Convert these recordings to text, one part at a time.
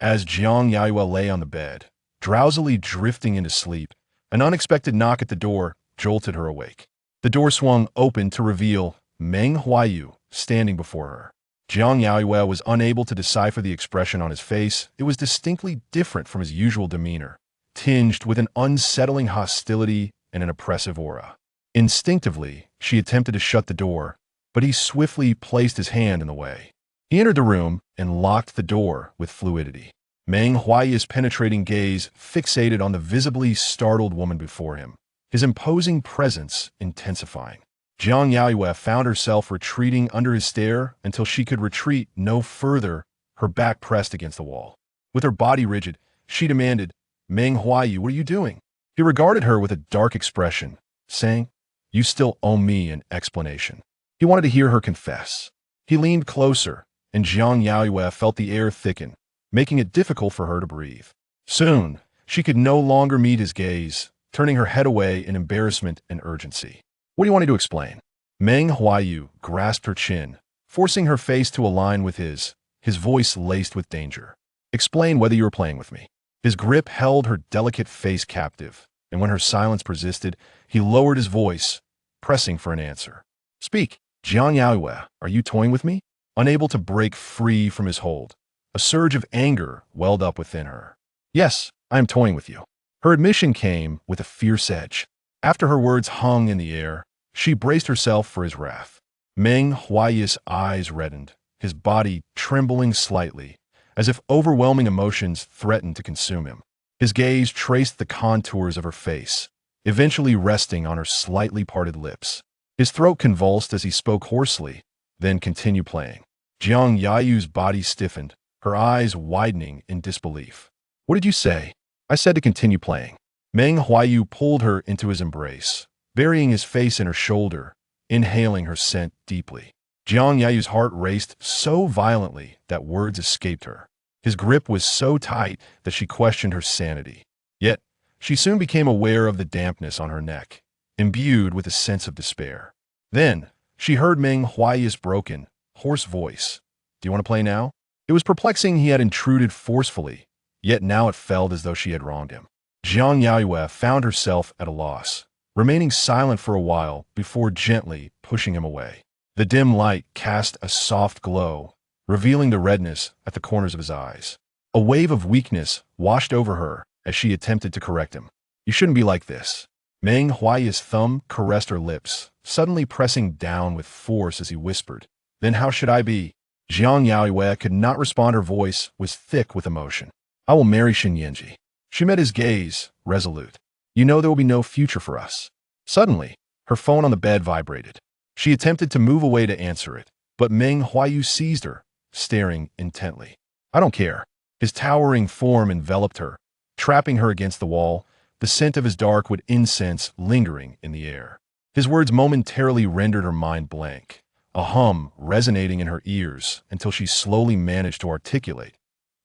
As Jiang Yaoyue lay on the bed, drowsily drifting into sleep, an unexpected knock at the door jolted her awake. The door swung open to reveal Meng Huaiyu standing before her. Jiang Yaoyue was unable to decipher the expression on his face. It was distinctly different from his usual demeanor, tinged with an unsettling hostility and an oppressive aura. Instinctively, she attempted to shut the door, but he swiftly placed his hand in the way. He entered the room and locked the door with fluidity. Meng Huaiyu's penetrating gaze fixated on the visibly startled woman before him, his imposing presence intensifying. Jiang Yaoyue found herself retreating under his stare until she could retreat no further, her back pressed against the wall. With her body rigid, she demanded, "Meng Huaiyu, what are you doing?" He regarded her with a dark expression, saying, "You still owe me an explanation." He wanted to hear her confess. He leaned closer, and Jiang Yaoyue felt the air thicken, making it difficult for her to breathe. Soon, she could no longer meet his gaze, turning her head away in embarrassment and urgency. "What do you want me to explain?" Meng Huaiyu grasped her chin, forcing her face to align with his voice laced with danger. "Explain whether you were playing with me." His grip held her delicate face captive, and when her silence persisted, he lowered his voice, pressing for an answer. "Speak." "Jiang Yaoyue, are you toying with me?" Unable to break free from his hold, a surge of anger welled up within her. "Yes, I am toying with you." Her admission came with a fierce edge. After her words hung in the air, she braced herself for his wrath. Meng Huaiyu's eyes reddened, his body trembling slightly, as if overwhelming emotions threatened to consume him. His gaze traced the contours of her face, eventually resting on her slightly parted lips. His throat convulsed as he spoke hoarsely, then continued playing. Jiang Yaoyue's body stiffened, her eyes widening in disbelief. "What did you say?" "I said to continue playing." Meng Huaiyu pulled her into his embrace, burying his face in her shoulder, inhaling her scent deeply. Jiang Yaoyue's heart raced so violently that words escaped her. His grip was so tight that she questioned her sanity. Yet, she soon became aware of the dampness on her neck, imbued with a sense of despair. Then, she heard Meng Huaiyu's broken, hoarse voice. "Do you want to play now?" It was perplexing he had intruded forcefully, yet now it felt as though she had wronged him. Jiang Yaoyue found herself at a loss, remaining silent for a while before gently pushing him away. The dim light cast a soft glow, revealing the redness at the corners of his eyes. A wave of weakness washed over her as she attempted to correct him. "You shouldn't be like this." Meng Huaiyu's thumb caressed her lips, suddenly pressing down with force as he whispered, "Then how should I be?" Jiang Yaoyue could not respond. Her voice was thick with emotion. "I will marry Shen Yanzhi." She met his gaze, resolute. "You know there will be no future for us." Suddenly, her phone on the bed vibrated. She attempted to move away to answer it, but Meng Huaiyu seized her, staring intently. "I don't care." His towering form enveloped her, trapping her against the wall, the scent of his dark wood incense lingering in the air. His words momentarily rendered her mind blank, a hum resonating in her ears until she slowly managed to articulate.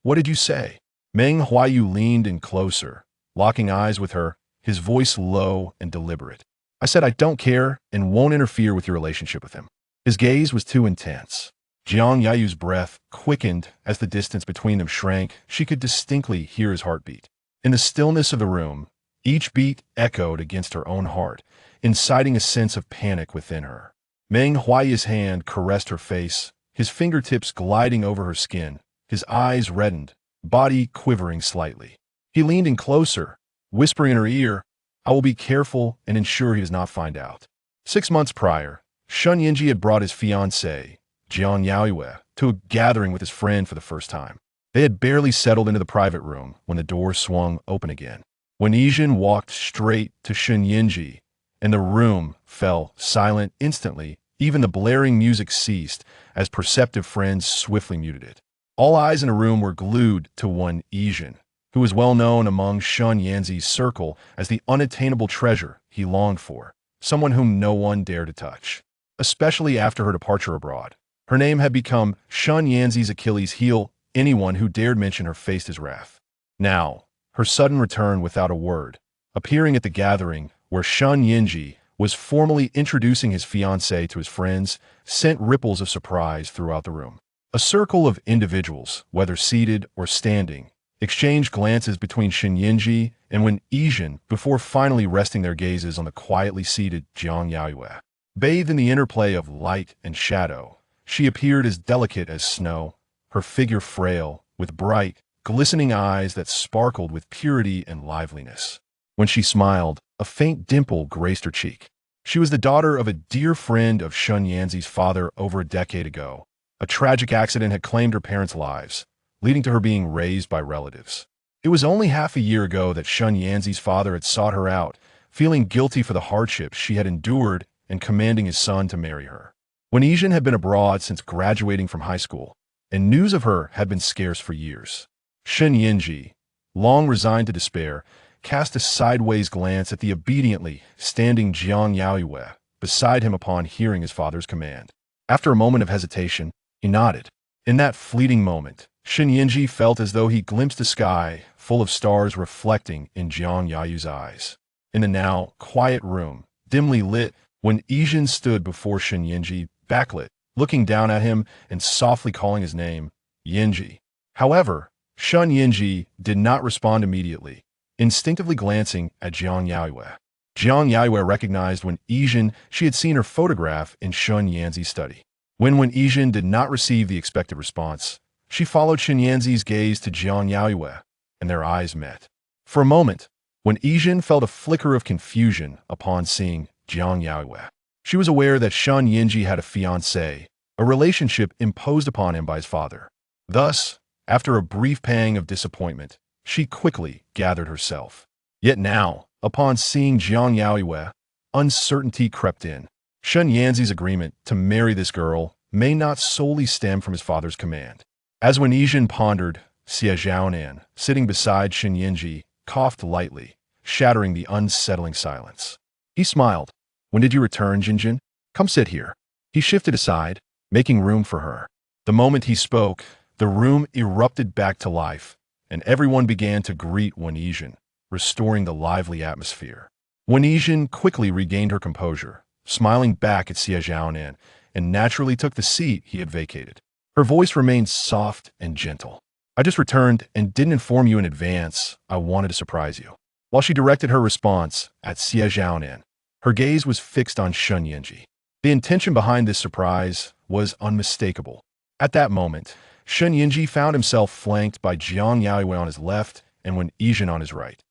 "What did you say?" Meng Huaiyu leaned in closer, locking eyes with her, his voice low and deliberate. "I said I don't care and won't interfere with your relationship with him." His gaze was too intense. Jiang Yaoyue's breath quickened as the distance between them shrank. She could distinctly hear his heartbeat. In the stillness of the room, each beat echoed against her own heart, inciting a sense of panic within her. Meng Huaiyu's hand caressed her face, his fingertips gliding over her skin, his eyes reddened, body quivering slightly. He leaned in closer, whispering in her ear, "I will be careful and ensure he does not find out." 6 months prior, Shen Yanzhi had brought his fiancée, Jiang Yaoyue, to a gathering with his friend for the first time. They had barely settled into the private room when the door swung open again. When Yijin walked straight to Shen Yanzhi, and the room fell silent instantly, even the blaring music ceased as perceptive friends swiftly muted it. All eyes in the room were glued to one Yijin, who was well known among Shen Yanzhi's circle as the unattainable treasure he longed for, someone whom no one dared to touch. Especially after her departure abroad, her name had become Shen Yanzhi's Achilles' heel. Anyone who dared mention her faced his wrath. Now, her sudden return without a word, appearing at the gathering where Shen Yanzhi was formally introducing his fiancée to his friends, sent ripples of surprise throughout the room. A circle of individuals, whether seated or standing, exchanged glances between Shen Yanzhi and Wen Yizhen before finally resting their gazes on the quietly seated Jiang Yaoyue. Bathed in the interplay of light and shadow, she appeared as delicate as snow, her figure frail, with bright, glistening eyes that sparkled with purity and liveliness. When she smiled, a faint dimple graced her cheek. She was the daughter of a dear friend of Shen Yanzhi's father over a decade ago. A tragic accident had claimed her parents' lives, leading to her being raised by relatives. It was only half a year ago that Shen Yanzhi's father had sought her out, feeling guilty for the hardships she had endured and commanding his son to marry her. Wen Yizhen had been abroad since graduating from high school, and news of her had been scarce for years. Shen Yanzhi, long resigned to despair, cast a sideways glance at the obediently standing Jiang Yaoyue beside him upon hearing his father's command. After a moment of hesitation, he nodded. In that fleeting moment, Shen Yanzhi felt as though he glimpsed a sky full of stars reflecting in Jiang Yaoyue's eyes. In the now quiet room, dimly lit, Wen Yizhen stood before Shen Yanzhi, backlit, looking down at him and softly calling his name, Yanzhi. However, Shen Yanzhi did not respond immediately, instinctively glancing at Jiang Yaoyue. Jiang Yaoyue recognized Wen Yizhen. She had seen her photograph in Shen Yanzhi's study. When Wen Yizhen did not receive the expected response, she followed Shen Yanzhi's gaze to Jiang Yaoyue, and their eyes met. For a moment, Wen Yizhen felt a flicker of confusion upon seeing Jiang Yaoyue. She was aware that Shen Yanzhi had a fiancé, a relationship imposed upon him by his father. Thus, after a brief pang of disappointment, she quickly gathered herself. Yet now, upon seeing Jiang Yaoyue, uncertainty crept in. Shen Yanzhi's agreement to marry this girl may not solely stem from his father's command. As Wen Yizhen pondered, Xie Zhaonan, sitting beside Shen Yanzhi, coughed lightly, shattering the unsettling silence. He smiled. "When did you return, Jinjin? Come sit here." He shifted aside, making room for her. The moment he spoke, the room erupted back to life, and everyone began to greet Wen Yizhen, restoring the lively atmosphere. Wen Yizhen quickly regained her composure, smiling back at Xie Zhaonan, and naturally took the seat he had vacated. Her voice remained soft and gentle. "I just returned and didn't inform you in advance. I wanted to surprise you." While she directed her response at Xie Zhaonan, her gaze was fixed on Shen Yanzhi. The intention behind this surprise was unmistakable. At that moment, Shen Yanzhi found himself flanked by Jiang Yaoyue on his left and Wen Yizhen on his right.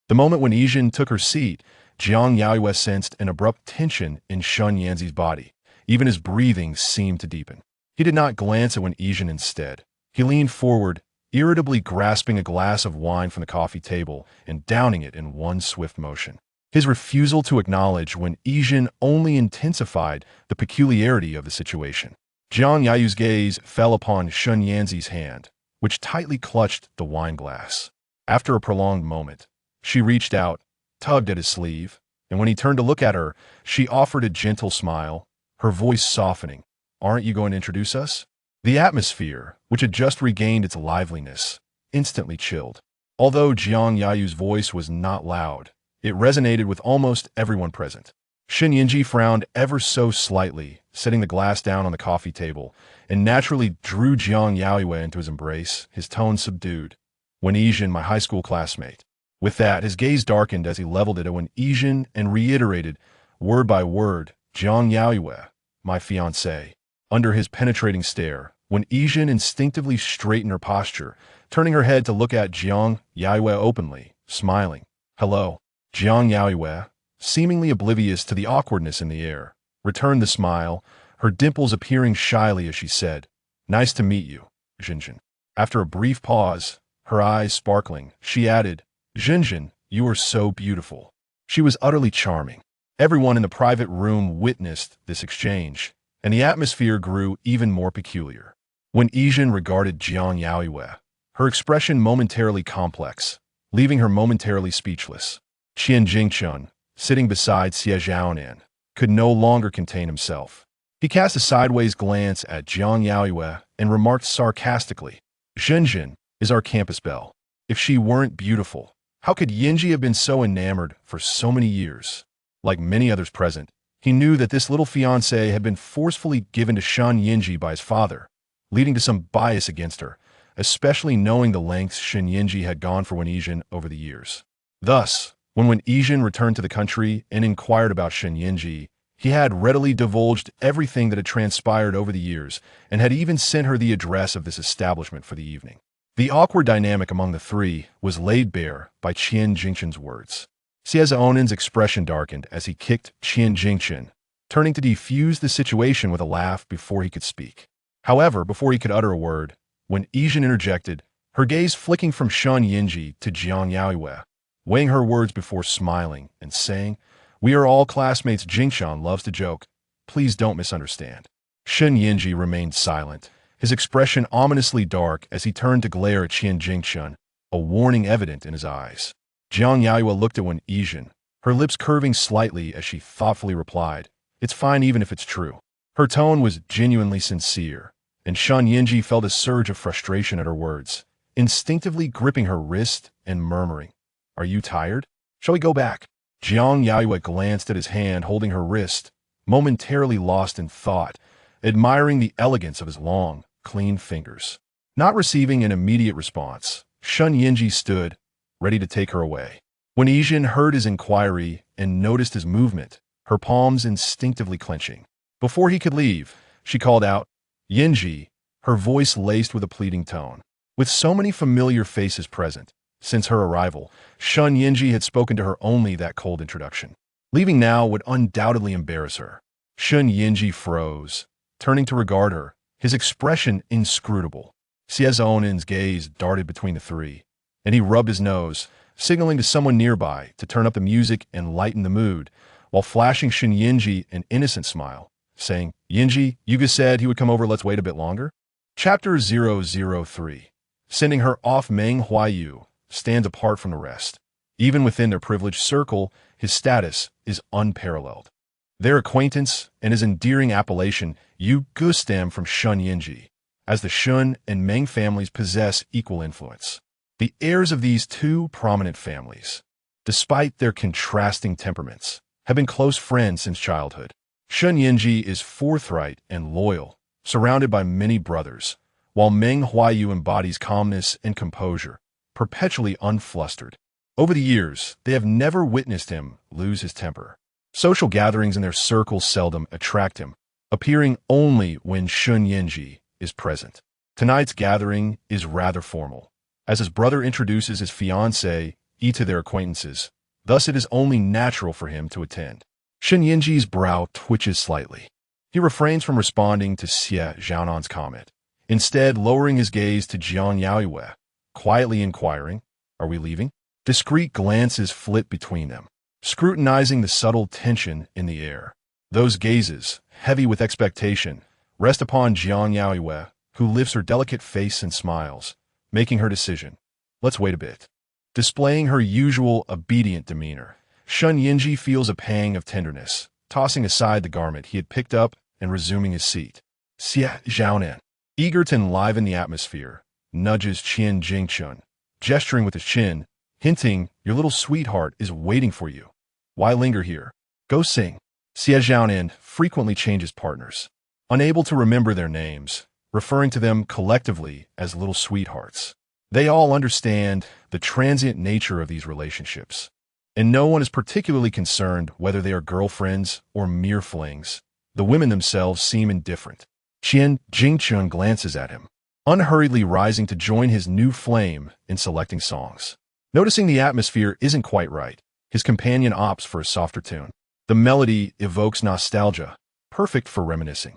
The moment Wen Yizhen took her seat, Jiang Yaoyue sensed an abrupt tension in Shen Yanzhi's body. Even his breathing seemed to deepen. He did not glance at Wen Yizhen instead. He leaned forward, irritably grasping a glass of wine from the coffee table and downing it in one swift motion. His refusal to acknowledge Wen Yizhen only intensified the peculiarity of the situation. Jiang Yaoyue's gaze fell upon Shen Yanzhi's hand, which tightly clutched the wine glass. After a prolonged moment, she reached out, tugged at his sleeve, and when he turned to look at her, she offered a gentle smile, her voice softening. "Aren't you going to introduce us?" The atmosphere, which had just regained its liveliness, instantly chilled. Although Jiang Yaoyue's voice was not loud, it resonated with almost everyone present. Shen Yanzhi frowned ever so slightly, setting the glass down on the coffee table, and naturally drew Jiang Yaoyue into his embrace, his tone subdued. "Wen Yizhen, my high school classmate." With that, his gaze darkened as he leveled it at Wen Yizhen and reiterated, word by word, "Jiang Yaoyue, my fiancé." Under his penetrating stare, Wen Yizhen instinctively straightened her posture, turning her head to look at Jiang Yaoyue openly, smiling. "Hello." Jiang Yaoyue, seemingly oblivious to the awkwardness in the air, returned the smile, her dimples appearing shyly as she said, "Nice to meet you, Jinjin." After a brief pause, her eyes sparkling, she added, "Jinjin, you are so beautiful." She was utterly charming. Everyone in the private room witnessed this exchange, and the atmosphere grew even more peculiar. When Yizhen regarded Jiang Yaoyue, her expression momentarily complex, leaving her momentarily speechless. Qian Jingchun, sitting beside Xie Zhaonan, could no longer contain himself. He cast a sideways glance at Jiang Yaoyue and remarked sarcastically, "Jinjin is our campus belle. If she weren't beautiful, how could Yanzhi have been so enamored for so many years?" Like many others present, he knew that this little fiancé had been forcefully given to Shen Yanzhi by his father, leading to some bias against her, especially knowing the lengths Shen Yanzhi had gone for Wen Yizhen over the years. Thus, when Wen Yizhen returned to the country and inquired about Shen Yanzhi, he had readily divulged everything that had transpired over the years and had even sent her the address of this establishment for the evening. The awkward dynamic among the three was laid bare by Qian Jingchen's words. Xie Zhaonan's expression darkened as he kicked Qian Jingchen, turning to defuse the situation with a laugh before he could speak. However, before he could utter a word, when Yizhen interjected, her gaze flicking from Shen Yanzhi to Jiang Yaoyue, weighing her words before smiling and saying, "We are all classmates. Jingshan loves to joke. Please don't misunderstand." Shen Yanzhi remained silent, his expression ominously dark as he turned to glare at Qian Jingshan, a warning evident in his eyes. Jiang Yaoyue looked at Wen Yizhen, her lips curving slightly as she thoughtfully replied, "It's fine even if it's true." Her tone was genuinely sincere, and Shen Yanzhi felt a surge of frustration at her words, instinctively gripping her wrist and murmuring, "Are you tired? Shall we go back?" Jiang Yaoyue glanced at his hand holding her wrist, momentarily lost in thought, admiring the elegance of his long, clean fingers. Not receiving an immediate response, Shen Yanzhi stood, ready to take her away. When Yizhen heard his inquiry and noticed his movement, her palms instinctively clenching. Before he could leave, she called out, "Yanzhi," her voice laced with a pleading tone. With so many familiar faces present, since her arrival, Shen Yanzhi had spoken to her only that cold introduction. Leaving now would undoubtedly embarrass her. Shen Yanzhi froze, turning to regard her, his expression inscrutable. Xie Zhaonan's gaze darted between the three, and he rubbed his nose, signaling to someone nearby to turn up the music and lighten the mood, while flashing Shen Yanzhi an innocent smile, saying, "Yanzhi, Yuga said he would come over, let's wait a bit longer." Chapter 003. Sending her off. Meng Huaiyu stands apart from the rest. Even within their privileged circle, his status is unparalleled. Their acquaintance and his endearing appellation, Yu Gu, stem from Shen Yanzhi, as the Shun and Meng families possess equal influence. The heirs of these two prominent families, despite their contrasting temperaments, have been close friends since childhood. Shen Yanzhi is forthright and loyal, surrounded by many brothers, while Meng Huaiyu embodies calmness and composure, perpetually unflustered. Over the years, they have never witnessed him lose his temper. Social gatherings in their circle seldom attract him, appearing only when Shen Yanzhi is present. Tonight's gathering is rather formal, as his brother introduces his fiancée to their acquaintances. Thus it is only natural for him to attend. Shen Yanzhi's brow twitches slightly. He refrains from responding to Xie Zhaonan's comment, instead lowering his gaze to Jiang Yaoyue, quietly inquiring, "Are we leaving?" Discreet glances flit between them, scrutinizing the subtle tension in the air. Those gazes, heavy with expectation, rest upon Jiang Yaoyue, who lifts her delicate face and smiles, making her decision. "Let's wait a bit." Displaying her usual obedient demeanor, Shen Yanzhi feels a pang of tenderness, tossing aside the garment he had picked up and resuming his seat. Xie Zhaonan, eager to enliven the atmosphere, nudges Qian Jingchen, gesturing with his chin, hinting, "Your little sweetheart is waiting for you. Why linger here? Go sing." Xie Zhaonan frequently changes partners, unable to remember their names, referring to them collectively as little sweethearts. They all understand the transient nature of these relationships, and no one is particularly concerned whether they are girlfriends or mere flings. The women themselves seem indifferent. Qian Jingchen glances at him, unhurriedly rising to join his new flame in selecting songs. Noticing the atmosphere isn't quite right, his companion opts for a softer tune. The melody evokes nostalgia, perfect for reminiscing.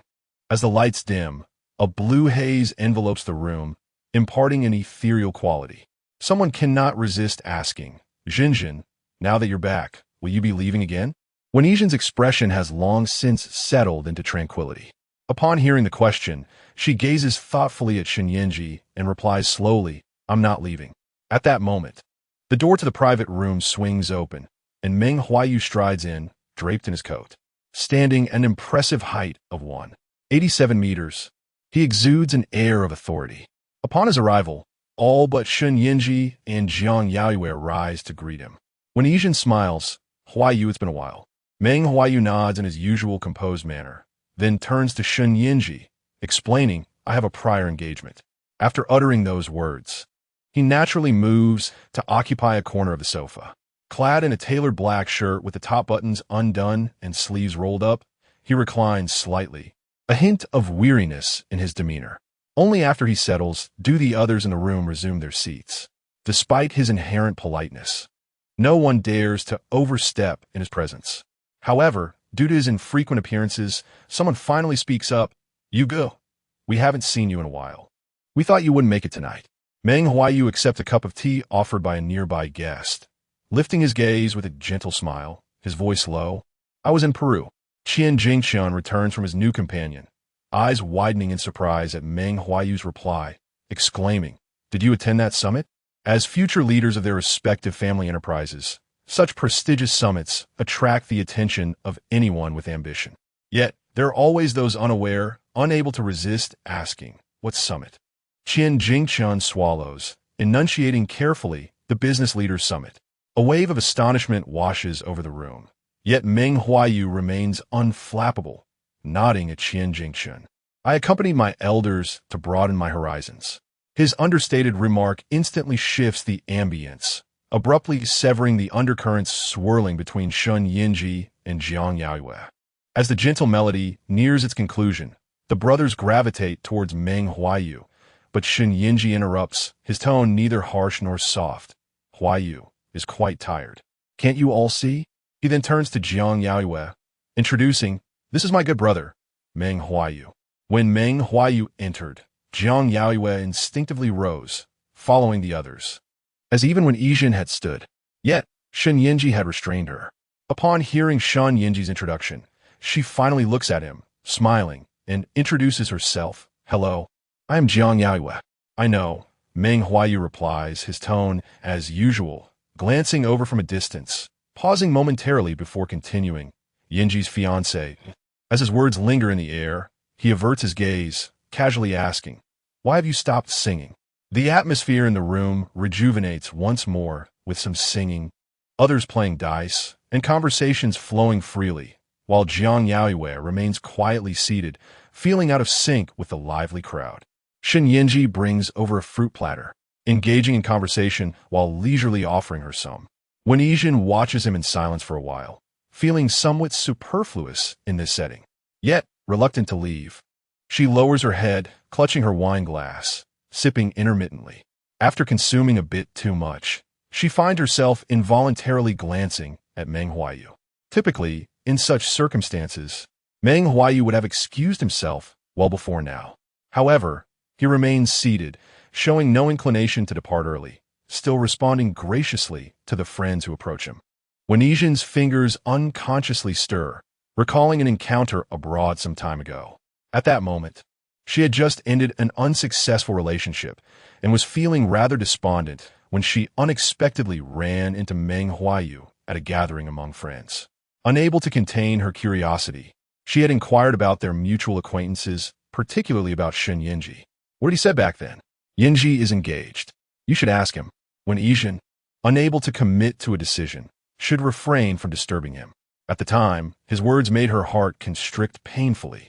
As the lights dim, a blue haze envelopes the room, imparting an ethereal quality. Someone cannot resist asking, "Jinjin, now that you're back, will you be leaving again?" Wen Yizhen's expression has long since settled into tranquility. Upon hearing the question, she gazes thoughtfully at Shen Yanzhi and replies slowly, "I'm not leaving." At that moment, the door to the private room swings open, and Meng Huaiyu strides in, draped in his coat. Standing an impressive height of 187 meters, he exudes an air of authority. Upon his arrival, all but Shen Yanzhi and Jiang Yaoyue rise to greet him. When Yizhen smiles, "Huaiyu, it's been a while." Meng Huaiyu nods in his usual composed manner, then turns to Shen Yanzhi, explaining, I have a prior engagement. After uttering those words, he naturally moves to occupy a corner of the sofa. Clad in a tailored black shirt with the top buttons undone and sleeves rolled up, he reclines slightly, a hint of weariness in his demeanor. Only after he settles do the others in the room resume their seats. Despite his inherent politeness, no one dares to overstep in his presence. However, due to his infrequent appearances, someone finally speaks up. "You go. We haven't seen you in a while. We thought you wouldn't make it tonight." Meng Huaiyu accepts a cup of tea offered by a nearby guest. Lifting his gaze with a gentle smile, his voice low, "I was in Peru." Qian Jingqian returns from his new companion, eyes widening in surprise at Meng Huaiyu's reply, exclaiming, "Did you attend that summit?" As future leaders of their respective family enterprises, such prestigious summits attract the attention of anyone with ambition. Yet, there are always those unaware, unable to resist asking, "What summit?" Qian Jingqian swallows, enunciating carefully the business leaders' summit. A wave of astonishment washes over the room. Yet Meng Huaiyu remains unflappable, nodding at Qian Jingqian. "I accompanied my elders to broaden my horizons." His understated remark instantly shifts the ambience, abruptly severing the undercurrents swirling between Shen Yanzhi and Jiang Yaoyue. As the gentle melody nears its conclusion, the brothers gravitate towards Meng Huaiyu, but Shen Yanzhi interrupts, his tone neither harsh nor soft. "Huaiyu is quite tired. Can't you all see?" He then turns to Jiang Yaoyue, introducing, "This is my good brother, Meng Huaiyu." When Meng Huaiyu entered, Jiang Yaoyue instinctively rose, following the others, as even when Yijin had stood. Yet, Shen Yanzhi had restrained her. Upon hearing Shen Yanzhi's introduction, she finally looks at him, smiling, and introduces herself. "Hello, I am Jiang Yaoyue." "I know," Meng Huaiyu replies, his tone, as usual, glancing over from a distance, pausing momentarily before continuing, "Yanzhi's fiancé." As his words linger in the air, he averts his gaze, casually asking, "Why have you stopped singing?" The atmosphere in the room rejuvenates once more with some singing, others playing dice, and conversations flowing freely, while Jiang Yaoyue remains quietly seated, feeling out of sync with the lively crowd. Shen Yanzhi brings over a fruit platter, engaging in conversation while leisurely offering her some. When Yijin watches him in silence for a while, feeling somewhat superfluous in this setting, yet reluctant to leave, she lowers her head, clutching her wine glass, sipping intermittently. After consuming a bit too much, she finds herself involuntarily glancing at Meng Huaiyu. Typically, in such circumstances, Meng Huaiyu would have excused himself well before now. However, he remains seated, showing no inclination to depart early, still responding graciously to the friends who approach him. When Yijin's fingers unconsciously stir, recalling an encounter abroad some time ago. At that moment, she had just ended an unsuccessful relationship and was feeling rather despondent when she unexpectedly ran into Meng Huaiyu at a gathering among friends. Unable to contain her curiosity, she had inquired about their mutual acquaintances, particularly about Shen Yanzhi. "What did he say back then?" "Yanzhi is engaged. You should ask him." When Yijin, unable to commit to a decision, should refrain from disturbing him. At the time, his words made her heart constrict painfully.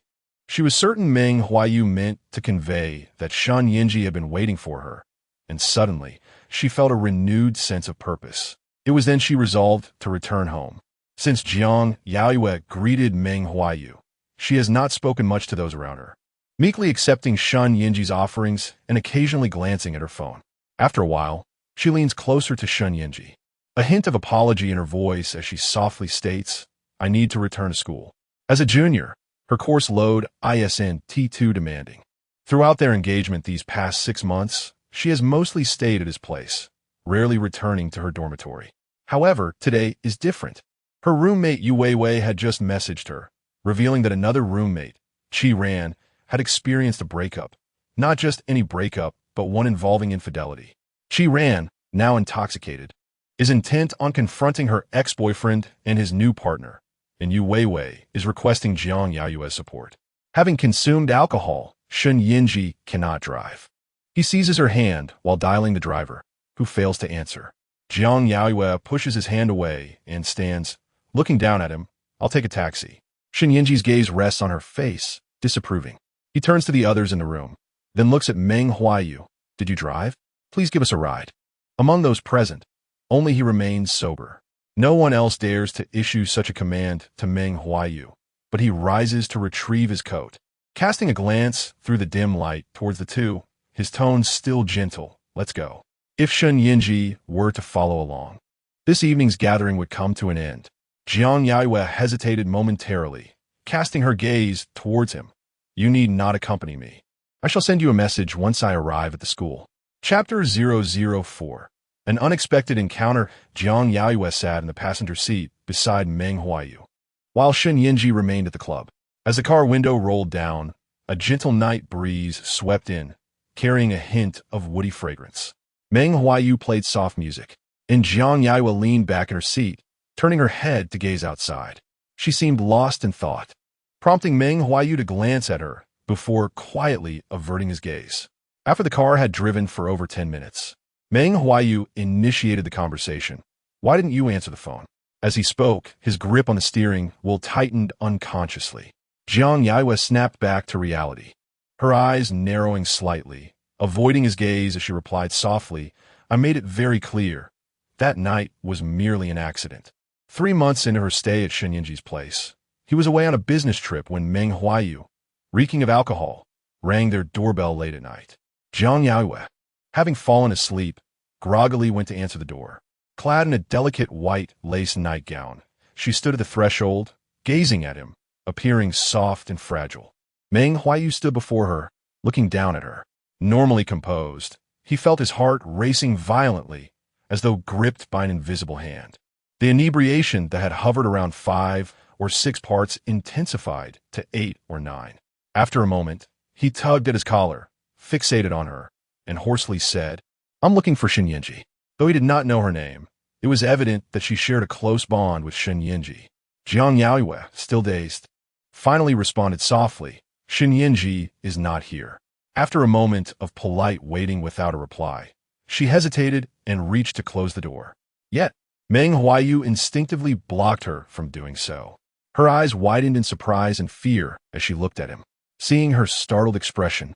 She was certain Meng Huaiyu meant to convey that Shen Yanzhi had been waiting for her, and suddenly, she felt a renewed sense of purpose. It was then she resolved to return home. Since Jiang Yaoyue greeted Meng Huaiyu, she has not spoken much to those around her, meekly accepting Shen Yanzhi's offerings and occasionally glancing at her phone. After a while, she leans closer to Shen Yanzhi, a hint of apology in her voice as she softly states, "I need to return to school." As a junior, her course load ISN T2 demanding. Throughout their engagement these past 6 months, she has mostly stayed at his place, rarely returning to her dormitory. However, today is different. Her roommate Yu Weiwei had just messaged her, revealing that another roommate, Qi Ran, had experienced a breakup. Not just any breakup, but one involving infidelity. Qi Ran, now intoxicated, is intent on confronting her ex-boyfriend and his new partner, and Yu Weiwei is requesting Jiang Yaoyue's support. Having consumed alcohol, Shen Yanzhi cannot drive. He seizes her hand while dialing the driver, who fails to answer. Jiang Yaoyue pushes his hand away and stands, looking down at him. "I'll take a taxi." Shen Yanzhi's gaze rests on her face, disapproving. He turns to the others in the room, then looks at Meng Huaiyu. Did you drive? Please give us a ride. Among those present, only he remains sober. No one else dares to issue such a command to Meng Huaiyu, but he rises to retrieve his coat. Casting a glance through the dim light towards the two, his tone still gentle. Let's go. If Shen Yanzhi were to follow along, this evening's gathering would come to an end. Jiang Yaoyue hesitated momentarily, casting her gaze towards him. You need not accompany me. I shall send you a message once I arrive at the school. Chapter 004. An unexpected encounter. Jiang Yaoyue sat in the passenger seat beside Meng Huaiyu, while Shen Yanzhi remained at the club. As the car window rolled down, a gentle night breeze swept in, carrying a hint of woody fragrance. Meng Huaiyu played soft music, and Jiang Yaoyue leaned back in her seat, turning her head to gaze outside. She seemed lost in thought, prompting Meng Huaiyu to glance at her before quietly averting his gaze. After the car had driven for over 10 minutes, Meng Huaiyu initiated the conversation. Why didn't you answer the phone? As he spoke, his grip on the steering wheel tightened unconsciously. Jiang Yaoyue snapped back to reality, her eyes narrowing slightly, avoiding his gaze as she replied softly, I made it very clear. That night was merely an accident. 3 months into her stay at Shen Yanzhi's place, he was away on a business trip when Meng Huaiyu, reeking of alcohol, rang their doorbell late at night. Jiang Yaoyue, having fallen asleep, groggily went to answer the door. Clad in a delicate white lace nightgown, she stood at the threshold, gazing at him, appearing soft and fragile. Meng Huaiyu stood before her, looking down at her. Normally composed, he felt his heart racing violently, as though gripped by an invisible hand. The inebriation that had hovered around 5 or 6 parts intensified to 8 or 9. After a moment, he tugged at his collar, fixated on her, and hoarsely said, I'm looking for Shen Yanzhi. Though he did not know her name, it was evident that she shared a close bond with Shen Yanzhi. Jiang Yaoyue, still dazed, finally responded softly, Shen Yanzhi is not here. After a moment of polite waiting without a reply, she hesitated and reached to close the door. Yet, Meng Huaiyu instinctively blocked her from doing so. Her eyes widened in surprise and fear as she looked at him. Seeing her startled expression,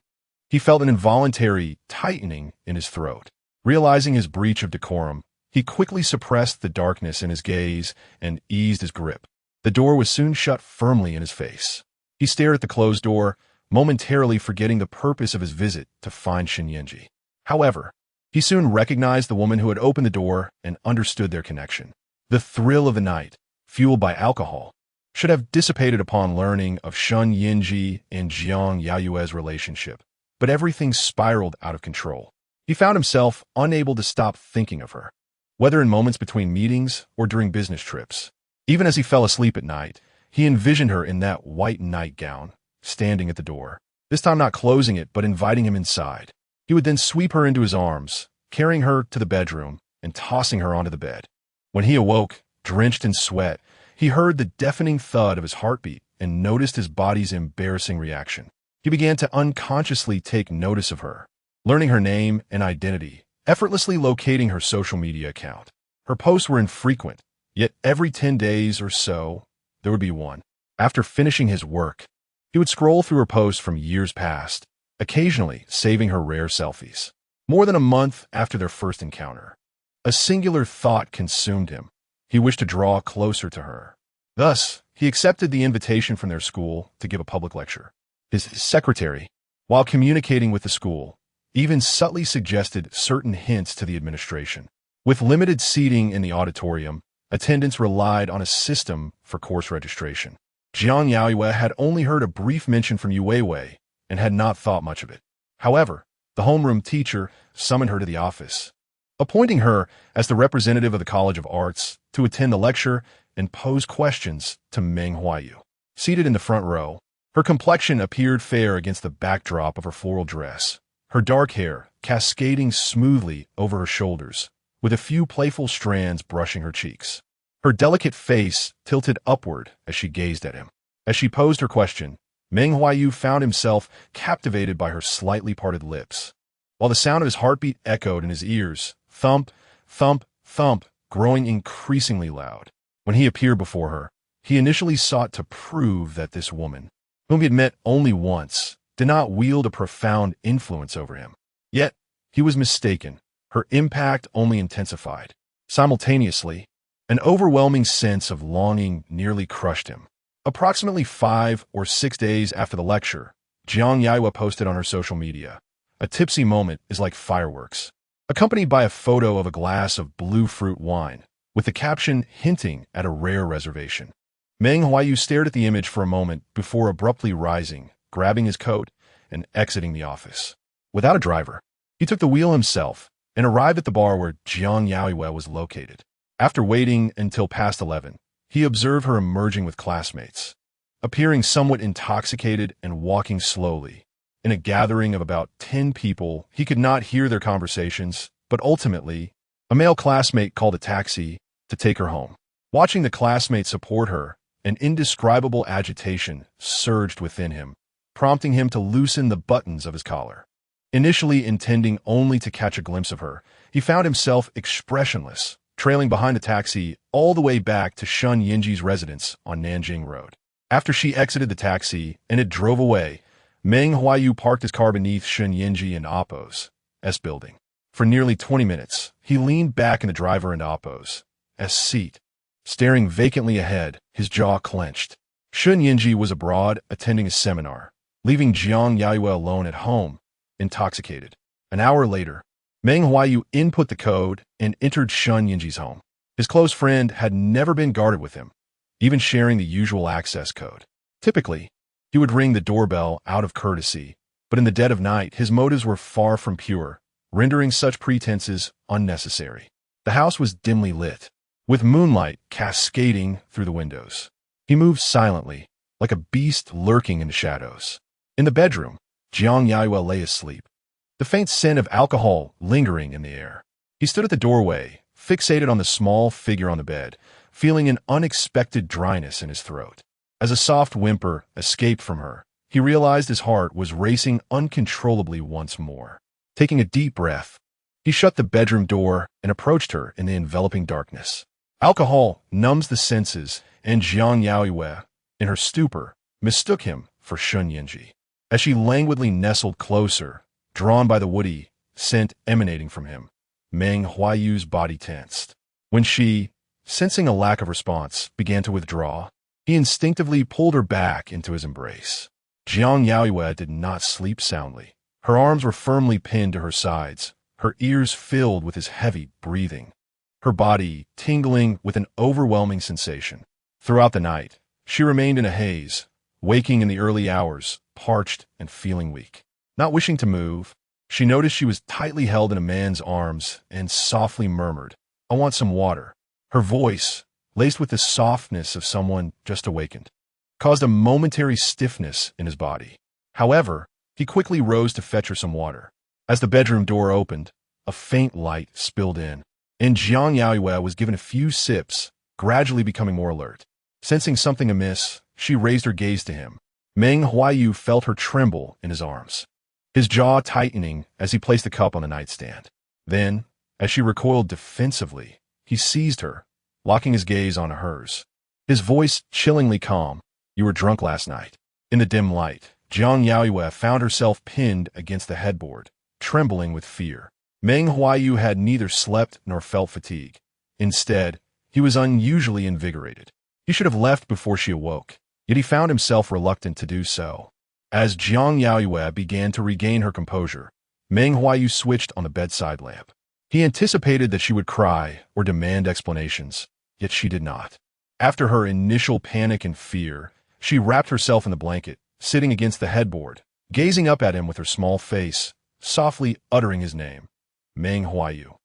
he felt an involuntary tightening in his throat. Realizing his breach of decorum, he quickly suppressed the darkness in his gaze and eased his grip. The door was soon shut firmly in his face. He stared at the closed door, momentarily forgetting the purpose of his visit to find Shen Yanzhi. However, he soon recognized the woman who had opened the door and understood their connection. The thrill of the night, fueled by alcohol, should have dissipated upon learning of Shen Yanzhi and Jiang Yaoyue's relationship, but everything spiraled out of control. He found himself unable to stop thinking of her, whether in moments between meetings or during business trips. Even as he fell asleep at night, he envisioned her in that white nightgown, standing at the door, this time not closing it but inviting him inside. He would then sweep her into his arms, carrying her to the bedroom and tossing her onto the bed. When he awoke, drenched in sweat, he heard the deafening thud of his heartbeat and noticed his body's embarrassing reaction. He began to unconsciously take notice of her, learning her name and identity, effortlessly locating her social media account. Her posts were infrequent, yet every 10 days or so, there would be one. After finishing his work, he would scroll through her posts from years past, occasionally saving her rare selfies. More than a month after their first encounter, a singular thought consumed him. He wished to draw closer to her. Thus, he accepted the invitation from their school to give a public lecture. His secretary, while communicating with the school, even subtly suggested certain hints to the administration. With limited seating in the auditorium, attendants relied on a system for course registration. Jiang Yaoyue had only heard a brief mention from Yaoyue and had not thought much of it. However, the homeroom teacher summoned her to the office, appointing her as the representative of the College of Arts to attend the lecture and pose questions to Meng Huaiyu. Seated in the front row, her complexion appeared fair against the backdrop of her floral dress, her dark hair cascading smoothly over her shoulders, with a few playful strands brushing her cheeks. Her delicate face tilted upward as she gazed at him. As she posed her question, Meng Huaiyu found himself captivated by her slightly parted lips, while the sound of his heartbeat echoed in his ears, thump, thump, thump, growing increasingly loud. When he appeared before her, he initially sought to prove that this woman, whom he had met only once, did not wield a profound influence over him. Yet, he was mistaken. Her impact only intensified. Simultaneously, an overwhelming sense of longing nearly crushed him. Approximately 5 or 6 days after the lecture, Jiang Yaoyue posted on her social media, "A tipsy moment is like fireworks," accompanied by a photo of a glass of blue fruit wine, with the caption hinting at a rare reservation. Meng Huaiyu stared at the image for a moment before abruptly rising, grabbing his coat, and exiting the office. Without a driver, he took the wheel himself and arrived at the bar where Jiang Yaoyue was located. After waiting until past 11, he observed her emerging with classmates, appearing somewhat intoxicated and walking slowly. In a gathering of about 10 people, he could not hear their conversations, but ultimately, a male classmate called a taxi to take her home. Watching the classmate support her, an indescribable agitation surged within him, prompting him to loosen the buttons of his collar. Initially intending only to catch a glimpse of her, he found himself expressionless, trailing behind the taxi all the way back to Shen Yanzhi's residence on Nanjing Road. After she exited the taxi and it drove away, Meng Huaiyu parked his car beneath Shen Yanzhi and Oppo's S building. For nearly 20 minutes, he leaned back in the driver and Oppo's S seat, staring vacantly ahead, his jaw clenched. Shen Yanzhi was abroad attending a seminar, leaving Jiang Yaoyue alone at home, intoxicated. An hour later, Meng Huaiyu input the code and entered Shen Yanzhi's home. His close friend had never been guarded with him, even sharing the usual access code. Typically, he would ring the doorbell out of courtesy, but in the dead of night, his motives were far from pure, rendering such pretenses unnecessary. The house was dimly lit, with moonlight cascading through the windows. He moved silently, like a beast lurking in the shadows. In the bedroom, Jiang Yaoyue lay asleep, the faint scent of alcohol lingering in the air. He stood at the doorway, fixated on the small figure on the bed, feeling an unexpected dryness in his throat. As a soft whimper escaped from her, he realized his heart was racing uncontrollably once more. Taking a deep breath, he shut the bedroom door and approached her in the enveloping darkness. Alcohol numbs the senses, and Jiang Yaoyue, in her stupor, mistook him for Shen Yanzhi. As she languidly nestled closer, drawn by the woody scent emanating from him, Meng Huaiyu's body tensed. When she, sensing a lack of response, began to withdraw, he instinctively pulled her back into his embrace. Jiang Yaoyue did not sleep soundly. Her arms were firmly pinned to her sides, her ears filled with his heavy breathing, her body tingling with an overwhelming sensation. Throughout the night, she remained in a haze, waking in the early hours, parched and feeling weak. Not wishing to move, she noticed she was tightly held in a man's arms and softly murmured, "I want some water." Her voice, laced with the softness of someone just awakened, caused a momentary stiffness in his body. However, he quickly rose to fetch her some water. As the bedroom door opened, a faint light spilled in, and Jiang Yaoyue was given a few sips, gradually becoming more alert. Sensing something amiss, she raised her gaze to him. Meng Huaiyu felt her tremble in his arms, his jaw tightening as he placed the cup on the nightstand. Then, as she recoiled defensively, he seized her, locking his gaze on hers. His voice chillingly calm, "You were drunk last night." In the dim light, Jiang Yaoyue found herself pinned against the headboard, trembling with fear. Meng Huaiyu had neither slept nor felt fatigue. Instead, he was unusually invigorated. He should have left before she awoke, yet he found himself reluctant to do so. As Jiang Yaoyue began to regain her composure, Meng Huaiyu switched on the bedside lamp. He anticipated that she would cry or demand explanations, yet she did not. After her initial panic and fear, she wrapped herself in the blanket, sitting against the headboard, gazing up at him with her small face, softly uttering his name, Meng Huaiyu.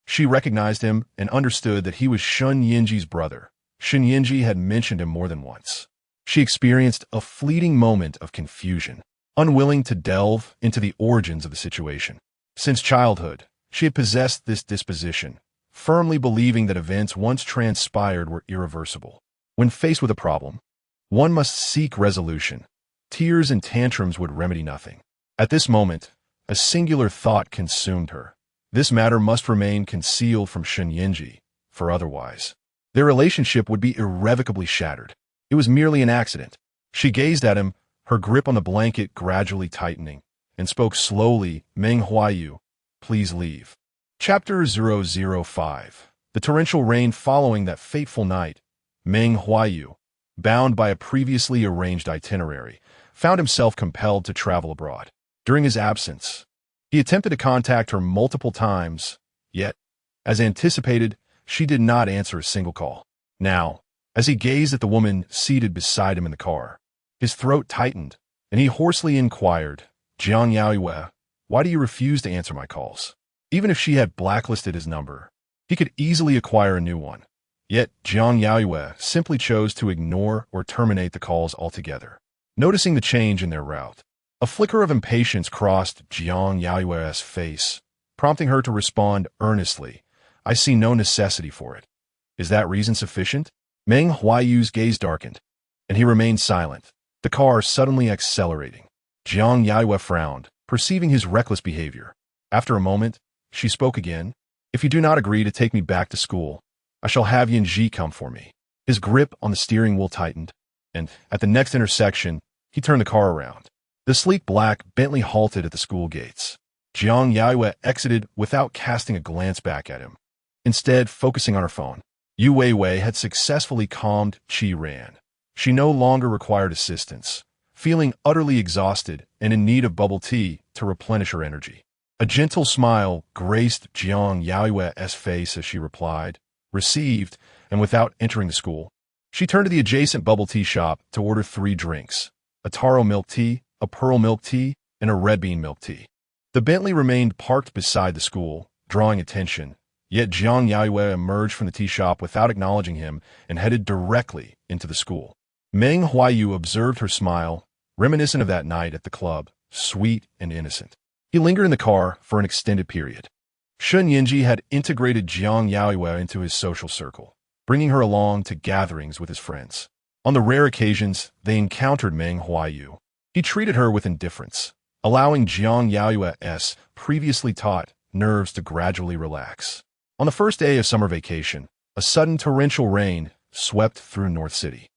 She recognized him and understood that he was Shen Yanzhi's brother. Shen Yanzhi had mentioned him more than once. She experienced a fleeting moment of confusion, unwilling to delve into the origins of the situation. Since childhood, she had possessed this disposition, firmly believing that events once transpired were irreversible. When faced with a problem, one must seek resolution. Tears and tantrums would remedy nothing. At this moment, a singular thought consumed her. This matter must remain concealed from Shen Yanzhi, for otherwise, their relationship would be irrevocably shattered. It was merely an accident. She gazed at him, her grip on the blanket gradually tightening, and spoke slowly, "Meng Huaiyu, please leave." Chapter 005. The torrential rain following that fateful night. Meng Huaiyu, bound by a previously arranged itinerary, found himself compelled to travel abroad. During his absence, he attempted to contact her multiple times, yet, as anticipated, she did not answer a single call. Now, as he gazed at the woman seated beside him in the car, his throat tightened, and he hoarsely inquired, "Jiang Yaoyue, why do you refuse to answer my calls?" Even if she had blacklisted his number, he could easily acquire a new one. Yet Jiang Yaoyue simply chose to ignore or terminate the calls altogether. Noticing the change in their route, a flicker of impatience crossed Jiang Yaoyue's face, prompting her to respond earnestly, "I see no necessity for it. Is that reason sufficient?" Meng Huaiyu's gaze darkened, and he remained silent, the car suddenly accelerating. Jiang Yaoyue frowned, perceiving his reckless behavior. After a moment, she spoke again, "If you do not agree to take me back to school, I shall have Yanzhi come for me." His grip on the steering wheel tightened, and at the next intersection, he turned the car around. The sleek black Bentley halted at the school gates. Jiang Yaoyue exited without casting a glance back at him, instead focusing on her phone. Yu Weiwei had successfully calmed Qi Ran. She no longer required assistance, feeling utterly exhausted and in need of bubble tea to replenish her energy. A gentle smile graced Jiang Yaoyue's face as she replied, "Received," and without entering the school, she turned to the adjacent bubble tea shop to order 3 drinks, a taro milk tea, a pearl milk tea, and a red bean milk tea. The Bentley remained parked beside the school, drawing attention, yet Jiang Yaoyue emerged from the tea shop without acknowledging him and headed directly into the school. Meng Huaiyu observed her smile, reminiscent of that night at the club, sweet and innocent. He lingered in the car for an extended period. Shen Yanzhi had integrated Jiang Yaoyue into his social circle, bringing her along to gatherings with his friends. On the rare occasions they encountered Meng Huaiyu, he treated her with indifference, allowing Jiang Yaoyue's previously taut nerves to gradually relax. On the first day of summer vacation, a sudden torrential rain swept through North City.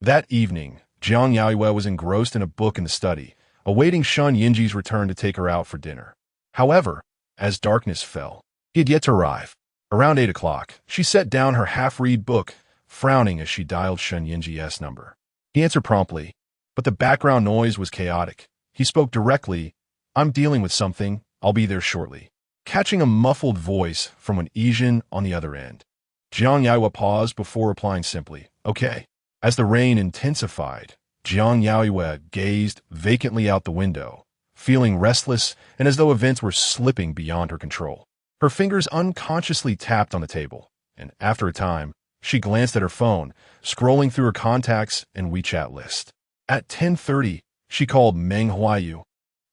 That evening, Jiang Yaoyue was engrossed in a book in the study, awaiting Shen Yanzhi's return to take her out for dinner. However, as darkness fell, he had yet to arrive. Around 8 o'clock, she set down her half-read book, frowning as she dialed Shen Yanzhi's number. He answered promptly, but the background noise was chaotic. He spoke directly, "I'm dealing with something, I'll be there shortly," catching a muffled voice from an Asian on the other end. Jiang Yaoyue paused before replying simply, "Okay." As the rain intensified, Jiang Yaoyue gazed vacantly out the window, feeling restless and as though events were slipping beyond her control. Her fingers unconsciously tapped on the table, and after a time, she glanced at her phone, scrolling through her contacts and WeChat list. At 10:30, she called Meng Huaiyu,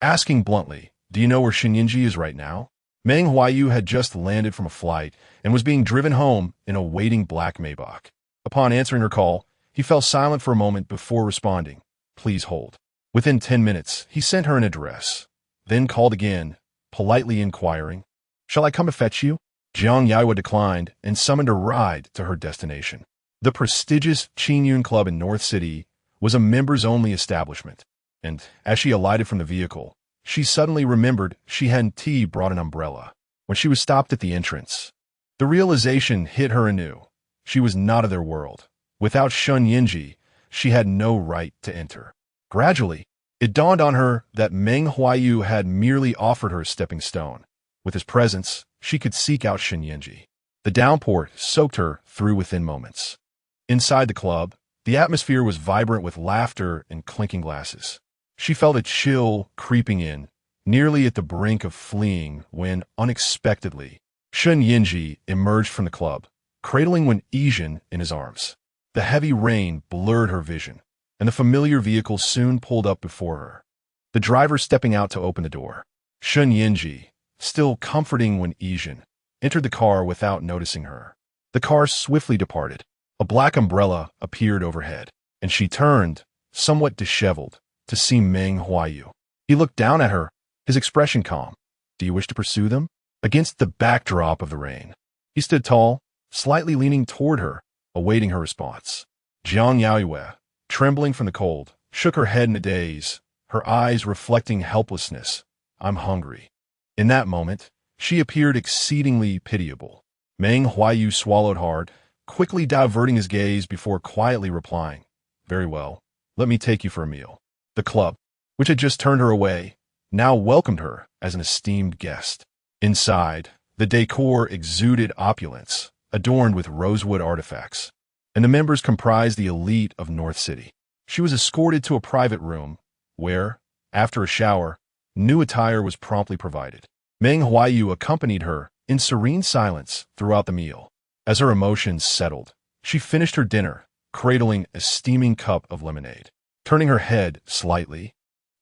asking bluntly, "Do you know where Shen Yanzhi is right now?" Meng Huaiyu had just landed from a flight and was being driven home in a waiting black Maybach. Upon answering her call, he fell silent for a moment before responding, "Please hold." Within 10 minutes, he sent her an address, then called again, politely inquiring, "Shall I come to fetch you?" Jiang Yaoyue declined and summoned a ride to her destination. The prestigious Qingyun Club in North City was a members-only establishment, and as she alighted from the vehicle, she suddenly remembered she hadn't brought an umbrella. When she was stopped at the entrance, the realization hit her anew. She was not of their world. Without Shen Yanzhi, she had no right to enter. Gradually, it dawned on her that Meng Huaiyu had merely offered her a stepping stone. With his presence, she could seek out Shen Yanzhi. The downpour soaked her through within moments. Inside the club, the atmosphere was vibrant with laughter and clinking glasses. She felt a chill creeping in, nearly at the brink of fleeing when, unexpectedly, Shen Yanzhi emerged from the club, cradling one Asian in his arms. The heavy rain blurred her vision, and the familiar vehicle soon pulled up before her. The driver stepping out to open the door. Shen Yanzhi, still comforting when Asian, entered the car without noticing her. The car swiftly departed. A black umbrella appeared overhead, and she turned, somewhat disheveled, to see Meng Huaiyu. He looked down at her, his expression calm. "Do you wish to pursue them?" Against the backdrop of the rain, he stood tall, slightly leaning toward her, awaiting her response. Jiang Yaoyue, trembling from the cold, shook her head in a daze, her eyes reflecting helplessness. I'm hungry. In that moment, she appeared exceedingly pitiable. Meng Huaiyu swallowed hard, quickly diverting his gaze before quietly replying, very well, let me take you for a meal. The club, which had just turned her away, now welcomed her as an esteemed guest. Inside, the decor exuded opulence, adorned with rosewood artifacts, and the members comprised the elite of North City. She was escorted to a private room, where, after a shower, new attire was promptly provided. Meng Huaiyu accompanied her in serene silence throughout the meal. As her emotions settled, she finished her dinner, cradling a steaming cup of lemonade. Turning her head slightly,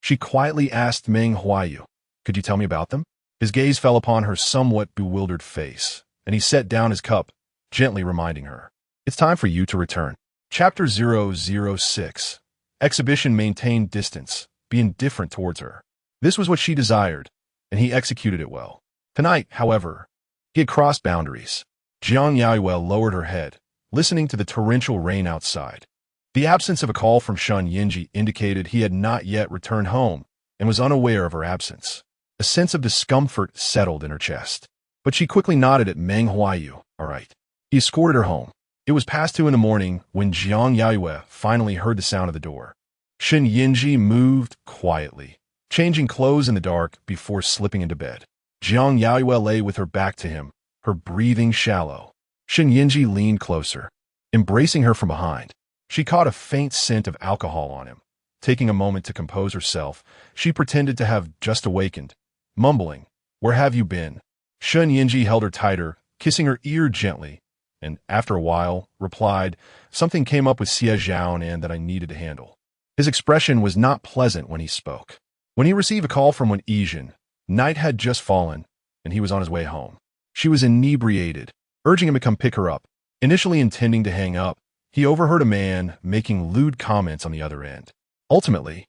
she quietly asked Meng Huaiyu, could you tell me about them? His gaze fell upon her somewhat bewildered face, and he set down his cup, gently reminding her, it's time for you to return. Chapter 006. Exhibition maintained distance, be indifferent towards her. This was what she desired, and he executed it well. Tonight, however, he had crossed boundaries. Jiang Yaoyue lowered her head, listening to the torrential rain outside. The absence of a call from Shen Yanzhi indicated he had not yet returned home and was unaware of her absence. A sense of discomfort settled in her chest, but she quickly nodded at Meng Huaiyu. All right. He escorted her home. It was past 2 a.m. when Jiang Yaoyue finally heard the sound of the door. Shen Yanzhi moved quietly, changing clothes in the dark before slipping into bed. Jiang Yaoyue lay with her back to him, her breathing shallow. Shen Yanzhi leaned closer, embracing her from behind. She caught a faint scent of alcohol on him. Taking a moment to compose herself, she pretended to have just awakened, mumbling, where have you been? Shen Yanzhi held her tighter, kissing her ear gently, and after a while, replied, something came up with Xie Zhaonan that I needed to handle. His expression was not pleasant when he spoke. When he received a call from Wen Yizhen, night had just fallen, and he was on his way home. She was inebriated, urging him to come pick her up. Initially intending to hang up, he overheard a man making lewd comments on the other end. Ultimately,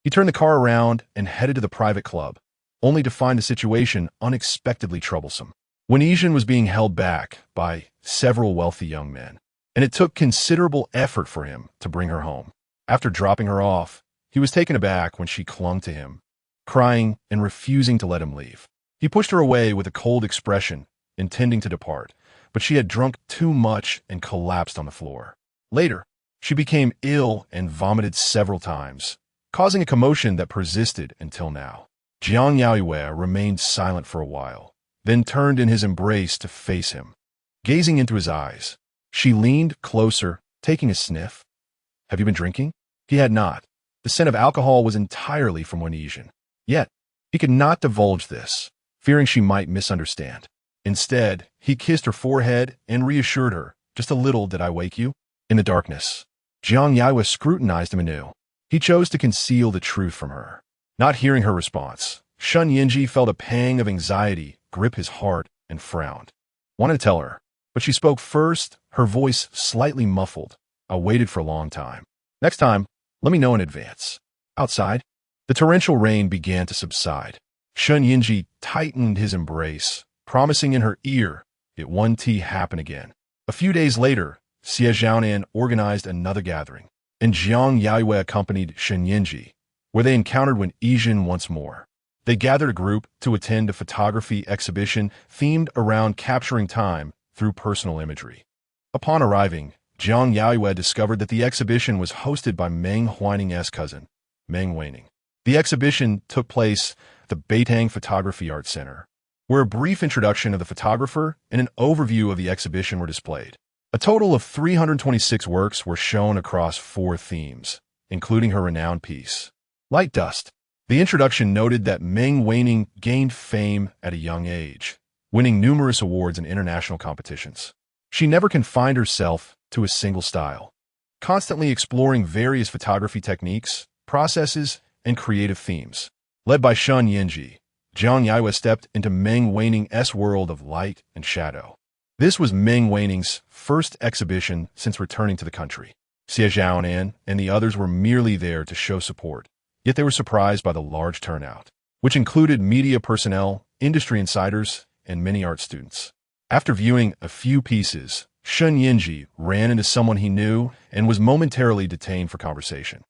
he turned the car around and headed to the private club, only to find the situation unexpectedly troublesome. Wen Yizhen was being held back by several wealthy young men, and it took considerable effort for him to bring her home. After dropping her off, he was taken aback when she clung to him, crying and refusing to let him leave. He pushed her away with a cold expression, intending to depart, but she had drunk too much and collapsed on the floor. Later, she became ill and vomited several times, causing a commotion that persisted until now. Jiang Yaoyue remained silent for a while, then turned in his embrace to face him. Gazing into his eyes, she leaned closer, taking a sniff. Have you been drinking? He had not. The scent of alcohol was entirely from Wen Yizhen. Yet, he could not divulge this, fearing she might misunderstand. Instead, he kissed her forehead and reassured her, just a little did I wake you? In the darkness, Jiang Yaoyue scrutinized him anew. He chose to conceal the truth from her. Not hearing her response, Shen Yanzhi felt a pang of anxiety grip his heart and frowned. Wanted to tell her, but she spoke first, her voice slightly muffled. I waited for a long time. Next time, let me know in advance. Outside, the torrential rain began to subside. Shen Yanzhi tightened his embrace, promising in her ear it won't happen again. A few days later, Xie Zhaonan organized another gathering, and Jiang Yaoyue accompanied Shen Yanzhi, where they encountered Wen Yizhen once more. They gathered a group to attend a photography exhibition themed around capturing time through personal imagery. Upon arriving, Jiang Yaoyue discovered that the exhibition was hosted by Meng Huaiyu's cousin, Meng Huaiyu. The exhibition took place at the Beitang Photography Art Center, where a brief introduction of the photographer and an overview of the exhibition were displayed. A total of 326 works were shown across 4 themes, including her renowned piece, Light Dust. The introduction noted that Meng Huaiyu gained fame at a young age, winning numerous awards in international competitions. She never confined herself to a single style, constantly exploring various photography techniques, processes, and creative themes. Led by Shen Yanzhi, Jiang Yaoyue stepped into Meng Huaiyu's world of light and shadow. This was Meng Huaiyu's first exhibition since returning to the country. Xie Zhaonan and the others were merely there to show support, yet they were surprised by the large turnout, which included media personnel, industry insiders, and many art students. After viewing a few pieces, Shen Yanzhi ran into someone he knew and was momentarily detained for conversation.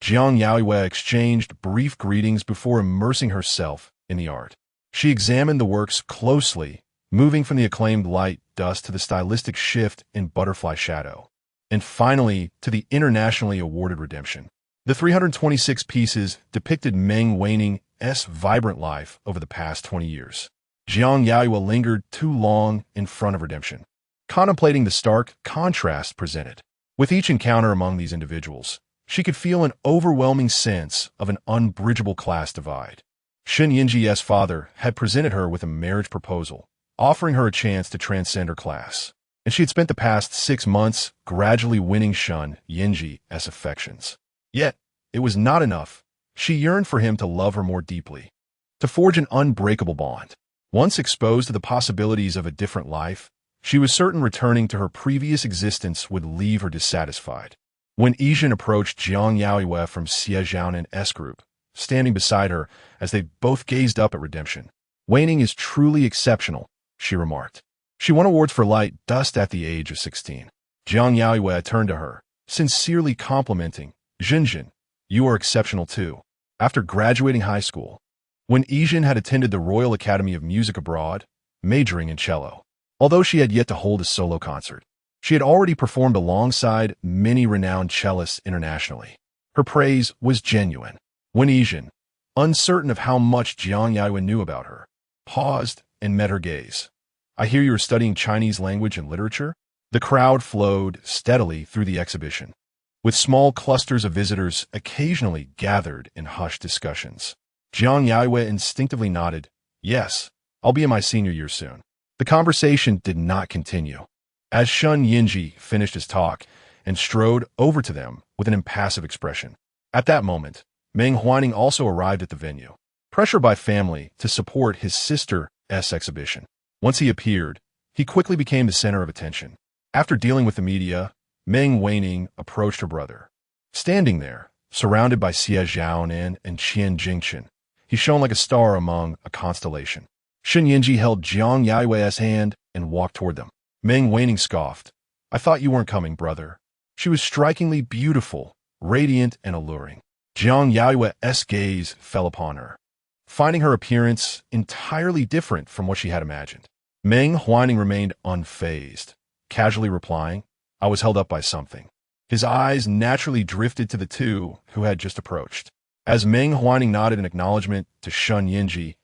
Jiang Yaoyue exchanged brief greetings before immersing herself in the art. She examined the works closely, moving from the acclaimed light dust to the stylistic shift in butterfly shadow, and finally to the internationally awarded redemption. The 326 pieces depicted Meng Huaiyu's vibrant life over the past 20 years. Jiang Yaoyue lingered too long in front of redemption, contemplating the stark contrast presented. With each encounter among these individuals, she could feel an overwhelming sense of an unbridgeable class divide. Shen Yanzhi's father had presented her with a marriage proposal, offering her a chance to transcend her class, and she had spent the past 6 months gradually winning Shen Yanzhi's affections. Yet, it was not enough. She yearned for him to love her more deeply, to forge an unbreakable bond. Once exposed to the possibilities of a different life, she was certain returning to her previous existence would leave her dissatisfied. When Yijin approached Jiang Yaoyue from Zhejiang's group, standing beside her as they both gazed up at redemption. "Waning is truly exceptional," she remarked. She won awards for light dust at the age of 16. Jiang Yaoyue turned to her, sincerely complimenting, "Jinjin, you are exceptional too." After graduating high school, when Yijin had attended the Royal Academy of Music abroad, majoring in cello, although she had yet to hold a solo concert, she had already performed alongside many renowned cellists internationally. Her praise was genuine. When Yijin, uncertain of how much Jiang Yaoyue knew about her, paused and met her gaze. "I hear you are studying Chinese language and literature?" The crowd flowed steadily through the exhibition, with small clusters of visitors occasionally gathered in hushed discussions. Jiang Yaoyue instinctively nodded. "Yes, I'll be in my senior year soon." The conversation did not continue, as Shen Yanzhi finished his talk and strode over to them with an impassive expression. At that moment, Meng Huaiyu also arrived at the venue, pressured by family to support his sister's exhibition. Once he appeared, he quickly became the center of attention. After dealing with the media, Meng Huaiyu approached her brother. Standing there, surrounded by Xie Zhaonan and Qian Jingchen, he shone like a star among a constellation. Shen Yanzhi held Jiang Yaoyue's hand and walked toward them. Meng Huaiyu scoffed. "I thought you weren't coming, brother." She was strikingly beautiful, radiant, and alluring. Jiang Yaoyue's gaze fell upon her, finding her appearance entirely different from what she had imagined. Meng Huaiyu remained unfazed, casually replying, "I was held up by something." His eyes naturally drifted to the two who had just approached. As Meng Huaiyu nodded in acknowledgement to Shen Yanzhi,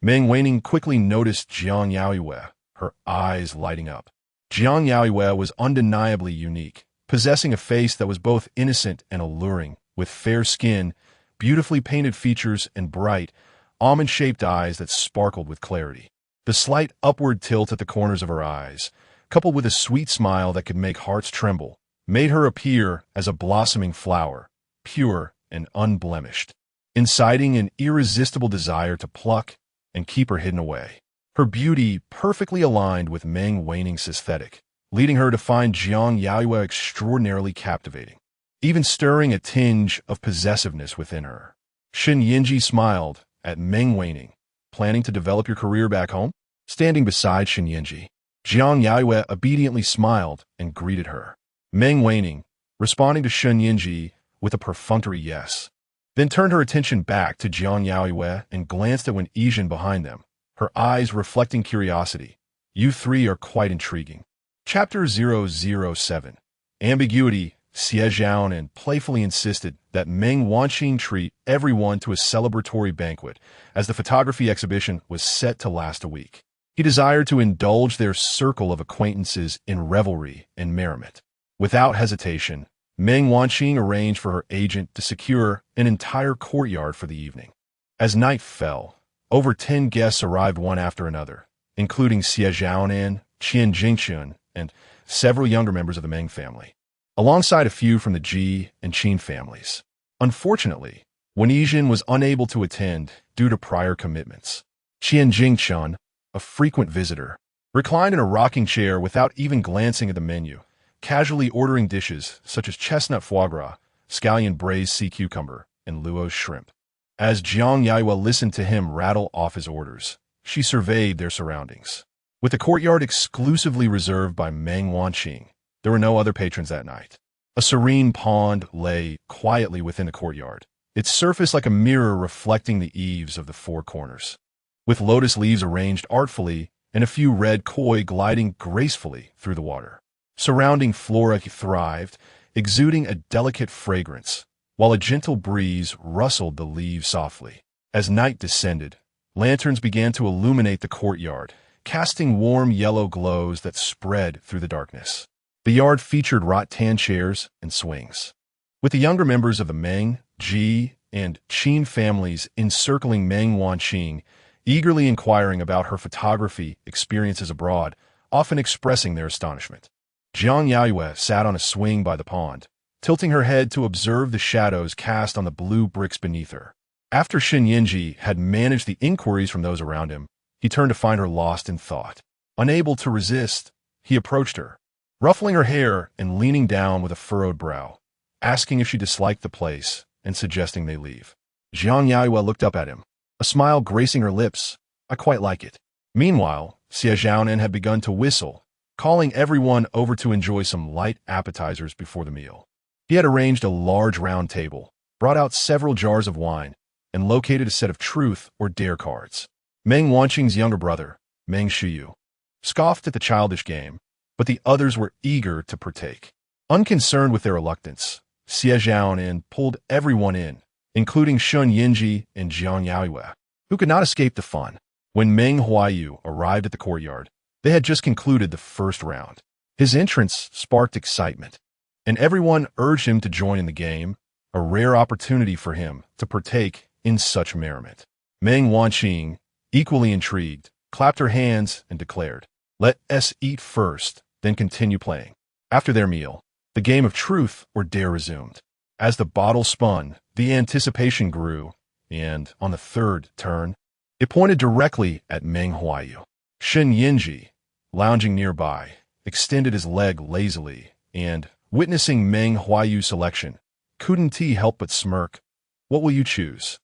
Meng Huaiyu quickly noticed Jiang Yaoyue, her eyes lighting up. Jiang Yaoyue was undeniably unique, possessing a face that was both innocent and alluring, with fair skin, beautifully painted features, and bright, almond-shaped eyes that sparkled with clarity. The slight upward tilt at the corners of her eyes, coupled with a sweet smile that could make hearts tremble, made her appear as a blossoming flower, pure and unblemished, inciting an irresistible desire to pluck and keep her hidden away. Her beauty perfectly aligned with Meng Huaiyu's aesthetic, leading her to find Jiang Yaoyue extraordinarily captivating, even stirring a tinge of possessiveness within her. Shen Yanzhi smiled at Meng Huaiyu. "Planning to develop your career back home?" Standing beside Shen Yanzhi, Jiang Yaoyue obediently smiled and greeted her. Meng Huaiyu, responding to Shen Yanzhi with a perfunctory yes, then turned her attention back to Jiang Yaoyue and glanced at Yijin behind them, her eyes reflecting curiosity. "You three are quite intriguing." Chapter 007. Ambiguity. Xie Zhaonan playfully insisted that Meng Huaiyu treat everyone to a celebratory banquet, as the photography exhibition was set to last a week. He desired to indulge their circle of acquaintances in revelry and merriment. Without hesitation, Meng Huaiyu arranged for her agent to secure an entire courtyard for the evening. As night fell, over 10 guests arrived one after another, including Xie Zhaonan, Qian Jingchen, and several younger members of the Meng family, alongside a few from the Ji and Qin families. Unfortunately, when Yijin was unable to attend due to prior commitments, Qian Jingchen, a frequent visitor, reclined in a rocking chair without even glancing at the menu, casually ordering dishes such as chestnut foie gras, scallion braised sea cucumber, and Luo's shrimp. As Jiang Yaoyue listened to him rattle off his orders, she surveyed their surroundings. With the courtyard exclusively reserved by Meng Huaiyu, there were no other patrons that night. A serene pond lay quietly within the courtyard, its surface like a mirror reflecting the eaves of the four corners. With lotus leaves arranged artfully and a few red koi gliding gracefully through the water. Surrounding flora thrived, exuding a delicate fragrance, while a gentle breeze rustled the leaves softly. As night descended, lanterns began to illuminate the courtyard, casting warm yellow glows that spread through the darkness. The yard featured rattan chairs and swings, with the younger members of the Meng, Ji, and Qin families encircling Meng Wanqing, eagerly inquiring about her photography experiences abroad, often expressing their astonishment. Jiang Yaoyue sat on a swing by the pond, tilting her head to observe the shadows cast on the blue bricks beneath her. After Shen Yanzhi had managed the inquiries from those around him, he turned to find her lost in thought. Unable to resist, he approached her, ruffling her hair and leaning down with a furrowed brow, asking if she disliked the place and suggesting they leave. Jiang Yaoyue looked up at him, a smile gracing her lips. "I quite like it." Meanwhile, Xie Zhaonan had begun to whistle, calling everyone over to enjoy some light appetizers before the meal. He had arranged a large round table, brought out several jars of wine, and located a set of truth or dare cards. Meng Wanqing's younger brother, Meng Huaiyu, scoffed at the childish game, but the others were eager to partake. Unconcerned with their reluctance, Xie Zhaonan pulled everyone in, including Shen Yanzhi and Jiang Yaoyue, who could not escape the fun. When Meng Huaiyu arrived at the courtyard, they had just concluded the first round. His entrance sparked excitement, and everyone urged him to join in the game, a rare opportunity for him to partake in such merriment. Meng Wanqing, equally intrigued, clapped her hands and declared, "Let us eat first, then continue playing." After their meal, the game of truth or dare resumed. As the bottle spun, the anticipation grew, and, on the third turn, it pointed directly at Meng Huaiyu. Shen Yanzhi, lounging nearby, extended his leg lazily, and, witnessing Meng Huaiyu's selection, couldn't he help but smirk. "What will you choose?"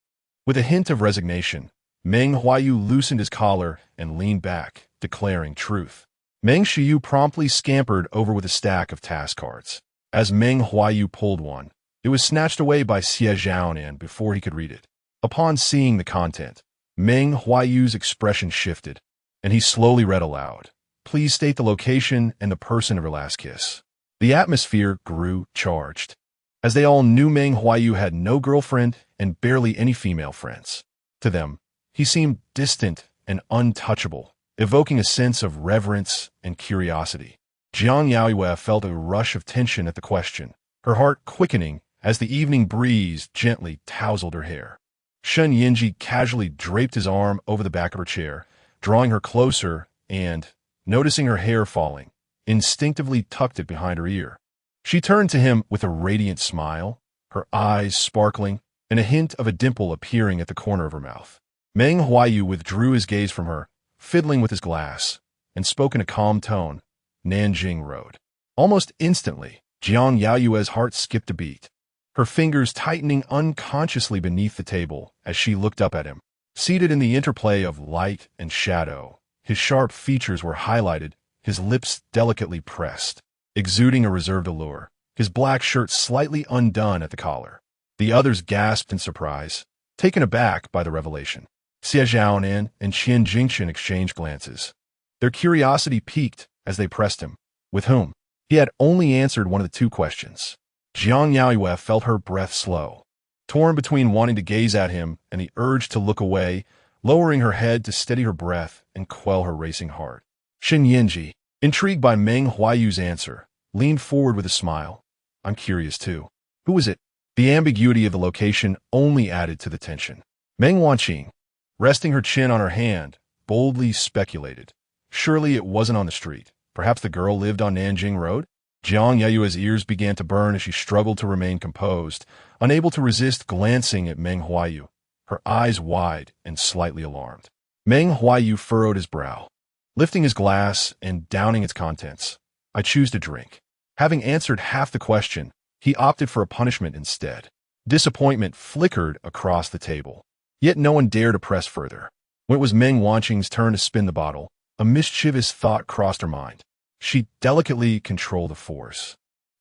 With a hint of resignation, Meng Huaiyu loosened his collar and leaned back, declaring truth. Meng Huaiyu promptly scampered over with a stack of task cards. As Meng Huaiyu pulled one, it was snatched away by Xie Zhaonan before he could read it. Upon seeing the content, Meng Huaiyu's expression shifted, and he slowly read aloud, "Please state the location and the person of your last kiss." The atmosphere grew charged, as they all knew Meng Huaiyu had no girlfriend and barely any female friends. To them, he seemed distant and untouchable, evoking a sense of reverence and curiosity. Jiang Yaoyue felt a rush of tension at the question, her heart quickening as the evening breeze gently tousled her hair. Shen Yanzhi casually draped his arm over the back of her chair, drawing her closer and, noticing her hair falling, instinctively tucked it behind her ear. She turned to him with a radiant smile, her eyes sparkling, and a hint of a dimple appearing at the corner of her mouth. Meng Huaiyu withdrew his gaze from her, fiddling with his glass, and spoke in a calm tone, "Nanjing Road." Almost instantly, Jiang Yaoyue's heart skipped a beat, her fingers tightening unconsciously beneath the table as she looked up at him. Seated in the interplay of light and shadow, his sharp features were highlighted, his lips delicately pressed, exuding a reserved allure, his black shirt slightly undone at the collar. The others gasped in surprise, taken aback by the revelation. Xie Zhaonan and Qian Jingchen exchanged glances. Their curiosity piqued as they pressed him. With whom? He had only answered one of the two questions. Jiang Yaoyue felt her breath slow, torn between wanting to gaze at him and the urge to look away, lowering her head to steady her breath and quell her racing heart. Shen Yanzhi, intrigued by Meng Huaiyu's answer, leaned forward with a smile. "I'm curious too. Who is it?" The ambiguity of the location only added to the tension. Meng Wanqing, resting her chin on her hand, boldly speculated. Surely it wasn't on the street. Perhaps the girl lived on Nanjing Road? Jiang Yaoyue's ears began to burn as she struggled to remain composed, unable to resist glancing at Meng Huaiyu, her eyes wide and slightly alarmed. Meng Huaiyu furrowed his brow, lifting his glass and downing its contents. "I choose to drink." Having answered half the question, he opted for a punishment instead. Disappointment flickered across the table, yet no one dared to press further. When it was Meng Wanqing's turn to spin the bottle, a mischievous thought crossed her mind. She delicately controlled the force.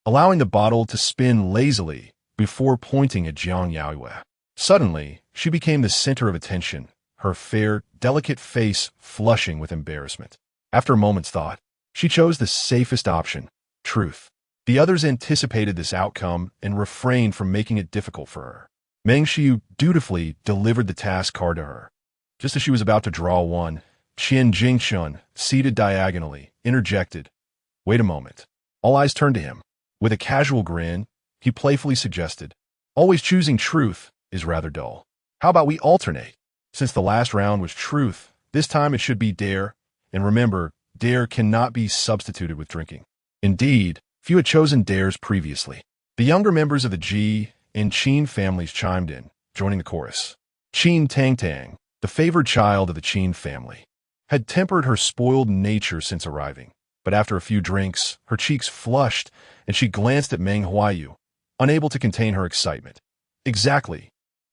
allowing the bottle to spin lazily before pointing at Jiang Yaoyue. Suddenly, she became the center of attention, her fair, delicate face flushing with embarrassment. After a moment's thought, she chose the safest option, truth. The others anticipated this outcome and refrained from making it difficult for her. Meng Huaiyu dutifully delivered the task card to her. Just as she was about to draw one, Qian Jingshun, seated diagonally, interjected. Wait a moment. All eyes turned to him. With a casual grin, he playfully suggested, always choosing truth is rather dull. How about we alternate? Since the last round was truth, this time it should be dare, and remember, dare cannot be substituted with drinking. Indeed, few had chosen dares previously. The younger members of the Ji and Qin families chimed in, joining the chorus. Qin Tangtang, the favored child of the Qin family, had tempered her spoiled nature since arriving, but after a few drinks, her cheeks flushed and she glanced at Meng Huaiyu, unable to contain her excitement. Exactly.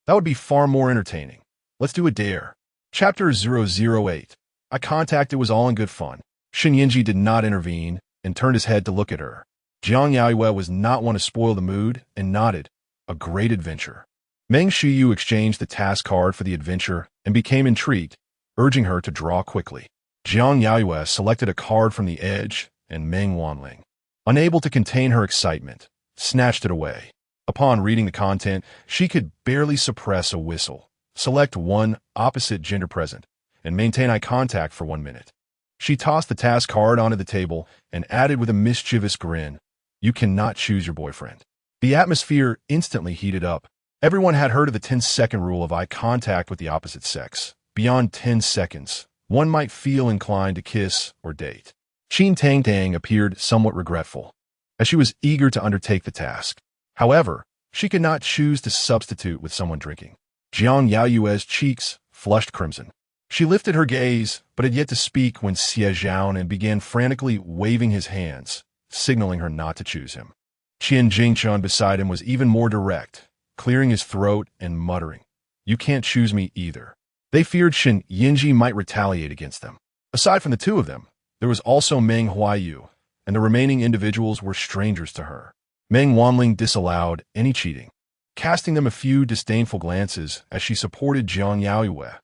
That would be far more entertaining. Let's do a dare. Chapter 008. Eye contact. It was all in good fun. Shen Yanzhi did not intervene and turned his head to look at her. Jiang Yaoyue was not one to spoil the mood and nodded. A great adventure. Meng Huaiyu exchanged the task card for the adventure and became intrigued, urging her to draw quickly. Jiang Yaoyue selected a card from the edge, and Meng Huaiyu, unable to contain her excitement, snatched it away. Upon reading the content, she could barely suppress a whistle. Select one opposite gender present and maintain eye contact for 1 minute. She tossed the task card onto the table and added with a mischievous grin, you cannot choose your boyfriend. The atmosphere instantly heated up. Everyone had heard of the 10-second rule of eye contact with the opposite sex. Beyond 10 seconds, one might feel inclined to kiss or date. Qin Tangtang appeared somewhat regretful, as she was eager to undertake the task. However, she could not choose to substitute with someone drinking. Jiang Yaoyue's cheeks flushed crimson. She lifted her gaze, but had yet to speak when Xie Zhaonan began frantically waving his hands, signaling her not to choose him. Qian Jingchun beside him was even more direct, clearing his throat and muttering, you can't choose me either. They feared Shen Yanzhi might retaliate against them. Aside from the two of them, there was also Meng Huaiyu, and the remaining individuals were strangers to her. Meng Huaiyu disallowed any cheating, casting them a few disdainful glances as she supported Jiang Yaoyue.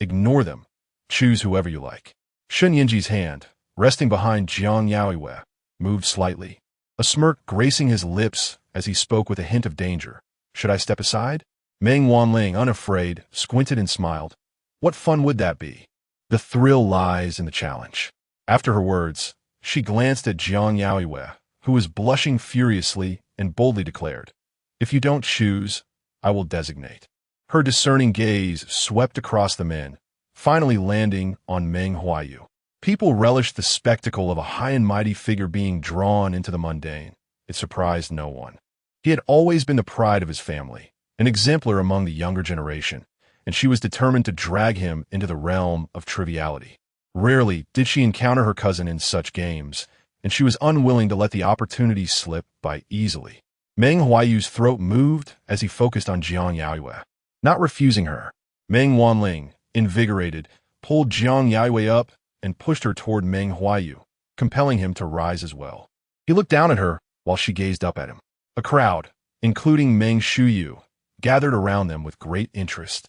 Ignore them. Choose whoever you like. Shen Yanzhi's hand, resting behind Jiang Yaoyue, moved slightly, a smirk gracing his lips as he spoke with a hint of danger. Should I step aside? Meng Huaiyu, unafraid, squinted and smiled. What fun would that be? The thrill lies in the challenge. After her words, she glanced at Jiang Yaoyue, who was blushing furiously and boldly declared, if you don't choose, I will designate. Her discerning gaze swept across the men, finally landing on Meng Huaiyu. People relished the spectacle of a high and mighty figure being drawn into the mundane. It surprised no one. He had always been the pride of his family, an exemplar among the younger generation, and she was determined to drag him into the realm of triviality. Rarely did she encounter her cousin in such games, and she was unwilling to let the opportunity slip by easily. Meng Huaiyu's throat moved as he focused on Jiang Yaoyue, not refusing her. Meng Huaiyu, invigorated, pulled Jiang Yaoyue up and pushed her toward Meng Huaiyu, compelling him to rise as well. He looked down at her while she gazed up at him. A crowd, including Meng Huaiyu, gathered around them with great interest,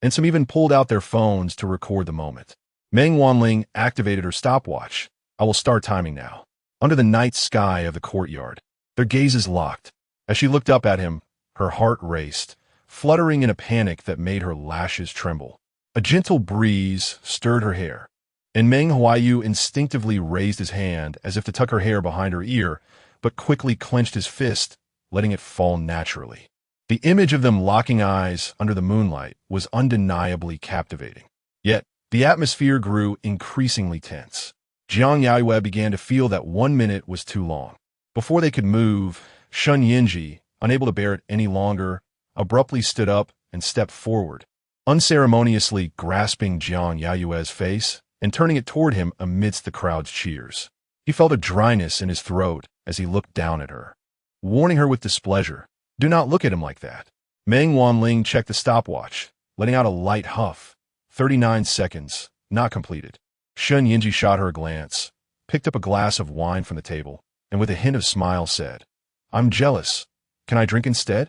and some even pulled out their phones to record the moment. Meng Huaiyu activated her stopwatch. I will start timing now. Under the night sky of the courtyard, their gazes locked. As she looked up at him, her heart raced, fluttering in a panic that made her lashes tremble. A gentle breeze stirred her hair, and Meng Huaiyu instinctively raised his hand as if to tuck her hair behind her ear, but quickly clenched his fist, letting it fall naturally. The image of them locking eyes under the moonlight was undeniably captivating. Yet, the atmosphere grew increasingly tense. Jiang Yaoyue began to feel that 1 minute was too long. Before they could move, Shen Yanzhi, unable to bear it any longer, abruptly stood up and stepped forward, unceremoniously grasping Jiang Yaoyue's face and turning it toward him amidst the crowd's cheers. He felt a dryness in his throat as he looked down at her, warning her with displeasure, do not look at him like that. Meng Huaiyu checked the stopwatch, letting out a light huff. 39 seconds, not completed. Shen Yanzhi shot her a glance, picked up a glass of wine from the table, and with a hint of smile said, I'm jealous. Can I drink instead?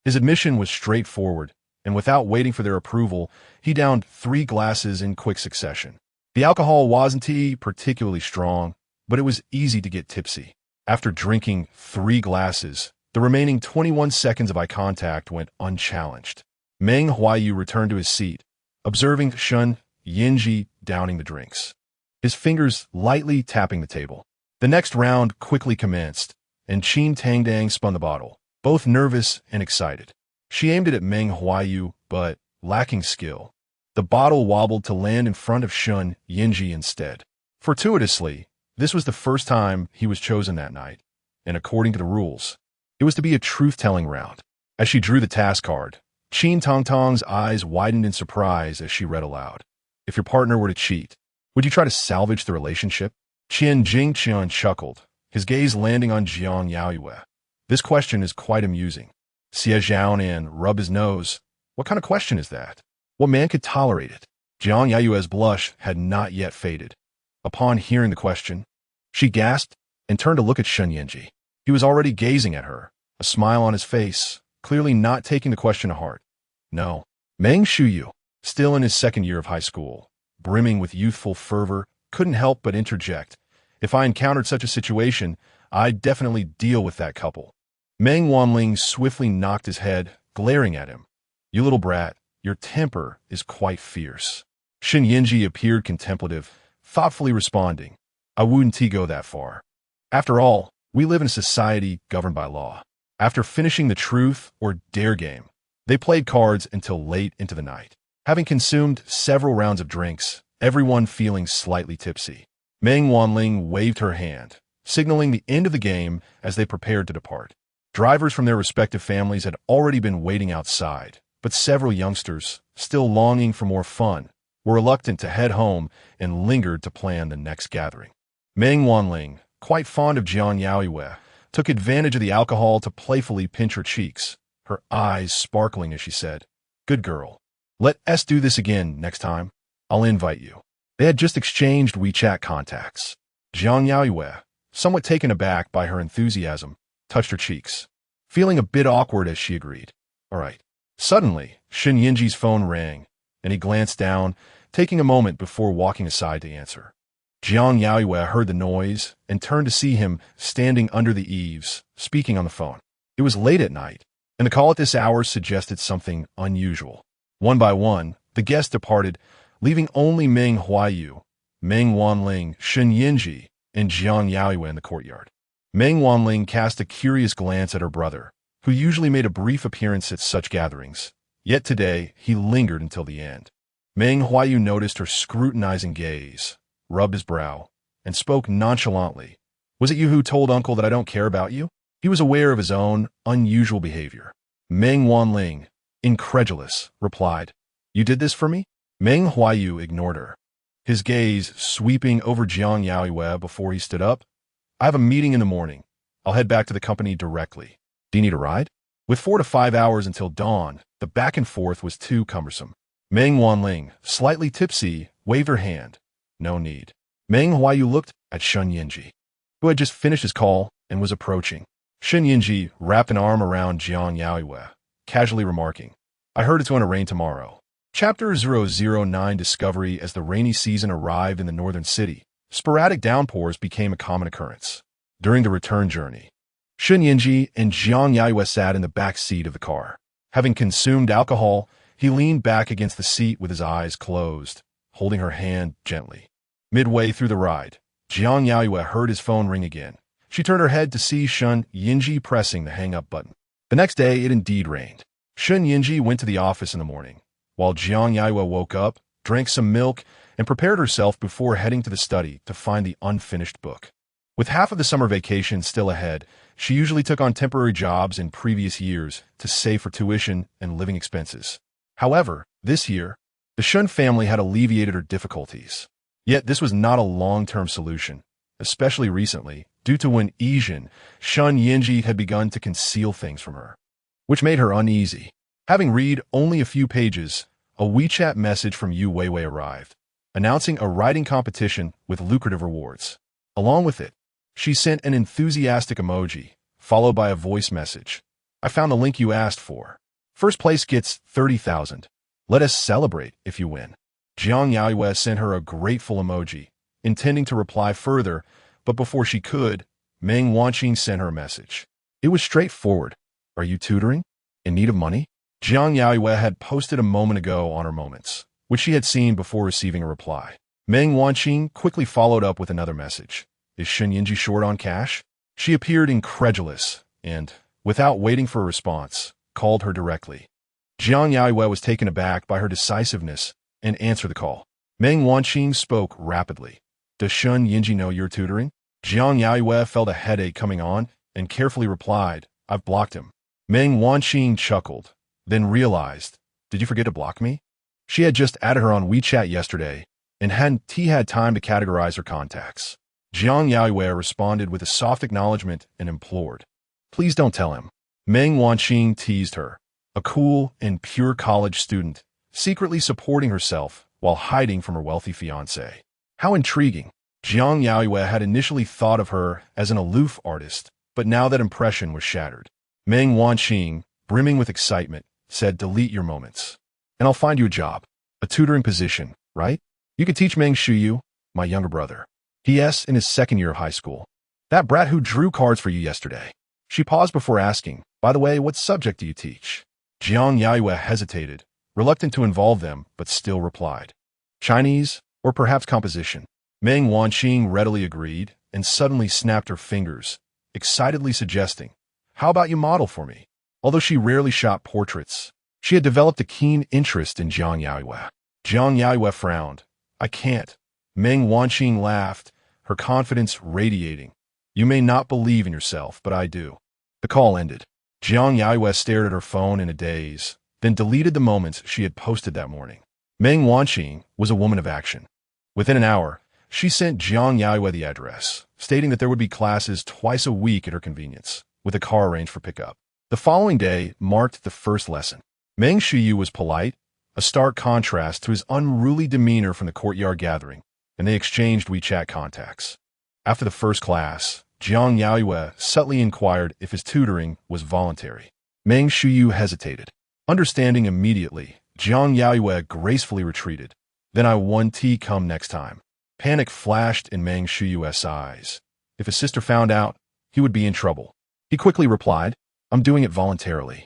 His admission was straightforward, and without waiting for their approval, he downed 3 glasses in quick succession. The alcohol wasn't particularly strong, but it was easy to get tipsy. After drinking 3 glasses, the remaining 21 seconds of eye contact went unchallenged. Meng Huaiyu returned to his seat, observing Shen Yanzhi downing the drinks, his fingers lightly tapping the table. The next round quickly commenced, and Qin Tangdang spun the bottle, both nervous and excited. She aimed it at Meng Huaiyu, but, lacking skill, the bottle wobbled to land in front of Shen Yanzhi instead. Fortuitously, this was the first time he was chosen that night, and according to the rules, it was to be a truth-telling round. As she drew the task card, Qin Tongtong's eyes widened in surprise as she read aloud. If your partner were to cheat, would you try to salvage the relationship? Qian Jingqian chuckled, his gaze landing on Jiang Yaoyue. This question is quite amusing. Xie Zhaonan rubbed his nose. What kind of question is that? What man could tolerate it? Jiang Yaoyue's blush had not yet faded. Upon hearing the question, she gasped and turned to look at Shen Yanzhi. He was already gazing at her, a smile on his face, clearly not taking the question to heart. No. Meng Huaiyu, still in his second year of high school, brimming with youthful fervor, couldn't help but interject. If I encountered such a situation, I'd definitely deal with that couple. Meng Wanling swiftly knocked his head, glaring at him. You little brat, your temper is quite fierce. Shen Yanzhi appeared contemplative, thoughtfully responding. I wouldn't go that far. After all, we live in a society governed by law. After finishing the truth or dare game, they played cards until late into the night. Having consumed several rounds of drinks, everyone feeling slightly tipsy, Meng Wanling waved her hand, signaling the end of the game as they prepared to depart. Drivers from their respective families had already been waiting outside, but several youngsters, still longing for more fun, were reluctant to head home and lingered to plan the next gathering. Meng Wanling, quite fond of Jiang Yaoyue, took advantage of the alcohol to playfully pinch her cheeks, her eyes sparkling as she said, Good girl. Let us do this again next time. I'll invite you. They had just exchanged WeChat contacts. Jiang Yaoyue, somewhat taken aback by her enthusiasm, touched her cheeks, feeling a bit awkward as she agreed. All right. Suddenly, Shen Yanzhi's phone rang, and he glanced down, taking a moment before walking aside to answer. Jiang Yaoyue heard the noise and turned to see him standing under the eaves, speaking on the phone. It was late at night, and the call at this hour suggested something unusual. One by one, the guests departed, leaving only Meng Huaiyu, Meng Wanling, Shen Yanzhi, and Jiang Yaoyue in the courtyard. Meng Wanling cast a curious glance at her brother, who usually made a brief appearance at such gatherings, yet today he lingered until the end. Meng Huaiyu noticed her scrutinizing gaze, rubbed his brow, and spoke nonchalantly. Was it you who told Uncle that I don't care about you? He was aware of his own unusual behavior. Meng Wanling, incredulous, replied, You did this for me? Meng Huaiyu ignored her, his gaze sweeping over Jiang Yaoyue before he stood up. I have a meeting in the morning. I'll head back to the company directly. Do you need a ride? With 4 to 5 hours until dawn, the back and forth was too cumbersome. Meng Wanling, slightly tipsy, waved her hand. No need. Meng Huaiyu looked at Shen Yanzhi, who had just finished his call and was approaching. Shen Yanzhi wrapped an arm around Jiang Yaoyue, casually remarking, I heard it's going to rain tomorrow. Chapter 009 Discovery. As the rainy season arrived in the northern city, sporadic downpours became a common occurrence. During the return journey, Shen Yanzhi and Jiang Yaoyue sat in the back seat of the car. Having consumed alcohol, he leaned back against the seat with his eyes closed, holding her hand gently. Midway through the ride, Jiang Yaoyue heard his phone ring again. She turned her head to see Shen Yanzhi pressing the hang-up button. The next day, it indeed rained. Shen Yanzhi went to the office in the morning, while Jiang Yaoyue woke up, drank some milk, and prepared herself before heading to the study to find the unfinished book. With half of the summer vacation still ahead, she usually took on temporary jobs in previous years to save for tuition and living expenses. However, this year, the Shen family had alleviated her difficulties. Yet this was not a long-term solution, especially recently, due to when Shen Yanzhi had begun to conceal things from her, which made her uneasy. Having read only a few pages, a WeChat message from Yu Weiwei arrived, announcing a writing competition with lucrative rewards. Along with it, she sent an enthusiastic emoji, followed by a voice message. I found the link you asked for. First place gets 30,000. Let us celebrate if you win. Jiang Yaoyue sent her a grateful emoji, intending to reply further, but before she could, Meng Huaiyu sent her a message. It was straightforward. Are you tutoring? In need of money? Jiang Yaoyue had posted a moment ago on her moments, which she had seen before receiving a reply. Meng Huaiyu quickly followed up with another message. Is Shen Yanzhi short on cash? She appeared incredulous and, without waiting for a response, called her directly. Jiang Yaoyue was taken aback by her decisiveness and answered the call. Meng Huaiyu spoke rapidly. Does Shen Yanzhi know you're tutoring? Jiang Yaoyue felt a headache coming on and carefully replied, I've blocked him. Meng Huaiyu chuckled, then realized, did you forget to block me? She had just added her on WeChat yesterday and hadn't had time to categorize her contacts. Jiang Yaoyue responded with a soft acknowledgement and implored. Please don't tell him. Meng Huaiyu teased her, a cool and pure college student, secretly supporting herself while hiding from her wealthy fiancé. How intriguing. Jiang Yaoyue had initially thought of her as an aloof artist, but now that impression was shattered. Meng Huaiyu, brimming with excitement, said delete your moments. And I'll find you a job. A tutoring position, right? You could teach Meng Huaiyu, my younger brother. P.S. in his second year of high school. That brat who drew cards for you yesterday. She paused before asking, by the way, what subject do you teach? Jiang Yaoyue hesitated, reluctant to involve them, but still replied. Chinese, or perhaps composition. Meng Huaiyu readily agreed and suddenly snapped her fingers, excitedly suggesting, how about you model for me? Although she rarely shot portraits, she had developed a keen interest in Jiang Yaoyue. Jiang Yaoyue frowned. I can't. Meng Huaiyu laughed, her confidence radiating. You may not believe in yourself, but I do. The call ended. Jiang Yaoyue stared at her phone in a daze, then deleted the moments she had posted that morning. Meng Huaiyu was a woman of action. Within an hour, she sent Jiang Yaoyue the address, stating that there would be classes twice a week at her convenience, with a car arranged for pickup. The following day marked the first lesson. Meng Huaiyu was polite, a stark contrast to his unruly demeanor from the courtyard gathering, and they exchanged WeChat contacts. After the first class, Jiang Yaoyue subtly inquired if his tutoring was voluntary. Meng Huaiyu hesitated. Understanding immediately, Jiang Yaoyue gracefully retreated. Then I won tea come next time. Panic flashed in Meng Huaiyu's eyes. If his sister found out, he would be in trouble. He quickly replied, I'm doing it voluntarily.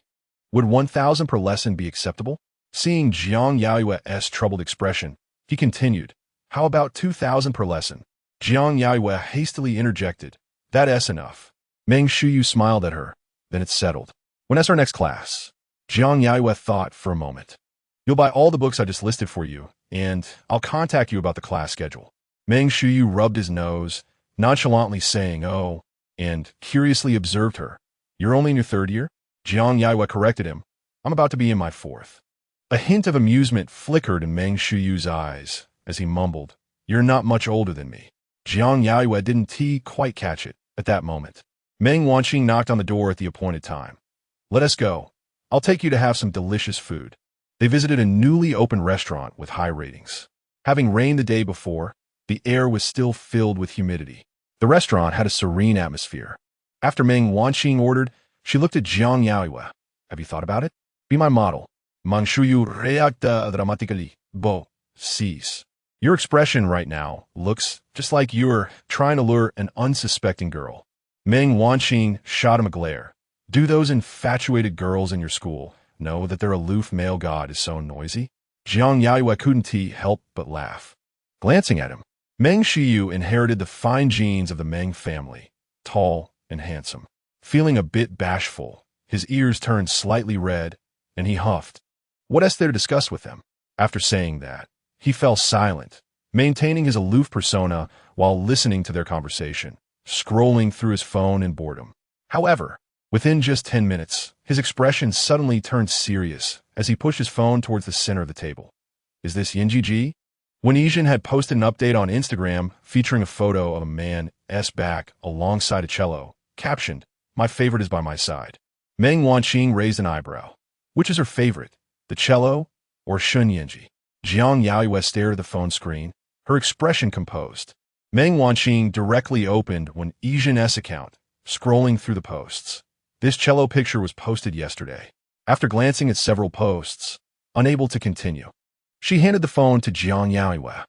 Would 1,000 per lesson be acceptable? Seeing Jiang Yaoyue's troubled expression, he continued, how about 2,000 per lesson? Jiang Yaoyue hastily interjected, that's enough. Meng Huaiyu smiled at her. Then it's settled. When is our next class? Jiang Yaoyue thought for a moment. You'll buy all the books I just listed for you, and I'll contact you about the class schedule. Meng Huaiyu rubbed his nose, nonchalantly saying, oh, and curiously observed her. You're only in your third year? Jiang Yaoyue corrected him. I'm about to be in my fourth. A hint of amusement flickered in Meng Huaiyu's eyes as he mumbled, you're not much older than me. Jiang Yaoyue didn't quite catch it at that moment. Meng Huaiyu knocked on the door at the appointed time. Let us go. I'll take you to have some delicious food. They visited a newly opened restaurant with high ratings. Having rained the day before, the air was still filled with humidity. The restaurant had a serene atmosphere. After Meng Huaiyu ordered, she looked at Jiang Yaoyue. Have you thought about it? Be my model. Meng Huaiyu reacta dramatically. Bo, cease. Your expression right now looks just like you're trying to lure an unsuspecting girl. Meng Huaiyu shot him a glare. Do those infatuated girls in your school know that their aloof male god is so noisy? Jiang Yaoyue couldn't help but laugh. Glancing at him, Meng Huaiyu inherited the fine genes of the Meng family, tall and handsome. Feeling a bit bashful, his ears turned slightly red, and he huffed. What is there to discuss with them? After saying that, he fell silent, maintaining his aloof persona while listening to their conversation, scrolling through his phone in boredom. However, within just 10 minutes, his expression suddenly turned serious as he pushed his phone towards the center of the table. Is this Yanzhi? When Yijin had posted an update on Instagram featuring a photo of a man's back alongside a cello, captioned, My favorite is by my side. Meng Huaiyu raised an eyebrow. Which is her favorite, the cello or Shen Yanzhi? Jiang Yaoyue stared at the phone screen, her expression composed. Meng Huaiyu directly opened when Yijin's account, scrolling through the posts. This cello picture was posted yesterday. After glancing at several posts, unable to continue, she handed the phone to Jiang Yaoyue.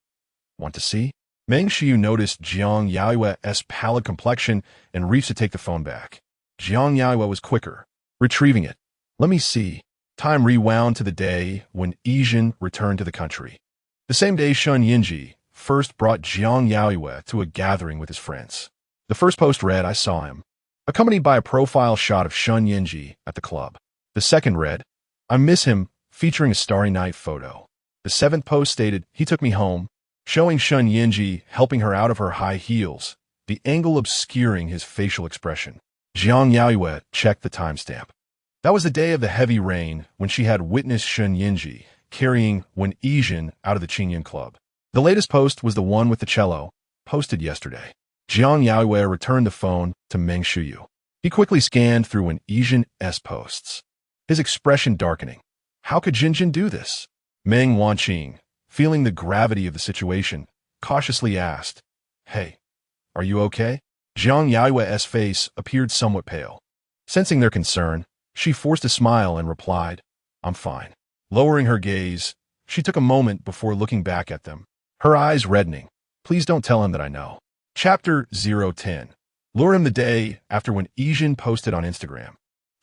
Want to see? Meng Huaiyu noticed Jiang Yaoyue's pallid complexion and reached to take the phone back. Jiang Yaoyue was quicker, retrieving it. Let me see. Time rewound to the day when Yijin returned to the country. The same day Shen Yanzhi first brought Jiang Yaoyue to a gathering with his friends. The first post read, I saw him, accompanied by a profile shot of Shen Yanzhi at the club. The second read, I miss him, featuring a starry night photo. The seventh post stated, he took me home, showing Shen Yanzhi helping her out of her high heels, the angle obscuring his facial expression. Jiang Yaoyue checked the timestamp. That was the day of the heavy rain when she had witnessed Shen Yanzhi carrying Wen Yijin out of the Qingyan Club. The latest post was the one with the cello, posted yesterday. Jiang Yaoyue returned the phone to Meng Huaiyu. He quickly scanned through Wen Yijin's posts, his expression darkening. How could Jinjin do this? Meng Huaiyu, feeling the gravity of the situation, cautiously asked, Hey, are you okay? Jiang Yaoyue's face appeared somewhat pale. Sensing their concern, she forced a smile and replied, I'm fine. Lowering her gaze, she took a moment before looking back at them, her eyes reddening. Please don't tell him that I know. Chapter 010. Lure him the day after when Yijin posted on Instagram.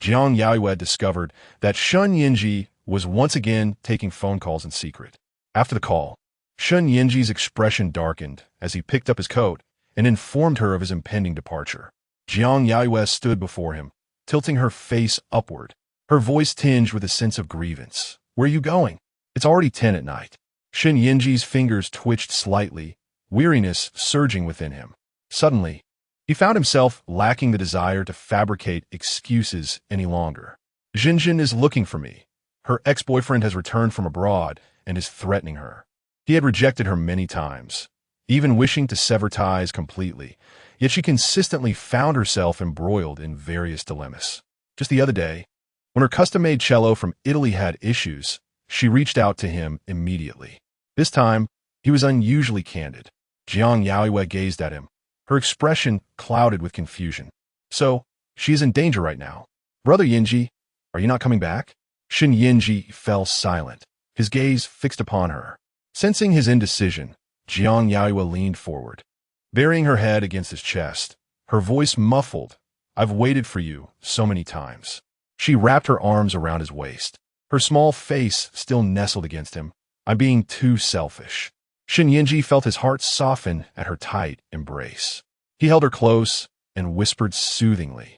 Jiang Yaoyue discovered that Shen Yanzhi was once again taking phone calls in secret. After the call, Shen Yanzhi's expression darkened as he picked up his coat and informed her of his impending departure. Jiang Yaoyue stood before him, tilting her face upward, her voice tinged with a sense of grievance. Where are you going? It's already 10 at night. Shen Yanzhi's fingers twitched slightly, weariness surging within him. Suddenly, he found himself lacking the desire to fabricate excuses any longer. Jinjin is looking for me. Her ex-boyfriend has returned from abroad and is threatening her. He had rejected her many times, even wishing to sever ties completely, yet she consistently found herself embroiled in various dilemmas. Just the other day, when her custom-made cello from Italy had issues, she reached out to him immediately. This time, he was unusually candid. Jiang Yaoyue gazed at him, her expression clouded with confusion. So, she is in danger right now. Brother Yanzhi, are you not coming back? Shen Yanzhi fell silent, his gaze fixed upon her. Sensing his indecision, Jiang Yaoyue leaned forward, burying her head against his chest, her voice muffled. I've waited for you so many times. She wrapped her arms around his waist, her small face still nestled against him. I'm being too selfish. Shen Yanzhi felt his heart soften at her tight embrace. He held her close and whispered soothingly,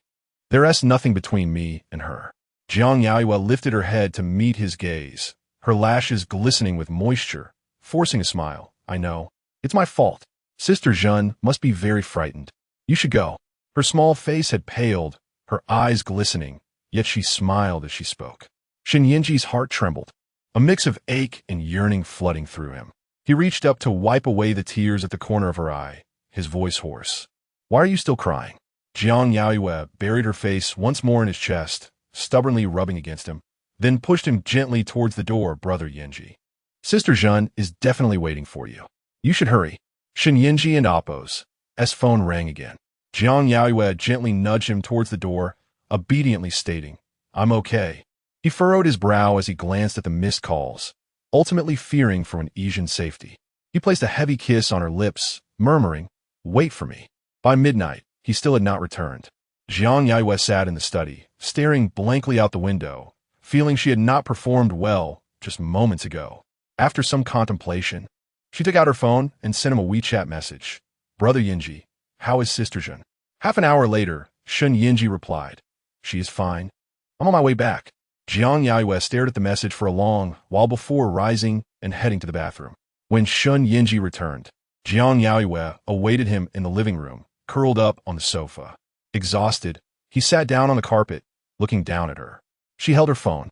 There's nothing between me and her. Jiang Yaoyue lifted her head to meet his gaze, her lashes glistening with moisture, forcing a smile. I know. It's my fault. Sister Zhen must be very frightened. You should go. Her small face had paled, her eyes glistening, yet she smiled as she spoke. Shen Yanzhi's heart trembled, a mix of ache and yearning flooding through him. He reached up to wipe away the tears at the corner of her eye, his voice hoarse. Why are you still crying? Jiang Yaoyue buried her face once more in his chest, stubbornly rubbing against him, then pushed him gently towards the door. Brother Yanzhi, Sister Zhen is definitely waiting for you. You should hurry. Shen Yanzhi and Appo's phone rang again. Jiang Yaoyue gently nudged him towards the door, obediently stating, I'm okay. He furrowed his brow as he glanced at the missed calls, ultimately fearing for Wen Yijin's safety. He placed a heavy kiss on her lips, murmuring, Wait for me. By midnight, he still had not returned. Jiang Yaoyue sat in the study, staring blankly out the window, feeling she had not performed well just moments ago. After some contemplation, she took out her phone and sent him a WeChat message. Brother Yanzhi, how is Sister Zhen? Half an hour later, Shen Yanzhi replied, She is fine. I'm on my way back. Jiang Yaoyue stared at the message for a long while before rising and heading to the bathroom. When Shen Yanzhi returned, Jiang Yaoyue awaited him in the living room, curled up on the sofa. Exhausted, he sat down on the carpet, looking down at her. She held her phone,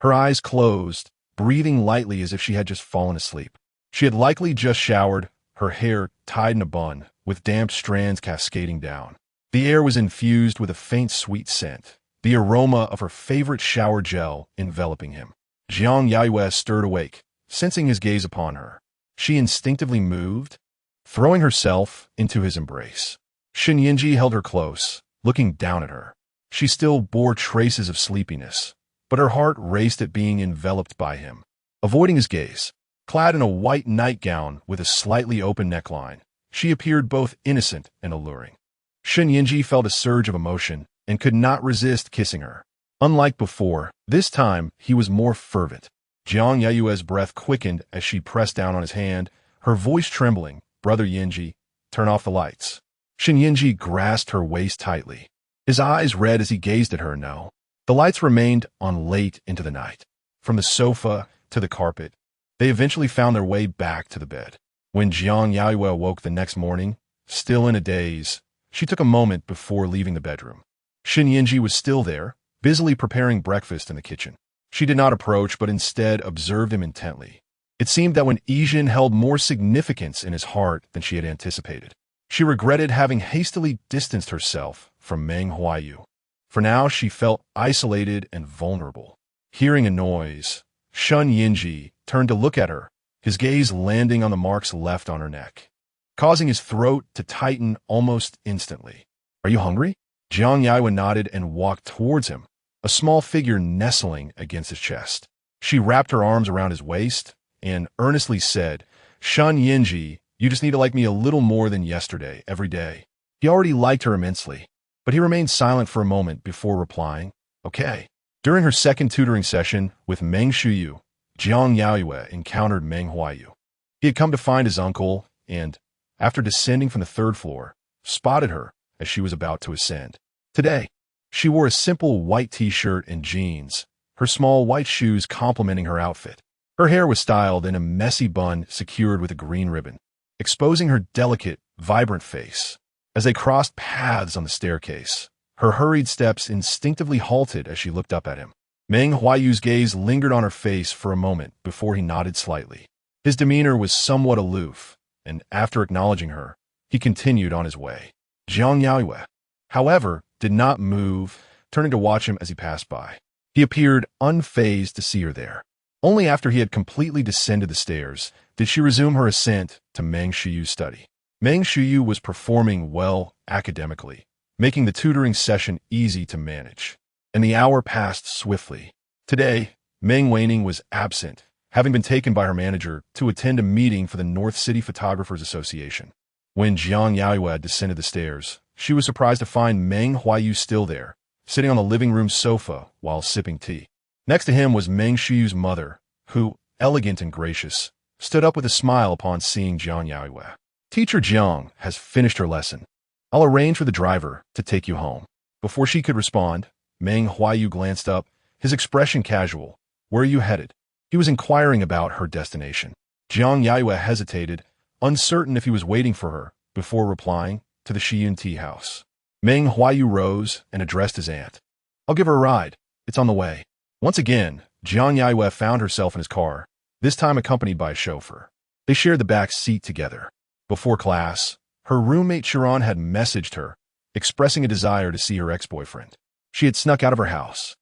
her eyes closed, breathing lightly as if she had just fallen asleep. She had likely just showered, her hair tied in a bun, with damp strands cascading down. The air was infused with a faint sweet scent, the aroma of her favorite shower gel enveloping him. Jiang Yaoyue stirred awake, sensing his gaze upon her. She instinctively moved, throwing herself into his embrace. Shen Yanzhi held her close, looking down at her. She still bore traces of sleepiness, but her heart raced at being enveloped by him. Avoiding his gaze, clad in a white nightgown with a slightly open neckline, she appeared both innocent and alluring. Shen Yanzhi felt a surge of emotion and could not resist kissing her. Unlike before, this time he was more fervent. Jiang Yaoyue's breath quickened as she pressed down on his hand, her voice trembling. "Brother Yanzhi, turn off the lights." Shen Yanzhi grasped her waist tightly. His eyes read as he gazed at her. No. The lights remained on late into the night. From the sofa to the carpet, they eventually found their way back to the bed. When Jiang Yaoyue awoke the next morning, still in a daze, she took a moment before leaving the bedroom. Shen Yanzhi was still there, busily preparing breakfast in the kitchen. She did not approach, but instead observed him intently. It seemed that when Yijin held more significance in his heart than she had anticipated. She regretted having hastily distanced herself from Meng Huaiyu. For now she felt isolated and vulnerable. Hearing a noise, Shen Yanzhi turned to look at her, his gaze landing on the marks left on her neck, causing his throat to tighten almost instantly. "Are you hungry?" Jiang Yaoyue nodded and walked towards him, a small figure nestling against his chest. She wrapped her arms around his waist and earnestly said, "Shen Yanzhi, you just need to like me a little more than yesterday, every day." He already liked her immensely, but he remained silent for a moment before replying, "Okay." During her second tutoring session with Meng Huaiyu, Jiang Yaoyue encountered Meng Huaiyu. He had come to find his uncle and, after descending from the third floor, spotted her as she was about to ascend. Today, she wore a simple white t-shirt and jeans, her small white shoes complementing her outfit. Her hair was styled in a messy bun secured with a green ribbon, exposing her delicate, vibrant face. As they crossed paths on the staircase, her hurried steps instinctively halted as she looked up at him. Meng Huaiyu's gaze lingered on her face for a moment before he nodded slightly. His demeanor was somewhat aloof, and after acknowledging her, he continued on his way. Jiang Yaoyue, however, did not move, turning to watch him as he passed by. He appeared unfazed to see her there. Only after he had completely descended the stairs did she resume her ascent to Meng Huaiyu's study. Meng Huaiyu was performing well academically, making the tutoring session easy to manage, and the hour passed swiftly. Today, Meng Huaiyu was absent, having been taken by her manager to attend a meeting for the North City Photographers Association. When Jiang Yaoyue descended the stairs, she was surprised to find Meng Huaiyu still there, sitting on the living room sofa while sipping tea. Next to him was Meng Huaiyu's mother, who, elegant and gracious, stood up with a smile upon seeing Jiang Yaoyue. "Teacher Jiang has finished her lesson. I'll arrange for the driver to take you home." Before she could respond, Meng Huaiyu glanced up, his expression casual. "Where are you headed?" He was inquiring about her destination. Jiang Yaoyue hesitated, uncertain if he was waiting for her, before replying, "To the Shiyun tea house." Meng Huaiyu rose and addressed his aunt. "I'll give her a ride. It's on the way." Once again, Jiang Yaoyue found herself in his car, this time accompanied by a chauffeur. They shared the back seat together. Before class, her roommate Chiron had messaged her, expressing a desire to see her ex-boyfriend. She had snuck out of her house,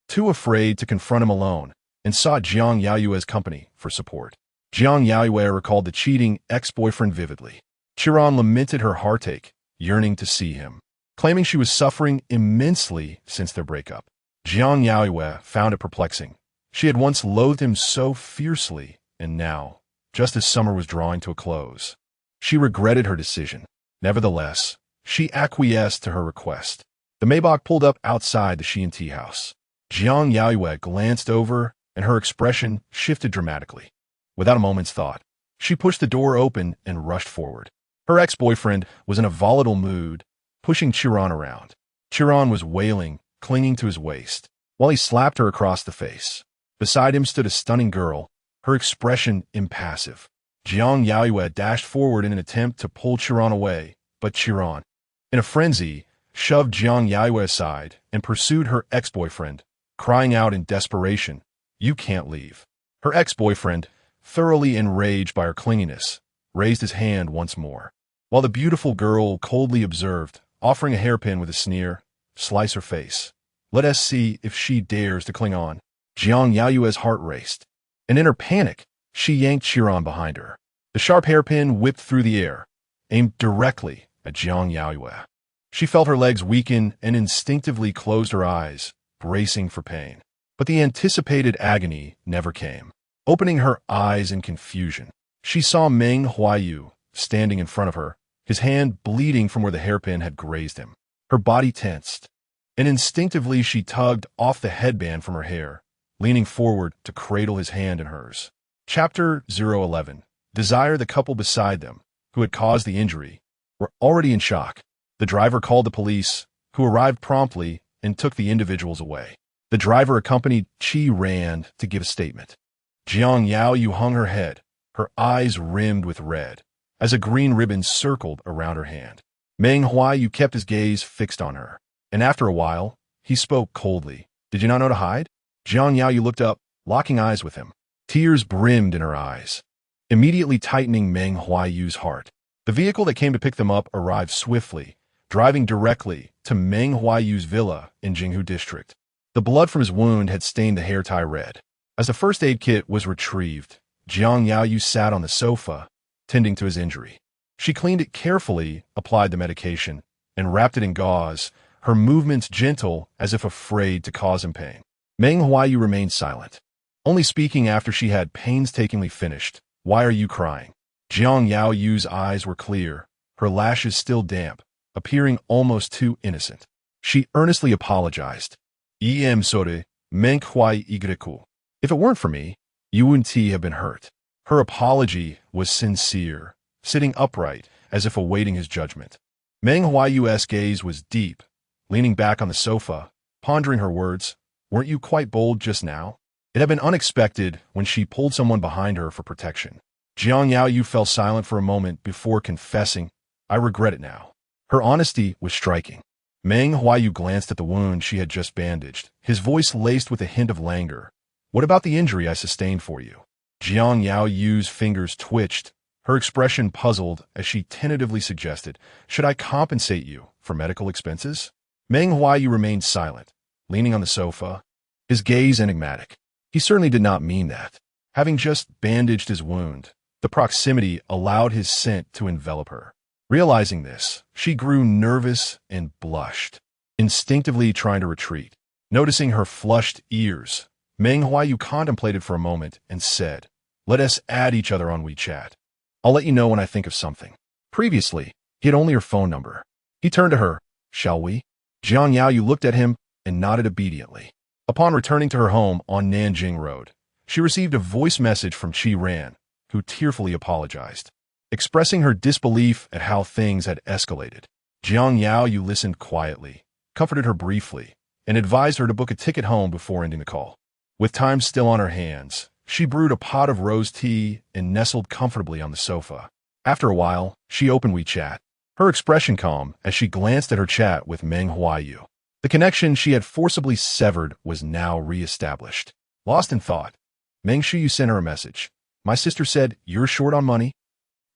too afraid to confront him alone, and sought Jiang Yaoyue's company for support. Jiang Yaoyue recalled the cheating ex-boyfriend vividly. Chiron lamented her heartache, yearning to see him, claiming she was suffering immensely since their breakup. Jiang Yaoyue found it perplexing. She had once loathed him so fiercely, and now, just as summer was drawing to a close, she regretted her decision. Nevertheless, she acquiesced to her request. The Maybach pulled up outside the Shiyun tea house. Jiang Yaoyue glanced over, and her expression shifted dramatically. Without a moment's thought, she pushed the door open and rushed forward. Her ex-boyfriend was in a volatile mood, pushing Chiron around. Chiron was wailing, clinging to his waist, while he slapped her across the face. Beside him stood a stunning girl, her expression impassive. Jiang Yaoyue dashed forward in an attempt to pull Chiron away, but Chiron, in a frenzy, shoved Jiang Yaoyue aside and pursued her ex-boyfriend, crying out in desperation, "You can't leave." Her ex-boyfriend, thoroughly enraged by her clinginess, raised his hand once more, while the beautiful girl coldly observed, offering a hairpin with a sneer, "Slice her face. Let us see if she dares to cling on." Jiang Yaoyue's heart raced, and in her panic, she yanked Chiron behind her. The sharp hairpin whipped through the air, aimed directly at Jiang Yaoyue. She felt her legs weaken and instinctively closed her eyes, bracing for pain. But the anticipated agony never came. Opening her eyes in confusion, she saw Meng Huaiyu standing in front of her, his hand bleeding from where the hairpin had grazed him. Her body tensed, and instinctively she tugged off the headband from her hair, leaning forward to cradle his hand in hers. Chapter 011. Desire. The couple beside them, who had caused the injury, were already in shock. The driver called the police, who arrived promptly and took the individuals away. The driver accompanied Qi Ran to give a statement. Jiang Yaoyue hung her head, her eyes rimmed with red, as a green ribbon circled around her hand. Meng Huaiyu kept his gaze fixed on her, and after a while, he spoke coldly. Did you not know to hide? Jiang Yaoyue looked up, locking eyes with him. Tears brimmed in her eyes, immediately tightening Meng Huaiyu's heart. The vehicle that came to pick them up arrived swiftly, driving directly to Meng Huaiyu's villa in Jinghu district. The blood from his wound had stained the hair tie red. As the first aid kit was retrieved, Jiang Yaoyue sat on the sofa, tending to his injury. She cleaned it carefully, applied the medication, and wrapped it in gauze, her movements gentle as if afraid to cause him pain. Meng Huaiyu remained silent, only speaking after she had painstakingly finished. Why are you crying? Jiang Yaoyue's eyes were clear, her lashes still damp, appearing almost too innocent. She earnestly apologized. Sorry, Meng Huaiyu. If it weren't for me, you wouldn't have been hurt. Her apology was sincere, sitting upright as if awaiting his judgment. Meng Huaiyu's gaze was deep, leaning back on the sofa, pondering her words. Weren't you quite bold just now? It had been unexpected when she pulled someone behind her for protection. Jiang Yaoyue fell silent for a moment before confessing, I regret it now. Her honesty was striking. Meng Huaiyu glanced at the wound she had just bandaged, his voice laced with a hint of languor. What about the injury I sustained for you? Jiang Yaoyue's fingers twitched, her expression puzzled as she tentatively suggested, should I compensate you for medical expenses? Meng Huaiyu remained silent, leaning on the sofa, his gaze enigmatic. He certainly did not mean that. Having just bandaged his wound, the proximity allowed his scent to envelop her. Realizing this, she grew nervous and blushed, instinctively trying to retreat. Noticing her flushed ears, Meng Huaiyu contemplated for a moment and said, let us add each other on WeChat. I'll let you know when I think of something. Previously, he had only her phone number. He turned to her. Shall we? Jiang Yaoyue looked at him and nodded obediently. Upon returning to her home on Nanjing Road, she received a voice message from Qi Ran, who tearfully apologized, expressing her disbelief at how things had escalated. Jiang Yaoyue listened quietly, comforted her briefly, and advised her to book a ticket home before ending the call. With time still on her hands, she brewed a pot of rose tea and nestled comfortably on the sofa. After a while, she opened WeChat, her expression calm as she glanced at her chat with Meng Huaiyu. The connection she had forcibly severed was now re-established. Lost in thought, Meng Huaiyu sent her a message. My sister said, you're short on money?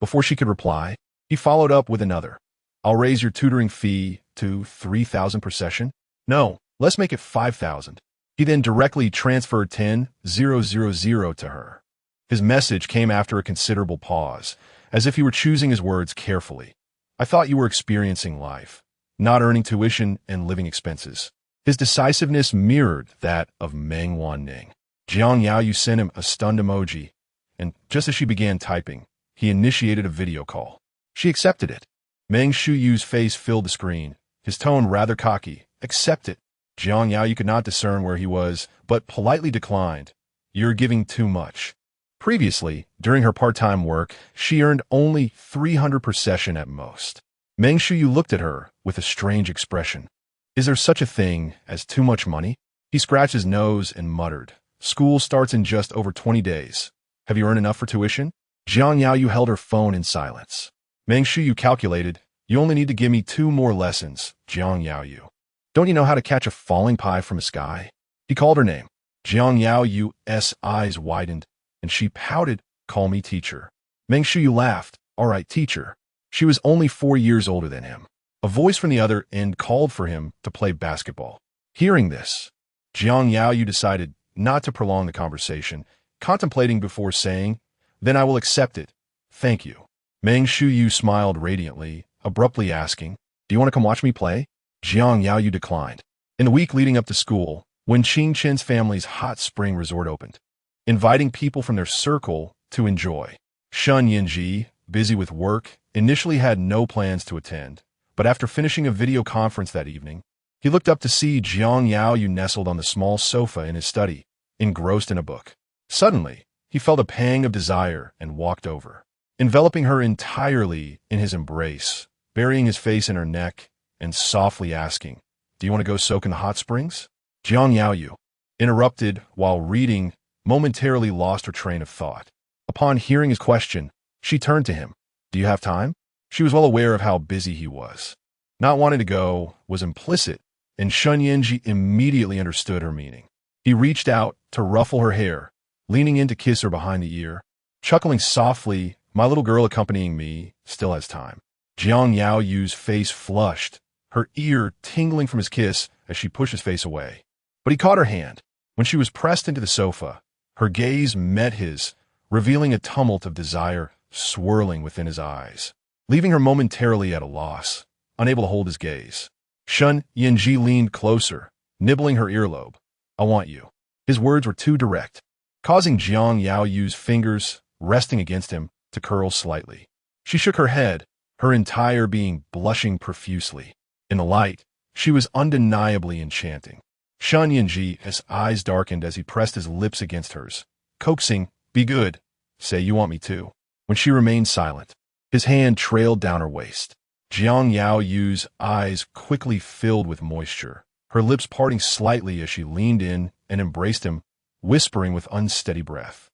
Before she could reply, he followed up with another. I'll raise your tutoring fee to 3,000 per session. No, let's make it 5,000. He then directly transferred 10,000 to her. His message came after a considerable pause, as if he were choosing his words carefully. I thought you were experiencing life, not earning tuition and living expenses. His decisiveness mirrored that of Meng Wanning. Jiang Yaoyue sent him a stunned emoji, and just as she began typing, he initiated a video call. She accepted it. Meng Huaiyu's face filled the screen, his tone rather cocky. Accept it. Jiang Yaoyue could not discern where he was, but politely declined. You're giving too much. Previously, during her part-time work, she earned only 300 per session at most. Meng Huaiyu looked at her with a strange expression. Is there such a thing as too much money? He scratched his nose and muttered. School starts in just over 20 days. Have you earned enough for tuition? Jiang Yaoyue held her phone in silence. Meng Huaiyu calculated, you only need to give me 2 more lessons, Jiang Yaoyue. Don't you know how to catch a falling pie from a sky? He called her name. Jiang Yaoyue's eyes widened, and she pouted, call me teacher. Meng Huaiyu laughed, all right, teacher. She was only 4 years older than him. A voice from the other end called for him to play basketball. Hearing this, Jiang Yaoyue decided not to prolong the conversation, contemplating before saying, then I will accept it. Thank you. Meng Huaiyu smiled radiantly, abruptly asking, Do you want to come watch me play? Jiang Yaoyue declined. In the week leading up to school, when Qing Chen's family's hot spring resort opened, inviting people from their circle to enjoy. Shen Yanzhi, busy with work, initially had no plans to attend, but after finishing a video conference that evening, he looked up to see Jiang Yaoyue nestled on the small sofa in his study, engrossed in a book. Suddenly, he felt a pang of desire and walked over, enveloping her entirely in his embrace, burying his face in her neck, and softly asking, "Do you want to go soak in the hot springs?" Jiang Yaoyue, interrupted while reading, momentarily lost her train of thought. Upon hearing his question, she turned to him. "Do you have time?" She was well aware of how busy he was. Not wanting to go was implicit, and Shen Yanzhi immediately understood her meaning. He reached out to ruffle her hair, leaning in to kiss her behind the ear, chuckling softly, "My little girl accompanying me still has time." Jiang Yaoyue's face flushed, her ear tingling from his kiss as she pushed his face away. But he caught her hand. When she was pressed into the sofa, her gaze met his, revealing a tumult of desire swirling within his eyes, leaving her momentarily at a loss, unable to hold his gaze. Shen Yanzhi leaned closer, nibbling her earlobe. "I want you." His words were too direct, causing Jiang Yaoyue's fingers, resting against him, to curl slightly. She shook her head, her entire being blushing profusely. In the light, she was undeniably enchanting. Shen Yanzhi, his eyes darkened as he pressed his lips against hers, coaxing, "Be good. Say you want me too." When she remained silent, his hand trailed down her waist. Jiang Yaoyue's eyes quickly filled with moisture, her lips parting slightly as she leaned in and embraced him, whispering with unsteady breath,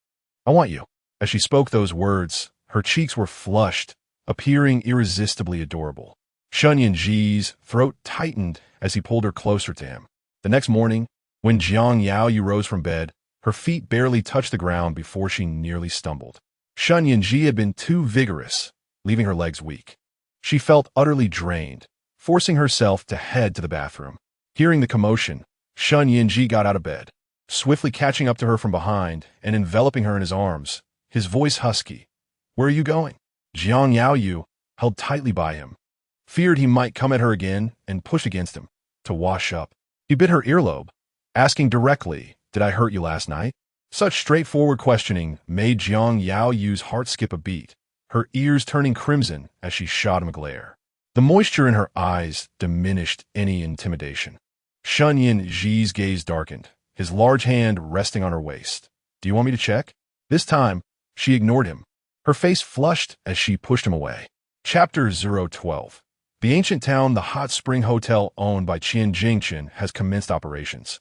"I want you." As she spoke those words, her cheeks were flushed, appearing irresistibly adorable. Shen Yanzhi's throat tightened as he pulled her closer to him. The next morning, when Jiang Yaoyue rose from bed, her feet barely touched the ground before she nearly stumbled. Shen Yanzhi had been too vigorous, leaving her legs weak. She felt utterly drained, forcing herself to head to the bathroom. Hearing the commotion, Shen Yanzhi got out of bed, swiftly catching up to her from behind and enveloping her in his arms, his voice husky. "Where are you going?" Jiang Yaoyue, held tightly by him, feared he might come at her again and push against him, to wash up. He bit her earlobe, asking directly, "Did I hurt you last night?" Such straightforward questioning made Jiang Yaoyue's heart skip a beat, her ears turning crimson as she shot him a glare. The moisture in her eyes diminished any intimidation. Shen Yanzhi's gaze darkened, his large hand resting on her waist. "Do you want me to check?" This time, she ignored him. Her face flushed as she pushed him away. Chapter 012. The ancient town, the hot spring hotel owned by Qian Jingchen, has commenced operations.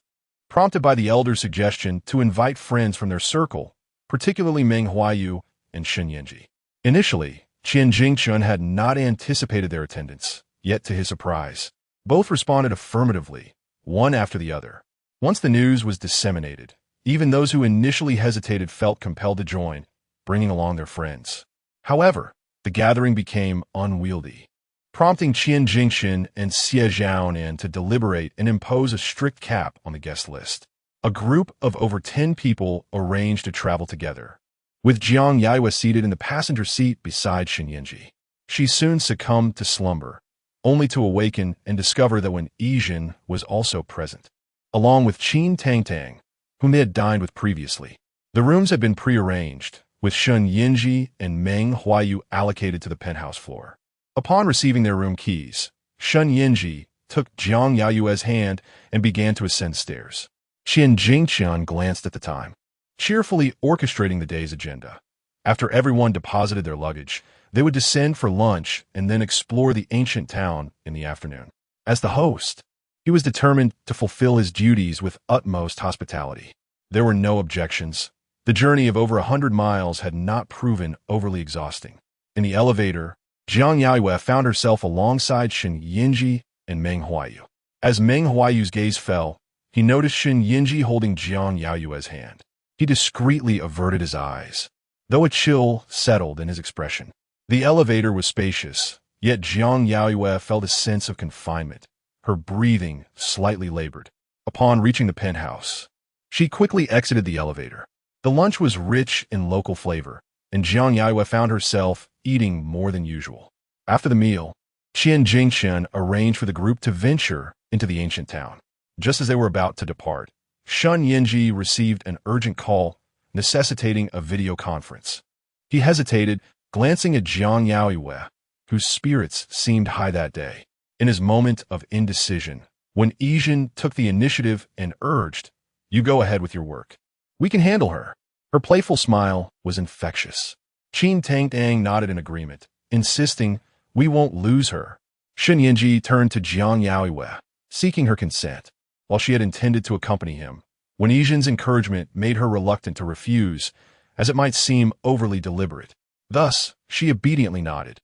Prompted by the elder's suggestion to invite friends from their circle, particularly Meng Huaiyu and Shen Yanzhi. Initially, Qian Jingchen had not anticipated their attendance, yet to his surprise, both responded affirmatively, one after the other. Once the news was disseminated, even those who initially hesitated felt compelled to join, bringing along their friends. However, the gathering became unwieldy, prompting Qian Jingchen and Xie Zhaonan to deliberate and impose a strict cap on the guest list. A group of over 10 people arranged to travel together, with Jiang Yaoyue seated in the passenger seat beside Shen Yanzhi. She soon succumbed to slumber, only to awaken and discover that when Yijin was also present, along with Qin Tangtang, whom they had dined with previously. The rooms had been prearranged, with Shen Yanzhi and Meng Huaiyu allocated to the penthouse floor. Upon receiving their room keys, Shen Yanzhi took Jiang Yaoyue's hand and began to ascend stairs. Qian Jingchen glanced at the time, cheerfully orchestrating the day's agenda. After everyone deposited their luggage, they would descend for lunch and then explore the ancient town in the afternoon. As the host, he was determined to fulfill his duties with utmost hospitality. There were no objections. The journey of over 100 miles had not proven overly exhausting. In the elevator, Jiang Yaoyue found herself alongside Shen Yanzhi and Meng Huaiyu. As Meng Huaiyu's gaze fell, he noticed Shen Yanzhi holding Jiang Yaoyue's hand. He discreetly averted his eyes, though a chill settled in his expression. The elevator was spacious, yet Jiang Yaoyue felt a sense of confinement, her breathing slightly labored. Upon reaching the penthouse, she quickly exited the elevator. The lunch was rich in local flavor, and Jiang Yaoyue found herself eating more than usual. After the meal, Qian Jingshan arranged for the group to venture into the ancient town. Just as they were about to depart, Shen Yanzhi received an urgent call necessitating a video conference. He hesitated, glancing at Jiang Yaoyue, whose spirits seemed high that day. In his moment of indecision, when Yijin took the initiative and urged, "You go ahead with your work. We can handle her." Her playful smile was infectious. Qin Tangdang nodded in agreement, insisting, "We won't lose her." Shen Yanzhi turned to Jiang Yaoyue, seeking her consent, while she had intended to accompany him. When Yijin's encouragement made her reluctant to refuse, as it might seem overly deliberate. Thus, she obediently nodded.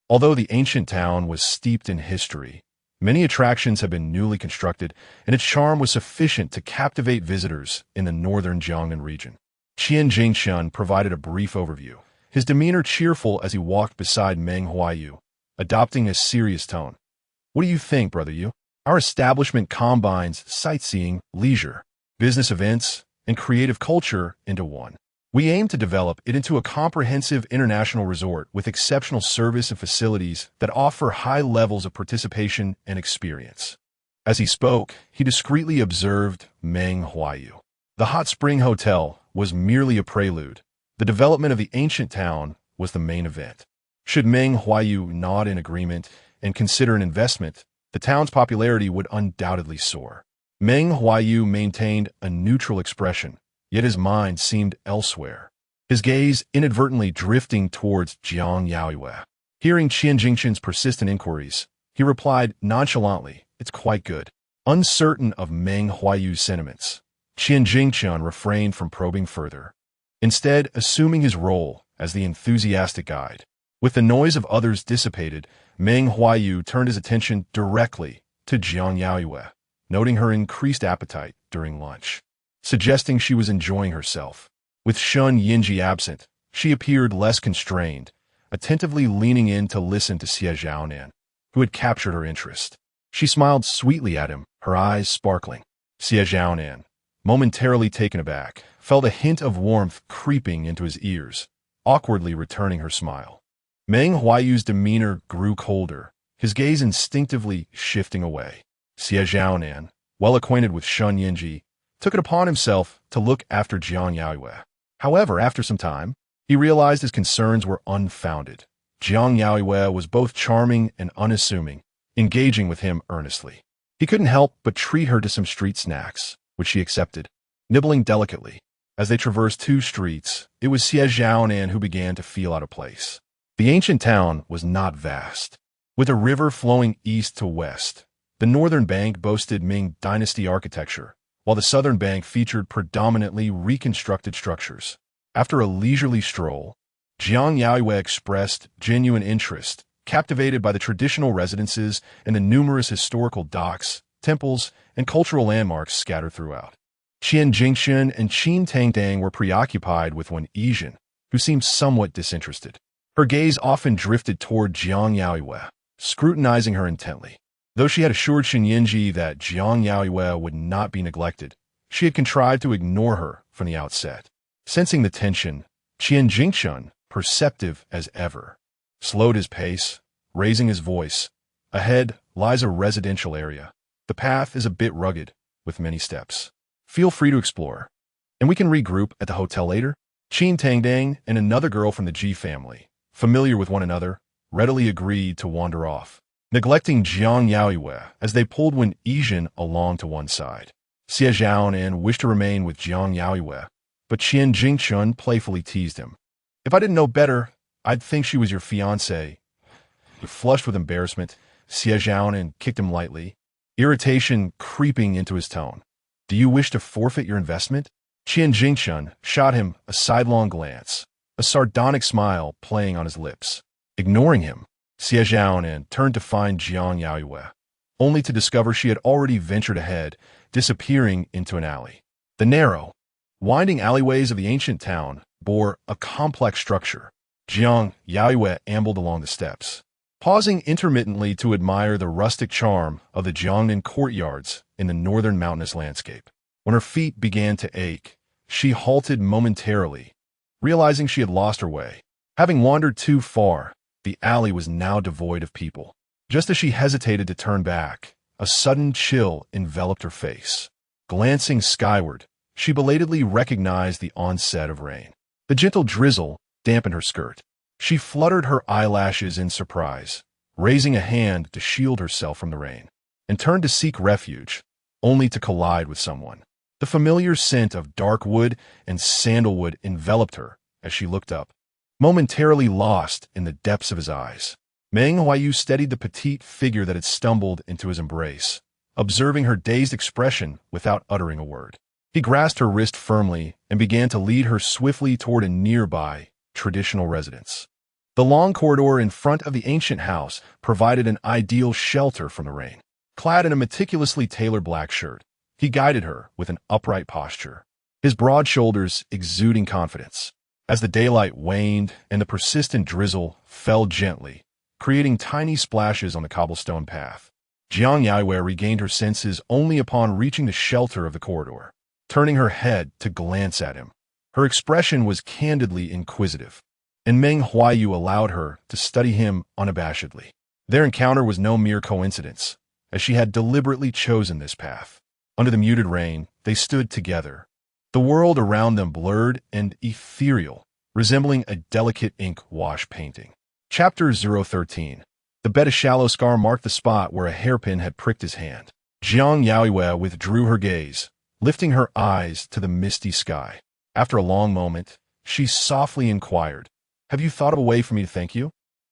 Although the ancient town was steeped in history, many attractions had been newly constructed, and its charm was sufficient to captivate visitors in the northern Jiangnan region. Qian Jingshan provided a brief overview, his demeanor cheerful as he walked beside Meng Huaiyu, adopting a serious tone. "What do you think, Brother Yu? Our establishment combines sightseeing, leisure, business events, and creative culture into one. We aim to develop it into a comprehensive international resort with exceptional service and facilities that offer high levels of participation and experience." As he spoke, he discreetly observed Meng Huaiyu. The Hot Spring Hotel was merely a prelude. The development of the ancient town was the main event. Should Meng Huaiyu nod in agreement and consider an investment, the town's popularity would undoubtedly soar. Meng Huaiyu maintained a neutral expression, yet his mind seemed elsewhere, his gaze inadvertently drifting towards Jiang Yaoyue. Hearing Qian Jingshan's persistent inquiries, he replied nonchalantly, "It's quite good." Uncertain of Meng Huaiyu's sentiments, Qian Jingshan refrained from probing further, instead assuming his role as the enthusiastic guide. With the noise of others dissipated, Meng Huaiyu turned his attention directly to Jiang Yaoyue, noting her increased appetite during lunch, suggesting she was enjoying herself. With Shen Yanzhi absent, she appeared less constrained, attentively leaning in to listen to Xie Zhaonan, who had captured her interest. She smiled sweetly at him, her eyes sparkling. Xie Zhaonan, momentarily taken aback, felt a hint of warmth creeping into his ears, awkwardly returning her smile. Meng Huaiyu's demeanor grew colder, his gaze instinctively shifting away. Xie Zhaonan, well acquainted with Shen Yanzhi, took it upon himself to look after Jiang Yaoyue. However, after some time, he realized his concerns were unfounded. Jiang Yaoyue was both charming and unassuming, engaging with him earnestly. He couldn't help but treat her to some street snacks, which she accepted, nibbling delicately. As they traversed two streets, it was Xie Zhaonan who began to feel out of place. The ancient town was not vast. With a river flowing east to west, the northern bank boasted Ming Dynasty architecture, while the southern bank featured predominantly reconstructed structures. After a leisurely stroll, Jiang Yaoyue expressed genuine interest, captivated by the traditional residences and the numerous historical docks, temples, and cultural landmarks scattered throughout. Qian Jingshan and Qin Tangdang were preoccupied with one Yijin, who seemed somewhat disinterested. Her gaze often drifted toward Jiang Yaoyue, scrutinizing her intently. Though she had assured Shen Yanzhi that Jiang Yaoyue would not be neglected, she had contrived to ignore her from the outset. Sensing the tension, Qian Jingshan, perceptive as ever, slowed his pace, raising his voice. "Ahead lies a residential area. The path is a bit rugged, with many steps. Feel free to explore, and we can regroup at the hotel later." Qin Tangdang and another girl from the Ji family, familiar with one another, readily agreed to wander off, neglecting Jiang Yaoyue as they pulled Wen Yijin along to one side. Xie Zhaonan wished to remain with Jiang Yaoyue, but Qian Jingshan playfully teased him. "If I didn't know better, I'd think she was your fiancé." Flushed with embarrassment, Xie Zhaonan kicked him lightly, irritation creeping into his tone. "Do you wish to forfeit your investment?" Qian Jingshan shot him a sidelong glance, a sardonic smile playing on his lips. Ignoring him, Xie Zhaonan turned to find Jiang Yaoyue, only to discover she had already ventured ahead, disappearing into an alley. The narrow, winding alleyways of the ancient town bore a complex structure. Jiang Yaoyue ambled along the steps, pausing intermittently to admire the rustic charm of the Jiangnan courtyards in the northern mountainous landscape. When her feet began to ache, she halted momentarily, realizing she had lost her way. Having wandered too far, the alley was now devoid of people. Just as she hesitated to turn back, a sudden chill enveloped her face. Glancing skyward, she belatedly recognized the onset of rain. The gentle drizzle dampened her skirt. She fluttered her eyelashes in surprise, raising a hand to shield herself from the rain, and turned to seek refuge, only to collide with someone. The familiar scent of dark wood and sandalwood enveloped her as she looked up, momentarily lost in the depths of his eyes. Meng Huaiyu steadied the petite figure that had stumbled into his embrace, observing her dazed expression without uttering a word. He grasped her wrist firmly and began to lead her swiftly toward a nearby, traditional residence. The long corridor in front of the ancient house provided an ideal shelter from the rain. Clad in a meticulously tailored black shirt, he guided her with an upright posture, his broad shoulders exuding confidence. As the daylight waned and the persistent drizzle fell gently, creating tiny splashes on the cobblestone path, Jiang Yaoyue regained her senses only upon reaching the shelter of the corridor. Turning her head to glance at him, her expression was candidly inquisitive, and Meng Huaiyu allowed her to study him unabashedly. Their encounter was no mere coincidence, as she had deliberately chosen this path. Under the muted rain, they stood together, the world around them blurred and ethereal, resembling a delicate ink wash painting. Chapter 013. The bed of shallow scar marked the spot where a hairpin had pricked his hand. Jiang Yaoyue withdrew her gaze, lifting her eyes to the misty sky. After a long moment, she softly inquired, "Have you thought of a way for me to thank you?"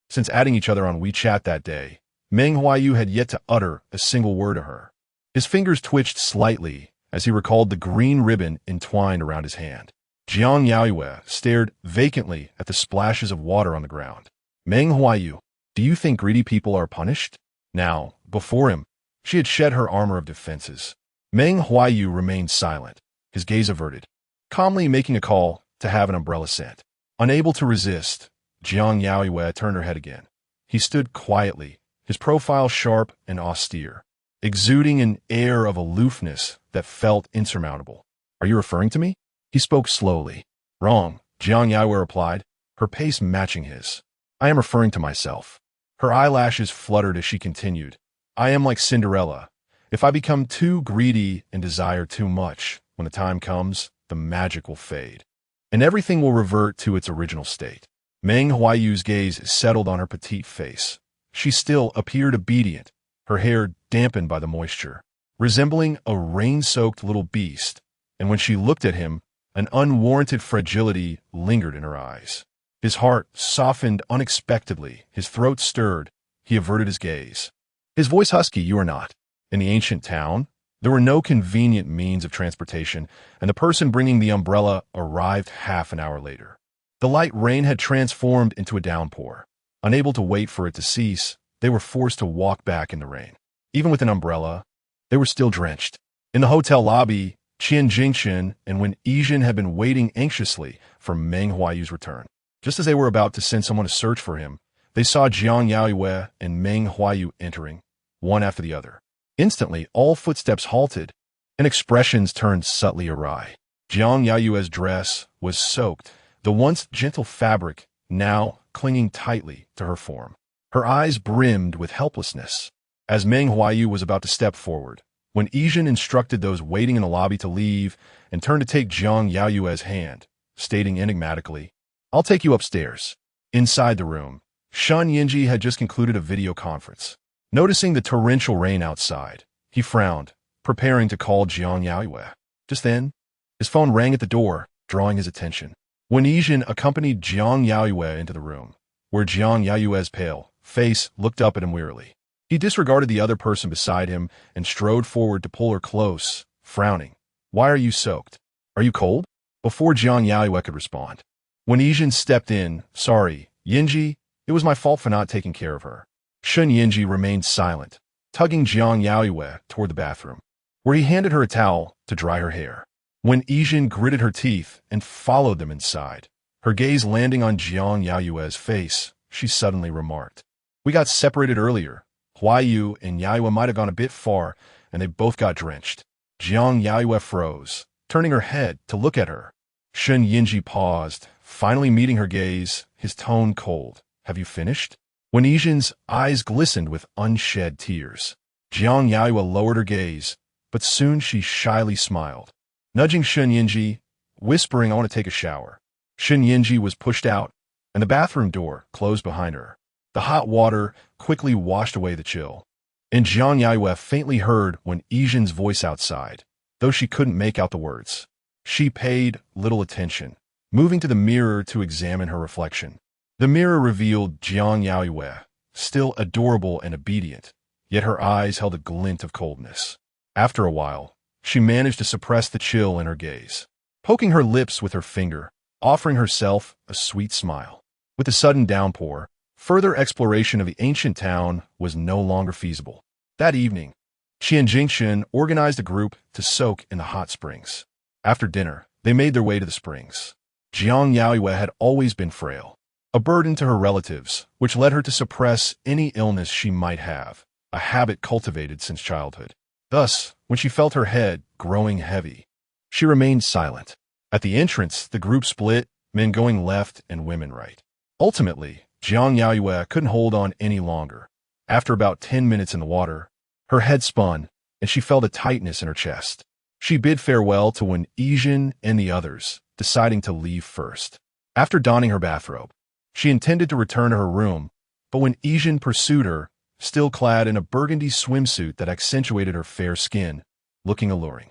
Since adding each other on WeChat that day, Meng Huaiyu had yet to utter a single word to her. His fingers twitched slightly as he recalled the green ribbon entwined around his hand. Jiang Yaoyue stared vacantly at the splashes of water on the ground. "Meng Huaiyu, do you think greedy people are punished?" Now, before him, she had shed her armor of defenses. Meng Huaiyu remained silent, his gaze averted, calmly making a call to have an umbrella sent. Unable to resist, Jiang Yaoyue turned her head again. He stood quietly, his profile sharp and austere, exuding an air of aloofness that felt insurmountable. "Are you referring to me?" He spoke slowly. "Wrong," Jiang Yaoyue replied, her pace matching his. "I am referring to myself." Her eyelashes fluttered as she continued. "I am like Cinderella. If I become too greedy and desire too much, when the time comes, the magic will fade, and everything will revert to its original state." Meng Huaiyu's gaze settled on her petite face. She still appeared obedient, her hair dampened by the moisture, resembling a rain-soaked little beast, and when she looked at him, an unwarranted fragility lingered in her eyes. His heart softened unexpectedly, his throat stirred, he averted his gaze. His voice husky, "You are not." In the ancient town, there were no convenient means of transportation, and the person bringing the umbrella arrived half an hour later. The light rain had transformed into a downpour. Unable to wait for it to cease, they were forced to walk back in the rain. Even with an umbrella, they were still drenched. In the hotel lobby, Qian Jingchen and Wen Yizhen had been waiting anxiously for Meng Huaiyu's return. Just as they were about to send someone to search for him, they saw Jiang Yaoyue and Meng Huaiyu entering, one after the other. Instantly, all footsteps halted, and expressions turned subtly awry. Jiang Yaoyue's dress was soaked, the once gentle fabric now clinging tightly to her form. Her eyes brimmed with helplessness. As Meng Huaiyu was about to step forward, when Yizhen instructed those waiting in the lobby to leave and turned to take Jiang Yaoyue's hand, stating enigmatically, "I'll take you upstairs." Inside the room, Shen Yanzhi had just concluded a video conference. Noticing the torrential rain outside, he frowned, preparing to call Jiang Yaoyue. Just then, his phone rang at the door, drawing his attention. Wen Yizhen accompanied Jiang Yaoyue into the room, where Jiang Yaoyue's pale face looked up at him wearily. He disregarded the other person beside him and strode forward to pull her close, frowning. "Why are you soaked? Are you cold?" Before Jiang Yaoyue could respond, Wen Yizhen stepped in. "Sorry, Yanzhi, it was my fault for not taking care of her." Shen Yanzhi remained silent, tugging Jiang Yaoyue toward the bathroom, where he handed her a towel to dry her hair. Wen Yizhen gritted her teeth and followed them inside. Her gaze landing on Jiang Yaoyue's face, she suddenly remarked, "We got separated earlier. Huaiyu and Yaoyue might have gone a bit far, and they both got drenched." Jiang Yaoyue froze, turning her head to look at her. Shen Yanzhi paused, finally meeting her gaze, his tone cold. "Have you finished?" Wen Yizhen's eyes glistened with unshed tears. Jiang Yaoyue lowered her gaze, but soon she shyly smiled, nudging Shen Yanzhi, whispering, "I want to take a shower." Shen Yanzhi was pushed out, and the bathroom door closed behind her. The hot water quickly washed away the chill, and Jiang Yaoyue faintly heard Wen Yizhen's voice outside, though she couldn't make out the words. She paid little attention, moving to the mirror to examine her reflection. The mirror revealed Jiang Yaoyue, still adorable and obedient, yet her eyes held a glint of coldness. After a while, she managed to suppress the chill in her gaze, poking her lips with her finger, offering herself a sweet smile. With the sudden downpour, further exploration of the ancient town was no longer feasible. That evening, Qianjingshan organized a group to soak in the hot springs. After dinner, they made their way to the springs. Jiang Yaoyue had always been frail, a burden to her relatives, which led her to suppress any illness she might have, a habit cultivated since childhood. Thus, when she felt her head growing heavy, she remained silent. At the entrance, the group split, men going left and women right. Ultimately, Jiang Yaoyue couldn't hold on any longer. After about 10 minutes in the water, her head spun, and she felt a tightness in her chest. She bid farewell to Wen Yizhen and the others, deciding to leave first. After donning her bathrobe, she intended to return to her room, but Wen Yizhen pursued her, still clad in a burgundy swimsuit that accentuated her fair skin, looking alluring.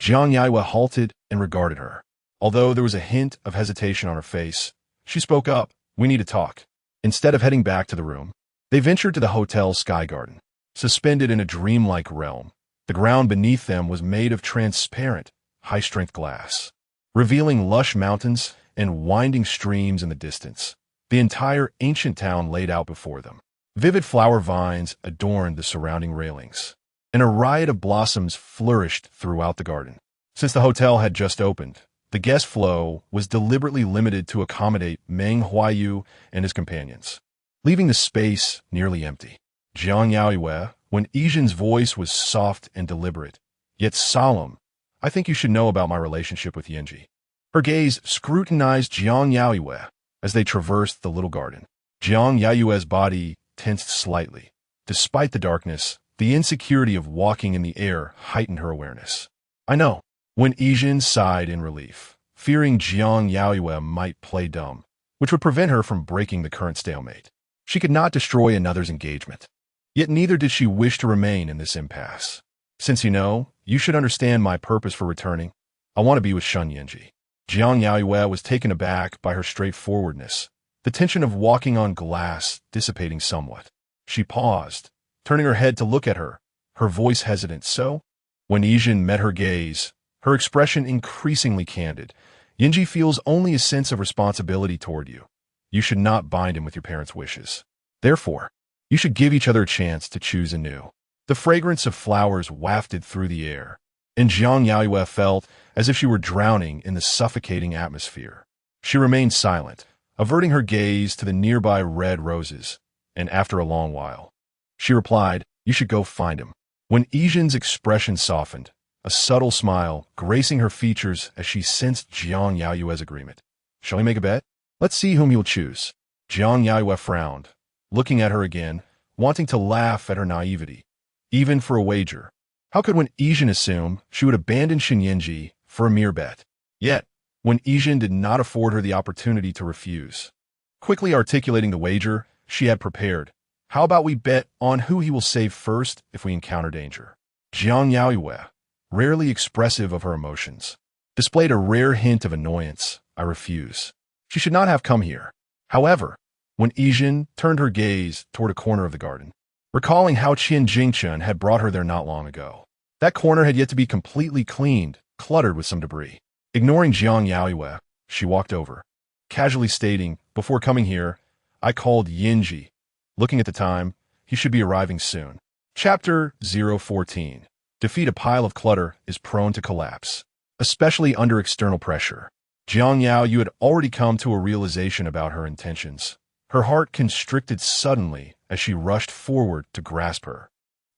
Jiang Yaoyue halted and regarded her. Although there was a hint of hesitation on her face, she spoke up, "We need to talk." Instead of heading back to the room, they ventured to the hotel's sky garden. Suspended in a dreamlike realm, the ground beneath them was made of transparent, high-strength glass, revealing lush mountains and winding streams in the distance. The entire ancient town laid out before them. Vivid flower vines adorned the surrounding railings, and a riot of blossoms flourished throughout the garden. Since the hotel had just opened, the guest flow was deliberately limited to accommodate Meng Huaiyu and his companions, leaving the space nearly empty. Jiang Yaoyue, Wen Yizhen's voice was soft and deliberate, yet solemn. "I think you should know about my relationship with Yanzhi." Her gaze scrutinized Jiang Yaoyue as they traversed the little garden. Jiang Yaoyue's body tensed slightly. Despite the darkness, the insecurity of walking in the air heightened her awareness. "I know." Wen Yizhen sighed in relief, fearing Jiang Yaoyue might play dumb, which would prevent her from breaking the current stalemate. She could not destroy another's engagement. Yet neither did she wish to remain in this impasse. "Since you know, you should understand my purpose for returning. I want to be with Shen Yanzhi." Jiang Yaoyue was taken aback by her straightforwardness, the tension of walking on glass dissipating somewhat. She paused, turning her head to look at her, her voice hesitant. "So?" When Yizhen met her gaze, her expression increasingly candid. "Yanzhi feels only a sense of responsibility toward you. You should not bind him with your parents' wishes. Therefore, you should give each other a chance to choose anew." The fragrance of flowers wafted through the air, and Jiang Yaoyue felt as if she were drowning in the suffocating atmosphere. She remained silent, averting her gaze to the nearby red roses, and after a long while, she replied, "You should go find him." When Yizhen's expression softened, a subtle smile gracing her features as she sensed Jiang Yaoyue's agreement. "Shall we make a bet? Let's see whom you'll choose." Jiang Yaoyue frowned, looking at her again, wanting to laugh at her naivety, even for a wager. How could Wen Yizhen assume she would abandon Shen Yanzhi for a mere bet? Yet, Wen Yizhen did not afford her the opportunity to refuse. Quickly articulating the wager she had prepared, "How about we bet on who he will save first if we encounter danger?" Jiang Yaoyue, rarely expressive of her emotions, displayed a rare hint of annoyance. "I refuse. She should not have come here." However, when Yizhen turned her gaze toward a corner of the garden, recalling how Qianjingshan had brought her there not long ago, that corner had yet to be completely cleaned, cluttered with some debris. Ignoring Jiang Yaoyue, she walked over, casually stating, "Before coming here, I called Yanzhi. Looking at the time, he should be arriving soon." Chapter 014. Defeat. A pile of clutter is prone to collapse, especially under external pressure. Jiang Yaoyue had already come to a realization about her intentions. Her heart constricted suddenly as she rushed forward to grasp her.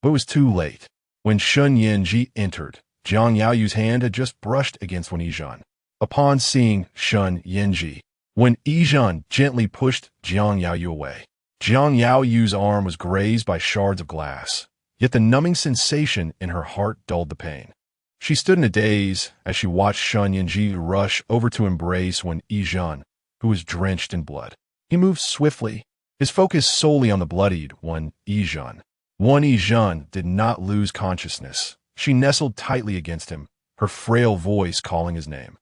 But it was too late. When Shen Yanzhi entered, Jiang Yaoyue's hand had just brushed against Wen Yizhen. Upon seeing Shen Yanzhi, Wen Yizhen gently pushed Jiang Yaoyue away. Jiang Yaoyue's arm was grazed by shards of glass, yet the numbing sensation in her heart dulled the pain. She stood in a daze as she watched Shen Yanzhi rush over to embrace Wen Yizhen, who was drenched in blood. He moved swiftly, his focus solely on the bloodied Wen Yizhen. Wen Yizhen did not lose consciousness. She nestled tightly against him, her frail voice calling his name.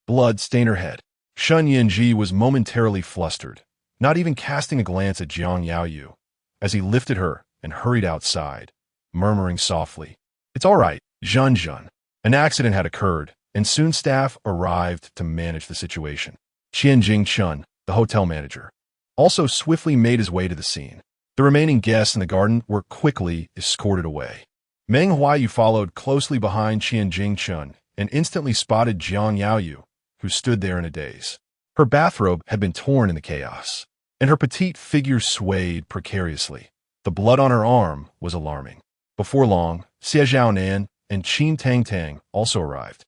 Blood stained her head. Shen Yanzhi was momentarily flustered, not even casting a glance at Jiang Yaoyue, as he lifted her and hurried outside, murmuring softly, "It's all right, Zhen." An accident had occurred, and soon staff arrived to manage the situation. Qianjing Chen, the hotel manager, also swiftly made his way to the scene. The remaining guests in the garden were quickly escorted away. Meng Huaiyu followed closely behind Qianjing Chen and instantly spotted Jiang Yaoyue, who stood there in a daze. Her bathrobe had been torn in the chaos, and her petite figure swayed precariously. The blood on her arm was alarming. Before long, Xie Zhaonan and Qin Tang also arrived.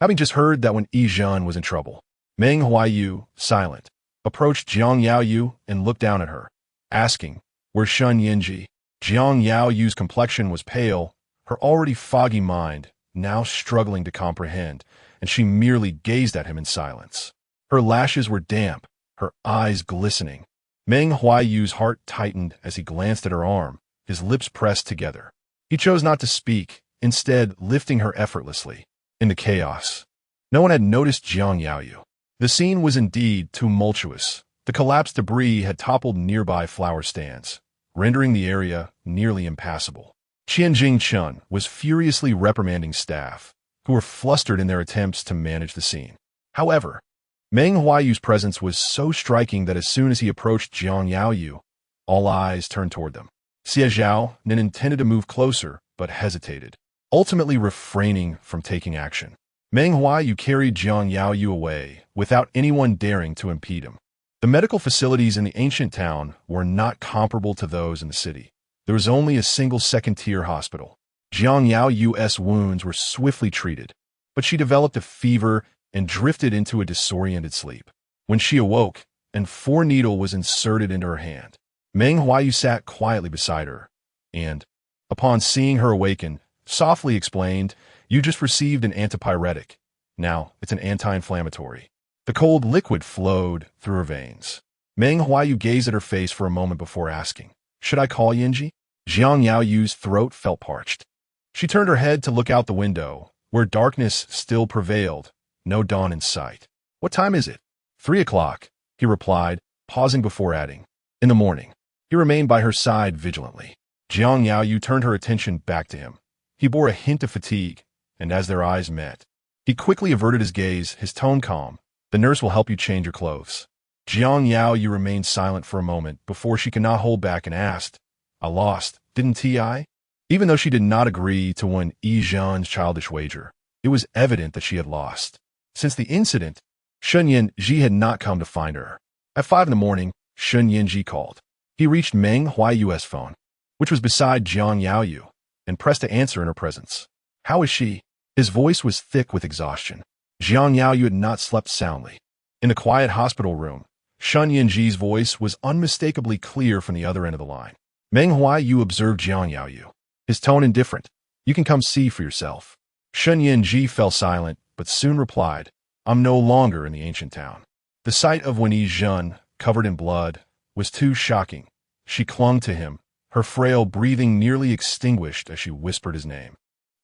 Having just heard that Wen Yizhen was in trouble, Meng Huaiyu, silent, approached Jiang Yaoyue and looked down at her, asking, "Where's Shen Yanzhi?" Jiang Yaoyue's complexion was pale, her already foggy mind now struggling to comprehend, and she merely gazed at him in silence. Her lashes were damp, her eyes glistening. Meng Huaiyu's heart tightened as he glanced at her arm, his lips pressed together. He chose not to speak, instead lifting her effortlessly. In the chaos, no one had noticed Jiang Yaoyue. The scene was indeed tumultuous. The collapsed debris had toppled nearby flower stands, rendering the area nearly impassable. Qianjing Chen was furiously reprimanding staff, who were flustered in their attempts to manage the scene. However, Meng Huaiyu's presence was so striking that as soon as he approached Jiang Yaoyue, all eyes turned toward them. Xie Zhaonan intended to move closer, but hesitated, ultimately refraining from taking action. Meng Huaiyu carried Jiang Yaoyue away without anyone daring to impede him. The medical facilities in the ancient town were not comparable to those in the city. There was only a single second-tier hospital. Jiang Yaoyue's wounds were swiftly treated, but she developed a fever and drifted into a disoriented sleep. When she awoke, an 4-needle was inserted into her hand. Meng Huaiyu sat quietly beside her, and, upon seeing her awaken, softly explained, "You just received an antipyretic. Now it's an anti-inflammatory." The cold liquid flowed through her veins. Meng Huaiyu gazed at her face for a moment before asking, "Should I call Yanzhi?" Jiang Yaoyue's throat felt parched. She turned her head to look out the window, where darkness still prevailed, no dawn in sight. "What time is it?" 3 o'clock, he replied, pausing before adding, "In the morning." He remained by her side vigilantly. Jiang Yaoyue turned her attention back to him. He bore a hint of fatigue, and as their eyes met, he quickly averted his gaze, his tone calm. "The nurse will help you change your clothes." Jiang Yaoyue remained silent for a moment before she could not hold back and asked, "I lost, didn't I?" Even though she did not agree to Wen Yizhen's childish wager, it was evident that she had lost. Since the incident, Shen Yanzhi had not come to find her. At 5 in the morning, Shen Yanzhi called. He reached Meng Huaiyue's phone, which was beside Jiang Yaoyue, and pressed to answer in her presence. "How is she?" His voice was thick with exhaustion. Jiang Yaoyue had not slept soundly. In the quiet hospital room, Shen Yanzhi's voice was unmistakably clear from the other end of the line. Meng Huaiyu observed Jiang Yaoyue, his tone indifferent. "You can come see for yourself." Shen Yanzhi fell silent, but soon replied, "I'm no longer in the ancient town." The sight of Wen Yizhen, covered in blood, was too shocking. She clung to him, her frail breathing nearly extinguished as she whispered his name,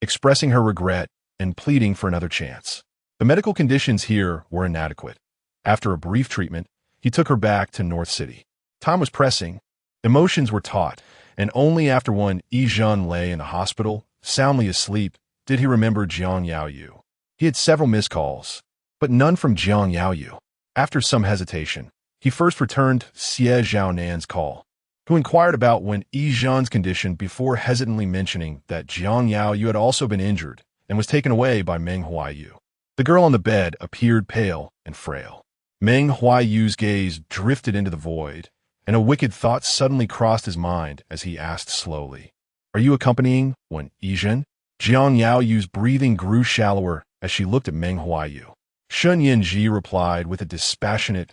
expressing her regret and pleading for another chance. The medical conditions here were inadequate. After a brief treatment, he took her back to North City. Time was pressing, emotions were taut, and only after Wen Yizhen lay in the hospital, soundly asleep, did he remember Jiang Yaoyue. He had several missed calls, but none from Jiang Yaoyue. After some hesitation, he first returned Xie Zhaonan's call, who inquired about Wen Yizhen's condition before hesitantly mentioning that Jiang Yaoyue had also been injured and was taken away by Meng Huaiyu. The girl on the bed appeared pale and frail. Meng Huaiyu's gaze drifted into the void, and a wicked thought suddenly crossed his mind as he asked slowly, "Are you accompanying Wen Yizhen?" Jiang Yaoyue's breathing grew shallower as she looked at Meng Huaiyu. Shen Yanzhi replied with a dispassionate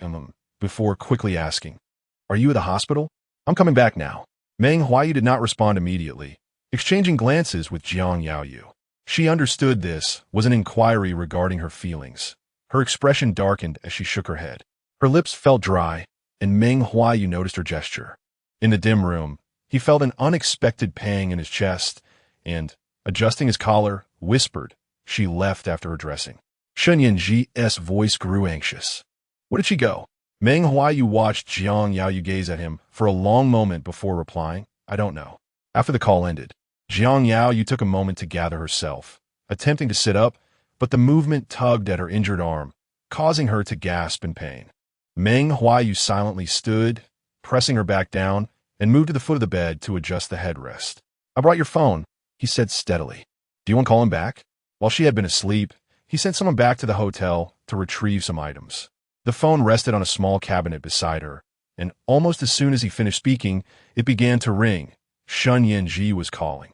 before quickly asking, "Are you at the hospital?" I'm coming back now. Meng Huaiyu did not respond immediately, exchanging glances with Jiang Yaoyue. She understood this was an inquiry regarding her feelings. Her expression darkened as she shook her head. Her lips felt dry, and Meng Huaiyu noticed her gesture. In the dim room, he felt an unexpected pang in his chest, and, adjusting his collar, whispered. She left after her dressing. Shen Yanzhi's voice grew anxious. Where did she go? Meng Huaiyu watched Jiang Yaoyue gaze at him for a long moment before replying, I don't know. After the call ended, Jiang Yaoyue took a moment to gather herself, attempting to sit up, but the movement tugged at her injured arm, causing her to gasp in pain. Meng Huaiyu silently stood, pressing her back down, and moved to the foot of the bed to adjust the headrest. I brought your phone, he said steadily. Do you want to call him back? While she had been asleep, he sent someone back to the hotel to retrieve some items. The phone rested on a small cabinet beside her, and almost as soon as he finished speaking, it began to ring. Shen Yanzhi was calling.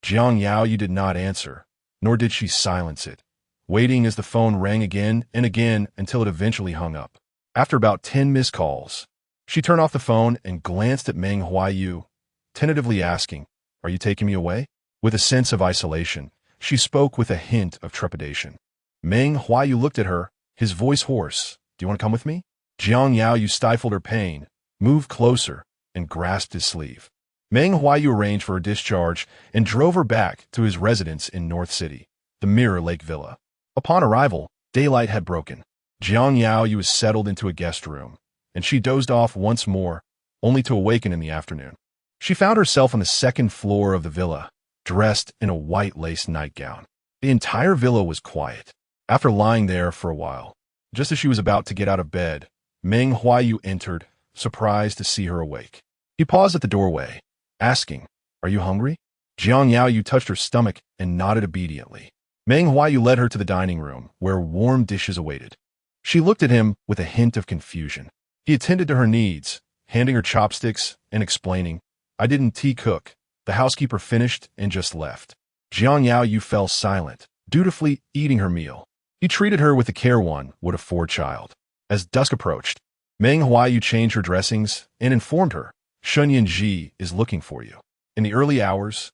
Jiang Yaoyue did not answer, nor did she silence it, waiting as the phone rang again and again until it eventually hung up. After about 10 missed calls, she turned off the phone and glanced at Meng Huaiyu, tentatively asking, Are you taking me away? With a sense of isolation, she spoke with a hint of trepidation. Meng Huaiyu looked at her, his voice hoarse. Do you want to come with me? Jiang Yaoyue stifled her pain, moved closer, and grasped his sleeve. Meng Huaiyu arranged for her discharge and drove her back to his residence in North City, the Mirror Lake Villa. Upon arrival, daylight had broken. Jiang Yaoyue was settled into a guest room, and she dozed off once more, only to awaken in the afternoon. She found herself on the second floor of the villa, dressed in a white lace nightgown. The entire villa was quiet. After lying there for a while, just as she was about to get out of bed, Meng Huaiyu entered, surprised to see her awake. He paused at the doorway, asking, Are you hungry? Jiang Yaoyue touched her stomach and nodded obediently. Meng Huaiyu led her to the dining room, where warm dishes awaited. She looked at him with a hint of confusion. He attended to her needs, handing her chopsticks and explaining, I didn't tea cook. The housekeeper finished and just left. Jiang Yaoyue fell silent, dutifully eating her meal. He treated her with the care one would a forechild. As dusk approached, Meng Huaiyu changed her dressings and informed her, Shen Yanzhi is looking for you. In the early hours,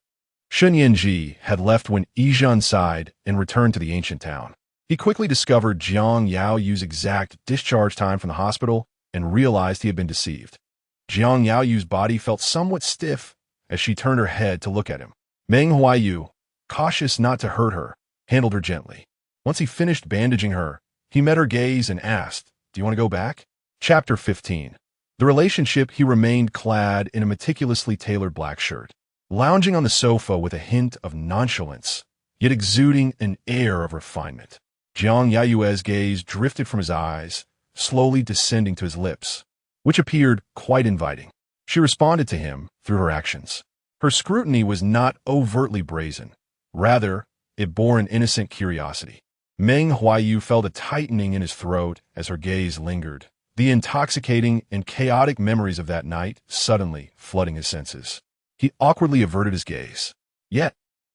Shen Yanzhi had left when Yizhan sighed and returned to the ancient town. He quickly discovered Jiang Yaoyue's exact discharge time from the hospital and realized he had been deceived. Jiang Yaoyue's body felt somewhat stiff as she turned her head to look at him. Meng Huaiyu, cautious not to hurt her, handled her gently. Once he finished bandaging her, he met her gaze and asked, Do you want to go back? Chapter 15. The relationship. He remained clad in a meticulously tailored black shirt, lounging on the sofa with a hint of nonchalance, yet exuding an air of refinement. Jiang Yaoyue's gaze drifted from his eyes, slowly descending to his lips, which appeared quite inviting. She responded to him through her actions. Her scrutiny was not overtly brazen. Rather, it bore an innocent curiosity. Meng Huaiyu felt a tightening in his throat as her gaze lingered, the intoxicating and chaotic memories of that night suddenly flooding his senses. He awkwardly averted his gaze. Yet,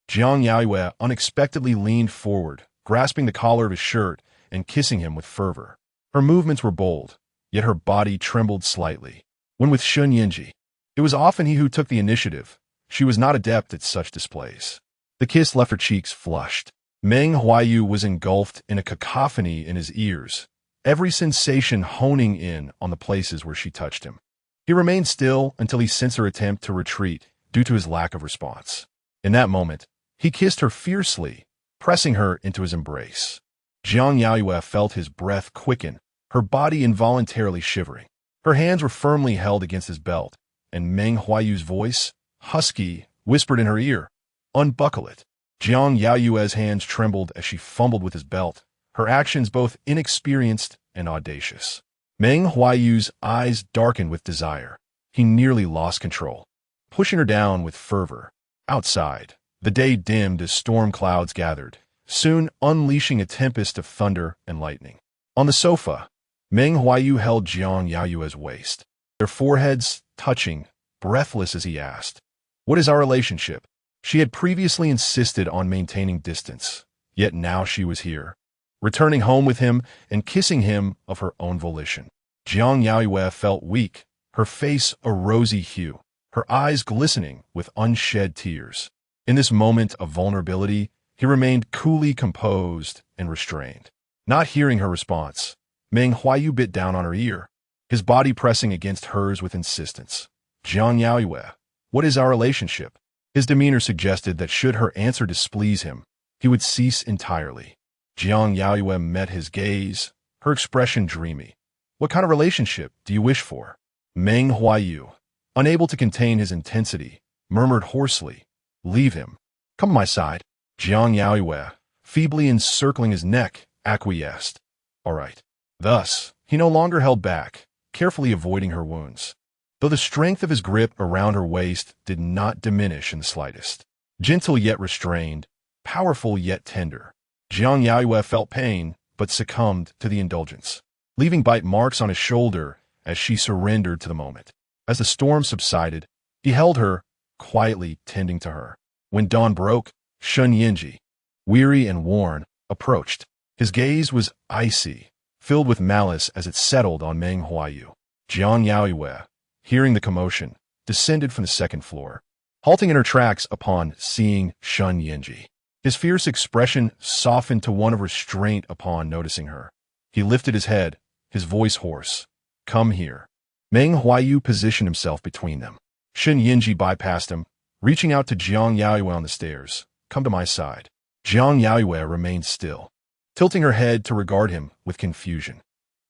Jiang Yaoyue unexpectedly leaned forward, grasping the collar of his shirt and kissing him with fervor. Her movements were bold, yet her body trembled slightly. When with Shen Yanzhi, it was often he who took the initiative. She was not adept at such displays. The kiss left her cheeks flushed. Meng Huaiyu was engulfed in a cacophony in his ears, every sensation honing in on the places where she touched him. He remained still until he sensed her attempt to retreat due to his lack of response. In that moment, he kissed her fiercely, pressing her into his embrace. Jiang Yaoyue felt his breath quicken, her body involuntarily shivering. Her hands were firmly held against his belt, and Meng Huaiyu's voice, husky, whispered in her ear, Unbuckle it. Jiang Yaoyue's hands trembled as she fumbled with his belt, her actions both inexperienced and audacious. Meng Huaiyu's eyes darkened with desire. He nearly lost control, pushing her down with fervor. Outside, the day dimmed as storm clouds gathered, soon unleashing a tempest of thunder and lightning. On the sofa, Meng Huaiyu held Jiang Yaoyue's waist, their foreheads touching, breathless as he asked, What is our relationship? She had previously insisted on maintaining distance, yet now she was here, returning home with him and kissing him of her own volition. Jiang Yaoyue felt weak, her face a rosy hue, her eyes glistening with unshed tears. In this moment of vulnerability, he remained coolly composed and restrained. Not hearing her response, Meng Huaiyu bit down on her ear, his body pressing against hers with insistence. Jiang Yaoyue, what is our relationship? His demeanor suggested that should her answer displease him, he would cease entirely. Jiang Yaoyue met his gaze, her expression dreamy. What kind of relationship do you wish for? Meng Huaiyu, unable to contain his intensity, murmured hoarsely, leave him. Come to my side. Jiang Yaoyue, feebly encircling his neck, acquiesced. All right. Thus, he no longer held back, carefully avoiding her wounds. Though the strength of his grip around her waist did not diminish in the slightest. Gentle yet restrained, powerful yet tender, Jiang Yaoyue felt pain, but succumbed to the indulgence, leaving bite marks on his shoulder as she surrendered to the moment. As the storm subsided, he held her, quietly tending to her. When dawn broke, Shen Yanzhi, weary and worn, approached. His gaze was icy, filled with malice as it settled on Meng Huaiyu. Jiang Yaoyue, hearing the commotion, descended from the second floor, halting in her tracks upon seeing Shen Yanzhi. His fierce expression softened to one of restraint upon noticing her. He lifted his head, his voice hoarse. Come here. Meng Huaiyu positioned himself between them. Shen Yanzhi bypassed him, reaching out to Jiang Yaoyue on the stairs. Come to my side. Jiang Yaoyue remained still, tilting her head to regard him with confusion.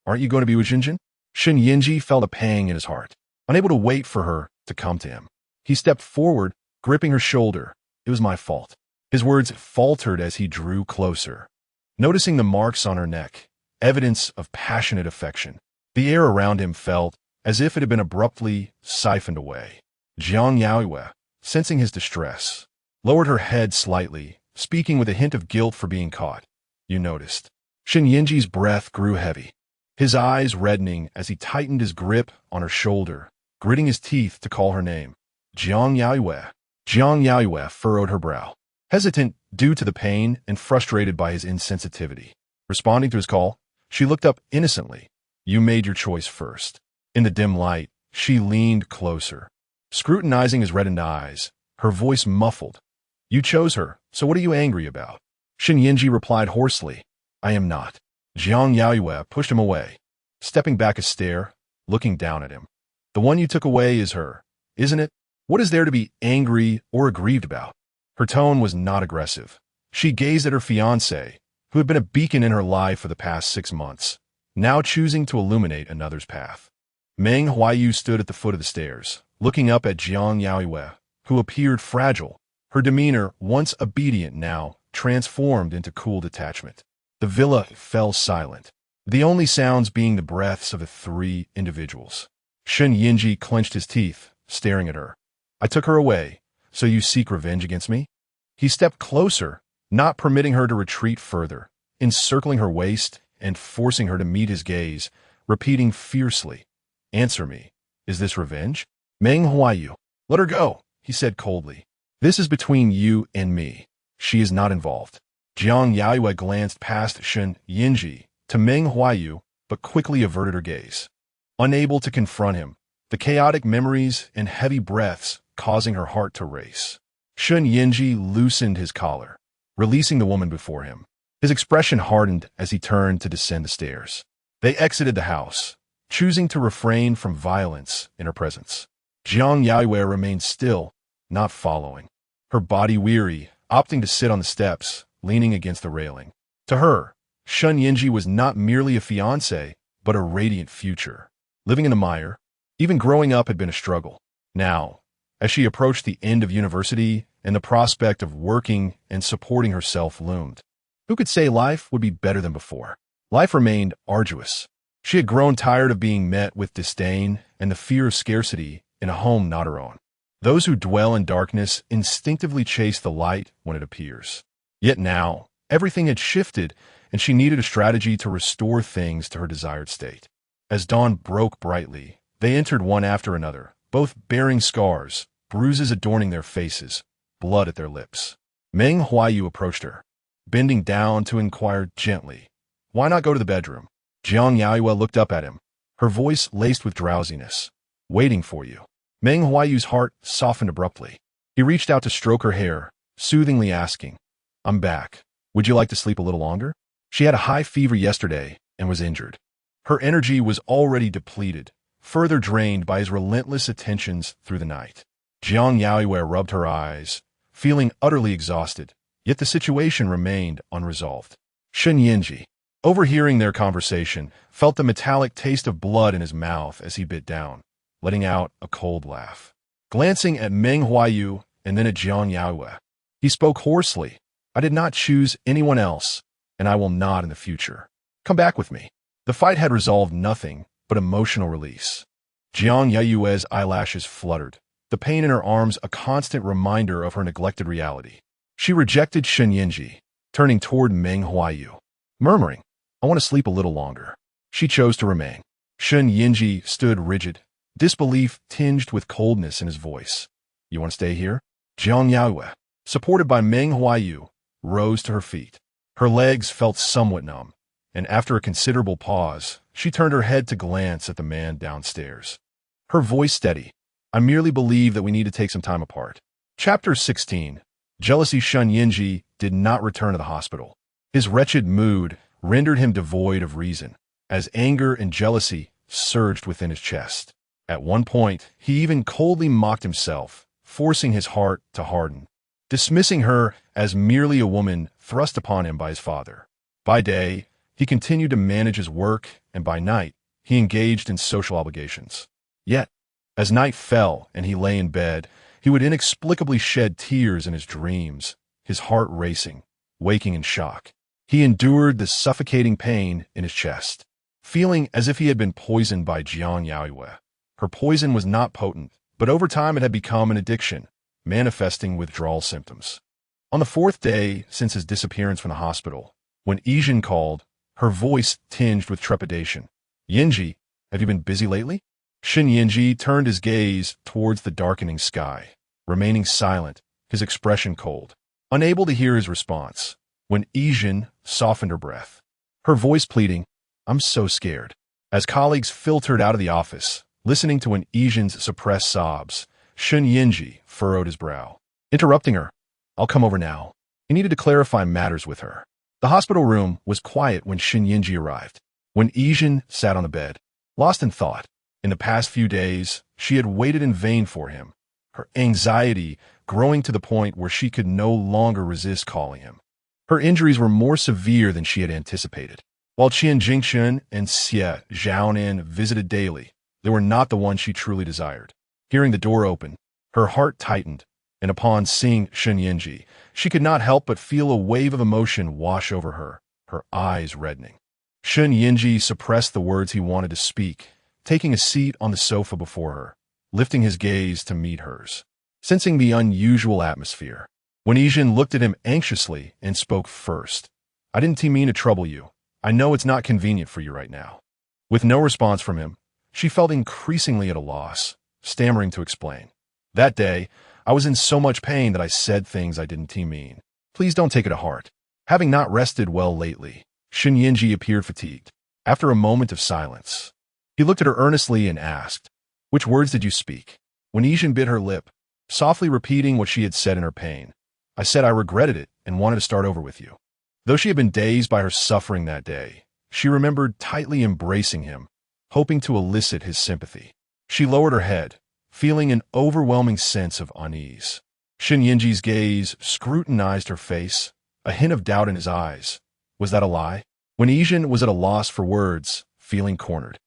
Aren't you going to be with Jinjin? Shen Yanzhi felt a pang in his heart, unable to wait for her to come to him. He stepped forward, gripping her shoulder. It was my fault. His words faltered as he drew closer. Noticing the marks on her neck, evidence of passionate affection, the air around him felt as if it had been abruptly siphoned away. Jiang Yaoyue, sensing his distress, lowered her head slightly, speaking with a hint of guilt for being caught. You noticed. Shen Yanzhi's breath grew heavy, his eyes reddening as he tightened his grip on her shoulder, gritting his teeth to call her name. Jiang Yaoyue. Jiang Yaoyue furrowed her brow, hesitant due to the pain and frustrated by his insensitivity. Responding to his call, she looked up innocently. You made your choice first. In the dim light, she leaned closer, scrutinizing his reddened eyes, her voice muffled. You chose her, so what are you angry about? Shen Yanzhi replied hoarsely. I am not. Jiang Yaoyue pushed him away, stepping back a stair, looking down at him. The one you took away is her, isn't it? What is there to be angry or aggrieved about? Her tone was not aggressive. She gazed at her fiancé, who had been a beacon in her life for the past 6 months, now choosing to illuminate another's path. Meng Huaiyu stood at the foot of the stairs, looking up at Jiang Yaoyue, who appeared fragile, her demeanor, once obedient now, transformed into cool detachment. The villa fell silent, the only sounds being the breaths of the 3 individuals. Shen Yanzhi clenched his teeth, staring at her. I took her away, so you seek revenge against me? He stepped closer, not permitting her to retreat further, encircling her waist and forcing her to meet his gaze, repeating fiercely, Answer me. Is this revenge? Meng Huaiyu. Let her go, he said coldly. This is between you and me. She is not involved. Jiang Yaoyue glanced past Shen Yanzhi to Meng Huaiyu, but quickly averted her gaze. Unable to confront him, the chaotic memories and heavy breaths causing her heart to race. Shen Yanzhi loosened his collar, releasing the woman before him. His expression hardened as he turned to descend the stairs. They exited the house, choosing to refrain from violence in her presence. Jiang Yaoyue remained still, not following, her body weary, opting to sit on the steps, leaning against the railing. To her, Shen Yanzhi was not merely a fiancé, but a radiant future. Living in the mire, even growing up had been a struggle. Now, as she approached the end of university and the prospect of working and supporting herself loomed, who could say life would be better than before? Life remained arduous. She had grown tired of being met with disdain and the fear of scarcity in a home not her own. Those who dwell in darkness instinctively chase the light when it appears. Yet now, everything had shifted, and she needed a strategy to restore things to her desired state. As dawn broke brightly, they entered one after another, both bearing scars, bruises adorning their faces, blood at their lips. Meng Huaiyu approached her, bending down to inquire gently, Why not go to the bedroom? Jiang Yaoyue looked up at him, her voice laced with drowsiness. waiting for you. Meng Huaiyu's heart softened abruptly. He reached out to stroke her hair, soothingly asking, I'm back. Would you like to sleep a little longer? She had a high fever yesterday and was injured. Her energy was already depleted, further drained by his relentless attentions through the night. Jiang Yaoyue rubbed her eyes, feeling utterly exhausted, yet the situation remained unresolved. Shen Yanzhi, overhearing their conversation, felt the metallic taste of blood in his mouth as he bit down, letting out a cold laugh. Glancing at Meng Huaiyu and then at Jiang Yaoyue, he spoke hoarsely, I did not choose anyone else, and I will not in the future. Come back with me. The fight had resolved nothing but emotional release. Jiang Yaoyue's eyelashes fluttered, the pain in her arms a constant reminder of her neglected reality. She rejected Shen Yanzhi, turning toward Meng Huaiyu, murmuring, I want to sleep a little longer. She chose to remain. Shen Yanzhi stood rigid, disbelief tinged with coldness in his voice. You want to stay here? Jiang Yaoyue, supported by Meng Huaiyu, rose to her feet. Her legs felt somewhat numb, and after a considerable pause, she turned her head to glance at the man downstairs. Her voice steady. I merely believe that we need to take some time apart. Chapter 16. Jealousy. Shen Yanzhi did not return to the hospital. His wretched mood rendered him devoid of reason, as anger and jealousy surged within his chest. At one point, he even coldly mocked himself, forcing his heart to harden, dismissing her as merely a woman thrust upon him by his father. By day, he continued to manage his work, and by night, he engaged in social obligations. Yet, as night fell and he lay in bed, he would inexplicably shed tears in his dreams, his heart racing, waking in shock. He endured the suffocating pain in his chest, feeling as if he had been poisoned by Jiang Yaoyue. Her poison was not potent, but over time it had become an addiction, manifesting withdrawal symptoms. On the fourth day since his disappearance from the hospital, when Yijin called, her voice tinged with trepidation. Yanzhi, have you been busy lately? Shen Yanzhi turned his gaze towards the darkening sky, remaining silent, his expression cold, unable to hear his response, when Yijin softened her breath, her voice pleading, I'm so scared. As colleagues filtered out of the office, listening to Yijin's suppressed sobs, Shen Yanzhi furrowed his brow. Interrupting her, I'll come over now. He needed to clarify matters with her. The hospital room was quiet when Shen Yanzhi arrived. When Yijin sat on the bed, lost in thought, in the past few days, she had waited in vain for him, her anxiety growing to the point where she could no longer resist calling him. Her injuries were more severe than she had anticipated. While Qian Jingchen and Xie Zhaonan visited daily, they were not the ones she truly desired. Hearing the door open, her heart tightened, and upon seeing Shen Yanzhi, she could not help but feel a wave of emotion wash over her, her eyes reddening. Shen Yanzhi suppressed the words he wanted to speak, taking a seat on the sofa before her, lifting his gaze to meet hers, sensing the unusual atmosphere. When Yijin looked at him anxiously and spoke first, I didn't mean to trouble you. I know it's not convenient for you right now. With no response from him, she felt increasingly at a loss, stammering to explain. That day, I was in so much pain that I said things I didn't mean. Please don't take it to heart. Having not rested well lately, Shen Yanzhi appeared fatigued. After a moment of silence, he looked at her earnestly and asked, which words did you speak? When Yijin bit her lip, softly repeating what she had said in her pain, I said I regretted it and wanted to start over with you. Though she had been dazed by her suffering that day, she remembered tightly embracing him, hoping to elicit his sympathy. She lowered her head, feeling an overwhelming sense of unease. Shen Yanzhi's gaze scrutinized her face, a hint of doubt in his eyes. Was that a lie? When Yijin was at a loss for words, feeling cornered,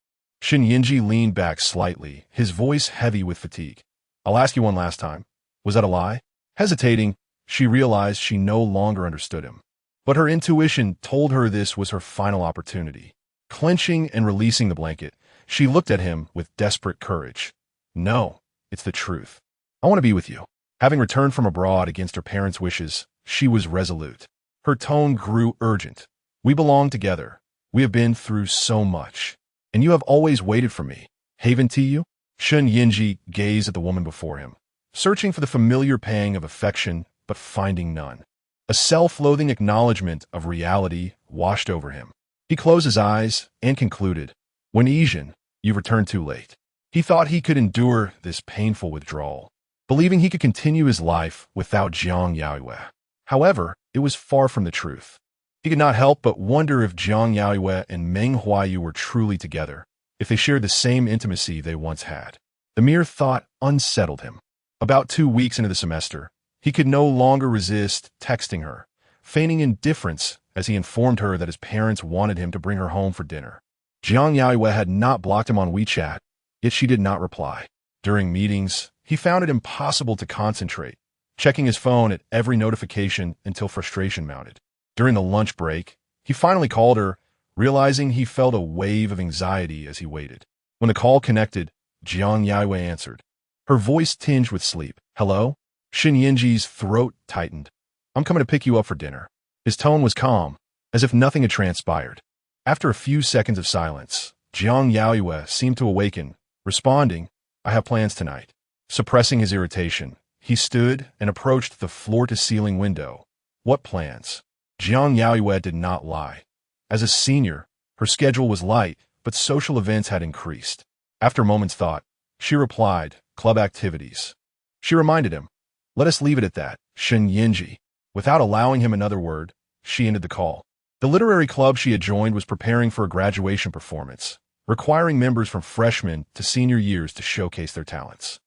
Shen Yanzhi leaned back slightly, his voice heavy with fatigue. I'll ask you one last time. Was that a lie? Hesitating, she realized she no longer understood him. But her intuition told her this was her final opportunity. Clenching and releasing the blanket, she looked at him with desperate courage. No, it's the truth. I want to be with you. Having returned from abroad against her parents' wishes, she was resolute. Her tone grew urgent. We belong together. We have been through so much. And you have always waited for me. Haven to you? Shen Yanzhi gazed at the woman before him, searching for the familiar pang of affection, but finding none. A self-loathing acknowledgement of reality washed over him. He closed his eyes and concluded, when Yijin, you've returned too late. He thought he could endure this painful withdrawal, believing he could continue his life without Jiang Yaoyue. However, it was far from the truth. He could not help but wonder if Jiang Yaoyue and Meng Huaiyu were truly together, if they shared the same intimacy they once had. The mere thought unsettled him. About 2 weeks into the semester, he could no longer resist texting her, feigning indifference as he informed her that his parents wanted him to bring her home for dinner. Jiang Yaoyue had not blocked him on WeChat, yet she did not reply. During meetings, he found it impossible to concentrate, checking his phone at every notification until frustration mounted. During the lunch break, he finally called her, realizing he felt a wave of anxiety as he waited. When the call connected, Jiang Yaoyue answered, her voice tinged with sleep. Hello? Shen Yanzhi's throat tightened. I'm coming to pick you up for dinner. His tone was calm, as if nothing had transpired. After a few seconds of silence, Jiang Yaoyue seemed to awaken, responding, I have plans tonight. Suppressing his irritation, he stood and approached the floor-to-ceiling window. What plans? Jiang Yaoyue did not lie. As a senior, her schedule was light, but social events had increased. After a moment's thought, she replied, club activities. She reminded him, let us leave it at that, Shen Yanzhi. Without allowing him another word, she ended the call. The literary club she had joined was preparing for a graduation performance, requiring members from freshman to senior years to showcase their talents.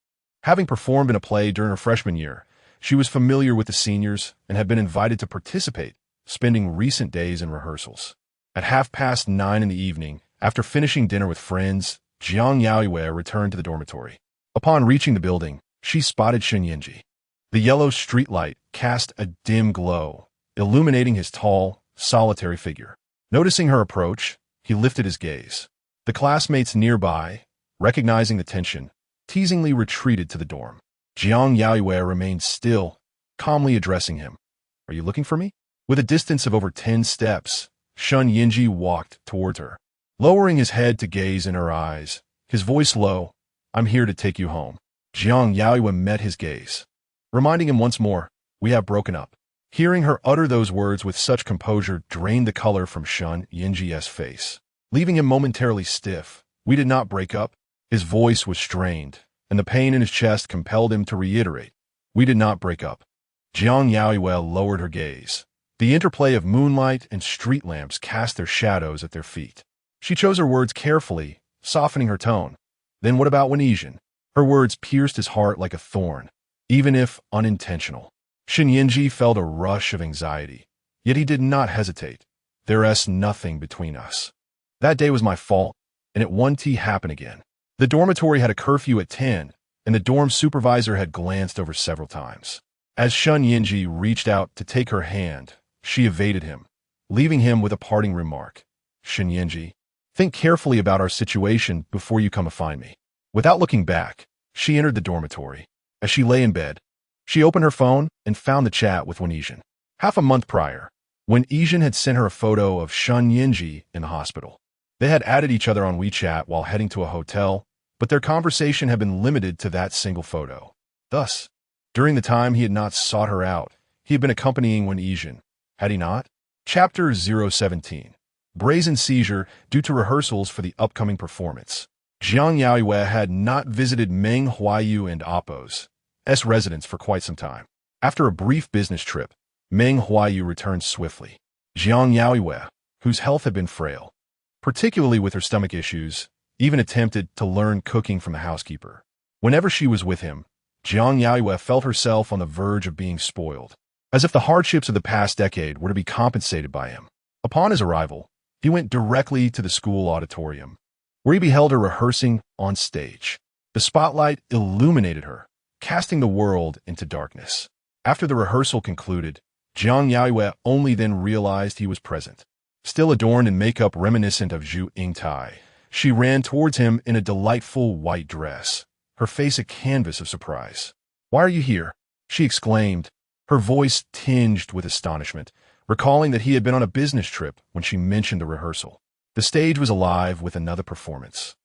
Having performed in a play during her freshman year, she was familiar with the seniors and had been invited to participate, spending recent days in rehearsals. At 9:30 in the evening, after finishing dinner with friends, Jiang Yaoyue returned to the dormitory. Upon reaching the building, she spotted Shen Yanzhi. The yellow streetlight cast a dim glow, illuminating his tall, solitary figure. Noticing her approach, he lifted his gaze. The classmates nearby, recognizing the tension, teasingly retreated to the dorm. Jiang Yaoyue remained still, calmly addressing him. Are you looking for me? With a distance of over 10 steps, Shen Yanzhi walked towards her. Lowering his head to gaze in her eyes, his voice low, I'm here to take you home. Jiang Yaoyue met his gaze, reminding him once more, we have broken up. Hearing her utter those words with such composure drained the color from Shen Yanzhi's face, leaving him momentarily stiff. We did not break up. His voice was strained, and the pain in his chest compelled him to reiterate, we did not break up. Jiang Yaoyue lowered her gaze. The interplay of moonlight and street lamps cast their shadows at their feet. She chose her words carefully, softening her tone. Then what about Wenesian? Her words pierced his heart like a thorn, even if unintentional. Shen Yanzhi felt a rush of anxiety, yet he did not hesitate. There's nothing between us. That day was my fault, and at 1 happened again. The dormitory had a curfew at 10, and the dorm supervisor had glanced over several times. As Shen Yanzhi reached out to take her hand, she evaded him, leaving him with a parting remark. Shen Yanzhi, think carefully about our situation before you come to find me. Without looking back, she entered the dormitory. As she lay in bed, she opened her phone and found the chat with Wenesian. Half a month prior, Wenesian had sent her a photo of Shen Yanzhi in the hospital. They had added each other on WeChat while heading to a hotel, but their conversation had been limited to that single photo. Thus, during the time he had not sought her out, he had been accompanying Wenesian, had he not? Chapter 017. Brazen Seizure due to rehearsals for the upcoming performance. Jiang Yaoyue had not visited Meng Huaiyu and Appo's residence for quite some time. After a brief business trip, Meng Huaiyu returned swiftly. Jiang Yaoyue, whose health had been frail, particularly with her stomach issues, even attempted to learn cooking from the housekeeper. Whenever she was with him, Jiang Yaoyue felt herself on the verge of being spoiled, as if the hardships of the past decade were to be compensated by him. Upon his arrival, he went directly to the school auditorium, where he beheld her rehearsing on stage. The spotlight illuminated her, casting the world into darkness. After the rehearsal concluded, Jiang Yaoyue only then realized he was present. Still adorned in makeup reminiscent of Zhu Yingtai, she ran towards him in a delightful white dress, her face a canvas of surprise. Why are you here? She exclaimed, her voice tinged with astonishment, recalling that he had been on a business trip when she mentioned the rehearsal. The stage was alive with another performance,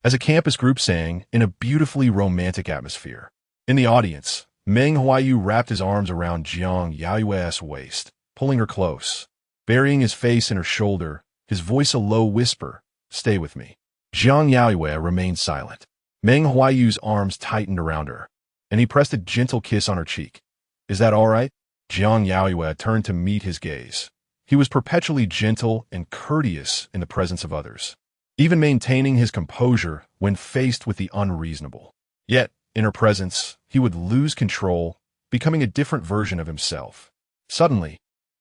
as a campus group sang in a beautifully romantic atmosphere. In the audience, Meng Huaiyu wrapped his arms around Jiang Yaoyue's waist, pulling her close. Burying his face in her shoulder, his voice a low whisper, stay with me. Jiang Yaoyue remained silent. Meng Huaiyu's arms tightened around her, and he pressed a gentle kiss on her cheek. Is that all right? Jiang Yaoyue turned to meet his gaze. He was perpetually gentle and courteous in the presence of others, even maintaining his composure when faced with the unreasonable. Yet, in her presence, he would lose control, becoming a different version of himself. Suddenly,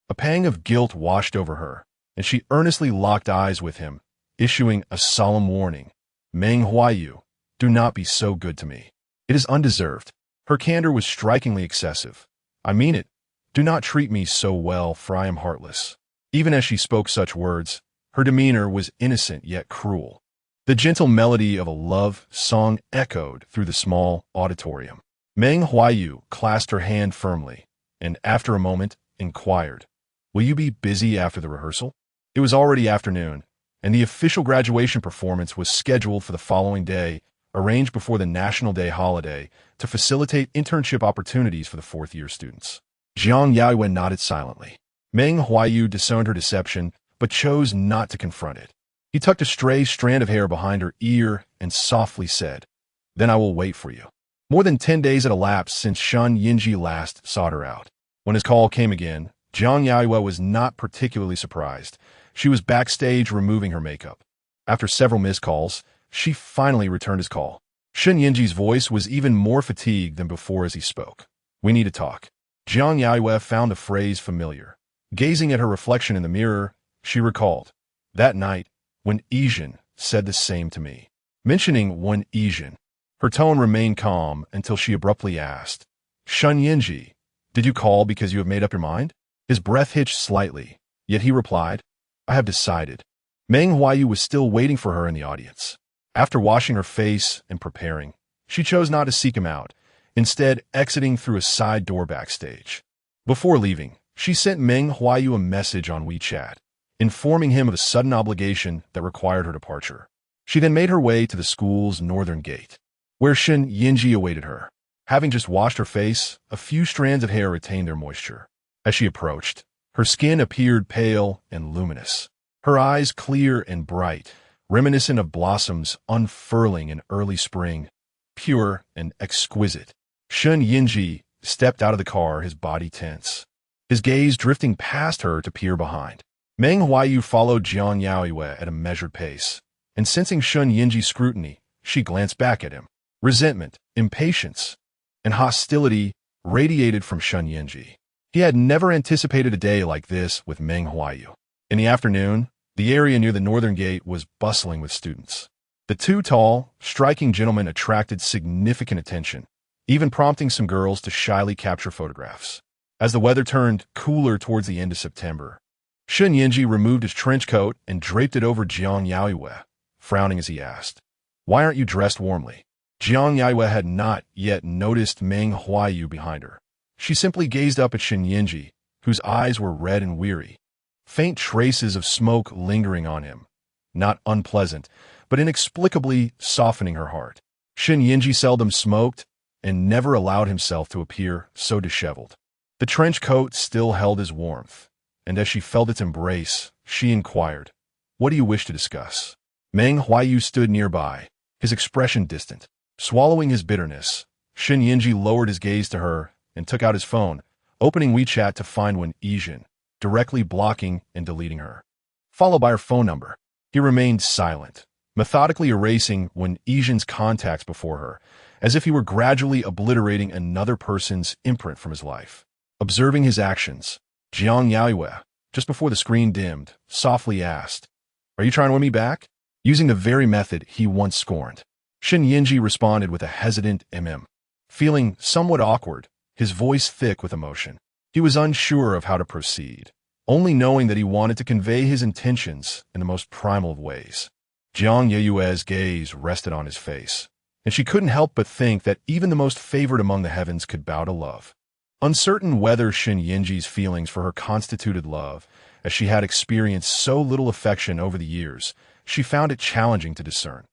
a pang of guilt washed over her, and she earnestly locked eyes with him, issuing a solemn warning. Meng Huaiyu, do not be so good to me. It is undeserved. Her candor was strikingly excessive. I mean it. Do not treat me so well, for I am heartless. Even as she spoke such words, her demeanor was innocent yet cruel. The gentle melody of a love song echoed through the small auditorium. Meng Huaiyu clasped her hand firmly, and after a moment, inquired, will you be busy after the rehearsal? It was already afternoon, and the official graduation performance was scheduled for the following day, arranged before the National Day holiday to facilitate internship opportunities for the fourth-year students. Jiang Yaoyue nodded silently. Meng Huaiyu disowned her deception, but chose not to confront it. He tucked a stray strand of hair behind her ear and softly said, then I will wait for you. More than 10 days had elapsed since Shen Yanzhi last sought her out. When his call came again, Jiang Yaoyue was not particularly surprised. She was backstage removing her makeup. After several missed calls, she finally returned his call. Shen Yanzhi's voice was even more fatigued than before as he spoke. We need to talk. Jiang Yaoyue found the phrase familiar. Gazing at her reflection in the mirror, she recalled, that night, when Yizhen said the same to me. Mentioning one Yizhen, her tone remained calm until she abruptly asked, Shen Yanzhi, did you call because you have made up your mind? His breath hitched slightly, yet he replied, I have decided. Meng Huaiyu was still waiting for her in the audience. After washing her face and preparing, she chose not to seek him out, instead exiting through a side door backstage. Before leaving, she sent Meng Huaiyu a message on WeChat, informing him of a sudden obligation that required her departure. She then made her way to the school's northern gate, where Shen Yanzhi awaited her. Having just washed her face, a few strands of hair retained their moisture. As she approached, her skin appeared pale and luminous, her eyes clear and bright, reminiscent of blossoms unfurling in early spring, pure and exquisite. Shen Yanzhi stepped out of the car, his body tense, his gaze drifting past her to peer behind. Meng Huaiyu followed Jiang Yaoyue at a measured pace, and sensing Shen Yanzhi's scrutiny, she glanced back at him. Resentment, impatience, and hostility radiated from Shen Yanzhi. He had never anticipated a day like this with Meng Huaiyu. In the afternoon, the area near the northern gate was bustling with students. The two tall, striking gentlemen attracted significant attention, even prompting some girls to shyly capture photographs. As the weather turned cooler towards the end of September, Shen Yanzhi removed his trench coat and draped it over Jiang Yaoyue, frowning as he asked, why aren't you dressed warmly? Jiang Yaoyue had not yet noticed Meng Huaiyu behind her. She simply gazed up at Shen Yanzhi, whose eyes were red and weary, faint traces of smoke lingering on him, not unpleasant, but inexplicably softening her heart. Shen Yanzhi seldom smoked and never allowed himself to appear so disheveled. The trench coat still held his warmth, and as she felt its embrace, she inquired, what do you wish to discuss? Meng Huaiyu stood nearby, his expression distant. Swallowing his bitterness, Shen Yanzhi lowered his gaze to her and took out his phone, opening WeChat to find one Yizhen, directly blocking and deleting her, followed by her phone number. He remained silent, methodically erasing one Yizhen's contacts before her, as if he were gradually obliterating another person's imprint from his life. Observing his actions, Jiang Yaoyue, just before the screen dimmed, softly asked, are you trying to win me back? Using the very method he once scorned. Shen Yanzhi responded with a hesitant feeling somewhat awkward, his voice thick with emotion. He was unsure of how to proceed, only knowing that he wanted to convey his intentions in the most primal of ways. Jiang Yaoyue's gaze rested on his face, and she couldn't help but think that even the most favored among the heavens could bow to love. Uncertain whether Shen Yanzhi's feelings for her constituted love, as she had experienced so little affection over the years, she found it challenging to discern.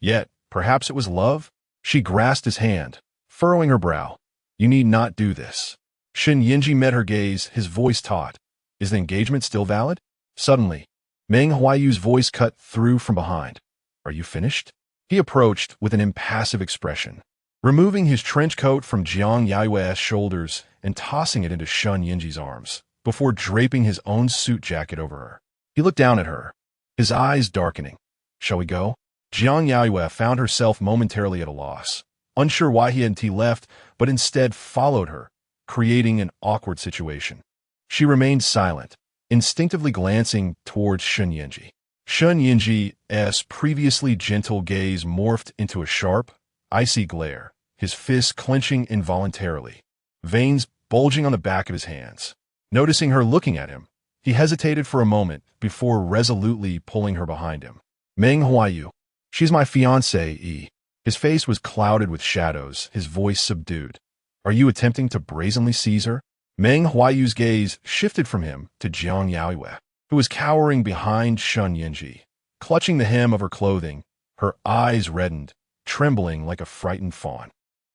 Yet, perhaps it was love? She grasped his hand, furrowing her brow. You need not do this. Shen Yanzhi met her gaze, his voice taut. Is the engagement still valid? Suddenly, Meng Huaiyu's voice cut through from behind. Are you finished? He approached with an impassive expression, removing his trench coat from Jiang Yaoyue's shoulders and tossing it into Shen Yanzhi's arms, before draping his own suit jacket over her. He looked down at her, his eyes darkening. "Shall we go?" Jiang Yaoyue found herself momentarily at a loss, unsure why he hadn't left, but instead followed her, creating an awkward situation. She remained silent, instinctively glancing towards Shen Yanzhi. Shen Yanzhi's previously gentle gaze morphed into a sharp, icy glare, his fists clenching involuntarily, veins bulging on the back of his hands. Noticing her looking at him, he hesitated for a moment before resolutely pulling her behind him. "Meng Huaiyu, she's my fiancée." His face was clouded with shadows, his voice subdued. "Are you attempting to brazenly seize her?" Meng Huaiyu's gaze shifted from him to Jiang Yaoyue, who was cowering behind Shen Yanzhi, clutching the hem of her clothing, her eyes reddened, trembling like a frightened fawn.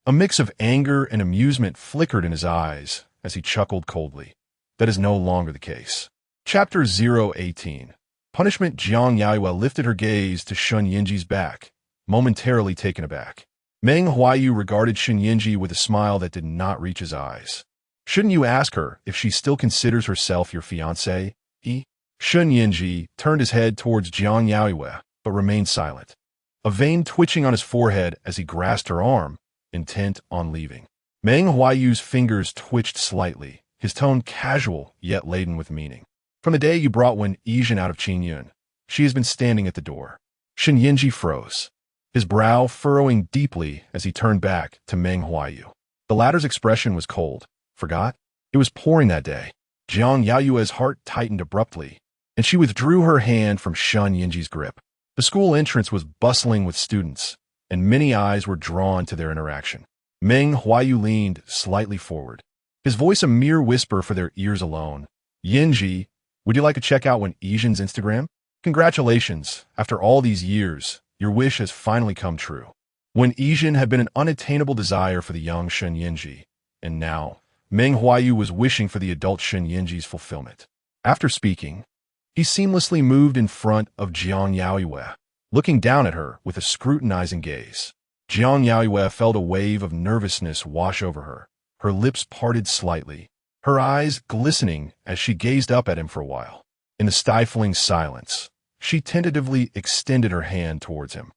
A mix of anger and amusement flickered in his eyes as he chuckled coldly. That is no longer the case. Chapter 018. Punishment. Jiang Yaoyue lifted her gaze to Shen Yanzhi's back, momentarily taken aback. Meng Huaiyu regarded Shen Yanzhi with a smile that did not reach his eyes. "Shouldn't you ask her if she still considers herself your fiancée?" Shen Yanzhi turned his head towards Jiang Yaoyue, but remained silent, a vein twitching on his forehead as he grasped her arm, intent on leaving. Meng Huaiyu's fingers twitched slightly, his tone casual yet laden with meaning. "From the day you brought Wen Yizhen out of Qingyun, she has been standing at the door." Shen Yanzhi froze, his brow furrowing deeply as he turned back to Meng Huaiyu. The latter's expression was cold. "Forgot? It was pouring that day." Jiang Yaoyue's heart tightened abruptly, and she withdrew her hand from Shen Yanzhi's grip. The school entrance was bustling with students, and many eyes were drawn to their interaction. Meng Huaiyu leaned slightly forward, his voice a mere whisper for their ears alone. "Yanzhi, would you like to check out Wen Yizhen's Instagram? Congratulations, after all these years, your wish has finally come true." Wen Yizhen had been an unattainable desire for the young Shen Yanzhi, and now Meng Huaiyu was wishing for the adult Shen Yanzhi's fulfillment. After speaking, he seamlessly moved in front of Jiang Yaoyue, looking down at her with a scrutinizing gaze. Jiang Yaoyue felt a wave of nervousness wash over her, her lips parted slightly, her eyes glistening as she gazed up at him for a while. In the stifling silence, she tentatively extended her hand towards him.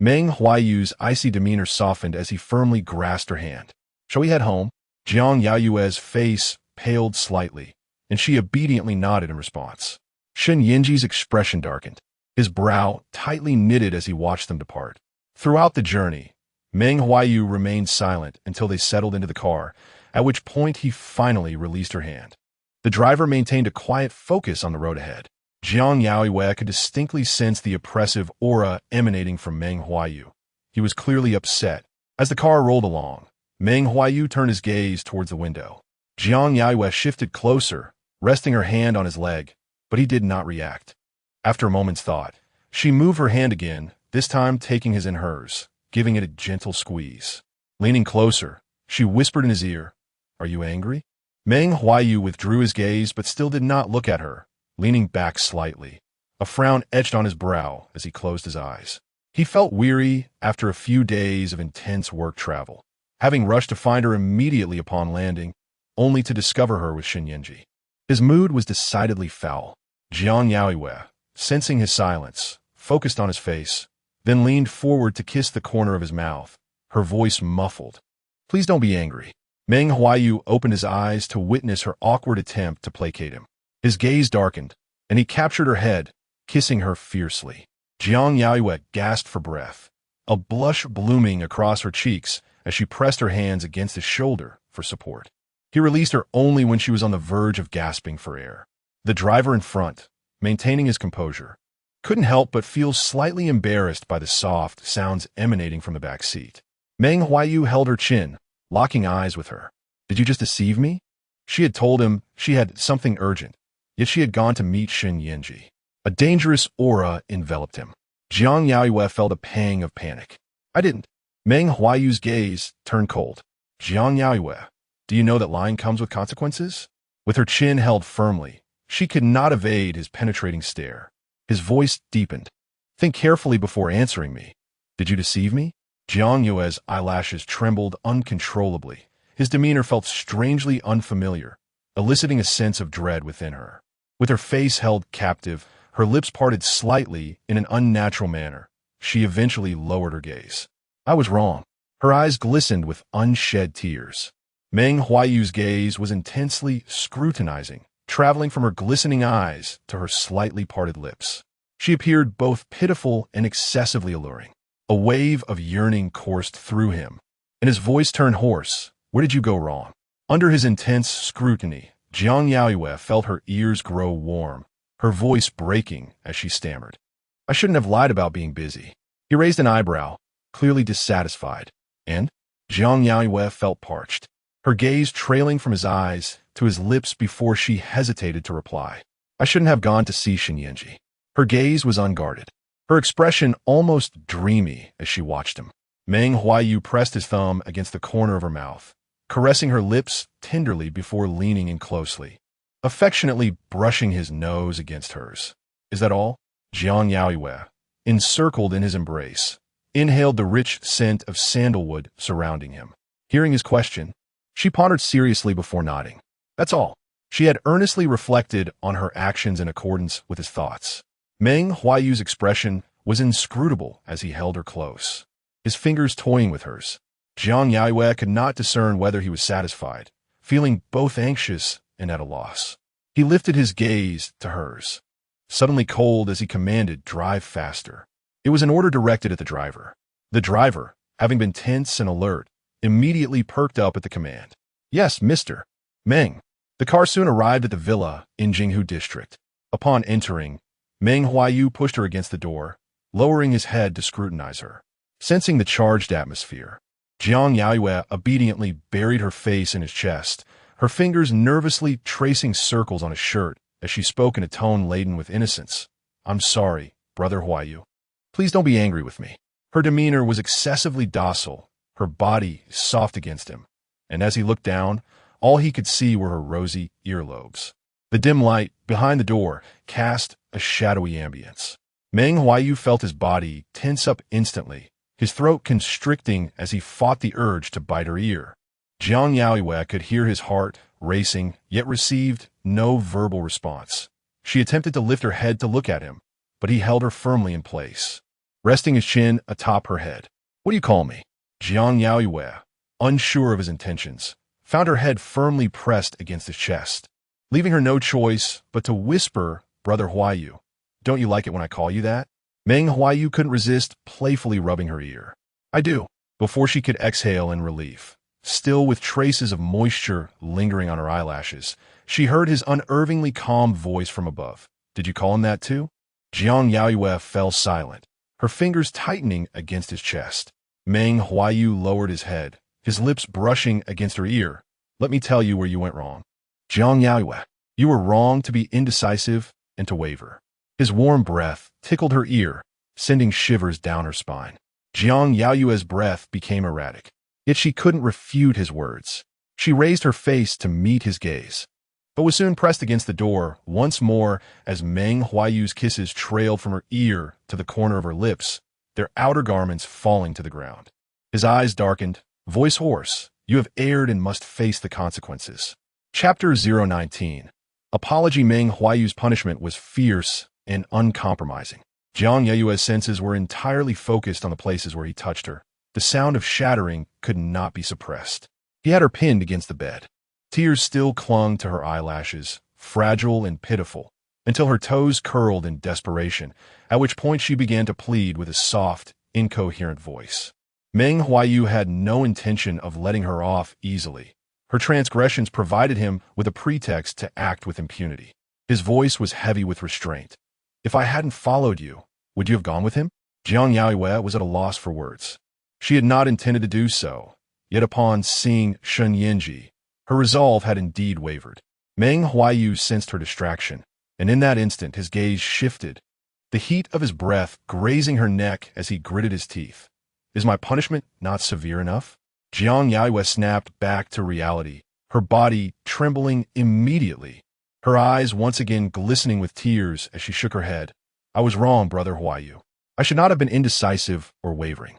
Meng Huaiyu's icy demeanor softened as he firmly grasped her hand. "Shall we head home?" Jiang Yaoyue's face paled slightly, and she obediently nodded in response. Shen Yanzhi's expression darkened, his brow tightly knitted as he watched them depart. Throughout the journey, Meng Huaiyu remained silent until they settled into the car, at which point he finally released her hand. The driver maintained a quiet focus on the road ahead. Jiang Yaoyue could distinctly sense the oppressive aura emanating from Meng Huaiyu. He was clearly upset. As the car rolled along, Meng Huaiyu turned his gaze towards the window. Jiang Yaoyue shifted closer, resting her hand on his leg, but he did not react. After a moment's thought, she moved her hand again, this time taking his in hers, giving it a gentle squeeze. Leaning closer, she whispered in his ear, "Are you angry?" Meng Huaiyu withdrew his gaze but still did not look at her, leaning back slightly. A frown etched on his brow as he closed his eyes. He felt weary after a few days of intense work travel, having rushed to find her immediately upon landing, only to discover her with Shen Yanzhi. His mood was decidedly foul. Jiang Yaoyue, sensing his silence, focused on his face, then leaned forward to kiss the corner of his mouth, her voice muffled. "Please don't be angry." Meng Huaiyu opened his eyes to witness her awkward attempt to placate him. His gaze darkened, and he captured her head, kissing her fiercely. Jiang Yaoyue gasped for breath, a blush blooming across her cheeks as she pressed her hands against his shoulder for support. He released her only when she was on the verge of gasping for air. The driver in front, maintaining his composure, couldn't help but feel slightly embarrassed by the soft sounds emanating from the back seat. Meng Huaiyu held her chin, locking eyes with her. "Did you just deceive me?" She had told him she had something urgent, yet she had gone to meet Shen Yanzhi. A dangerous aura enveloped him. Jiang Yaoyue felt a pang of panic. "I didn't." Meng Huaiyu's gaze turned cold. "Jiang Yaoyue, do you know that lying comes with consequences?" With her chin held firmly, she could not evade his penetrating stare. His voice deepened. "Think carefully before answering me. Did you deceive me? Jiang Yaoyue's eyelashes trembled uncontrollably. His demeanor felt strangely unfamiliar, eliciting a sense of dread within her. With her face held captive, her lips parted slightly in an unnatural manner, she eventually lowered her gaze. I was wrong. Her eyes glistened with unshed tears. Meng Huaiyu's gaze was intensely scrutinizing, traveling from her glistening eyes to her slightly parted lips. She appeared both pitiful and excessively alluring. A wave of yearning coursed through him, and his voice turned hoarse. Where did you go wrong? Under his intense scrutiny, Jiang Yaoyue felt her ears grow warm, her voice breaking as she stammered. I shouldn't have lied about being busy. He raised an eyebrow, clearly dissatisfied, and Jiang Yaoyue felt parched, her gaze trailing from his eyes to his lips before she hesitated to reply. I shouldn't have gone to see Shen Yanzhi. Her gaze was unguarded, her expression almost dreamy as she watched him. Meng Huaiyu pressed his thumb against the corner of her mouth, caressing her lips tenderly before leaning in closely, affectionately brushing his nose against hers. Is that all? Jiang Yaoyue, encircled in his embrace, inhaled the rich scent of sandalwood surrounding him. Hearing his question, she pondered seriously before nodding. That's all. She had earnestly reflected on her actions in accordance with his thoughts. Meng Huaiyu's expression was inscrutable as he held her close, his fingers toying with hers. Jiang Yaoyue could not discern whether he was satisfied, feeling both anxious and at a loss. He lifted his gaze to hers, suddenly cold as he commanded, drive faster. It was an order directed at the driver. The driver, having been tense and alert, immediately perked up at the command. Yes, Mr. Meng. The car soon arrived at the villa in Jinghu district. Upon entering, Meng Huaiyu pushed her against the door, lowering his head to scrutinize her. Sensing the charged atmosphere, Jiang Yaoyue obediently buried her face in his chest, her fingers nervously tracing circles on his shirt as she spoke in a tone laden with innocence. I'm sorry, Brother Huaiyu. Please don't be angry with me. Her demeanor was excessively docile, her body soft against him, and as he looked down, all he could see were her rosy earlobes. The dim light behind the door cast a shadowy ambience. Meng Huaiyu felt his body tense up instantly, his throat constricting as he fought the urge to bite her ear. Jiang Yaoyue could hear his heart racing, yet received no verbal response. She attempted to lift her head to look at him, but he held her firmly in place, resting his chin atop her head. What do you call me? Jiang Yaoyue, unsure of his intentions, found her head firmly pressed against his chest, leaving her no choice but to whisper, Brother Huaiyu. Don't you like it when I call you that? Meng Huaiyu couldn't resist playfully rubbing her ear. I do. Before she could exhale in relief, still with traces of moisture lingering on her eyelashes, she heard his unervingly calm voice from above. Did you call him that too? Jiang Yaoyue fell silent, her fingers tightening against his chest. Meng Huaiyu lowered his head, his lips brushing against her ear. Let me tell you where you went wrong. Jiang Yaoyue, you were wrong to be indecisive and to waver. His warm breath tickled her ear, sending shivers down her spine. Jiang Yaoyue's breath became erratic, yet she couldn't refute his words. She raised her face to meet his gaze, but was soon pressed against the door once more as Meng Huaiyu's kisses trailed from her ear to the corner of her lips, their outer garments falling to the ground. His eyes darkened, voice hoarse. You have erred and must face the consequences. Chapter 019. Apology. Meng Huaiyu's punishment was fierce and uncompromising. Jiang Yaoyue's senses were entirely focused on the places where he touched her. The sound of shattering could not be suppressed. He had her pinned against the bed. Tears still clung to her eyelashes, fragile and pitiful, until her toes curled in desperation, at which point she began to plead with a soft, incoherent voice. Meng Huaiyu had no intention of letting her off easily. Her transgressions provided him with a pretext to act with impunity. His voice was heavy with restraint. If I hadn't followed you, would you have gone with him? Jiang Yaoyue was at a loss for words. She had not intended to do so, yet upon seeing Shen Yanzhi, her resolve had indeed wavered. Meng Huaiyu sensed her distraction, and in that instant his gaze shifted, the heat of his breath grazing her neck as he gritted his teeth. Is my punishment not severe enough? Jiang Yaoyue snapped back to reality, her body trembling immediately, her eyes once again glistening with tears as she shook her head. I was wrong, Brother Huaiyu. I should not have been indecisive or wavering.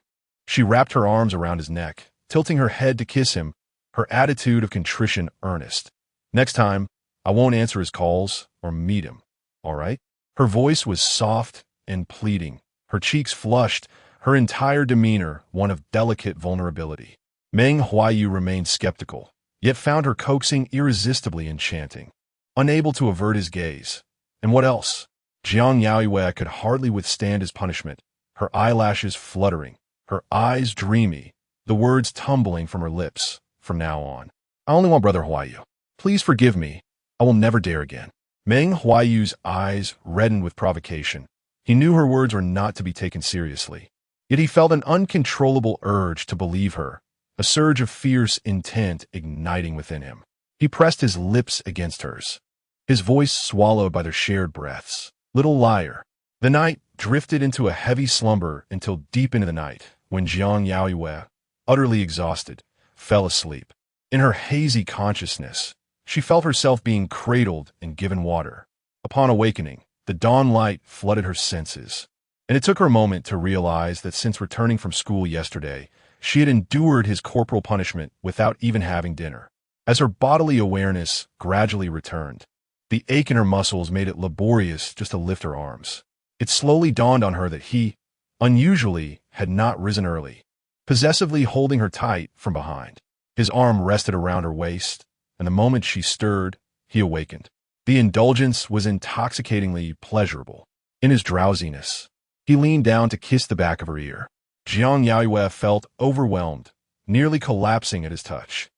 She wrapped her arms around his neck, tilting her head to kiss him, her attitude of contrition earnest. Next time, I won't answer his calls or meet him, all right? Her voice was soft and pleading, her cheeks flushed, her entire demeanor one of delicate vulnerability. Meng Huaiyu remained skeptical, yet found her coaxing irresistibly enchanting. Unable to avert his gaze. And what else? Jiang Yaoyue could hardly withstand his punishment, her eyelashes fluttering, her eyes dreamy, the words tumbling from her lips. From now on, I only want Brother Huaiyu. Please forgive me. I will never dare again. Meng Huaiyu's eyes reddened with provocation. He knew her words were not to be taken seriously. Yet he felt an uncontrollable urge to believe her, a surge of fierce intent igniting within him. He pressed his lips against hers, his voice swallowed by their shared breaths. Little liar. The night drifted into a heavy slumber until deep into the night, when Jiang Yaoyue, utterly exhausted, fell asleep. In her hazy consciousness, she felt herself being cradled and given water. Upon awakening, the dawn light flooded her senses, and it took her a moment to realize that since returning from school yesterday, she had endured his corporal punishment without even having dinner. As her bodily awareness gradually returned, the ache in her muscles made it laborious just to lift her arms. It slowly dawned on her that he, unusually, had not risen early, possessively holding her tight from behind. His arm rested around her waist, and the moment she stirred, he awakened. The indulgence was intoxicatingly pleasurable. In his drowsiness, he leaned down to kiss the back of her ear. Jiang Yaoyue felt overwhelmed, nearly collapsing at his touch.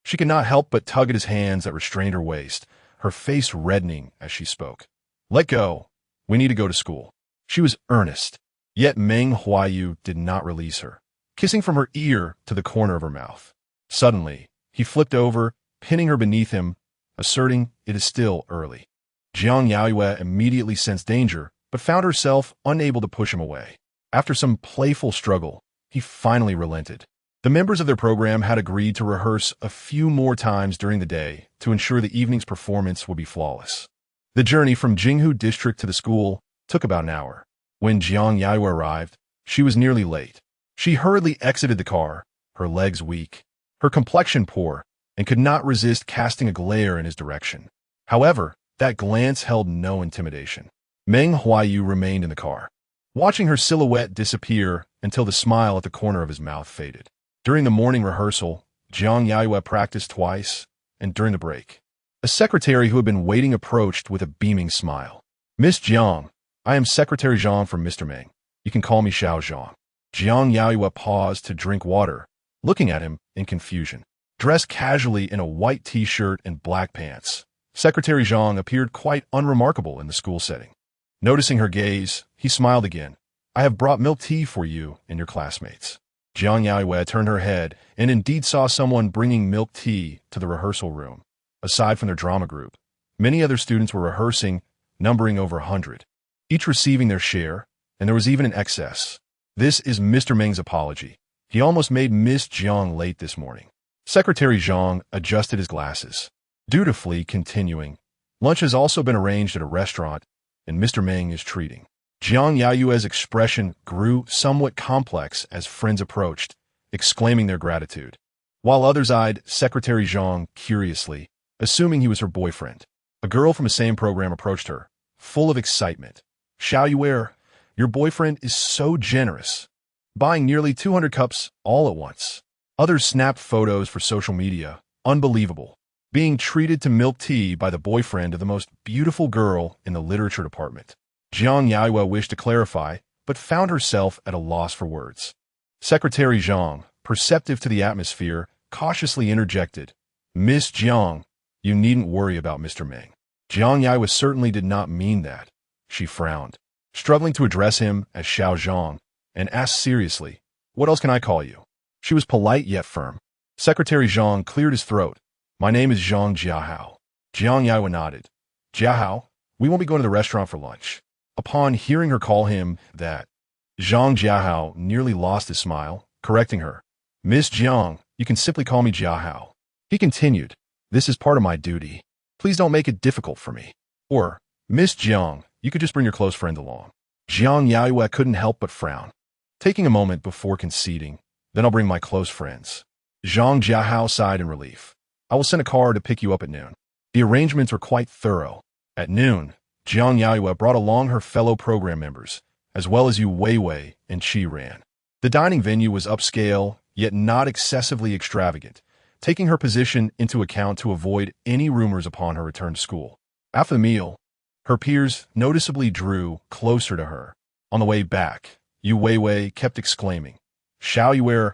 She could not help but tug at his hands that restrained her waist, her face reddening as she spoke. Let go. We need to go to school. She was earnest, yet Meng Huaiyu did not release her, kissing from her ear to the corner of her mouth. Suddenly, he flipped over, pinning her beneath him, asserting it is still early. Jiang Yaoyue immediately sensed danger, but found herself unable to push him away. After some playful struggle, he finally relented. The members of their program had agreed to rehearse a few more times during the day to ensure the evening's performance would be flawless. The journey from Jinghu District to the school took about an hour. When Jiang Yaoyue arrived, she was nearly late. She hurriedly exited the car, her legs weak, her complexion poor, and could not resist casting a glare in his direction. However, that glance held no intimidation. Meng Huaiyu remained in the car, watching her silhouette disappear until the smile at the corner of his mouth faded. During the morning rehearsal, Jiang Yaoyue practiced twice, and during the break, a secretary who had been waiting approached with a beaming smile. Miss Jiang, I am Secretary Zhang from Mr. Meng. You can call me Xiao Zhang. Jiang Yaoyue paused to drink water, looking at him in confusion. Dressed casually in a white t-shirt and black pants, Secretary Zhang appeared quite unremarkable in the school setting. Noticing her gaze, he smiled again. I have brought milk tea for you and your classmates. Jiang Yaoyue turned her head and indeed saw someone bringing milk tea to the rehearsal room. Aside from their drama group, many other students were rehearsing, numbering over 100, each receiving their share, and there was even an excess. This is Mr. Meng's apology. He almost made Miss Jiang late this morning. Secretary Zhang adjusted his glasses, dutifully continuing, lunch has also been arranged at a restaurant, and Mr. Meng is treating. Jiang Yaoyue's expression grew somewhat complex as friends approached, exclaiming their gratitude, while others eyed Secretary Zhang curiously, assuming he was her boyfriend. A girl from the same program approached her, full of excitement. Yaoyue, your boyfriend is so generous, buying nearly 200 cups all at once. Others snapped photos for social media. Unbelievable. Being treated to milk tea by the boyfriend of the most beautiful girl in the literature department. Jiang Yaoyue wished to clarify, but found herself at a loss for words. Secretary Zhang, perceptive to the atmosphere, cautiously interjected, Miss Jiang, you needn't worry about Mr. Meng. Jiang Yaoyue certainly did not mean that. She frowned, struggling to address him as Xiao Zhang, and asked seriously, what else can I call you? She was polite yet firm. Secretary Zhang cleared his throat. My name is Zhang Jiahao. Jiang Yaoyue nodded. Jiahao, we won't be going to the restaurant for lunch. Upon hearing her call him that, Zhang Jiahao nearly lost his smile, correcting her. Miss Jiang, you can simply call me Jiahao. He continued, this is part of my duty. Please don't make it difficult for me. Or, Miss Jiang, you could just bring your close friend along. Jiang Yaoyue couldn't help but frown, taking a moment before conceding. Then I'll bring my close friends. Zhang Jiahao sighed in relief. I will send a car to pick you up at noon. The arrangements were quite thorough. At noon, Jiang Yaoyue brought along her fellow program members, as well as Yu Weiwei and Qi Ran. The dining venue was upscale, yet not excessively extravagant, taking her position into account to avoid any rumors upon her return to school. After the meal, her peers noticeably drew closer to her. On the way back, Yu Weiwei kept exclaiming, "Xiao Yuer,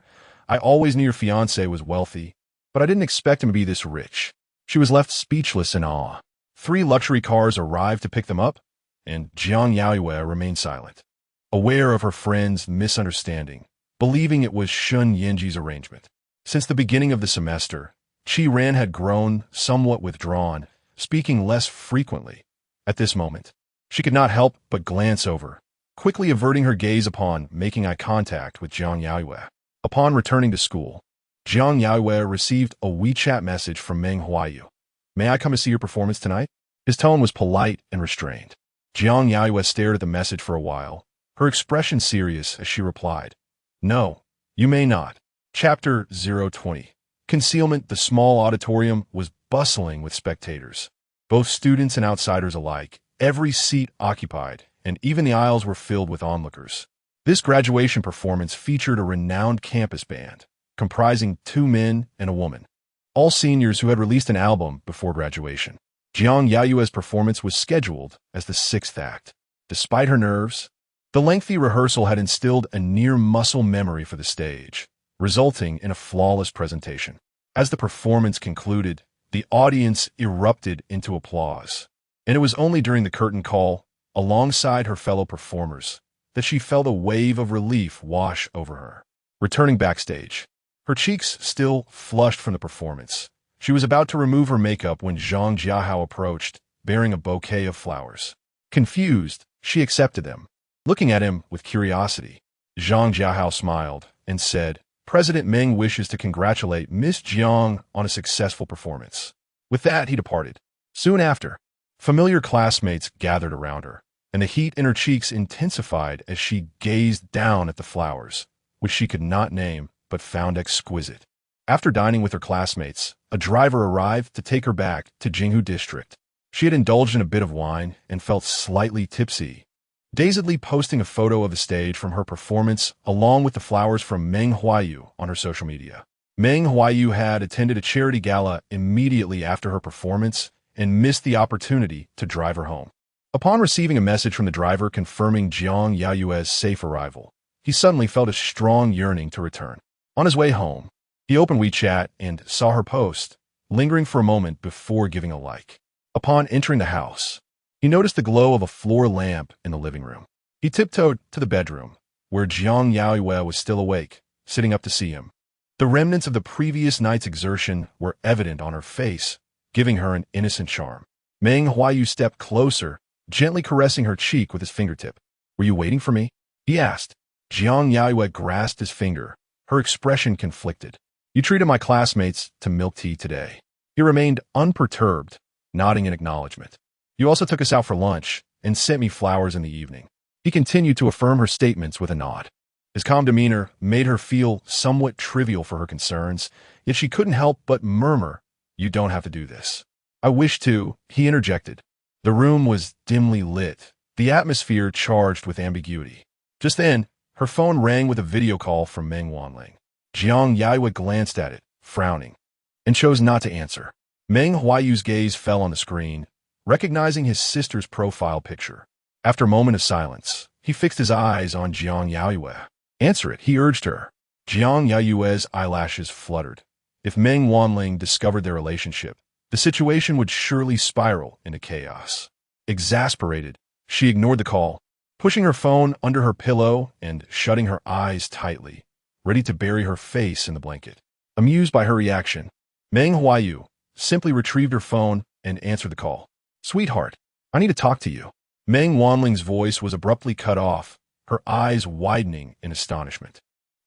I always knew your fiancé was wealthy, but I didn't expect him to be this rich." She was left speechless in awe. 3 luxury cars arrived to pick them up, and Jiang Yaoyue remained silent, aware of her friend's misunderstanding, believing it was Shen Yanzhi's arrangement. Since the beginning of the semester, Qi Ran had grown somewhat withdrawn, speaking less frequently. At this moment, she could not help but glance over, quickly averting her gaze upon making eye contact with Jiang Yaoyue. Upon returning to school, Jiang Yaoyue received a WeChat message from Meng Huaiyu. "May I come to see your performance tonight?" His tone was polite and restrained. Jiang Yaoyue stared at the message for a while, her expression serious as she replied, "No, you may not." Chapter 020. Concealment. The small auditorium was bustling with spectators, both students and outsiders alike, every seat occupied, and even the aisles were filled with onlookers. This graduation performance featured a renowned campus band, comprising 2 men and a woman, all seniors who had released an album before graduation. Jiang Yaoyue's performance was scheduled as the 6th act. Despite her nerves, the lengthy rehearsal had instilled a near-muscle memory for the stage, resulting in a flawless presentation. As the performance concluded, the audience erupted into applause, and it was only during the curtain call, alongside her fellow performers, that she felt a wave of relief wash over her. Returning backstage, her cheeks still flushed from the performance, she was about to remove her makeup when Zhang Jiahao approached, bearing a bouquet of flowers. Confused, she accepted them. Looking at him with curiosity, Zhang Jiahao smiled and said, "President Meng wishes to congratulate Miss Jiang on a successful performance." With that, he departed. Soon after, familiar classmates gathered around her, and the heat in her cheeks intensified as she gazed down at the flowers, which she could not name but found exquisite. After dining with her classmates, a driver arrived to take her back to Jinghu District. She had indulged in a bit of wine and felt slightly tipsy, dazedly posting a photo of the stage from her performance along with the flowers from Meng Huaiyu on her social media. Meng Huaiyu had attended a charity gala immediately after her performance and missed the opportunity to drive her home. Upon receiving a message from the driver confirming Jiang Yaoyue's safe arrival, he suddenly felt a strong yearning to return. On his way home, he opened WeChat and saw her post, lingering for a moment before giving a like. Upon entering the house, he noticed the glow of a floor lamp in the living room. He tiptoed to the bedroom, where Jiang Yaoyue was still awake, sitting up to see him. The remnants of the previous night's exertion were evident on her face, giving her an innocent charm. Meng Huaiyu stepped closer, gently caressing her cheek with his fingertip. "Were you waiting for me?" he asked. Jiang Yaoyue grasped his finger, her expression conflicted. "You treated my classmates to milk tea today." He remained unperturbed, nodding in acknowledgement. "You also took us out for lunch and sent me flowers in the evening." He continued to affirm her statements with a nod. His calm demeanor made her feel somewhat trivial for her concerns, yet she couldn't help but murmur, "You don't have to do this." "I wish to," he interjected. The room was dimly lit, the atmosphere charged with ambiguity. Just then, her phone rang with a video call from Meng Wanling. Jiang Yaoyue glanced at it, frowning, and chose not to answer. Meng Huaiyu's gaze fell on the screen, recognizing his sister's profile picture. After a moment of silence, he fixed his eyes on Jiang Yaoyue. "Answer it," he urged her. Jiang Yaoyue's eyelashes fluttered. If Meng Wanling discovered their relationship, the situation would surely spiral into chaos. Exasperated, she ignored the call, pushing her phone under her pillow and shutting her eyes tightly, ready to bury her face in the blanket. Amused by her reaction, Meng Huaiyu simply retrieved her phone and answered the call. "Sweetheart, I need to talk to you." Meng Wanling's voice was abruptly cut off, her eyes widening in astonishment.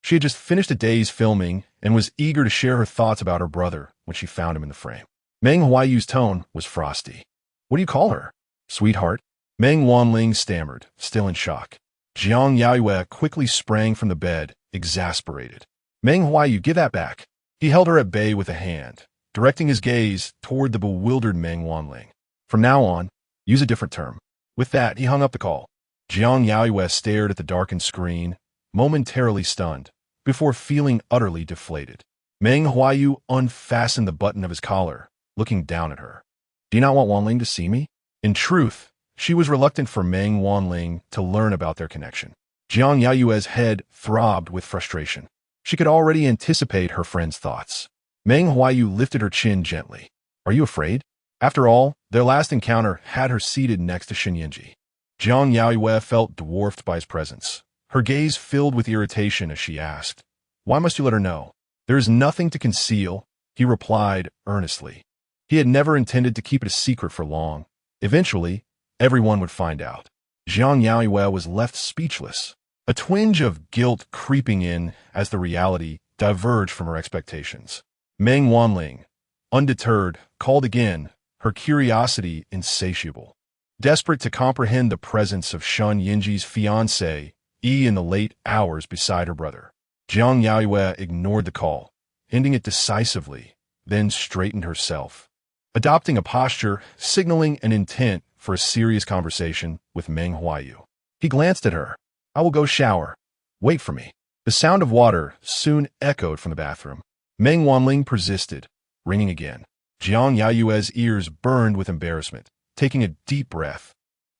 She had just finished a day's filming and was eager to share her thoughts about her brother when she found him in the frame. Meng Huaiyu's tone was frosty. "What do you call her?" "Sweetheart." Meng Huaiyu stammered, still in shock. Jiang Yaoyue quickly sprang from the bed, exasperated. Meng Huaiyu, give that back. He held her at bay with a hand, directing his gaze toward the bewildered Meng Huaiyu. From now on, use a different term. With that, he hung up the call. Jiang Yaoyue stared at the darkened screen, momentarily stunned, before feeling utterly deflated. Meng Huaiyu unfastened the button of his collar, looking down at her. Do you not want Wanling to see me? In truth, she was reluctant for Meng Wanling to learn about their connection. Jiang Yaoyue's head throbbed with frustration. She could already anticipate her friend's thoughts. Meng Huaiyu lifted her chin gently. Are you afraid? After all, their last encounter had her seated next to Shen Yanzhi. Jiang Yaoyue felt dwarfed by his presence. Her gaze filled with irritation as she asked, Why must you let her know? There is nothing to conceal, he replied earnestly. He had never intended to keep it a secret for long. Eventually, everyone would find out. Jiang Yaoyue was left speechless, a twinge of guilt creeping in as the reality diverged from her expectations. Meng Wanling, undeterred, called again, her curiosity insatiable. Desperate to comprehend the presence of Shen Yanzhi's fiancée, in the late hours beside her brother. Jiang Yaoyue ignored the call, ending it decisively, then straightened herself, adopting a posture signaling an intent for a serious conversation with Meng Huaiyu. He glanced at her. I will go shower. Wait for me. The sound of water soon echoed from the bathroom. Meng Wanling persisted, ringing again. Jiang Yaoyue's ears burned with embarrassment, taking a deep breath.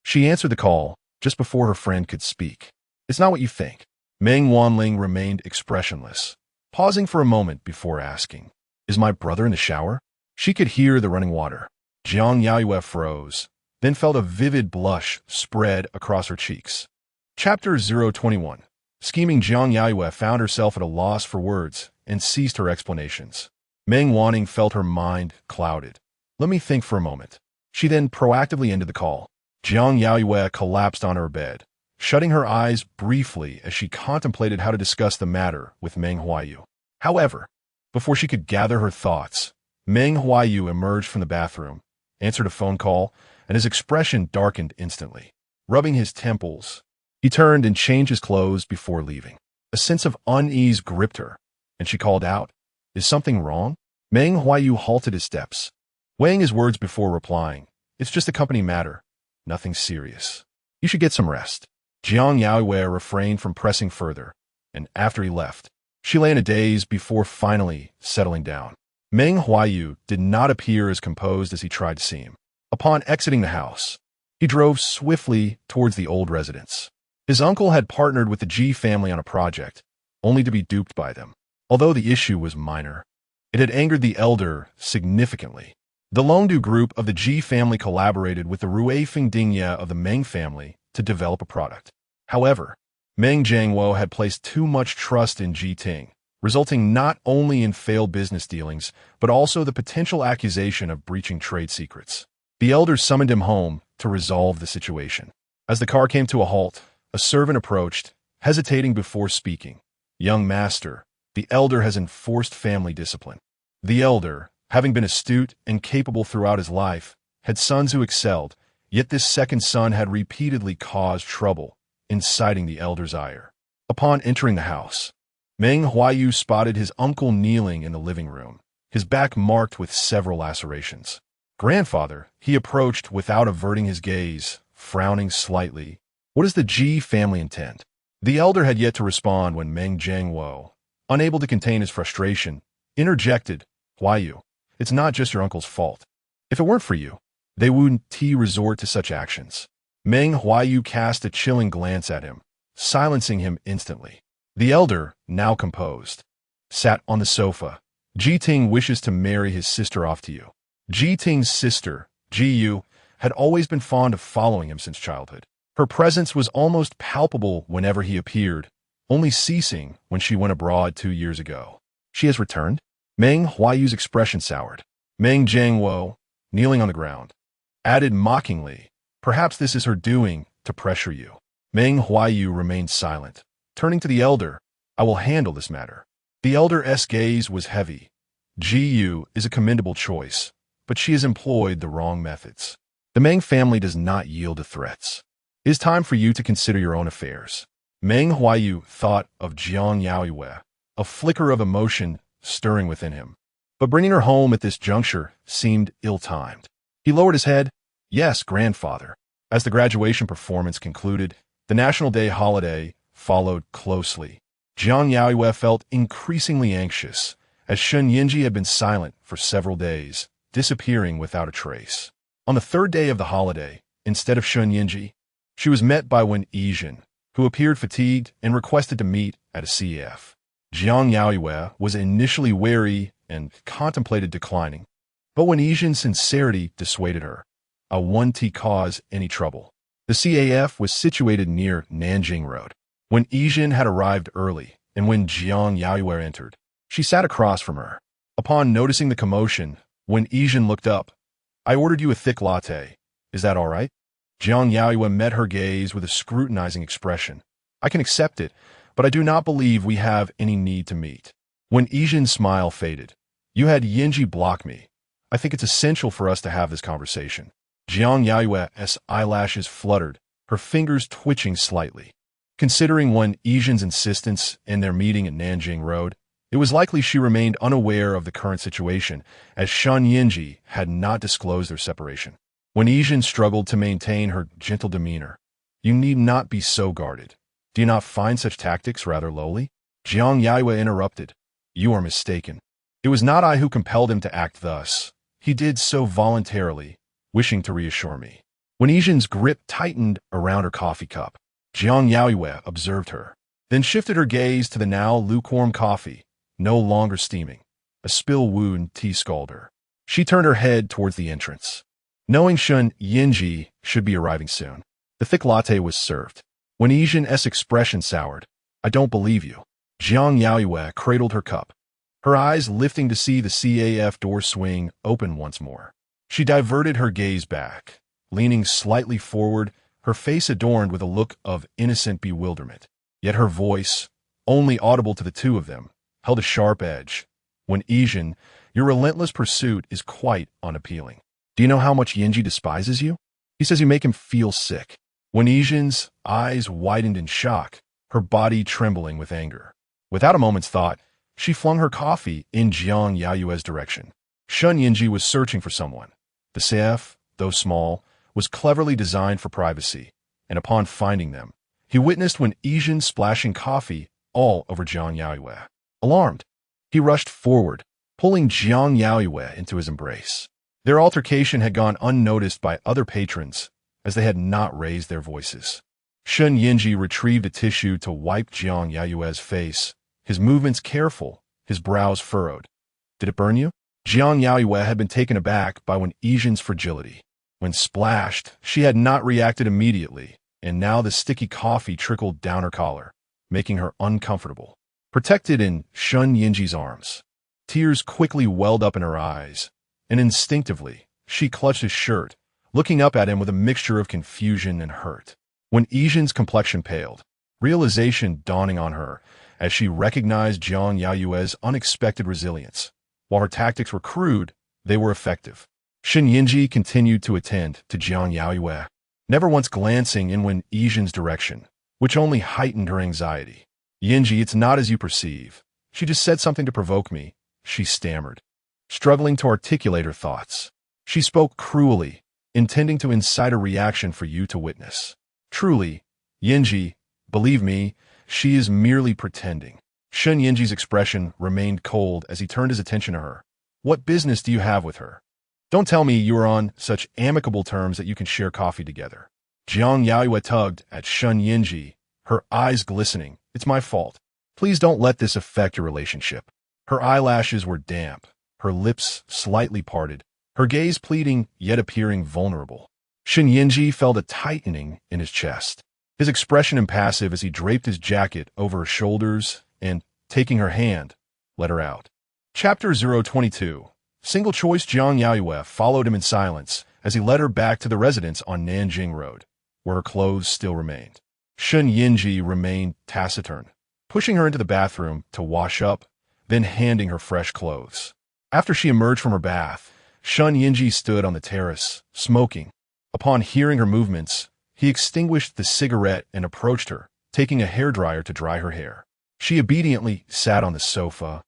She answered the call just before her friend could speak. It's not what you think. Meng Wanling remained expressionless, pausing for a moment before asking, Is my brother in the shower? She could hear the running water. Jiang Yaoyue froze, then felt a vivid blush spread across her cheeks. Chapter 021. Scheming Jiang Yaoyue found herself at a loss for words and ceased her explanations. Meng Wanling felt her mind clouded. Let me think for a moment. She then proactively ended the call. Jiang Yaoyue collapsed on her bed, shutting her eyes briefly as she contemplated how to discuss the matter with Meng Huaiyu. However, before she could gather her thoughts, Meng Huaiyu emerged from the bathroom, answered a phone call, and his expression darkened instantly. Rubbing his temples, he turned and changed his clothes before leaving. A sense of unease gripped her, and she called out, Is something wrong? Meng Huaiyu halted his steps, weighing his words before replying. It's just a company matter. Nothing serious. You should get some rest. Jiang Yaoyue refrained from pressing further, and after he left, she lay in a daze before finally settling down. Meng Huaiyu did not appear as composed as he tried to seem. Upon exiting the house, he drove swiftly towards the old residence. His uncle had partnered with the Ji family on a project, only to be duped by them. Although the issue was minor, it had angered the elder significantly. The Longdu group of the Ji family collaborated with the Ruifeng Dingye of the Meng family to develop a product. However, Meng Jiangwo had placed too much trust in Ji Ting, resulting not only in failed business dealings, but also the potential accusation of breaching trade secrets. The elder summoned him home to resolve the situation. As the car came to a halt, a servant approached, hesitating before speaking. Young master, the elder has enforced family discipline. The elder, having been astute and capable throughout his life, had sons who excelled, yet this second son had repeatedly caused trouble, inciting the elder's ire. Upon entering the house, Meng Huaiyu spotted his uncle kneeling in the living room, his back marked with several lacerations. Grandfather, he approached without averting his gaze, frowning slightly. What does the Ji family intend? The elder had yet to respond when Meng Jiangwo, unable to contain his frustration, interjected, Huaiyu, it's not just your uncle's fault. If it weren't for you, they wouldn't resort to such actions. Meng Huaiyu cast a chilling glance at him, silencing him instantly. The elder, now composed, sat on the sofa. Ji Ting wishes to marry his sister off to you. Ji Ting's sister, Ji Yu, had always been fond of following him since childhood. Her presence was almost palpable whenever he appeared, only ceasing when she went abroad 2 years ago. She has returned? Meng Huaiyu's expression soured. Meng Jiangwo, kneeling on the ground, added mockingly, Perhaps this is her doing to pressure you. Meng Huaiyu remained silent. Turning to the elder, I will handle this matter. The elder's gaze was heavy. Ji Yu is a commendable choice, but she has employed the wrong methods. The Meng family does not yield to threats. It is time for you to consider your own affairs. Meng Huaiyu thought of Jiang Yaoyue, a flicker of emotion stirring within him. But bringing her home at this juncture seemed ill-timed. He lowered his head. Yes, grandfather. As the graduation performance concluded, the National Day holiday followed closely. Jiang Yaoyue felt increasingly anxious, as Shen Yanzhi had been silent for several days, disappearing without a trace. On the third day of the holiday, instead of Shen Yanzhi, she was met by Wen Yijin, who appeared fatigued and requested to meet at a CF. Jiang Yaoyue was initially wary and contemplated declining, but Wen Yijin's sincerity dissuaded her. I won't cause any trouble. The CAF was situated near Nanjing Road. When Yijin had arrived early, and when Jiang Yaoyue entered, she sat across from her. Upon noticing the commotion, when Yijin looked up, I ordered you a thick latte. Is that all right? Jiang Yaoyue met her gaze with a scrutinizing expression. I can accept it, but I do not believe we have any need to meet. When Yijin's smile faded, you had Yanzhi block me. I think it's essential for us to have this conversation. Jiang Yaoyue's eyelashes fluttered, her fingers twitching slightly. Considering Wen Yijin's insistence in their meeting at Nanjing Road, it was likely she remained unaware of the current situation, as Shen Yanzhi had not disclosed their separation. When Yijin struggled to maintain her gentle demeanor, you need not be so guarded. Do you not find such tactics rather lowly? Jiang Yaoyue interrupted. You are mistaken. It was not I who compelled him to act thus. He did so voluntarily, wishing to reassure me. When Yijin's grip tightened around her coffee cup, Jiang Yaoyue observed her, then shifted her gaze to the now lukewarm coffee, no longer steaming. A spill wound tea scalded her. She turned her head towards the entrance, knowing Shen Yanzhi should be arriving soon. The thick latte was served. When Yijin's expression soured, I don't believe you. Jiang Yaoyue cradled her cup, her eyes lifting to see the CAF door swing open once more. She diverted her gaze back, leaning slightly forward, her face adorned with a look of innocent bewilderment. Yet her voice, only audible to the two of them, held a sharp edge. When Yijin, your relentless pursuit is quite unappealing. Do you know how much Yanzhi despises you? He says you make him feel sick. When Yijin's eyes widened in shock, her body trembling with anger. Without a moment's thought, she flung her coffee in Jiang Yaoyue's direction. Shen Yanzhi was searching for someone. The CF, though small, was cleverly designed for privacy, and upon finding them, he witnessed Wen Yijin splashing coffee all over Jiang Yaoyue. Alarmed, he rushed forward, pulling Jiang Yaoyue into his embrace. Their altercation had gone unnoticed by other patrons, as they had not raised their voices. Shen Yanzhi retrieved a tissue to wipe Jiang Yaoyue's face, his movements careful, his brows furrowed. Did it burn you? Jiang Yaoyue had been taken aback by Wen Yijin's fragility. When splashed, she had not reacted immediately, and now the sticky coffee trickled down her collar, making her uncomfortable. Protected in Shen Yanzhi's arms, tears quickly welled up in her eyes, and instinctively, she clutched his shirt, looking up at him with a mixture of confusion and hurt. When Yijin's complexion paled, realization dawning on her as she recognized Jiang Yaoyue's unexpected resilience. While her tactics were crude, they were effective. Shen Yanzhi continued to attend to Jiang Yaoyue, never once glancing in Wen Yijin's direction, which only heightened her anxiety. Yanzhi, it's not as you perceive. She just said something to provoke me, she stammered, struggling to articulate her thoughts. She spoke cruelly, intending to incite a reaction for you to witness. Truly, Yanzhi, believe me, she is merely pretending. Shen Yanzhi's expression remained cold as he turned his attention to her. What business do you have with her? Don't tell me you are on such amicable terms that you can share coffee together. Jiang Yaoyue tugged at Shen Yanzhi, her eyes glistening. It's my fault. Please don't let this affect your relationship. Her eyelashes were damp, her lips slightly parted, her gaze pleading yet appearing vulnerable. Shen Yanzhi felt a tightening in his chest, his expression impassive as he draped his jacket over her shoulders and, taking her hand, let her out. Chapter 022. Single choice. Jiang Yaoyue followed him in silence as he led her back to the residence on Nanjing Road, where her clothes still remained. Shen Yanzhi remained taciturn, pushing her into the bathroom to wash up, then handing her fresh clothes. After she emerged from her bath, Shen Yanzhi stood on the terrace, smoking, Upon hearing her movements, he extinguished the cigarette and approached her, taking a hairdryer to dry her hair. She obediently sat on the sofa,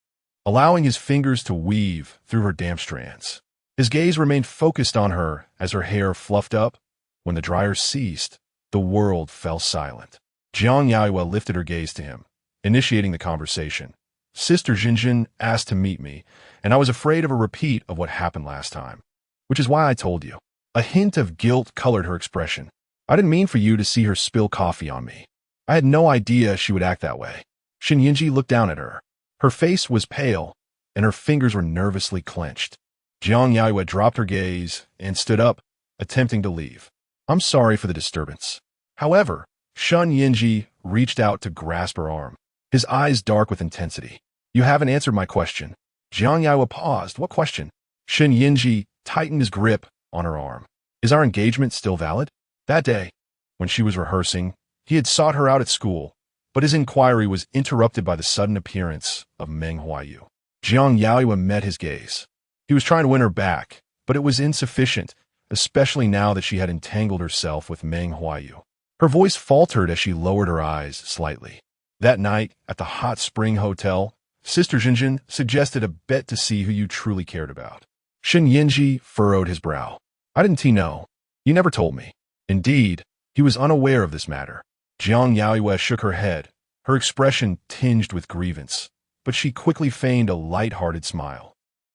allowing his fingers to weave through her damp strands. His gaze remained focused on her as her hair fluffed up. When the dryer ceased, the world fell silent. Jiang Yaoyue lifted her gaze to him, initiating the conversation. Sister Jinjin asked to meet me, and I was afraid of a repeat of what happened last time. Which is why I told you. A hint of guilt colored her expression. I didn't mean for you to see her spill coffee on me. I had no idea she would act that way. Shen Yanzhi looked down at her. Her face was pale, and her fingers were nervously clenched. Jiang Yaoyue dropped her gaze and stood up, attempting to leave. I'm sorry for the disturbance. However, Shen Yanzhi reached out to grasp her arm, his eyes dark with intensity. You haven't answered my question. Jiang Yaoyue paused. What question? Shen Yanzhi tightened his grip on her arm. Is our engagement still valid? That day, when she was rehearsing, he had sought her out at school, but his inquiry was interrupted by the sudden appearance of Meng Huaiyu. Jiang Yaoyue met his gaze. He was trying to win her back, but it was insufficient, especially now that she had entangled herself with Meng Huaiyu. Her voice faltered as she lowered her eyes slightly. That night, at the hot spring hotel, Sister Jinjin suggested a bet to see who you truly cared about. Shen Yanzhi furrowed his brow. I didn't know. You never told me. Indeed, he was unaware of this matter. Jiang Yaoyue shook her head, her expression tinged with grievance, but she quickly feigned a light-hearted smile.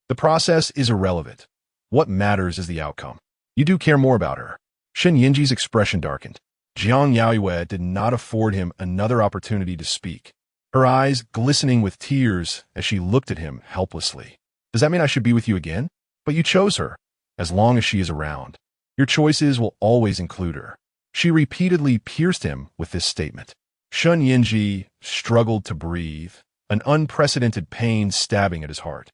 The process is irrelevant. What matters is the outcome. You do care more about her. Shen Yanzhi's expression darkened. Jiang Yaoyue did not afford him another opportunity to speak, her eyes glistening with tears as she looked at him helplessly. Does that mean I should be with you again? But you chose her, as long as she is around. Your choices will always include her. She repeatedly pierced him with this statement. Shen Yanzhi struggled to breathe, an unprecedented pain stabbing at his heart.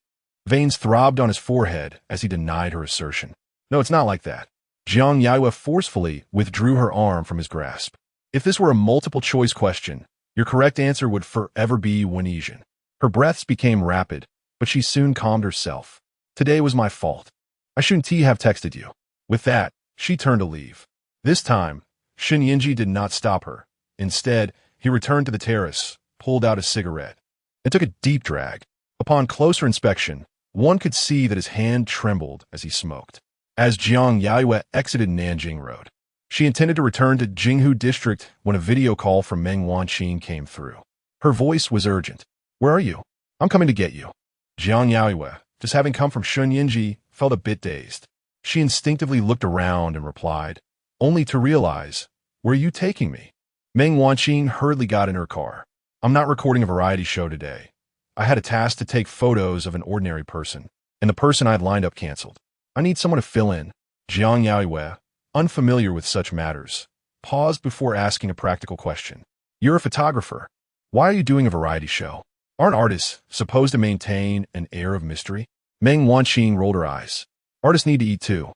Veins throbbed on his forehead as he denied her assertion. No, it's not like that. Jiang Yaoyue forcefully withdrew her arm from his grasp. If this were a multiple-choice question, your correct answer would forever be Wenesian. Her breaths became rapid, but she soon calmed herself. Today was my fault. I shouldn't have texted you. With that, she turned to leave. This time, Shen Yanzhi did not stop her. Instead, he returned to the terrace, pulled out a cigarette, and took a deep drag. Upon closer inspection, one could see that his hand trembled as he smoked. As Jiang Yaoyue exited Nanjing Road, she intended to return to Jinghu District when a video call from Meng Huaiyu came through. Her voice was urgent. Where are you? I'm coming to get you. Jiang Yaoyue, just having come from Shen Yanzhi, felt a bit dazed. She instinctively looked around and replied, only to realize, where are you taking me? Meng Huaiyu hurriedly got in her car. I'm not recording a variety show today. I had a task to take photos of an ordinary person, and the person I had lined up canceled. I need someone to fill in. Jiang Yaoyue, unfamiliar with such matters, paused before asking a practical question. You're a photographer. Why are you doing a variety show? Aren't artists supposed to maintain an air of mystery? Meng Huaiyu rolled her eyes. Artists need to eat too.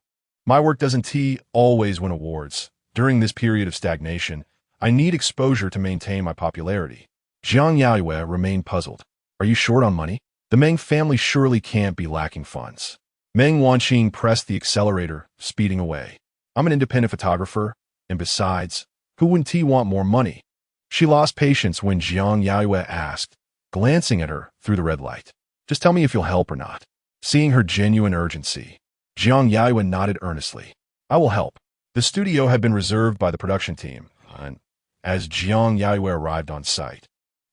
My work doesn't always win awards. During this period of stagnation, I need exposure to maintain my popularity. Jiang Yaoyue remained puzzled. Are you short on money? The Meng family surely can't be lacking funds. Meng Huaiyu pressed the accelerator, speeding away. I'm an independent photographer, and besides, who wouldn't want more money? She lost patience when Jiang Yaoyue asked, glancing at her through the red light. Just tell me if you'll help or not. Seeing her genuine urgency, Jiang Yaoyue nodded earnestly. I will help. The studio had been reserved by the production team, and as Jiang Yaoyue arrived on site,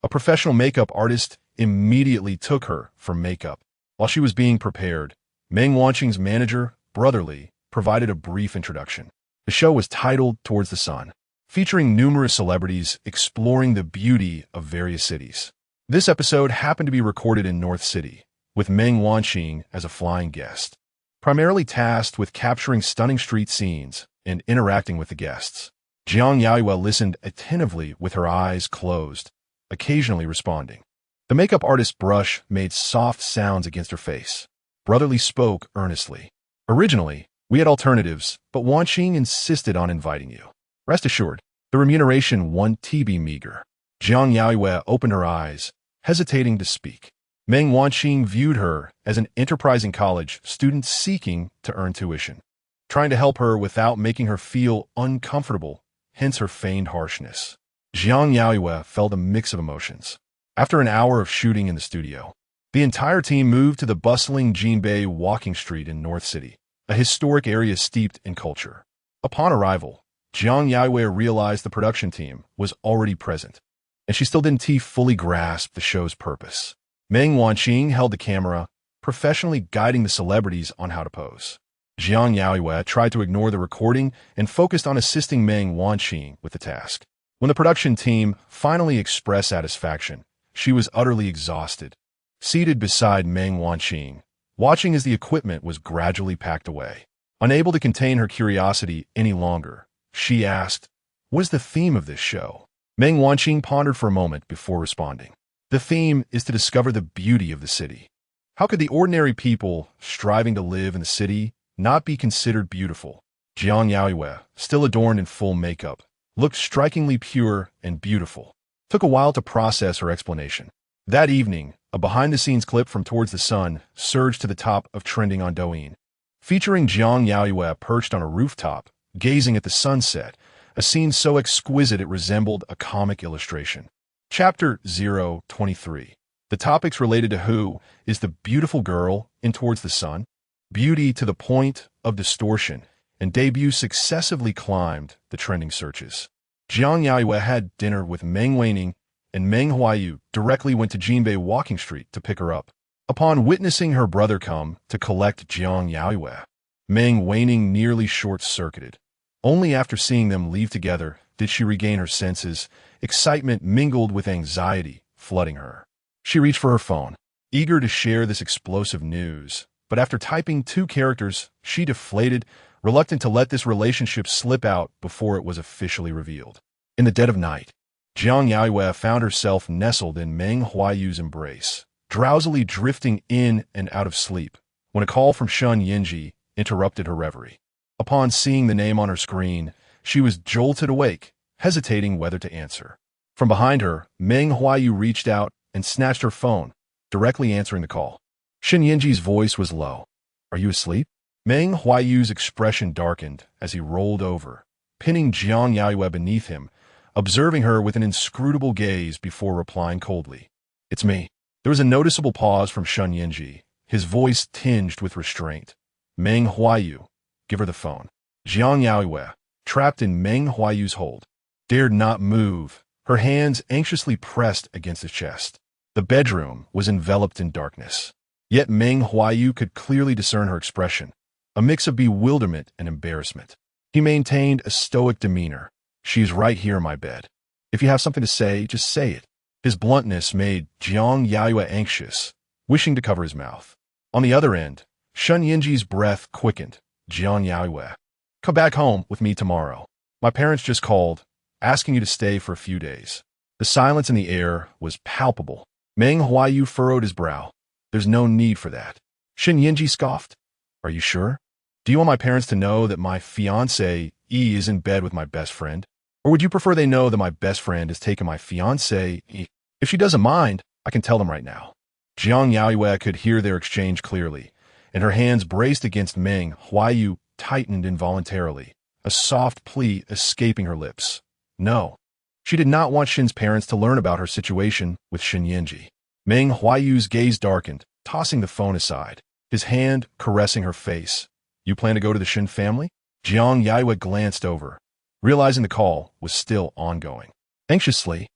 a professional makeup artist immediately took her for makeup. While she was being prepared, Meng Huaiyu's manager, Brotherly, provided a brief introduction. The show was titled Towards the Sun, featuring numerous celebrities exploring the beauty of various cities. This episode happened to be recorded in North City, with Meng Huaiyu as a flying guest, primarily tasked with capturing stunning street scenes and interacting with the guests. Jiang Yaoyue listened attentively with her eyes closed, occasionally responding. The makeup artist's brush made soft sounds against her face. Brotherly spoke earnestly. Originally, we had alternatives, but Huaiyu insisted on inviting you. Rest assured, the remuneration won't be meager. Jiang Yaoyue opened her eyes, hesitating to speak. Meng Huaiyu viewed her as an enterprising college student seeking to earn tuition. trying to help her without making her feel uncomfortable, hence her feigned harshness. Jiang Yaoyue felt a mix of emotions. After an hour of shooting in the studio, the entire team moved to the bustling Jinbei walking street in North City, a historic area steeped in culture. Upon arrival, Jiang Yaoyue realized the production team was already present, and she still didn't fully grasp the show's purpose. Meng Huaiyu held the camera, professionally guiding the celebrities on how to pose. Jiang Yaoyue tried to ignore the recording and focused on assisting Meng Huaiyu with the task. When the production team finally expressed satisfaction, she was utterly exhausted, seated beside Meng Huaiyu, watching as the equipment was gradually packed away. Unable to contain her curiosity any longer, she asked, "What is the theme of this show?" Meng Huaiyu pondered for a moment before responding. "The theme is to discover the beauty of the city. How could the ordinary people striving to live in the city not be considered beautiful?" Jiang Yaoyue, still adorned in full makeup, looked strikingly pure and beautiful. Took a while to process her explanation. That evening, a behind-the-scenes clip from Towards the Sun surged to the top of trending on Douyin, featuring Jiang Yaoyue perched on a rooftop, gazing at the sunset, a scene so exquisite it resembled a comic illustration. Chapter 023. The topics related to who is the beautiful girl in Towards the Sun. Beauty to the point of distortion and debut successively climbed the trending searches. Jiang Yaoyue had dinner with Meng Huaiyu, and Meng Huaiyu directly went to Jinbei Walking Street to pick her up. Upon witnessing her brother come to collect Jiang Yaoyue, Meng Huaiyu nearly short-circuited. Only after seeing them leave together did she regain her senses, excitement mingled with anxiety flooding her. She reached for her phone, eager to share this explosive news, but after typing 2 characters, she deflated, reluctant to let this relationship slip out before it was officially revealed. In the dead of night, Jiang Yaoyue found herself nestled in Meng Huaiyu's embrace, drowsily drifting in and out of sleep, when a call from Shen Yanzhi interrupted her reverie. Upon seeing the name on her screen, she was jolted awake, hesitating whether to answer. From behind her, Meng Huaiyu reached out and snatched her phone, directly answering the call. Shen Yanzhi's voice was low. "Are you asleep?" Meng Huaiyu's expression darkened as he rolled over, pinning Jiang Yaoyue beneath him, observing her with an inscrutable gaze before replying coldly, "It's me." There was a noticeable pause from Shen Yanzhi, his voice tinged with restraint. "Meng Huaiyu, give her the phone." Jiang Yaoyue, trapped in Meng Huaiyu's hold, dared not move, her hands anxiously pressed against his chest. The bedroom was enveloped in darkness. Yet Meng Huaiyu could clearly discern her expression, a mix of bewilderment and embarrassment. He maintained a stoic demeanor. "She's right here in my bed. If you have something to say, just say it." His bluntness made Jiang Yaoyue anxious, wishing to cover his mouth. On the other end, Shen Yanzhi's breath quickened. "Jiang Yaoyue, come back home with me tomorrow. My parents just called, asking you to stay for a few days." The silence in the air was palpable. Meng Huaiyu furrowed his brow. "There's no need for that." Shen Yanzhi scoffed. "Are you sure? Do you want my parents to know that my fiancée E is in bed with my best friend? Or would you prefer they know that my best friend has taken my fiancée E? If she doesn't mind, I can tell them right now." Jiang Yaoyue could hear their exchange clearly, and her hands braced against Meng Huaiyu tightened involuntarily, a soft plea escaping her lips. No. She did not want Shen's parents to learn about her situation with Shen Yanzhi. Meng Huaiyu's gaze darkened, tossing the phone aside, his hand caressing her face. "You plan to go to the Shen family?" Jiang Yaoyue glanced over, realizing the call was still ongoing. Anxiously,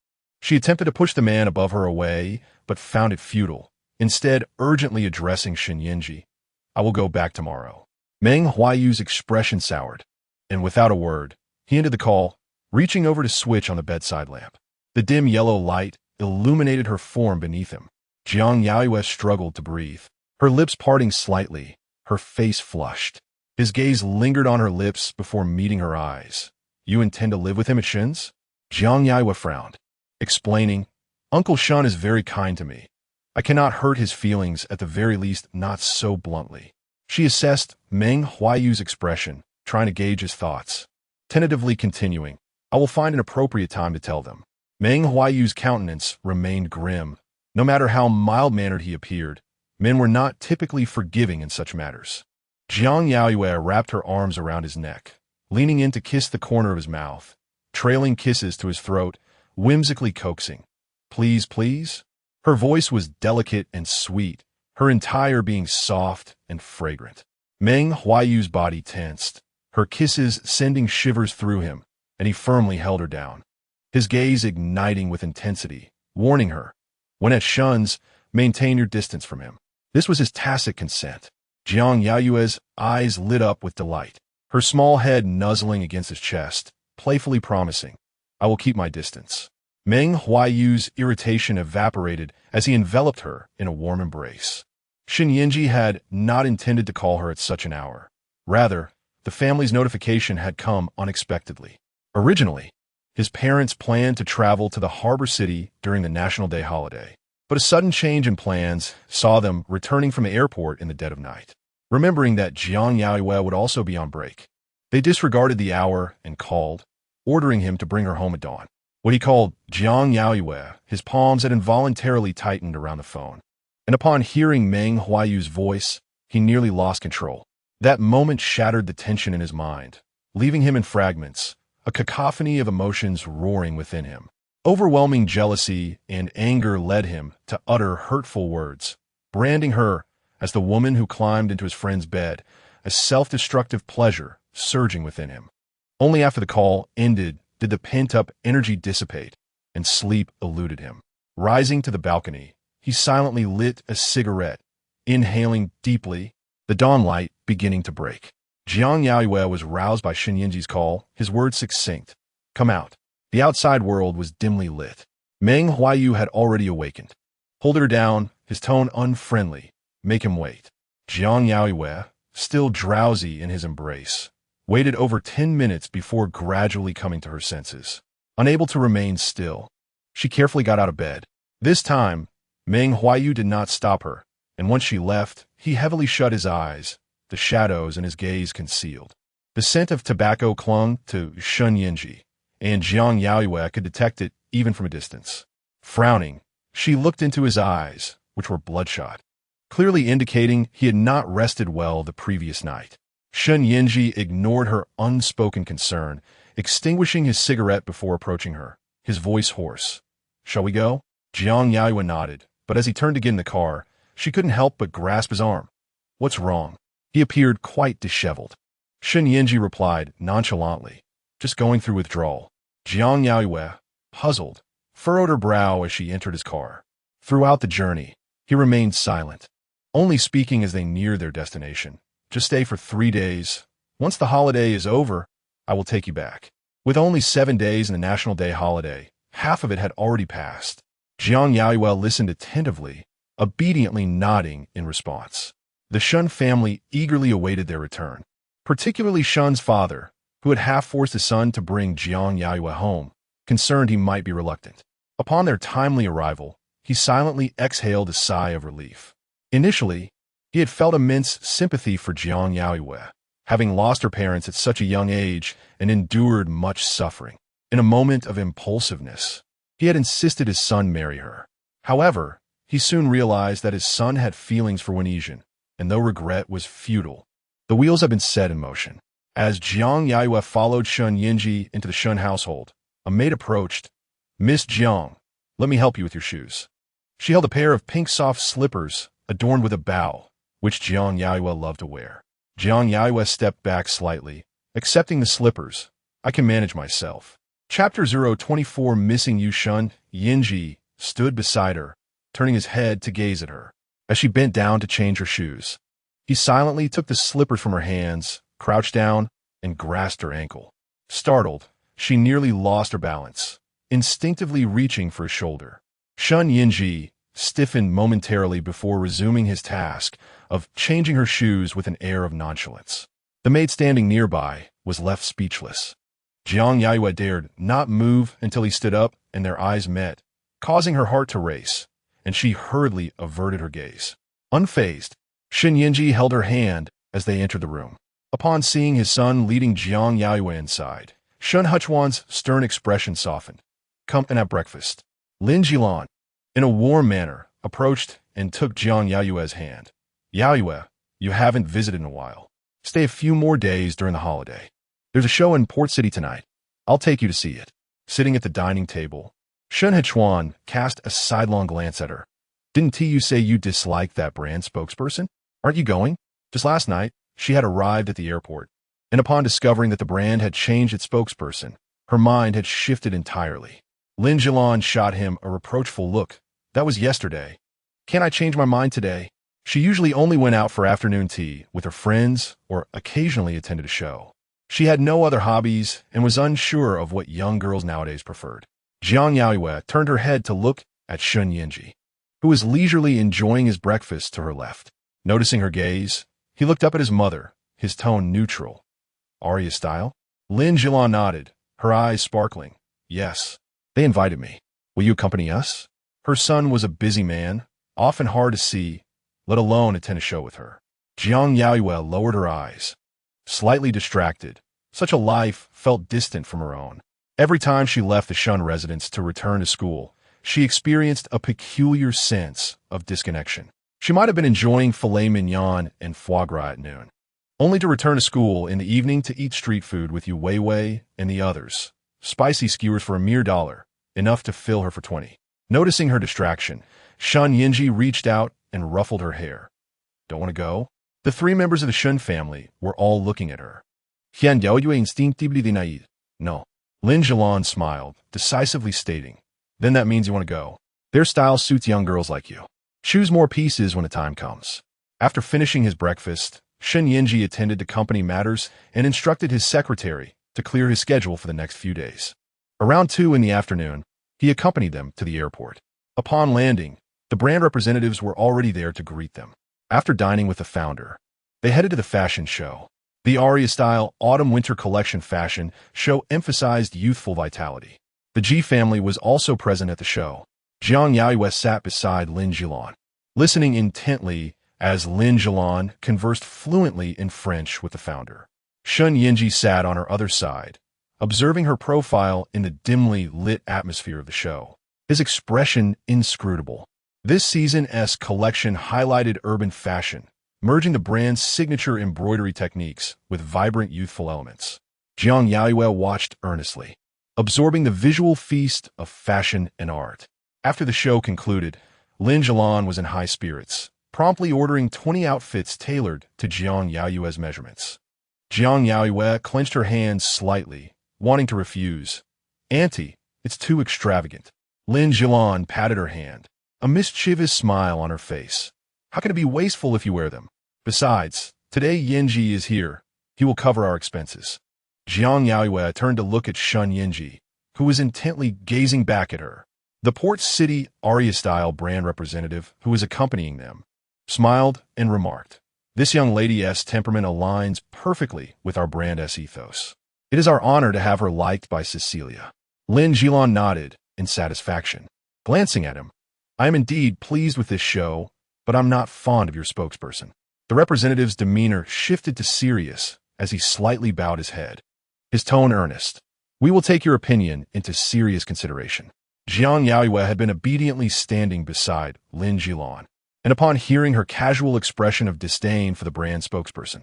she attempted to push the man above her away, but found it futile, instead urgently addressing Shen Yanzhi. "I will go back tomorrow." Meng Huaiyu's expression soured, and without a word, he ended the call, reaching over to switch on the bedside lamp. The dim yellow light illuminated her form beneath him. Jiang Yaoyue struggled to breathe, her lips parting slightly, her face flushed. His gaze lingered on her lips before meeting her eyes. "You intend to live with him at Shen's?" Jiang Yaoyue frowned, explaining, "Uncle Shen is very kind to me. I cannot hurt his feelings, at the very least not so bluntly." She assessed Meng Huaiyu's expression, trying to gauge his thoughts. Tentatively continuing, "I will find an appropriate time to tell them." Meng Huaiyu's countenance remained grim. No matter how mild-mannered he appeared, men were not typically forgiving in such matters. Jiang Yaoyue wrapped her arms around his neck, leaning in to kiss the corner of his mouth, trailing kisses to his throat, whimsically coaxing. Please, please? Her voice was delicate and sweet, her entire being soft and fragrant. Meng Huaiyu's body tensed, her kisses sending shivers through him, and he firmly held her down, his gaze igniting with intensity, warning her, when at Shen's, maintain your distance from him. This was his tacit consent. Jiang Yaoyue's eyes lit up with delight, her small head nuzzling against his chest, playfully promising, I will keep my distance. Meng Huaiyu's irritation evaporated as he enveloped her in a warm embrace. Shen Yanzhi had not intended to call her at such an hour. Rather, the family's notification had come unexpectedly. Originally, his parents planned to travel to the harbor city during the National Day holiday, but a sudden change in plans saw them returning from the airport in the dead of night. Remembering that Jiang Yaoyue would also be on break, they disregarded the hour and called, ordering him to bring her home at dawn. What he called Jiang Yaoyue, his palms had involuntarily tightened around the phone, and upon hearing Meng Huaiyu's voice, he nearly lost control. That moment shattered the tension in his mind, leaving him in fragments, a cacophony of emotions roaring within him. Overwhelming jealousy and anger led him to utter hurtful words, branding her as the woman who climbed into his friend's bed, a self-destructive pleasure surging within him. Only after the call ended did the pent-up energy dissipate, and sleep eluded him. Rising to the balcony, he silently lit a cigarette, inhaling deeply, the dawn light beginning to break. Jiang Yaoyue was roused by Shen Yanzhi's call, his words succinct. Come out. The outside world was dimly lit. Meng Huaiyu had already awakened. Hold her down, his tone unfriendly. Make him wait. Jiang Yaoyue, still drowsy in his embrace, waited over 10 minutes before gradually coming to her senses. Unable to remain still, she carefully got out of bed. This time, Meng Huaiyu did not stop her, and once she left, he heavily shut his eyes, the shadows in his gaze concealed. The scent of tobacco clung to Shen Yanzhi, and Jiang Yaoyue could detect it even from a distance. Frowning, she looked into his eyes, which were bloodshot, clearly indicating he had not rested well the previous night. Shen Yanzhi ignored her unspoken concern, extinguishing his cigarette before approaching her, his voice hoarse. Shall we go? Jiang Yaoyue nodded, but as he turned to get in the car, she couldn't help but grasp his arm. What's wrong? He appeared quite disheveled. Shen Yanzhi replied nonchalantly, just going through withdrawal. Jiang Yaoyue, puzzled, furrowed her brow as she entered his car. Throughout the journey, he remained silent, only speaking as they neared their destination. Just stay for 3 days. Once the holiday is over, I will take you back. With only 7 days in the National Day holiday, half of it had already passed. Jiang Yaoyue listened attentively, obediently nodding in response. The Shen family eagerly awaited their return, particularly Shen's father, who had half-forced his son to bring Jiang Yaoyue home, concerned he might be reluctant. Upon their timely arrival, he silently exhaled a sigh of relief. Initially, he had felt immense sympathy for Jiang Yaoyue, having lost her parents at such a young age and endured much suffering. In a moment of impulsiveness, he had insisted his son marry her. However, he soon realized that his son had feelings for Wenesian, and though regret was futile, the wheels had been set in motion. As Jiang Yaoyue followed Shen Yanzhi into the Shen household, a maid approached. Miss Jiang, let me help you with your shoes. She held a pair of pink soft slippers adorned with a bow, which Jiang Yaoyue loved to wear. Jiang Yaoyue stepped back slightly, accepting the slippers. I can manage myself. Chapter 024 Missing You. Shen Yanzhi stood beside her, turning his head to gaze at her. As she bent down to change her shoes, he silently took the slippers from her hands, crouched down, and grasped her ankle. Startled, she nearly lost her balance, instinctively reaching for his shoulder. Shen Yanzhi stiffened momentarily before resuming his task of changing her shoes with an air of nonchalance. The maid standing nearby was left speechless. Jiang Yaoyue dared not move until he stood up and their eyes met, causing her heart to race, and she hurriedly averted her gaze. Unfazed, Shen Yanzhi held her hand as they entered the room. Upon seeing his son leading Jiang Yaoyue inside, Shen Huchuan's stern expression softened. Come and have breakfast. Lin Jilan, in a warm manner, approached and took Jiang Yaoyue's hand. Yaoyue, you haven't visited in a while. Stay a few more days during the holiday. There's a show in Port City tonight. I'll take you to see it. Sitting at the dining table, Shen Yanzhi cast a sidelong glance at her. Didn't you say you disliked that brand spokesperson? Aren't you going? Just last night, she had arrived at the airport, and upon discovering that the brand had changed its spokesperson, her mind had shifted entirely. Lin Jilan shot him a reproachful look. That was yesterday. Can't I change my mind today? She usually only went out for afternoon tea with her friends or occasionally attended a show. She had no other hobbies and was unsure of what young girls nowadays preferred. Jiang Yaoyue turned her head to look at Shen Yanzhi, who was leisurely enjoying his breakfast to her left. Noticing her gaze, he looked up at his mother, his tone neutral. Aria style? Lin Jilan nodded, her eyes sparkling. Yes. They invited me. Will you accompany us? Her son was a busy man, often hard to see, let alone attend a show with her. Jiang Yaoyue lowered her eyes. Slightly distracted, such a life felt distant from her own. Every time she left the Shun residence to return to school, she experienced a peculiar sense of disconnection. She might have been enjoying filet mignon and foie gras at noon, only to return to school in the evening to eat street food with Yu Weiwei and the others. Spicy skewers for a mere $1, enough to fill her for 20. Noticing her distraction, Shen Yanzhi reached out and ruffled her hair. Don't want to go? The three members of the Shun family were all looking at her. Jiang Yaoyue instinctively denied. No. Lin Jilan smiled, decisively stating, then that means you want to go. Their style suits young girls like you. Choose more pieces when the time comes. After finishing his breakfast, Shen Yanzhi attended to company matters and instructed his secretary to clear his schedule for the next few days. Around 2 in the afternoon, he accompanied them to the airport. Upon landing, the brand representatives were already there to greet them. After dining with the founder, they headed to the fashion show. The Aria-style autumn-winter collection fashion show emphasized youthful vitality. The Ji family was also present at the show. Jiang Yaoyue sat beside Lin Jilan, listening intently as Lin Jilan conversed fluently in French with the founder. Shen Yanzhi sat on her other side, observing her profile in the dimly lit atmosphere of the show. His expression inscrutable. This season-esque collection highlighted urban fashion, merging the brand's signature embroidery techniques with vibrant youthful elements. Jiang Yaoyue watched earnestly, absorbing the visual feast of fashion and art. After the show concluded, Lin Jilan was in high spirits, promptly ordering 20 outfits tailored to Jiang Yaoyue's measurements. Jiang Yaoyue clenched her hands slightly, wanting to refuse. Auntie, it's too extravagant. Lin Jilan patted her hand, a mischievous smile on her face. How can it be wasteful if you wear them? Besides, today Yanzhi is here. He will cover our expenses. Jiang Yaoyue turned to look at Shen Yanzhi, who was intently gazing back at her. The Port City Aria-style brand representative who was accompanying them smiled and remarked, this young lady's temperament aligns perfectly with our brand's ethos. It is our honor to have her liked by Cecilia. Lin Jilan nodded in satisfaction. Glancing at him, I am indeed pleased with this show, but I'm not fond of your spokesperson. The representative's demeanor shifted to serious as he slightly bowed his head, his tone earnest. We will take your opinion into serious consideration. Jiang Yaoyue had been obediently standing beside Lin Jilan, and upon hearing her casual expression of disdain for the brand spokesperson,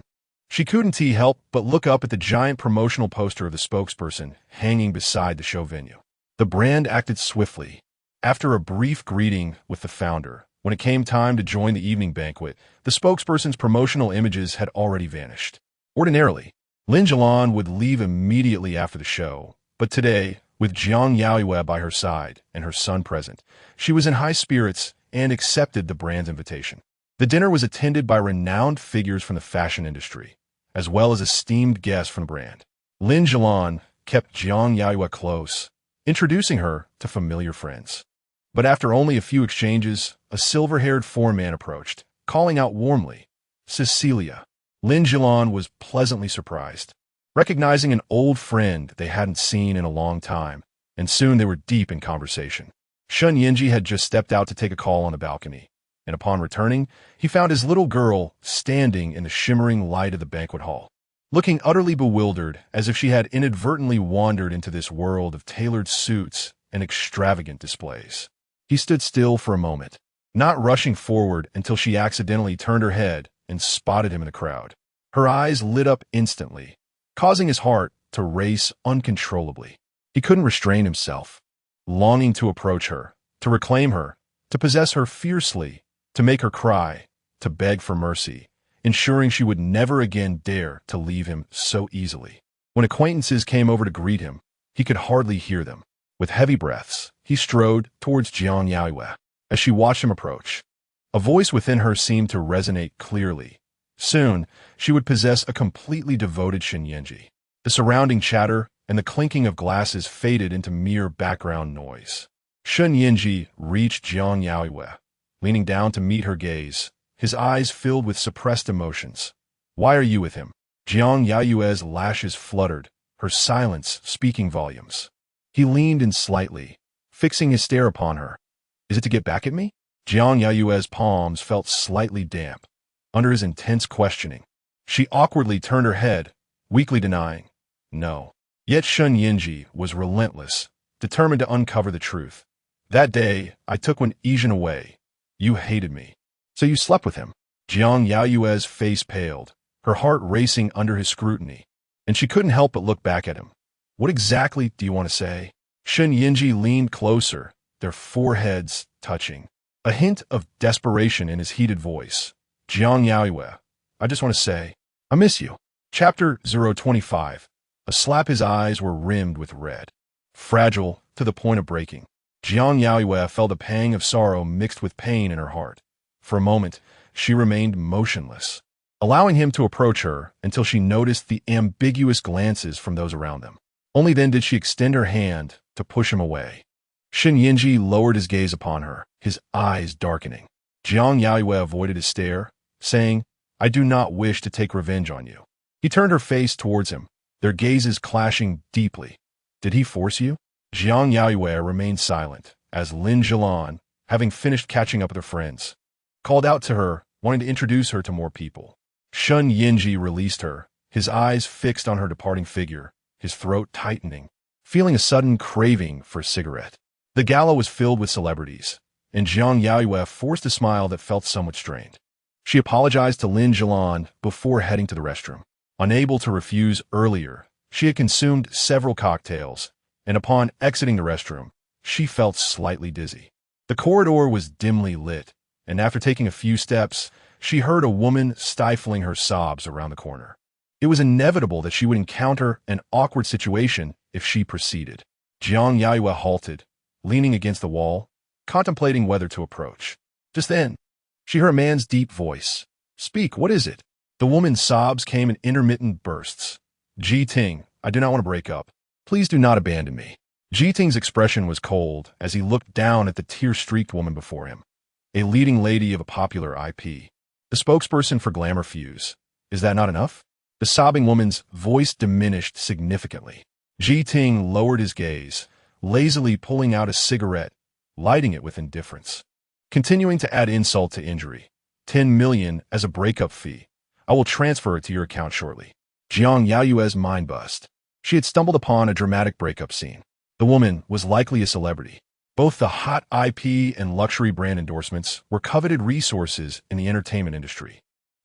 she couldn't help but look up at the giant promotional poster of the spokesperson hanging beside the show venue. The brand acted swiftly. After a brief greeting with the founder, when it came time to join the evening banquet, the spokesperson's promotional images had already vanished. Ordinarily, Lin Jilan would leave immediately after the show, but today, with Jiang Yaoyue by her side and her son present, she was in high spirits and accepted the brand's invitation. The dinner was attended by renowned figures from the fashion industry, as well as esteemed guests from the brand. Lin Jilan kept Jiang Yaoyue close, introducing her to familiar friends. But after only a few exchanges, a silver-haired foreman approached, calling out warmly, Cecilia. Lin Jilan was pleasantly surprised, recognizing an old friend they hadn't seen in a long time, and soon they were deep in conversation. Shen Yanzhi had just stepped out to take a call on the balcony, and upon returning, he found his little girl standing in the shimmering light of the banquet hall, looking utterly bewildered as if she had inadvertently wandered into this world of tailored suits and extravagant displays. He stood still for a moment, not rushing forward until she accidentally turned her head and spotted him in the crowd. Her eyes lit up instantly, causing his heart to race uncontrollably. He couldn't restrain himself, longing to approach her, to reclaim her, to possess her fiercely, to make her cry, to beg for mercy, ensuring she would never again dare to leave him so easily. When acquaintances came over to greet him, he could hardly hear them. With heavy breaths, he strode towards Jiang Yaoyue. As she watched him approach, a voice within her seemed to resonate clearly. Soon, she would possess a completely devoted Shen Yanzhi. The surrounding chatter and the clinking of glasses faded into mere background noise. Shen Yanzhi reached Jiang Yaoyue, leaning down to meet her gaze, his eyes filled with suppressed emotions. "Why are you with him?" Jiang Yaoyue's lashes fluttered, her silence speaking volumes. He leaned in slightly, fixing his stare upon her. "Is it to get back at me?" Jiang Yaoyue's palms felt slightly damp under his intense questioning. She awkwardly turned her head, weakly denying, "No." Yet Shen Yanzhi was relentless, determined to uncover the truth. "That day, I took Yizhen away. You hated me. So you slept with him." Jiang Yaoyue's face paled, her heart racing under his scrutiny, and she couldn't help but look back at him. "What exactly do you want to say?" Shen Yanzhi leaned closer, their foreheads touching, a hint of desperation in his heated voice. "Jiang Yaoyue, I just want to say, I miss you." Chapter 025. A slap. His eyes were rimmed with red, fragile to the point of breaking. Jiang Yaoyue felt a pang of sorrow mixed with pain in her heart. For a moment, she remained motionless, allowing him to approach her until she noticed the ambiguous glances from those around them. Only then did she extend her hand to push him away. Shen Yanzhi lowered his gaze upon her, his eyes darkening. Jiang Yaoyue avoided his stare, saying, "I do not wish to take revenge on you." He turned her face towards him, their gazes clashing deeply. "Did he force you?" Jiang Yaoyue remained silent, as Lin Zhilan, having finished catching up with her friends, called out to her, wanting to introduce her to more people. Shen Yanzhi released her, his eyes fixed on her departing figure, his throat tightening, feeling a sudden craving for a cigarette. The gala was filled with celebrities, and Jiang Yaoyue forced a smile that felt somewhat strained. She apologized to Lin Zhilan before heading to the restroom. Unable to refuse earlier, she had consumed several cocktails, and upon exiting the restroom, she felt slightly dizzy. The corridor was dimly lit, and after taking a few steps, she heard a woman stifling her sobs around the corner. It was inevitable that she would encounter an awkward situation if she proceeded. Jiang Yaoyue halted, leaning against the wall, contemplating whether to approach. Just then, she heard a man's deep voice. "Speak, what is it?" The woman's sobs came in intermittent bursts. "Ji Ting, I do not want to break up. Please do not abandon me." Ji Ting's expression was cold as he looked down at the tear-streaked woman before him, a leading lady of a popular IP, the spokesperson for Glamour Fuse. "Is that not enough?" The sobbing woman's voice diminished significantly. Ji Ting lowered his gaze, lazily pulling out a cigarette, lighting it with indifference. Continuing to add insult to injury. 10 million as a breakup fee. I will transfer it to your account shortly. Jiang Yaoyue's mind bust. She had stumbled upon a dramatic breakup scene. The woman was likely a celebrity. Both the hot IP and luxury brand endorsements were coveted resources in the entertainment industry.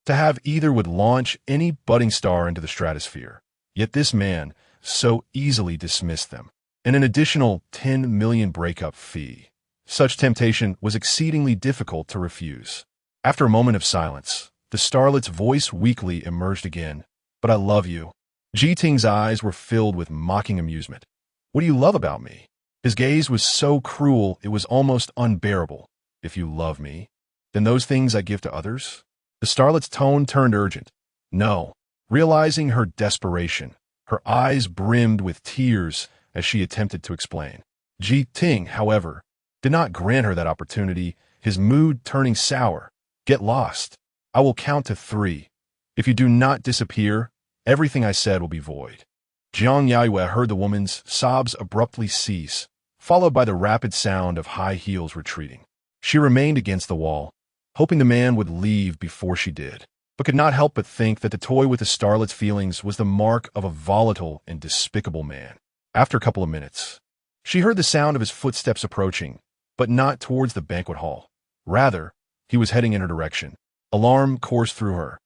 To have either would launch any budding star into the stratosphere. Yet this man so easily dismissed them. And an additional 10 million breakup fee. Such temptation was exceedingly difficult to refuse. After a moment of silence, the starlet's voice weakly emerged again. "But I love you." Ji Ting's eyes were filled with mocking amusement. "What do you love about me?" His gaze was so cruel it was almost unbearable. "If you love me, then those things I give to others?" The starlet's tone turned urgent. "No." Realizing her desperation, her eyes brimmed with tears as she attempted to explain. Ji Ting, however, did not grant her that opportunity, his mood turning sour. "Get lost. I will count to 3. If you do not disappear, everything I said will be void." Jiang Yaoyue heard the woman's sobs abruptly cease, followed by the rapid sound of high heels retreating. She remained against the wall, hoping the man would leave before she did, but could not help but think that the toy with the starlet's feelings was the mark of a volatile and despicable man. After a couple of minutes, she heard the sound of his footsteps approaching, but not towards the banquet hall. Rather, he was heading in her direction. Alarm coursed through her.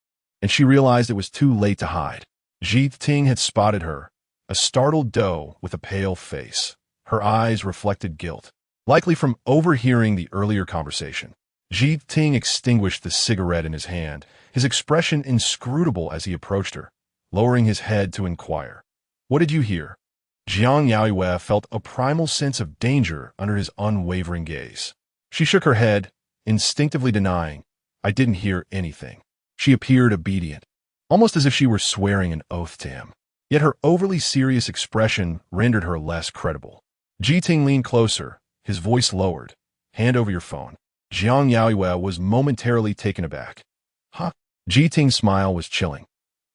and she realized it was too late to hide. Ji Ting had spotted her, a startled doe with a pale face. Her eyes reflected guilt, likely from overhearing the earlier conversation. Ji Ting extinguished the cigarette in his hand, his expression inscrutable as he approached her, lowering his head to inquire. "What did you hear?" Jiang Yaoyue felt a primal sense of danger under his unwavering gaze. She shook her head, instinctively denying, "I didn't hear anything." She appeared obedient, almost as if she were swearing an oath to him. Yet her overly serious expression rendered her less credible. Ji Ting leaned closer, his voice lowered. "Hand over your phone." Jiang Yaoyue was momentarily taken aback. "Huh?" Ji Ting's smile was chilling.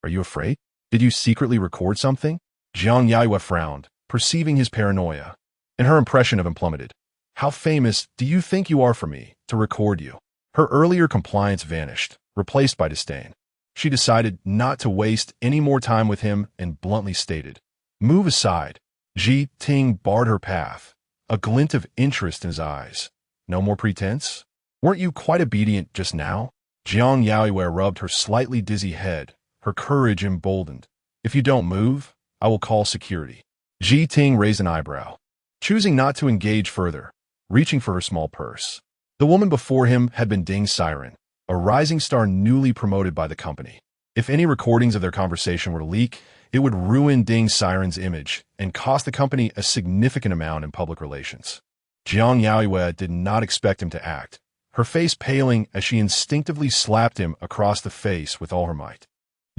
"Are you afraid? Did you secretly record something?" Jiang Yaoyue frowned, perceiving his paranoia, and her impression of him plummeted. "How famous do you think you are for me to record you?" Her earlier compliance vanished, replaced by disdain. She decided not to waste any more time with him and bluntly stated, "Move aside." Ji Ting barred her path, a glint of interest in his eyes. "No more pretense? Weren't you quite obedient just now?" Jiang Yaoyue rubbed her slightly dizzy head, her courage emboldened. "If you don't move, I will call security." Ji Ting raised an eyebrow, choosing not to engage further, reaching for her small purse. The woman before him had been Ding Siren, a rising star newly promoted by the company. If any recordings of their conversation were to leak, it would ruin Ding Siren's image and cost the company a significant amount in public relations. Jiang Yaoyue did not expect him to act, her face paling as she instinctively slapped him across the face with all her might.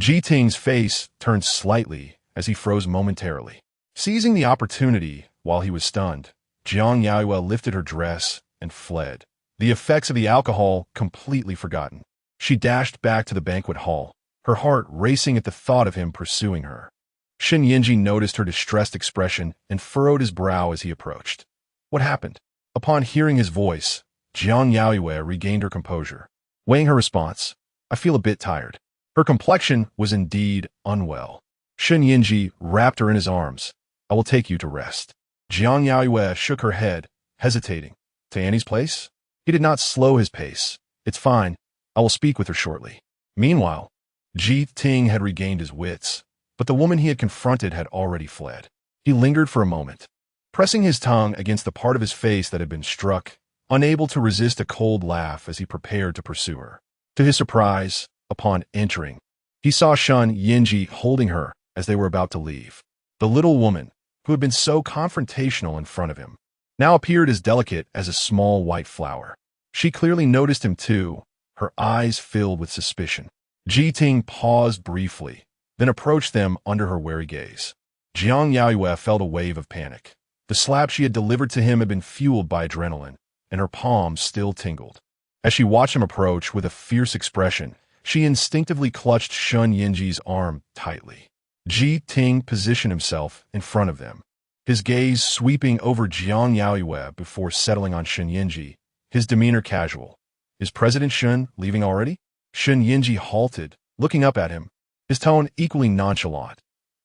Ji Ting's face turned slightly as he froze momentarily. Seizing the opportunity while he was stunned, Jiang Yaoyue lifted her dress and fled, the effects of the alcohol completely forgotten. She dashed back to the banquet hall, her heart racing at the thought of him pursuing her. Shen Yanzhi noticed her distressed expression and furrowed his brow as he approached. "What happened?" Upon hearing his voice, Jiang Yaoyue regained her composure. Weighing her response, "I feel a bit tired." Her complexion was indeed unwell. Shen Yanzhi wrapped her in his arms. "I will take you to rest." Jiang Yaoyue shook her head, hesitating. "To Annie's place?" He did not slow his pace. "It's fine. I will speak with her shortly." Meanwhile, Ji Ting had regained his wits, but the woman he had confronted had already fled. He lingered for a moment, pressing his tongue against the part of his face that had been struck, unable to resist a cold laugh as he prepared to pursue her. To his surprise, upon entering, he saw Shen Yanzhi holding her as they were about to leave. The little woman, who had been so confrontational in front of him, now appeared as delicate as a small white flower. She clearly noticed him too, her eyes filled with suspicion. Ji Ting paused briefly, then approached them under her wary gaze. Jiang Yaoyue felt a wave of panic. The slap she had delivered to him had been fueled by adrenaline, and her palms still tingled. As she watched him approach with a fierce expression, she instinctively clutched Shen Yanzhi's arm tightly. Ji Ting positioned himself in front of them, his gaze sweeping over Jiang Yaoyue before settling on Shen Yanzhi, his demeanor casual. "Is President Shen leaving already?" Shen Yanzhi halted, looking up at him, his tone equally nonchalant.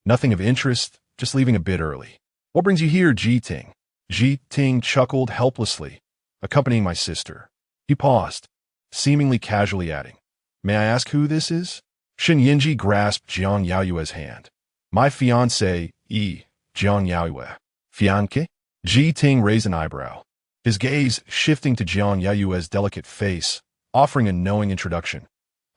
"Nothing of interest, just leaving a bit early." "What brings you here, Ji Ting?" Ji Ting chuckled helplessly, "Accompanying my sister." He paused, seemingly casually adding, "May I ask who this is?" Shen Yanzhi grasped Jiang Yaoyue's hand. "My fiancé, Jiang Yaoyue." "Fiancé?" Ji Ting raised an eyebrow, his gaze shifting to Jiang Yaoyue's delicate face, offering a knowing introduction.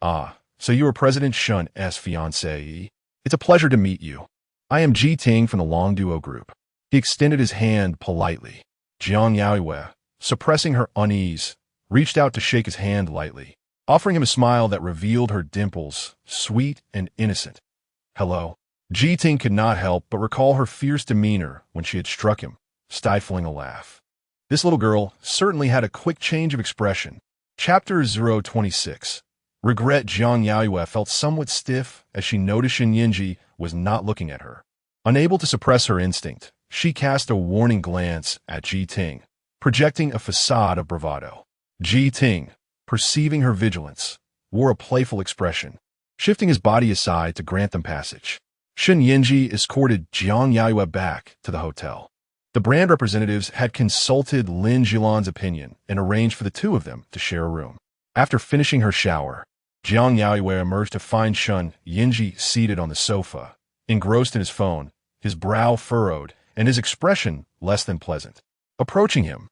"Ah, so you are President Shen's fiancé. It's a pleasure to meet you. I am Ji Ting from the Long Duo Group." He extended his hand politely. Jiang Yaoyue, suppressing her unease, reached out to shake his hand lightly, offering him a smile that revealed her dimples, sweet and innocent. "Hello." Ji Ting could not help but recall her fierce demeanor when she had struck him, stifling a laugh. This little girl certainly had a quick change of expression. Chapter 026. Regret. Jiang Yaoyue felt somewhat stiff as she noticed Shen Yanzhi was not looking at her. Unable to suppress her instinct, she cast a warning glance at Ji Ting, projecting a facade of bravado. Ji Ting, perceiving her vigilance, wore a playful expression, shifting his body aside to grant them passage. Shen Yanzhi escorted Jiang Yaoyue back to the hotel. The brand representatives had consulted Lin Jilan's opinion and arranged for the two of them to share a room. After finishing her shower, Jiang Yaoyue emerged to find Shen Yanzhi seated on the sofa, engrossed in his phone, his brow furrowed, and his expression less than pleasant. Approaching him,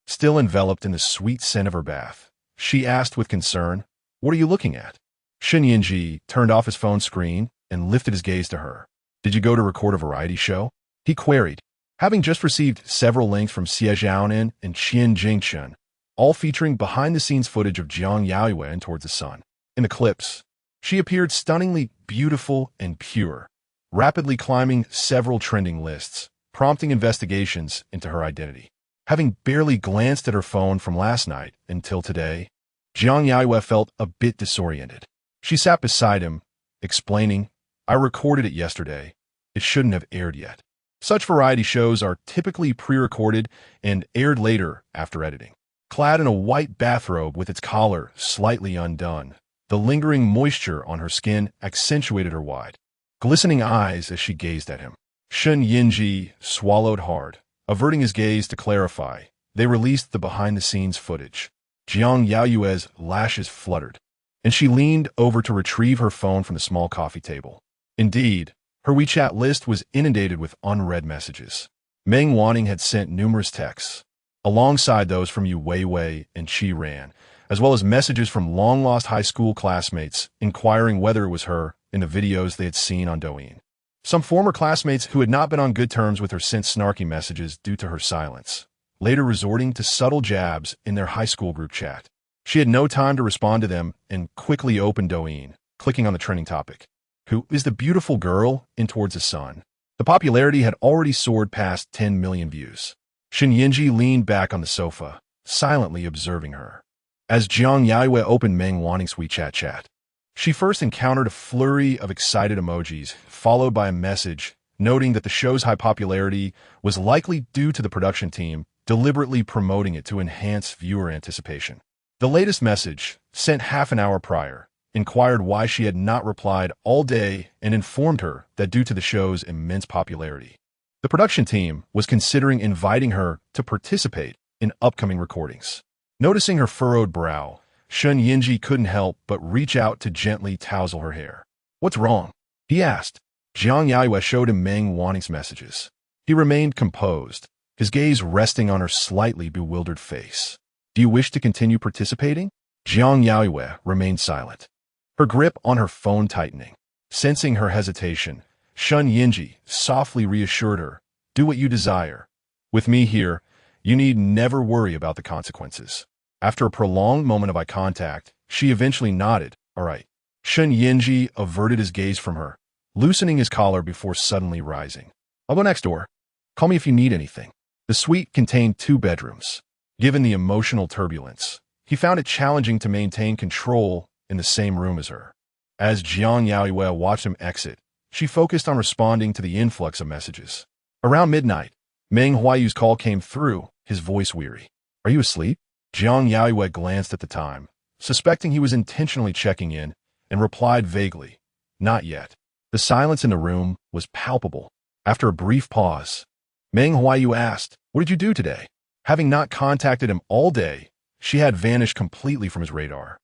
still enveloped in the sweet scent of her bath, she asked with concern, "What are you looking at?" Shen Yanzhi turned off his phone screen and lifted his gaze to her. "Did you go to record a variety show?" he queried, having just received several links from Xie Zhaonan and Qian Jingchen, all featuring behind-the-scenes footage of Jiang Yaoyue and Towards the Sun. In the clips, she appeared stunningly beautiful and pure, rapidly climbing several trending lists, prompting investigations into her identity. Having barely glanced at her phone from last night until today, Jiang Yaoyue felt a bit disoriented. She sat beside him, explaining, "I recorded it yesterday. It shouldn't have aired yet." Such variety shows are typically pre-recorded and aired later after editing. Clad in a white bathrobe with its collar slightly undone, the lingering moisture on her skin accentuated her wide, glistening eyes as she gazed at him. Shen Yanzhi swallowed hard, averting his gaze to clarify. They released the behind-the-scenes footage. Jiang Yaoyue's lashes fluttered, and she leaned over to retrieve her phone from the small coffee table. Indeed, her WeChat list was inundated with unread messages. Meng Huaiyu had sent numerous texts, alongside those from Yu Weiwei and Qi Ran, as well as messages from long-lost high school classmates inquiring whether it was her in the videos they had seen on Douyin. Some former classmates who had not been on good terms with her sent snarky messages due to her silence, later resorting to subtle jabs in their high school group chat. She had no time to respond to them and quickly opened Douyin, clicking on the trending topic. Who is the beautiful girl in Towards the Sun? The popularity had already soared past 10 million views. Shen Yanzhi leaned back on the sofa, silently observing her. As Jiang Yaoyue opened Meng Huaiyu's WeChat chat, she first encountered a flurry of excited emojis, followed by a message noting that the show's high popularity was likely due to the production team deliberately promoting it to enhance viewer anticipation. The latest message, sent half an hour prior, inquired why she had not replied all day and informed her that due to the show's immense popularity, the production team was considering inviting her to participate in upcoming recordings. Noticing her furrowed brow, Shen Yanzhi couldn't help but reach out to gently tousle her hair. "What's wrong?" he asked. Jiang Yaoyue showed him Meng Huai유's messages. He remained composed, his gaze resting on her slightly bewildered face. "Do you wish to continue participating?" Jiang Yaoyue remained silent, her grip on her phone tightening. Sensing her hesitation, Shen Yanzhi softly reassured her, "Do what you desire. With me here, you need never worry about the consequences." After a prolonged moment of eye contact, she eventually nodded, "All right." Shen Yanzhi averted his gaze from her, loosening his collar before suddenly rising. "I'll go next door. Call me if you need anything." The suite contained 2 bedrooms. Given the emotional turbulence, he found it challenging to maintain control in the same room as her. As Jiang Yaoyue watched him exit, she focused on responding to the influx of messages. Around midnight, Meng Huaiyu's call came through, his voice weary. "Are you asleep?" Jiang Yaoyue glanced at the time, suspecting he was intentionally checking in, and replied vaguely, "Not yet." The silence in the room was palpable. After a brief pause, Meng Huaiyu asked, "What did you do today?" Having not contacted him all day, she had vanished completely from his radar.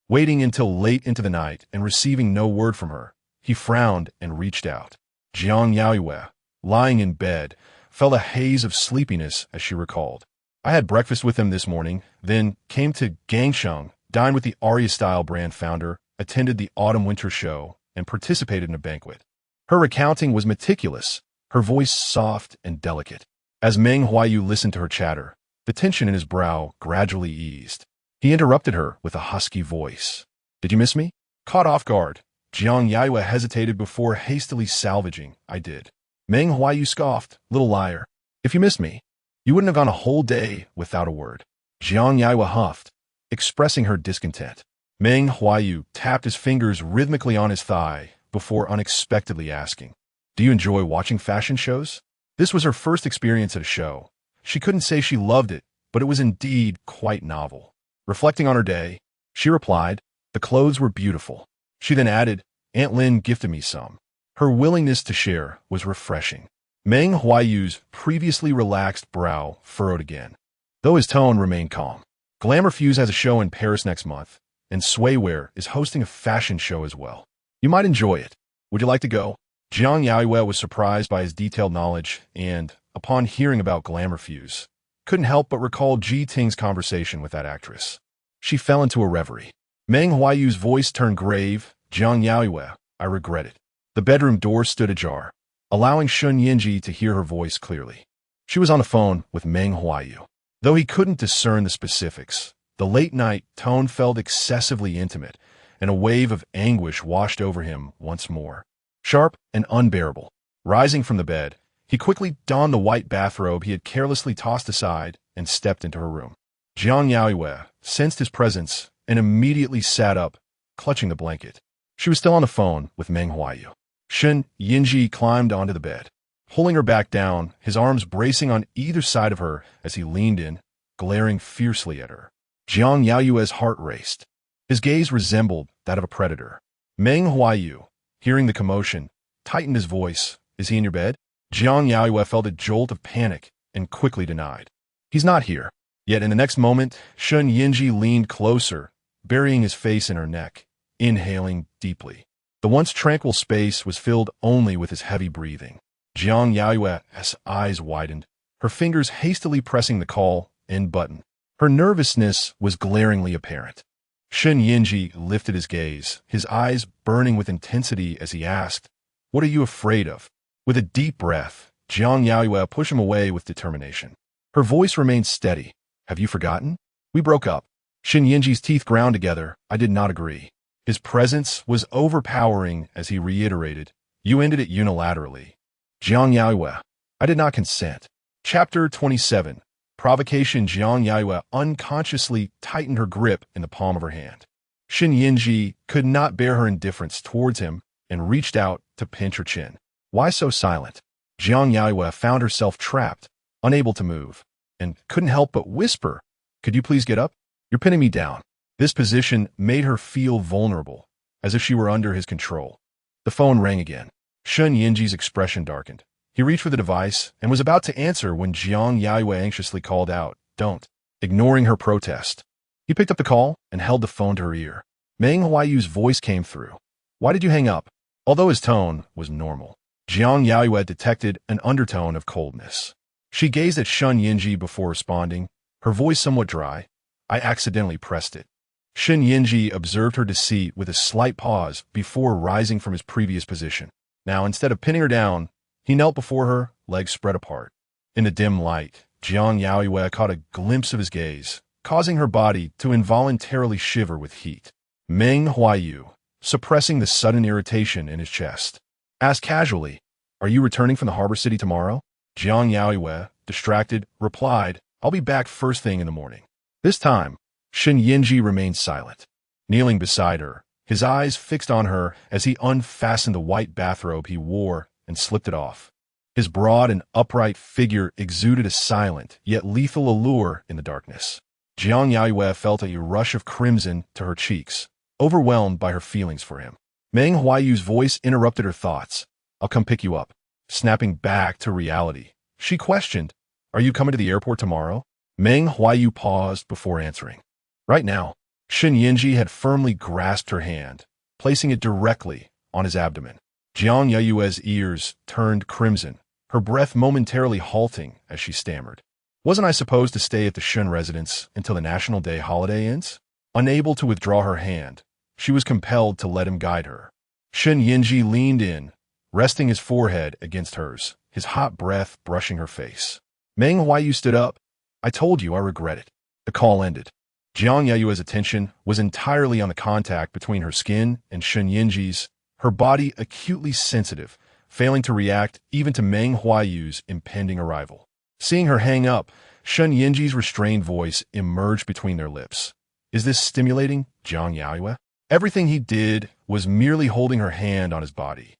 Waiting until late into the night and receiving no word from her, he frowned and reached out. Jiang Yaoyue, lying in bed, felt a haze of sleepiness as she recalled. "I had breakfast with him this morning, then came to Gangsheng, dined with the Arya-style brand founder, attended the autumn-winter show, and participated in a banquet." Her recounting was meticulous, her voice soft and delicate. As Meng Huaiyu listened to her chatter, the tension in his brow gradually eased. He interrupted her with a husky voice. "Did you miss me?" Caught off guard, Jiang Yaoyue hesitated before hastily salvaging, "I did." Meng Huaiyu scoffed, "Little liar. If you missed me, you wouldn't have gone a whole day without a word." Jiang Yaoyue huffed, expressing her discontent. Meng Huaiyu tapped his fingers rhythmically on his thigh before unexpectedly asking, "Do you enjoy watching fashion shows?" This was her first experience at a show. She couldn't say she loved it, but it was indeed quite novel. Reflecting on her day, she replied, "The clothes were beautiful." She then added, "Aunt Lin gifted me some." Her willingness to share was refreshing. Meng Huaiyu's previously relaxed brow furrowed again, though his tone remained calm. "Glamour Fuse has a show in Paris next month. and Swaywear is hosting a fashion show as well. You might enjoy it. Would you like to go? Jiang Yaoyue was surprised by his detailed knowledge and, upon hearing about Glamourfuse, couldn't help but recall Ji Ting's conversation with that actress. She fell into a reverie. Meng Huaiyu's voice turned grave. Jiang Yaoyue, I regret it. The bedroom door stood ajar, allowing Shen Yanzhi to hear her voice clearly. She was on the phone with Meng Huaiyu. Though he couldn't discern the specifics, the late-night tone felt excessively intimate, and a wave of anguish washed over him once more. Sharp and unbearable. Rising from the bed, he quickly donned the white bathrobe he had carelessly tossed aside and stepped into her room. Jiang Yaoyue sensed his presence and immediately sat up, clutching the blanket. She was still on the phone with Meng Huaiyu. Shen Yanzhi climbed onto the bed, pulling her back down, his arms bracing on either side of her as he leaned in, glaring fiercely at her. Jiang Yaoyue's heart raced. His gaze resembled that of a predator. Meng Huaiyu, hearing the commotion, tightened his voice. Is he in your bed? Jiang Yaoyue felt a jolt of panic and quickly denied. He's not here. Yet in the next moment, Shen Yanzhi leaned closer, burying his face in her neck, inhaling deeply. The once tranquil space was filled only with his heavy breathing. Jiang Yaoyue's eyes widened, her fingers hastily pressing the call end button. Her nervousness was glaringly apparent. Shen Yanzhi lifted his gaze, his eyes burning with intensity as he asked, "What are you afraid of?" With a deep breath, Jiang Yaoyue pushed him away with determination. Her voice remained steady. Have you forgotten? We broke up. Shen Yanzhi's teeth ground together. I did not agree. His presence was overpowering as he reiterated, You ended it unilaterally. Jiang Yaoyue, I did not consent. Chapter 27. Provocation. Jiang Yaoyue unconsciously tightened her grip in the palm of her hand. Shen Yanzhi could not bear her indifference towards him and reached out to pinch her chin. Why so silent? Jiang Yaoyue found herself trapped, unable to move, and couldn't help but whisper, Could you please get up? You're pinning me down. This position made her feel vulnerable, as if she were under his control. The phone rang again. Shen Yanzhi's expression darkened. He reached for the device and was about to answer when Jiang Yaoyue anxiously called out, Don't, ignoring her protest. He picked up the call and held the phone to her ear. Meng Huaiyu's voice came through. Why did you hang up? Although his tone was normal, Jiang Yaoyue detected an undertone of coldness. She gazed at Shen Yanzhi before responding, her voice somewhat dry. I accidentally pressed it. Shen Yanzhi observed her deceit with a slight pause before rising from his previous position. Now, instead of pinning her down, he knelt before her, legs spread apart. In the dim light, Jiang Yaoyue caught a glimpse of his gaze, causing her body to involuntarily shiver with heat. Meng Huaiyu, suppressing the sudden irritation in his chest, asked casually, Are you returning from the harbor city tomorrow? Jiang Yaoyue, distracted, replied, I'll be back first thing in the morning. This time, Shen Yanzhi remained silent, kneeling beside her, his eyes fixed on her as he unfastened the white bathrobe he wore and slipped it off. His broad and upright figure exuded a silent yet lethal allure in the darkness. Jiang Yaoyue felt a rush of crimson to her cheeks, overwhelmed by her feelings for him. Meng Huaiyu's voice interrupted her thoughts. I'll come pick you up. Snapping back to reality, she questioned, Are you coming to the airport tomorrow? Meng Huaiyu paused before answering. Right now. Shen Yanzhi had firmly grasped her hand, placing it directly on his abdomen. Jiang Yaoyue's ears turned crimson, her breath momentarily halting as she stammered. Wasn't I supposed to stay at the Shen residence until the National Day holiday ends? Unable to withdraw her hand, she was compelled to let him guide her. Shen Yanzhi leaned in, resting his forehead against hers, his hot breath brushing her face. Meng Huaiyu stood up. I told you I regret it. The call ended. Jiang Yaoyue's attention was entirely on the contact between her skin and Shen Yanzhi's, her body acutely sensitive, failing to react even to Meng Huaiyu's impending arrival. Seeing her hang up, Shen Yanzhi's restrained voice emerged between their lips. Is this stimulating, Jiang Yaoyue? Everything he did was merely holding her hand on his body.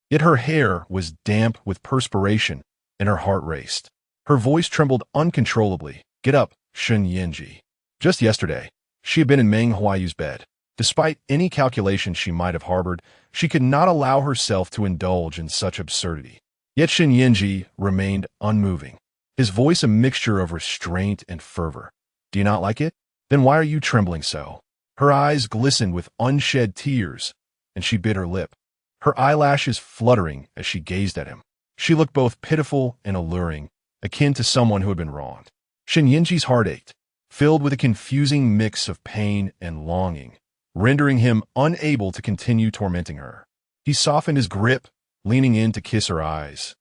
Yet her hair was damp with perspiration, and her heart raced. Her voice trembled uncontrollably. Get up, Shen Yanzhi. Just yesterday, she had been in Meng Huaiyu's bed. Despite any calculation she might have harbored, she could not allow herself to indulge in such absurdity. Yet Shen Yanzhi remained unmoving, his voice a mixture of restraint and fervor. Do you not like it? Then why are you trembling so? Her eyes glistened with unshed tears, and she bit her lip, her eyelashes fluttering as she gazed at him. She looked both pitiful and alluring, akin to someone who had been wronged. Shen Yanzhi's heart ached, filled with a confusing mix of pain and longing, rendering him unable to continue tormenting her. He softened his grip, leaning in to kiss her eyes,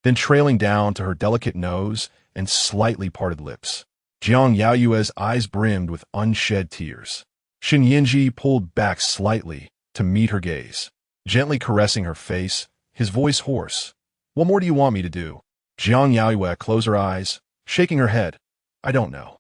then trailing down to her delicate nose and slightly parted lips. Jiang Yaoyue's eyes brimmed with unshed tears. Shen Yanzhi pulled back slightly to meet her gaze, gently caressing her face, his voice hoarse. "What more do you want me to do?" Jiang Yaoyue closed her eyes, shaking her head. "I don't know."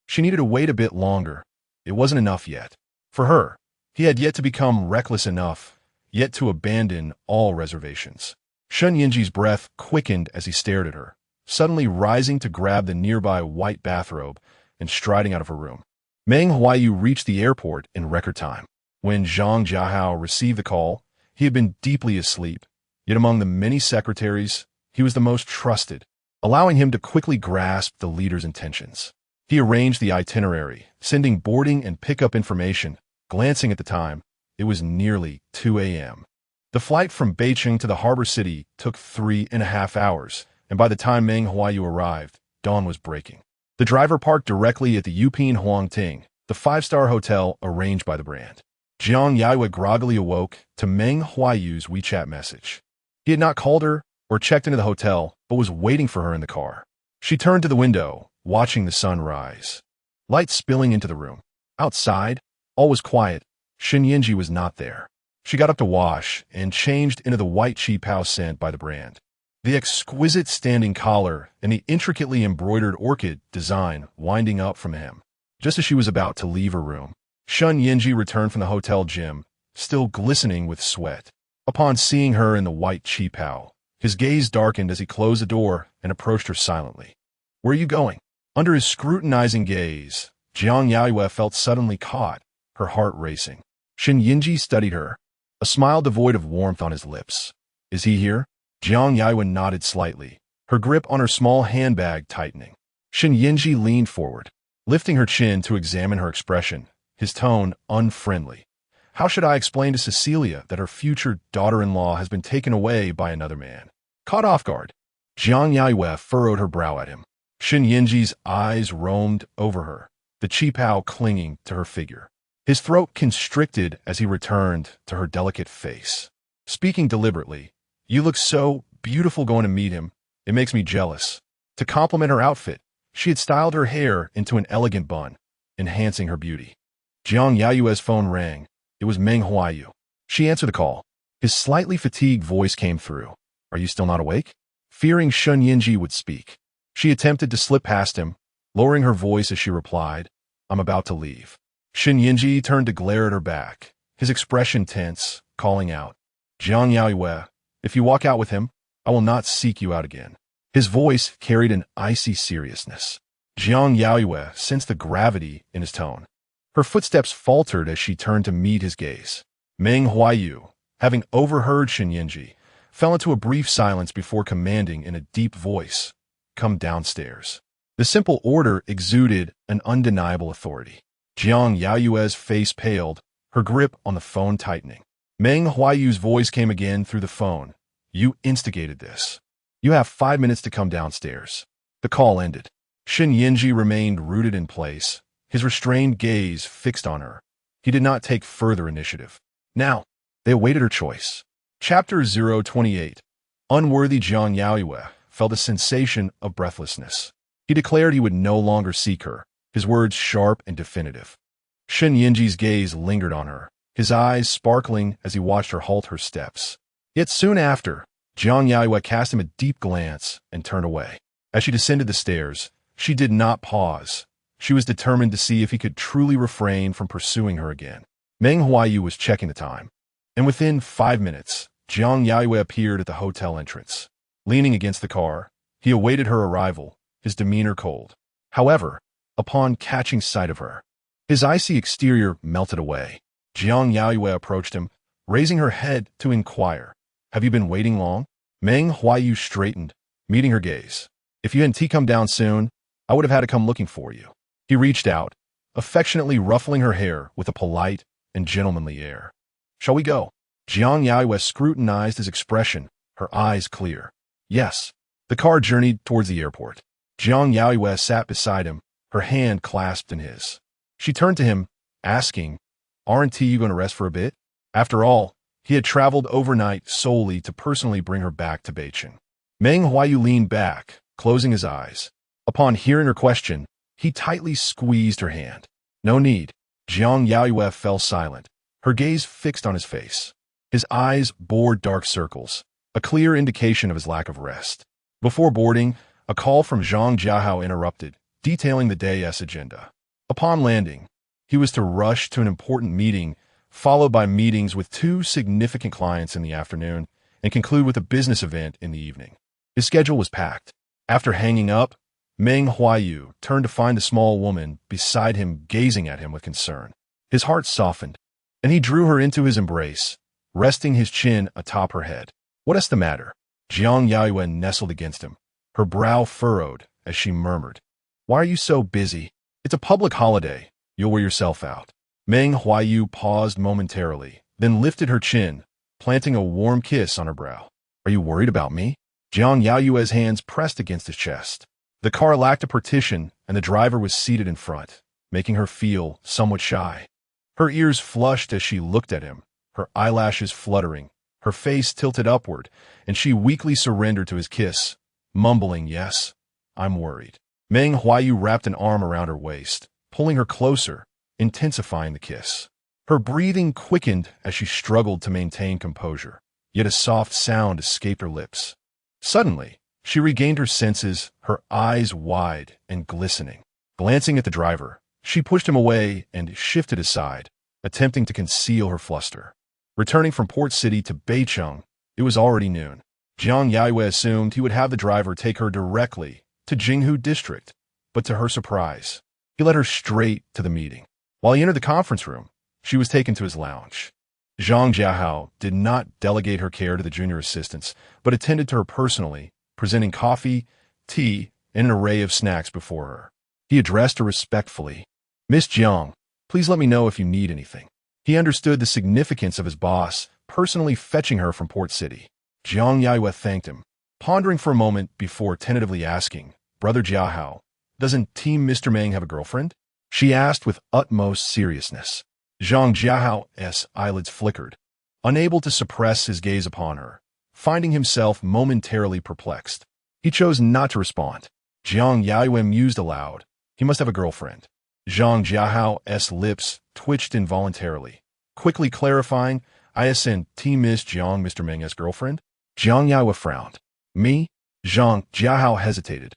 She needed to wait a bit longer. It wasn't enough yet. For her, he had yet to become reckless enough, yet to abandon all reservations. Shen Yanzhi's breath quickened as he stared at her, suddenly rising to grab the nearby white bathrobe and striding out of her room. Meng Huaiyu reached the airport in record time. When Zhang Jiahao received the call, he had been deeply asleep, yet among the many secretaries, he was the most trusted, allowing him to quickly grasp the leader's intentions. He arranged the itinerary, sending boarding and pickup information. Glancing at the time, it was nearly 2 a.m. The flight from Beijing to the harbor city took 3.5 hours, and by the time Meng Huaiyu arrived, dawn was breaking. The driver parked directly at the Yuping Huangting, the five-star hotel arranged by the brand. Jiang Yaoyue groggily awoke to Meng Huaiyu's WeChat message. He had not called her or checked into the hotel, but was waiting for her in the car. She turned to the window, watching the sun rise. Light spilling into the room. Outside, all was quiet. Shen Yanzhi was not there. She got up to wash and changed into the white qipao scent by the brand. The exquisite standing collar and the intricately embroidered orchid design winding up from hem. Just as she was about to leave her room, Shen Yanzhi returned from the hotel gym, still glistening with sweat. Upon seeing her in the white qipao, his gaze darkened as he closed the door and approached her silently. "Where are you going?" Under his scrutinizing gaze, Jiang Yaoyue felt suddenly caught, her heart racing. Shen Yanzhi studied her, a smile devoid of warmth on his lips. "Is he here?" Jiang Yaoyue nodded slightly, her grip on her small handbag tightening. Shen Yanzhi leaned forward, lifting her chin to examine her expression, his tone unfriendly. "How should I explain to Cecilia that her future daughter-in-law has been taken away by another man?" Caught off guard, Jiang Yaoyue furrowed her brow at him. Shen Yanzhi's eyes roamed over her, the qipao clinging to her figure. His throat constricted as he returned to her delicate face. Speaking deliberately, "You look so beautiful going to meet him. It makes me jealous." To compliment her outfit, she had styled her hair into an elegant bun, enhancing her beauty. Jiang Yaoyue's phone rang. It was Meng Huaiyu. She answered the call. His slightly fatigued voice came through. "Are you still not awake?" Fearing Shen Yanzhi would speak, she attempted to slip past him, lowering her voice as she replied, "I'm about to leave." Shen Yanzhi turned to glare at her back, his expression tense, calling out, "Jiang Yaoyue, if you walk out with him, I will not seek you out again." His voice carried an icy seriousness. Jiang Yaoyue sensed the gravity in his tone. Her footsteps faltered as she turned to meet his gaze. Meng Huaiyu, having overheard Shen Yanzhi, fell into a brief silence before commanding in a deep voice, "Come downstairs." The simple order exuded an undeniable authority. Jiang Yaoyue's face paled, her grip on the phone tightening. Meng Huaiyu's voice came again through the phone. "You instigated this. You have 5 minutes to come downstairs." The call ended. Shen Yanzhi remained rooted in place, his restrained gaze fixed on her. He did not take further initiative. Now, they awaited her choice. Chapter 028. Unworthy Jiang Yaoyue felt a sensation of breathlessness. He declared he would no longer seek her, his words sharp and definitive. Shen Yanzhi's gaze lingered on her, his eyes sparkling as he watched her halt her steps. Yet soon after, Jiang Yaoyue cast him a deep glance and turned away. As she descended the stairs, she did not pause. She was determined to see if he could truly refrain from pursuing her again. Meng Huaiyu was checking the time, and within 5 minutes, Jiang Yaoyue appeared at the hotel entrance. Leaning against the car, he awaited her arrival, his demeanor cold. However, upon catching sight of her, his icy exterior melted away. Jiang Yaoyue approached him, raising her head to inquire, "Have you been waiting long?" Meng Huaiyu straightened, meeting her gaze. "If you hadn't come down soon, I would have had to come looking for you." He reached out, affectionately ruffling her hair with a polite and gentlemanly air. "Shall we go?" Jiang Yaoyue scrutinized his expression, her eyes clear. "Yes." The car journeyed towards the airport. Jiang Yaoyue sat beside him, her hand clasped in his. She turned to him, asking, "Aren't you going to rest for a bit?" After all, he had traveled overnight solely to personally bring her back to Beijing. Meng Huaiyu leaned back, closing his eyes. Upon hearing her question, he tightly squeezed her hand. "No need." Jiang Yaoyue fell silent, her gaze fixed on his face. His eyes bore dark circles, a clear indication of his lack of rest. Before boarding, a call from Zhang Jiahao interrupted, detailing the day's agenda. Upon landing, he was to rush to an important meeting, followed by meetings with 2 significant clients in the afternoon, and conclude with a business event in the evening. His schedule was packed. After hanging up, Meng Huaiyu turned to find the small woman beside him gazing at him with concern. His heart softened, and he drew her into his embrace, resting his chin atop her head. "What is the matter?" Jiang Yaoyue nestled against him, her brow furrowed as she murmured, "Why are you so busy? It's a public holiday. You'll wear yourself out." Meng Huaiyu paused momentarily, then lifted her chin, planting a warm kiss on her brow. "Are you worried about me?" Jiang Yaoyue's hands pressed against his chest. The car lacked a partition, and the driver was seated in front, making her feel somewhat shy. Her ears flushed as she looked at him, her eyelashes fluttering, her face tilted upward, and she weakly surrendered to his kiss, mumbling, "Yes, I'm worried." Meng Huaiyu wrapped an arm around her waist, pulling her closer, intensifying the kiss. Her breathing quickened as she struggled to maintain composure, yet a soft sound escaped her lips. Suddenly, she regained her senses, her eyes wide and glistening. Glancing at the driver, she pushed him away and shifted aside, attempting to conceal her fluster. Returning from Port City to Beicheng, it was already noon. Jiang Yaoyue assumed he would have the driver take her directly to Jinghu District, but to her surprise, he led her straight to the meeting. While he entered the conference room, she was taken to his lounge. Zhang Jiahao did not delegate her care to the junior assistants, but attended to her personally, presenting coffee, tea, and an array of snacks before her. He addressed her respectfully. "Miss Jiang, please let me know if you need anything." He understood the significance of his boss personally fetching her from Port City. Jiang Yaoyue thanked him, pondering for a moment before tentatively asking, "Brother Jiahao, doesn't Team Mr. Meng have a girlfriend?" She asked with utmost seriousness. Zhang Jiahao's eyelids flickered, unable to suppress his gaze upon her, finding himself momentarily perplexed. He chose not to respond. Jiang Yaoyue mused aloud. He must have a girlfriend. Zhang Jiahao's lips twitched involuntarily, quickly clarifying, "I ascend Team Miss Jiang Mr. Meng's girlfriend?" Jiang Yaoyue frowned. "Me?" Zhang Jiahao hesitated,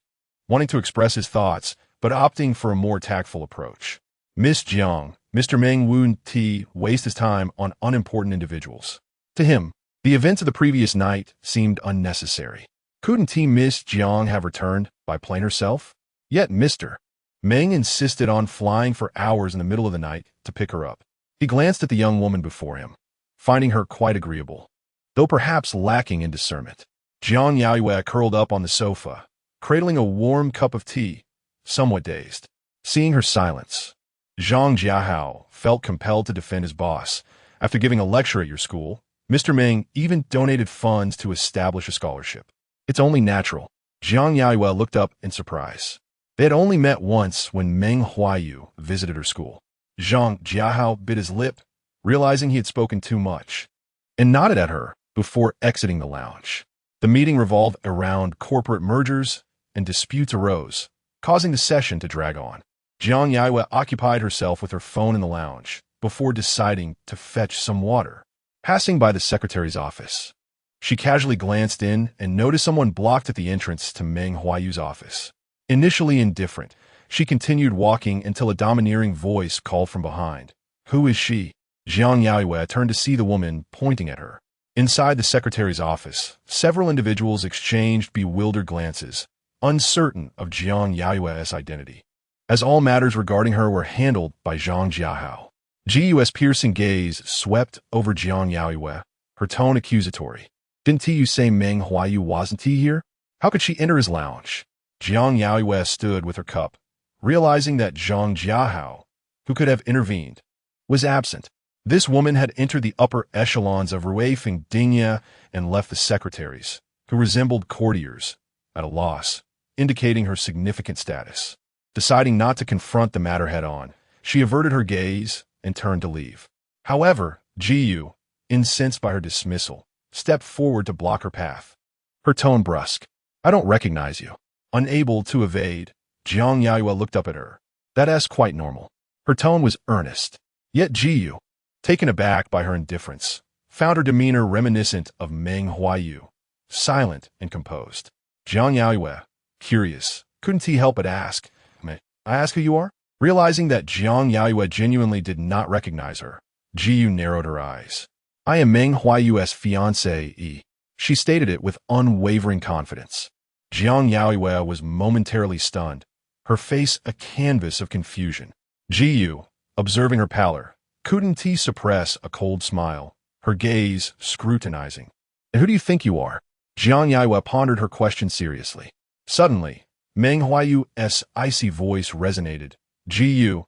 wanting to express his thoughts, but opting for a more tactful approach. "Miss Jiang, Mr. Meng wouldn't waste his time on unimportant individuals." To him, the events of the previous night seemed unnecessary. Couldn't Team Miss Jiang have returned by plane herself? Yet Mr. Meng insisted on flying for hours in the middle of the night to pick her up. He glanced at the young woman before him, finding her quite agreeable, though perhaps lacking in discernment. Jiang Yaoyue curled up on the sofa, cradling a warm cup of tea, somewhat dazed. Seeing her silence, Zhang Jiahao felt compelled to defend his boss. "After giving a lecture at your school, Mr. Meng even donated funds to establish a scholarship. It's only natural." Jiang Yaoyue looked up in surprise. They had only met once when Meng Huaiyu visited her school. Zhang Jiahao bit his lip, realizing he had spoken too much, and nodded at her before exiting the lounge. The meeting revolved around corporate mergers, and disputes arose, causing the session to drag on. Jiang Yaoyue occupied herself with her phone in the lounge before deciding to fetch some water. Passing by the secretary's office, she casually glanced in and noticed someone blocked at the entrance to Meng Huaiyu's office. Initially indifferent, she continued walking until a domineering voice called from behind. "Who is she?" Jiang Yaoyue turned to see the woman pointing at her. Inside the secretary's office, several individuals exchanged bewildered glances, uncertain of Jiang Yaoyue's identity, as all matters regarding her were handled by Zhang Jiahao. Gu's piercing gaze swept over Jiang Yaoyue, her tone accusatory. "Didn't you say Meng Huaiyu wasn't here? How could she enter his lounge?" Jiang Yaoyue stood with her cup, realizing that Zhang Jiahao who could have intervened, was absent. This woman had entered the upper echelons of Ruifeng Dingya and left the secretaries, who resembled courtiers, at a loss, indicating her significant status. Deciding not to confront the matter head-on, she averted her gaze and turned to leave. However, Jiyu, incensed by her dismissal, stepped forward to block her path. Her tone brusque. "I don't recognize you." Unable to evade, Jiang Yaoyue looked up at her. That's quite normal. Her tone was earnest. Yet Jiyu, taken aback by her indifference, found her demeanor reminiscent of Meng Huaiyu, silent and composed. Jiang Yaoyue, curious, couldn't he help but ask, "May I ask who you are?" Realizing that Jiang Yaoyue genuinely did not recognize her, Jiyu narrowed her eyes. "I am Meng Huaiyu's fiancée." She stated it with unwavering confidence. Jiang Yaoyue was momentarily stunned, her face a canvas of confusion. Jiyu, observing her pallor, couldn't he suppress a cold smile, her gaze scrutinizing. "And who do you think you are?" Jiang Yaoyue pondered her question seriously. Suddenly, Meng Huaiyu's icy voice resonated. "Jiyu,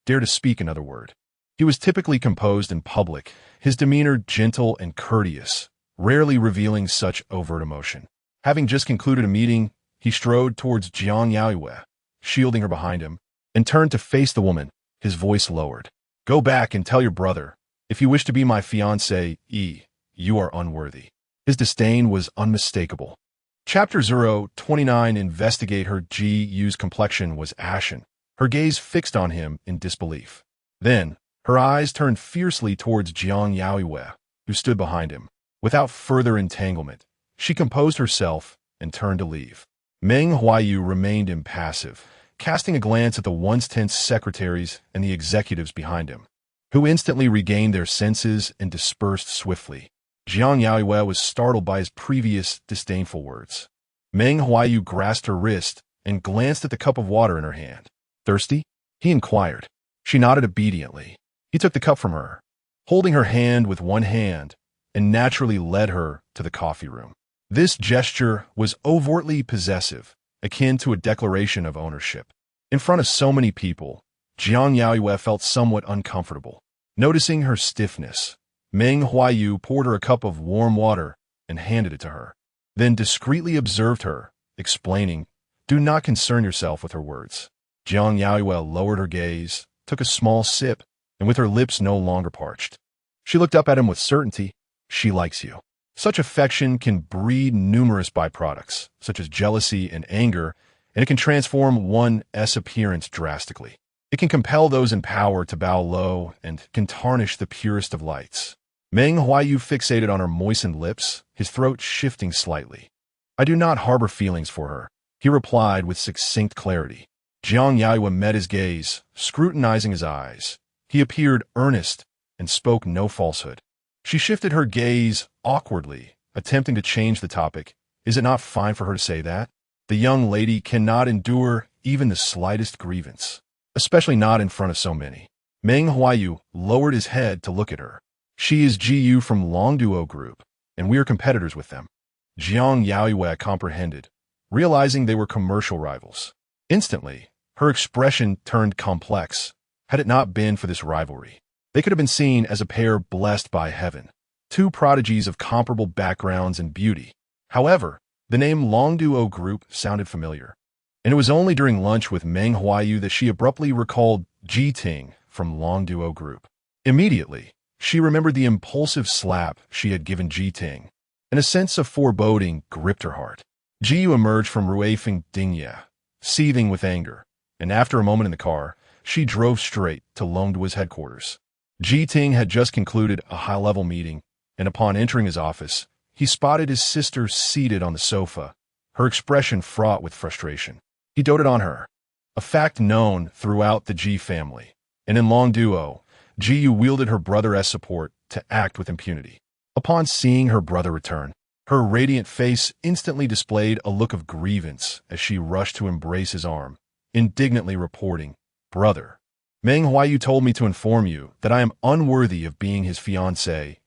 dare to speak another word." He was typically composed in public, his demeanor gentle and courteous, rarely revealing such overt emotion. Having just concluded a meeting, he strode towards Jiang Yaoyue, shielding her behind him, and turned to face the woman, his voice lowered. "Go back and tell your brother, if you wish to be my fiancée, you are unworthy." His disdain was unmistakable. Chapter 029 Investigate. Her Jiyu's complexion was ashen, her gaze fixed on him in disbelief. Then, her eyes turned fiercely towards Jiang Yaoyue, who stood behind him. Without further entanglement, she composed herself and turned to leave. Meng Huaiyu remained impassive, casting a glance at the once tense secretaries and the executives behind him, who instantly regained their senses and dispersed swiftly. Jiang Yaoyue was startled by his previous disdainful words. Meng Huaiyu grasped her wrist and glanced at the cup of water in her hand. "Thirsty?" he inquired. She nodded obediently. He took the cup from her, holding her hand with one hand, and naturally led her to the coffee room. This gesture was overtly possessive, akin to a declaration of ownership. In front of so many people, Jiang Yaoyue felt somewhat uncomfortable. Noticing her stiffness, Meng Huaiyu poured her a cup of warm water and handed it to her, then discreetly observed her, explaining, "Do not concern yourself with her words." Jiang Yaoyue lowered her gaze, took a small sip, and with her lips no longer parched, she looked up at him with certainty. "She likes you." Such affection can breed numerous byproducts, such as jealousy and anger, and it can transform one's appearance drastically. It can compel those in power to bow low and can tarnish the purest of lights. Meng Huaiyu fixated on her moistened lips, his throat shifting slightly. "I do not harbor feelings for her," he replied with succinct clarity. Jiang Yaoyue met his gaze, scrutinizing his eyes. He appeared earnest and spoke no falsehood. She shifted her gaze awkwardly, attempting to change the topic. "Is it not fine for her to say that? The young lady cannot endure even the slightest grievance, especially not in front of so many." Meng Huaiyu lowered his head to look at her. "She is Jiyu from Longduo Group, and we are competitors with them." Jiang Yaoyue comprehended, realizing they were commercial rivals. Instantly, her expression turned complex. Had it not been for this rivalry, they could have been seen as a pair blessed by heaven, two prodigies of comparable backgrounds and beauty. However, the name Longduo Group sounded familiar, and it was only during lunch with Meng Huaiyu that she abruptly recalled Ji Ting from Longduo Group. Immediately, she remembered the impulsive slap she had given Ji Ting, and a sense of foreboding gripped her heart. Jiyu emerged from Ruifeng Dingya, seething with anger, and after a moment in the car, she drove straight to Longduo's headquarters. Ji Ting had just concluded a high-level meeting, and upon entering his office, he spotted his sister seated on the sofa, her expression fraught with frustration. He doted on her, a fact known throughout the Ji family, and in Longduo, Jiyu wielded her brother as support to act with impunity. Upon seeing her brother return, her radiant face instantly displayed a look of grievance as she rushed to embrace his arm, indignantly reporting, "Brother, Meng Huaiyu told me to inform you that I am unworthy of being his fiancée."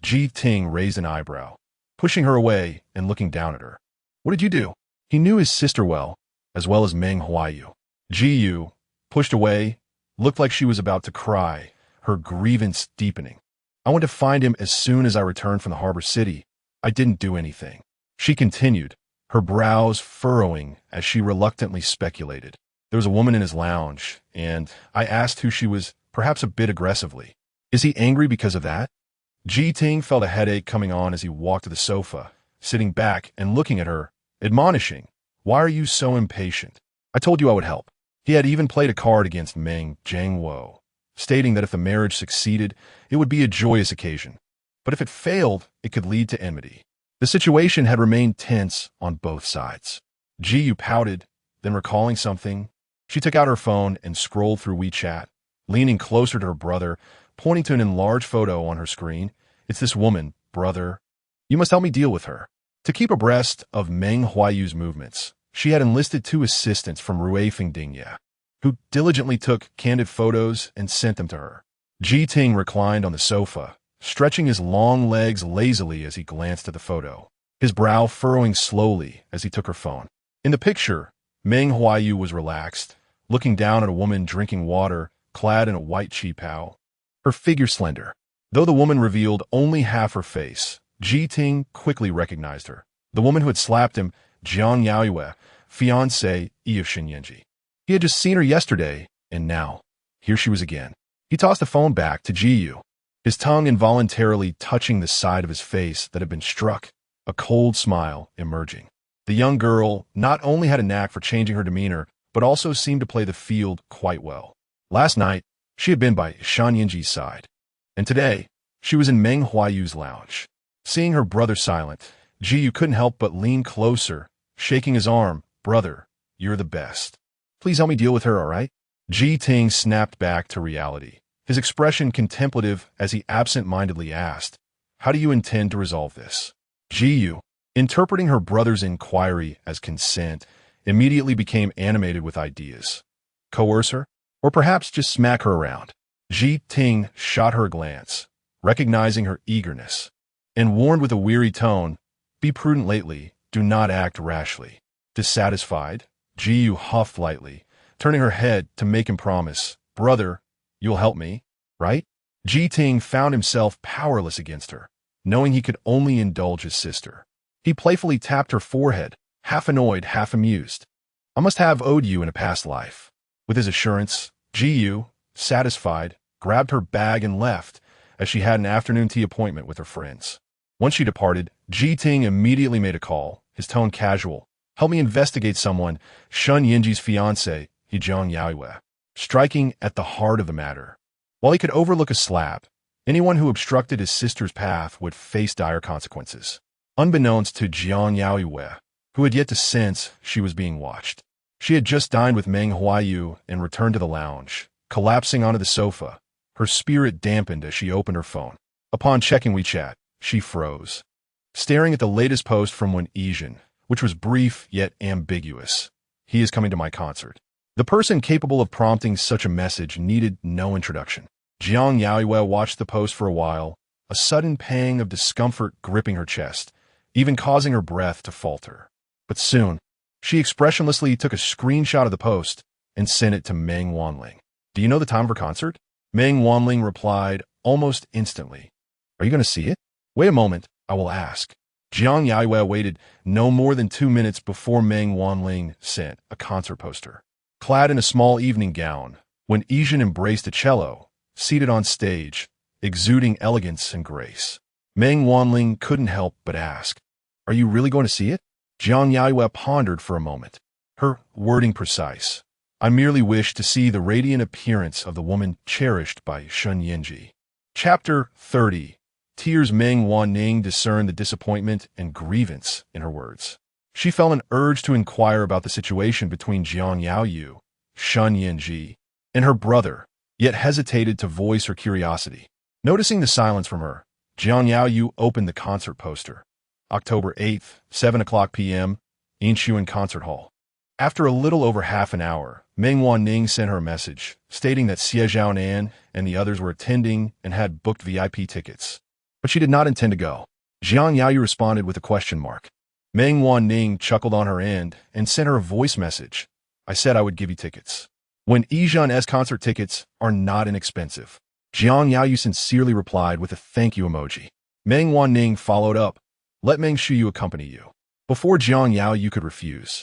Ji Ting raised an eyebrow, pushing her away and looking down at her. "What did you do?" He knew his sister well as Meng Huaiyu. Jiyu pushed away, looked like she was about to cry, her grievance deepening. I went to find him as soon as I returned from the harbor city. I didn't do anything. She continued, her brows furrowing as she reluctantly speculated. There was a woman in his lounge, and I asked who she was, perhaps a bit aggressively. Is he angry because of that? Ji Ting felt a headache coming on as he walked to the sofa, sitting back and looking at her, admonishing, "Why are you so impatient? I told you I would help." He had even played a card against Meng Huaiyu, stating that if the marriage succeeded, it would be a joyous occasion. But if it failed, it could lead to enmity. The situation had remained tense on both sides. Ji pouted, then recalling something, she took out her phone and scrolled through WeChat, leaning closer to her brother, pointing to an enlarged photo on her screen. "It's this woman, brother. You must help me deal with her." To keep abreast of Meng Huaiyu's movements, she had enlisted 2 assistants from Rui Fengdingye, who diligently took candid photos and sent them to her. Ji Ting reclined on the sofa, stretching his long legs lazily as he glanced at the photo, his brow furrowing slowly as he took her phone. In the picture, Meng Huaiyu was relaxed, looking down at a woman drinking water, clad in a white qipao, her figure slender. Though the woman revealed only half her face, Ji Ting quickly recognized her, the woman who had slapped him, Jiang Yaoyue, fiancée of Shen Yanzhi. He had just seen her yesterday, and now, here she was again. He tossed the phone back to Jiyu, his tongue involuntarily touching the side of his face that had been struck, a cold smile emerging. The young girl not only had a knack for changing her demeanor, but also seemed to play the field quite well. Last night, she had been by Shen Yanzhi's side, and today, she was in Meng Huaiyu's lounge. Seeing her brother silent, Jiyu couldn't help but lean closer, shaking his arm. "Brother, you're the best. Please help me deal with her, all right?" Ji Ting snapped back to reality, his expression contemplative as he absent-mindedly asked, "How do you intend to resolve this?" Jiyu, interpreting her brother's inquiry as consent, immediately became animated with ideas. Coerce her? Or perhaps just smack her around? Ji Ting shot her a glance, recognizing her eagerness, and warned with a weary tone, "Be prudent lately, do not act rashly." Dissatisfied, Jiyu huffed lightly, turning her head to make him promise, "Brother, you'll help me, right?" Ji Ting found himself powerless against her, knowing he could only indulge his sister. He playfully tapped her forehead, half annoyed, half amused. "I must have owed you in a past life." With his assurance, Jiyu, satisfied, grabbed her bag and left, as she had an afternoon tea appointment with her friends. Once she departed, Ji Ting immediately made a call, his tone casual. "Help me investigate someone, Shen Yanzhi's fiancé, Jiang Yaoyue," striking at the heart of the matter. While he could overlook a slap, anyone who obstructed his sister's path would face dire consequences. Unbeknownst to Jiang Yaoyue, who had yet to sense she was being watched, she had just dined with Meng Huaiyu and returned to the lounge, collapsing onto the sofa, her spirit dampened as she opened her phone. Upon checking WeChat, she froze, staring at the latest post from Wen Yizhen, which was brief yet ambiguous. "He is coming to my concert." The person capable of prompting such a message needed no introduction. Jiang Yaoyue watched the post for a while, a sudden pang of discomfort gripping her chest, even causing her breath to falter. But soon, she expressionlessly took a screenshot of the post and sent it to Meng Wanling. "Do you know the time of her concert?" Meng Wanling replied almost instantly. "Are you going to see it?" "Wait a moment, I will ask." Jiang Yaoyue waited no more than 2 minutes before Meng Wanling sent a concert poster. Clad in a small evening gown, Wen Yizhen embraced a cello, seated on stage, exuding elegance and grace. Meng Wanling couldn't help but ask, "Are you really going to see it?" Jiang Yaoyue pondered for a moment, her wording precise. "I merely wish to see the radiant appearance of the woman cherished by Shen Yanzhi." Chapter 30. Tears. Meng Wanling discerned the disappointment and grievance in her words. She felt an urge to inquire about the situation between Jiang Yaoyue, Shen Yanzhi, and her brother, yet hesitated to voice her curiosity. Noticing the silence from her, Jiang Yaoyue opened the concert poster. October 8th, 7 o'clock p.m., Ensued Concert Hall. After a little over half an hour, Meng Wanling sent her a message, stating that Xie Zhaonan and the others were attending and had booked VIP tickets. But she did not intend to go. Jiang Yaoyue responded with a question mark. Meng Wanling chuckled on her end and sent her a voice message. "I said I would give you tickets." When Yizhan's concert tickets are not inexpensive. Jiang Yaoyue sincerely replied with a thank you emoji. Meng Huaiyu followed up, let Meng Huaiyu accompany you. Before Jiang Yaoyue could refuse,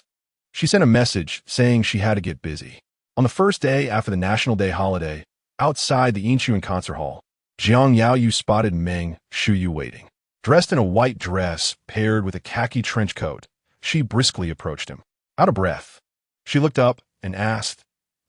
she sent a message saying she had to get busy. On the first day after the National Day holiday, outside the ensued concert hall, Jiang Yaoyue spotted Meng Huaiyu waiting. Dressed in a white dress paired with a khaki trench coat, she briskly approached him. Out of breath, she looked up and asked,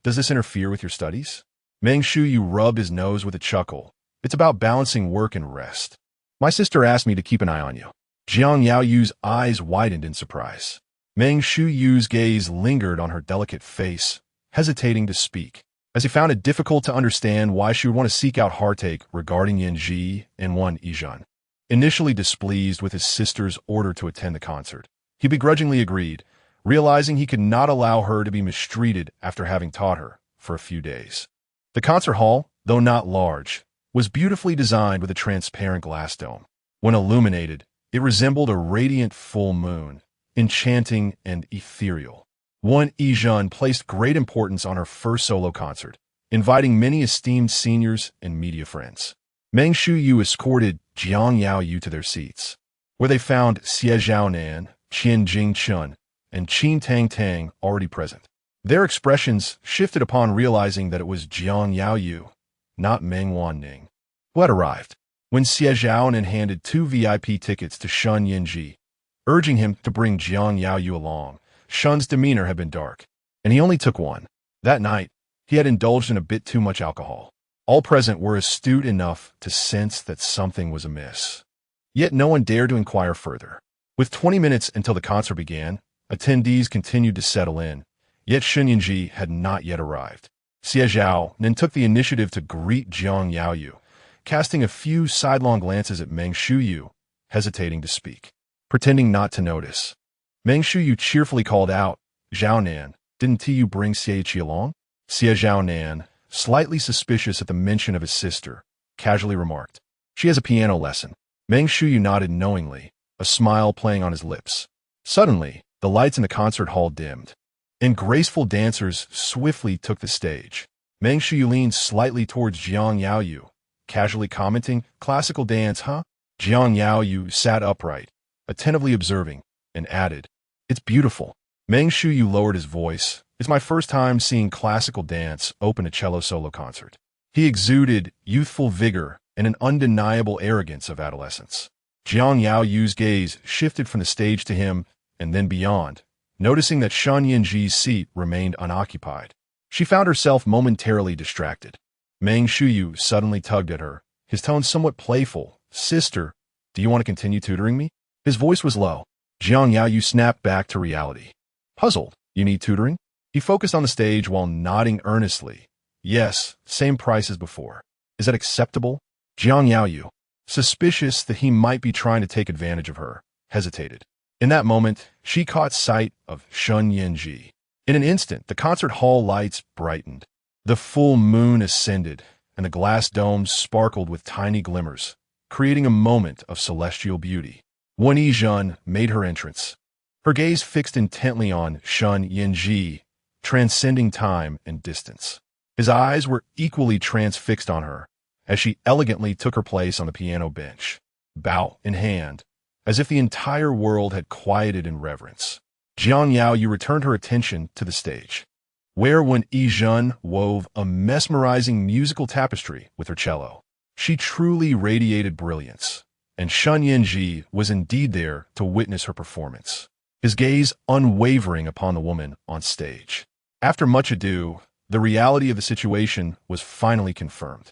does this interfere with your studies? Meng Huaiyu rubbed his nose with a chuckle. It's about balancing work and rest. My sister asked me to keep an eye on you. Jiang Yaoyue's eyes widened in surprise. Meng Huaiyu's gaze lingered on her delicate face, hesitating to speak, as he found it difficult to understand why she would want to seek out heartache regarding Yanzhi and Yizhan. Initially displeased with his sister's order to attend the concert, he begrudgingly agreed, realizing he could not allow her to be mistreated after having taught her for a few days. The concert hall, though not large, was beautifully designed with a transparent glass dome. When illuminated, it resembled a radiant full moon, enchanting and ethereal. Yizhan placed great importance on her first solo concert, inviting many esteemed seniors and media friends. Meng Huaiyu escorted Jiang Yaoyue to their seats, where they found Xie Zhaonan, Qian Jingchun, and Qin Tang Tang already present. Their expressions shifted upon realizing that it was Jiang Yaoyue, not Meng Huaiyu, who had arrived. When Xie Zhaonan handed 2 VIP tickets to Shen Yanzhi, urging him to bring Jiang Yaoyue along, Shen's demeanor had been dark, and he only took one. That night, he had indulged in a bit too much alcohol. All present were astute enough to sense that something was amiss. Yet no one dared to inquire further. With 20 minutes until the concert began, attendees continued to settle in, yet Shen Yanzhi had not yet arrived. Xie Zhaonan took the initiative to greet Jiang Yaoyue, casting a few sidelong glances at Meng Huaiyu, hesitating to speak. Pretending not to notice, Meng Huaiyu cheerfully called out, Zhaonan, didn't you bring Xie along? Xie Zhaonan, slightly suspicious at the mention of his sister, casually remarked, she has a piano lesson. Meng Huaiyu nodded knowingly, a smile playing on his lips. Suddenly, the lights in the concert hall dimmed, and graceful dancers swiftly took the stage. Meng Huaiyu leaned slightly towards Jiang Yaoyue, casually commenting, classical dance, huh? Jiang Yaoyue sat upright, attentively observing, and added, it's beautiful. Meng Huaiyu lowered his voice. It's my first time seeing classical dance open a cello solo concert. He exuded youthful vigor and an undeniable arrogance of adolescence. Jiang Yaoyue's gaze shifted from the stage to him and then beyond, noticing that Shen Yanzhi's seat remained unoccupied. She found herself momentarily distracted. Meng Huaiyu suddenly tugged at her, his tone somewhat playful. Sister, do you want to continue tutoring me? His voice was low. Jiang Yaoyue snapped back to reality. Puzzled, you need tutoring? He focused on the stage while nodding earnestly. Yes, same price as before. Is that acceptable? Jiang Yaoyue, suspicious that he might be trying to take advantage of her, hesitated. In that moment, she caught sight of Shen Yanzhi. In an instant, the concert hall lights brightened. The full moon ascended, and the glass domes sparkled with tiny glimmers, creating a moment of celestial beauty. Yizhan made her entrance, her gaze fixed intently on Shen Yanzhi, transcending time and distance. His eyes were equally transfixed on her, as she elegantly took her place on the piano bench, bow in hand, as if the entire world had quieted in reverence. Jiang Yaoyue returned her attention to the stage, where Yizhan wove a mesmerizing musical tapestry with her cello. She truly radiated brilliance, and Shen Yanzhi was indeed there to witness her performance, his gaze unwavering upon the woman on stage. After much ado, the reality of the situation was finally confirmed.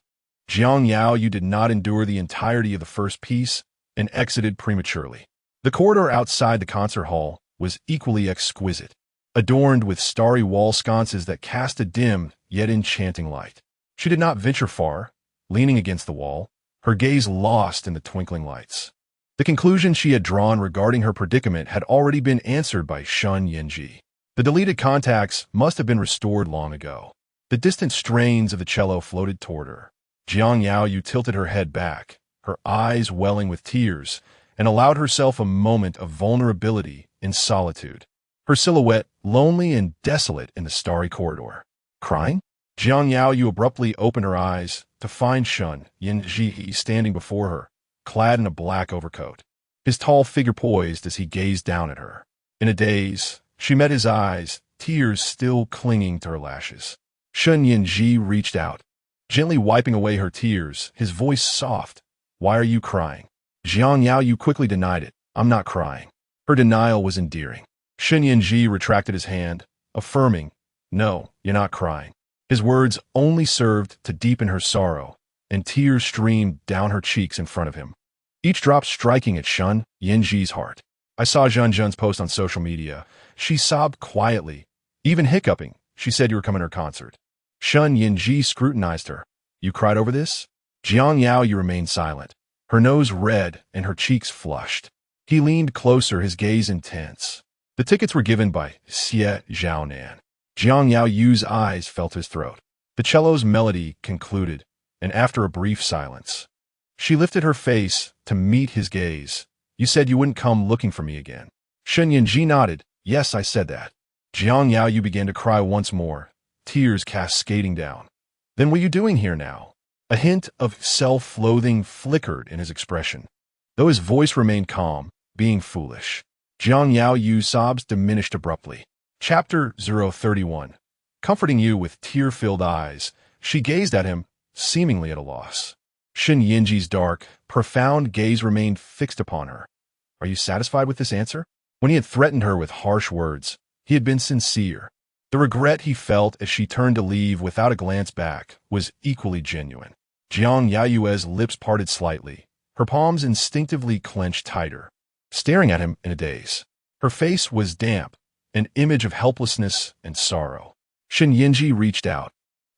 Jiang Yaoyue did not endure the entirety of the first piece and exited prematurely. The corridor outside the concert hall was equally exquisite, adorned with starry wall sconces that cast a dim yet enchanting light. She did not venture far, leaning against the wall, her gaze lost in the twinkling lights. The conclusion she had drawn regarding her predicament had already been answered by Shen Yanzhi. The deleted contacts must have been restored long ago. The distant strains of the cello floated toward her. Jiang Yaoyue tilted her head back, her eyes welling with tears, and allowed herself a moment of vulnerability in solitude, her silhouette lonely and desolate in the starry corridor. Crying? Jiang Yaoyue abruptly opened her eyes to find Shen Yanzhi standing before her, clad in a black overcoat. His tall figure poised as he gazed down at her. In a daze, she met his eyes, tears still clinging to her lashes. Shen Yanzhi reached out, gently wiping away her tears, his voice soft. "Why are you crying?" Jiang Yaoyue quickly denied it. "I'm not crying." Her denial was endearing. Shen Yanzhi retracted his hand, affirming, "No, you're not crying." His words only served to deepen her sorrow, and tears streamed down her cheeks in front of him, each drop striking at Shen Yanzhi's heart. "I saw Zhen's post on social media." She sobbed quietly, even hiccuping. "She said you were coming to her concert." Shen Yanzhi scrutinized her. "You cried over this?" Jiang Yaoyue remained silent, her nose red and her cheeks flushed. He leaned closer, his gaze intense. The tickets were given by Xie Zhaonan. Jiang Yaoyue's eyes felt his throat. The cello's melody concluded, and after a brief silence, she lifted her face to meet his gaze. "You said you wouldn't come looking for me again." Shen Yanzhi nodded. "Yes, I said that." Jiang Yaoyue began to cry once more, tears cascading down. "Then what are you doing here now?" A hint of self-loathing flickered in his expression, though his voice remained calm, being foolish. Jiang Yaoyue's sobs diminished abruptly. Chapter 031. Comforting you with tear-filled eyes, she gazed at him, seemingly at a loss. Shen Yanzhi's dark, profound gaze remained fixed upon her. "Are you satisfied with this answer?" When he had threatened her with harsh words, he had been sincere. The regret he felt as she turned to leave without a glance back was equally genuine. Jiang Yaoyue's lips parted slightly, her palms instinctively clenched tighter, staring at him in a daze. Her face was damp, an image of helplessness and sorrow. Shen Yanzhi reached out,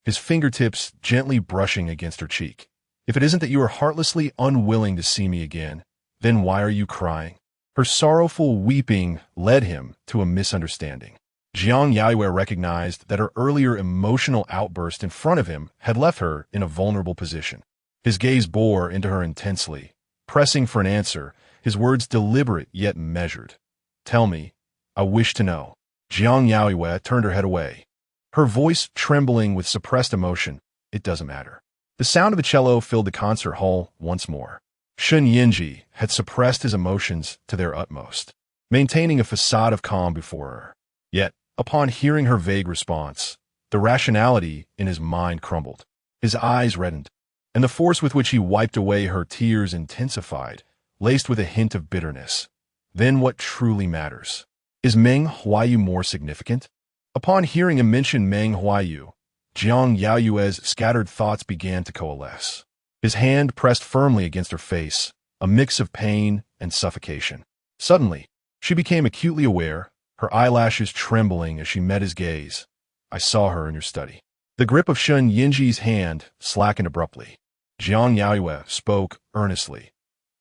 his fingertips gently brushing against her cheek. "If it isn't that you are heartlessly unwilling to see me again, then why are you crying?" Her sorrowful weeping led him to a misunderstanding. Jiang Yaoyue recognized that her earlier emotional outburst in front of him had left her in a vulnerable position. His gaze bore into her intensely, pressing for an answer, his words deliberate yet measured. "Tell me. I wish to know." Jiang Yaoyue turned her head away, her voice trembling with suppressed emotion. "It doesn't matter." The sound of a cello filled the concert hall once more. Shen Yanzhi had suppressed his emotions to their utmost, maintaining a facade of calm before her. Yet, upon hearing her vague response, the rationality in his mind crumbled. His eyes reddened, and the force with which he wiped away her tears intensified, laced with a hint of bitterness. Then what truly matters? Is Meng Huaiyu more significant? Upon hearing him mention Meng Huaiyu, Jiang Yaoyue's scattered thoughts began to coalesce. His hand pressed firmly against her face, a mix of pain and suffocation. Suddenly, she became acutely aware, her eyelashes trembling as she met his gaze. "I saw her in your study." The grip of Shen Yanzhi's hand slackened abruptly. Jiang Yaoyue spoke earnestly.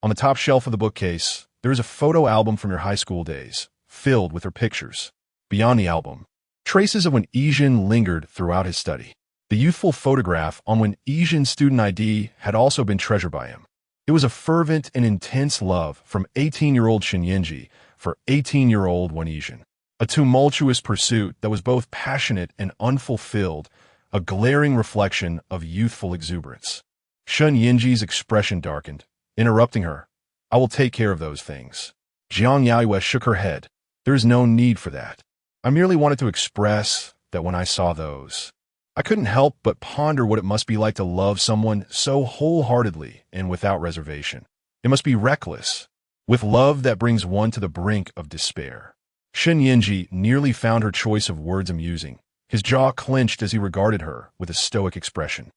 "On the top shelf of the bookcase, there is a photo album from your high school days, filled with her pictures. Beyond the album, traces of when Yijin lingered throughout his study. The youthful photograph on when Yijin's student ID had also been treasured by him. It was a fervent and intense love from 18-year-old Shen Yanzhi for 18-year-old Wen Yijin. A tumultuous pursuit that was both passionate and unfulfilled, a glaring reflection of youthful exuberance. Shen Yanzhi's expression darkened, interrupting her. "I will take care of those things." Jiang Yaoyue shook her head. "There is no need for that. I merely wanted to express that when I saw those, I couldn't help but ponder what it must be like to love someone so wholeheartedly and without reservation. It must be reckless, with love that brings one to the brink of despair." Shen Yanzhi nearly found her choice of words amusing. His jaw clenched as he regarded her with a stoic expression.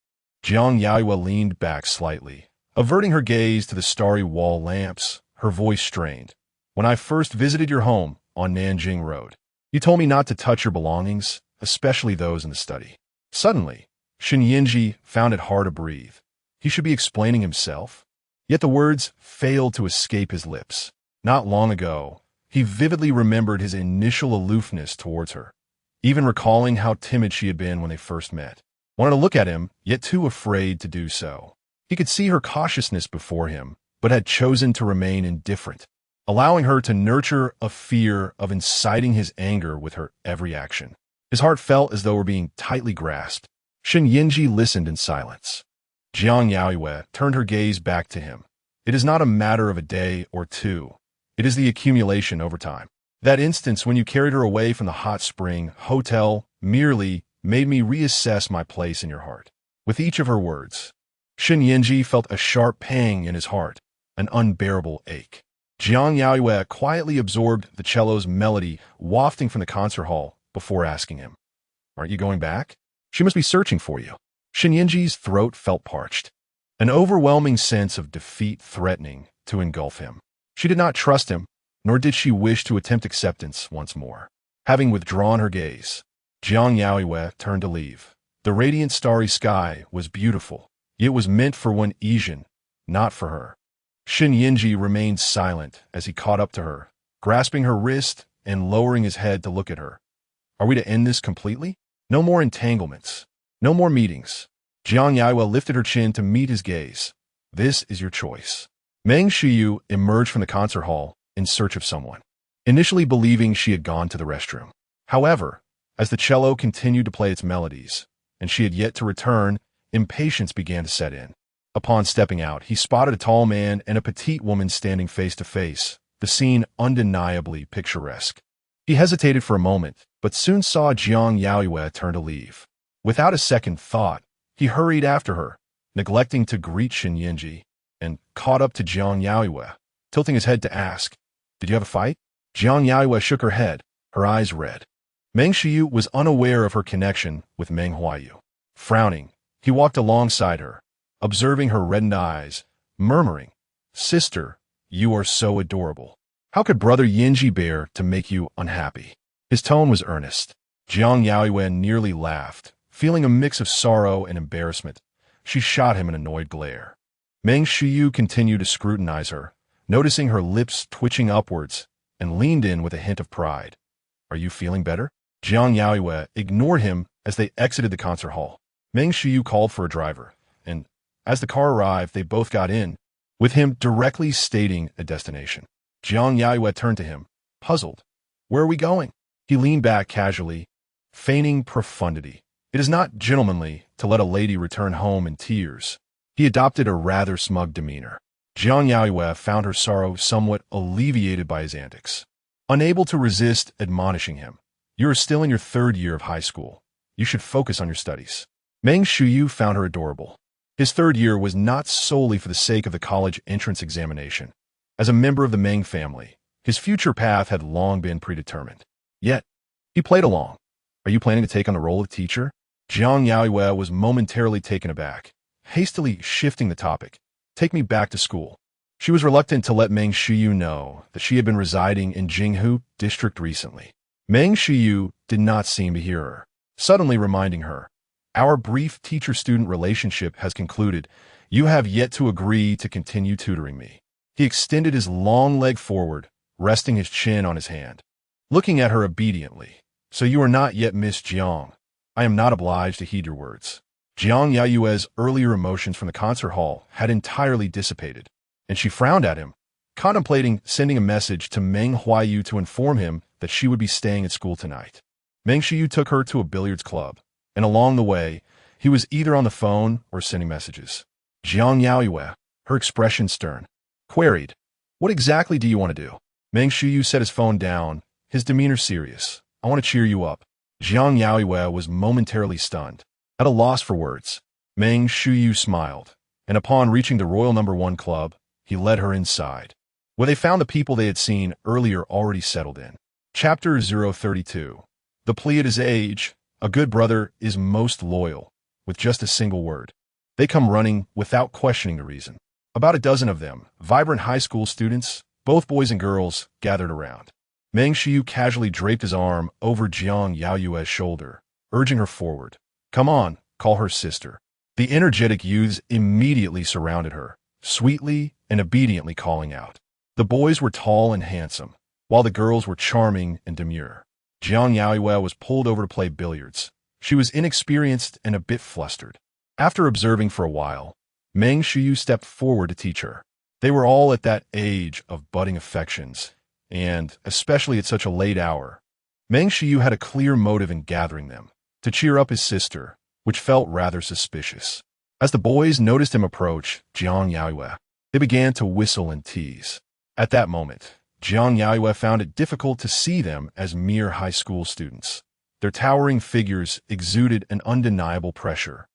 Jiang Yaoyue leaned back slightly, averting her gaze to the starry wall lamps, her voice strained. "When I first visited your home on Nanjing Road, you told me not to touch your belongings, especially those in the study." Suddenly, Shen Yanzhi found it hard to breathe. He should be explaining himself. Yet the words failed to escape his lips. Not long ago, he vividly remembered his initial aloofness towards her, even recalling how timid she had been when they first met. Wanted to look at him, yet too afraid to do so. He could see her cautiousness before him, but had chosen to remain indifferent, allowing her to nurture a fear of inciting his anger with her every action. His heart felt as though it were being tightly grasped. Shen Yanzhi listened in silence. Jiang Yaoyue turned her gaze back to him. It is not a matter of a day or two. It is the accumulation over time. That instance when you carried her away from the hot spring hotel merely made me reassess my place in your heart. With each of her words, Shen Yanzhi felt a sharp pang in his heart, an unbearable ache. Jiang Yaoyue quietly absorbed the cello's melody wafting from the concert hall before asking him, "Aren't you going back? She must be searching for you." Shen Yanzhi's throat felt parched, an overwhelming sense of defeat threatening to engulf him. She did not trust him, nor did she wish to attempt acceptance once more. Having withdrawn her gaze, Jiang Yaoyue turned to leave. The radiant starry sky was beautiful. It was meant for one Asian, not for her. Shen Yanzhi remained silent as he caught up to her, grasping her wrist and lowering his head to look at her. "Are we to end this completely? No more entanglements. No more meetings." Jiang Yaoyue lifted her chin to meet his gaze. "This is your choice." Meng Huaiyu emerged from the concert hall in search of someone, initially believing she had gone to the restroom. However, as the cello continued to play its melodies, and she had yet to return, impatience began to set in. Upon stepping out, he spotted a tall man and a petite woman standing face to face, the scene undeniably picturesque. He hesitated for a moment, but soon saw Jiang Yaoyue turn to leave. Without a second thought, he hurried after her, neglecting to greet Shen Yanzhi, and caught up to Jiang Yaoyue, tilting his head to ask, "Did you have a fight?" Jiang Yaoyue shook her head, her eyes red. Meng Huaiyu was unaware of her connection with Meng Huaiyu. Frowning, he walked alongside her, observing her reddened eyes, murmuring, "Sister, you are so adorable. How could Brother Yanzhi bear to make you unhappy?" His tone was earnest. Jiang Yaoyue nearly laughed, feeling a mix of sorrow and embarrassment. She shot him an annoyed glare. Meng Huaiyu continued to scrutinize her, noticing her lips twitching upwards, and leaned in with a hint of pride. "Are you feeling better?" Jiang Yaoyue ignored him as they exited the concert hall. Meng Huaiyu called for a driver, and as the car arrived, they both got in, with him directly stating a destination. Jiang Yaoyue turned to him, puzzled. "Where are we going?" He leaned back casually, feigning profundity. It is not gentlemanly to let a lady return home in tears. He adopted a rather smug demeanor. Jiang Yaoyue found her sorrow somewhat alleviated by his antics. Unable to resist admonishing him, "You are still in your third year of high school. You should focus on your studies." Meng Huaiyu found her adorable. His third year was not solely for the sake of the college entrance examination. As a member of the Meng family, his future path had long been predetermined. Yet, he played along. "Are you planning to take on the role of teacher?" Jiang Yaoyue was momentarily taken aback, hastily shifting the topic. "Take me back to school." She was reluctant to let Meng Huaiyu know that she had been residing in Jinghu district recently. Meng Huaiyu did not seem to hear her, suddenly reminding her, "Our brief teacher-student relationship has concluded. You have yet to agree to continue tutoring me." He extended his long leg forward, resting his chin on his hand. Looking at her obediently, "So you are not yet Miss Jiang. I am not obliged to heed your words." Jiang Yaoyue's earlier emotions from the concert hall had entirely dissipated, and she frowned at him, contemplating sending a message to Meng Huaiyu to inform him that she would be staying at school tonight. Meng Huaiyu took her to a billiards club, and along the way, he was either on the phone or sending messages. Jiang Yaoyue, her expression stern, queried, "What exactly do you want to do?" Meng Huaiyu set his phone down, his demeanor serious. "I want to cheer you up." Jiang Yaoyue was momentarily stunned, at a loss for words. Meng Huaiyu smiled, and upon reaching the Royal No. 1 Club, he led her inside, where they found the people they had seen earlier already settled in. Chapter 032. The plea at his age, a good brother is most loyal, with just a single word. They come running without questioning the reason. About a dozen of them, vibrant high school students, both boys and girls, gathered around. Meng Huaiyu casually draped his arm over Jiang Yaoyue's shoulder, urging her forward. "Come on, call her sister." The energetic youths immediately surrounded her, sweetly and obediently calling out. The boys were tall and handsome, while the girls were charming and demure. Jiang Yaoyue was pulled over to play billiards. She was inexperienced and a bit flustered. After observing for a while, Meng Huaiyu stepped forward to teach her. They were all at that age of budding affections, and, especially at such a late hour, Meng Huaiyu had a clear motive in gathering them, to cheer up his sister, which felt rather suspicious. As the boys noticed him approach Jiang Yaoyue, they began to whistle and tease. At that moment, Jiang Yaoyue found it difficult to see them as mere high school students. Their towering figures exuded an undeniable pressure,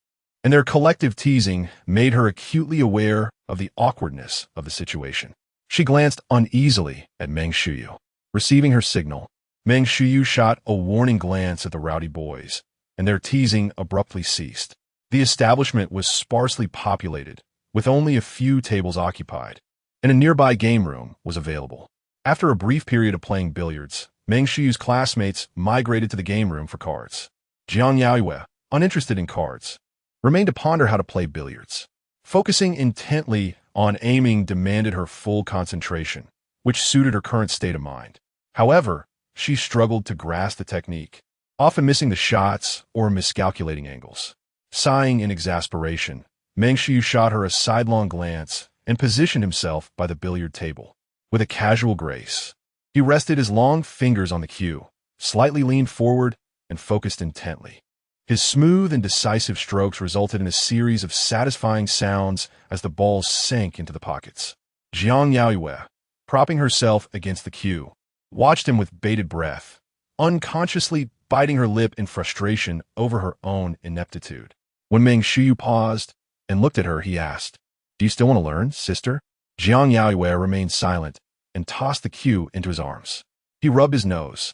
and their collective teasing made her acutely aware of the awkwardness of the situation. She glanced uneasily at Meng Huaiyu. Receiving her signal, Meng Huaiyu shot a warning glance at the rowdy boys, and their teasing abruptly ceased. The establishment was sparsely populated, with only a few tables occupied, and a nearby game room was available. After a brief period of playing billiards, Meng Huaiyu's classmates migrated to the game room for cards. Jiang Yaoyue, uninterested in cards, remained to ponder how to play billiards. Focusing intently on aiming demanded her full concentration, which suited her current state of mind. However, she struggled to grasp the technique, often missing the shots or miscalculating angles. Sighing in exasperation, Meng Huaiyu shot her a sidelong glance and positioned himself by the billiard table. With a casual grace, he rested his long fingers on the cue, slightly leaned forward, and focused intently. His smooth and decisive strokes resulted in a series of satisfying sounds as the balls sank into the pockets. Jiang Yaoyue, propping herself against the cue, watched him with bated breath, unconsciously biting her lip in frustration over her own ineptitude. When Meng Huaiyu paused and looked at her, he asked, "Do you still want to learn, sister?" Jiang Yaoyue remained silent and tossed the cue into his arms. He rubbed his nose,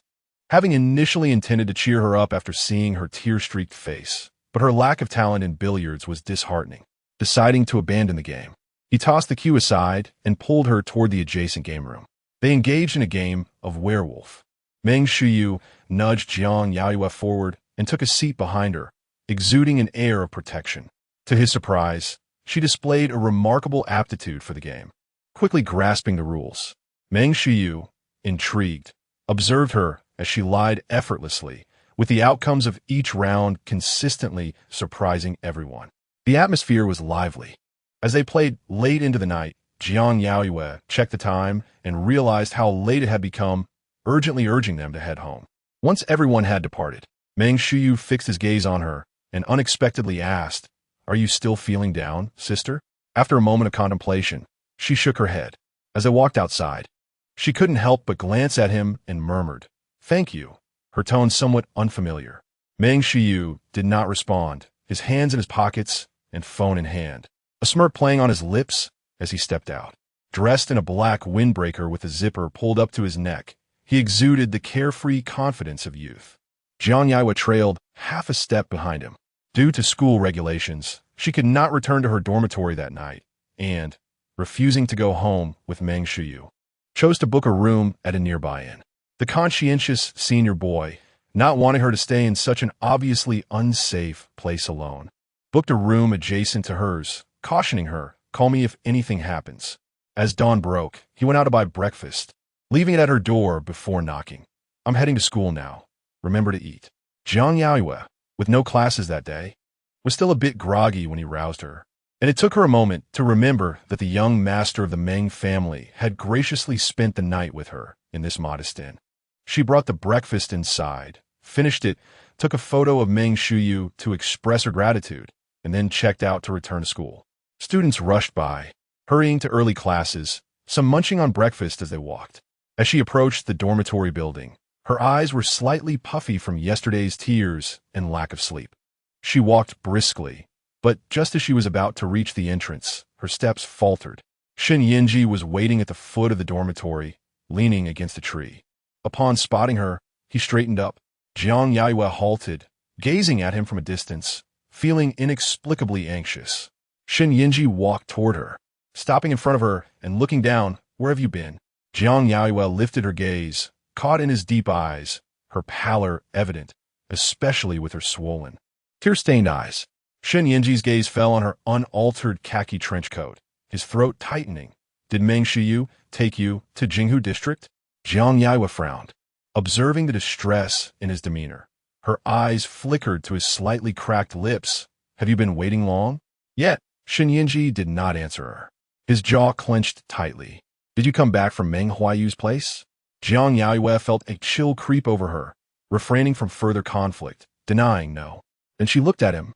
having initially intended to cheer her up after seeing her tear-streaked face, but her lack of talent in billiards was disheartening. Deciding to abandon the game, he tossed the cue aside and pulled her toward the adjacent game room. They engaged in a game of werewolf. Meng Huaiyu nudged Jiang Yaoyue forward and took a seat behind her, exuding an air of protection. To his surprise, she displayed a remarkable aptitude for the game, quickly grasping the rules. Meng Huaiyu, intrigued, observed her as she lied effortlessly, with the outcomes of each round consistently surprising everyone. The atmosphere was lively. As they played late into the night, Jiang Yaoyue checked the time and realized how late it had become, urgently urging them to head home. Once everyone had departed, Meng Huaiyu fixed his gaze on her and unexpectedly asked, "Are you still feeling down, sister?" After a moment of contemplation, she shook her head. As they walked outside, she couldn't help but glance at him and murmured, "Thank you," her tone somewhat unfamiliar. Meng Huaiyu did not respond, his hands in his pockets and phone in hand, a smirk playing on his lips as he stepped out. Dressed in a black windbreaker with a zipper pulled up to his neck, he exuded the carefree confidence of youth. Jiang Yaoyue trailed half a step behind him. Due to school regulations, she could not return to her dormitory that night, and, refusing to go home with Meng Huaiyu, chose to book a room at a nearby inn. The conscientious senior boy, not wanting her to stay in such an obviously unsafe place alone, booked a room adjacent to hers, cautioning her, "Call me if anything happens." As dawn broke, he went out to buy breakfast, leaving it at her door before knocking. "I'm heading to school now. Remember to eat." Jiang Yaoyue, with no classes that day, was still a bit groggy when he roused her, and it took her a moment to remember that the young master of the Meng family had graciously spent the night with her in this modest inn. She brought the breakfast inside, finished it, took a photo of Meng Huaiyu to express her gratitude, and then checked out to return to school. Students rushed by, hurrying to early classes, some munching on breakfast as they walked. As she approached the dormitory building, her eyes were slightly puffy from yesterday's tears and lack of sleep. She walked briskly, but just as she was about to reach the entrance, her steps faltered. Shen Yanzhi was waiting at the foot of the dormitory, leaning against a tree. Upon spotting her, he straightened up. Jiang Yaoyue halted, gazing at him from a distance, feeling inexplicably anxious. Shen Yanzhi walked toward her, stopping in front of her and looking down. "Where have you been?" Jiang Yaoyue lifted her gaze, caught in his deep eyes, her pallor evident, especially with her swollen, tear-stained eyes. Shen Yanzhi's gaze fell on her unaltered khaki trench coat, his throat tightening. "Did Meng Huaiyu take you to Jinghu district?" Jiang Yaoyue frowned, observing the distress in his demeanor. Her eyes flickered to his slightly cracked lips. "Have you been waiting long?" "Yet." Shen Yanzhi did not answer her. His jaw clenched tightly. "Did you come back from Meng Huaiyu's place?" Jiang Yaoyue felt a chill creep over her, refraining from further conflict, denying no. Then she looked at him.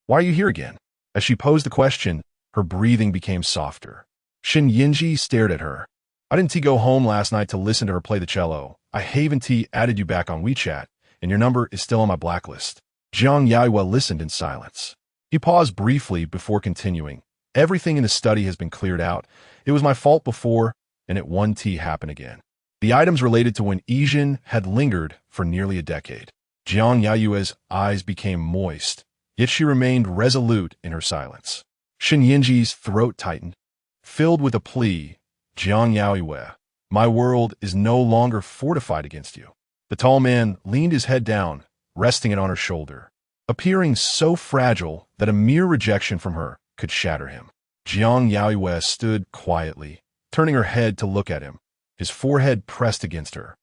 Why are you here again? As she posed the question, her breathing became softer. Shen Yanzhi stared at her. I didn't go home last night to listen to her play the cello. I haven't added you back on WeChat, and your number is still on my blacklist. Jiang Yaoyue listened in silence. He paused briefly before continuing. Everything in the study has been cleared out. It was my fault before, and it won't happen again. The items related to when Yijin had lingered for nearly a decade. Jiang Yaoyue's eyes became moist, yet she remained resolute in her silence. Shen Yanzhi's throat tightened. Filled with a plea, Jiang Yaoyue, my world is no longer fortified against you. The tall man leaned his head down, resting it on her shoulder, appearing so fragile that a mere rejection from her could shatter him. Jiang Yaoyue stood quietly, turning her head to look at him, his forehead pressed against her,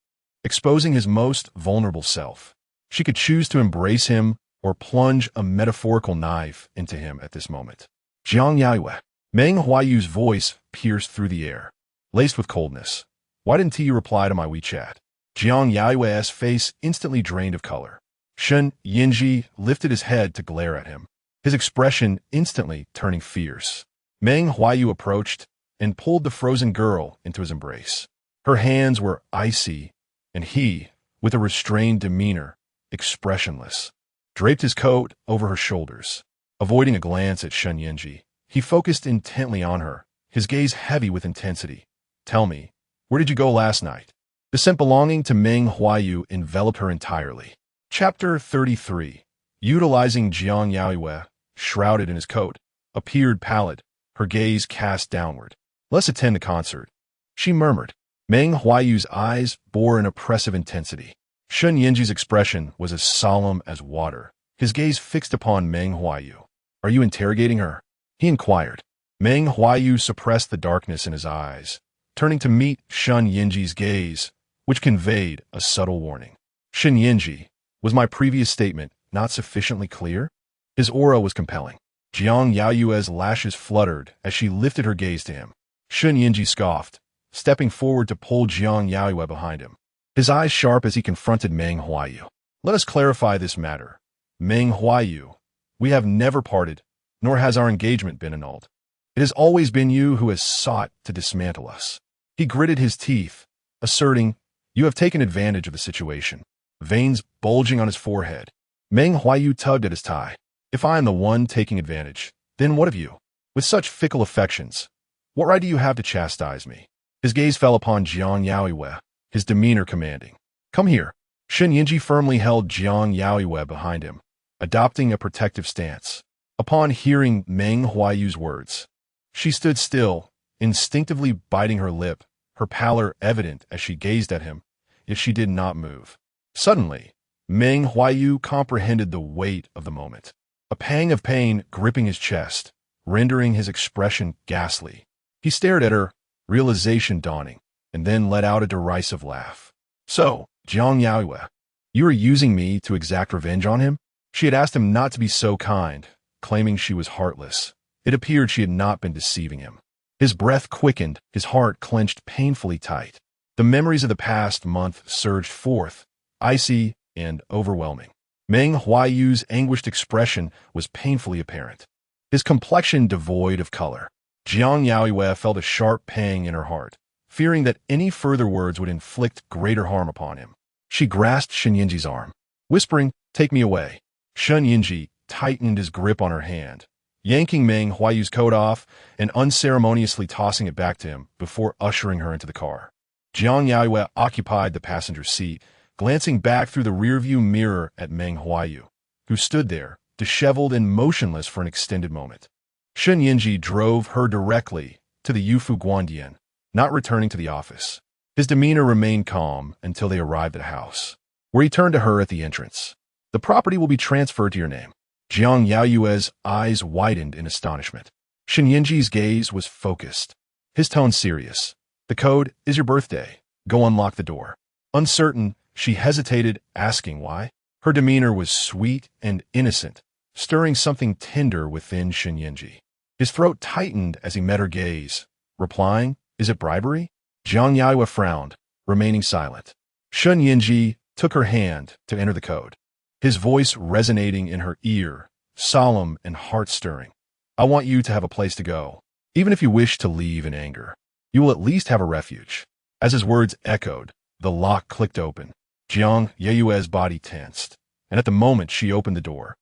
exposing his most vulnerable self. She could choose to embrace him or plunge a metaphorical knife into him at this moment. Jiang Yaoyue. Meng Huaiyu's voice pierced through the air, laced with coldness. Why didn't you reply to my WeChat? Jiang Yaoyue's face instantly drained of color. Shen Yanzhi lifted his head to glare at him, his expression instantly turning fierce. Meng Huaiyu approached and pulled the frozen girl into his embrace. Her hands were icy, and he, with a restrained demeanor, expressionless, draped his coat over her shoulders. Avoiding a glance at Shen Yanzhi, he focused intently on her, his gaze heavy with intensity. Tell me, where did you go last night? The scent belonging to Meng Huaiyu enveloped her entirely. Chapter 33. Utilizing Jiang Yaoyue, shrouded in his coat, appeared pallid, her gaze cast downward. Let's attend the concert, she murmured. Meng Huaiyu's eyes bore an oppressive intensity. Shen Yanzhi's expression was as solemn as water, his gaze fixed upon Meng Huaiyu. Are you interrogating her? He inquired. Meng Huaiyu suppressed the darkness in his eyes, turning to meet Shen Yanzhi's gaze, which conveyed a subtle warning. Shen Yanzhi, was my previous statement not sufficiently clear? His aura was compelling. Jiang Yaoyue's lashes fluttered as she lifted her gaze to him. Shen Yanzhi scoffed, stepping forward to pull Jiang Yaoyue behind him, his eyes sharp as he confronted Meng Huaiyu. Let us clarify this matter. Meng Huaiyu, we have never parted, nor has our engagement been annulled. It has always been you who has sought to dismantle us. He gritted his teeth, asserting, you have taken advantage of the situation. Veins bulging on his forehead. Meng Huaiyu tugged at his tie. If I am the one taking advantage, then what of you? With such fickle affections, what right do you have to chastise me? His gaze fell upon Jiang Yaoyue, his demeanor commanding. Come here. Shen Yanzhi firmly held Jiang Yaoyue behind him, adopting a protective stance. Upon hearing Meng Huaiyu's words, she stood still, instinctively biting her lip, her pallor evident as she gazed at him, yet she did not move. Suddenly, Meng Huaiyu comprehended the weight of the moment, a pang of pain gripping his chest, rendering his expression ghastly. He stared at her, realization dawning, and then let out a derisive laugh. So, Jiang Yaoyue, you are using me to exact revenge on him? She had asked him not to be so kind, claiming she was heartless. It appeared she had not been deceiving him. His breath quickened, his heart clenched painfully tight. The memories of the past month surged forth, icy and overwhelming. Meng Huaiyu's anguished expression was painfully apparent, his complexion devoid of color. Jiang Yaoyue felt a sharp pang in her heart, fearing that any further words would inflict greater harm upon him. She grasped Shen Yanzhi's arm, whispering, take me away. Shen Yanzhi tightened his grip on her hand, yanking Meng Huaiyu's coat off and unceremoniously tossing it back to him before ushering her into the car. Jiang Yaoyue occupied the passenger seat, glancing back through the rearview mirror at Meng Huaiyu, who stood there, disheveled and motionless for an extended moment. Shen Yanzhi drove her directly to the Yufu Guandian, not returning to the office. His demeanor remained calm until they arrived at the house, where he turned to her at the entrance. The property will be transferred to your name. Jiang Yaoyue's eyes widened in astonishment. Shen Yanzhi's gaze was focused, his tone serious. The code is your birthday. Go unlock the door. Uncertain, she hesitated, asking why. Her demeanor was sweet and innocent, stirring something tender within Shen Yanzhi. His throat tightened as he met her gaze, replying, is it bribery? Jiang Yaoyue frowned, remaining silent. Shen Yanzhi took her hand to enter the code, his voice resonating in her ear, solemn and heart-stirring. I want you to have a place to go. Even if you wish to leave in anger, you will at least have a refuge. As his words echoed, the lock clicked open. Jiang Yaoyue's body tensed, and at the moment she opened the door,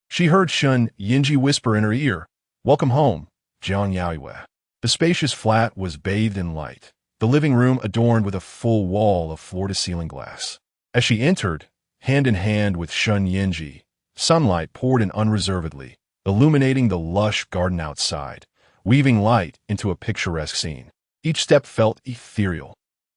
she heard Shen Yanzhi whisper in her ear, "Welcome home, Jiang Yaoyue." The spacious flat was bathed in light, the living room adorned with a full wall of floor-to-ceiling glass. As she entered, hand in hand with Shen Yanzhi, sunlight poured in unreservedly, illuminating the lush garden outside, weaving light into a picturesque scene. Each step felt ethereal,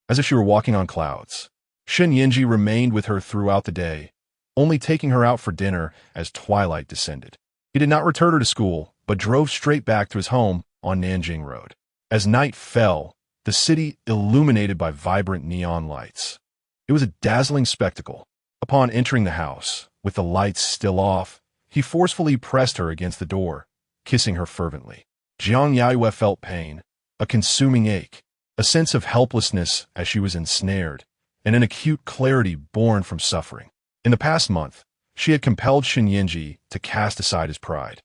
as if she were walking on clouds. Shen Yanzhi remained with her throughout the day, only taking her out for dinner as twilight descended. He did not return her to school, but drove straight back to his home on Nanjing Road. As night fell, the city illuminated by vibrant neon lights. It was a dazzling spectacle. Upon entering the house, with the lights still off, he forcefully pressed her against the door, kissing her fervently. Jiang Yaoyue felt pain, a consuming ache, a sense of helplessness as she was ensnared, and an acute clarity born from suffering. In the past month, she had compelled Shen Yanzhi to cast aside his pride,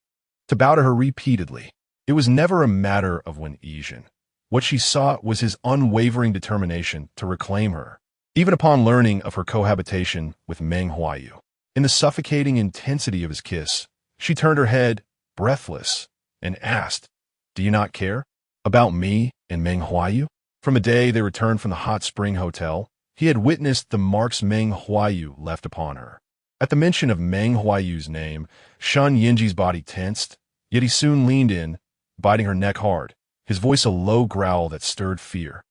to bow to her repeatedly. It was never a matter of when Asian. What she sought was his unwavering determination to reclaim her, even upon learning of her cohabitation with Meng Huaiyu. In the suffocating intensity of his kiss, she turned her head, breathless, and asked, "Do you not care about me and Meng Huaiyu?" From the day they returned from the hot spring hotel, he had witnessed the marks Meng Huaiyu left upon her. At the mention of Meng Huaiyu's name, Shen Yanzhi's body tensed, yet he soon leaned in, biting her neck hard, his voice a low growl that stirred fear.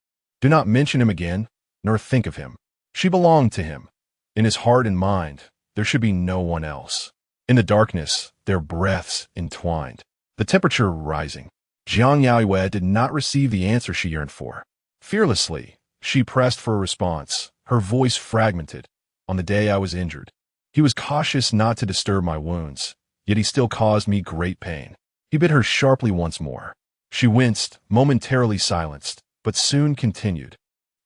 Do not mention him again, nor think of him. She belonged to him. In his heart and mind, there should be no one else. In the darkness, their breaths entwined, the temperature rising. Jiang Yaoyue did not receive the answer she yearned for. Fearlessly, she pressed for a response, her voice fragmented. On the day I was injured, he was cautious not to disturb my wounds, yet he still caused me great pain. He bit her sharply once more. She winced, momentarily silenced, but soon continued.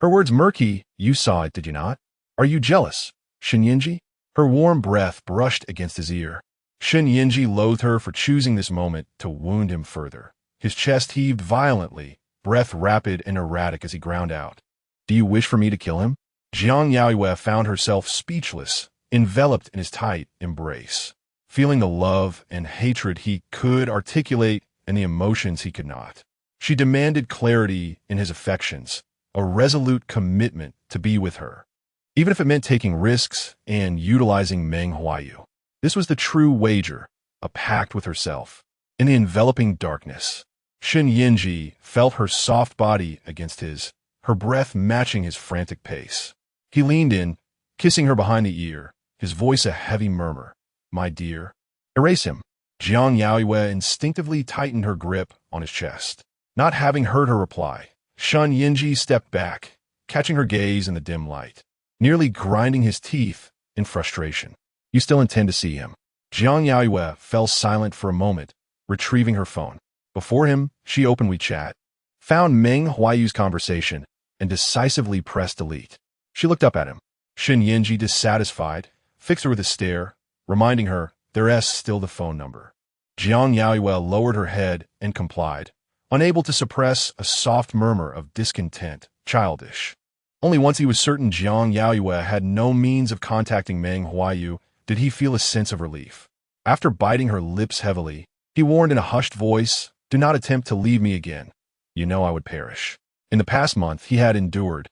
Her words murky. You saw it, did you not? Are you jealous, Shen Yanzhi? Her warm breath brushed against his ear. Shen Yanzhi loathed her for choosing this moment to wound him further. His chest heaved violently, breath rapid and erratic as he ground out. Do you wish for me to kill him? Jiang Yaoyue found herself speechless, enveloped in his tight embrace, feeling the love and hatred he could articulate and the emotions he could not. She demanded clarity in his affections, a resolute commitment to be with her, even if it meant taking risks and utilizing Meng Huaiyu. This was the true wager, a pact with herself. In the enveloping darkness, Shen Yanzhi felt her soft body against his, her breath matching his frantic pace. He leaned in, kissing her behind the ear, his voice a heavy murmur. My dear. Erase him. Jiang Yaoyue instinctively tightened her grip on his chest. Not having heard her reply, Shen Yanzhi stepped back, catching her gaze in the dim light, nearly grinding his teeth in frustration. You still intend to see him? Jiang Yaoyue fell silent for a moment, retrieving her phone. Before him, she opened WeChat, found Meng Huaiyu's conversation, and decisively pressed delete. She looked up at him. Shen Yanzhi, dissatisfied, fixed her with a stare, reminding her there's still the phone number. Jiang Yaoyue lowered her head and complied, unable to suppress a soft murmur of discontent, childish. Only once he was certain Jiang Yaoyue had no means of contacting Meng Huaiyu did he feel a sense of relief. After biting her lips heavily, he warned in a hushed voice, do not attempt to leave me again. You know I would perish. In the past month, he had endured.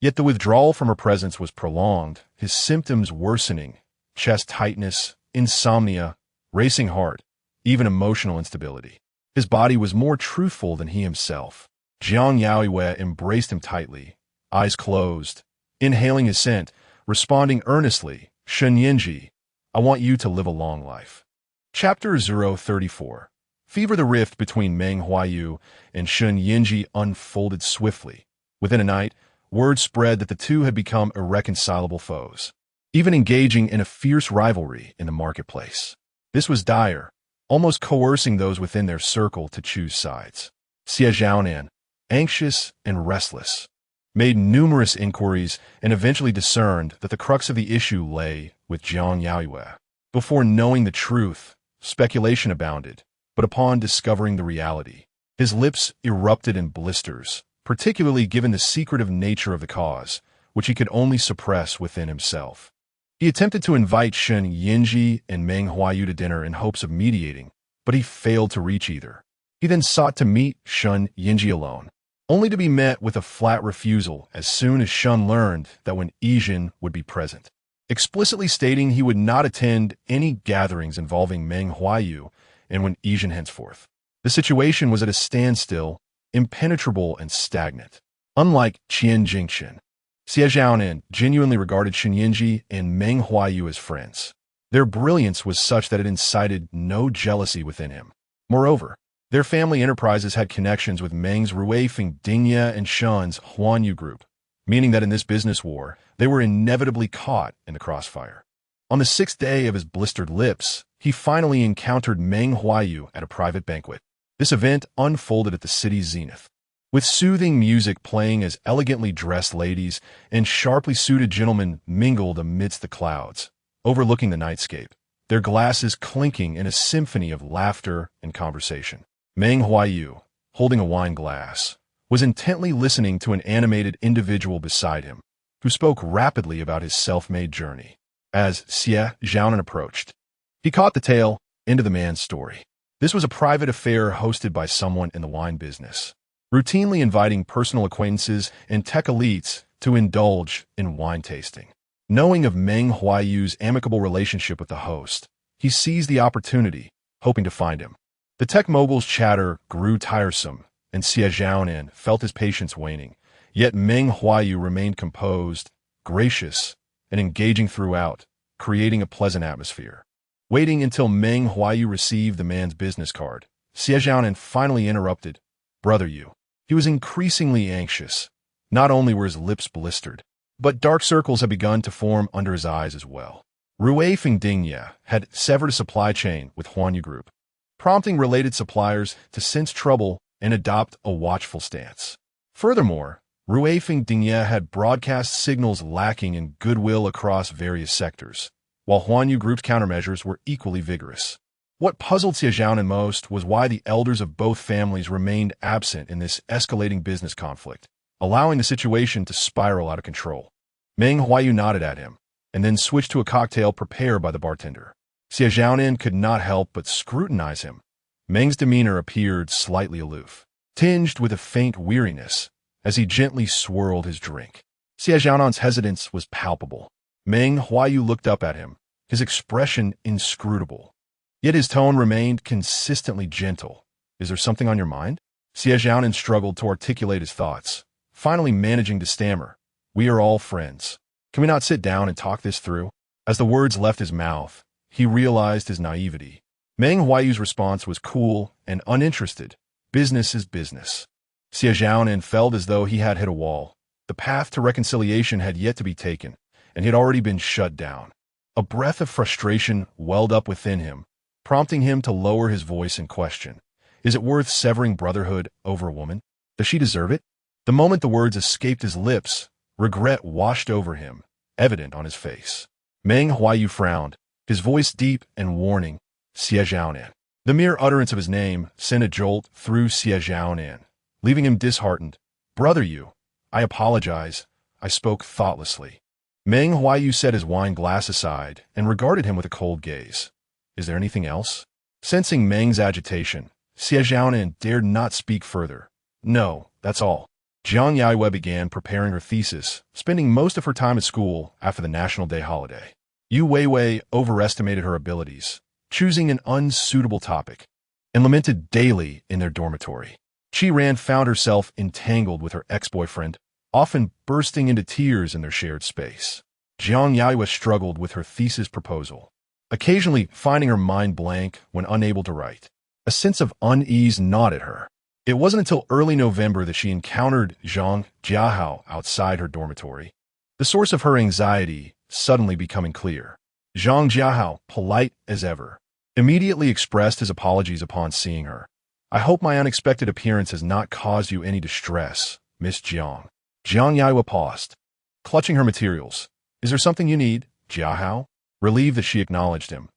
Yet the withdrawal from her presence was prolonged, his symptoms worsening, chest tightness, insomnia, racing heart, even emotional instability. His body was more truthful than he himself. Jiang Yaoyue embraced him tightly, eyes closed, inhaling his scent, responding earnestly, Shen Yanzhi, I want you to live a long life. Chapter 034. Fever. The rift between Meng Huaiyu and Shen Yanzhi unfolded swiftly. Within a night, word spread that the two had become irreconcilable foes, even engaging in a fierce rivalry in the marketplace. This was dire, almost coercing those within their circle to choose sides. Xie Zhaonan, anxious and restless, made numerous inquiries, and eventually discerned that the crux of the issue lay with Jiang Yaoyue. Before knowing the truth, speculation abounded, but upon discovering the reality, his lips erupted in blisters, particularly given the secretive nature of the cause, which he could only suppress within himself. He attempted to invite Shen Yanzhi and Meng Huaiyu to dinner in hopes of mediating, but he failed to reach either. He then sought to meet Shen Yanzhi alone, only to be met with a flat refusal as soon as Shen learned that when Yijin would be present, explicitly stating he would not attend any gatherings involving Meng Huaiyu and when Yijin henceforth. The situation was at a standstill, impenetrable and stagnant. Unlike Qian Jingqian, Xie Zhaonan genuinely regarded Shen Yanzhi and Meng Huaiyu as friends. Their brilliance was such that it incited no jealousy within him. Moreover, their family enterprises had connections with Meng's Ruifeng Dingya and Shen's Huanyu group, meaning that in this business war, they were inevitably caught in the crossfire. On the 6th day of his blistered lips, he finally encountered Meng Huaiyu at a private banquet. This event unfolded at the city's zenith, with soothing music playing as elegantly dressed ladies and sharply suited gentlemen mingled amidst the clouds, overlooking the nightscape, their glasses clinking in a symphony of laughter and conversation. Meng Huaiyu, holding a wine glass, was intently listening to an animated individual beside him, who spoke rapidly about his self-made journey. As Xie Zhaonan approached, he caught the tail end of the man's story. This was a private affair hosted by someone in the wine business, routinely inviting personal acquaintances and tech elites to indulge in wine tasting. Knowing of Meng Huaiyu's amicable relationship with the host, he seized the opportunity, hoping to find him. The tech mogul's chatter grew tiresome, and Xie Zhaonan felt his patience waning, yet Meng Huaiyu remained composed, gracious, and engaging throughout, creating a pleasant atmosphere. Waiting until Meng Huaiyu received the man's business card, Xie Zhaonan finally interrupted, "Brother Yu." He was increasingly anxious. Not only were his lips blistered, but dark circles had begun to form under his eyes as well. Ruifeng Dingya had severed a supply chain with Huanyu Group, prompting related suppliers to sense trouble and adopt a watchful stance. Furthermore, Ruifeng Dingya had broadcast signals lacking in goodwill across various sectors, while Huanyu Group's countermeasures were equally vigorous. What puzzled Xie Zhaonan most was why the elders of both families remained absent in this escalating business conflict, allowing the situation to spiral out of control. Meng Huaiyu nodded at him, and then switched to a cocktail prepared by the bartender. Xie Zhaonan could not help but scrutinize him. Meng's demeanor appeared slightly aloof, tinged with a faint weariness, as he gently swirled his drink. Xie Zhaonan's hesitance was palpable. Meng Huaiyu looked up at him, his expression inscrutable. Yet his tone remained consistently gentle. "Is there something on your mind?" Xie Zhaonan struggled to articulate his thoughts, finally managing to stammer, "We are all friends. Can we not sit down and talk this through?" As the words left his mouth, he realized his naivety. Meng Huaiyu's response was cool and uninterested. Business is business. Xie Zhaonan felt as though he had hit a wall. The path to reconciliation had yet to be taken, and he had already been shut down. A breath of frustration welled up within him, prompting him to lower his voice and question, "Is it worth severing brotherhood over a woman? Does she deserve it?" The moment the words escaped his lips, regret washed over him, evident on his face. Meng Huaiyu frowned, his voice deep and warning, "Xie Zhaonan." The mere utterance of his name sent a jolt through Xie Zhaonan, leaving him disheartened. "Brother Yu, I apologize. I spoke thoughtlessly." Meng Huaiyu set his wine glass aside and regarded him with a cold gaze. "Is there anything else?" Sensing Meng's agitation, Xie Zhaonan dared not speak further. "No, that's all." Jiang Yaoyue began preparing her thesis, spending most of her time at school after the National Day holiday. Yu Weiwei overestimated her abilities, choosing an unsuitable topic, and lamented daily in their dormitory. Qi Ran found herself entangled with her ex-boyfriend, often bursting into tears in their shared space. Jiang Yaoyue struggled with her thesis proposal, occasionally finding her mind blank when unable to write. A sense of unease gnawed at her. It wasn't until early November that she encountered Zhang Jiahao outside her dormitory, the source of her anxiety suddenly becoming clear. Zhang Jiahao, polite as ever, immediately expressed his apologies upon seeing her. "I hope my unexpected appearance has not caused you any distress, Miss Jiang." Jiang Yaoyue paused, clutching her materials. Is there something you need, Jiahao? Relieved that she acknowledged him,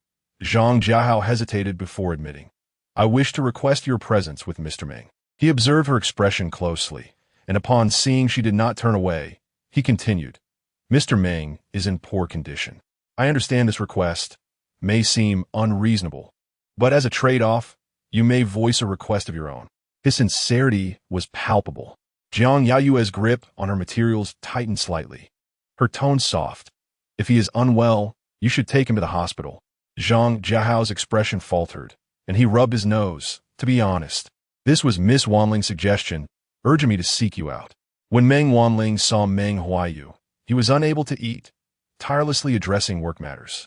Zhang Jiahao hesitated before admitting. I wish to request your presence with Mr. Meng. He observed her expression closely, and upon seeing she did not turn away, he continued. Mr. Meng is in poor condition. I understand this request may seem unreasonable, but as a trade-off, you may voice a request of your own. His sincerity was palpable. Jiang Yaoyue's grip on her materials tightened slightly, her tone soft. If he is unwell, you should take him to the hospital. Zhang Jiahao's expression faltered, and he rubbed his nose. To be honest, this was Miss Wanling's suggestion, urging me to seek you out. When Meng Wanling saw Meng Huaiyu, he was unable to eat, tirelessly addressing work matters.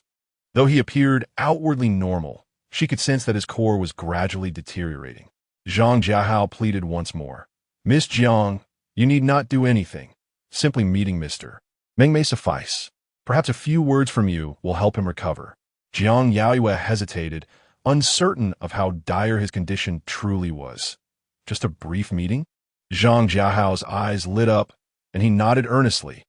Though he appeared outwardly normal, she could sense that his core was gradually deteriorating. Zhang Jiahao pleaded once more. Miss Jiang, you need not do anything. Simply meeting Mr. Meng may suffice. Perhaps a few words from you will help him recover. Jiang Yaoyue hesitated, uncertain of how dire his condition truly was. Just a brief meeting? Zhang Jiahao's eyes lit up, and he nodded earnestly.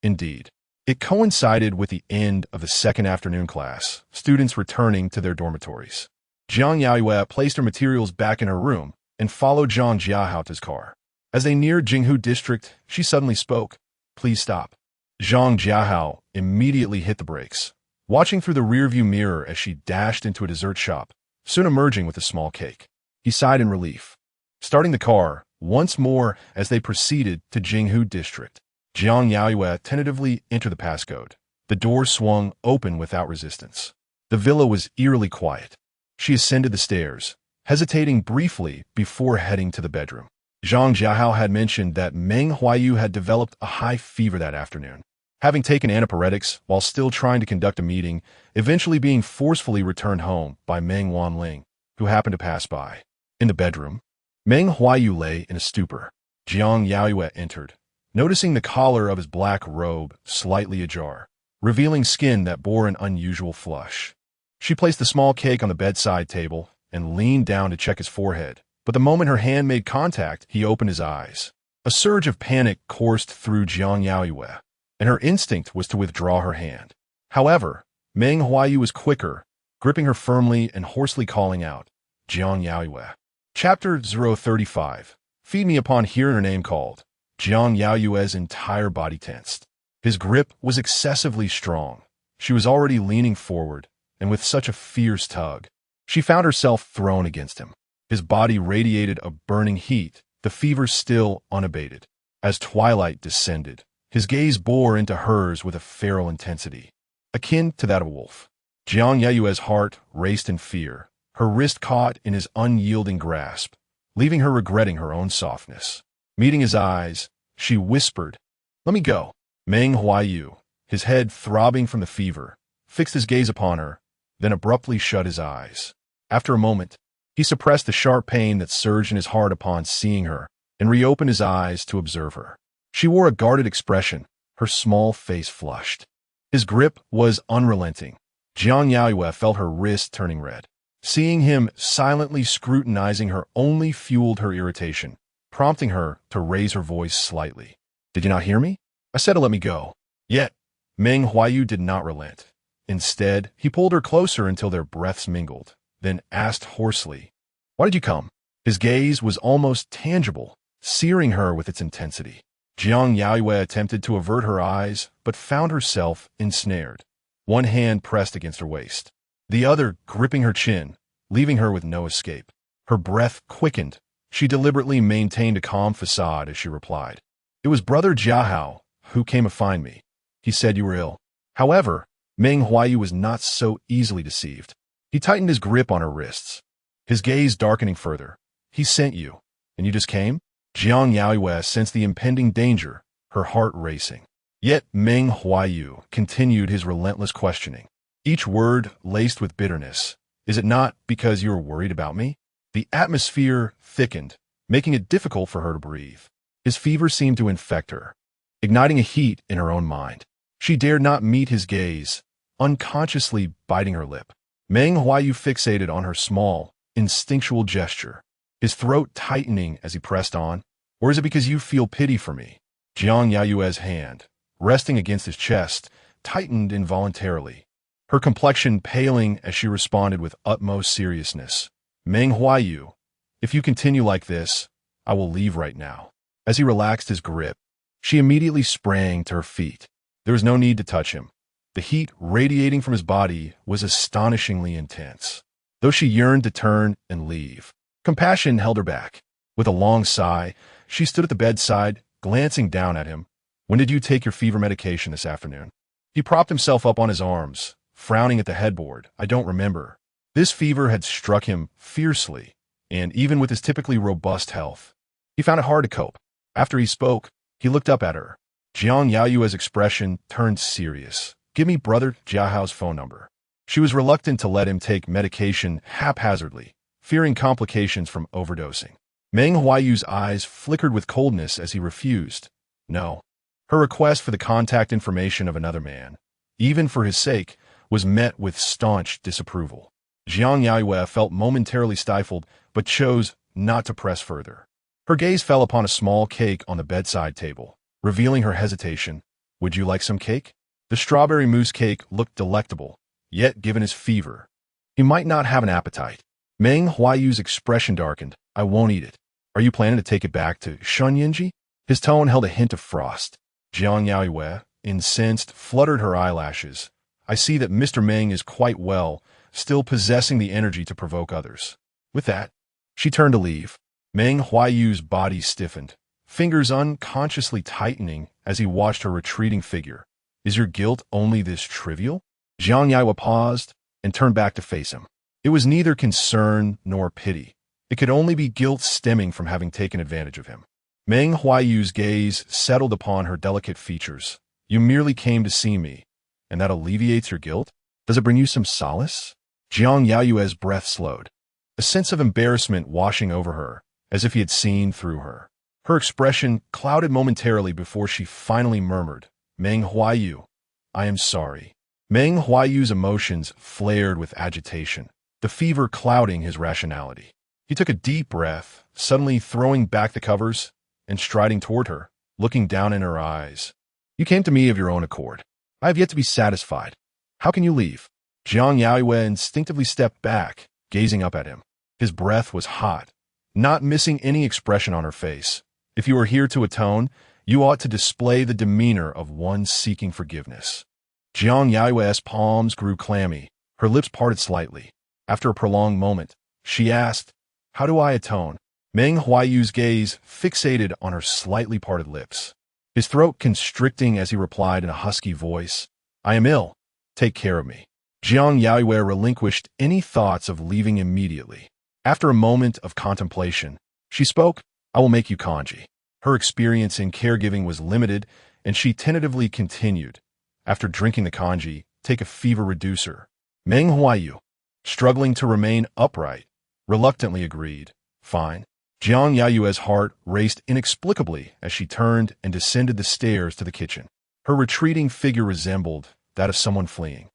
Indeed. It coincided with the end of the second afternoon class, students returning to their dormitories. Jiang Yaoyue placed her materials back in her room and followed Zhang Jiahao to his car. As they neared Jinghu District, she suddenly spoke. Please stop. Zhang Jiahao immediately hit the brakes, watching through the rearview mirror as she dashed into a dessert shop, soon emerging with a small cake. He sighed in relief, starting the car once more as they proceeded to Jinghu District. Jiang Yaoyue tentatively entered the passcode. The door swung open without resistance. The villa was eerily quiet. She ascended the stairs, hesitating briefly before heading to the bedroom. Zhang Jiahao had mentioned that Meng Huaiyu had developed a high fever that afternoon, having taken antipyretics while still trying to conduct a meeting, eventually being forcefully returned home by Meng Wanling, who happened to pass by. In the bedroom, Meng Huaiyu lay in a stupor. Jiang Yaoyue entered, noticing the collar of his black robe slightly ajar, revealing skin that bore an unusual flush. She placed the small cake on the bedside table and leaned down to check his forehead, but the moment her hand made contact, he opened his eyes. A surge of panic coursed through Jiang Yaoyue, and her instinct was to withdraw her hand. However, Meng Huaiyu was quicker, gripping her firmly and hoarsely calling out, Jiang Yaoyue. Chapter 035. Feed me upon hearing her name called. Jiang Yaoyue's entire body tensed. His grip was excessively strong. She was already leaning forward, and with such a fierce tug, she found herself thrown against him. His body radiated a burning heat, the fever still unabated. As twilight descended, his gaze bore into hers with a feral intensity, akin to that of a wolf. Jiang Yaoyue's heart raced in fear, her wrist caught in his unyielding grasp, leaving her regretting her own softness. Meeting his eyes, she whispered, Let me go. Meng Huaiyu, his head throbbing from the fever, fixed his gaze upon her, then abruptly shut his eyes. After a moment, he suppressed the sharp pain that surged in his heart upon seeing her, and reopened his eyes to observe her. She wore a guarded expression, her small face flushed. His grip was unrelenting. Jiang Yaoyue felt her wrist turning red. Seeing him silently scrutinizing her only fueled her irritation, prompting her to raise her voice slightly. Did you not hear me? I said to let me go. Yet, Meng Huaiyu did not relent. Instead, he pulled her closer until their breaths mingled, then asked hoarsely, Why did you come? His gaze was almost tangible, searing her with its intensity. Jiang Yaoyue attempted to avert her eyes, but found herself ensnared. One hand pressed against her waist, the other gripping her chin, leaving her with no escape. Her breath quickened. She deliberately maintained a calm facade as she replied. It was Brother Jiahao who came to find me. He said you were ill. However, Meng Huaiyu was not so easily deceived. He tightened his grip on her wrists, his gaze darkening further. He sent you, and you just came? Jiang Yaoyue sensed the impending danger, her heart racing. Yet Meng Huaiyu continued his relentless questioning, each word laced with bitterness. Is it not because you are worried about me? The atmosphere thickened, making it difficult for her to breathe. His fever seemed to infect her, igniting a heat in her own mind. She dared not meet his gaze, unconsciously biting her lip. Meng Huaiyu fixated on her small, instinctual gesture, his throat tightening as he pressed on. Or is it because you feel pity for me? Jiang Yaoyue's hand, resting against his chest, tightened involuntarily, her complexion paling as she responded with utmost seriousness. Meng Huaiyu, if you continue like this, I will leave right now. As he relaxed his grip, she immediately sprang to her feet. There was no need to touch him. The heat radiating from his body was astonishingly intense. Though she yearned to turn and leave, compassion held her back. With a long sigh, she stood at the bedside, glancing down at him. When did you take your fever medication this afternoon? He propped himself up on his arms, frowning at the headboard. I don't remember. This fever had struck him fiercely, and even with his typically robust health, he found it hard to cope. After he spoke, he looked up at her. Jiang Yaoyue's expression turned serious. Give me Brother Jiahao's phone number. She was reluctant to let him take medication haphazardly, fearing complications from overdosing. Meng Huaiyu's eyes flickered with coldness as he refused. No. Her request for the contact information of another man, even for his sake, was met with staunch disapproval. Jiang Yaoyue felt momentarily stifled, but chose not to press further. Her gaze fell upon a small cake on the bedside table, revealing her hesitation. Would you like some cake? The strawberry mousse cake looked delectable, yet given his fever, he might not have an appetite. Meng Huaiyu's expression darkened. I won't eat it. Are you planning to take it back to Shen Yanzhi? His tone held a hint of frost. Jiang Yaoyue, incensed, fluttered her eyelashes. I see that Mr. Meng is quite well, still possessing the energy to provoke others. With that, she turned to leave. Meng Huaiyu's body stiffened, fingers unconsciously tightening as he watched her retreating figure. Is your guilt only this trivial? Jiang Yaoyue paused and turned back to face him. It was neither concern nor pity. It could only be guilt stemming from having taken advantage of him. Meng Huaiyu's gaze settled upon her delicate features. You merely came to see me, and that alleviates your guilt? Does it bring you some solace? Jiang Yaoyue's breath slowed, a sense of embarrassment washing over her, as if he had seen through her. Her expression clouded momentarily before she finally murmured, Meng Huaiyu, I am sorry. Meng Huaiyu's emotions flared with agitation, the fever clouding his rationality. He took a deep breath, suddenly throwing back the covers and striding toward her, looking down in her eyes. You came to me of your own accord. I have yet to be satisfied. How can you leave? Jiang Yaoyue instinctively stepped back, gazing up at him. His breath was hot, not missing any expression on her face. If you are here to atone, you ought to display the demeanor of one seeking forgiveness. Jiang Yaoyue's palms grew clammy, her lips parted slightly. After a prolonged moment, she asked, How do I atone? Meng Huaiyu's gaze fixated on her slightly parted lips, his throat constricting as he replied in a husky voice, I am ill. Take care of me. Jiang Yaoyue relinquished any thoughts of leaving immediately. After a moment of contemplation, she spoke, I will make you kanji. Her experience in caregiving was limited, and she tentatively continued. After drinking the kanji, take a fever reducer. Meng Huaiyu, struggling to remain upright, reluctantly agreed. Fine. Jiang Yaoyue's heart raced inexplicably as she turned and descended the stairs to the kitchen. Her retreating figure resembled that of someone fleeing.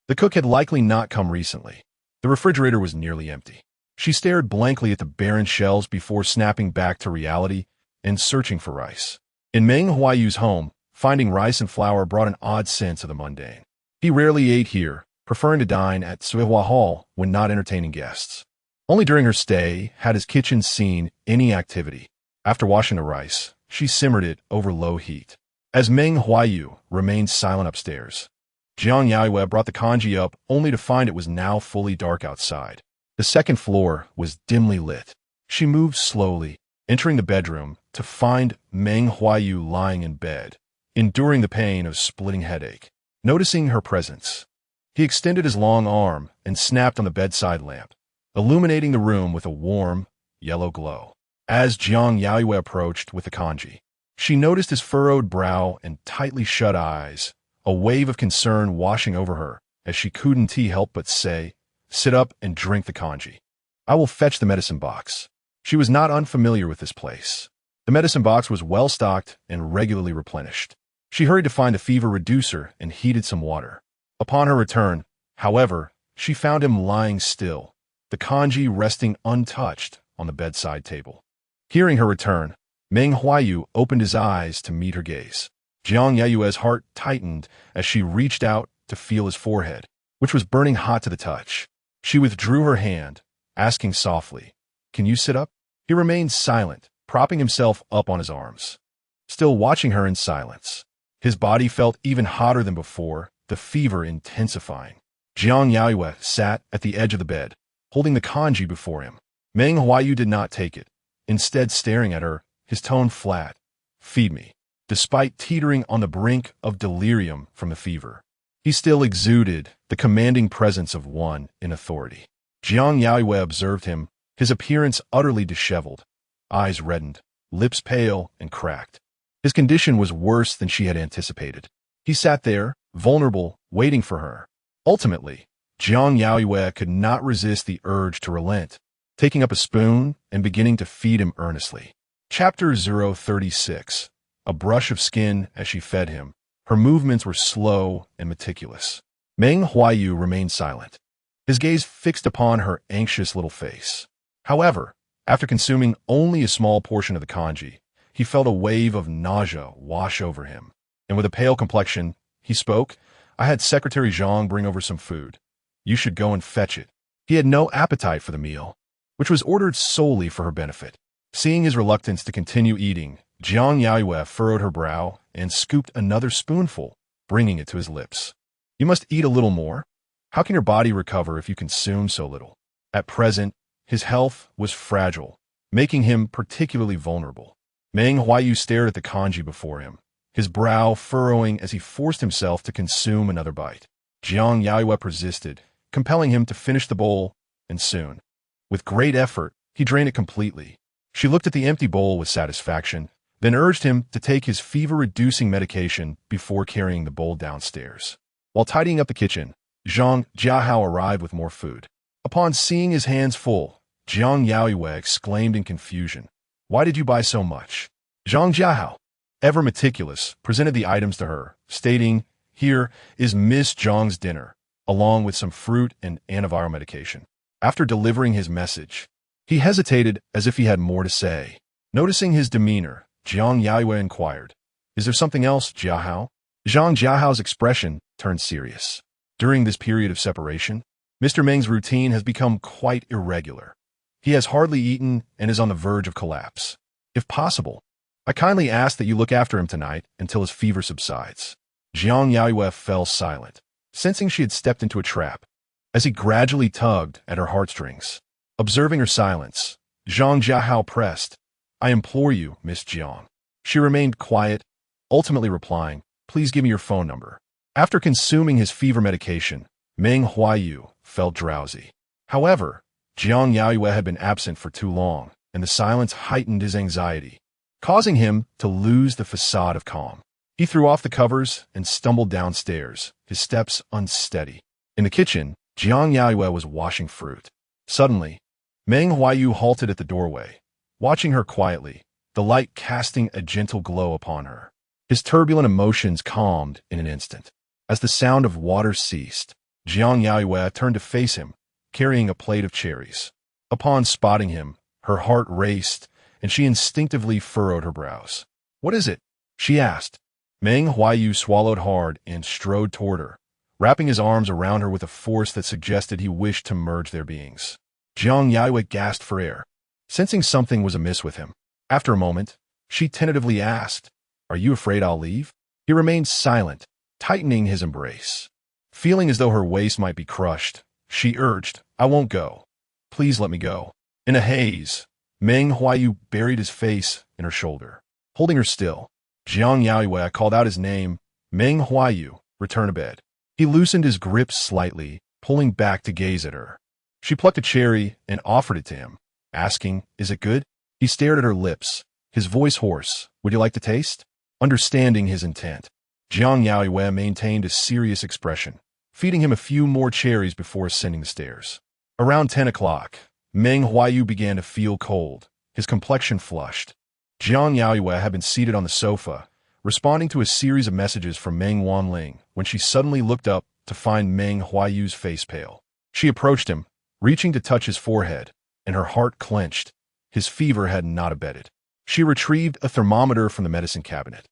The cook had likely not come recently. The refrigerator was nearly empty. She stared blankly at the barren shelves before snapping back to reality and searching for rice. In Meng Huaiyu's home, finding rice and flour brought an odd sense of the mundane. He rarely ate here, preferring to dine at Suihua Hall when not entertaining guests. Only during her stay had his kitchen seen any activity. After washing the rice, she simmered it over low heat. As Meng Huaiyu remained silent upstairs, Jiang Yaoyue brought the kanji up only to find it was now fully dark outside. The second floor was dimly lit. She moved slowly, entering the bedroom to find Meng Huaiyu lying in bed, enduring the pain of splitting headache. Noticing her presence, he extended his long arm and snapped on the bedside lamp, illuminating the room with a warm, yellow glow. As Jiang Yaoyue approached with the kanji, she noticed his furrowed brow and tightly shut eyes, a wave of concern washing over her as she couldn't help but say, Sit up and drink the kanji. I will fetch the medicine box. She was not unfamiliar with this place. The medicine box was well stocked and regularly replenished. She hurried to find the fever reducer and heated some water. Upon her return, however, she found him lying still, the kanji resting untouched on the bedside table. Hearing her return, Meng Huaiyu opened his eyes to meet her gaze. Jiang Yaoyue's heart tightened as she reached out to feel his forehead, which was burning hot to the touch. She withdrew her hand, asking softly, "Can you sit up?" He remained silent, propping himself up on his arms, still watching her in silence. His body felt even hotter than before, the fever intensifying. Jiang Yaoyue sat at the edge of the bed, holding the kanji before him. Meng Huaiyu did not take it, instead staring at her, his tone flat. "Feed me." Despite teetering on the brink of delirium from the fever, he still exuded the commanding presence of one in authority. Jiang Yaoyue observed him, his appearance utterly disheveled, eyes reddened, lips pale and cracked. His condition was worse than she had anticipated. He sat there, vulnerable, waiting for her. Ultimately, Jiang Yaoyue could not resist the urge to relent, taking up a spoon and beginning to feed him earnestly. Chapter 036. A brush of skin as she fed him. Her movements were slow and meticulous. Meng Huaiyu remained silent, his gaze fixed upon her anxious little face. However, after consuming only a small portion of the kanji, he felt a wave of nausea wash over him, and with a pale complexion, he spoke, "I had Secretary Zhang bring over some food. You should go and fetch it." He had no appetite for the meal, which was ordered solely for her benefit. Seeing his reluctance to continue eating, Jiang Yaoyue furrowed her brow and scooped another spoonful, bringing it to his lips. "You must eat a little more. How can your body recover if you consume so little?" At present, his health was fragile, making him particularly vulnerable. Meng Huaiyu stared at the kanji before him, his brow furrowing as he forced himself to consume another bite. Jiang Yaoyue persisted, compelling him to finish the bowl, and soon, with great effort, he drained it completely. She looked at the empty bowl with satisfaction, then urged him to take his fever-reducing medication before carrying the bowl downstairs. While tidying up the kitchen, Zhang Jiahao arrived with more food. Upon seeing his hands full, Jiang Yaoyue exclaimed in confusion, "Why did you buy so much?" Zhang Jiahao, ever meticulous, presented the items to her, stating, "Here is Miss Zhang's dinner, along with some fruit and antiviral medication." After delivering his message, he hesitated as if he had more to say. Noticing his demeanor, Jiang Yaoyue inquired, "Is there something else, Jiahao?" Zhang Jiahao's expression turned serious. During this period of separation, Mr. Meng's routine has become quite irregular. He has hardly eaten and is on the verge of collapse. If possible, I kindly ask that you look after him tonight until his fever subsides. Jiang Yaoyue fell silent, sensing she had stepped into a trap, as he gradually tugged at her heartstrings. Observing her silence, Zhang Jiahao pressed, "I implore you, Miss Jiang." She remained quiet, ultimately replying, "Please give me your phone number." After consuming his fever medication, Meng Huaiyu felt drowsy. However, Jiang Yaoyue had been absent for too long, and the silence heightened his anxiety, causing him to lose the facade of calm. He threw off the covers and stumbled downstairs, his steps unsteady. In the kitchen, Jiang Yaoyue was washing fruit. Suddenly, Meng Huaiyu halted at the doorway, watching her quietly, the light casting a gentle glow upon her. His turbulent emotions calmed in an instant. As the sound of water ceased, Jiang Yaoyue turned to face him, carrying a plate of cherries. Upon spotting him, her heart raced, and she instinctively furrowed her brows. "What is it?" she asked. Meng Huaiyu swallowed hard and strode toward her, wrapping his arms around her with a force that suggested he wished to merge their beings. Jiang Yaoyue gasped for air, sensing something was amiss with him. After a moment, she tentatively asked, "Are you afraid I'll leave?" He remained silent, tightening his embrace. Feeling as though her waist might be crushed, she urged, "I won't go. Please let me go." In a haze, Meng Huaiyu buried his face in her shoulder. Holding her still, Jiang Yaoyue called out his name. "Meng Huaiyu, return to bed." He loosened his grip slightly, pulling back to gaze at her. She plucked a cherry and offered it to him, asking, "Is it good?" He stared at her lips, his voice hoarse. "Would you like to taste?" Understanding his intent, Jiang Yaoyue maintained a serious expression, feeding him a few more cherries before ascending the stairs. Around 10 o'clock, Meng Huaiyu began to feel cold, his complexion flushed. Jiang Yaoyue had been seated on the sofa, responding to a series of messages from Meng Wanling when she suddenly looked up to find Meng Huaiyu's face pale. She approached him, reaching to touch his forehead, and her heart clenched. His fever had not abated. She retrieved a thermometer from the medicine cabinet,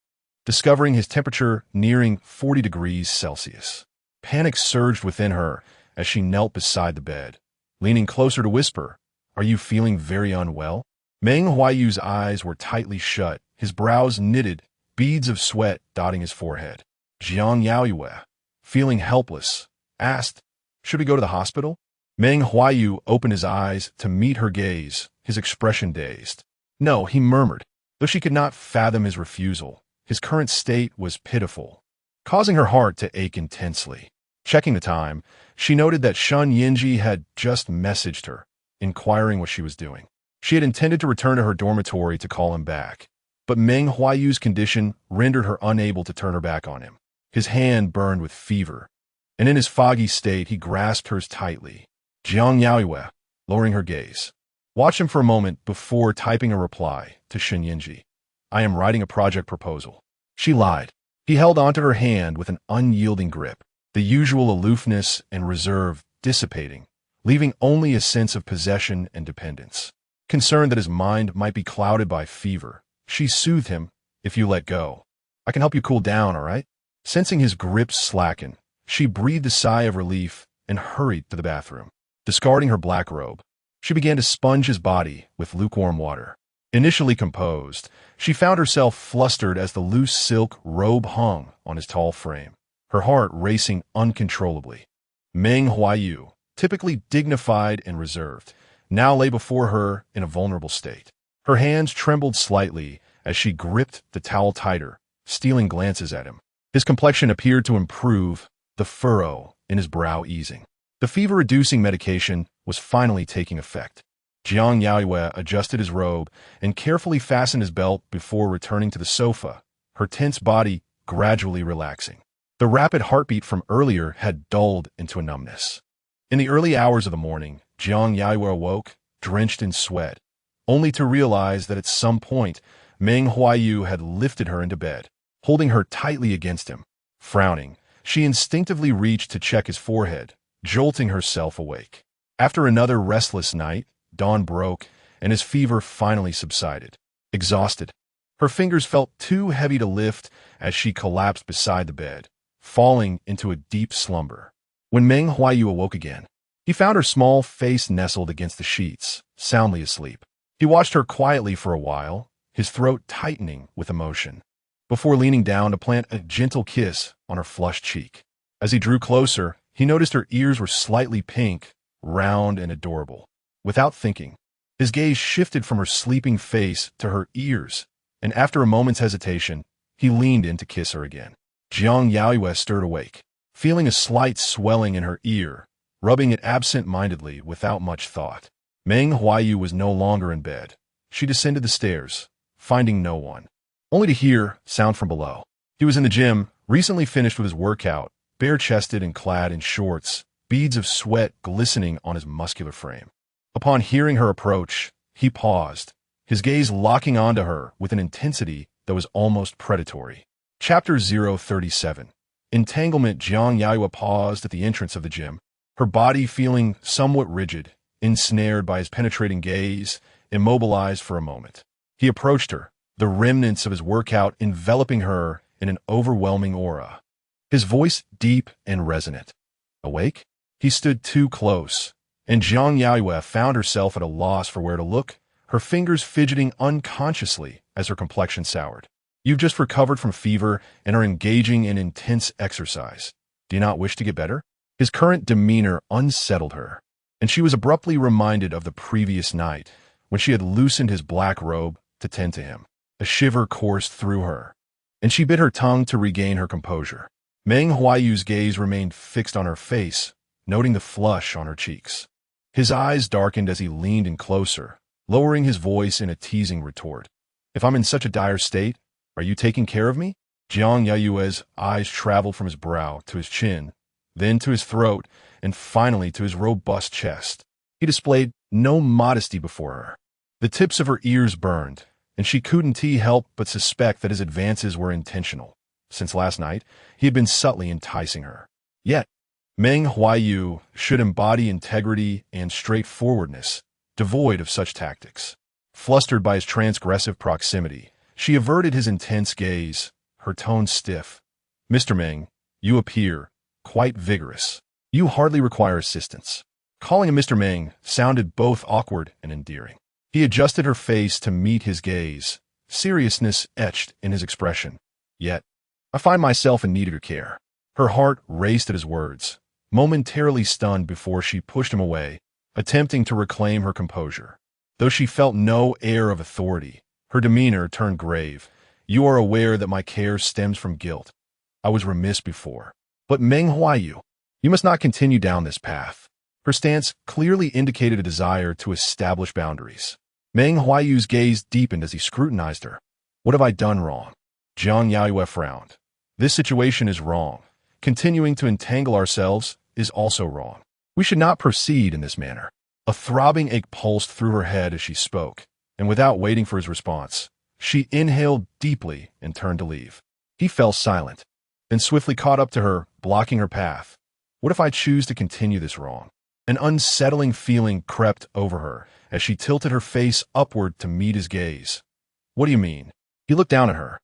discovering his temperature nearing 40 degrees Celsius. Panic surged within her as she knelt beside the bed, leaning closer to whisper, "Are you feeling very unwell?" Meng Huaiyu's eyes were tightly shut, his brows knitted, beads of sweat dotting his forehead. Jiang Yaoyue, feeling helpless, asked, "Should we go to the hospital?" Meng Huaiyu opened his eyes to meet her gaze, his expression dazed. "No," he murmured, though she could not fathom his refusal. His current state was pitiful, causing her heart to ache intensely. Checking the time, she noted that Shen Yanzhi had just messaged her, inquiring what she was doing. She had intended to return to her dormitory to call him back, but Meng Huaiyu's condition rendered her unable to turn her back on him. His hand burned with fever, and in his foggy state he grasped hers tightly. Jiang Yaoyue, lowering her gaze, watched him for a moment before typing a reply to Shen Yanzhi. "I am writing a project proposal." She lied. He held onto her hand with an unyielding grip, the usual aloofness and reserve dissipating, leaving only a sense of possession and dependence. Concerned that his mind might be clouded by fever, she soothed him. "If you let go, I can help you cool down, all right?" Sensing his grip slacken, she breathed a sigh of relief and hurried to the bathroom. Discarding her black robe, she began to sponge his body with lukewarm water. Initially composed, she found herself flustered as the loose silk robe hung on his tall frame, her heart racing uncontrollably. Meng Huaiyu, typically dignified and reserved, now lay before her in a vulnerable state. Her hands trembled slightly as she gripped the towel tighter, stealing glances at him. His complexion appeared to improve, the furrow in his brow easing. The fever-reducing medication was finally taking effect. Jiang Yaoyue adjusted his robe and carefully fastened his belt before returning to the sofa, her tense body gradually relaxing. The rapid heartbeat from earlier had dulled into a numbness. In the early hours of the morning, Jiang Yaoyue awoke, drenched in sweat, only to realize that at some point, Meng Huaiyu had lifted her into bed, holding her tightly against him. Frowning, she instinctively reached to check his forehead, jolting herself awake. After another restless night, dawn broke, and his fever finally subsided. Exhausted, her fingers felt too heavy to lift as she collapsed beside the bed, falling into a deep slumber. When Meng Huaiyu awoke again, he found her small face nestled against the sheets, soundly asleep. He watched her quietly for a while, his throat tightening with emotion, before leaning down to plant a gentle kiss on her flushed cheek. As he drew closer, he noticed her ears were slightly pink, round and adorable. Without thinking, his gaze shifted from her sleeping face to her ears, and after a moment's hesitation, he leaned in to kiss her again. Jiang Yaoyue stirred awake, feeling a slight swelling in her ear, rubbing it absent-mindedly without much thought. Meng Huaiyu was no longer in bed. She descended the stairs, finding no one, only to hear sound from below. He was in the gym, recently finished with his workout, bare-chested and clad in shorts, beads of sweat glistening on his muscular frame. Upon hearing her approach, he paused, his gaze locking onto her with an intensity that was almost predatory. Chapter 037. Entanglement. Jiang Yaoyue paused at the entrance of the gym, her body feeling somewhat rigid, ensnared by his penetrating gaze, immobilized for a moment. He approached her, the remnants of his workout enveloping her in an overwhelming aura. His voice deep and resonant. Awake? He stood too close, and Jiang Yaoyue found herself at a loss for where to look, her fingers fidgeting unconsciously as her complexion soured. You've just recovered from fever and are engaging in intense exercise. Do you not wish to get better? His current demeanor unsettled her, and she was abruptly reminded of the previous night when she had loosened his black robe to tend to him. A shiver coursed through her, and she bit her tongue to regain her composure. Meng Huaiyu's gaze remained fixed on her face, noting the flush on her cheeks. His eyes darkened as he leaned in closer, lowering his voice in a teasing retort. If I'm in such a dire state, are you taking care of me? Jiang Yaoyue's eyes traveled from his brow to his chin, then to his throat, and finally to his robust chest. He displayed no modesty before her. The tips of her ears burned, and she couldn't help but suspect that his advances were intentional. Since last night, he had been subtly enticing her. Yet, Meng Huaiyu should embody integrity and straightforwardness, devoid of such tactics. Flustered by his transgressive proximity, she averted his intense gaze, her tone stiff. "Mr. Meng, you appear quite vigorous. You hardly require assistance." Calling him Mr. Meng sounded both awkward and endearing. He adjusted her face to meet his gaze, seriousness etched in his expression. "Yet, I find myself in need of your care." Her heart raced at his words, momentarily stunned before she pushed him away, attempting to reclaim her composure. Though she felt no air of authority, her demeanor turned grave. "You are aware that my care stems from guilt. I was remiss before. But Meng Huaiyu, you must not continue down this path." Her stance clearly indicated a desire to establish boundaries. Meng Huaiyu's gaze deepened as he scrutinized her. "What have I done wrong?" Jiang Yaoyue frowned. "This situation is wrong. Continuing to entangle ourselves is also wrong. We should not proceed in this manner." A throbbing ache pulsed through her head as she spoke, and without waiting for his response, she inhaled deeply and turned to leave. He fell silent, then swiftly caught up to her, blocking her path. "What if I choose to continue this wrong?" An unsettling feeling crept over her as she tilted her face upward to meet his gaze. "What do you mean?" He looked down at her,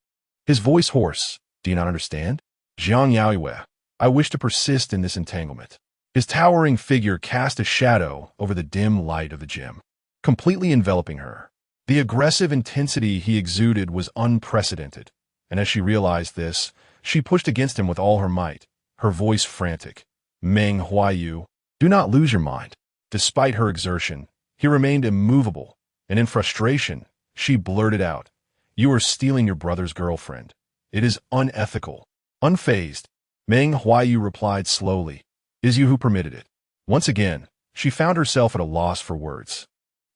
his voice hoarse. "Do you not understand?" "Jiang Yaoyue, I wish to persist in this entanglement." His towering figure cast a shadow over the dim light of the gym, completely enveloping her. The aggressive intensity he exuded was unprecedented, and as she realized this, she pushed against him with all her might, her voice frantic. "Meng Huaiyu, do not lose your mind." Despite her exertion, he remained immovable, and in frustration, she blurted out, "You are stealing your brother's girlfriend. It is unethical." Unfazed, Meng Huaiyu replied slowly, "It is you who permitted it." Once again, she found herself at a loss for words.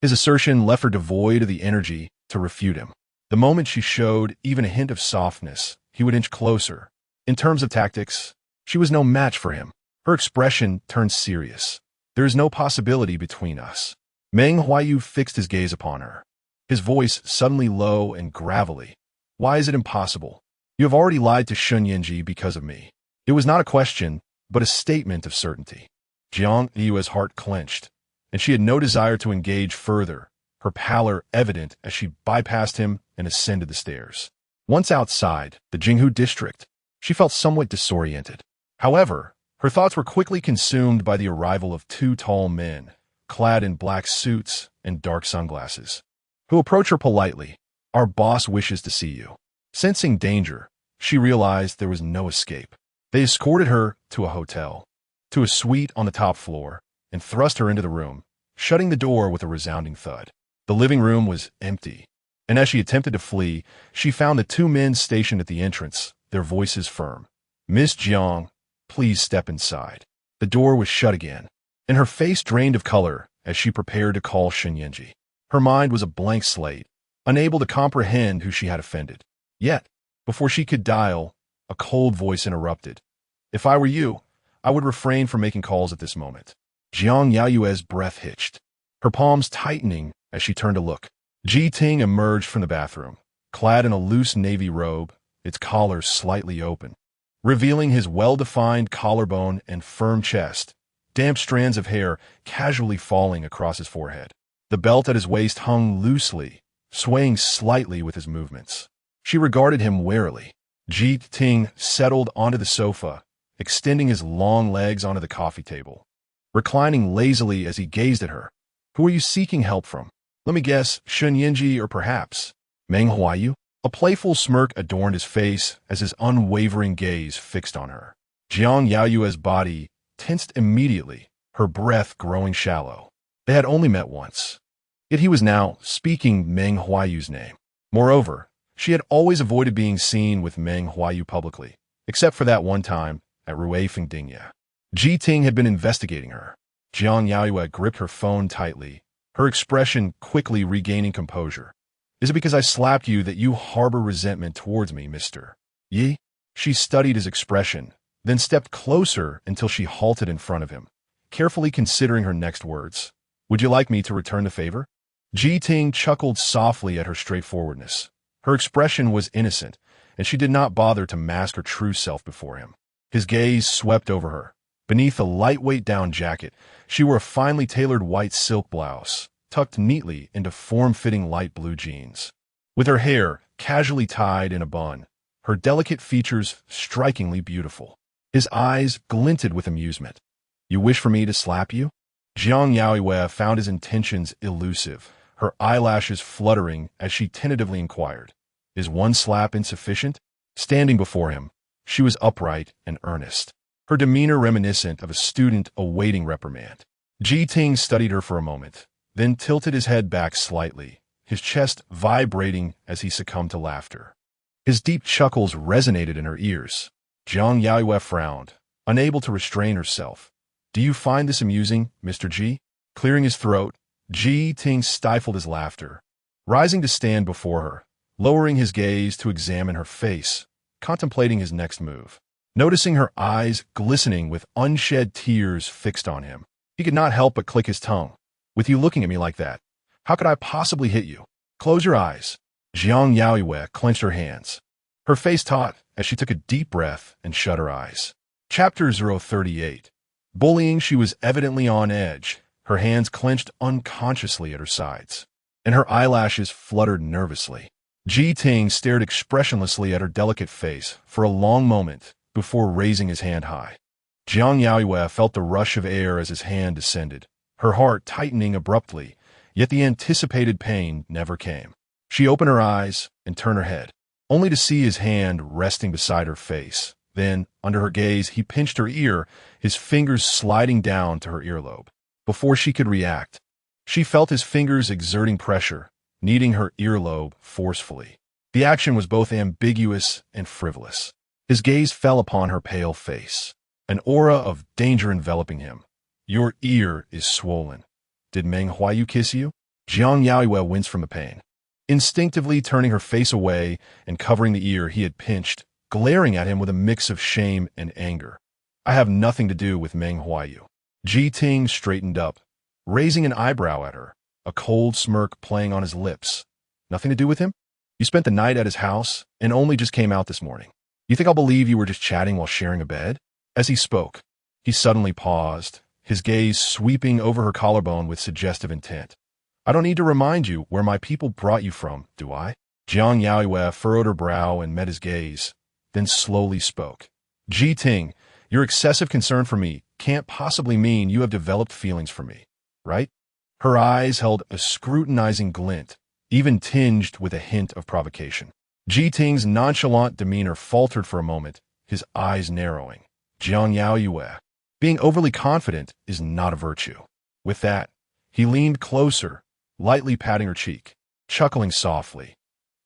His assertion left her devoid of the energy to refute him. The moment she showed even a hint of softness, he would inch closer. In terms of tactics, she was no match for him. Her expression turned serious. "There is no possibility between us." Meng Huaiyu fixed his gaze upon her, his voice suddenly low and gravelly. "Why is it impossible? You have already lied to Shen Yanzhi because of me." It was not a question, but a statement of certainty. Jiang Yaoyue's heart clenched, and she had no desire to engage further, her pallor evident as she bypassed him and ascended the stairs. Once outside the Jinghu district, she felt somewhat disoriented. However, her thoughts were quickly consumed by the arrival of two tall men, clad in black suits and dark sunglasses, who approached her politely. "Our boss wishes to see you." Sensing danger, she realized there was no escape. They escorted her to a hotel, to a suite on the top floor, and thrust her into the room, shutting the door with a resounding thud. The living room was empty, and as she attempted to flee, she found the two men stationed at the entrance, their voices firm. "Miss Jiang, please step inside." The door was shut again, and her face drained of color as she prepared to call Shen Yanzhi. Her mind was a blank slate, unable to comprehend who she had offended. Yet, before she could dial, a cold voice interrupted. "If I were you, I would refrain from making calls at this moment." Jiang Yaoyue's breath hitched, her palms tightening as she turned to look. Ji Ting emerged from the bathroom, clad in a loose navy robe, its collar slightly open, revealing his well-defined collarbone and firm chest, damp strands of hair casually falling across his forehead. The belt at his waist hung loosely, swaying slightly with his movements. She regarded him warily. Ji Ting settled onto the sofa, extending his long legs onto the coffee table, reclining lazily as he gazed at her. "Who are you seeking help from?" "Let me guess, Shen Yanzhi or perhaps Meng Huaiyu?" A playful smirk adorned his face as his unwavering gaze fixed on her. Jiang Yaoyue's body tensed immediately, her breath growing shallow. They had only met once, yet he was now speaking Meng Huaiyu's name. Moreover, she had always avoided being seen with Meng Huaiyu publicly, except for that one time at Ruifengdingya. Ji Ting had been investigating her. Jiang Yaoyue gripped her phone tightly, her expression quickly regaining composure. "Is it because I slapped you that you harbor resentment towards me, Mr. Yi?" She studied his expression, then stepped closer until she halted in front of him, carefully considering her next words. "Would you like me to return the favor?" Ji Ting chuckled softly at her straightforwardness. Her expression was innocent, and she did not bother to mask her true self before him. His gaze swept over her. Beneath a lightweight down jacket, she wore a finely tailored white silk blouse, tucked neatly into form-fitting light blue jeans. With her hair casually tied in a bun, her delicate features strikingly beautiful. His eyes glinted with amusement. "You wish for me to slap you?" Jiang Yaoyue found his intentions elusive, her eyelashes fluttering as she tentatively inquired, "Is one slap insufficient?" Standing before him, she was upright and earnest, her demeanor reminiscent of a student awaiting reprimand. Ji Ting studied her for a moment, then tilted his head back slightly, his chest vibrating as he succumbed to laughter. His deep chuckles resonated in her ears. Jiang Yaoyue frowned, unable to restrain herself. "Do you find this amusing, Mr. Ji?" Clearing his throat, Ji Ting stifled his laughter, rising to stand before her, lowering his gaze to examine her face, contemplating his next move. Noticing her eyes glistening with unshed tears fixed on him, he could not help but click his tongue. "With you looking at me like that, how could I possibly hit you? Close your eyes." Jiang Yaoyue clenched her hands. Her face taut as she took a deep breath and shut her eyes. Chapter 038. Bullying. She was evidently on edge, her hands clenched unconsciously at her sides, and her eyelashes fluttered nervously. Ji Ting stared expressionlessly at her delicate face for a long moment before raising his hand high. Jiang Yaoyue felt the rush of air as his hand descended, her heart tightening abruptly, yet the anticipated pain never came. She opened her eyes and turned her head, only to see his hand resting beside her face. Then, under her gaze, he pinched her ear, his fingers sliding down to her earlobe. Before she could react, she felt his fingers exerting pressure, kneading her earlobe forcefully. The action was both ambiguous and frivolous. His gaze fell upon her pale face, an aura of danger enveloping him. "Your ear is swollen. Did Meng Huaiyu kiss you?" Jiang Yaoyue winced from the pain. Instinctively turning her face away and covering the ear he had pinched, glaring at him with a mix of shame and anger. "I have nothing to do with Meng Huaiyu." Ji Ting straightened up, raising an eyebrow at her, a cold smirk playing on his lips. "Nothing to do with him? You spent the night at his house and only just came out this morning. You think I'll believe you were just chatting while sharing a bed?" As he spoke, he suddenly paused, his gaze sweeping over her collarbone with suggestive intent. "I don't need to remind you where my people brought you from, do I?" Jiang Yaoyue furrowed her brow and met his gaze, then slowly spoke. "Ji Ting, your excessive concern for me can't possibly mean you have developed feelings for me, right?" Her eyes held a scrutinizing glint, even tinged with a hint of provocation. Ji Ting's nonchalant demeanor faltered for a moment, his eyes narrowing. "Jiang Yaoyue, being overly confident is not a virtue." With that, he leaned closer, lightly patting her cheek, chuckling softly.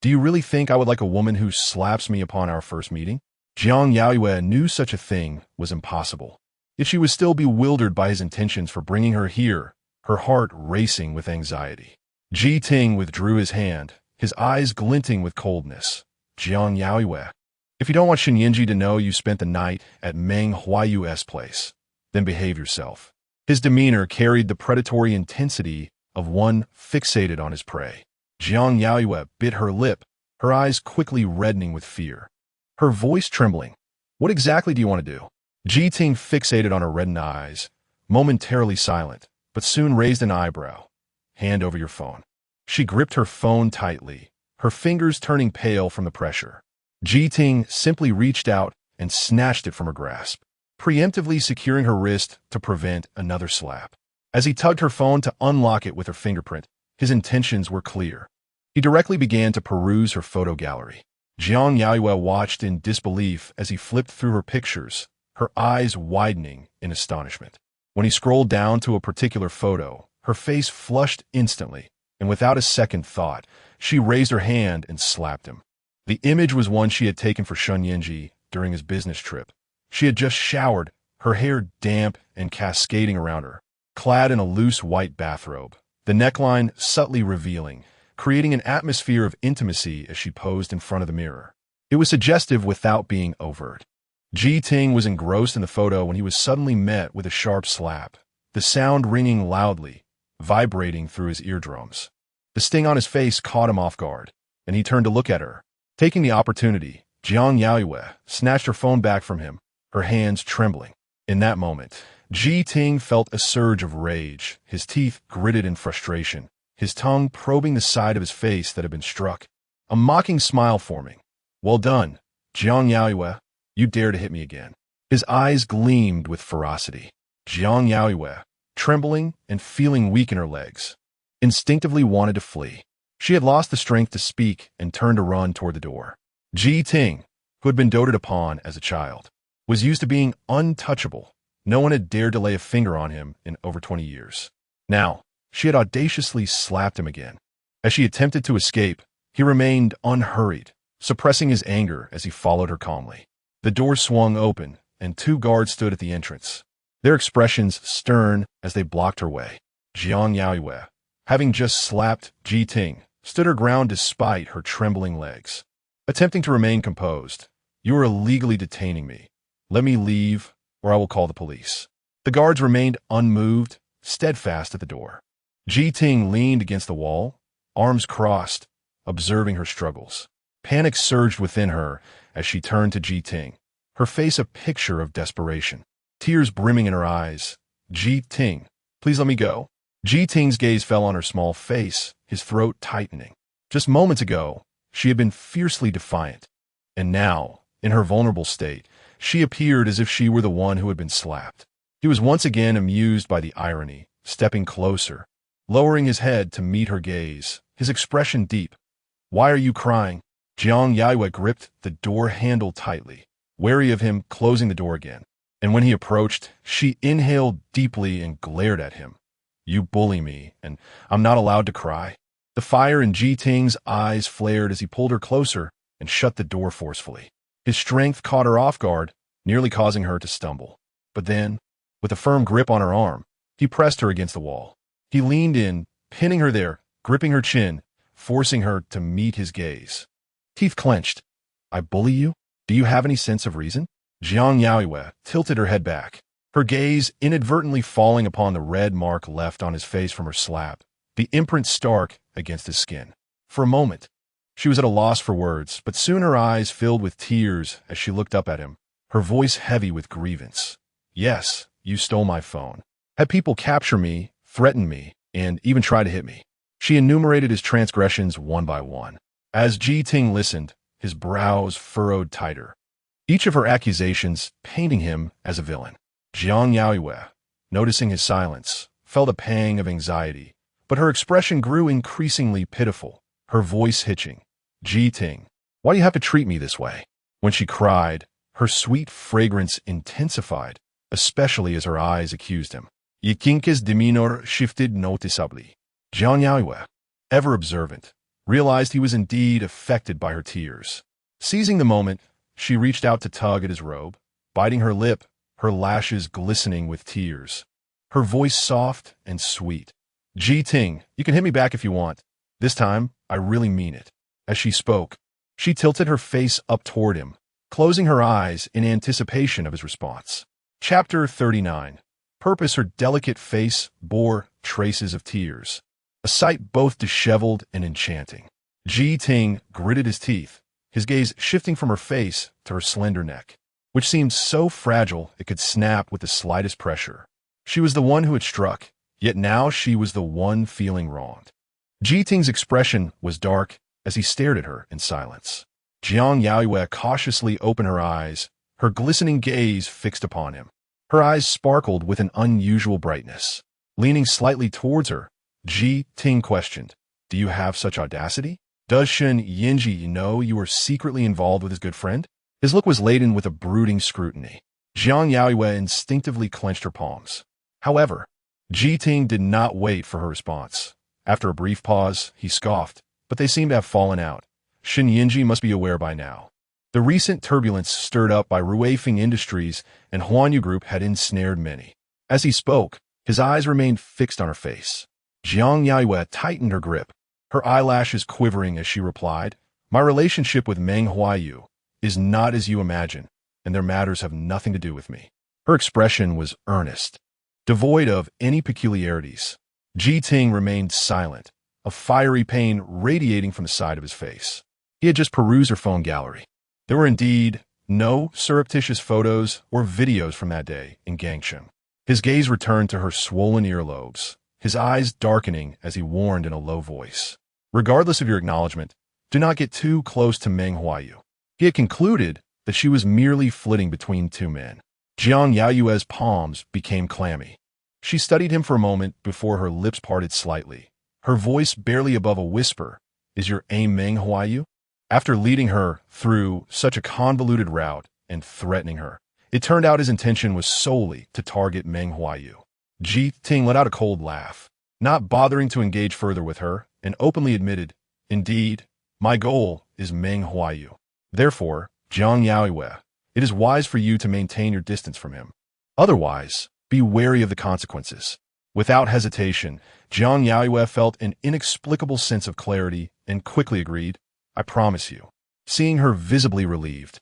"Do you really think I would like a woman who slaps me upon our first meeting?" Jiang Yaoyue knew such a thing was impossible, yet she was still bewildered by his intentions for bringing her here, her heart racing with anxiety. Ji Ting withdrew his hand, his eyes glinting with coldness. "Jiang Yaoyue, if you don't want Shen Yanzhi to know you spent the night at Meng Huaiyu's place, then behave yourself." His demeanor carried the predatory intensity of one fixated on his prey. Jiang Yaoyue bit her lip, her eyes quickly reddening with fear, her voice trembling. "What exactly do you want to do?" Ji Ting fixated on her reddened eyes, momentarily silent, but soon raised an eyebrow. "Hand over your phone." She gripped her phone tightly, her fingers turning pale from the pressure. Ji Ting simply reached out and snatched it from her grasp, preemptively securing her wrist to prevent another slap. As he tugged her phone to unlock it with her fingerprint, his intentions were clear. He directly began to peruse her photo gallery. Jiang Yaoyue watched in disbelief as he flipped through her pictures, her eyes widening in astonishment. When he scrolled down to a particular photo, her face flushed instantly, and without a second thought, she raised her hand and slapped him. The image was one she had taken for Shen Yanzhi during his business trip. She had just showered, her hair damp and cascading around her, clad in a loose white bathrobe, the neckline subtly revealing, creating an atmosphere of intimacy as she posed in front of the mirror. It was suggestive without being overt. Ji Ting was engrossed in the photo when he was suddenly met with a sharp slap, the sound ringing loudly, vibrating through his eardrums. The sting on his face caught him off guard, and he turned to look at her. Taking the opportunity, Jiang Yaoyue snatched her phone back from him, her hands trembling. In that moment, Ji Ting felt a surge of rage, his teeth gritted in frustration, his tongue probing the side of his face that had been struck. A mocking smile forming. "Well done, Jiang Yaoyue. You dare to hit me again." His eyes gleamed with ferocity. Jiang Yaoyue, trembling and feeling weak in her legs, instinctively wanted to flee. She had lost the strength to speak and turned to run toward the door. Ji Ting, who had been doted upon as a child, was used to being untouchable. No one had dared to lay a finger on him in over 20 years. Now, she had audaciously slapped him again. As she attempted to escape, he remained unhurried, suppressing his anger as he followed her calmly. The door swung open, and 2 guards stood at the entrance, their expressions stern as they blocked her way. Jiang Yaoyue, having just slapped Ji Ting, stood her ground despite her trembling legs. Attempting to remain composed, "You are illegally detaining me. Let me leave, or I will call the police." The guards remained unmoved, steadfast at the door. Ji Ting leaned against the wall, arms crossed, observing her struggles. Panic surged within her as she turned to Ji Ting, her face a picture of desperation, tears brimming in her eyes. "Ji Ting, please let me go." Ji Ting's gaze fell on her small face, his throat tightening. Just moments ago, she had been fiercely defiant, and now, in her vulnerable state, she appeared as if she were the one who had been slapped. He was once again amused by the irony, stepping closer, lowering his head to meet her gaze, his expression deep. "Why are you crying?" Jiang Yaoyue gripped the door handle tightly, wary of him closing the door again. And when he approached, she inhaled deeply and glared at him. "You bully me, and I'm not allowed to cry?" The fire in Ji Ting's eyes flared as he pulled her closer and shut the door forcefully. His strength caught her off guard, nearly causing her to stumble. But then, with a firm grip on her arm, he pressed her against the wall. He leaned in, pinning her there, gripping her chin, forcing her to meet his gaze. Teeth clenched. "I bully you? Do you have any sense of reason?" Jiang Yaoyue tilted her head back, her gaze inadvertently falling upon the red mark left on his face from her slap, the imprint stark against his skin. For a moment, she was at a loss for words, but soon her eyes filled with tears as she looked up at him, her voice heavy with grievance. "Yes, you stole my phone. Had people capture me, threaten me, and even try to hit me." She enumerated his transgressions one by one. As Ji Ting listened, his brows furrowed tighter, each of her accusations painting him as a villain. Jiang Yaoyue, noticing his silence, felt a pang of anxiety, but her expression grew increasingly pitiful, her voice hitching. "Ji Ting, why do you have to treat me this way?" When she cried, her sweet fragrance intensified, especially as her eyes accused him. Yikinke's demeanor shifted noticeably. Jiang Yaoyue, ever observant, realized he was indeed affected by her tears. Seizing the moment, she reached out to tug at his robe, biting her lip, her lashes glistening with tears. Her voice soft and sweet. "Ji Ting, you can hit me back if you want. This time, I really mean it." As she spoke, she tilted her face up toward him, closing her eyes in anticipation of his response. Chapter 39. Purpose. Her delicate face bore traces of tears, a sight both disheveled and enchanting. Ji Ting gritted his teeth, his gaze shifting from her face to her slender neck, which seemed so fragile it could snap with the slightest pressure. She was the one who had struck, yet now she was the one feeling wronged. Ji Ting's expression was dark as he stared at her in silence. Jiang Yaoyue cautiously opened her eyes, her glistening gaze fixed upon him. Her eyes sparkled with an unusual brightness. Leaning slightly towards her, Ji Ting questioned, "Do you have such audacity? Does Shen Yanzhi know you are secretly involved with his good friend?" His look was laden with a brooding scrutiny. Jiang Yaoyue instinctively clenched her palms. However, Ji Ting did not wait for her response. After a brief pause, he scoffed, but they seemed to have fallen out. Shen Yanzhi must be aware by now. The recent turbulence stirred up by Ruifeng Industries and Huaiyu Group had ensnared many. As he spoke, his eyes remained fixed on her face. Jiang Yaoyue tightened her grip, her eyelashes quivering as she replied, "My relationship with Meng Huaiyu is not as you imagine, and their matters have nothing to do with me." Her expression was earnest, devoid of any peculiarities. Ji Ting remained silent, a fiery pain radiating from the side of his face. He had just perused her phone gallery. There were indeed no surreptitious photos or videos from that day in Gangsheng. His gaze returned to her swollen earlobes, his eyes darkening as he warned in a low voice. Regardless of your acknowledgement, do not get too close to Meng Huaiyu. He had concluded that she was merely flitting between two men. Jiang Yaoyue's palms became clammy. She studied him for a moment before her lips parted slightly, her voice barely above a whisper. Is your aim Meng Huaiyu? After leading her through such a convoluted route and threatening her, it turned out his intention was solely to target Meng Huaiyu. Ji Ting let out a cold laugh, not bothering to engage further with her, and openly admitted, "Indeed, my goal is Meng Huaiyu. Therefore, Jiang Yaoyue, it is wise for you to maintain your distance from him. Otherwise, be wary of the consequences." Without hesitation, Jiang Yaoyue felt an inexplicable sense of clarity and quickly agreed, "I promise you." Seeing her visibly relieved,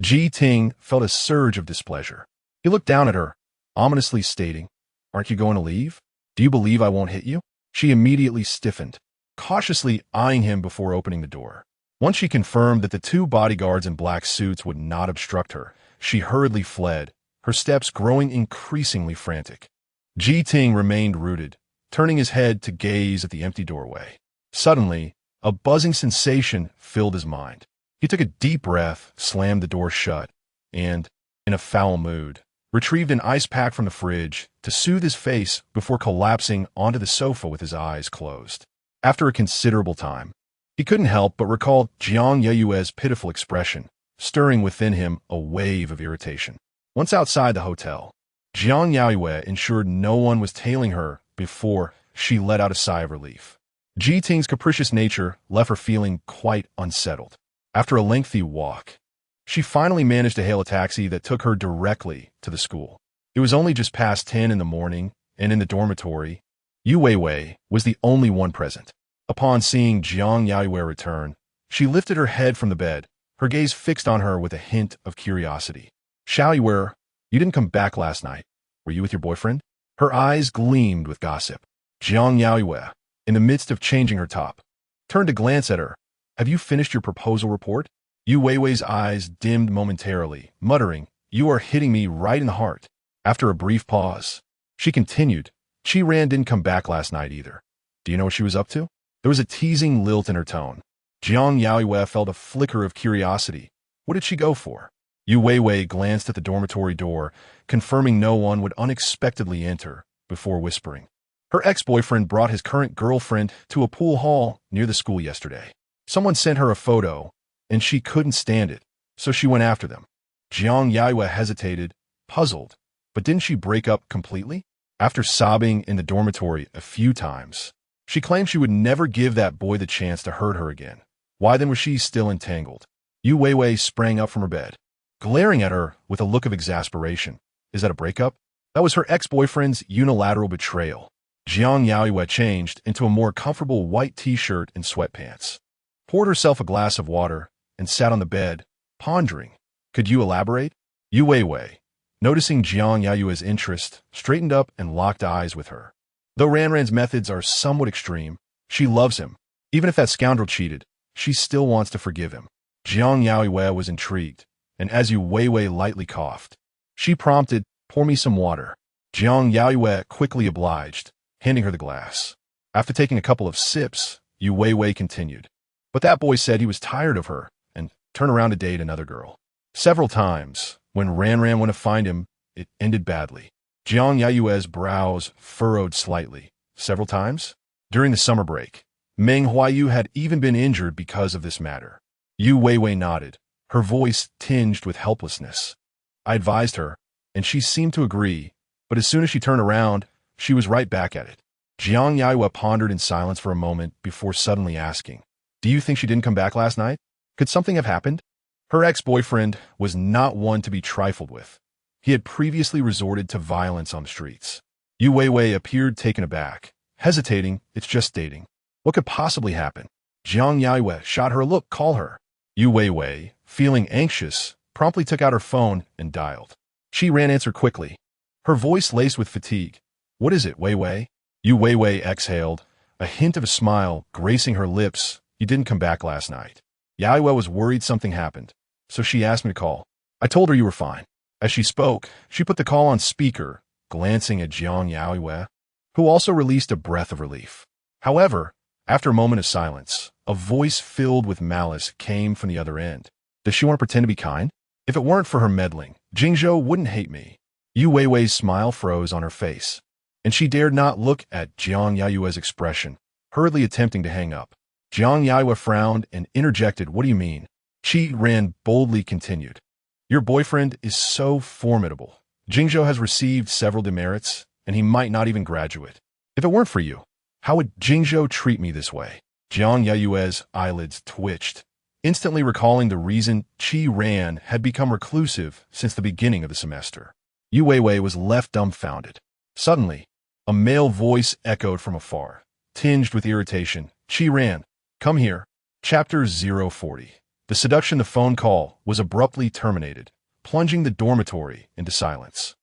Ji Ting felt a surge of displeasure. He looked down at her, ominously stating, "Aren't you going to leave? Do you believe I won't hit you?" She immediately stiffened, cautiously eyeing him before opening the door. Once she confirmed that the two bodyguards in black suits would not obstruct her, she hurriedly fled, her steps growing increasingly frantic. Ji Ting remained rooted, turning his head to gaze at the empty doorway. Suddenly, a buzzing sensation filled his mind. He took a deep breath, slammed the door shut, and, in a foul mood, retrieved an ice pack from the fridge to soothe his face before collapsing onto the sofa with his eyes closed. After a considerable time, he couldn't help but recall Jiang Yaoyue's pitiful expression, stirring within him a wave of irritation. Once outside the hotel, Jiang Yaoyue ensured no one was tailing her before she let out a sigh of relief. Ji Ting's capricious nature left her feeling quite unsettled. After a lengthy walk, she finally managed to hail a taxi that took her directly to the school. It was only just past 10 in the morning, and in the dormitory, Yu Weiwei was the only one present. Upon seeing Jiang Yaoyue return, she lifted her head from the bed, her gaze fixed on her with a hint of curiosity. "Yaoyue, you didn't come back last night. Were you with your boyfriend?" Her eyes gleamed with gossip. Jiang Yaoyue, in the midst of changing her top, turned to glance at her. "Have you finished your proposal report?" Yu Weiwei's eyes dimmed momentarily, muttering, "You are hitting me right in the heart." After a brief pause, she continued, "Qiran didn't come back last night either. Do you know what she was up to?" There was a teasing lilt in her tone. Jiang Yaoyue felt a flicker of curiosity. What did she go for? Yu Weiwei glanced at the dormitory door, confirming no one would unexpectedly enter, before whispering, "Her ex-boyfriend brought his current girlfriend to a pool hall near the school yesterday. Someone sent her a photo, and she couldn't stand it, so she went after them." Jiang Yaoyue hesitated, puzzled, but didn't she break up completely? After sobbing in the dormitory a few times, she claimed she would never give that boy the chance to hurt her again. Why then was she still entangled? Yu Weiwei sprang up from her bed, glaring at her with a look of exasperation. "Is that a breakup?" That was her ex-boyfriend's unilateral betrayal. Jiang Yaoyue changed into a more comfortable white t-shirt and sweatpants, poured herself a glass of water, and sat on the bed, pondering. "Could you elaborate?" Yu Weiwei, noticing Jiang Yaoyue's interest, straightened up and locked eyes with her. Though Ranran's methods are somewhat extreme, she loves him. Even if that scoundrel cheated, she still wants to forgive him. Jiang Yaoyue was intrigued, and as Yu Weiwei lightly coughed, she prompted, "Pour me some water." Jiang Yaoyue quickly obliged, handing her the glass. After taking a couple of sips, Yu Weiwei continued, "But that boy said he was tired of her and turned around to date another girl. Several times, when Ranran went to find him, it ended badly." Jiang Yaoyue's brows furrowed slightly. "Several times?" During the summer break, Meng Huaiyu had even been injured because of this matter. Yu Weiwei nodded, her voice tinged with helplessness. "I advised her, and she seemed to agree, but as soon as she turned around, she was right back at it." Jiang Yaoyue pondered in silence for a moment before suddenly asking, "Do you think she didn't come back last night? Could something have happened?" Her ex-boyfriend was not one to be trifled with. He had previously resorted to violence on the streets. Yu Weiwei appeared taken aback, hesitating. "It's just dating. What could possibly happen?" Jiang Yaoyue shot her a look. "Call her." Yu Weiwei, feeling anxious, promptly took out her phone and dialed. Qiran answered quickly, her voice laced with fatigue. "What is it, Weiwei?" Yu Weiwei exhaled, a hint of a smile gracing her lips. "You didn't come back last night." Yaoyue was worried something happened, so she asked me to call. I told her you were fine. As she spoke, she put the call on speaker, glancing at Jiang Yaoyue. who also released a breath of relief. However, after a moment of silence, a voice filled with malice came from the other end. Does she want to pretend to be kind? If it weren't for her meddling, Jingzhou wouldn't hate me. Yu Weiwei's smile froze on her face, and she dared not look at Jiang Yaoyue's expression, hurriedly attempting to hang up. Jiang Yaoyue frowned and interjected, "What do you mean?" Qi Ran boldly continued, "Your boyfriend is so formidable. Jingzhou has received several demerits, and he might not even graduate. If it weren't for you, how would Jingzhou treat me this way?" Jiang Yaoyue's eyelids twitched, instantly recalling the reason Qi Ran had become reclusive since the beginning of the semester. Yu Weiwei was left dumbfounded. Suddenly, a male voice echoed from afar, tinged with irritation. "Qi Ran, come here." Chapter 040. The seduction. The phone call was abruptly terminated, plunging the dormitory into silence.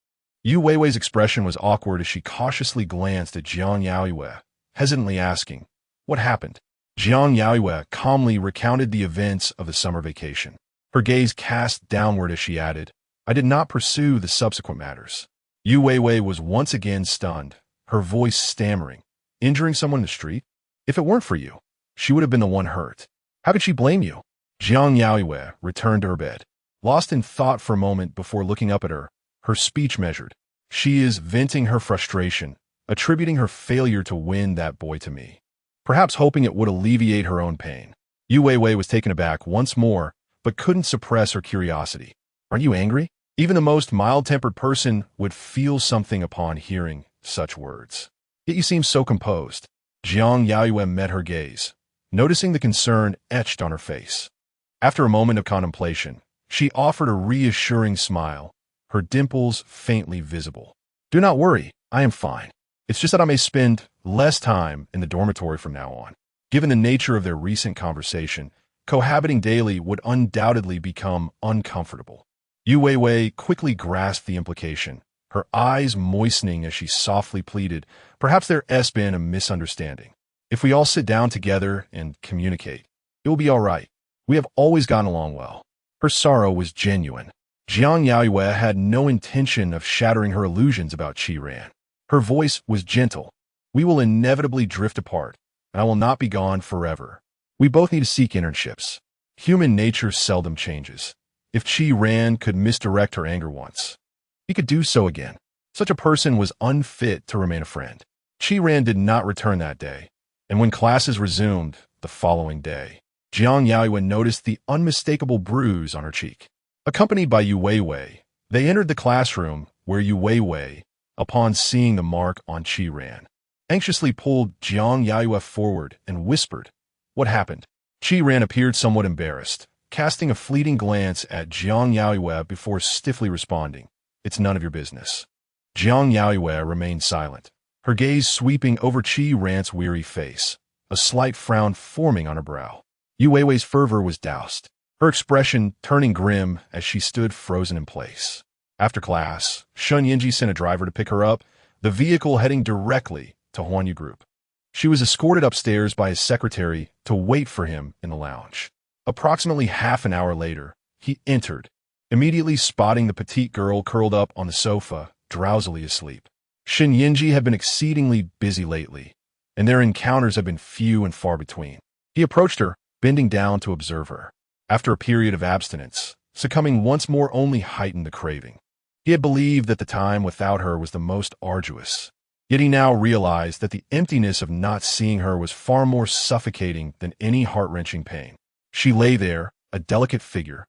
Yu Weiwei's expression was awkward as she cautiously glanced at Jiang Yaoyue, hesitantly asking, "What happened?" Jiang Yaoyue calmly recounted the events of the summer vacation. Her gaze cast downward as she added, "I did not pursue the subsequent matters." Yu Weiwei was once again stunned, her voice stammering. "Injuring someone in the street? If it weren't for you, she would have been the one hurt. How could she blame you?" Jiang Yaoyue returned to her bed, lost in thought for a moment before looking up at her, her speech measured. "She is venting her frustration, attributing her failure to win that boy to me, perhaps hoping it would alleviate her own pain." Yu Weiwei was taken aback once more, but couldn't suppress her curiosity. "Aren't you angry?" Even the most mild-tempered person would feel something upon hearing such words. "Yet you seem so composed." Jiang Yaoyue met her gaze, noticing the concern etched on her face. After a moment of contemplation, she offered a reassuring smile, her dimples faintly visible. "Do not worry, I am fine. It's just that I may spend less time in the dormitory from now on." Given the nature of their recent conversation, cohabiting daily would undoubtedly become uncomfortable. Yu Weiwei quickly grasped the implication, her eyes moistening as she softly pleaded, "Perhaps there has been a misunderstanding. If we all sit down together and communicate, it will be all right. We have always gotten along well." Her sorrow was genuine. Jiang Yaoyue had no intention of shattering her illusions about Qi Ran. Her voice was gentle. "We will inevitably drift apart, and I will not be gone forever. We both need to seek internships. Human nature seldom changes. If Qi Ran could misdirect her anger once, he could do so again. Such a person was unfit to remain a friend." Qi Ran did not return that day, and when classes resumed the following day, Jiang Yaoyue noticed the unmistakable bruise on her cheek. Accompanied by Yu Weiwei, they entered the classroom where Yu Weiwei, upon seeing the mark on Qi Ran, anxiously pulled Jiang Yaoyue forward and whispered, "What happened?" Qi Ran appeared somewhat embarrassed, casting a fleeting glance at Jiang Yaoyue before stiffly responding, "It's none of your business." Jiang Yaoyue remained silent, her gaze sweeping over Qi Ran's weary face, a slight frown forming on her brow. Yu Weiwei's fervor was doused, her expression turning grim as she stood frozen in place. After class, Shen Yanzhi sent a driver to pick her up, the vehicle heading directly to Huaiyu Group. She was escorted upstairs by his secretary to wait for him in the lounge. Approximately half an hour later, he entered, immediately spotting the petite girl curled up on the sofa, drowsily asleep. Shen Yanzhi had been exceedingly busy lately, and their encounters had been few and far between. He approached her, bending down to observe her. After a period of abstinence, succumbing once more only heightened the craving. He had believed that the time without her was the most arduous, yet he now realized that the emptiness of not seeing her was far more suffocating than any heart-wrenching pain. She lay there, a delicate figure,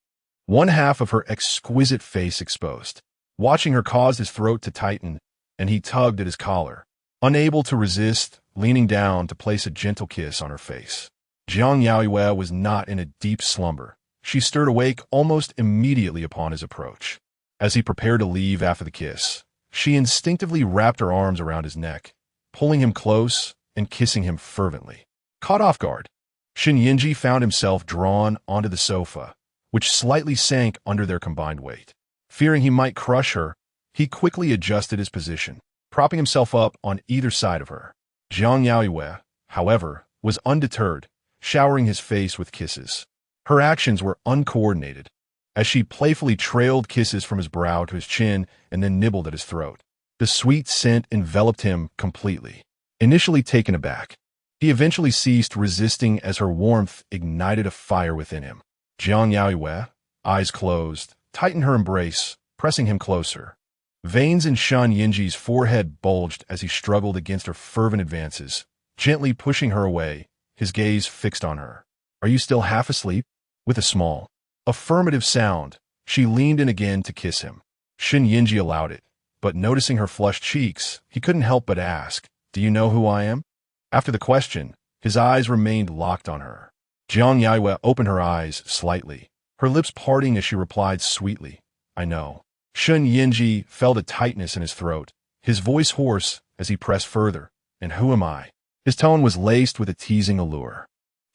one half of her exquisite face exposed. Watching her caused his throat to tighten, and he tugged at his collar, unable to resist, leaning down to place a gentle kiss on her face. Jiang Yaoyue was not in a deep slumber. She stirred awake almost immediately upon his approach. As he prepared to leave after the kiss, she instinctively wrapped her arms around his neck, pulling him close and kissing him fervently. Caught off guard, Shen Yanzhi found himself drawn onto the sofa, which slightly sank under their combined weight. Fearing he might crush her, he quickly adjusted his position, propping himself up on either side of her. Jiang Yaoyue, however, was undeterred, showering his face with kisses. Her actions were uncoordinated, as she playfully trailed kisses from his brow to his chin and then nibbled at his throat. The sweet scent enveloped him completely. Initially taken aback, he eventually ceased resisting as her warmth ignited a fire within him. Jiang Yaoyue, eyes closed, tightened her embrace, pressing him closer. Veins in Shen Yanzhi's forehead bulged as he struggled against her fervent advances, gently pushing her away, his gaze fixed on her. "Are you still half asleep?" With a small, affirmative sound, she leaned in again to kiss him. Shen Yanzhi allowed it, but noticing her flushed cheeks, he couldn't help but ask, "Do you know who I am?" After the question, his eyes remained locked on her. Jiang Yaoyue opened her eyes slightly, her lips parting as she replied sweetly, "I know." Shen Yanzhi felt a tightness in his throat, his voice hoarse as he pressed further. "And who am I?" His tone was laced with a teasing allure.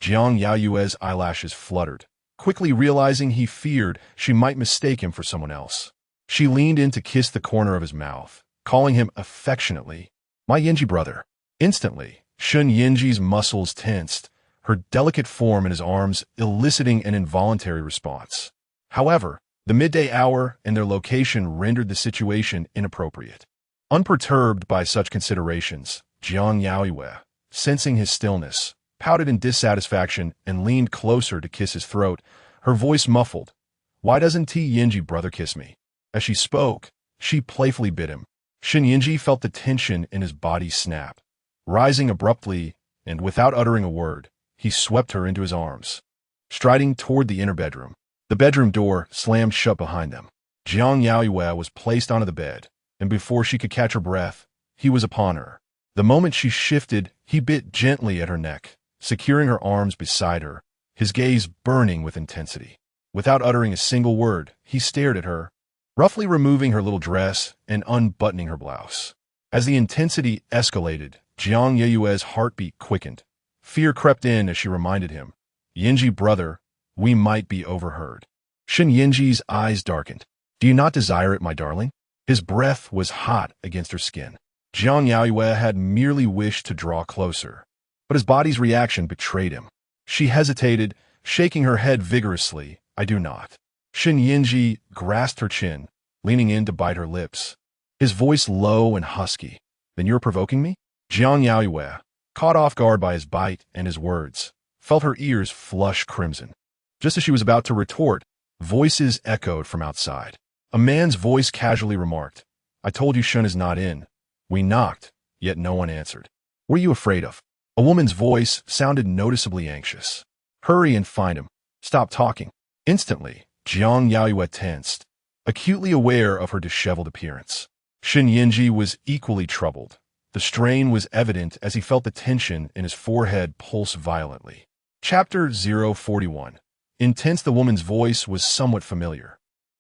Jiang Yaoyue's eyelashes fluttered, quickly realizing he feared she might mistake him for someone else. She leaned in to kiss the corner of his mouth, calling him affectionately, "My Yanzhi brother." Instantly, Shen Yanzhi's muscles tensed, her delicate form in his arms eliciting an involuntary response. However, the midday hour and their location rendered the situation inappropriate. Unperturbed by such considerations, Jiang Yaoyue, sensing his stillness, pouted in dissatisfaction and leaned closer to kiss his throat, her voice muffled. "Why doesn't Yanzhi brother kiss me?" As she spoke, she playfully bit him. Shen Yanzhi felt the tension in his body snap. Rising abruptly, and without uttering a word, he swept her into his arms. Striding toward the inner bedroom, the bedroom door slammed shut behind them. Jiang Yaoyue was placed onto the bed, and before she could catch her breath, he was upon her. The moment she shifted, he bit gently at her neck, securing her arms beside her, his gaze burning with intensity. Without uttering a single word, he stared at her, roughly removing her little dress and unbuttoning her blouse. As the intensity escalated, Jiang Yaoyue's heartbeat quickened. Fear crept in as she reminded him, "Yanzhi brother, we might be overheard." Shen Yanzhi's eyes darkened. "Do you not desire it, my darling?" His breath was hot against her skin. Jiang Yaoyue had merely wished to draw closer, but his body's reaction betrayed him. She hesitated, shaking her head vigorously. "I do not." Shen Yanzhi grasped her chin, leaning in to bite her lips. His voice low and husky. "Then you're provoking me?" Jiang Yaoyue, caught off guard by his bite and his words, felt her ears flush crimson. Just as she was about to retort, voices echoed from outside. A man's voice casually remarked, "I told you Shen is not in." We knocked, yet no one answered. "What are you afraid of?" A woman's voice sounded noticeably anxious. "Hurry and find him. Stop talking." Instantly, Jiang Yaoyue tensed, acutely aware of her disheveled appearance. Shen Yanzhi was equally troubled. The strain was evident as he felt the tension in his forehead pulse violently. Chapter 041. Intense. The woman's voice was somewhat familiar.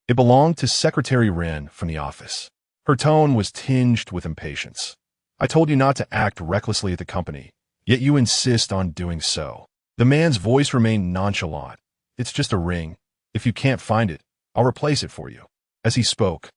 It belonged to Secretary Ren from the office. Her tone was tinged with impatience. "I told you not to act recklessly at the company, yet you insist on doing so." The man's voice remained nonchalant. "It's just a ring. If you can't find it, I'll replace it for you." As he spoke,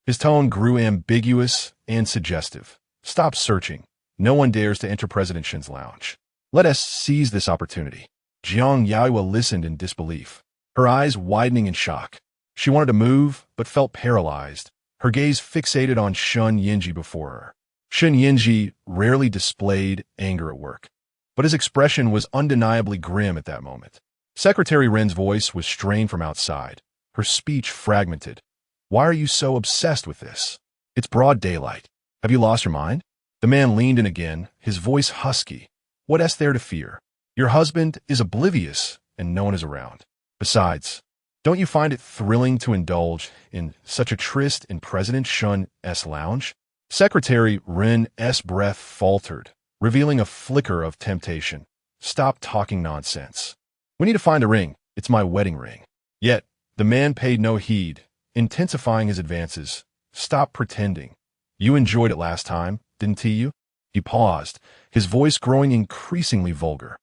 his tone grew ambiguous and suggestive. "Stop searching. No one dares to enter President Shen's lounge. Let us seize this opportunity." Jiang Yaoyue listened in disbelief, her eyes widening in shock. She wanted to move, but felt paralyzed, her gaze fixated on Shen Yanzhi before her. Shen Yanzhi rarely displayed anger at work, but his expression was undeniably grim at that moment. Secretary Ren's voice was strained from outside, her speech fragmented. "Why are you so obsessed with this? It's broad daylight. Have you lost your mind?" The man leaned in again, his voice husky. "What is there to fear? Your husband is oblivious, and no one is around. Besides, don't you find it thrilling to indulge in such a tryst in President Shen's lounge?" Secretary Ren's breath faltered, revealing a flicker of temptation. "Stop talking nonsense. We need to find a ring. It's my wedding ring." Yet, the man paid no heed, intensifying his advances. "Stop pretending. You enjoyed it last time, didn't you?" He paused, his voice growing increasingly vulgar.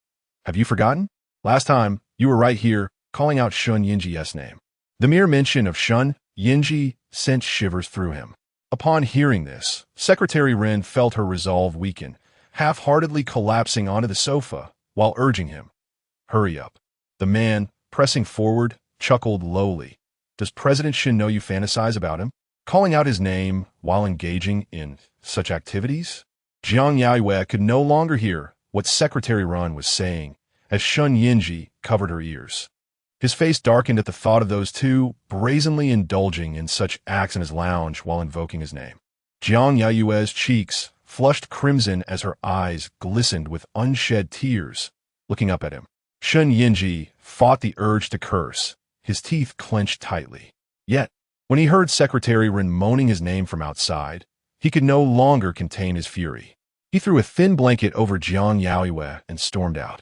"Have you forgotten? Last time, you were right here, calling out Shen Yanzhi's name." The mere mention of Shen Yanzhi sent shivers through him. Upon hearing this, Secretary Ren felt her resolve weaken, half-heartedly collapsing onto the sofa while urging him, "Hurry up." The man, pressing forward, chuckled lowly. "Does President Shen know you fantasize about him?" calling out his name while engaging in such activities? Jiang Yaoyue could no longer hear what Secretary Run was saying as Shen Yanzhi covered her ears. His face darkened at the thought of those two brazenly indulging in such acts in his lounge while invoking his name. Jiang Yaoyue's cheeks flushed crimson as her eyes glistened with unshed tears, looking up at him. Shen Yanzhi fought the urge to curse, his teeth clenched tightly. Yet, when he heard Secretary Ren moaning his name from outside, he could no longer contain his fury. He threw a thin blanket over Jiang Yaoyue and stormed out.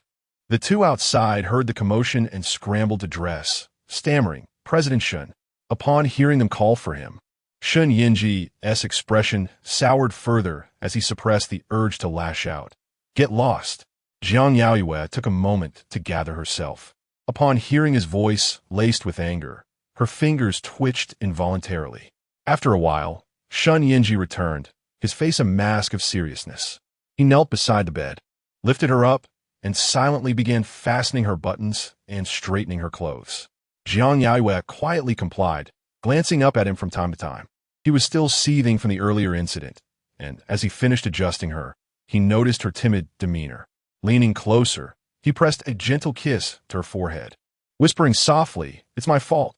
The two outside heard the commotion and scrambled to dress, stammering, "President Shen," upon hearing them call for him. Shen Yanzhi's expression soured further as he suppressed the urge to lash out. "Get lost." Jiang Yaoyue took a moment to gather herself. Upon hearing his voice laced with anger, her fingers twitched involuntarily. After a while, Shen Yanzhi returned, his face a mask of seriousness. He knelt beside the bed, lifted her up, and silently began fastening her buttons and straightening her clothes. Jiang Yaoyue quietly complied, glancing up at him from time to time. He was still seething from the earlier incident, and as he finished adjusting her, he noticed her timid demeanor. Leaning closer, he pressed a gentle kiss to her forehead, whispering softly, "It's my fault.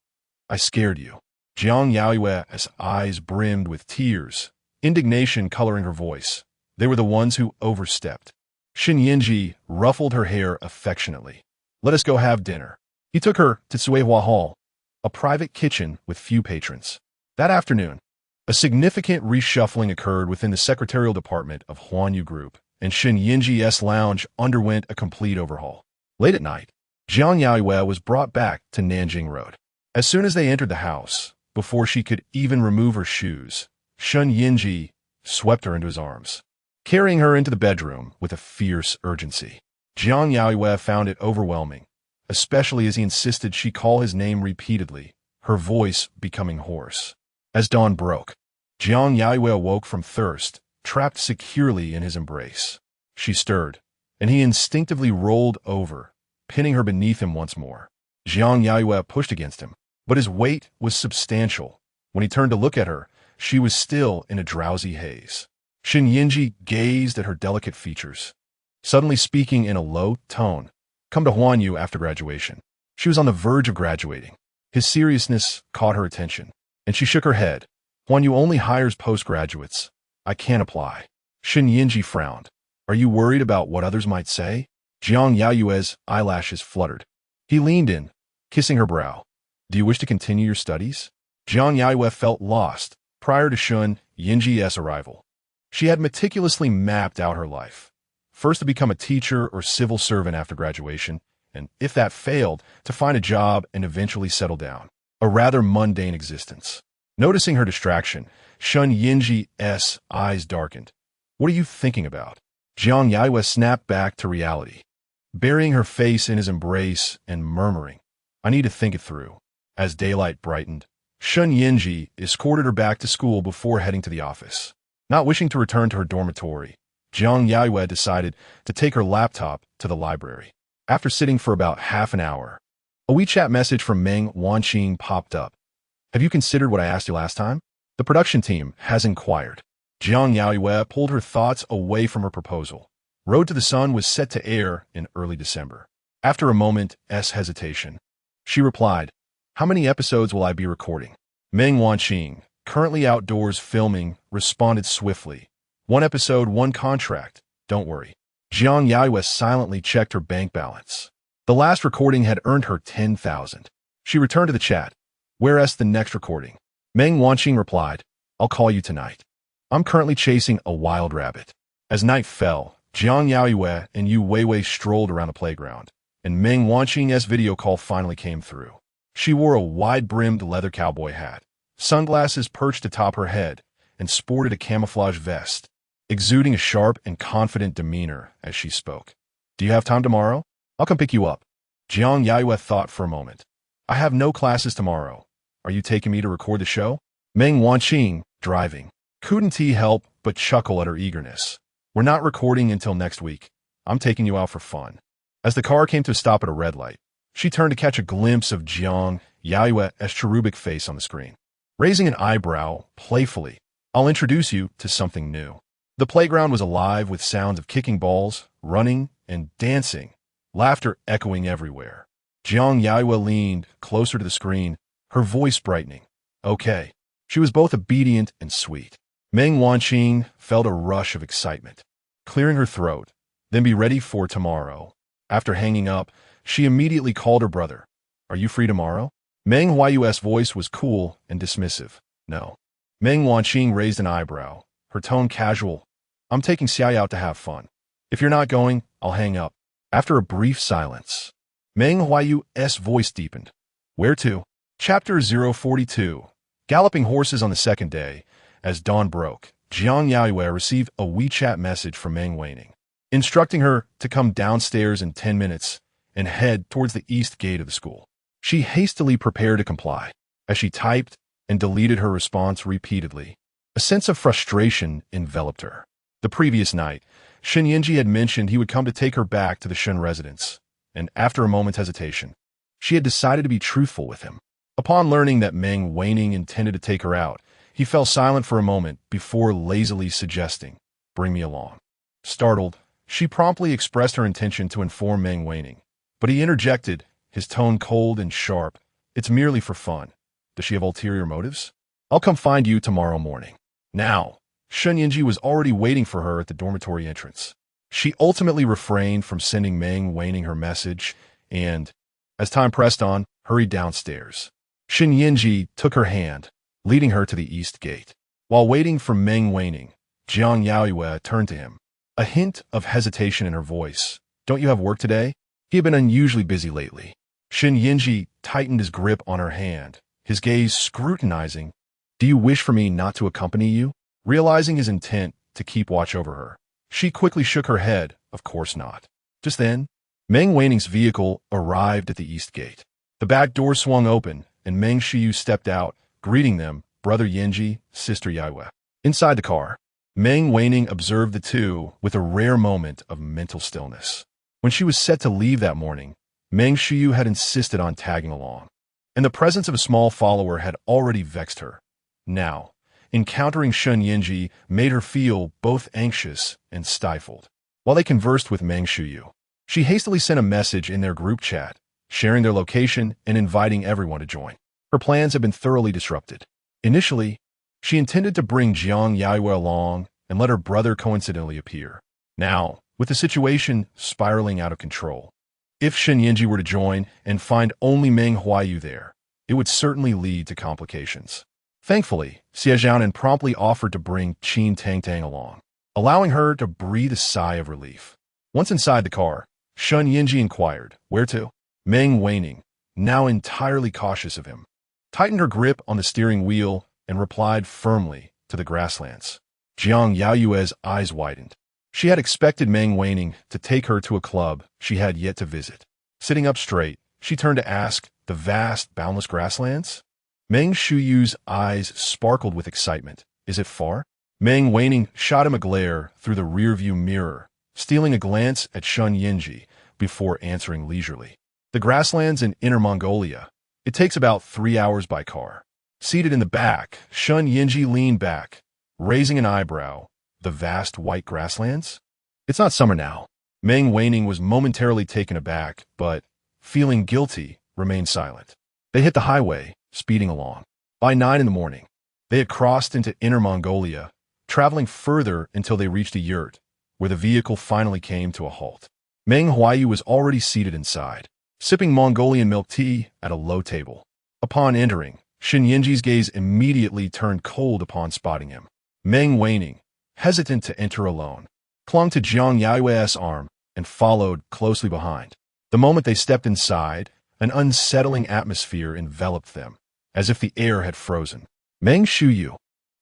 I scared you." Jiang Yaoyue's eyes brimmed with tears, indignation coloring her voice. They were the ones who overstepped. Shen Yanzhi ruffled her hair affectionately. "Let us go have dinner." He took her to Suihua Hall, a private kitchen with few patrons. That afternoon, a significant reshuffling occurred within the secretarial department of Huaiyu Group, and Shen Yanzhi's lounge underwent a complete overhaul. Late at night, Jiang Yaoyue was brought back to Nanjing Road. As soon as they entered the house, before she could even remove her shoes, Shen Yanzhi swept her into his arms, carrying her into the bedroom with a fierce urgency. Jiang Yaoyue found it overwhelming, especially as he insisted she call his name repeatedly, her voice becoming hoarse. As dawn broke, Jiang Yaoyue awoke from thirst, trapped securely in his embrace. She stirred, and he instinctively rolled over, pinning her beneath him once more. Jiang Yaoyue pushed against him, but his weight was substantial. When he turned to look at her, she was still in a drowsy haze. Shen Yanzhi gazed at her delicate features, suddenly speaking in a low tone. "Come to Huaiyu after graduation." She was on the verge of graduating. His seriousness caught her attention, and she shook her head. "Huaiyu only hires postgraduates. I can't apply." Shen Yanzhi frowned. "Are you worried about what others might say?" Jiang Yaoyue's eyelashes fluttered. He leaned in, kissing her brow. "Do you wish to continue your studies?" Jiang Yaoyue felt lost prior to Shen Yanzhi's arrival. She had meticulously mapped out her life. First to become a teacher or civil servant after graduation, and if that failed, to find a job and eventually settle down. A rather mundane existence. Noticing her distraction, Shen Yanzhi's eyes darkened. "What are you thinking about?" Jiang Yaoyue snapped back to reality, burying her face in his embrace and murmuring, "I need to think it through." As daylight brightened, Shen Yanzhi escorted her back to school before heading to the office. Not wishing to return to her dormitory, Jiang Yaoyue decided to take her laptop to the library. After sitting for about half an hour, a WeChat message from Meng Huaiyu popped up. "Have you considered what I asked you last time? The production team has inquired." Jiang Yaoyue pulled her thoughts away from her proposal. Road to the Sun was set to air in early December. After a moment's hesitation, she replied, "How many episodes will I be recording?" Meng Huaiyu, currently outdoors filming, responded swiftly. "One episode, one contract. Don't worry." Jiang Yaoyue silently checked her bank balance. The last recording had earned her 10,000. She returned to the chat. "Where's the next recording?" Meng Huaiyu replied, "I'll call you tonight. I'm currently chasing a wild rabbit." As night fell, Jiang Yaoyue and Yu Weiwei strolled around the playground, and Meng Huaiyu's video call finally came through. She wore a wide-brimmed leather cowboy hat, sunglasses perched atop her head, and sported a camouflage vest, exuding a sharp and confident demeanor as she spoke. "Do you have time tomorrow? I'll come pick you up." Jiang Yaoyue thought for a moment. "I have no classes tomorrow. Are you taking me to record the show?" Meng Huaiyu, driving, couldn't he help but chuckle at her eagerness. "We're not recording until next week. I'm taking you out for fun." As the car came to a stop at a red light, she turned to catch a glimpse of Jiang Yaoyue's cherubic face on the screen. raising an eyebrow playfully. I'll introduce you to something new. The playground was alive with sounds of kicking balls, running, and dancing, laughter echoing everywhere. Jiang Yaoyue leaned closer to the screen, her voice brightening. Okay. She was both obedient and sweet. Meng Huaiyu felt a rush of excitement, clearing her throat. Then be ready for tomorrow. After hanging up, she immediately called her brother. Are you free tomorrow? Meng Huaiyu's voice was cool and dismissive. No. Meng Huaiyu raised an eyebrow, her tone casual. I'm taking Xiao out to have fun. If you're not going, I'll hang up. After a brief silence, Meng Huaiyu's voice deepened. Where to? Chapter 042. Galloping horses on the second day. As dawn broke, Jiang Yaoyue received a WeChat message from Meng Huaiyu, instructing her to come downstairs in 10 minutes and head towards the east gate of the school. She hastily prepared to comply. As she typed and deleted her response repeatedly, a sense of frustration enveloped her. The previous night, Shen Yanzhi had mentioned he would come to take her back to the Shen residence, and after a moment's hesitation, she had decided to be truthful with him. Upon learning that Meng Huaiyu intended to take her out, he fell silent for a moment before lazily suggesting, bring me along. Startled, she promptly expressed her intention to inform Meng Huaiyu, but he interjected, his tone cold and sharp. It's merely for fun. Does she have ulterior motives? I'll come find you tomorrow morning. Now, Shen Yanzhi was already waiting for her at the dormitory entrance. She ultimately refrained from sending Meng Huaiyu her message and, as time pressed on, hurried downstairs. Shen Yanzhi took her hand, leading her to the east gate. While waiting for Meng Huaiyu, Jiang Yaoyue turned to him, a hint of hesitation in her voice. Don't you have work today? He had been unusually busy lately. Shen Yanzhi tightened his grip on her hand, his gaze scrutinizing. Do you wish for me not to accompany you? Realizing his intent to keep watch over her, she quickly shook her head. Of course not. Just then, Meng Huaiyu's vehicle arrived at the east gate. The back door swung open, and Meng Huaiyu stepped out, greeting them, Brother Yanzhi, Sister Yaoyue. Inside the car, Meng Huaiyu observed the two with a rare moment of mental stillness. When she was set to leave that morning, Meng Huaiyu had insisted on tagging along, and the presence of a small follower had already vexed her. Now, encountering Shen Yanzhi made her feel both anxious and stifled. While they conversed with Meng Huaiyu, she hastily sent a message in their group chat, sharing their location and inviting everyone to join. Her plans had been thoroughly disrupted. Initially, she intended to bring Jiang Yaoyue along and let her brother coincidentally appear. Now, with the situation spiraling out of control, if Shen Yanzhi were to join and find only Meng Huaiyu there, it would certainly lead to complications. Thankfully, Xie Zhaonan promptly offered to bring Qin Tangtang along, allowing her to breathe a sigh of relief. Once inside the car, Shen Yanzhi inquired, where to? Meng Huaiyu, now entirely cautious of him, tightened her grip on the steering wheel and replied firmly, to the grasslands. Jiang Yaoyue's eyes widened. She had expected Meng Huaiyu to take her to a club she had yet to visit. Sitting up straight, she turned to ask, the vast, boundless grasslands? Meng Huaiyu's eyes sparkled with excitement. Is it far? Meng Huaiyu shot him a glare through the rearview mirror, stealing a glance at Shen Yanzhi before answering leisurely. The grasslands in Inner Mongolia. It takes about 3 hours by car. Seated in the back, Shen Yanzhi leaned back, raising an eyebrow. The vast white grasslands? It's not summer now. Meng Huaiyu was momentarily taken aback, but, feeling guilty, remained silent. They hit the highway, speeding along. By 9 in the morning, they had crossed into Inner Mongolia, traveling further until they reached a yurt, where the vehicle finally came to a halt. Meng Huaiyu was already seated inside, sipping Mongolian milk tea at a low table. Upon entering, Shen Yanzhi's gaze immediately turned cold upon spotting him. Meng Huaiyu, hesitant to enter alone, clung to Jiang Yaoyue's arm and followed closely behind. The moment they stepped inside, an unsettling atmosphere enveloped them, as if the air had frozen. Meng Huaiyu,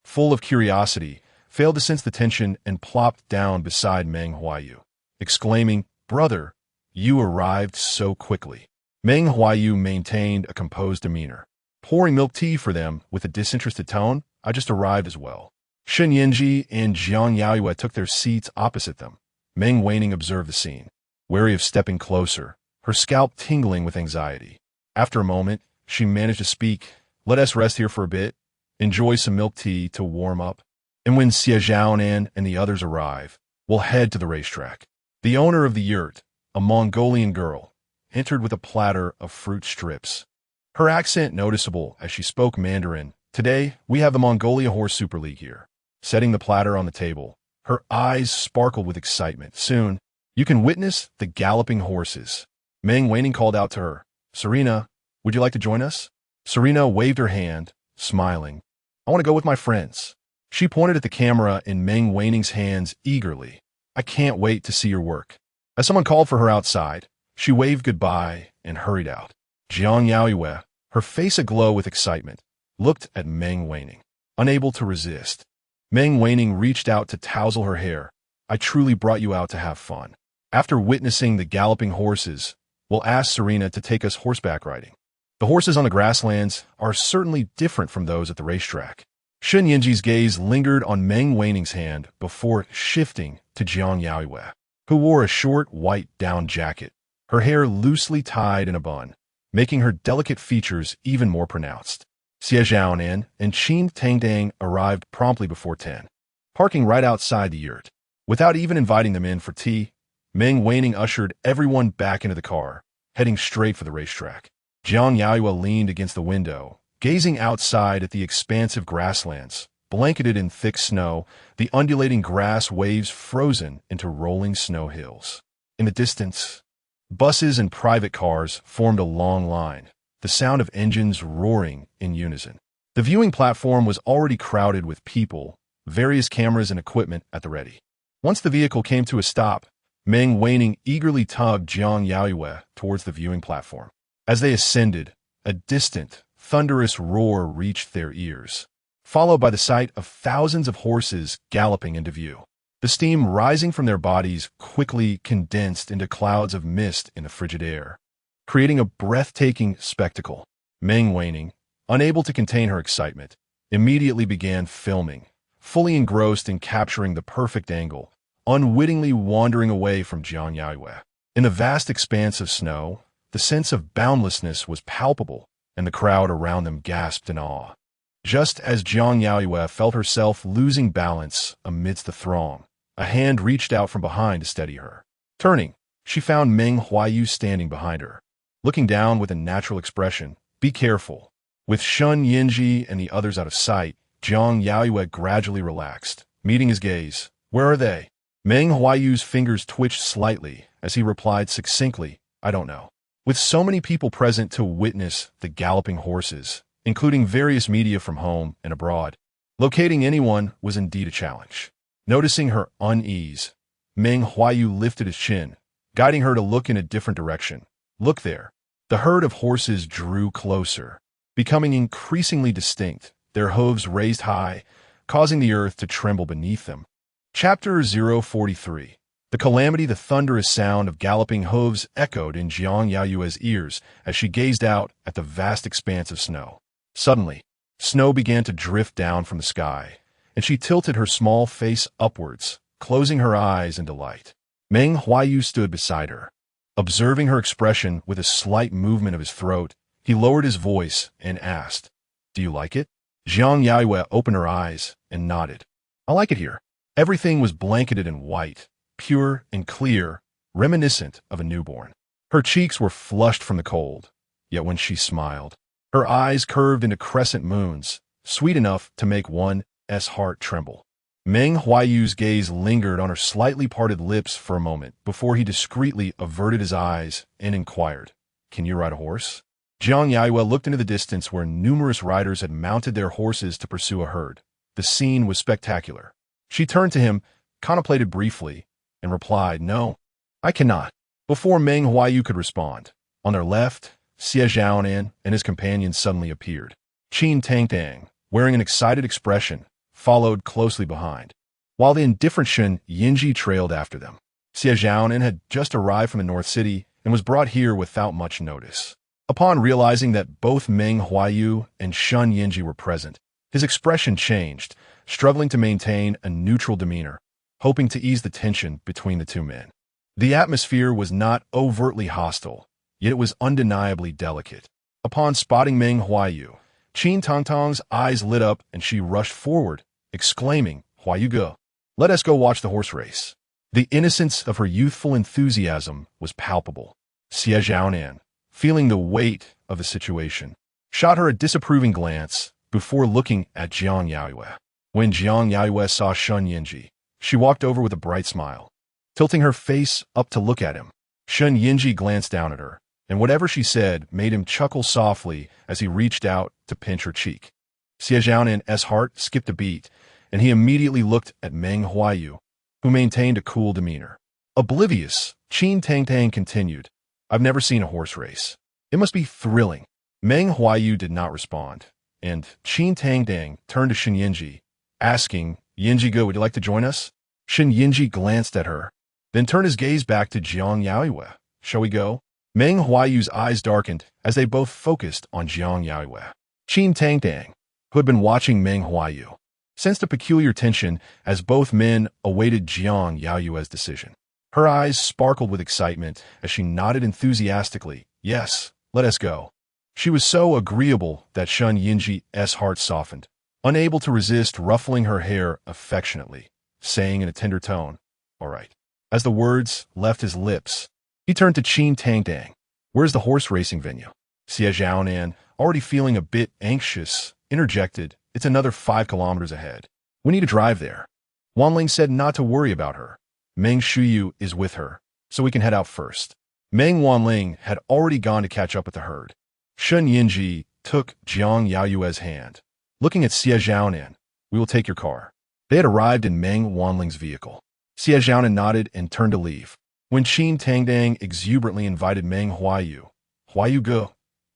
full of curiosity, failed to sense the tension and plopped down beside Meng Huaiyu, exclaiming, Brother, you arrived so quickly. Meng Huaiyu maintained a composed demeanor, pouring milk tea for them with a disinterested tone. I just arrived as well. Shen Yanzhi and Jiang Yaoyue took their seats opposite them. Meng Huaiyu observed the scene, wary of stepping closer, her scalp tingling with anxiety. After a moment, she managed to speak. Let us rest here for a bit. enjoy some milk tea to warm up, and when Xiaonan and the others arrive, we'll head to the racetrack. The owner of the yurt, a Mongolian girl, entered with a platter of fruit strips. Her accent noticeable as she spoke Mandarin. Today, we have the Mongolia Horse Super League here. Setting the platter on the table, her eyes sparkled with excitement. Soon, you can witness the galloping horses. Meng Huaiyu called out to her, Serena, would you like to join us? Serena waved her hand, smiling. I want to go with my friends. She pointed at the camera in Meng Huaiyu's hands eagerly. I can't wait to see your work. As someone called for her outside, she waved goodbye and hurried out. Jiang Yaoyue, her face aglow with excitement, looked at Meng Huaiyu, unable to resist. Meng Huaiyu reached out to tousle her hair. I truly brought you out to have fun. After witnessing the galloping horses, we'll ask Serena to take us horseback riding. The horses on the grasslands are certainly different from those at the racetrack. Shen Yanzhi's gaze lingered on Meng Huaiyu's hand before shifting to Jiang Yaoyue, who wore a short white down jacket, her hair loosely tied in a bun, making her delicate features even more pronounced. Xiaonan and Qin Tangdang arrived promptly before 10, parking right outside the yurt. Without even inviting them in for tea, Meng Huaiyu ushered everyone back into the car, heading straight for the racetrack. Jiang Yaoyue leaned against the window, gazing outside at the expansive grasslands, blanketed in thick snow, the undulating grass waves frozen into rolling snow hills. In the distance, buses and private cars formed a long line, the sound of engines roaring in unison. The viewing platform was already crowded with people, various cameras and equipment at the ready. Once the vehicle came to a stop, Meng Huaiyu eagerly tugged Jiang Yaoyue towards the viewing platform. As they ascended, a distant, thunderous roar reached their ears, followed by the sight of thousands of horses galloping into view. The steam rising from their bodies quickly condensed into clouds of mist in the frigid air, creating a breathtaking spectacle. Meng Huaiyu, unable to contain her excitement, immediately began filming, fully engrossed in capturing the perfect angle, unwittingly wandering away from Jiang Yaoyue. In the vast expanse of snow, the sense of boundlessness was palpable, and the crowd around them gasped in awe. Just as Jiang Yaoyue felt herself losing balance amidst the throng, a hand reached out from behind to steady her. Turning, she found Meng Huaiyu standing behind her. Looking down with a natural expression, "Be careful." With Shen Yanzhi and the others out of sight, Jiang Yaoyue gradually relaxed, meeting his gaze. "Where are they?" Meng Huaiyu's fingers twitched slightly as he replied succinctly, "I don't know." With so many people present to witness the galloping horses, including various media from home and abroad, locating anyone was indeed a challenge. Noticing her unease, Meng Huaiyu lifted his chin, guiding her to look in a different direction. "Look there." The herd of horses drew closer, becoming increasingly distinct, their hooves raised high, causing the earth to tremble beneath them. Chapter 043. The calamity. The thunderous sound of galloping hooves echoed in Jiang Yaoyue's ears as she gazed out at the vast expanse of snow. Suddenly, snow began to drift down from the sky, and she tilted her small face upwards, closing her eyes in delight. Meng Huaiyu stood beside her. Observing her expression with a slight movement of his throat, he lowered his voice and asked, "Do you like it?" Jiang Yaoyue opened her eyes and nodded. "I like it here." Everything was blanketed in white, pure and clear, reminiscent of a newborn. Her cheeks were flushed from the cold, yet when she smiled, her eyes curved into crescent moons, sweet enough to make one's heart tremble. Meng Huaiyu's gaze lingered on her slightly parted lips for a moment before he discreetly averted his eyes and inquired, "Can you ride a horse?" Jiang Yaoyue looked into the distance where numerous riders had mounted their horses to pursue a herd. The scene was spectacular. She turned to him, contemplated briefly, and replied, "No, I cannot." Before Meng Huaiyu could respond, on their left, Xiaonan and his companions suddenly appeared. Qin Tangdang, wearing an excited expression, followed closely behind, while the indifferent Shen Yanzhi trailed after them. Xiaonan had just arrived from the North City and was brought here without much notice. Upon realizing that both Meng Huaiyu and Shen Yanzhi were present, his expression changed, struggling to maintain a neutral demeanor, hoping to ease the tension between the two men. The atmosphere was not overtly hostile, yet it was undeniably delicate. Upon spotting Meng Huaiyu, Qin Tongtong's eyes lit up and she rushed forward, exclaiming, "Huaiyu go. Let us go watch the horse race." The innocence of her youthful enthusiasm was palpable. Xie Zhaonan, feeling the weight of the situation, shot her a disapproving glance before looking at Jiang Yaoyue. When Jiang Yaoyue saw Shen Yanzhi, she walked over with a bright smile, tilting her face up to look at him. Shen Yanzhi glanced down at her, and whatever she said made him chuckle softly as he reached out to pinch her cheek. Xie Zhaonan's heart skipped a beat, and he immediately looked at Meng Huaiyu, who maintained a cool demeanor. Oblivious, Qin Tangtang continued, "I've never seen a horse race. It must be thrilling." Meng Huaiyu did not respond, and Qin Tangtang turned to Shen Yanzhi, asking, "Yanzhi go, would you like to join us?" Shen Yanzhi glanced at her, then turned his gaze back to Jiang Yaoyue. "Shall we go?" Meng Huaiyu's eyes darkened as they both focused on Jiang Yaoyue. Qin Tangtang, who had been watching Meng Huaiyu, sensed a peculiar tension as both men awaited Jiang Yaoyue's decision. Her eyes sparkled with excitement as she nodded enthusiastically, "Yes, let us go." She was so agreeable that Shen Yanzhi's heart softened, unable to resist ruffling her hair affectionately, saying in a tender tone, "All right." As the words left his lips, he turned to Qin Tangtang. "Where's the horse racing venue?" Xie Zhaonan, already feeling a bit anxious, interjected, "It's another 5 kilometers ahead. We need to drive there." Wanling said not to worry about her. Meng Huaiyu is with her, so we can head out first. Meng Wanling had already gone to catch up with the herd. Shen Yanzhi took Jiang Yaoyue's hand. Looking at Xie Zhaonan, "We will take your car." They had arrived in Meng Wanling's vehicle. Xie Zhaonan nodded and turned to leave, when Qin Tangtang exuberantly invited Meng Huaiyu. "Huaiyu go.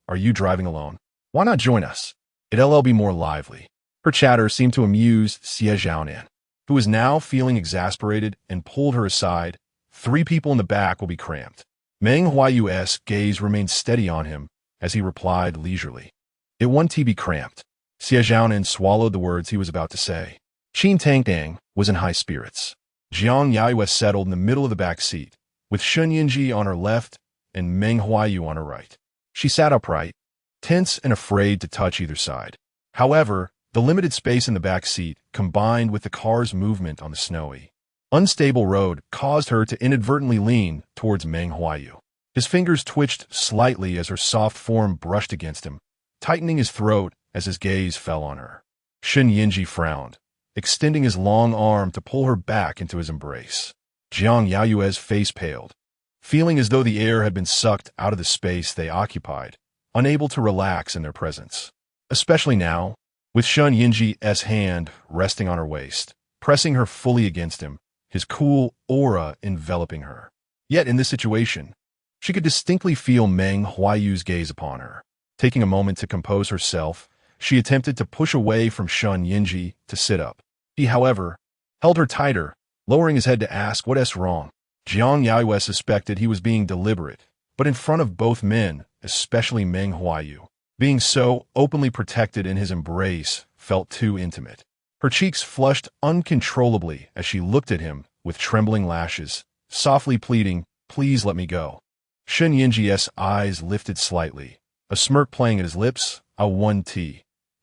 Are you driving alone? Why not join us? It'll be more lively." Her chatter seemed to amuse Xie Zhaonan, who was now feeling exasperated, and pulled her aside. "3 people in the back will be cramped." Meng Huaiyu's gaze remained steady on him as he replied leisurely, "It won't be cramped." Xie Zhaonan swallowed the words he was about to say. Qin Tangtang was in high spirits. Jiang Yaoyue settled in the middle of the back seat, with Shen Yanzhi on her left and Meng Huaiyu on her right. She sat upright, tense and afraid to touch either side. However, the limited space in the back seat, combined with the car's movement on the snowy, unstable road, caused her to inadvertently lean towards Meng Huaiyu. His fingers twitched slightly as her soft form brushed against him, tightening his throat as his gaze fell on her. Shen Yanzhi frowned, extending his long arm to pull her back into his embrace. Jiang Yaoyue's face paled, feeling as though the air had been sucked out of the space they occupied, unable to relax in their presence. Especially now, with Shen Yanzhi's hand resting on her waist, pressing her fully against him, his cool aura enveloping her. Yet in this situation, she could distinctly feel Meng Huaiyu's gaze upon her. Taking a moment to compose herself, she attempted to push away from Shen Yanzhi to sit up. He, however, held her tighter, lowering his head to ask what's wrong. Jiang Yaoyue suspected he was being deliberate, but in front of both men, especially Meng Huaiyu, being so openly protected in his embrace felt too intimate. Her cheeks flushed uncontrollably as she looked at him with trembling lashes, softly pleading, "Please let me go." Shen Yanzhi's eyes lifted slightly, a smirk playing at his lips. Qin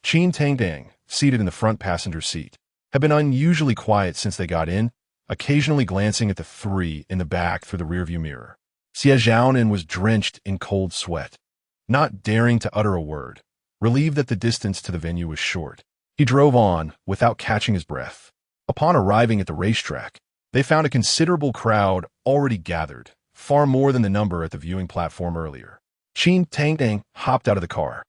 Tangtang, seated in the front passenger seat, had been unusually quiet since they got in, occasionally glancing at the 3 in the back through the rearview mirror. Xie Zhaonan was drenched in cold sweat, not daring to utter a word, relieved that the distance to the venue was short. He drove on without catching his breath. Upon arriving at the racetrack, they found a considerable crowd already gathered, far more than the number at the viewing platform earlier. Qin Tangtang hopped out of the car,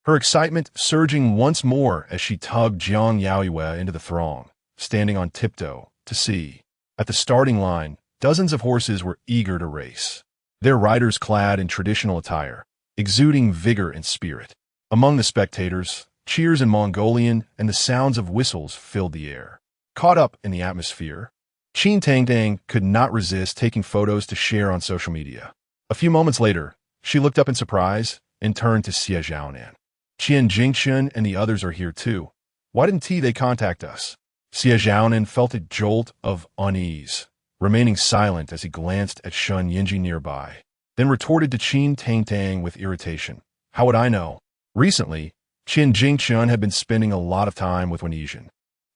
her excitement surging once more as she tugged Jiang Yaoyue into the throng, standing on tiptoe to see. At the starting line, dozens of horses were eager to race, their riders clad in traditional attire, exuding vigor and spirit. Among the spectators, cheers in Mongolian and the sounds of whistles filled the air. Caught up in the atmosphere, Qin Tangtang could not resist taking photos to share on social media. A few moments later, she looked up in surprise and turned to Xie Zhaonan. "Qian Jingchen and the others are here too. Why didn't they contact us?" Xie Zhaonan felt a jolt of unease, remaining silent as he glanced at Shen Yanzhi nearby, then retorted to Qin Tangtang with irritation. "How would I know? Recently, Qin Jingchun had been spending a lot of time with Wenijin,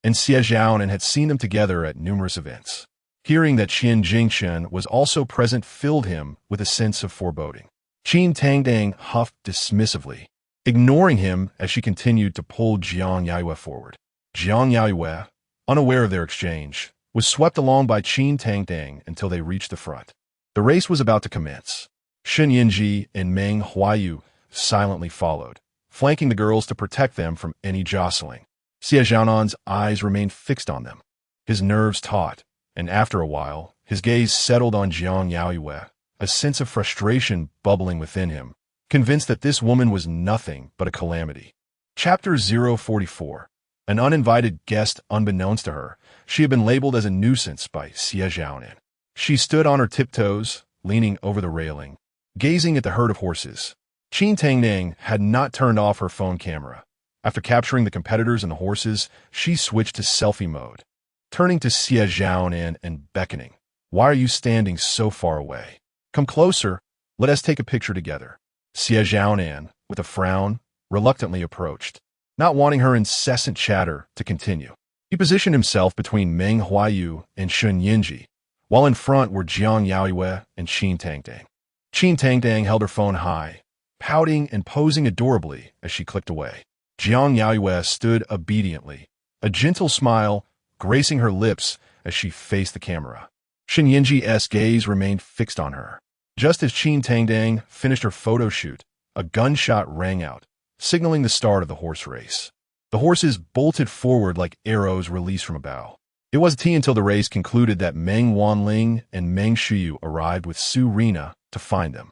and Xie Zhaonan had seen them together at numerous events. Hearing that Qin Jingchun was also present filled him with a sense of foreboding. Qin Tangdang huffed dismissively, ignoring him as she continued to pull Jiang Yaoyue forward. Jiang Yaoyue, unaware of their exchange, was swept along by Qin Tangdang until they reached the front. The race was about to commence. Shen Yanzhi and Meng Huaiyu silently followed, flanking the girls to protect them from any jostling. Xie Zhaonan's eyes remained fixed on them, his nerves taut, and after a while, his gaze settled on Jiang Yaoyue, a sense of frustration bubbling within him, convinced that this woman was nothing but a calamity. Chapter 044. An uninvited guest. Unbeknownst to her, she had been labeled as a nuisance by Xie Zhaonan. She stood on her tiptoes, leaning over the railing, gazing at the herd of horses. Qin Tangdang had not turned off her phone camera. After capturing the competitors and the horses, she switched to selfie mode, turning to Xie Zhaonan and beckoning. "Why are you standing so far away? Come closer, let us take a picture together." Xie Zhaonan, with a frown, reluctantly approached, not wanting her incessant chatter to continue. He positioned himself between Meng Huaiyu and Shen Yanzhi, while in front were Jiang Yaoyue and Qin Tangdang. Qin Tangdang held her phone high, pouting and posing adorably as she clicked away. Jiang Yaoyue stood obediently, a gentle smile gracing her lips as she faced the camera. Shen Yanzhi's gaze remained fixed on her. Just as Qin Tangdang finished her photo shoot, a gunshot rang out, signaling the start of the horse race. The horses bolted forward like arrows released from a bow. It wasn't until the race concluded that Meng Wanling and Meng Huaiyu arrived with Su Rina to find them.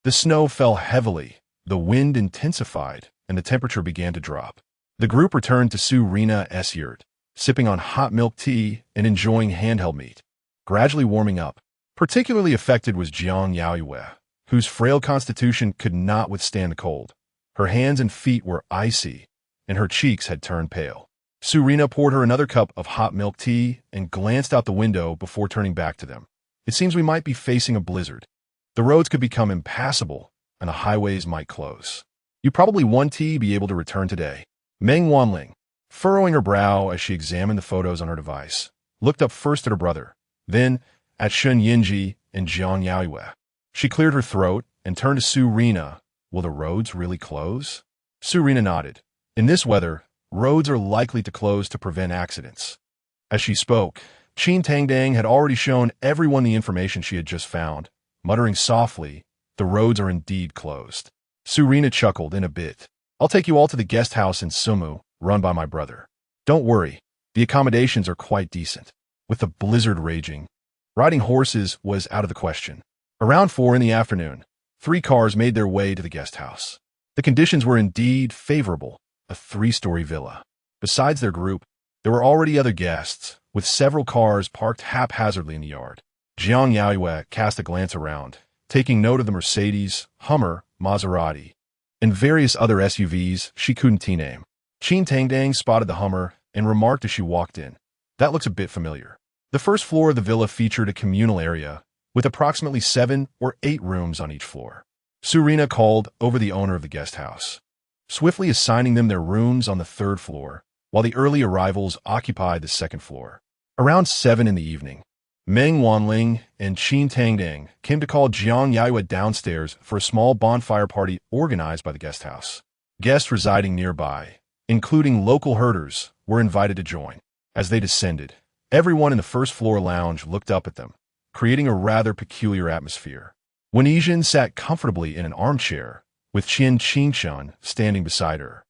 The snow fell heavily, the wind intensified, and the temperature began to drop. The group returned to Su Rina's yurt, sipping on hot milk tea and enjoying handheld meat, gradually warming up. Particularly affected was Jiang Yaoyue, whose frail constitution could not withstand the cold. Her hands and feet were icy, and her cheeks had turned pale. Su Rina poured her another cup of hot milk tea and glanced out the window before turning back to them. "It seems we might be facing a blizzard. The roads could become impassable, and the highways might close. You probably won't be able to return today." Meng Wanling, furrowing her brow as she examined the photos on her device, looked up first at her brother, then at Shen Yanzhi and Jiang Yaoyue. She cleared her throat and turned to Su Rina. "Will the roads really close?" Su Rina nodded. "In this weather, roads are likely to close to prevent accidents." As she spoke, Qin Tangdang had already shown everyone the information she had just found, muttering softly, "The roads are indeed closed." Su Rina chuckled in a bit. "I'll take you all to the guest house in Sumu, run by my brother. Don't worry, the accommodations are quite decent." With the blizzard raging, riding horses was out of the question. Around 4 in the afternoon, 3 cars made their way to the guest house. The conditions were indeed favorable, a 3-story villa. Besides their group, there were already other guests, with several cars parked haphazardly in the yard. Jiang Yaoyue cast a glance around, taking note of the Mercedes, Hummer, Maserati, and various other SUVs she couldn't name. Qin Tangdang spotted the Hummer and remarked as she walked in, "That looks a bit familiar." The first floor of the villa featured a communal area, with approximately 7 or 8 rooms on each floor. Su Rina called over the owner of the guest house, swiftly assigning them their rooms on the 3rd floor, while the early arrivals occupied the 2nd floor. Around 7 in the evening, Meng Wanling and Qin Tangdang came to call Jiang Yaoyue downstairs for a small bonfire party organized by the guest house. Guests residing nearby, including local herders, were invited to join. As they descended, everyone in the 1st floor lounge looked up at them, creating a rather peculiar atmosphere. Wenijin sat comfortably in an armchair, with Qin Jingchun standing beside her,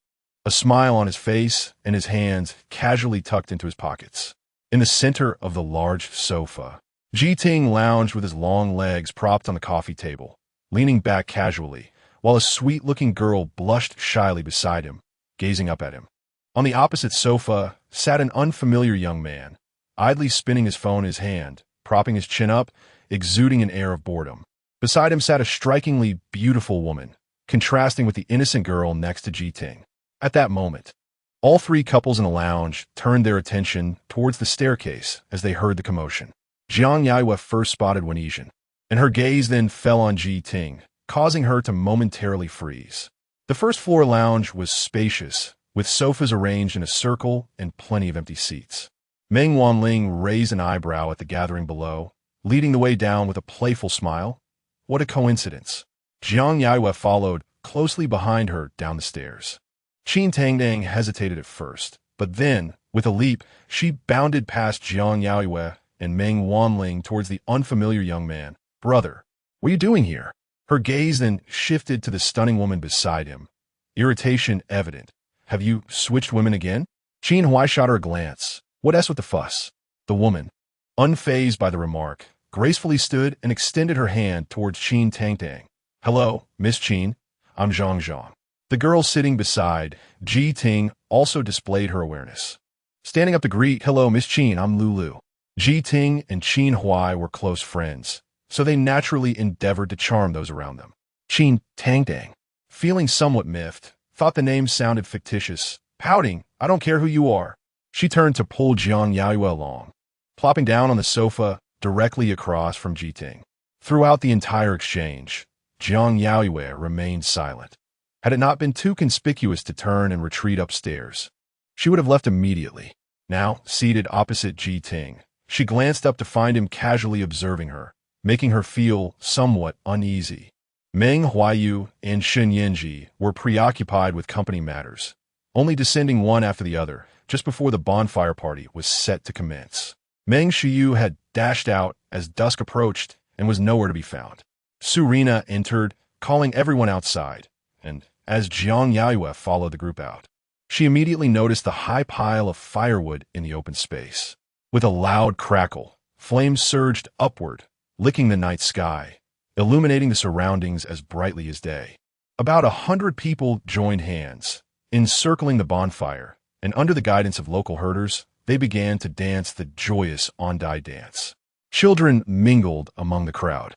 a smile on his face and his hands casually tucked into his pockets. In the center of the large sofa, Jiting lounged with his long legs propped on the coffee table, leaning back casually, while a sweet-looking girl blushed shyly beside him, gazing up at him. On the opposite sofa sat an unfamiliar young man, idly spinning his phone in his hand, propping his chin up, exuding an air of boredom. Beside him sat a strikingly beautiful woman, contrasting with the innocent girl next to Jiting. At that moment, all 3 couples in the lounge turned their attention towards the staircase as they heard the commotion. Jiang Yaoyue first spotted Wenijin, and her gaze then fell on Jiting, causing her to momentarily freeze. The first-floor lounge was spacious, with sofas arranged in a circle and plenty of empty seats. Meng Huaiyu raised an eyebrow at the gathering below, leading the way down with a playful smile. What a coincidence. Jiang Yaoyue followed closely behind her down the stairs. Qin Tangdang hesitated at first, but then, with a leap, she bounded past Jiang Yaoyue and Meng Huaiyu towards the unfamiliar young man. Brother, what are you doing here? Her gaze then shifted to the stunning woman beside him. Irritation evident. Have you switched women again? Qin Huai shot her a glance. What with the fuss? The woman, unfazed by the remark, gracefully stood and extended her hand towards Qin Tangdang. Hello, Miss Qin. I'm Zhang Zhang. The girl sitting beside Ji Ting also displayed her awareness. Standing up to greet, hello, Miss Qin, I'm Lulu. Ji Ting and Qin Huai were close friends, so they naturally endeavored to charm those around them. Qin Tangdang, feeling somewhat miffed, thought the name sounded fictitious. Pouting, I don't care who you are. She turned to pull Jiang Yaoyue along, plopping down on the sofa directly across from Ji Ting. Throughout the entire exchange, Jiang Yaoyue remained silent. Had it not been too conspicuous to turn and retreat upstairs, she would have left immediately. Now, seated opposite Ji Ting, she glanced up to find him casually observing her, making her feel somewhat uneasy. Meng Huaiyu and Shen Yanzhi were preoccupied with company matters, only descending one after the other just before the bonfire party was set to commence. Meng Huaiyu had dashed out as dusk approached and was nowhere to be found. Surina entered, calling everyone outside, and as Jiang Yaoyue followed the group out, she immediately noticed the high pile of firewood in the open space. With a loud crackle, flames surged upward, licking the night sky, illuminating the surroundings as brightly as day. About 100 people joined hands, encircling the bonfire, and under the guidance of local herders, they began to dance the joyous Ondai dance. Children mingled among the crowd,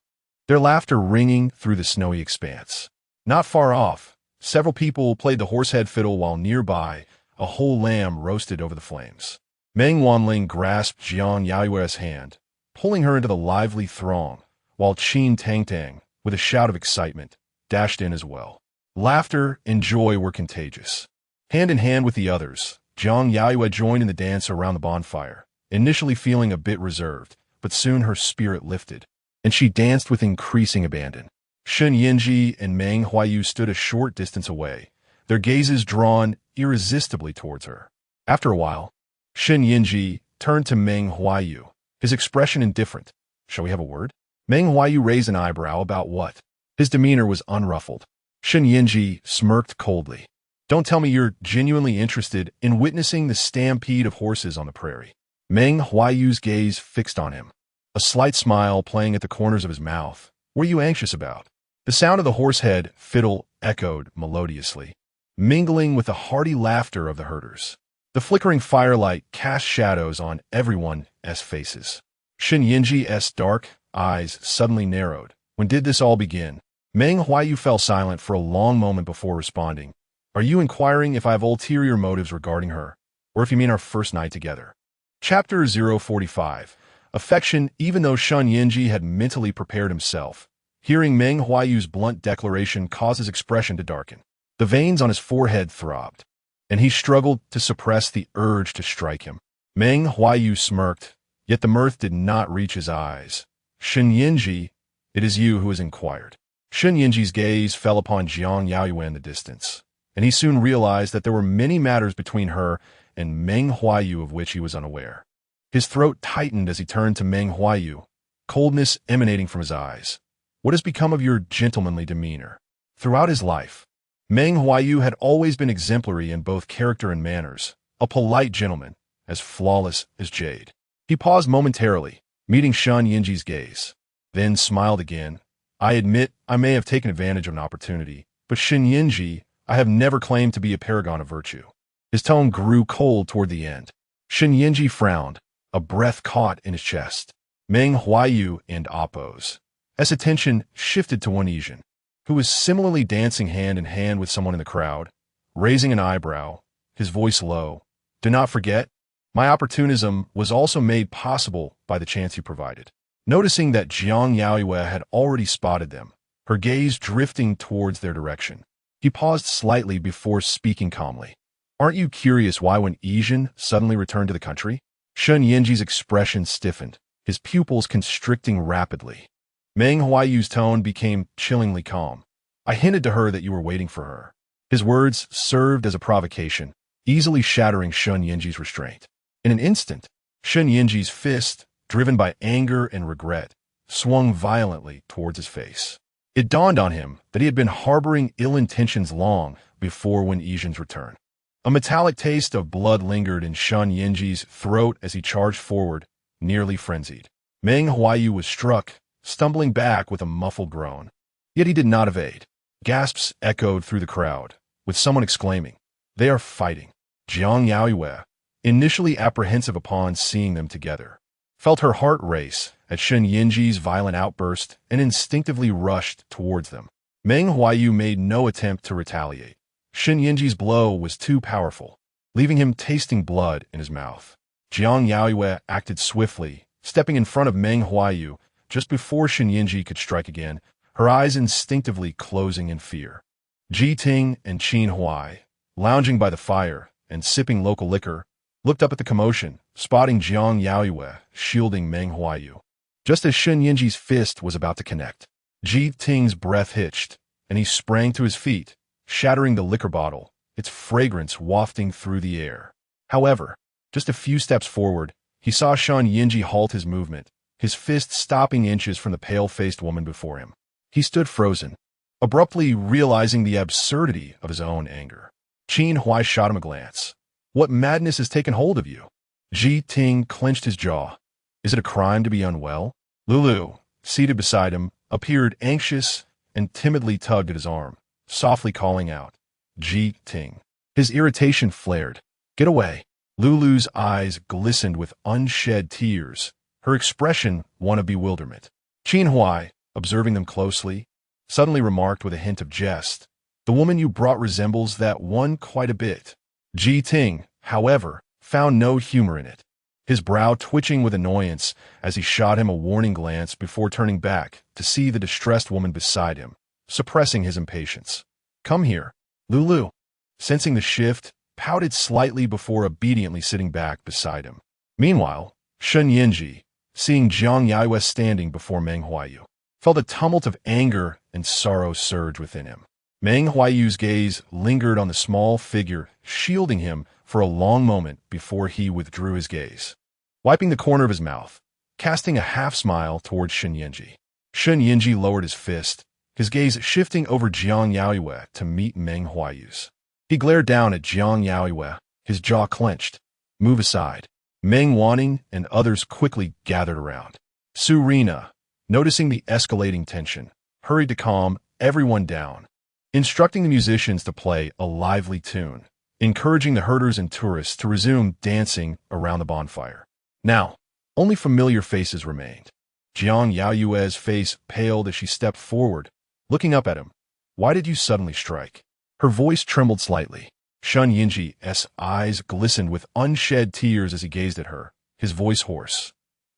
their laughter ringing through the snowy expanse. Not far off, several people played the horsehead fiddle while nearby, a whole lamb roasted over the flames. Meng Huaiyu grasped Jiang Yaoyue's hand, pulling her into the lively throng, while Qin Tangdang, with a shout of excitement, dashed in as well. Laughter and joy were contagious. Hand in hand with the others, Jiang Yaoyue joined in the dance around the bonfire, initially feeling a bit reserved, but soon her spirit lifted, and she danced with increasing abandon. Shen Yanzhi and Meng Huaiyu stood a short distance away, their gazes drawn irresistibly towards her. After a while, Shen Yanzhi turned to Meng Huaiyu, his expression indifferent. Shall we have a word? Meng Huaiyu raised an eyebrow. About what? His demeanor was unruffled. Shen Yanzhi smirked coldly. Don't tell me you're genuinely interested in witnessing the stampede of horses on the prairie. Meng Huaiyu's gaze fixed on him, a slight smile playing at the corners of his mouth. What are you anxious about? The sound of the horsehead fiddle echoed melodiously, mingling with the hearty laughter of the herders. The flickering firelight cast shadows on everyone's faces. Shen Yanzhi's dark eyes suddenly narrowed. When did this all begin? Meng Huaiyu fell silent for a long moment before responding. Are you inquiring if I have ulterior motives regarding her, or if you mean our first night together? Chapter 045. Affection. Even though Shen Yanzhi had mentally prepared himself, hearing Meng Huaiyu's blunt declaration caused his expression to darken. The veins on his forehead throbbed, and he struggled to suppress the urge to strike him. Meng Huaiyu smirked, yet the mirth did not reach his eyes. Shen Yanzhi, it is you who has inquired. Shen Yanzhi's gaze fell upon Jiang Yaoyue in the distance, and he soon realized that there were many matters between her and Meng Huaiyu of which he was unaware. His throat tightened as he turned to Meng Huaiyu, coldness emanating from his eyes. What has become of your gentlemanly demeanor? Throughout his life, Meng Huaiyu had always been exemplary in both character and manners, a polite gentleman, as flawless as jade. He paused momentarily, meeting Shen Yanzhi's gaze, then smiled again. I admit I may have taken advantage of an opportunity, but Shen Yanzhi, I have never claimed to be a paragon of virtue. His tone grew cold toward the end. Shen Yanzhi frowned, a breath caught in his chest. Meng Huaiyu and Appo's attention shifted to one Asian, who was similarly dancing hand in hand with someone in the crowd, raising an eyebrow, his voice low. Do not forget, my opportunism was also made possible by the chance you provided. Noticing that Jiang Yaoyue had already spotted them, her gaze drifting towards their direction, He paused slightly before speaking calmly. Aren't you curious why when Yizhen suddenly returned to the country? Shen Yanzhi's expression stiffened, his pupils constricting rapidly. Meng Huaiyu's tone became chillingly calm. I hinted to her that you were waiting for her. His words served as a provocation, easily shattering Shen Yanzhi's restraint. In an instant, Shen Yanzhi's fist, driven by anger and regret, swung violently towards his face. It dawned on him that he had been harboring ill intentions long before when Yizhen's return. A metallic taste of blood lingered in Shen Yanzhi's throat as he charged forward, nearly frenzied. Meng Huaiyu was struck, stumbling back with a muffled groan. Yet he did not evade. Gasps echoed through the crowd, with someone exclaiming, "They are fighting." Jiang Yaoyue, initially apprehensive upon seeing them together, felt her heart race at Shen Yanzhi's violent outburst and instinctively rushed towards them. Meng Huaiyu made no attempt to retaliate. Shen Yanzhi's blow was too powerful, leaving him tasting blood in his mouth. Jiang Yaoyue acted swiftly, stepping in front of Meng Huaiyu just before Shen Yanzhi could strike again, her eyes instinctively closing in fear. Ji Ting and Qin Huai, lounging by the fire and sipping local liquor, looked up at the commotion, spotting Jiang Yaoyue shielding Meng Huaiyu. Just as Shen Yanzhi's fist was about to connect, Ji Ting's breath hitched, and he sprang to his feet, shattering the liquor bottle, its fragrance wafting through the air. However, just a few steps forward, he saw Shen Yanzhi halt his movement, his fist stopping inches from the pale-faced woman before him. He stood frozen, abruptly realizing the absurdity of his own anger. Qin Huai shot him a glance. What madness has taken hold of you? Ji Ting clenched his jaw. Is it a crime to be unwell? Lulu, seated beside him, appeared anxious and timidly tugged at his arm, softly calling out, "Ji Ting." His irritation flared. "Get away." Lulu's eyes glistened with unshed tears, her expression one of bewilderment. Qin Huai, observing them closely, suddenly remarked with a hint of jest, "The woman you brought resembles that one quite a bit." Ji Ting, however, found no humor in it, his brow twitching with annoyance as he shot him a warning glance before turning back to see the distressed woman beside him, suppressing his impatience. "Come here." Lulu, sensing the shift, pouted slightly before obediently sitting back beside him. Meanwhile, Shen Yanzhi, seeing Jiang Yaoyue standing before Meng Huaiyu, felt a tumult of anger and sorrow surge within him. Meng Huaiyu's gaze lingered on the small figure, shielding him for a long moment before he withdrew his gaze, wiping the corner of his mouth, casting a half-smile towards Shen Yanzhi. Shen Yanzhi lowered his fist, his gaze shifting over Jiang Yaoyue to meet Meng Huaiyu's. He glared down at Jiang Yaoyue, his jaw clenched. "Move aside." Meng Wanning and others quickly gathered around. Su Rina, noticing the escalating tension, hurried to calm everyone down, instructing the musicians to play a lively tune, encouraging the herders and tourists to resume dancing around the bonfire. Now, only familiar faces remained. Jiang Yaoyue's face paled as she stepped forward, looking up at him. "Why did you suddenly strike?" Her voice trembled slightly. Shen Yanzhi's eyes glistened with unshed tears as he gazed at her, his voice hoarse.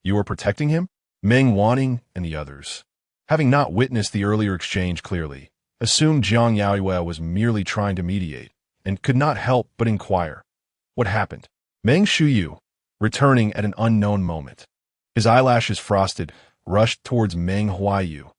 "You are protecting him?" Meng Wanning and the others, having not witnessed the earlier exchange clearly, assumed Jiang Yaoyue was merely trying to mediate, and could not help but inquire, "What happened?" Meng Huaiyu, returning at an unknown moment, his eyelashes frosted, rushed towards Meng Huaiyu,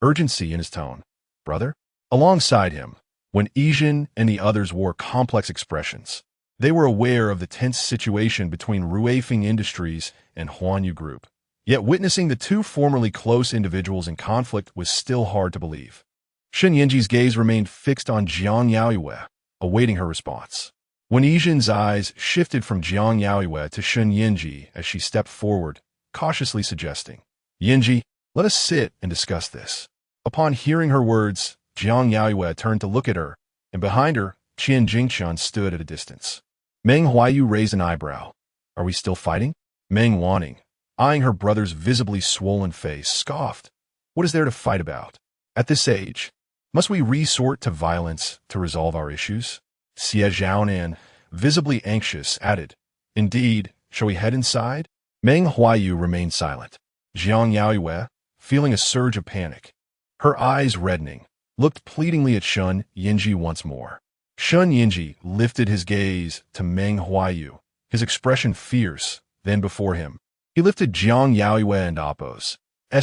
urgency in his tone. "Brother?" Alongside him, when Yizhen and the others wore complex expressions, they were aware of the tense situation between Ruifeng Industries and Huanyu Group. Yet witnessing the two formerly close individuals in conflict was still hard to believe. Shen Yanzhi's gaze remained fixed on Jiang Yaoyue, awaiting her response. When Yizhen's eyes shifted from Jiang Yaoyue to Shen Yanzhi as she stepped forward, cautiously suggesting, "Yanzhi, let us sit and discuss this." Upon hearing her words, Jiang Yaoyue turned to look at her, and behind her, Qian Jingqian stood at a distance. Meng Huaiyu raised an eyebrow. "Are we still fighting?" Meng Wanning, eyeing her brother's visibly swollen face, scoffed. "What is there to fight about? At this age, must we resort to violence to resolve our issues?" Xie Zhaonan, visibly anxious, added, "Indeed, shall we head inside?" Meng Huaiyu remained silent. Jiang Yaoyue, feeling a surge of panic, her eyes reddening, looked pleadingly at Shen Yanzhi once more. Shen Yanzhi lifted his gaze to Meng Huaiyu, his expression fierce. Then before him, he lifted Jiang Yaoyue and Appo's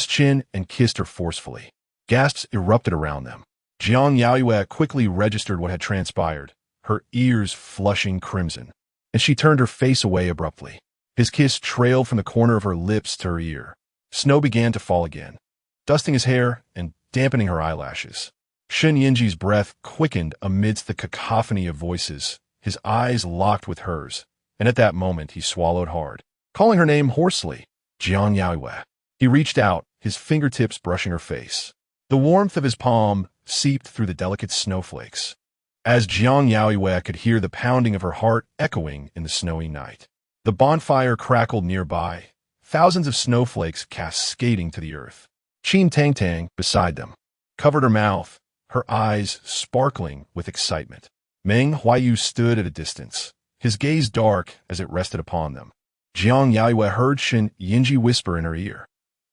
chin and kissed her forcefully. Gasps erupted around them. Jiang Yaoyue quickly registered what had transpired, her ears flushing crimson, and she turned her face away abruptly. His kiss trailed from the corner of her lips to her ear. Snow began to fall again, dusting his hair and dampening her eyelashes. Shen Yanzhi's breath quickened amidst the cacophony of voices, his eyes locked with hers, and at that moment he swallowed hard, calling her name hoarsely, Jiang Yaoyue. He reached out, his fingertips brushing her face. The warmth of his palm seeped through the delicate snowflakes, as Jiang Yaoyue could hear the pounding of her heart echoing in the snowy night. The bonfire crackled nearby, thousands of snowflakes cascading to the earth. Qin Tang beside them covered her mouth, her eyes sparkling with excitement. Meng Huaiyu stood at a distance, his gaze dark as it rested upon them. Jiang Yaoyue heard Shen Yanzhi whisper in her ear,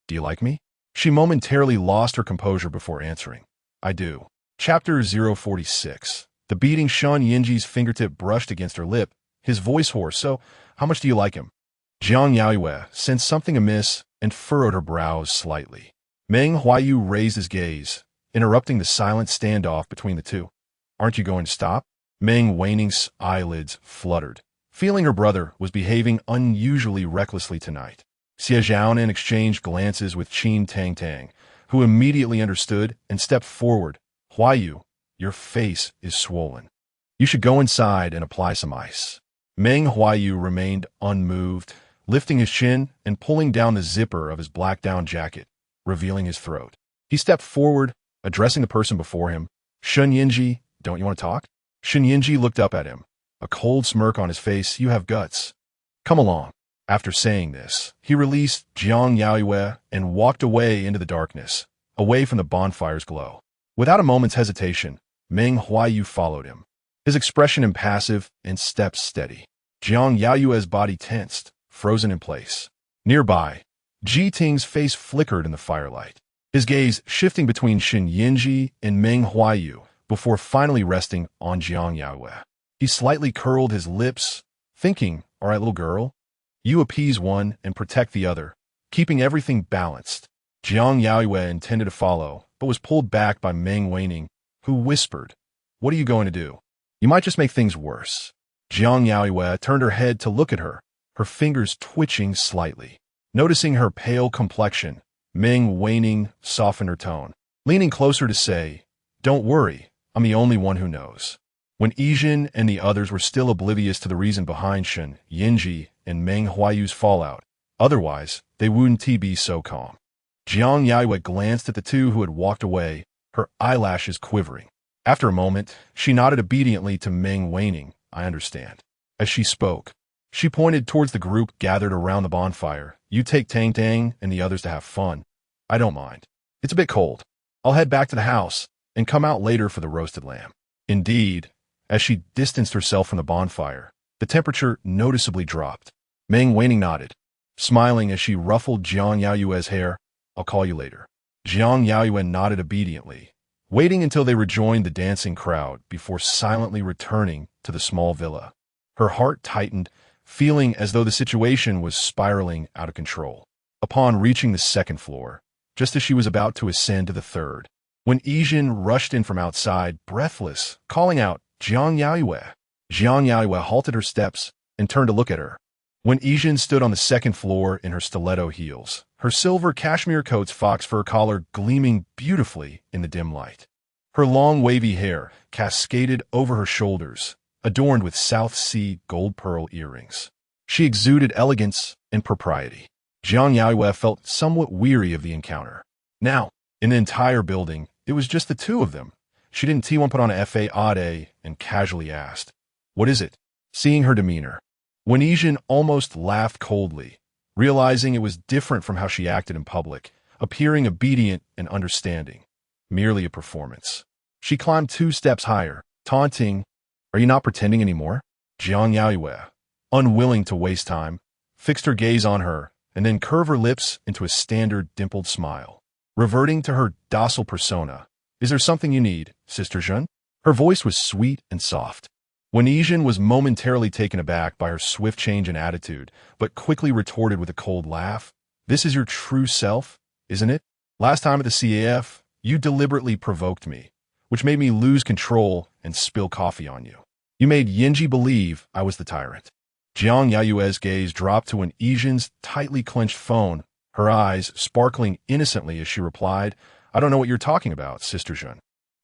"Do you like me?" She momentarily lost her composure before answering, "I do." Chapter 046. The beating Shen Yanzhi's fingertip brushed against her lip, his voice hoarse. "So, how much do you like him?" Jiang Yaoyue sensed something amiss and furrowed her brows slightly. Meng Huaiyu raised his gaze, interrupting the silent standoff between the two. "Aren't you going to stop?" Meng Huaiyu's eyelids fluttered, feeling her brother was behaving unusually recklessly tonight. Xie Zhaonan exchanged glances with Qin Tang, who immediately understood and stepped forward. "Huaiyu, your face is swollen. You should go inside and apply some ice." Meng Huaiyu remained unmoved, lifting his chin and pulling down the zipper of his black down jacket, revealing his throat. He stepped forward, addressing the person before him. "Shen Yanzhi, don't you want to talk?" Shen Yanzhi looked up at him, a cold smirk on his face. "You have guts. Come along." After saying this, he released Jiang Yaoyue and walked away into the darkness, away from the bonfire's glow. Without a moment's hesitation, Meng Huaiyu followed him, his expression impassive and steps steady. Jiang Yaoyue's body tensed, frozen in place. Nearby, Ji Ting's face flickered in the firelight, his gaze shifting between Shen Yanzhi and Meng Huaiyu before finally resting on Jiang Yaoyue. He slightly curled his lips, thinking, "All right, little girl, you appease one and protect the other, keeping everything balanced." Jiang Yaoyue intended to follow, but was pulled back by Meng Huaiyu, who whispered, "What are you going to do? You might just make things worse." Jiang Yaoyue turned her head to look at her, her fingers twitching slightly. Noticing her pale complexion, Meng Huaiyu softened her tone, leaning closer to say, "Don't worry, I'm the only one who knows." When Yijin and the others were still oblivious to the reason behind Shen Yanzhi and Meng Huaiyu's fallout, otherwise they wouldn't be so calm. Jiang Yaoyue glanced at the two who had walked away, her eyelashes quivering. After a moment, she nodded obediently to Meng Huaiyu. "I understand." As she spoke, she pointed towards the group gathered around the bonfire. "You take Tang and the others to have fun. I don't mind. It's a bit cold. I'll head back to the house and come out later for the roasted lamb." Indeed, as she distanced herself from the bonfire, the temperature noticeably dropped. Meng Huaiyu nodded, smiling as she ruffled Jiang Yaoyue's hair. "I'll call you later." Jiang Yaoyue nodded obediently, waiting until they rejoined the dancing crowd before silently returning to the small villa. Her heart tightened, feeling as though the situation was spiraling out of control. Upon reaching the second floor, just as she was about to ascend to the third, when Yijin rushed in from outside, breathless, calling out, "Jiang Yaoyue!" Jiang Yaoyue halted her steps and turned to look at her. When Yijin stood on the second floor in her stiletto heels, her silver cashmere coat's fox fur collar gleaming beautifully in the dim light. Her long wavy hair cascaded over her shoulders, adorned with South Sea gold pearl earrings. She exuded elegance and propriety. Jiang Yaoyue felt somewhat weary of the encounter. Now, in the entire building, it was just the two of them. She didn't T1 put on a fa and casually asked, "What is it?" Seeing her demeanor, when Yijin almost laughed coldly, realizing it was different from how she acted in public, appearing obedient and understanding, merely a performance. She climbed 2 steps higher, taunting, "Are you not pretending anymore?" Jiang Yaoyue, unwilling to waste time, fixed her gaze on her and then curved her lips into a standard dimpled smile. Reverting to her docile persona, Is there something you need, Sister Zhen? Her voice was sweet and soft. Wen Yizhen was momentarily taken aback by her swift change in attitude, but quickly retorted with a cold laugh. This is your true self, isn't it? Last time at the CAF, you deliberately provoked me, which made me lose control and spill coffee on you. You made Yanzhi believe I was the tyrant. Jiang Yaoyue's gaze dropped to Wen Yizhen's tightly clenched phone, her eyes sparkling innocently as she replied, I don't know what you're talking about, Sister Zhen.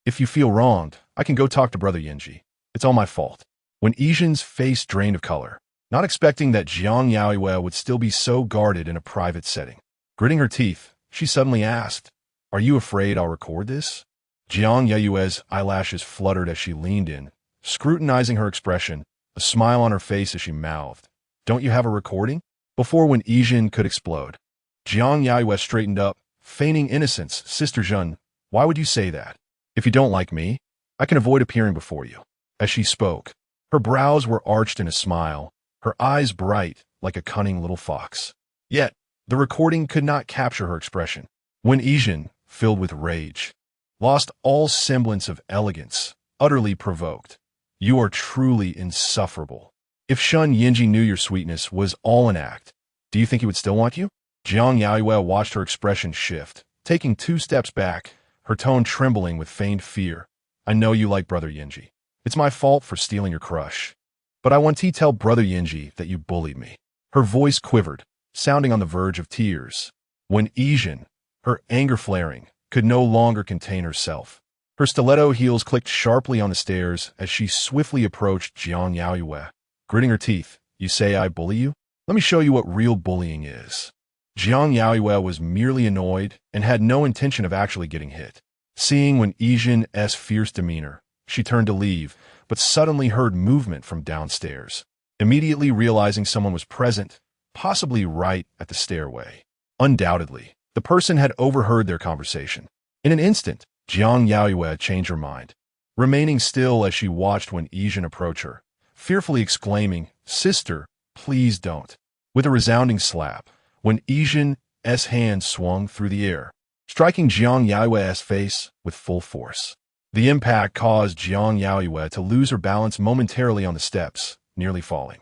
If you feel wronged, I can go talk to Brother Yanzhi. It's all my fault. Wen Yizhen's face drained of color, not expecting that Jiang Yaoyue would still be so guarded in a private setting. Gritting her teeth, she suddenly asked, Are you afraid I'll record this? Jiang Yaoyue's eyelashes fluttered as she leaned in, scrutinizing her expression, a smile on her face as she mouthed, Don't you have a recording? Before Wen Yizhen could explode, Jiang Yaoyue straightened up, feigning innocence. Sister Zhen, why would you say that? If you don't like me, I can avoid appearing before you. As she spoke, her brows were arched in a smile, her eyes bright like a cunning little fox. Yet, the recording could not capture her expression. Wen Yizhen, filled with rage, lost all semblance of elegance, utterly provoked. You are truly insufferable. If Shen Yanzhi knew your sweetness was all an act, do you think he would still want you? Jiang Yaoyue watched her expression shift, taking 2 steps back, her tone trembling with feigned fear. I know you like Brother Yanzhi. It's my fault for stealing your crush. But I want to tell Brother Yanzhi that you bullied me. Her voice quivered, sounding on the verge of tears. Wen Yizhen, her anger flaring, could no longer contain herself. Her stiletto heels clicked sharply on the stairs as she swiftly approached Jiang Yaoyue. Gritting her teeth, You say I bully you? Let me show you what real bullying is. Jiang Yaoyue was merely annoyed and had no intention of actually getting hit. Seeing Wen Yizhen's fierce demeanor, she turned to leave, but suddenly heard movement from downstairs. Immediately realizing someone was present, possibly right at the stairway. Undoubtedly, the person had overheard their conversation. In an instant, Jiang Yaoyue changed her mind, remaining still as she watched Wen Yizhen approach her, fearfully exclaiming, Sister, please don't. With a resounding slap, Wen Yizhen's hand swung through the air, striking Jiang Yaoyue's face with full force. The impact caused Jiang Yaoyue to lose her balance momentarily on the steps, nearly falling.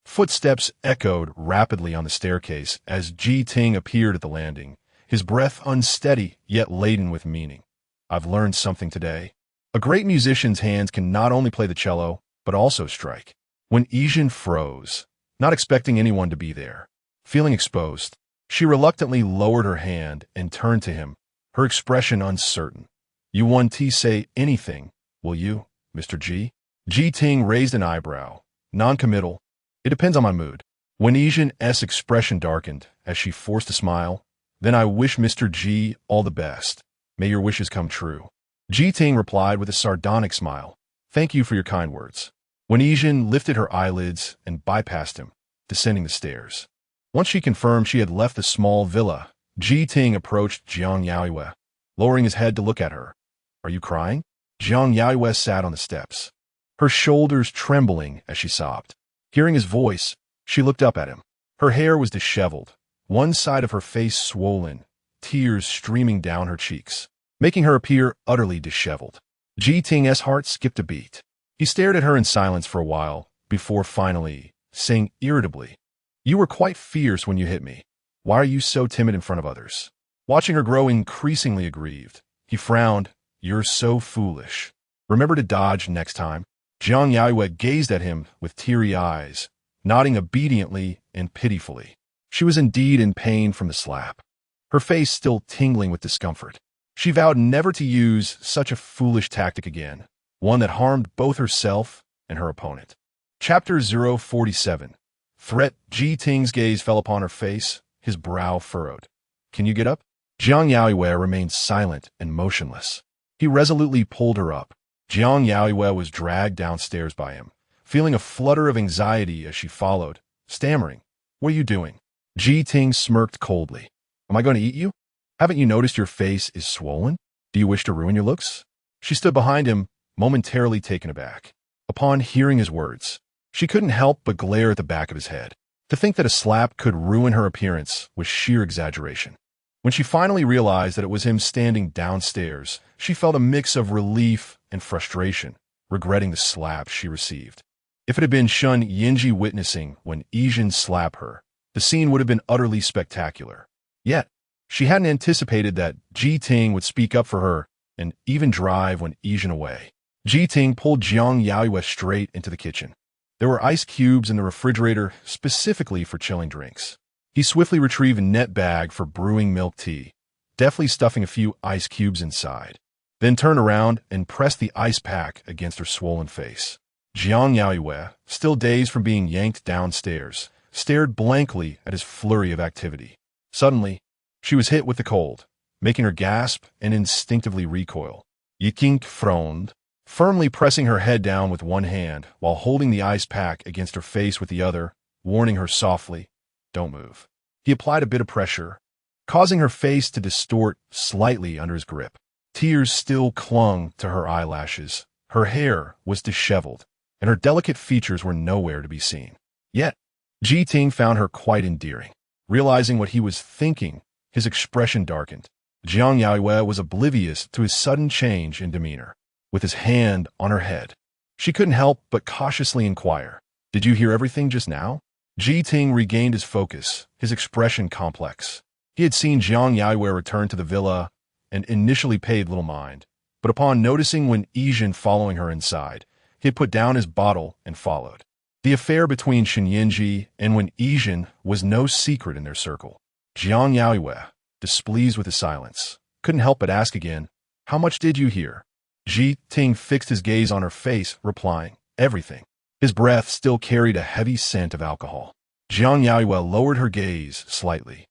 Footsteps echoed rapidly on the staircase as Ji Ting appeared at the landing, his breath unsteady yet laden with meaning. I've learned something today. A great musician's hands can not only play the cello, but also strike. Wen Yizhen froze, not expecting anyone to be there. Feeling exposed, she reluctantly lowered her hand and turned to him, her expression uncertain. You won't say anything, will you, Mr. Ji? Ji Ting raised an eyebrow, non-committal. It depends on my mood. Wen Yizhen's expression darkened as she forced a smile. Then I wish Mr. Ji all the best. May your wishes come true. Ji Ting replied with a sardonic smile. Thank you for your kind words. Wen Yizhen lifted her eyelids and bypassed him, descending the stairs. Once she confirmed she had left the small villa, Ji Ting approached Jiang Yaoyue, lowering his head to look at her. Are you crying? Jiang Yaoyue sat on the steps, her shoulders trembling as she sobbed. Hearing his voice, she looked up at him. Her hair was disheveled, one side of her face swollen, tears streaming down her cheeks, making her appear utterly disheveled. Ji Ting's heart skipped a beat. He stared at her in silence for a while, before finally saying irritably, You were quite fierce when you hit me. Why are you so timid in front of others? Watching her grow increasingly aggrieved, he frowned. You're so foolish. Remember to dodge next time. Jiang Yaoyue gazed at him with teary eyes, nodding obediently and pitifully. She was indeed in pain from the slap, her face still tingling with discomfort. She vowed never to use such a foolish tactic again, one that harmed both herself and her opponent. Chapter 047. Threat. Ji Ting's gaze fell upon her face, his brow furrowed. Can you get up? Jiang Yaoyue remained silent and motionless. He resolutely pulled her up. Jiang Yaoyue was dragged downstairs by him, feeling a flutter of anxiety as she followed, stammering, What are you doing? Ji Ting smirked coldly. Am I going to eat you? Haven't you noticed your face is swollen? Do you wish to ruin your looks? She stood behind him, momentarily taken aback. Upon hearing his words, she couldn't help but glare at the back of his head. To think that a slap could ruin her appearance was sheer exaggeration. When she finally realized that it was him standing downstairs, she felt a mix of relief and frustration, regretting the slap she received. If it had been Shen Yanzhi witnessing when Yijin slapped her, the scene would have been utterly spectacular. Yet, she hadn't anticipated that Ji Ting would speak up for her and even drive when Yijin away. Ji Ting pulled Jiang Yaoyue straight into the kitchen. There were ice cubes in the refrigerator specifically for chilling drinks. He swiftly retrieved a net bag for brewing milk tea, deftly stuffing a few ice cubes inside, then turned around and pressed the ice pack against her swollen face. Jiang Yaoyue, still dazed from being yanked downstairs, stared blankly at his flurry of activity. Suddenly, she was hit with the cold, making her gasp and instinctively recoil. Yiking frowned, firmly pressing her head down with one hand while holding the ice pack against her face with the other, warning her softly, "Don't move." He applied a bit of pressure, causing her face to distort slightly under his grip. Tears still clung to her eyelashes. Her hair was disheveled, and her delicate features were nowhere to be seen. Yet, Ji Ting found her quite endearing. Realizing what he was thinking, his expression darkened. Jiang Yaoyue was oblivious to his sudden change in demeanor. With his hand on her head, she couldn't help but cautiously inquire, "Did you hear everything just now?" Ji Ting regained his focus, his expression complex. He had seen Jiang Yaoyue return to the villa and initially paid little mind, but upon noticing when Yijin following her inside, he had put down his bottle and followed. The affair between Shen Yanzhi and when Yijin was no secret in their circle. Jiang Yaoyue, displeased with his silence, couldn't help but ask again, "How much did you hear?" Ji Ting fixed his gaze on her face, replying, "Everything." His breath still carried a heavy scent of alcohol. Jiang Yaoyue lowered her gaze slightly,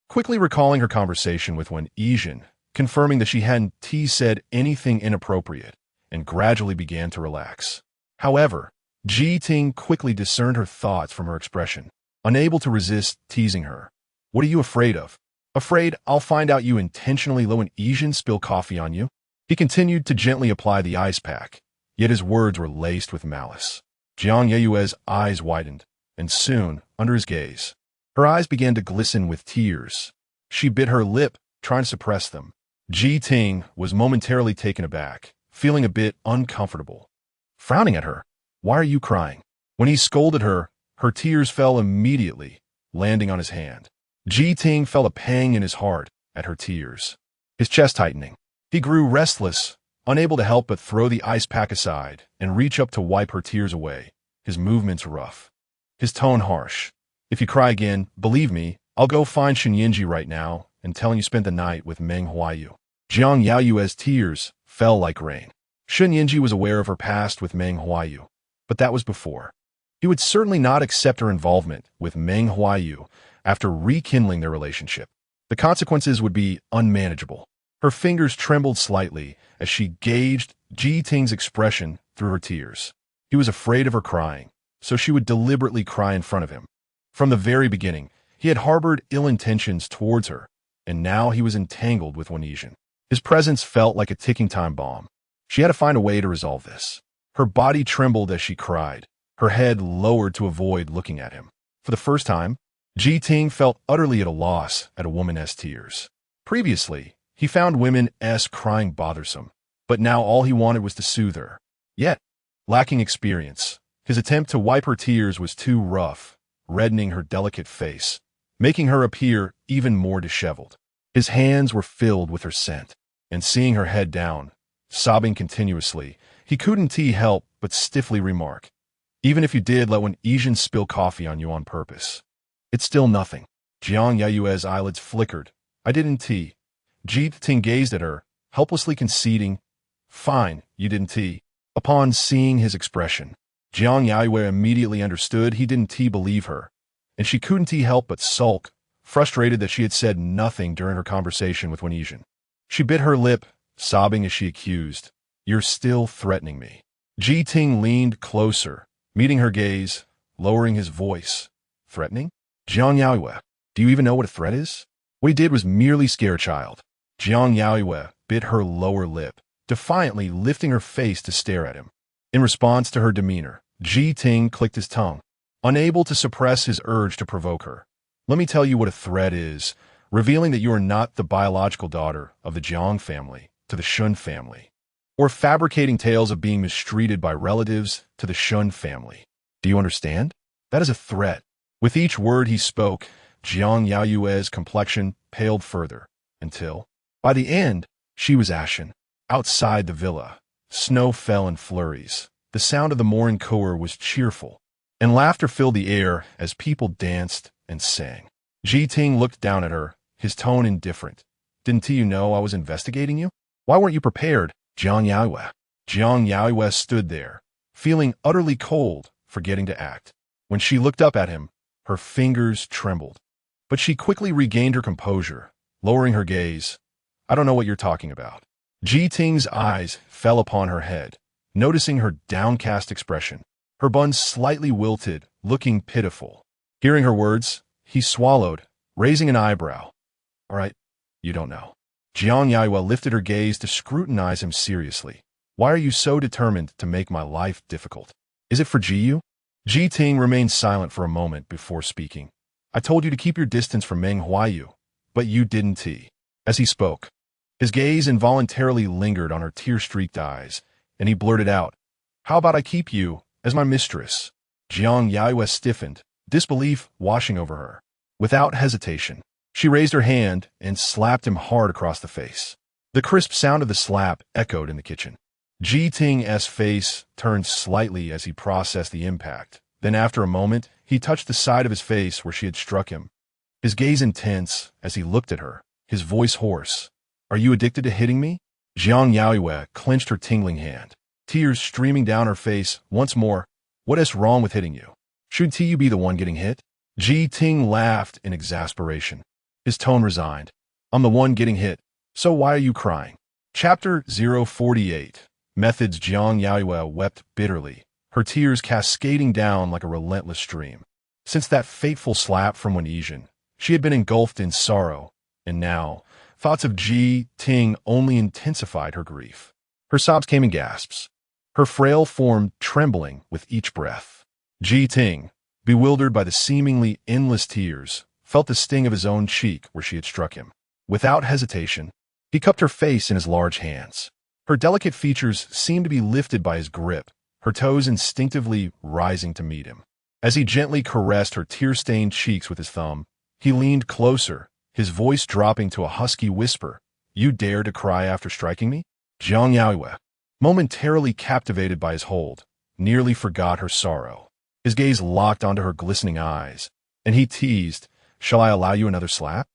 quickly recalling her conversation with Wen Yijin, confirming that she hadn't said anything inappropriate, and gradually began to relax. However, Ji Ting quickly discerned her thoughts from her expression, unable to resist teasing her. "What are you afraid of?" "Afraid I'll find out you intentionally let Wen Yijin spill coffee on you?" He continued to gently apply the ice pack, yet his words were laced with malice. Jiang Yaoyue's eyes widened, and soon, under his gaze, her eyes began to glisten with tears. She bit her lip, trying to suppress them. Ji Ting was momentarily taken aback, feeling a bit uncomfortable. Frowning at her, "Why are you crying?" When he scolded her, her tears fell immediately, landing on his hand. Ji Ting felt a pang in his heart at her tears, his chest tightening. He grew restless, unable to help but throw the ice pack aside and reach up to wipe her tears away, his movements rough, his tone harsh. "If you cry again, believe me, I'll go find Shen Yanzhi right now and tell him you spent the night with Meng Huaiyu." Jiang Yaoyue's tears fell like rain. Shen Yanzhi was aware of her past with Meng Huaiyu, but that was before. He would certainly not accept her involvement with Meng Huaiyu after rekindling their relationship. The consequences would be unmanageable. Her fingers trembled slightly as she gauged Ji Ting's expression through her tears. He was afraid of her crying, so she would deliberately cry in front of him. From the very beginning, he had harbored ill intentions towards her, and now he was entangled with Wen Yijin. His presence felt like a ticking time bomb. She had to find a way to resolve this. Her body trembled as she cried, her head lowered to avoid looking at him. For the first time, Ji Ting felt utterly at a loss at a woman's tears. Previously, he found women's crying bothersome, but now all he wanted was to soothe her. Yet, lacking experience, his attempt to wipe her tears was too rough, reddening her delicate face, making her appear even more disheveled. His hands were filled with her scent, and seeing her head down, sobbing continuously, he couldn't help but stiffly remark, "Even if you did let Wen Yijin spill coffee on you on purpose, it's still nothing." Jiang Yaoyue's eyelids flickered. "I didn't Ji Ting gazed at her, helplessly conceding, "Fine, you didn't Upon seeing his expression, Jiang Yaoyue immediately understood he didn't believe her, and she couldn't help but sulk, frustrated that she had said nothing during her conversation with Wen Yijin. She bit her lip, sobbing as she accused, "You're still threatening me." Ji Ting leaned closer, meeting her gaze, lowering his voice. "Threatening? Jiang Yaoyue, do you even know what a threat is? What he did was merely scare a child." Jiang Yaoyue bit her lower lip, defiantly lifting her face to stare at him. In response to her demeanor, Ji Ting clicked his tongue, unable to suppress his urge to provoke her. "Let me tell you what a threat is. revealing that you are not the biological daughter of the Jiang family to the Shen family, or fabricating tales of being mistreated by relatives to the Shen family. Do you understand? That is a threat. With each word he spoke, Jiang Yaoyue's complexion paled further, until, by the end, she was ashen. Outside the villa, snow fell in flurries. The sound of the morning choir was cheerful, and laughter filled the air as people danced and sang. Ji Ting looked down at her, his tone indifferent. Didn't you know I was investigating you? Why weren't you prepared, Jiang Yaoyue? Jiang Yaoyue stood there, feeling utterly cold, forgetting to act. When she looked up at him, her fingers trembled. But she quickly regained her composure, lowering her gaze. I don't know what you're talking about. Ji Ting's eyes fell upon her head, noticing her downcast expression. Her buns slightly wilted, looking pitiful. Hearing her words, he swallowed, raising an eyebrow. All right, you don't know. Jiang Yaoyue lifted her gaze to scrutinize him seriously. Why are you so determined to make my life difficult? Is it for Jiyu? Ji Ting remained silent for a moment before speaking. I told you to keep your distance from Meng Huaiyu, but you didn't. As he spoke, his gaze involuntarily lingered on her tear-streaked eyes, and he blurted out, How about I keep you as my mistress? Jiang Yaoyue stiffened, disbelief washing over her. Without hesitation, she raised her hand and slapped him hard across the face. The crisp sound of the slap echoed in the kitchen. Ji Ting's face turned slightly as he processed the impact. Then after a moment, he touched the side of his face where she had struck him. His gaze intense as he looked at her, his voice hoarse. Are you addicted to hitting me? Jiang Yaoyue clenched her tingling hand, tears streaming down her face once more. What is wrong with hitting you? Should you be the one getting hit? Ji Ting laughed in exasperation. His tone resigned. I'm the one getting hit, so why are you crying? Chapter 048. Methods. Jiang Yaoyue wept bitterly, her tears cascading down like a relentless stream. Since that fateful slap from Wenjin, she had been engulfed in sorrow, and now, thoughts of Ji Ting only intensified her grief. Her sobs came in gasps, her frail form trembling with each breath. Ji Ting, bewildered by the seemingly endless tears, felt the sting of his own cheek where she had struck him. Without hesitation, he cupped her face in his large hands. Her delicate features seemed to be lifted by his grip, her toes instinctively rising to meet him. As he gently caressed her tear-stained cheeks with his thumb, he leaned closer, his voice dropping to a husky whisper. You dare to cry after striking me? Jiang Yaoyue, momentarily captivated by his hold, nearly forgot her sorrow. His gaze locked onto her glistening eyes, and he teased, Shall I allow you another slap?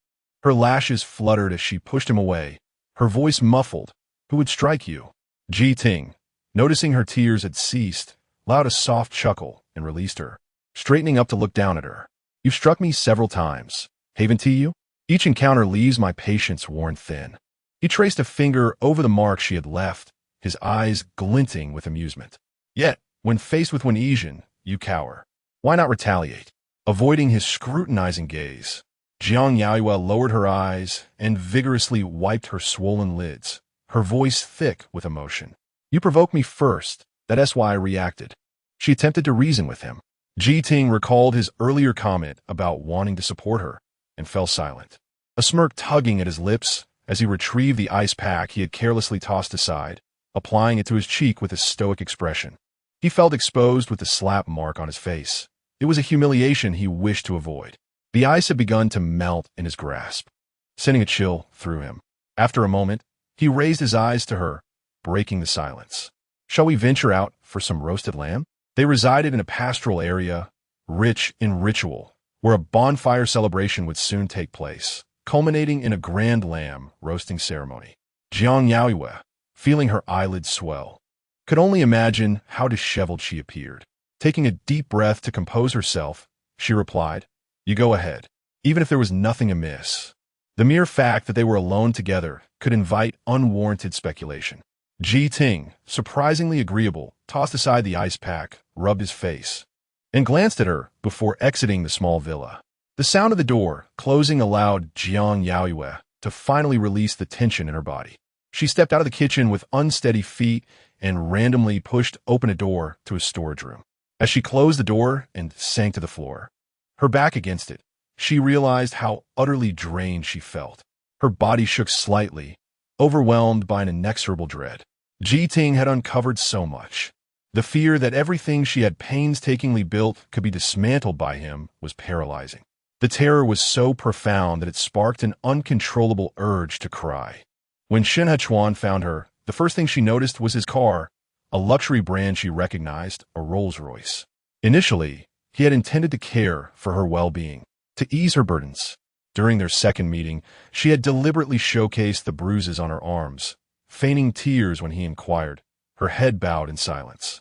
Her lashes fluttered as she pushed him away, her voice muffled. Who would strike you? Ji Ting, noticing her tears had ceased, allowed a soft chuckle and released her, straightening up to look down at her. You've struck me several times, haven't you? Each encounter leaves my patience worn thin. He traced a finger over the mark she had left, his eyes glinting with amusement. Yet, when faced with Wenjin, you cower. Why not retaliate? Avoiding his scrutinizing gaze, Jiang Yaoyue lowered her eyes and vigorously wiped her swollen lids, her voice thick with emotion. You provoked me first, that's why I reacted. She attempted to reason with him. Ji Ting recalled his earlier comment about wanting to support her, and fell silent, a smirk tugging at his lips as he retrieved the ice pack he had carelessly tossed aside, applying it to his cheek with a stoic expression. He felt exposed with the slap mark on his face. It was a humiliation he wished to avoid. The ice had begun to melt in his grasp, sending a chill through him. After a moment, he raised his eyes to her, breaking the silence. Shall we venture out for some roasted lamb? They resided in a pastoral area, rich in ritual, where a bonfire celebration would soon take place, culminating in a grand lamb roasting ceremony. Jiang Yaoyue, feeling her eyelids swell, could only imagine how disheveled she appeared. Taking a deep breath to compose herself, she replied, You go ahead, even if there was nothing amiss. The mere fact that they were alone together could invite unwarranted speculation. Ji Ting, surprisingly agreeable, tossed aside the ice pack, rubbed his face, and glanced at her before exiting the small villa. The sound of the door closing allowed Jiang Yaoyue to finally release the tension in her body. She stepped out of the kitchen with unsteady feet and randomly pushed open a door to a storage room. As she closed the door and sank to the floor, her back against it, she realized how utterly drained she felt. Her body shook slightly, overwhelmed by an inexorable dread. Jiting had uncovered so much. The fear that everything she had painstakingly built could be dismantled by him was paralyzing. The terror was so profound that it sparked an uncontrollable urge to cry. When Shen Yanzhi found her, the first thing she noticed was his car, a luxury brand she recognized, a Rolls-Royce. Initially, he had intended to care for her well-being, to ease her burdens. During their second meeting, she had deliberately showcased the bruises on her arms, feigning tears when he inquired, her head bowed in silence.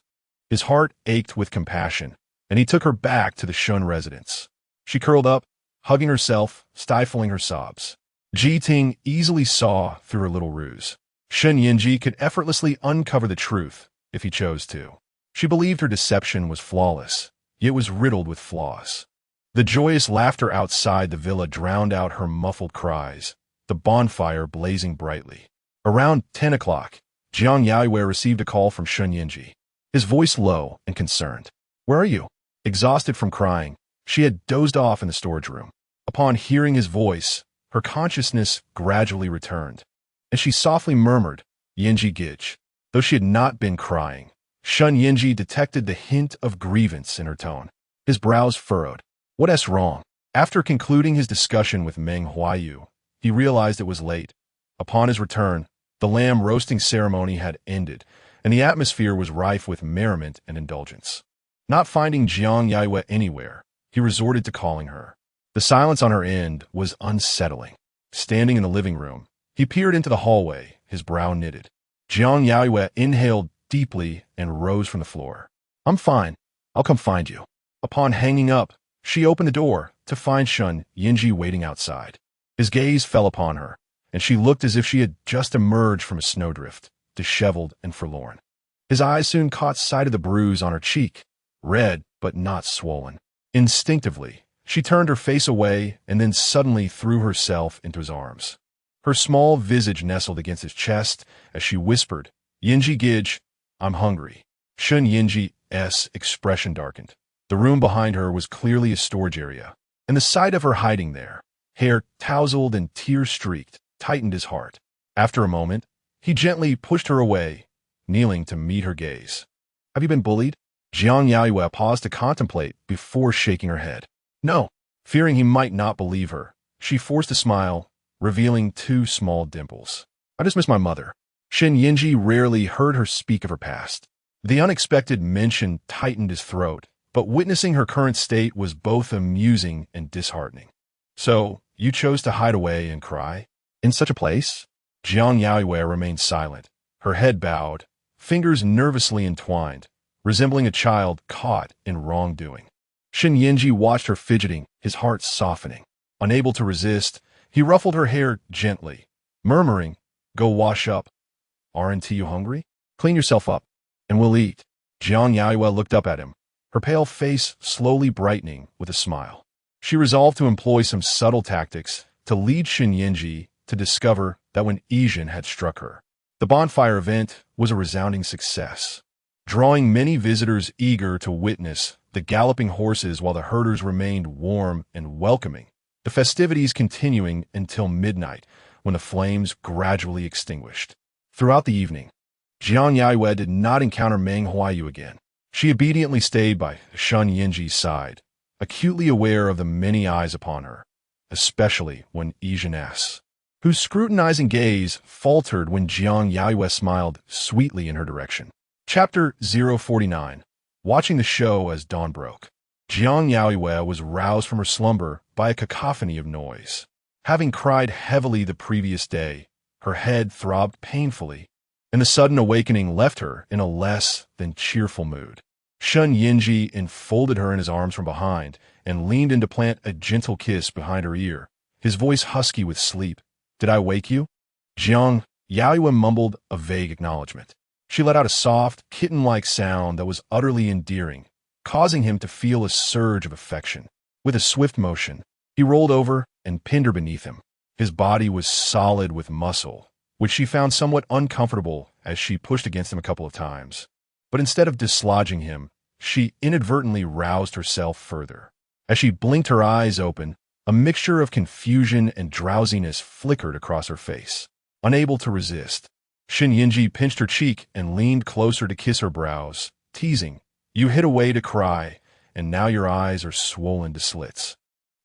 His heart ached with compassion, and he took her back to the Shun residence. She curled up, hugging herself, stifling her sobs. Jiting easily saw through her little ruse. Shen Yanzhi could effortlessly uncover the truth if he chose to. She believed her deception was flawless, yet was riddled with flaws. The joyous laughter outside the villa drowned out her muffled cries, the bonfire blazing brightly. Around 10 o'clock, Jiang Yaoyue received a call from Shen Yanzhi, his voice low and concerned. "Where are you?" Exhausted from crying, she had dozed off in the storage room. Upon hearing his voice, her consciousness gradually returned, and she softly murmured, "Yanzhi Gij." Though she had not been crying, Shen Yanzhi detected the hint of grievance in her tone. His brows furrowed. "What's wrong?" After concluding his discussion with Meng Huaiyu, he realized it was late. Upon his return, the lamb roasting ceremony had ended, and the atmosphere was rife with merriment and indulgence. Not finding Jiang Yaoyue anywhere, he resorted to calling her. The silence on her end was unsettling. Standing in the living room, he peered into the hallway, his brow knitted. Jiang Yaoyue inhaled deeply and rose from the floor. "I'm fine. I'll come find you." Upon hanging up, she opened the door to find Shen Yanzhi waiting outside. His gaze fell upon her, and she looked as if she had just emerged from a snowdrift, disheveled and forlorn. His eyes soon caught sight of the bruise on her cheek, red but not swollen. Instinctively, she turned her face away and then suddenly threw herself into his arms. Her small visage nestled against his chest as she whispered, "Yanzhi Gij, I'm hungry." Shen Yanzhi's expression darkened. The room behind her was clearly a storage area, and the sight of her hiding there, hair tousled and tear-streaked, tightened his heart. After a moment, he gently pushed her away, kneeling to meet her gaze. "Have you been bullied?" Jiang Yaoyue paused to contemplate before shaking her head. "No." Fearing he might not believe her, she forced a smile, revealing 2 small dimples. "I just miss my mother." Shen Yanzhi rarely heard her speak of her past. The unexpected mention tightened his throat, but witnessing her current state was both amusing and disheartening. "So, you chose to hide away and cry? In such a place?" Jiang Yaoyue remained silent, her head bowed, fingers nervously entwined, resembling a child caught in wrongdoing. Shen Yanzhi watched her fidgeting, his heart softening. Unable to resist, he ruffled her hair gently, murmuring, "Go wash up. Aren't you hungry? Clean yourself up, and we'll eat." Jiang Yaoyue looked up at him, her pale face slowly brightening with a smile. She resolved to employ some subtle tactics to lead Shen Yanzhi to discover that when Yizhen had struck her, the bonfire event was a resounding success, drawing many visitors eager to witness the galloping horses while the herders remained warm and welcoming, the festivities continuing until midnight when the flames gradually extinguished. Throughout the evening, Jiang Yaoyue did not encounter Meng Huaiyu again. She obediently stayed by Shen Yanzhi's side, acutely aware of the many eyes upon her, especially when Yizhen's, whose scrutinizing gaze faltered when Jiang Yaoyue smiled sweetly in her direction. Chapter 049. Watching the show as dawn broke. Jiang Yaoyue was roused from her slumber by a cacophony of noise. Having cried heavily the previous day, her head throbbed painfully, and the sudden awakening left her in a less than cheerful mood. Shen Yanzhi enfolded her in his arms from behind and leaned in to plant a gentle kiss behind her ear, his voice husky with sleep. "Did I wake you?" Jiang Yaoyue mumbled a vague acknowledgement. She let out a soft, kitten-like sound that was utterly endearing, causing him to feel a surge of affection. With a swift motion, he rolled over and pinned her beneath him. His body was solid with muscle, which she found somewhat uncomfortable as she pushed against him a couple of times. But instead of dislodging him, she inadvertently roused herself further. As she blinked her eyes open, A mixture of confusion and drowsiness flickered across her face. Unable to resist, Shen Yanzhi pinched her cheek and leaned closer to kiss her brows, teasing, "You hid away to cry, and now your eyes are swollen to slits."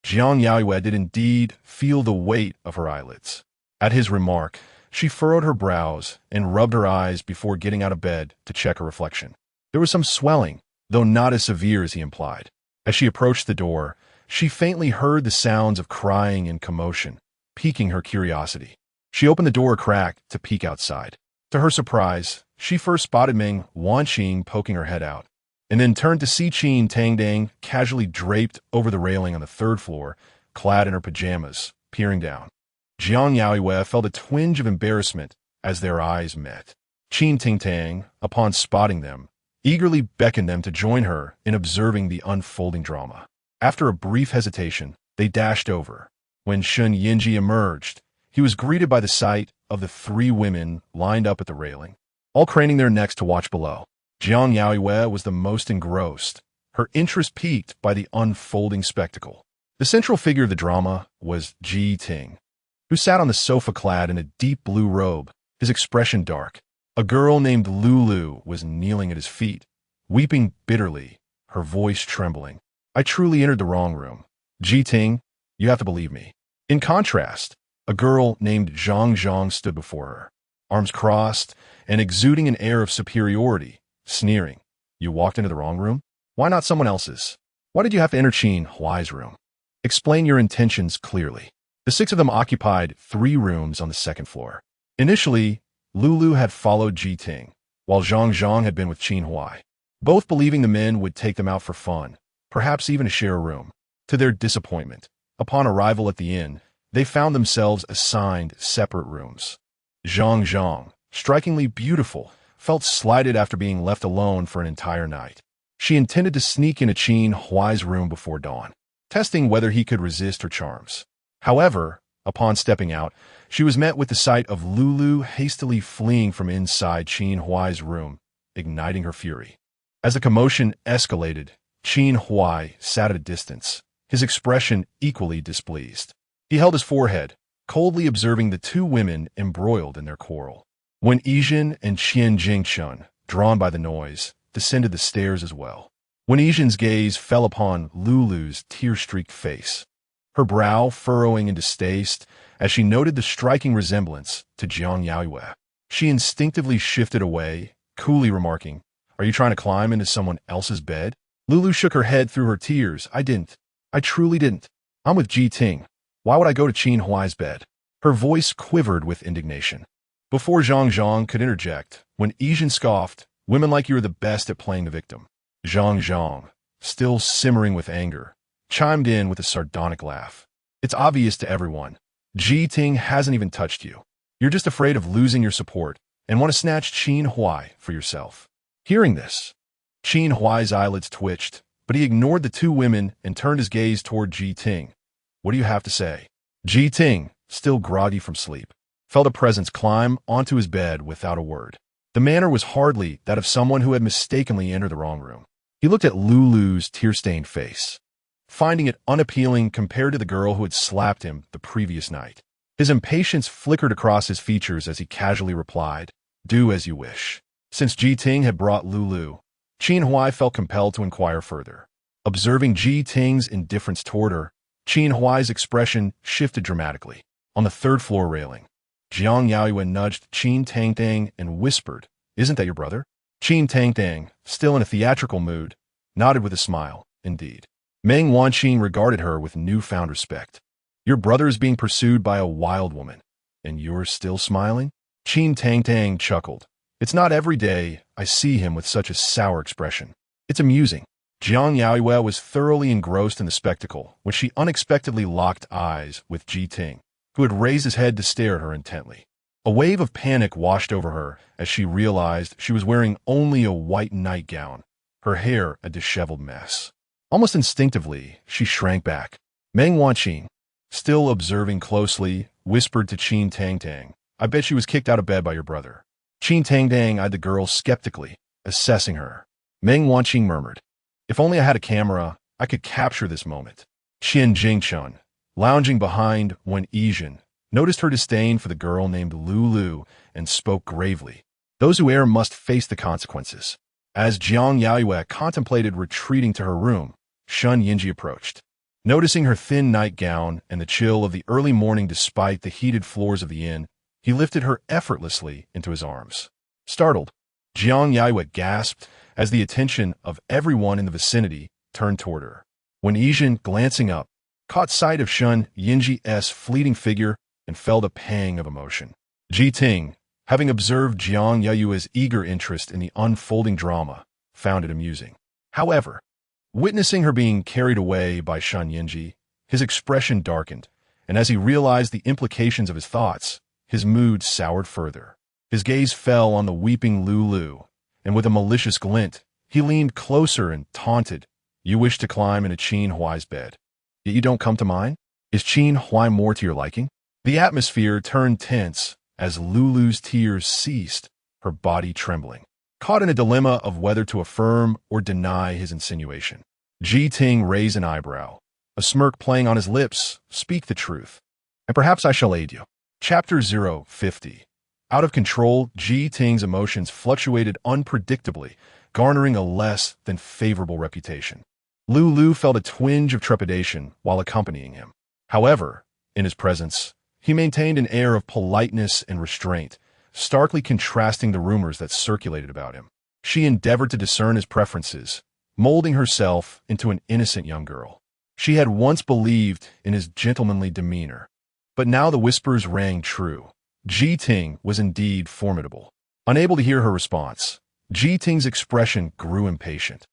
Jiang Yaoyue did indeed feel the weight of her eyelids. At his remark, she furrowed her brows and rubbed her eyes before getting out of bed to check her reflection. There was some swelling, though not as severe as he implied. As she approached the door, she faintly heard the sounds of crying and commotion, piquing her curiosity. She opened the door a crack to peek outside. To her surprise, she first spotted Meng Huaiyu poking her head out, and then turned to see Qin Tangdang casually draped over the railing on the third floor, clad in her pajamas, peering down. Jiang Yaoyue felt a twinge of embarrassment as their eyes met. Qin Tangdang, upon spotting them, eagerly beckoned them to join her in observing the unfolding drama. After a brief hesitation, they dashed over. When Shen Yanzhi emerged, he was greeted by the sight of the three women lined up at the railing, all craning their necks to watch below. Jiang Yaoyue was the most engrossed, her interest piqued by the unfolding spectacle. The central figure of the drama was Ji Ting, who sat on the sofa clad in a deep blue robe, his expression dark. A girl named Lulu was kneeling at his feet, weeping bitterly, her voice trembling. "I truly entered the wrong room. Ji Ting, you have to believe me." In contrast, a girl named Zhang stood before her, arms crossed and exuding an air of superiority, sneering. "You walked into the wrong room? Why not someone else's? Why did you have to enter Qin Huai's room? Explain your intentions clearly." The six of them occupied 3 rooms on the second floor. Initially, Lulu had followed Ji Ting, while Zhang had been with Qin Huai, both believing the men would take them out for fun, perhaps even to share a room. To their disappointment, upon arrival at the inn, they found themselves assigned separate rooms. Zhang, strikingly beautiful, felt slighted after being left alone for an entire night. She intended to sneak into Qin Huai's room before dawn, testing whether he could resist her charms. However, upon stepping out, she was met with the sight of Lulu hastily fleeing from inside Qin Huai's room, igniting her fury. As the commotion escalated, Qin Huai sat at a distance, his expression equally displeased. He held his forehead, coldly observing the 2 women embroiled in their quarrel. When Yijin and Qian Jingchun, drawn by the noise, descended the stairs as well. When Yijin's gaze fell upon Lulu's tear-streaked face, her brow furrowing in distaste as she noted the striking resemblance to Jiang Yaoyue, she instinctively shifted away, coolly remarking, "Are you trying to climb into someone else's bed?" Lulu shook her head through her tears. "I didn't. I truly didn't. I'm with Ji Ting. Why would I go to Qin Huai's bed?" Her voice quivered with indignation. Before Zhang could interject, when Yijin scoffed, "Women like you are the best at playing the victim." Zhang, still simmering with anger, chimed in with a sardonic laugh. "It's obvious to everyone. Ji Ting hasn't even touched you. You're just afraid of losing your support and want to snatch Qin Huai for yourself." Hearing this, Qin Huai's eyelids twitched, but he ignored the 2 women and turned his gaze toward Ji Ting. "What do you have to say?" Ji Ting, still groggy from sleep, felt a presence climb onto his bed without a word. The manner was hardly that of someone who had mistakenly entered the wrong room. He looked at Lulu's tear-stained face, finding it unappealing compared to the girl who had slapped him the previous night. His impatience flickered across his features as he casually replied, "Do as you wish." Since Ji Ting had brought Lulu, Qin Huai felt compelled to inquire further. Observing Ji Ting's indifference toward her, Qin Huai's expression shifted dramatically. On the 3rd floor railing, Jiang Yaoyue nudged Qin Tangdang and whispered, "Isn't that your brother?" Qin Tangdang, still in a theatrical mood, nodded with a smile, "Indeed." Meng Huaiyu regarded her with newfound respect. "Your brother is being pursued by a wild woman, and you're still smiling?" Qin Tangdang chuckled. "It's not every day I see him with such a sour expression. It's amusing." Jiang Yaoyue was thoroughly engrossed in the spectacle when she unexpectedly locked eyes with Ji Ting, who had raised his head to stare at her intently. A wave of panic washed over her as she realized she was wearing only a white nightgown, her hair a disheveled mess. Almost instinctively, she shrank back. Meng Huaiyu, still observing closely, whispered to Qin Tangdang, "I bet she was kicked out of bed by your brother." Qin Tangdang eyed the girl skeptically, assessing her. Meng Huaiyu murmured, "If only I had a camera, I could capture this moment." Qian Jingchun, lounging behind Wen Yizhen, noticed her disdain for the girl named Lulu and spoke gravely. Those who err must face the consequences. As Jiang Yaoyue contemplated retreating to her room, Shen Yanzhi approached. Noticing her thin nightgown and the chill of the early morning despite the heated floors of the inn, he lifted her effortlessly into his arms. Startled, Jiang Yaoyue gasped as the attention of everyone in the vicinity turned toward her. When Yizhen, glancing up, caught sight of Shen Yanzhi's fleeting figure and felt a pang of emotion. Ji Ting, having observed Jiang Yaoyue's eager interest in the unfolding drama, found it amusing. However, witnessing her being carried away by Shen Yanzhi, his expression darkened, and as he realized the implications of his thoughts, his mood soured further. His gaze fell on the weeping Lulu, and with a malicious glint, he leaned closer and taunted, "You wish to climb into Qin Huai's bed, yet you don't come to mine? Is Qin Huai more to your liking?" The atmosphere turned tense as Lulu's tears ceased, her body trembling, caught in a dilemma of whether to affirm or deny his insinuation. Ji Ting raised an eyebrow, a smirk playing on his lips. "Speak the truth, and perhaps I shall aid you." Chapter 050. Out of control, Ji Ting's emotions fluctuated unpredictably, garnering a less than favorable reputation. Lulu felt a twinge of trepidation while accompanying him. However, in his presence, he maintained an air of politeness and restraint, starkly contrasting the rumors that circulated about him. She endeavored to discern his preferences, molding herself into an innocent young girl. She had once believed in his gentlemanly demeanor, but now the whispers rang true. Ji Ting was indeed formidable. Unable to hear her response, Ji Ting's expression grew impatient.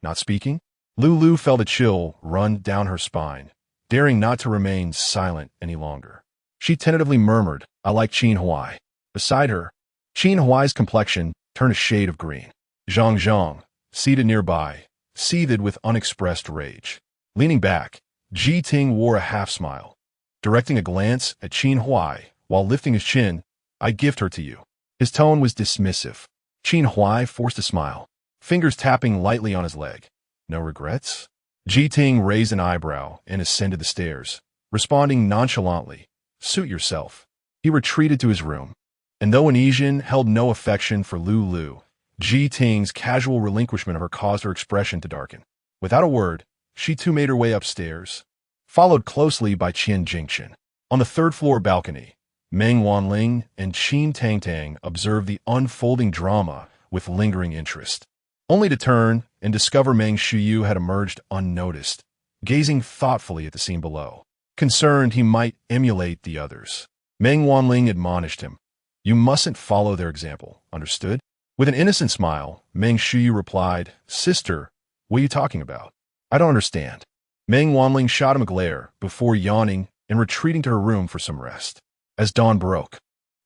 Not speaking? Lulu felt a chill run down her spine, daring not to remain silent any longer. She tentatively murmured, "I like Qin Huai." Beside her, Qin Huai's complexion turned a shade of green. Zhang, seated nearby, seethed with unexpressed rage. Leaning back, Ji Ting wore a half-smile. Directing a glance at Qin Huai while lifting his chin, "I gift her to you." His tone was dismissive. Qin Huai forced a smile, fingers tapping lightly on his leg. "No regrets?" Ji Ting raised an eyebrow and ascended the stairs, responding nonchalantly, "Suit yourself." He retreated to his room, and though Wen Yizhen held no affection for Lulu, Ji Ting's casual relinquishment of her caused her expression to darken. Without a word, she too made her way upstairs, followed closely by Qian Jingchen. On the third-floor balcony, Meng Wanling and Qin Tangtang observed the unfolding drama with lingering interest, only to turn and discover Meng Huaiyu had emerged unnoticed, gazing thoughtfully at the scene below. Concerned he might emulate the others, Meng Wanling admonished him, "You mustn't follow their example, understood?" With an innocent smile, Meng Huaiyu replied, "Sister, what are you talking about? I don't understand." Meng Wanling shot him a glare before yawning and retreating to her room for some rest. As dawn broke,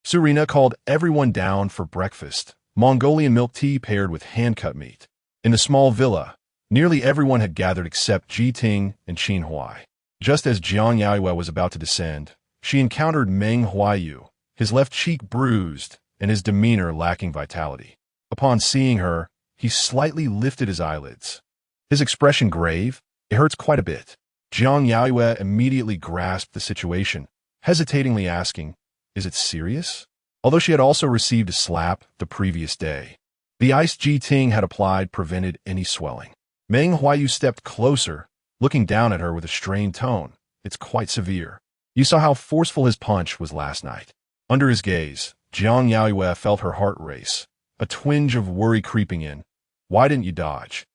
Surina called everyone down for breakfast, Mongolian milk tea paired with hand-cut meat. In the small villa, nearly everyone had gathered except Ji Ting and Qin Huai. Just as Jiang Yaoyue was about to descend, she encountered Meng Huaiyu, his left cheek bruised and his demeanor lacking vitality. Upon seeing her, he slightly lifted his eyelids. His expression grave. "It hurts quite a bit." Jiang Yaoyue immediately grasped the situation, hesitatingly asking, "Is it serious?" Although she had also received a slap the previous day, the ice Ji Ting had applied prevented any swelling. Meng Huaiyu stepped closer, looking down at her with a strained tone. "It's quite severe. You saw how forceful his punch was last night." Under his gaze, Jiang Yaoyue felt her heart race, a twinge of worry creeping in. "Why didn't you dodge?"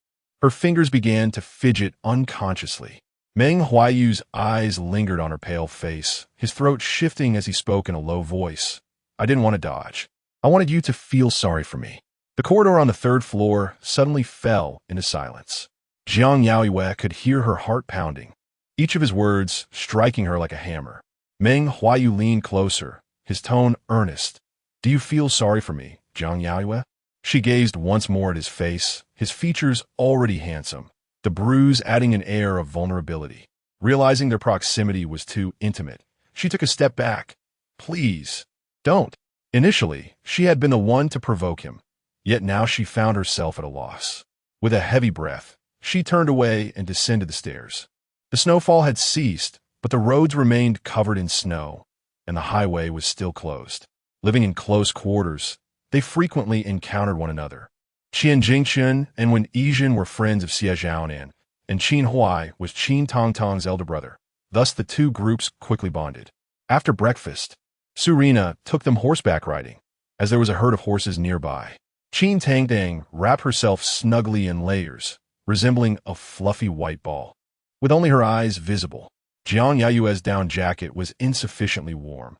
Her fingers began to fidget unconsciously. Meng Huaiyu's eyes lingered on her pale face, his throat shifting as he spoke in a low voice. "I didn't want to dodge. I wanted you to feel sorry for me." The corridor on the third floor suddenly fell into silence. Jiang Yaoyue could hear her heart pounding, each of his words striking her like a hammer. Meng Huaiyu leaned closer, his tone earnest. "Do you feel sorry for me, Jiang Yaoyue?" She gazed once more at his face, his features already handsome, the bruise adding an air of vulnerability. Realizing their proximity was too intimate, she took a step back. "Please, don't." Initially, she had been the one to provoke him, yet now she found herself at a loss. With a heavy breath, she turned away and descended the stairs. The snowfall had ceased, but the roads remained covered in snow, and the highway was still closed. Living in close quarters, they frequently encountered one another. Qian Jingchen and Wen Yizhen were friends of Xie Zhaonan, and Qin Huai was Qin Tongtong's elder brother. Thus the two groups quickly bonded. After breakfast, Surina took them horseback riding, as there was a herd of horses nearby. Qin Tangdang wrapped herself snugly in layers, resembling a fluffy white ball, with only her eyes visible. Jiang Yaoyue's down jacket was insufficiently warm.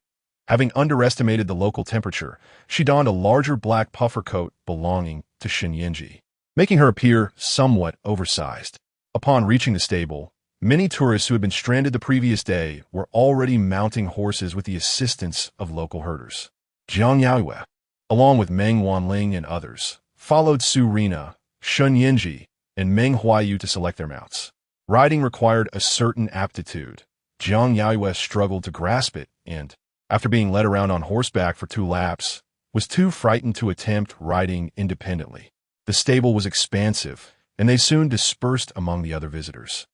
Having underestimated the local temperature, she donned a larger black puffer coat belonging to Shen Yanzhi, making her appear somewhat oversized. Upon reaching the stable, many tourists who had been stranded the previous day were already mounting horses with the assistance of local herders. Jiang Yaoyue, along with Meng Wanling and others, followed Surina, Shen Yanzhi, and Meng Huaiyu to select their mounts. Riding required a certain aptitude. Jiang Yaoyue struggled to grasp it and, after being led around on horseback for 2 laps, was too frightened to attempt riding independently. The stable was expansive, and they soon dispersed among the other visitors.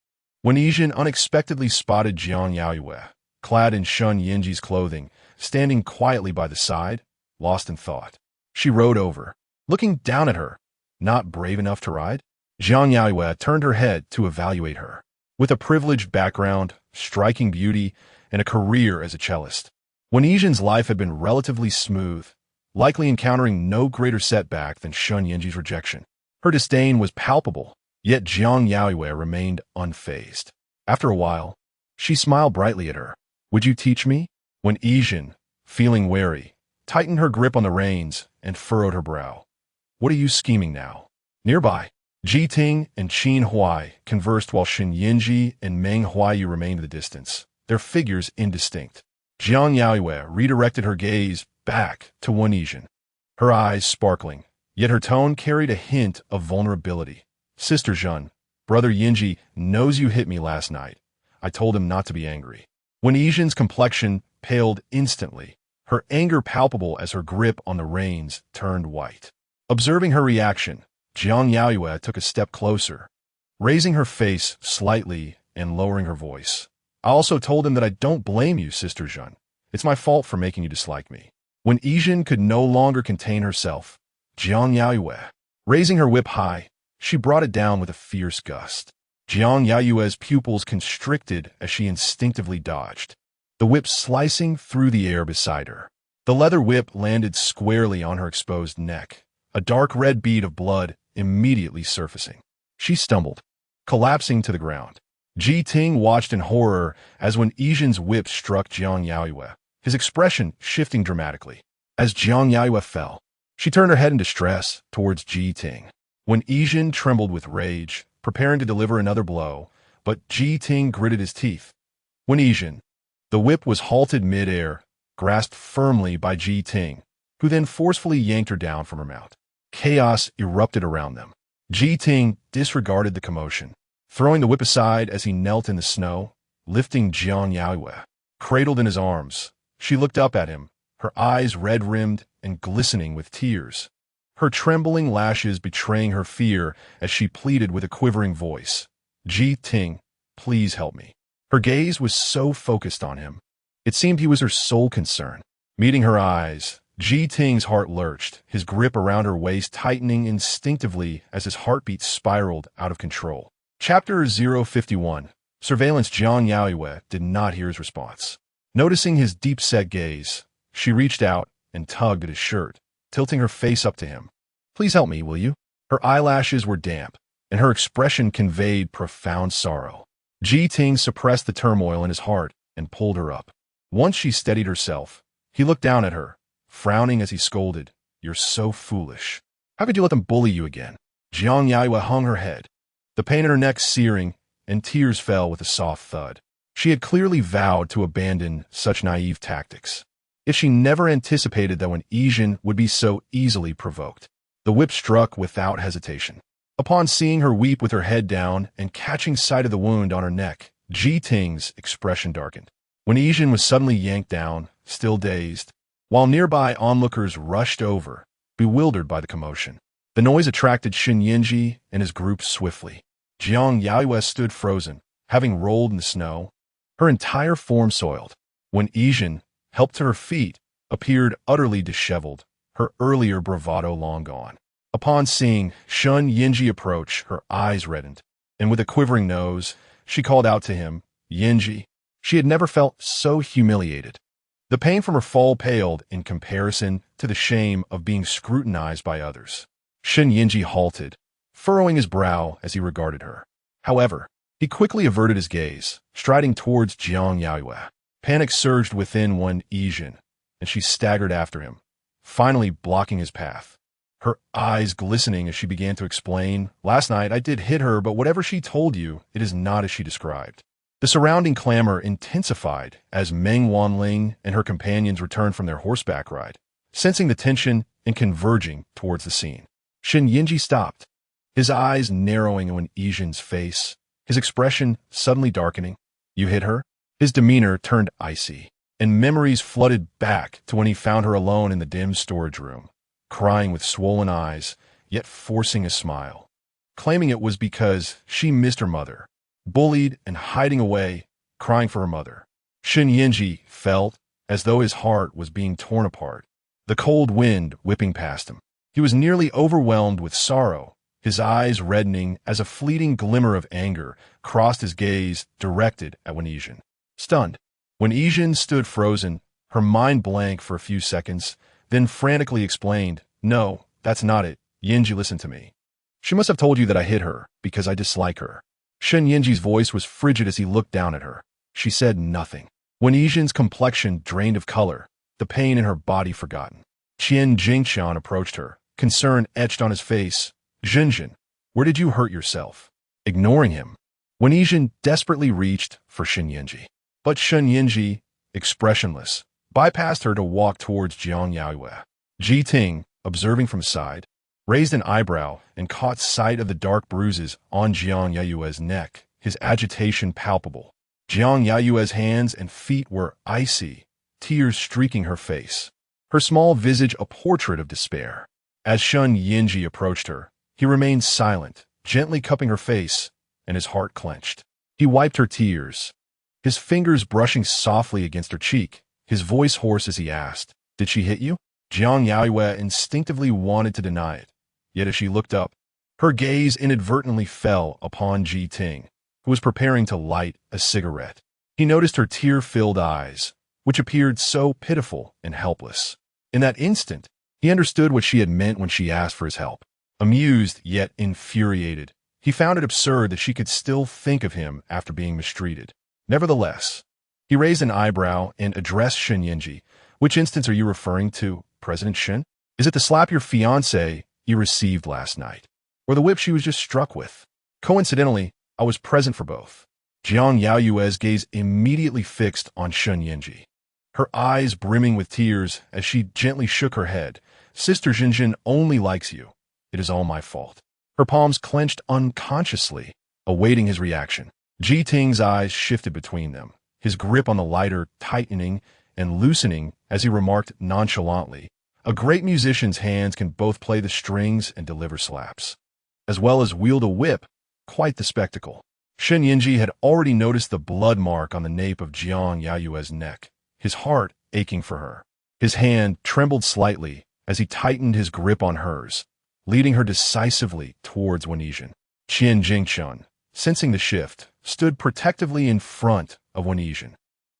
When Yizhen unexpectedly spotted Jiang Yaoyue, clad in Shen Yanzhi's clothing, standing quietly by the side, lost in thought, she rode over, looking down at her. Not brave enough to ride? Jiang Yaoyue turned her head to evaluate her. With a privileged background, striking beauty, and a career as a cellist, Wen Yizhen's life had been relatively smooth, likely encountering no greater setback than Shen Yanzhi's rejection. Her disdain was palpable, yet Jiang Yaoyue remained unfazed. After a while, she smiled brightly at her. "Would you teach me?" Wen Yizhen, feeling wary, tightened her grip on the reins and furrowed her brow. "What are you scheming now?" Nearby, Ji Ting and Qin Huai conversed while Shen Yanzhi and Meng Huaiyu remained at the distance, their figures indistinct. Jiang Yaoyue redirected her gaze back to Wen Yizhen, her eyes sparkling, yet her tone carried a hint of vulnerability. "Sister Zhen, Brother Yanzhi knows you hit me last night. I told him not to be angry." Wen Yizhen's complexion paled instantly, her anger palpable as her grip on the reins turned white. Observing her reaction, Jiang Yaoyue took a step closer, raising her face slightly and lowering her voice. "I also told him that I don't blame you, Sister Zhen. It's my fault for making you dislike me." When Yizhen could no longer contain herself, Jiang Yaoyue, raising her whip high, she brought it down with a fierce gust. Jiang Yaoyue's pupils constricted as she instinctively dodged, the whip slicing through the air beside her. The leather whip landed squarely on her exposed neck, a dark red bead of blood immediately surfacing. She stumbled, collapsing to the ground. Ji Ting watched in horror as Wen Yizhen's whip struck Jiang Yaoyue, his expression shifting dramatically. As Jiang Yaoyue fell, she turned her head in distress towards Ji Ting. Wen Yizhen trembled with rage, preparing to deliver another blow, but Ji Ting gritted his teeth. Wen Yizhen, the whip was halted mid-air, grasped firmly by Ji Ting, who then forcefully yanked her down from her mount. Chaos erupted around them. Ji Ting disregarded the commotion, throwing the whip aside as he knelt in the snow, lifting Jiang Yaoyue. Cradled in his arms, she looked up at him, her eyes red-rimmed and glistening with tears, her trembling lashes betraying her fear as she pleaded with a quivering voice, "Ji Ting, please help me." Her gaze was so focused on him, it seemed he was her sole concern. Meeting her eyes, Ji Ting's heart lurched, his grip around her waist tightening instinctively as his heartbeat spiraled out of control. Chapter 051. Surveillance. Jiang Yaoyue did not hear his response. Noticing his deep-set gaze, she reached out and tugged at his shirt, tilting her face up to him. "Please help me, will you?" Her eyelashes were damp, and her expression conveyed profound sorrow. Ji Ting suppressed the turmoil in his heart and pulled her up. Once she steadied herself, he looked down at her, frowning as he scolded, "You're so foolish. How could you let them bully you again?" Jiang Yaoyue hung her head, the pain in her neck searing, and tears fell with a soft thud. She had clearly vowed to abandon such naive tactics. If she never anticipated that Wen Yizhen would be so easily provoked. The whip struck without hesitation. Upon seeing her weep with her head down and catching sight of the wound on her neck, Ji Ting's expression darkened. Wen Yizhen was suddenly yanked down, still dazed, while nearby onlookers rushed over, bewildered by the commotion. The noise attracted Shen Yanzhi and his group swiftly. Jiang Yaoyue stood frozen, having rolled in the snow, her entire form soiled. When Yijin, helped to her feet, appeared utterly disheveled, her earlier bravado long gone. Upon seeing Shen Yanzhi approach, her eyes reddened, and with a quivering nose, she called out to him, "Yanzhi." She had never felt so humiliated. The pain from her fall paled in comparison to the shame of being scrutinized by others. Shen Yanzhi halted, furrowing his brow as he regarded her. However, he quickly averted his gaze, striding towards Jiang Yaoyue. Panic surged within one Yijin, and she staggered after him, finally blocking his path. Her eyes glistening as she began to explain, "Last night I did hit her, but whatever she told you, it is not as she described." The surrounding clamor intensified as Meng Huaiyu and her companions returned from their horseback ride, sensing the tension and converging towards the scene. Shen Yanzhi stopped, his eyes narrowing on Yijin's face, his expression suddenly darkening. "You hit her?" His demeanor turned icy, and memories flooded back to when he found her alone in the dim storage room, crying with swollen eyes, yet forcing a smile, claiming it was because she missed her mother, bullied and hiding away, crying for her mother. Shen Yanzhi felt as though his heart was being torn apart, the cold wind whipping past him. He was nearly overwhelmed with sorrow, his eyes reddening as a fleeting glimmer of anger crossed his gaze directed at Yijin. Stunned, when Yijin stood frozen, her mind blank for a few seconds, then frantically explained, "No, that's not it. Yanzhi, listen to me. She must have told you that I hit her because I dislike her." Shen Yanzhi's voice was frigid as he looked down at her. She said nothing. When Yijin's complexion drained of color, the pain in her body forgotten, Qian Jingqian approached her, concern etched on his face. "Jinjin, where did you hurt yourself?" Ignoring him, when Yijin desperately reached for Shen Yanzhi. But Shen Yanzhi, expressionless, bypassed her to walk towards Jiang Yaoyue. Ji Ting, observing from side, raised an eyebrow and caught sight of the dark bruises on Jiang Yaoyue's neck, his agitation palpable. Jiang Yaoyue's hands and feet were icy, tears streaking her face, her small visage a portrait of despair. As Shen Yanzhi approached her, he remained silent, gently cupping her face, and his heart clenched. He wiped her tears, his fingers brushing softly against her cheek, his voice hoarse as he asked, "Did she hit you?" Jiang Yaoyue instinctively wanted to deny it, yet as she looked up, her gaze inadvertently fell upon Ji Ting, who was preparing to light a cigarette. He noticed her tear-filled eyes, which appeared so pitiful and helpless. In that instant, he understood what she had meant when she asked for his help. Amused yet infuriated, he found it absurd that she could still think of him after being mistreated. Nevertheless, he raised an eyebrow and addressed Shen Yanzhi. "Which instance are you referring to, President Shen? Is it the slap your fiancée you received last night, or the whip she was just struck with?" "Coincidentally, I was present for both." Jiang Yaoyue's gaze immediately fixed on Shen Yanzhi, her eyes brimming with tears as she gently shook her head. "Sister Jinjin only likes you. It is all my fault." Her palms clenched unconsciously, awaiting his reaction. Ji Ting's eyes shifted between them, his grip on the lighter tightening and loosening as he remarked nonchalantly, "A great musician's hands can both play the strings and deliver slaps, as well as wield a whip. Quite the spectacle." Shen Yanzhi had already noticed the blood mark on the nape of Jiang Yaoyue's neck, his heart aching for her. His hand trembled slightly as he tightened his grip on hers, leading her decisively towards Yijin. Qian Jingqian, sensing the shift, stood protectively in front of Yijin,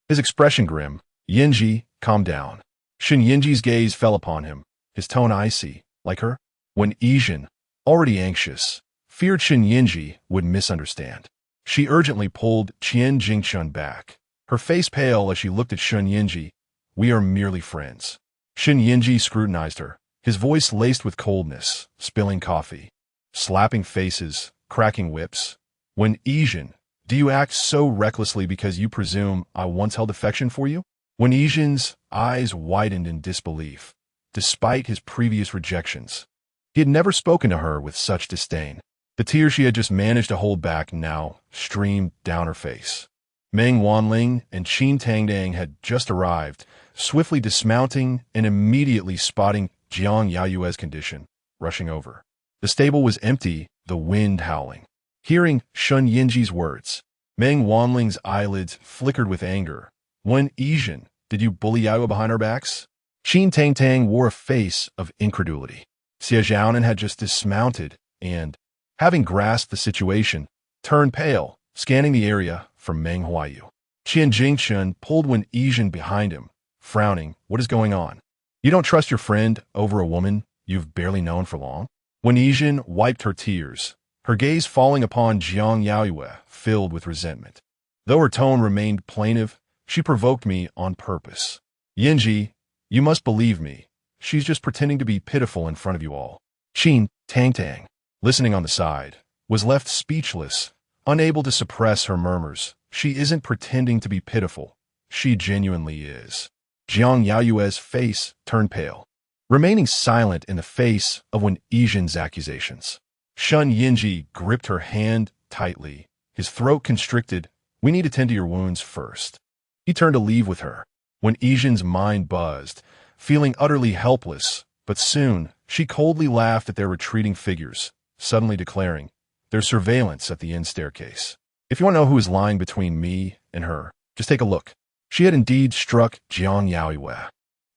his expression grim. "Yanzhi, calm down." Shen Yanzhi's gaze fell upon him, his tone icy, like her. Yijin, already anxious, feared Shen Yanzhi would misunderstand. She urgently pulled Qian Jingqian back, her face pale as she looked at Shen Yanzhi. "We are merely friends." Shen Yanzhi scrutinized her, his voice laced with coldness, spilling coffee, slapping faces, cracking whips. "Yijin, do you act so recklessly because you presume I once held affection for you?" Yijin's eyes widened in disbelief, despite his previous rejections. He had never spoken to her with such disdain. The tears she had just managed to hold back now streamed down her face. Meng Huaiyu and Qin Tangdang had just arrived, swiftly dismounting and immediately spotting Jiang Yaoyue's condition, rushing over. The stable was empty, the wind howling. Hearing Shen Yanzhi's words, Meng Wanling's eyelids flickered with anger. When Yizhen, did you bully Yaoyue behind our backs? Qin Tang wore a face of incredulity. Xie Zhaonan had just dismounted and, having grasped the situation, turned pale, scanning the area for Meng Huaiyu. Qian Jingchen pulled Wen Yizhen behind him, frowning. What is going on? You don't trust your friend over a woman you've barely known for long? Wen Yizhen wiped her tears, her gaze falling upon Jiang Yaoyue, filled with resentment. Though her tone remained plaintive, she provoked me on purpose. Yanzhi, you must believe me. She's just pretending to be pitiful in front of you all. Qin Tang, listening on the side, was left speechless, unable to suppress her murmurs. She isn't pretending to be pitiful. She genuinely is. Jiang Yaoyue's face turned pale, remaining silent in the face of Wen Yizhen's accusations. Shen Yanzhi gripped her hand tightly, his throat constricted. We need to tend to your wounds first. He turned to leave with her. Wen Yizhen's mind buzzed, feeling utterly helpless, but soon she coldly laughed at their retreating figures, suddenly declaring, "There's surveillance at the inn staircase. If you want to know who is lying between me and her, just take a look." She had indeed struck Jiang Yaoyue,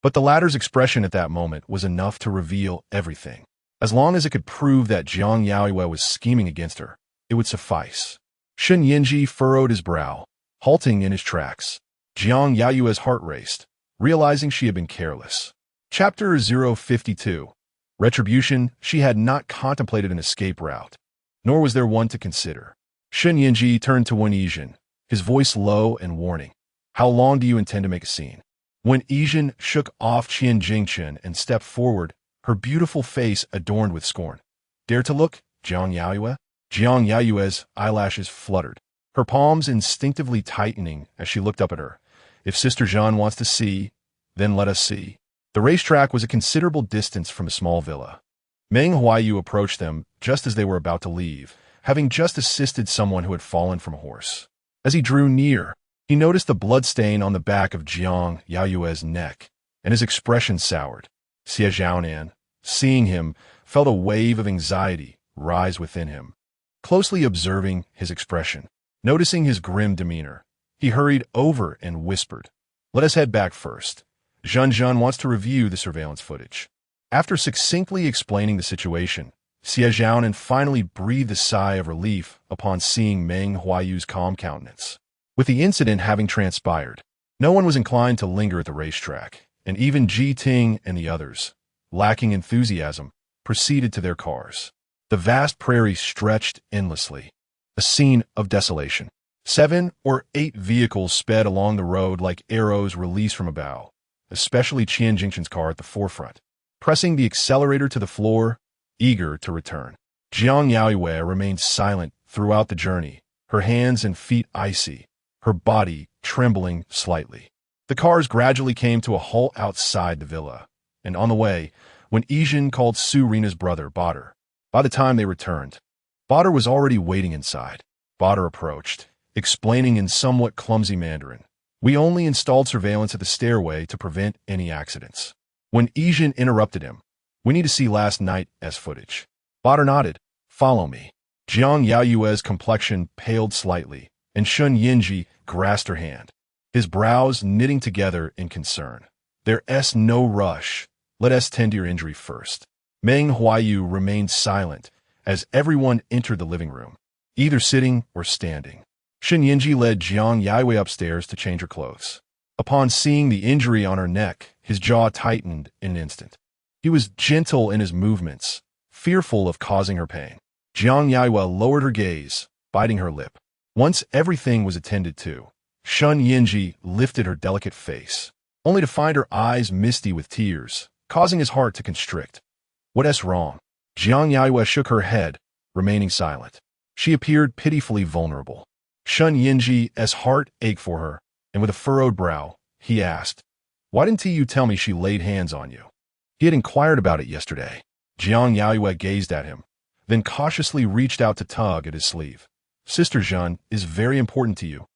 but the latter's expression at that moment was enough to reveal everything. As long as it could prove that Jiang Yaoyue was scheming against her, it would suffice. Shen Yanzhi furrowed his brow, halting in his tracks. Jiang Yaoyue's heart raced, realizing she had been careless. Chapter 052. Retribution. She had not contemplated an escape route, nor was there one to consider. Shen Yanzhi turned to Wen Yizhen, his voice low and warning. How long do you intend to make a scene? Wen Yizhen shook off Qian Jingchen and stepped forward, her beautiful face adorned with scorn. Dare to look, Jiang Yaoyue? Jiang Yaoyue's eyelashes fluttered, her palms instinctively tightening as she looked up at her. If Sister Jean wants to see, then let us see. The racetrack was a considerable distance from a small villa. Meng Huaiyu approached them just as they were about to leave, having just assisted someone who had fallen from a horse. As he drew near, he noticed the bloodstain on the back of Jiang Yaoyue's neck, and his expression soured. Xie Zhaonan, seeing him, felt a wave of anxiety rise within him. Closely observing his expression, noticing his grim demeanor, he hurried over and whispered, "Let us head back first. Zhan wants to review the surveillance footage." After succinctly explaining the situation, Xie Zhaonan finally breathed a sigh of relief upon seeing Meng Huaiyu's calm countenance. With the incident having transpired, no one was inclined to linger at the racetrack, and even Ji Ting and the others, lacking enthusiasm, proceeded to their cars. The vast prairie stretched endlessly, a scene of desolation. 7 or 8 vehicles sped along the road like arrows released from a bow, especially Qian Jingchen's car at the forefront, pressing the accelerator to the floor, eager to return. Jiang Yaoyue remained silent throughout the journey, her hands and feet icy, her body trembling slightly. The cars gradually came to a halt outside the villa, and on the way, when Yizhen called Su Rina's brother, Badr. By the time they returned, Badr was already waiting inside. Badr approached, explaining in somewhat clumsy Mandarin, "We only installed surveillance at the stairway to prevent any accidents." When Yizhen interrupted him, "We need to see last night's footage." Badr nodded. "Follow me." Jiang Yaoyue's complexion paled slightly, and Shen Yanzhi grasped her hand, his brows knitting together in concern. "There's no rush. Let us tend to your injury first." Meng Huaiyu remained silent as everyone entered the living room, either sitting or standing. Shen Yanzhi led Jiang Yaoyue upstairs to change her clothes. Upon seeing the injury on her neck, his jaw tightened in an instant. He was gentle in his movements, fearful of causing her pain. Jiang Yaoyue lowered her gaze, biting her lip. Once everything was attended to, Shen Yanzhi lifted her delicate face, only to find her eyes misty with tears, causing his heart to constrict. "What's wrong?" Jiang Yaoyue shook her head, remaining silent. She appeared pitifully vulnerable. Shen Yanzhi's heart ached for her, and with a furrowed brow, he asked, "Why didn't you tell me she laid hands on you?" He had inquired about it yesterday. Jiang Yaoyue gazed at him, then cautiously reached out to tug at his sleeve. "Sister Zhan is very important to you.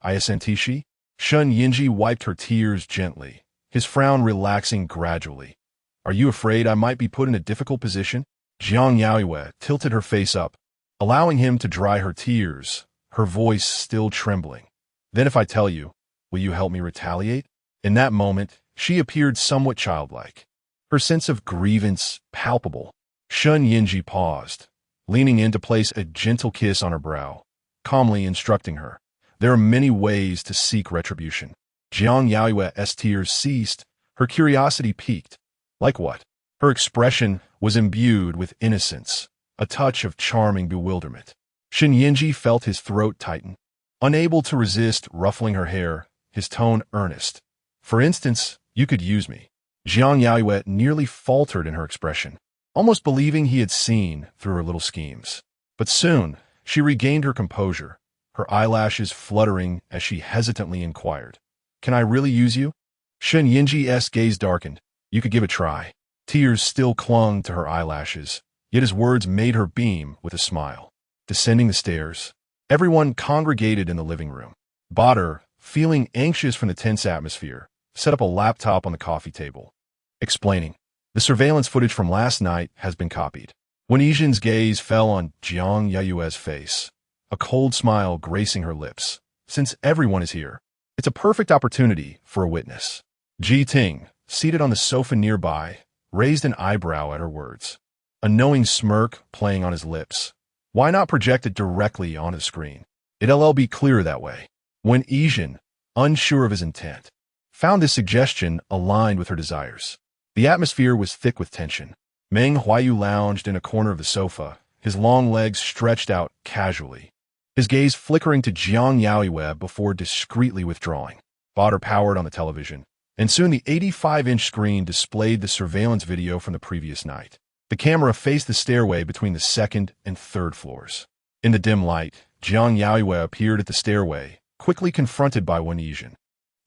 Isn't she?" Shen Yanzhi wiped her tears gently, his frown relaxing gradually. "Are you afraid I might be put in a difficult position?" Jiang Yaoyue tilted her face up, allowing him to dry her tears, her voice still trembling. Then if I tell you, will you help me retaliate? In that moment, she appeared somewhat childlike, her sense of grievance palpable. Shen Yanzhi paused, leaning in to place a gentle kiss on her brow, calmly instructing her. There are many ways to seek retribution. Jiang Yaoyue's tears ceased, her curiosity piqued. Like what? Her expression was imbued with innocence, a touch of charming bewilderment. Shen Yanzhi felt his throat tighten. Unable to resist ruffling her hair, his tone earnest. For instance, you could use me. Jiang Yaoyue nearly faltered in her expression, almost believing he had seen through her little schemes. But soon, she regained her composure, her eyelashes fluttering as she hesitantly inquired. Can I really use you? Shen Yanzhi's gaze darkened. You could give a try. Tears still clung to her eyelashes, yet his words made her beam with a smile. Descending the stairs, everyone congregated in the living room. Badr, feeling anxious from the tense atmosphere, set up a laptop on the coffee table, explaining, the surveillance footage from last night has been copied. When Yijin's gaze fell on Jiang Yaoyue's face, a cold smile gracing her lips. Since everyone is here, it's a perfect opportunity for a witness. Ji Ting, seated on the sofa nearby, raised an eyebrow at her words, a knowing smirk playing on his lips. Why not project it directly onto the screen? It'll be clearer that way. When Yijin, unsure of his intent, found this suggestion aligned with her desires, the atmosphere was thick with tension. Meng Huaiyu lounged in a corner of the sofa, his long legs stretched out casually, his gaze flickering to Jiang Yaoyue before discreetly withdrawing. Badr powered on the television, and soon the 85-inch screen displayed the surveillance video from the previous night. The camera faced the stairway between the second and third floors. In the dim light, Jiang Yaoyue appeared at the stairway, quickly confronted by Wen Yijin.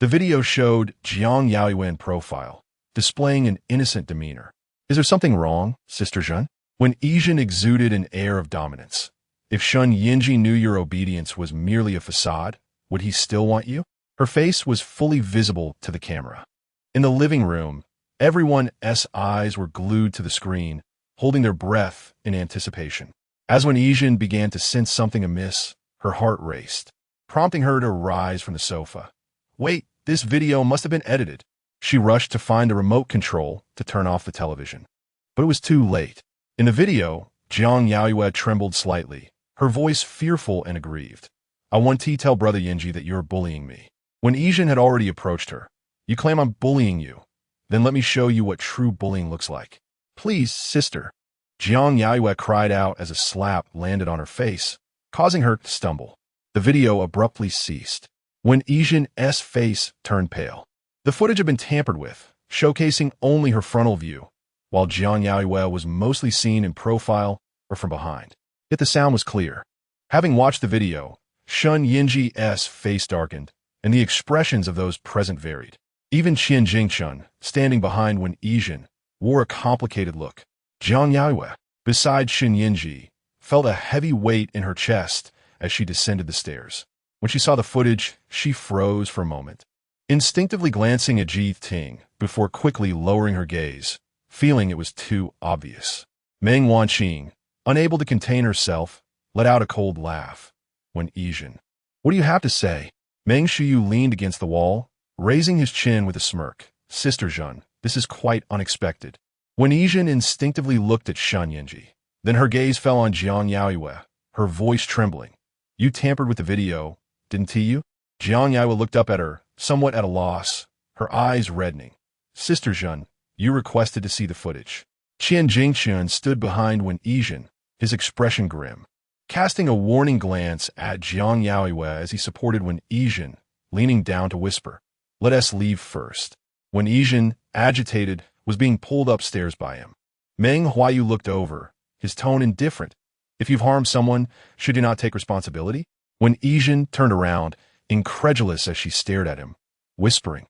The video showed Jiang Yaoyue in profile, displaying an innocent demeanor. Is there something wrong, Sister Zhen? When Yijin exuded an air of dominance. If Shen Yanzhi knew your obedience was merely a facade, would he still want you? Her face was fully visible to the camera. In the living room, everyone's eyes were glued to the screen, holding their breath in anticipation. As when Yijin began to sense something amiss, her heart raced, prompting her to rise from the sofa. Wait, this video must have been edited. She rushed to find the remote control to turn off the television. But it was too late. In the video, Jiang Yaoyue trembled slightly, her voice fearful and aggrieved. I want to tell Brother Yanzhi that you're bullying me. When Yijin had already approached her, you claim I'm bullying you. Then let me show you what true bullying looks like. Please, sister. Jiang Yaoyue cried out as a slap landed on her face, causing her to stumble. The video abruptly ceased. When Yijin's face turned pale, the footage had been tampered with, showcasing only her frontal view, while Jiang Yaoyue was mostly seen in profile or from behind. Yet the sound was clear. Having watched the video, Shen Yanzhi's face darkened, and the expressions of those present varied. Even Qian Jingchun, standing behind Wen Yijin, wore a complicated look. Jiang Yaoyue, beside Shen Yanzhi, felt a heavy weight in her chest as she descended the stairs. When she saw the footage, she froze for a moment, instinctively glancing at Ji Ting before quickly lowering her gaze, feeling it was too obvious. Meng Huaiyu, unable to contain herself, let out a cold laugh. When Yijin, what do you have to say? Meng Huaiyu leaned against the wall, raising his chin with a smirk. Sister Zhen, this is quite unexpected. When Yijin instinctively looked at Shen Yanzhi, then her gaze fell on Jiang Yaoyue, her voice trembling. You tampered with the video, didn't you? Jiang Yaoyue looked up at her, somewhat at a loss, her eyes reddening. Sister Zhen, you requested to see the footage. Qian Jingchun stood behind Wen Yijin, his expression grim, casting a warning glance at Jiang Yaoyue as he supported Wen Yijin, leaning down to whisper, let us leave first. When Yijin, agitated, was being pulled upstairs by him. Meng Huaiyu looked over, his tone indifferent. If you've harmed someone, should you not take responsibility? When Yijin turned around, incredulous as she stared at him, whispering,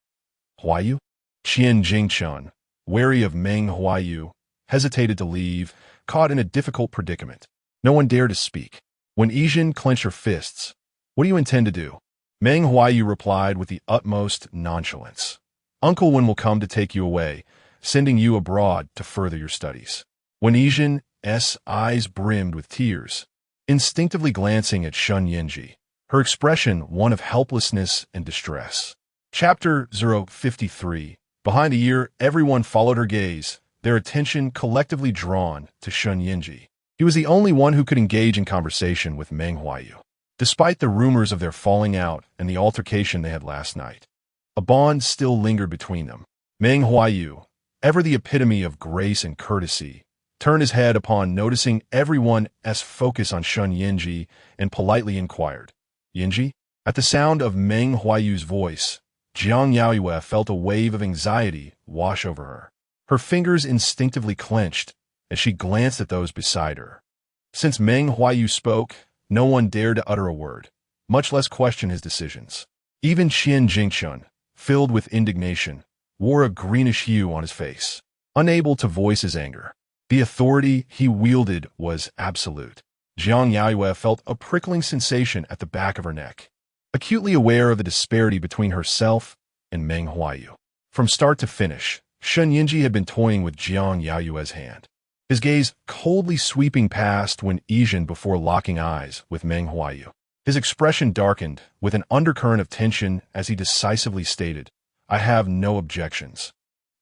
Huaiyu? Qian Jingchun, wary of Meng Huaiyu, hesitated to leave, caught in a difficult predicament. No one dared to speak. When Yijin clenched her fists, what do you intend to do? Meng Huaiyu replied with the utmost nonchalance. Uncle Wen will come to take you away, sending you abroad to further your studies. When Yijin's eyes brimmed with tears, instinctively glancing at Shen Yanzhi, her expression one of helplessness and distress. Chapter 053. Behind the ear, everyone followed her gaze, their attention collectively drawn to Shen Yanzhi. He was the only one who could engage in conversation with Meng Huaiyu. Despite the rumors of their falling out and the altercation they had last night, a bond still lingered between them. Meng Huaiyu, ever the epitome of grace and courtesy, turned his head upon noticing everyone's focus on Shen Yanzhi and politely inquired, "Yanzhi?" At the sound of Meng Huaiyu's voice, Jiang Yaoyue felt a wave of anxiety wash over her. Her fingers instinctively clenched as she glanced at those beside her. Since Meng Huaiyu spoke, no one dared to utter a word, much less question his decisions. Even Qian Jingshun, filled with indignation, wore a greenish hue on his face, unable to voice his anger. The authority he wielded was absolute. Jiang Yaoyue felt a prickling sensation at the back of her neck, acutely aware of the disparity between herself and Meng Huaiyu. From start to finish, Shen Yanzhi had been toying with Jiang Yaoyue's hand, his gaze coldly sweeping past when Yizhen before locking eyes with Meng Huaiyu. His expression darkened with an undercurrent of tension as he decisively stated, "I have no objections."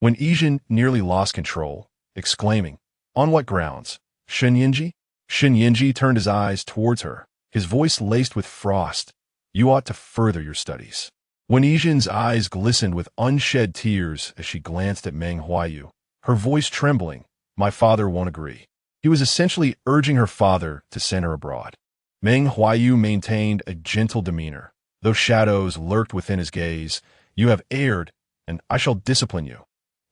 When Yizhen nearly lost control, exclaiming, "On what grounds, Shen Yanzhi?" Shen Yanzhi turned his eyes towards her, his voice laced with frost. "You ought to further your studies." When Yizhen's eyes glistened with unshed tears as she glanced at Meng Huaiyu, her voice trembling, "My father won't agree." He was essentially urging her father to send her abroad. Meng Huaiyu maintained a gentle demeanor, though shadows lurked within his gaze. "You have erred, and I shall discipline you.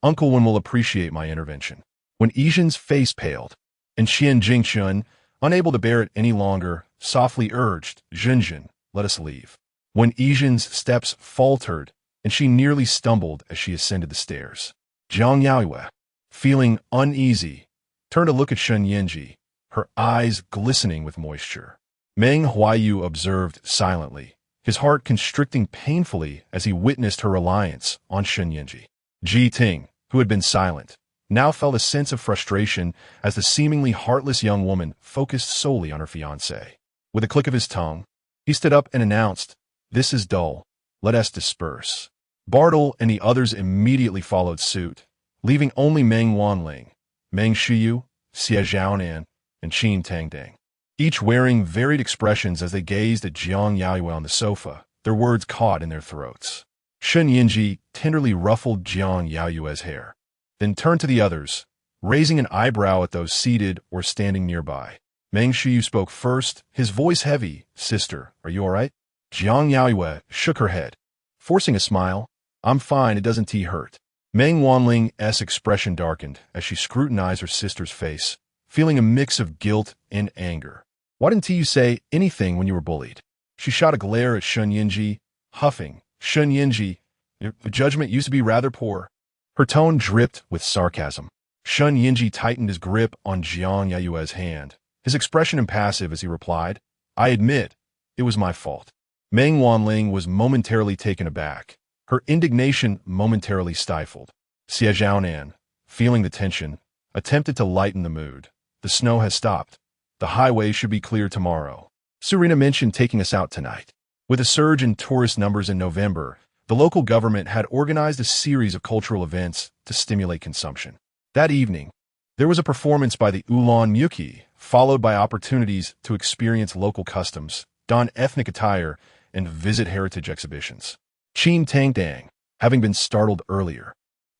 Uncle Wen will appreciate my intervention." When Yizhen's face paled, and Qian Jingshun, unable to bear it any longer, softly urged, "Zhenjin, let us leave." When Yizhen's steps faltered, and she nearly stumbled as she ascended the stairs, Jiang Yaoyue, feeling uneasy, turned to look at Shen Yanzhi, her eyes glistening with moisture. Meng Huaiyu observed silently, his heart constricting painfully as he witnessed her reliance on Shen Yanzhi. Ji Ting, who had been silent, now felt a sense of frustration as the seemingly heartless young woman focused solely on her fiancé. With a click of his tongue, he stood up and announced, "This is dull. Let us disperse." Bartle and the others immediately followed suit, leaving only Meng Wanling, Meng Huaiyu, Xie Zhaonan, and Qin Tangdang, each wearing varied expressions as they gazed at Jiang Yaoyue on the sofa, their words caught in their throats. Shen Yanzhi tenderly ruffled Jiang Yaoyue's hair, then turned to the others, raising an eyebrow at those seated or standing nearby. Meng Huaiyu spoke first, his voice heavy, "Sister, are you all right?" Jiang Yaoyue shook her head, forcing a smile. "I'm fine, it doesn't hurt." Meng Wanling's expression darkened as she scrutinized her sister's face, feeling a mix of guilt and anger. "Why didn't you say anything when you were bullied?" She shot a glare at Shen Yanzhi, huffing, "Shen Yanzhi, your judgment used to be rather poor." Her tone dripped with sarcasm. Shen Yanzhi tightened his grip on Jiang Yaoyue's hand, his expression impassive as he replied, "I admit, it was my fault." Meng Wanling was momentarily taken aback, her indignation momentarily stifled. Xie Zhaonan, feeling the tension, attempted to lighten the mood. "The snow has stopped. The highway should be clear tomorrow. Surina mentioned taking us out tonight." With a surge in tourist numbers in November, the local government had organized a series of cultural events to stimulate consumption. That evening, there was a performance by the Ulan Muki, followed by opportunities to experience local customs, don ethnic attire, and visit heritage exhibitions. Qin Tangdang, having been startled earlier,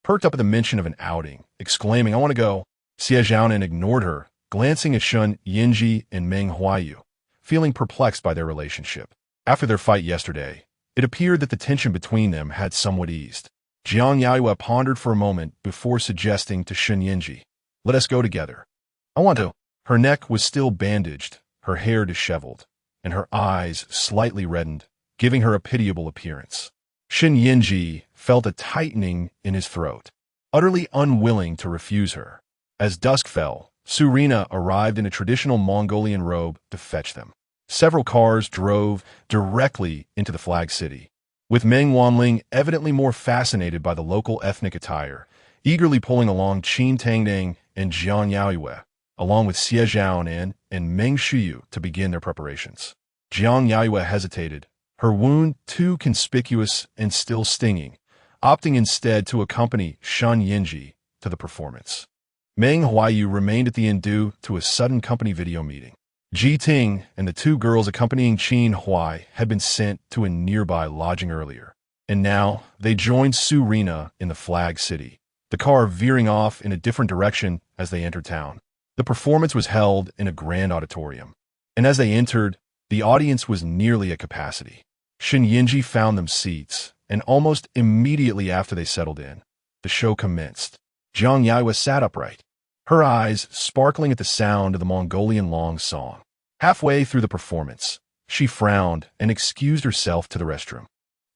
perked up at the mention of an outing, exclaiming, "I want to go." Xie Zhaonan ignored her, glancing at Shen Yanzhi and Meng Huaiyu, feeling perplexed by their relationship. After their fight yesterday, it appeared that the tension between them had somewhat eased. Jiang Yaoyue pondered for a moment before suggesting to Shen Yanzhi, "Let us go together." "I want to." Her neck was still bandaged, her hair disheveled, and her eyes slightly reddened, giving her a pitiable appearance. Shen Yanzhi felt a tightening in his throat, utterly unwilling to refuse her. As dusk fell, Surina arrived in a traditional Mongolian robe to fetch them. Several cars drove directly into the flag city, with Meng Wanling evidently more fascinated by the local ethnic attire, eagerly pulling along Qin Tangdang and Jiang Yaoyue, along with Xie Zhaonan and Meng Huaiyu to begin their preparations. Jiang Yaoyue hesitated, her wound too conspicuous and still stinging, opting instead to accompany Shen Yanzhi to the performance. Meng Huaiyu remained at the inn due to a sudden company video meeting. Ji Ting and the two girls accompanying Qin Huai had been sent to a nearby lodging earlier, and now they joined Su Rina in the Flag City, the car veering off in a different direction as they entered town. The performance was held in a grand auditorium, and as they entered, the audience was nearly at capacity. Shen Yanzhi found them seats, and almost immediately after they settled in, the show commenced. Jiang Yaoyue sat upright, her eyes sparkling at the sound of the Mongolian long song. Halfway through the performance, she frowned and excused herself to the restroom.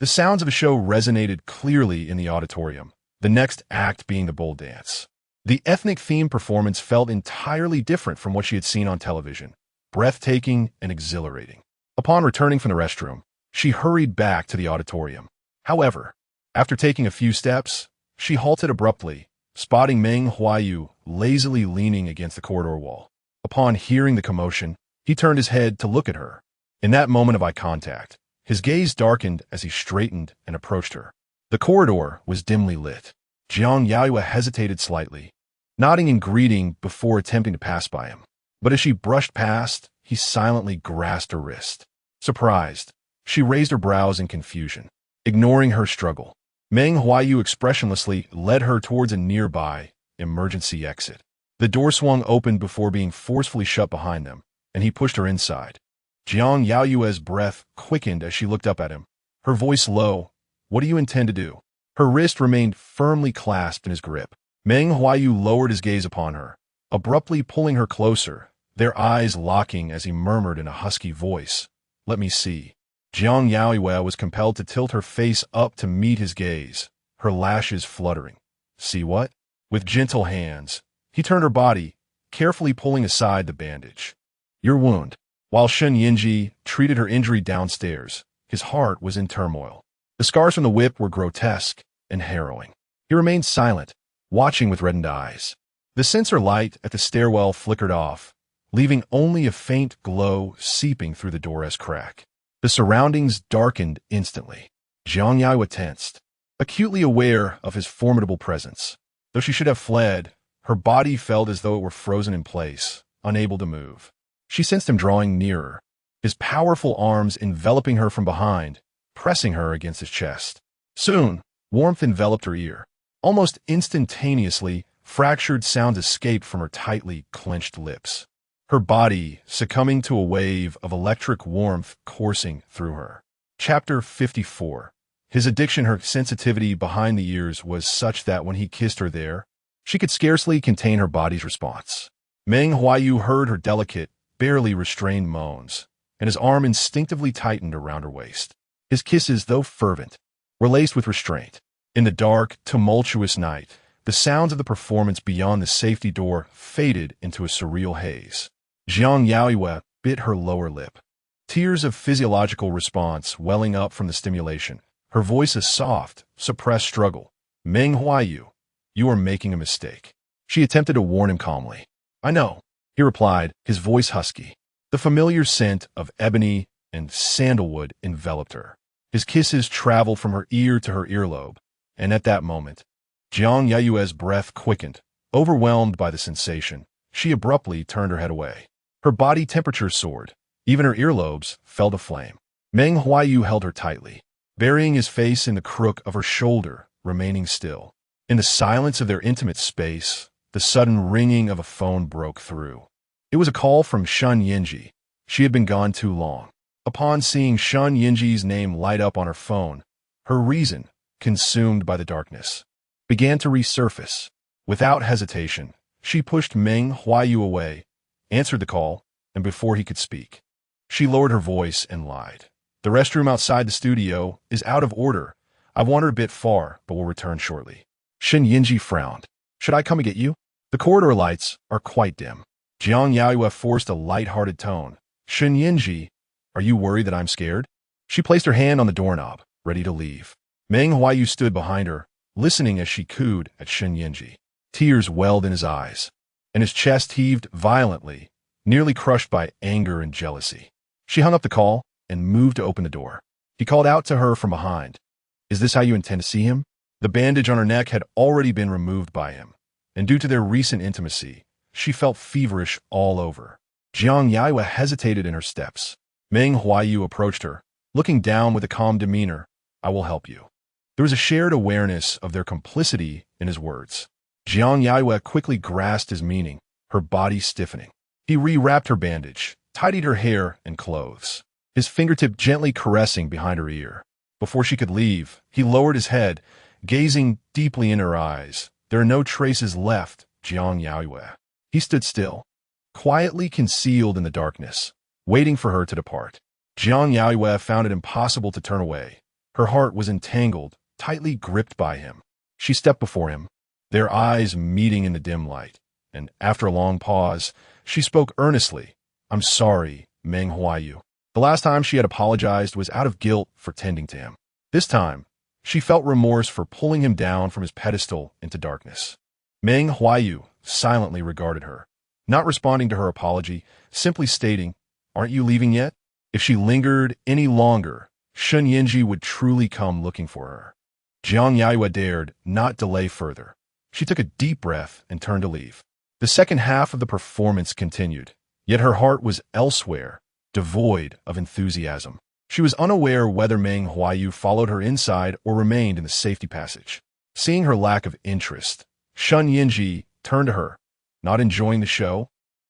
The sounds of the show resonated clearly in the auditorium, the next act being the bull dance. The ethnic-themed performance felt entirely different from what she had seen on television, breathtaking and exhilarating. Upon returning from the restroom, she hurried back to the auditorium. However, after taking a few steps, she halted abruptly, spotting Meng Huaiyu lazily leaning against the corridor wall. Upon hearing the commotion, he turned his head to look at her. In that moment of eye contact, his gaze darkened as he straightened and approached her. The corridor was dimly lit. Jiang Yaoyue hesitated slightly, nodding in greeting before attempting to pass by him. But as she brushed past, he silently grasped her wrist. Surprised, she raised her brows in confusion. Ignoring her struggle, Meng Huaiyu expressionlessly led her towards a nearby emergency exit. The door swung open before being forcefully shut behind them, and he pushed her inside. Jiang Yaoyue's breath quickened as she looked up at him, her voice low. "What do you intend to do?" Her wrist remained firmly clasped in his grip. Meng Huaiyu lowered his gaze upon her, abruptly pulling her closer, their eyes locking as he murmured in a husky voice, "Let me see." Jiang Yaoyue was compelled to tilt her face up to meet his gaze, her lashes fluttering. "See what?" With gentle hands, he turned her body, carefully pulling aside the bandage. "Your wound." While Shen Yanzhi treated her injury downstairs, his heart was in turmoil. The scars from the whip were grotesque and harrowing. He remained silent, watching with reddened eyes. The sensor light at the stairwell flickered off, leaving only a faint glow seeping through the door's crack. The surroundings darkened instantly. Jiang Yaoyue tensed, acutely aware of his formidable presence. Though she should have fled, her body felt as though it were frozen in place, unable to move. She sensed him drawing nearer, his powerful arms enveloping her from behind, pressing her against his chest. Soon, warmth enveloped her ear. Almost instantaneously, fractured sounds escaped from her tightly clenched lips, her body succumbing to a wave of electric warmth coursing through her. Chapter 54. His addiction. Her sensitivity behind the ears was such that when he kissed her there, she could scarcely contain her body's response. Meng Huaiyu heard her delicate, barely restrained moans, and his arm instinctively tightened around her waist. His kisses, though fervent, were laced with restraint. In the dark, tumultuous night, the sounds of the performance beyond the safety door faded into a surreal haze. Jiang Yaoyue bit her lower lip, tears of physiological response welling up from the stimulation, her voice a soft, suppressed struggle. "Meng Huaiyu, you are making a mistake." She attempted to warn him calmly. "I know," he replied, his voice husky. The familiar scent of ebony and sandalwood enveloped her. His kisses traveled from her ear to her earlobe, and at that moment, Jiang Yaoyue's breath quickened. Overwhelmed by the sensation, she abruptly turned her head away. Her body temperature soared. Even her earlobes felt aflame. Meng Huaiyu held her tightly, burying his face in the crook of her shoulder, remaining still. In the silence of their intimate space, the sudden ringing of a phone broke through. It was a call from Shen Yanzhi. She had been gone too long. Upon seeing Shen Yanzhi's name light up on her phone, her reason, consumed by the darkness, began to resurface. Without hesitation, she pushed Meng Huaiyu away, answered the call, and before he could speak, she lowered her voice and lied. "The restroom outside the studio is out of order. I've wandered a bit far, but will return shortly." Shen Yanzhi frowned. "Should I come and get you? The corridor lights are quite dim." Jiang Yaoyue forced a light-hearted tone. "Shen Yanzhi, are you worried that I'm scared?" She placed her hand on the doorknob, ready to leave. Meng Huaiyu stood behind her, listening as she cooed at Shen Yanzhi. Tears welled in his eyes, and his chest heaved violently, nearly crushed by anger and jealousy. She hung up the call and moved to open the door. He called out to her from behind. Is this how you intend to see him? The bandage on her neck had already been removed by him, and due to their recent intimacy, she felt feverish all over. Jiang Yaoyue hesitated in her steps. Meng Huaiyu approached her, looking down with a calm demeanor. I will help you. There was a shared awareness of their complicity in his words. Jiang Yaoyue quickly grasped his meaning, her body stiffening. He rewrapped her bandage, tidied her hair and clothes, his fingertip gently caressing behind her ear. Before she could leave, he lowered his head, gazing deeply in her eyes. There are no traces left, Jiang Yaoyue. He stood still, quietly concealed in the darkness, waiting for her to depart. Jiang Yaoyue found it impossible to turn away. Her heart was entangled, tightly gripped by him. She stepped before him, their eyes meeting in the dim light, and after a long pause, she spoke earnestly. I'm sorry, Meng Huaiyu. The last time she had apologized was out of guilt for tending to him. This time, she felt remorse for pulling him down from his pedestal into darkness. Meng Huaiyu silently regarded her, not responding to her apology, simply stating, Aren't you leaving yet? If she lingered any longer, Shen Yanzhi would truly come looking for her. Jiang Yaoyue dared not delay further. She took a deep breath and turned to leave. The second half of the performance continued, yet her heart was elsewhere, devoid of enthusiasm. She was unaware whether Meng Huaiyu followed her inside or remained in the safety passage. Seeing her lack of interest, Shen Yanzhi turned to her. Not enjoying the show?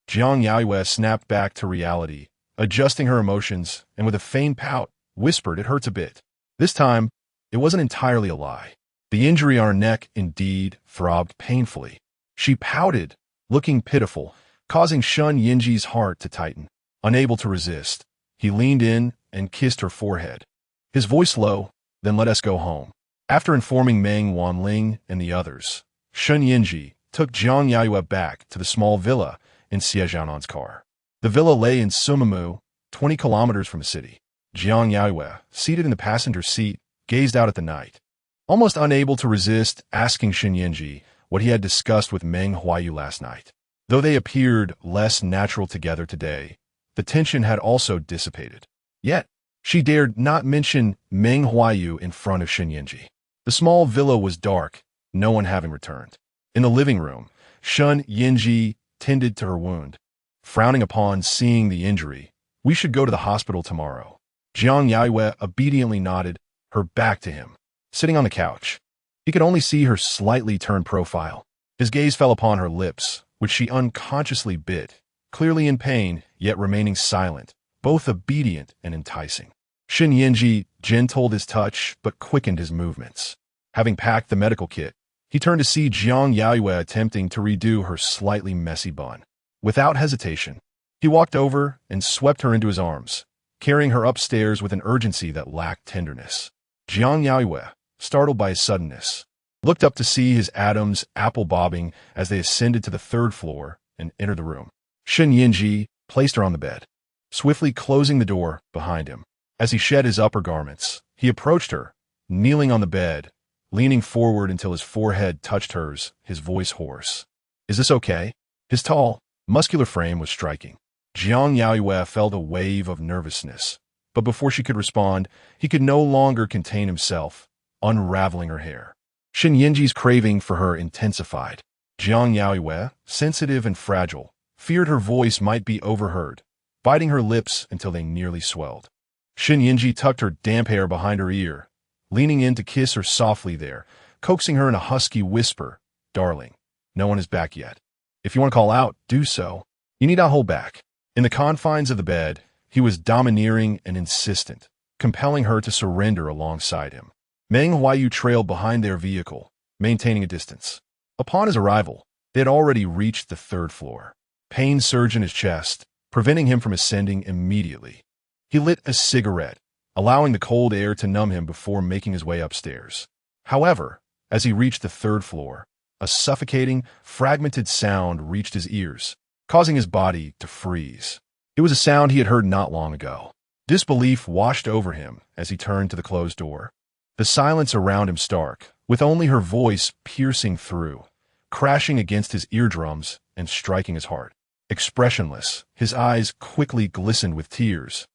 Jiang Yaoyue snapped back to reality, adjusting her emotions, and with a faint pout, whispered it hurts a bit. This time, it wasn't entirely a lie. The injury on her neck indeed throbbed painfully. She pouted, looking pitiful, causing Shen Yanzhi's heart to tighten. Unable to resist, he leaned in and kissed her forehead. His voice low, then let us go home. After informing Meng Wanling and the others, Shen Yanzhi took Jiang Yaoyue back to the small villa in Xie Zhaonan's car. The villa lay in Sumamu, 20 kilometers from the city. Jiang Yaoyue, seated in the passenger seat, gazed out at the night, almost unable to resist asking Shen Yanzhi what he had discussed with Meng Huaiyu last night. Though they appeared less natural together today, the tension had also dissipated. Yet, she dared not mention Meng Huaiyu in front of Shen Yanzhi. The small villa was dark, no one having returned. In the living room, Shen Yanzhi tended to her wound, frowning upon seeing the injury. We should go to the hospital tomorrow. Jiang Yaoyue obediently nodded, her back to him. Sitting on the couch, he could only see her slightly turned profile. His gaze fell upon her lips, which she unconsciously bit, clearly in pain, yet remaining silent, both obedient and enticing. Shen Yanzhi gentled his touch but quickened his movements. Having packed the medical kit, he turned to see Jiang Yaoyue attempting to redo her slightly messy bun. Without hesitation, he walked over and swept her into his arms, carrying her upstairs with an urgency that lacked tenderness. Jiang Yaoyue, startled by his suddenness, looked up to see his atoms apple-bobbing as they ascended to the third floor and entered the room. Shen Yanzhi placed her on the bed, swiftly closing the door behind him. As he shed his upper garments, he approached her, kneeling on the bed, leaning forward until his forehead touched hers, his voice hoarse. Is this okay? His tall, muscular frame was striking. Jiang Yaoyue felt a wave of nervousness, but before she could respond, he could no longer contain himself, unraveling her hair. Shen Yanzhi's craving for her intensified. Jiang Yaoyue, sensitive and fragile, feared her voice might be overheard, biting her lips until they nearly swelled. Shen Yanzhi tucked her damp hair behind her ear, leaning in to kiss her softly there, coaxing her in a husky whisper, Darling, no one is back yet. If you want to call out, do so. You need not hold back. In the confines of the bed, he was domineering and insistent, compelling her to surrender alongside him. Meng Huaiyu trailed behind their vehicle, maintaining a distance. Upon his arrival, they had already reached the third floor. Pain surged in his chest, preventing him from ascending immediately. He lit a cigarette, allowing the cold air to numb him before making his way upstairs. However, as he reached the third floor, a suffocating, fragmented sound reached his ears, causing his body to freeze. It was a sound he had heard not long ago. Disbelief washed over him as he turned to the closed door. The silence around him stark, with only her voice piercing through, crashing against his eardrums and striking his heart. Expressionless, his eyes quickly glistened with tears.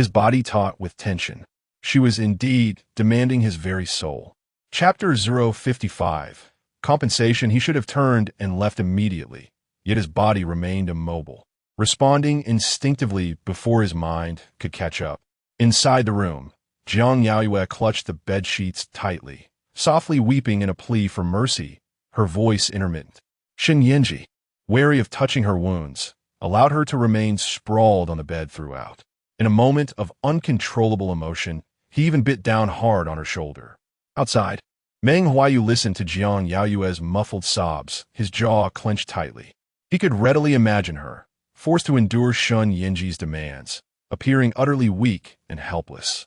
his body taut with tension. She was indeed demanding his very soul. Chapter 055. Compensation. He should have turned and left immediately, yet his body remained immobile, responding instinctively before his mind could catch up. Inside the room, Jiang Yaoyue clutched the bedsheets tightly, softly weeping in a plea for mercy, her voice intermittent. Shen Yanzhi, wary of touching her wounds, allowed her to remain sprawled on the bed throughout. In a moment of uncontrollable emotion, he even bit down hard on her shoulder. Outside, Meng Huaiyu listened to Jiang Yaoyue's muffled sobs, his jaw clenched tightly. He could readily imagine her, forced to endure Shen Yanzhi's demands, appearing utterly weak and helpless.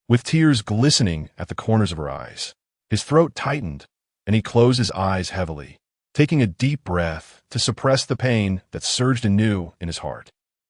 With tears glistening at the corners of her eyes, his throat tightened, and he closed his eyes heavily, taking a deep breath to suppress the pain that surged anew in his heart.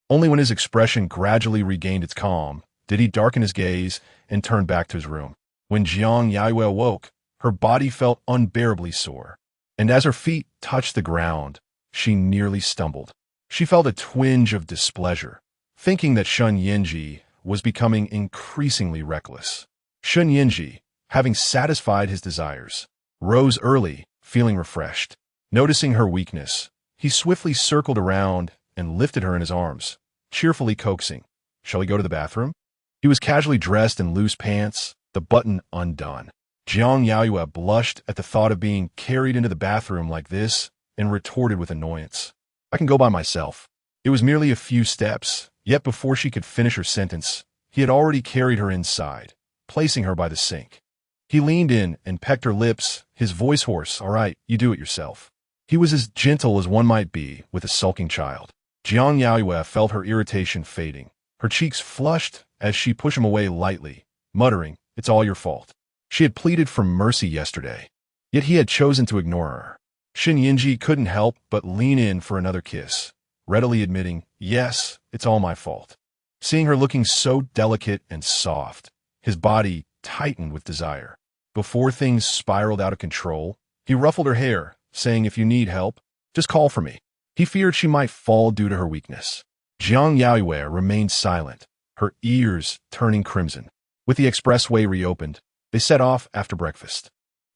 Only when his expression gradually regained its calm did he darken his gaze and turn back to his room. When Jiang Yaoyue awoke, her body felt unbearably sore, and as her feet touched the ground, she nearly stumbled. She felt a twinge of displeasure, thinking that Shen Yanzhi was becoming increasingly reckless. Shen Yanzhi, having satisfied his desires, rose early, feeling refreshed. Noticing her weakness, he swiftly circled around and lifted her in his arms, cheerfully coaxing, "Shall we go to the bathroom?" He was casually dressed in loose pants, the button undone. Jiang Yaoyue blushed at the thought of being carried into the bathroom like this and retorted with annoyance, "I can go by myself." It was merely a few steps, yet before she could finish her sentence, he had already carried her inside, placing her by the sink. He leaned in and pecked her lips, his voice hoarse, "All right, you do it yourself." He was as gentle as one might be with a sulking child. Jiang Yaoyue felt her irritation fading. Her cheeks flushed as she pushed him away lightly, muttering, "It's all your fault." She had pleaded for mercy yesterday, yet he had chosen to ignore her. Shen Yanzhi couldn't help but lean in for another kiss, readily admitting, "Yes, it's all my fault." Seeing her looking so delicate and soft, his body tightened with desire. Before things spiraled out of control, he ruffled her hair, saying, "If you need help, just call for me." He feared she might fall due to her weakness. Jiang Yaoyue remained silent, her ears turning crimson. With the expressway reopened, they set off after breakfast.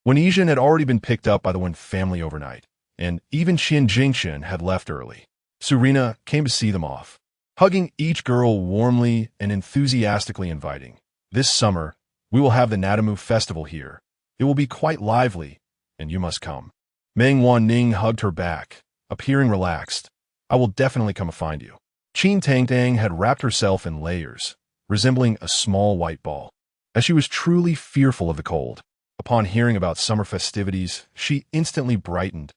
When Yizhen had already been picked up by the Wen family overnight, and even Qian Jingshan had left early, Surina came to see them off, hugging each girl warmly and enthusiastically inviting. "This summer, we will have the Nadamu festival here. It will be quite lively, and you must come." Meng Wanning hugged her back, appearing relaxed. "I will definitely come and find you." Qin Tangtang had wrapped herself in layers, resembling a small white ball, as she was truly fearful of the cold. Upon hearing about summer festivities, she instantly brightened.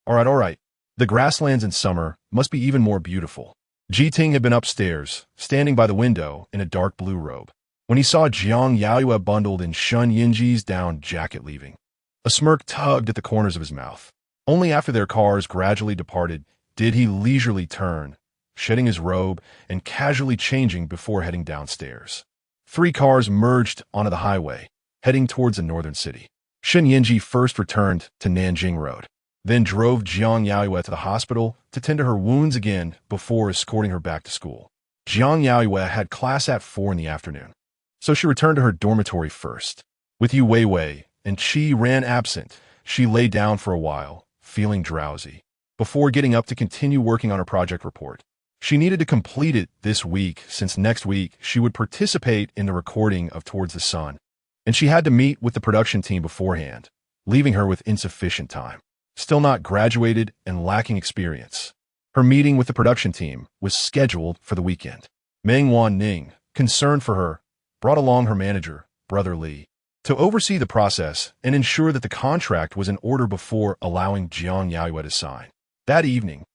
All right. The grasslands in summer must be even more beautiful." Jiting had been upstairs, standing by the window in a dark blue robe, when he saw Jiang Yaoyue bundled in Shen Yanzhi's down jacket leaving. A smirk tugged at the corners of his mouth. Only after their cars gradually departed did he leisurely turn, shedding his robe and casually changing before heading downstairs. 3 cars merged onto the highway, heading towards the northern city. Shen Yanzhi first returned to Nanjing Road, then drove Jiang Yaoyue to the hospital to tend to her wounds again before escorting her back to school. Jiang Yaoyue had class at 4 in the afternoon, so she returned to her dormitory first. With Yu Weiwei and Qi Ran absent, she lay down for a while, feeling drowsy, before getting up to continue working on her project report. She needed to complete it this week, since next week she would participate in the recording of Towards the Sun, and she had to meet with the production team beforehand, leaving her with insufficient time. Still not graduated and lacking experience, her meeting with the production team was scheduled for the weekend. Meng Wanning, concerned for her, brought along her manager, Brother Li, to oversee the process and ensure that the contract was in order before allowing Jiang Yaoyue to sign. That evening,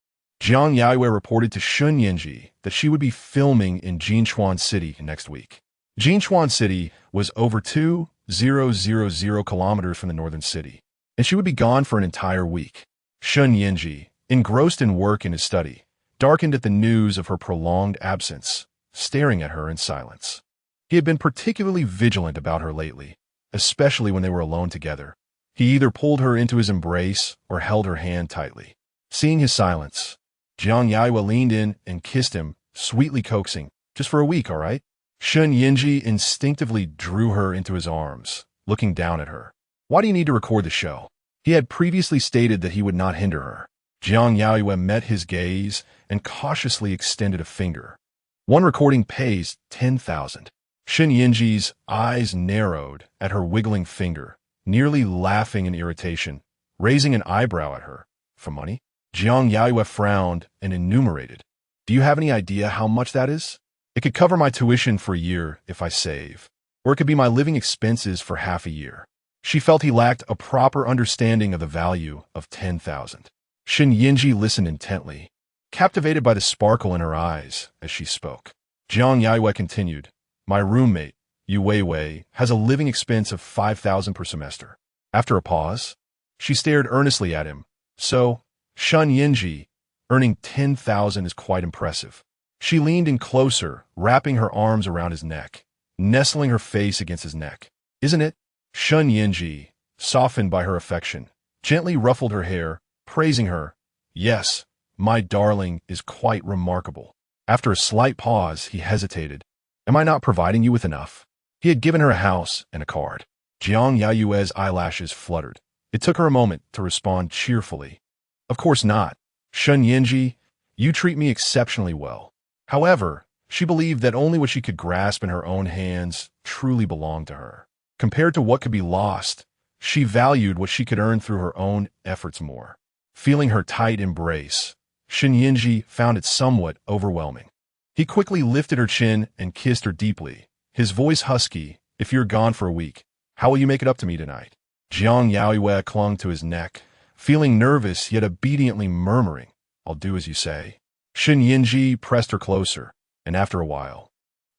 Jiang Yaoyue reported to Shen Yanzhi that she would be filming in Jinchuan City next week. Jinchuan City was over 2,000 kilometers from the northern city, and she would be gone for an entire week. Shen Yanzhi, engrossed in work in his study, darkened at the news of her prolonged absence, staring at her in silence. He had been particularly vigilant about her lately, especially when they were alone together. He either pulled her into his embrace or held her hand tightly. Seeing his silence, Jiang Yaoyue leaned in and kissed him, sweetly coaxing, "Just for a week, all right?" Shen Yanzhi instinctively drew her into his arms, looking down at her. Why do you need to record the show? He had previously stated that he would not hinder her. Jiang Yaoyue met his gaze and cautiously extended a finger. One recording pays 10,000. Shen Yanzhi's eyes narrowed at her wiggling finger, nearly laughing in irritation, raising an eyebrow at her. For money? Jiang Yaoyue frowned and enumerated. Do you have any idea how much that is? It could cover my tuition for a year if I save, or it could be my living expenses for half a year. She felt he lacked a proper understanding of the value of 10,000. Shen Yanzhi listened intently, captivated by the sparkle in her eyes as she spoke. Jiang Yaoyue continued, my roommate, Yu Weiwei, has a living expense of 5,000 per semester. After a pause, she stared earnestly at him. So, Shen Yanzhi, earning 10,000 is quite impressive. She leaned in closer, wrapping her arms around his neck, nestling her face against his neck. Isn't it? Shen Yanzhi, softened by her affection, gently ruffled her hair, praising her. Yes, my darling is quite remarkable. After a slight pause, he hesitated. Am I not providing you with enough? He had given her a house and a card. Jiang Yaoyue's eyelashes fluttered. It took her a moment to respond cheerfully. Of course not. Shen Yanzhi, you treat me exceptionally well. However, she believed that only what she could grasp in her own hands truly belonged to her. Compared to what could be lost, she valued what she could earn through her own efforts more. Feeling her tight embrace, Shen Yanzhi found it somewhat overwhelming. He quickly lifted her chin and kissed her deeply, his voice husky. If you're gone for a week, how will you make it up to me tonight? Jiang Yaoyue clung to his neck, feeling nervous yet obediently murmuring, I'll do as you say. Shen Yanzhi pressed her closer, and after a while,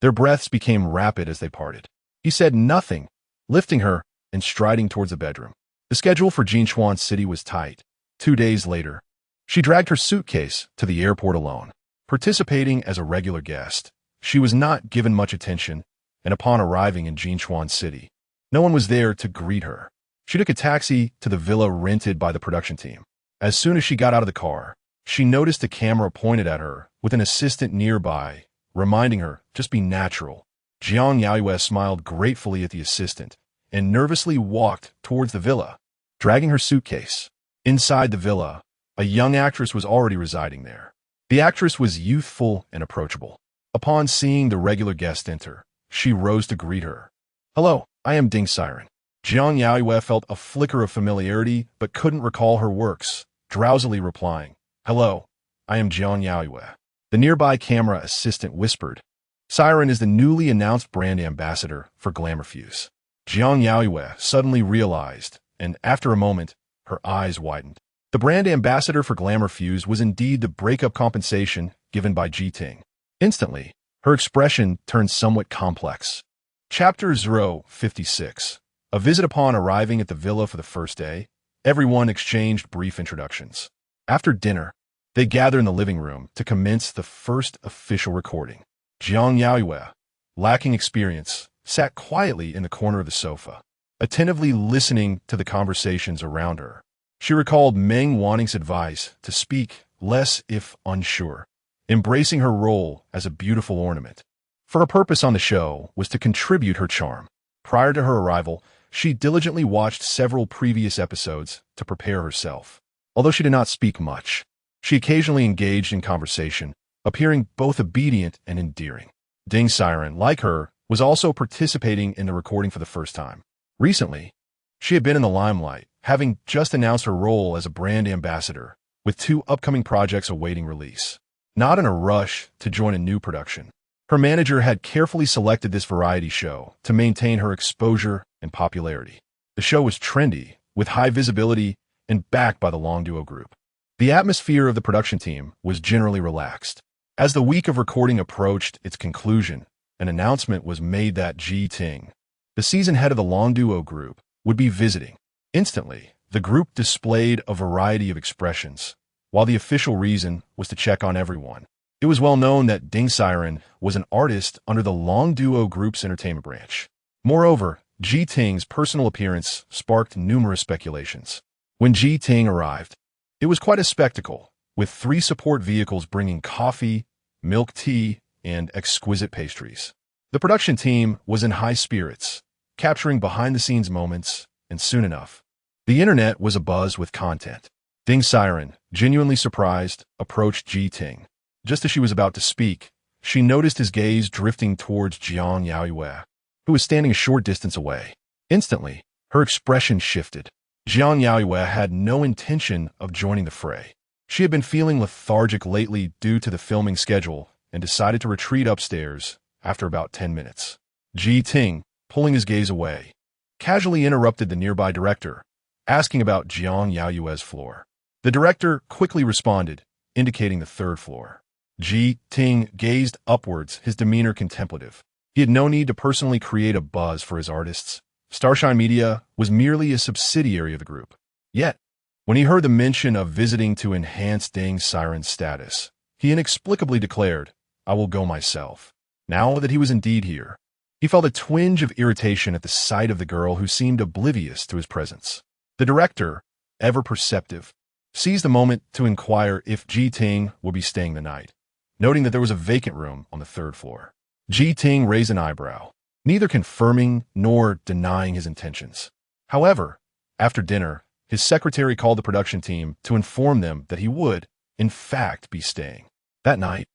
their breaths became rapid as they parted. He said nothing, lifting her and striding towards the bedroom. The schedule for Jinchuan City was tight. 2 days later, she dragged her suitcase to the airport alone. Participating as a regular guest, she was not given much attention, and upon arriving in Jinchuan City, no one was there to greet her. She took a taxi to the villa rented by the production team. As soon as she got out of the car, she noticed a camera pointed at her with an assistant nearby, reminding her, just be natural. Jiang Yaoyue smiled gratefully at the assistant and nervously walked towards the villa, dragging her suitcase. Inside the villa, a young actress was already residing there. The actress was youthful and approachable. Upon seeing the regular guest enter, she rose to greet her. Hello, I am Ding Siren. Jiang Yaoyue felt a flicker of familiarity but couldn't recall her works, drowsily replying, Hello, I am Jiang Yaoyue. The nearby camera assistant whispered, Siren is the newly announced brand ambassador for Glamourfuse. Jiang Yaoyue suddenly realized, and after a moment, her eyes widened. The brand ambassador for Glamourfuse was indeed the breakup compensation given by Jiting. Instantly, her expression turned somewhat complex. Chapter 056. A visit upon arriving at the villa for the first day, everyone exchanged brief introductions. After dinner, they gathered in the living room to commence the first official recording. Jiang Yaoyue, lacking experience, sat quietly in the corner of the sofa, attentively listening to the conversations around her. She recalled Meng Huaiyu's advice to speak less if unsure, embracing her role as a beautiful ornament. For her purpose on the show was to contribute her charm. Prior to her arrival, she diligently watched several previous episodes to prepare herself. Although she did not speak much, she occasionally engaged in conversation, appearing both obedient and endearing. Ding Siren, like her, was also participating in the recording for the first time. Recently, she had been in the limelight, having just announced her role as a brand ambassador, with 2 upcoming projects awaiting release. Not in a rush to join a new production, her manager had carefully selected this variety show to maintain her exposure and popularity. The show was trendy, with high visibility, and backed by the Long Duo Group. The atmosphere of the production team was generally relaxed. As the week of recording approached its conclusion, an announcement was made that Jiting, the season head of the Long Duo Group, would be visiting. Instantly, the group displayed a variety of expressions, while the official reason was to check on everyone. It was well known that Ding Siren was an artist under the Long Duo Group's entertainment branch. Moreover, Jiting's personal appearance sparked numerous speculations. When Jiting arrived, it was quite a spectacle, with 3 support vehicles bringing coffee, milk tea, and exquisite pastries. The production team was in high spirits, capturing behind-the-scenes moments, and soon enough, the internet was abuzz with content. Ding Siren, genuinely surprised, approached Ji Ting. Just as she was about to speak, she noticed his gaze drifting towards Jiang Yaoyue, who was standing a short distance away. Instantly, her expression shifted. Jiang Yaoyue had no intention of joining the fray. She had been feeling lethargic lately due to the filming schedule and decided to retreat upstairs after about 10 minutes. Ji Ting, pulling his gaze away, casually interrupted the nearby director, asking about Jiang Yaoyue's floor. The director quickly responded, indicating the third floor. Ji Ting gazed upwards, his demeanor contemplative. He had no need to personally create a buzz for his artists. Starshine Media was merely a subsidiary of the group. Yet, when he heard the mention of visiting to enhance Ding Siren's status, he inexplicably declared, "I will go myself." Now that he was indeed here, he felt a twinge of irritation at the sight of the girl who seemed oblivious to his presence. The director, ever perceptive, seized the moment to inquire if Ji Ting would be staying the night, noting that there was a vacant room on the third floor. Ji Ting raised an eyebrow, neither confirming nor denying his intentions. However, after dinner, his secretary called the production team to inform them that he would, in fact, be staying. That night,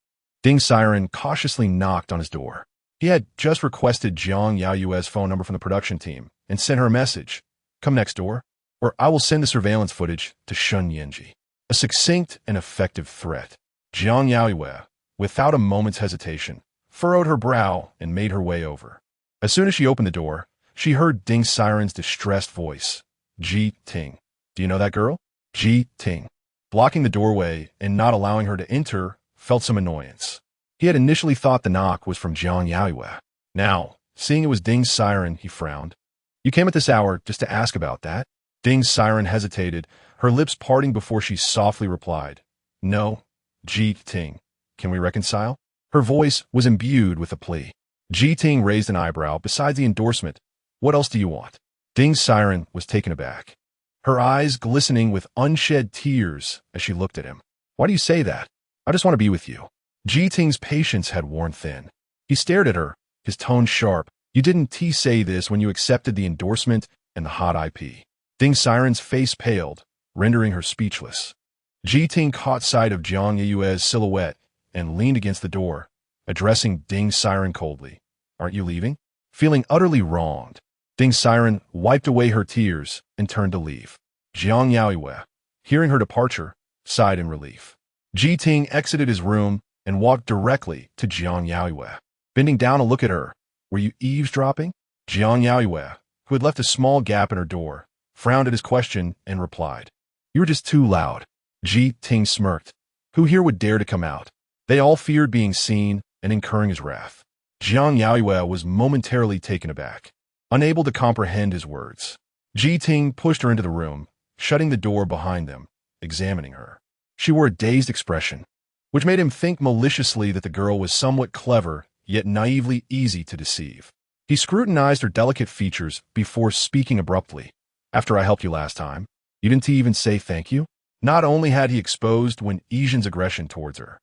Ding Siren cautiously knocked on his door. He had just requested Jiang Yaoyue's phone number from the production team and sent her a message, "Come next door, or I will send the surveillance footage to Shen Yanzhi." A succinct and effective threat. Jiang Yaoyue, without a moment's hesitation, furrowed her brow and made her way over. As soon as she opened the door, she heard Ding Siren's distressed voice. "Ji Ting. Do you know that girl?" Ji Ting, blocking the doorway and not allowing her to enter, felt some annoyance. He had initially thought the knock was from Jiang Yaoyue. Now, seeing it was Ding Siren, he frowned. "You came at this hour just to ask about that?" Ding Siren hesitated, her lips parting before she softly replied, "No, Ji Ting. Can we reconcile?" Her voice was imbued with a plea. Ji Ting raised an eyebrow. "Besides the endorsement, what else do you want?" Ding Siren was taken aback, her eyes glistening with unshed tears as she looked at him. "Why do you say that? I just want to be with you." Ji Ting's patience had worn thin. He stared at her, his tone sharp. "You didn't say this when you accepted the endorsement and the hot IP." Ding Siren's face paled, rendering her speechless. Ji Ting caught sight of Jiang Yaoyue's silhouette and leaned against the door, addressing Ding Siren coldly. "Aren't you leaving?" Feeling utterly wronged, Ding Siren wiped away her tears and turned to leave. Jiang Yaoyue, hearing her departure, sighed in relief. Ji Ting exited his room and walked directly to Jiang Yaoyue. Bending down to look at her, "Were you eavesdropping?" Jiang Yaoyue, who had left a small gap in her door, frowned at his question and replied, "You were just too loud." Ji Ting smirked. Who here would dare to come out? They all feared being seen and incurring his wrath. Jiang Yaoyue was momentarily taken aback, unable to comprehend his words. Ji Ting pushed her into the room, shutting the door behind them, examining her. She wore a dazed expression, which made him think maliciously that the girl was somewhat clever, yet naively easy to deceive. He scrutinized her delicate features before speaking abruptly. "After I helped you last time, you didn't even say thank you?" Not only had he exposed Wen Yizhen's aggression towards her,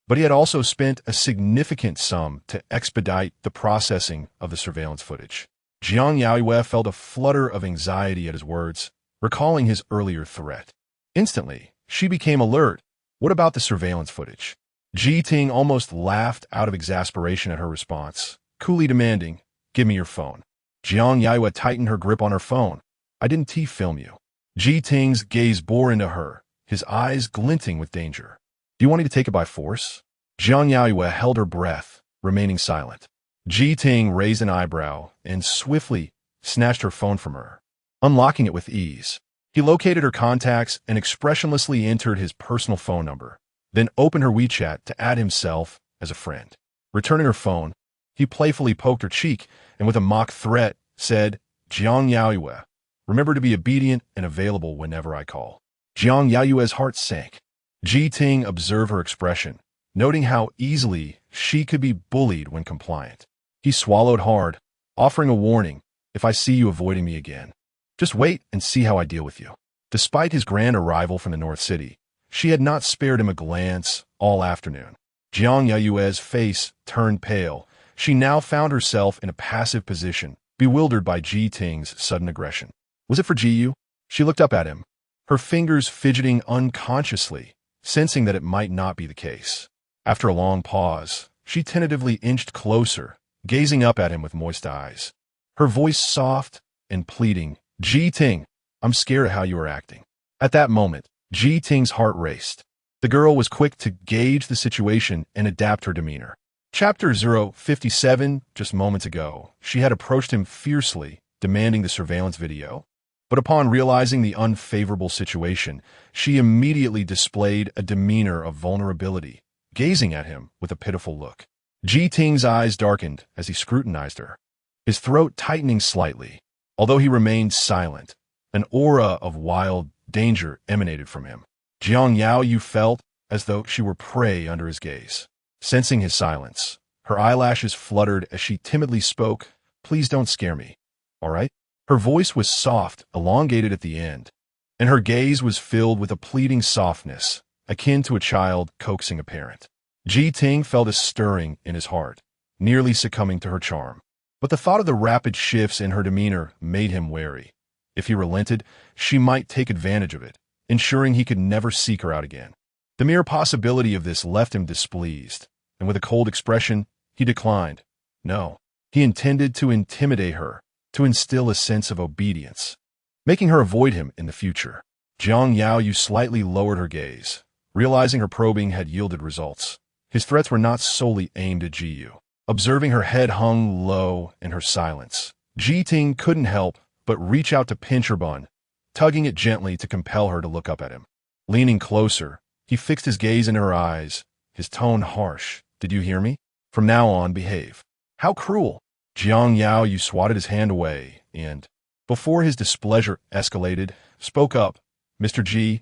but he had also spent a significant sum to expedite the processing of the surveillance footage. Jiang Yaoyue felt a flutter of anxiety at his words, recalling his earlier threat. Instantly, she became alert. "What about the surveillance footage?" Ji Ting almost laughed out of exasperation at her response, coolly demanding, "Give me your phone." Jiang Yaoyue tightened her grip on her phone. "I didn't film you." Ji Ting's gaze bore into her, his eyes glinting with danger. "Do you want me to take it by force?" Jiang Yaoyue held her breath, remaining silent. Ji Ting raised an eyebrow and swiftly snatched her phone from her, unlocking it with ease. He located her contacts and expressionlessly entered his personal phone number, then opened her WeChat to add himself as a friend. Returning her phone, he playfully poked her cheek and with a mock threat said, "Jiang Yaoyue, remember to be obedient and available whenever I call." Jiang Yaoyue's heart sank. Ji Ting observed her expression, noting how easily she could be bullied when compliant. He swallowed hard, offering a warning, "If I see you avoiding me again, just wait and see how I deal with you." Despite his grand arrival from the North City, she had not spared him a glance all afternoon. Jiang Yaoyue's face turned pale. She now found herself in a passive position, bewildered by Ji Ting's sudden aggression. Was it for Jiyu? She looked up at him, her fingers fidgeting unconsciously, sensing that it might not be the case. After a long pause, she tentatively inched closer, gazing up at him with moist eyes. Her voice soft and pleading, "Ji Ting, I'm scared of how you are acting." At that moment, Ji Ting's heart raced. The girl was quick to gauge the situation and adapt her demeanor. Chapter 057, just moments ago, she had approached him fiercely, demanding the surveillance video. But upon realizing the unfavorable situation, she immediately displayed a demeanor of vulnerability, gazing at him with a pitiful look. Ji Ting's eyes darkened as he scrutinized her, his throat tightening slightly. Although he remained silent, an aura of wild danger emanated from him. Jiang Yaoyue felt as though she were prey under his gaze. Sensing his silence, her eyelashes fluttered as she timidly spoke, "Please don't scare me, all right?" Her voice was soft, elongated at the end, and her gaze was filled with a pleading softness, akin to a child coaxing a parent. Ji Ting felt a stirring in his heart, nearly succumbing to her charm. But the thought of the rapid shifts in her demeanor made him wary. If he relented, she might take advantage of it, ensuring he could never seek her out again. The mere possibility of this left him displeased, and with a cold expression, he declined. No, he intended to intimidate her, to instill a sense of obedience, making her avoid him in the future. Jiang Yaoyue slightly lowered her gaze, realizing her probing had yielded results. His threats were not solely aimed at Jiyu. Observing her head hung low in her silence, Ji Ting couldn't help but reach out to pinch her bun, tugging it gently to compel her to look up at him. Leaning closer, he fixed his gaze in her eyes, his tone harsh. "Did you hear me? From now on, behave." "How cruel!" Jiang Yaoyue swatted his hand away and, before his displeasure escalated, spoke up. "Mr. Ji,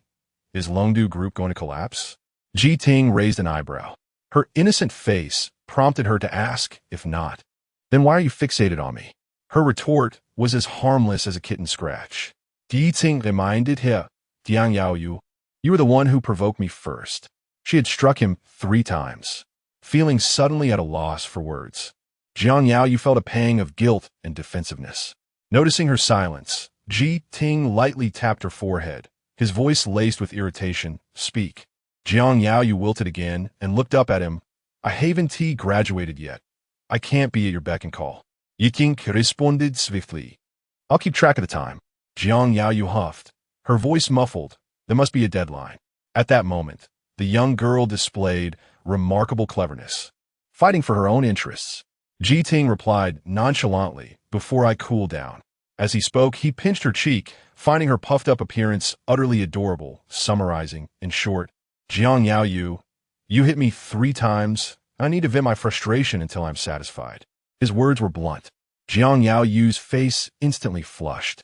is Longdu Group going to collapse?" Ji Ting raised an eyebrow. Her innocent face prompted her to ask, if not, "Then why are you fixated on me?" Her retort was as harmless as a kitten scratch. Ji Ting reminded her, "Jiang Yaoyue, you were the one who provoked me first." She had struck him 3 times. Feeling suddenly at a loss for words, Jiang Yaoyue felt a pang of guilt and defensiveness. Noticing her silence, Ji Ting lightly tapped her forehead, his voice laced with irritation. "Speak." Jiang Yaoyue wilted again and looked up at him. "I haven't graduated yet. I can't be at your beck and call." Yiting responded swiftly. "I'll keep track of the time." Jiang Yaoyue huffed, her voice muffled. "There must be a deadline." At that moment, the young girl displayed remarkable cleverness, fighting for her own interests. Ji Ting replied nonchalantly, "Before I cool down." As he spoke, he pinched her cheek, finding her puffed-up appearance utterly adorable, summarizing, in short, "Jiang Yaoyue, you hit me 3 times. I need to vent my frustration until I'm satisfied." His words were blunt. Jiang Yaoyue's face instantly flushed,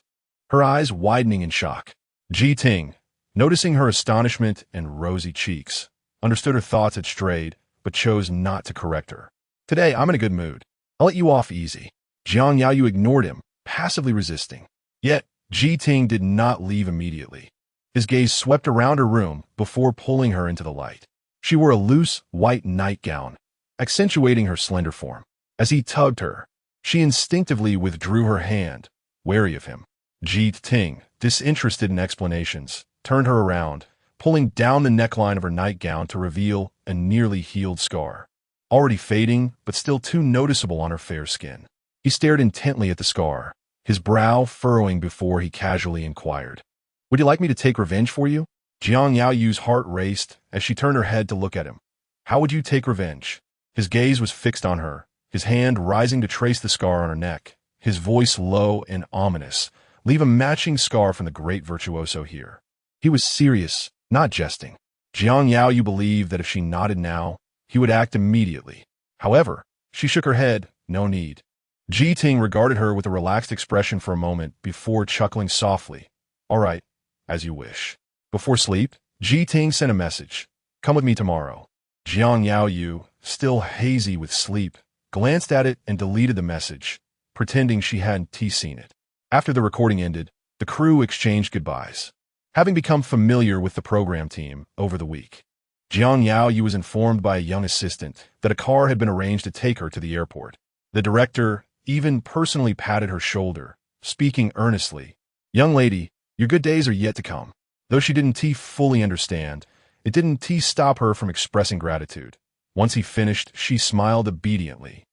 her eyes widening in shock. Ji Ting, noticing her astonishment and rosy cheeks, understood her thoughts had strayed, but chose not to correct her. "Today, I'm in a good mood. I'll let you off easy." Jiang Yaoyue ignored him, passively resisting. Yet, Ji Ting did not leave immediately. His gaze swept around her room before pulling her into the light. She wore a loose, white nightgown, accentuating her slender form. As he tugged her, she instinctively withdrew her hand, wary of him. Ji Ting, disinterested in explanations, turned her around, pulling down the neckline of her nightgown to reveal a nearly healed scar, already fading but still too noticeable on her fair skin. He stared intently at the scar, his brow furrowing before he casually inquired, "Would you like me to take revenge for you?" Jiang Yaoyue's heart raced as she turned her head to look at him. "How would you take revenge?" His gaze was fixed on her, his hand rising to trace the scar on her neck, his voice low and ominous. "Leave a matching scar from the great virtuoso here." He was serious, not jesting. Jiang Yaoyue believed that if she nodded now, he would act immediately. However, she shook her head. No need. Ji Ting regarded her with a relaxed expression for a moment before chuckling softly. "All right, as you wish." Before sleep, Ji Ting sent a message. "Come with me tomorrow." Jiang Yaoyue, still hazy with sleep, glanced at it and deleted the message, pretending she hadn't seen it. After the recording ended, the crew exchanged goodbyes, having become familiar with the program team over the week. Jiang Yaoyue was informed by a young assistant that a car had been arranged to take her to the airport. The director even personally patted her shoulder, speaking earnestly. "Young lady, your good days are yet to come." Though she didn't fully understand, it didn't stop her from expressing gratitude. Once he finished, she smiled obediently.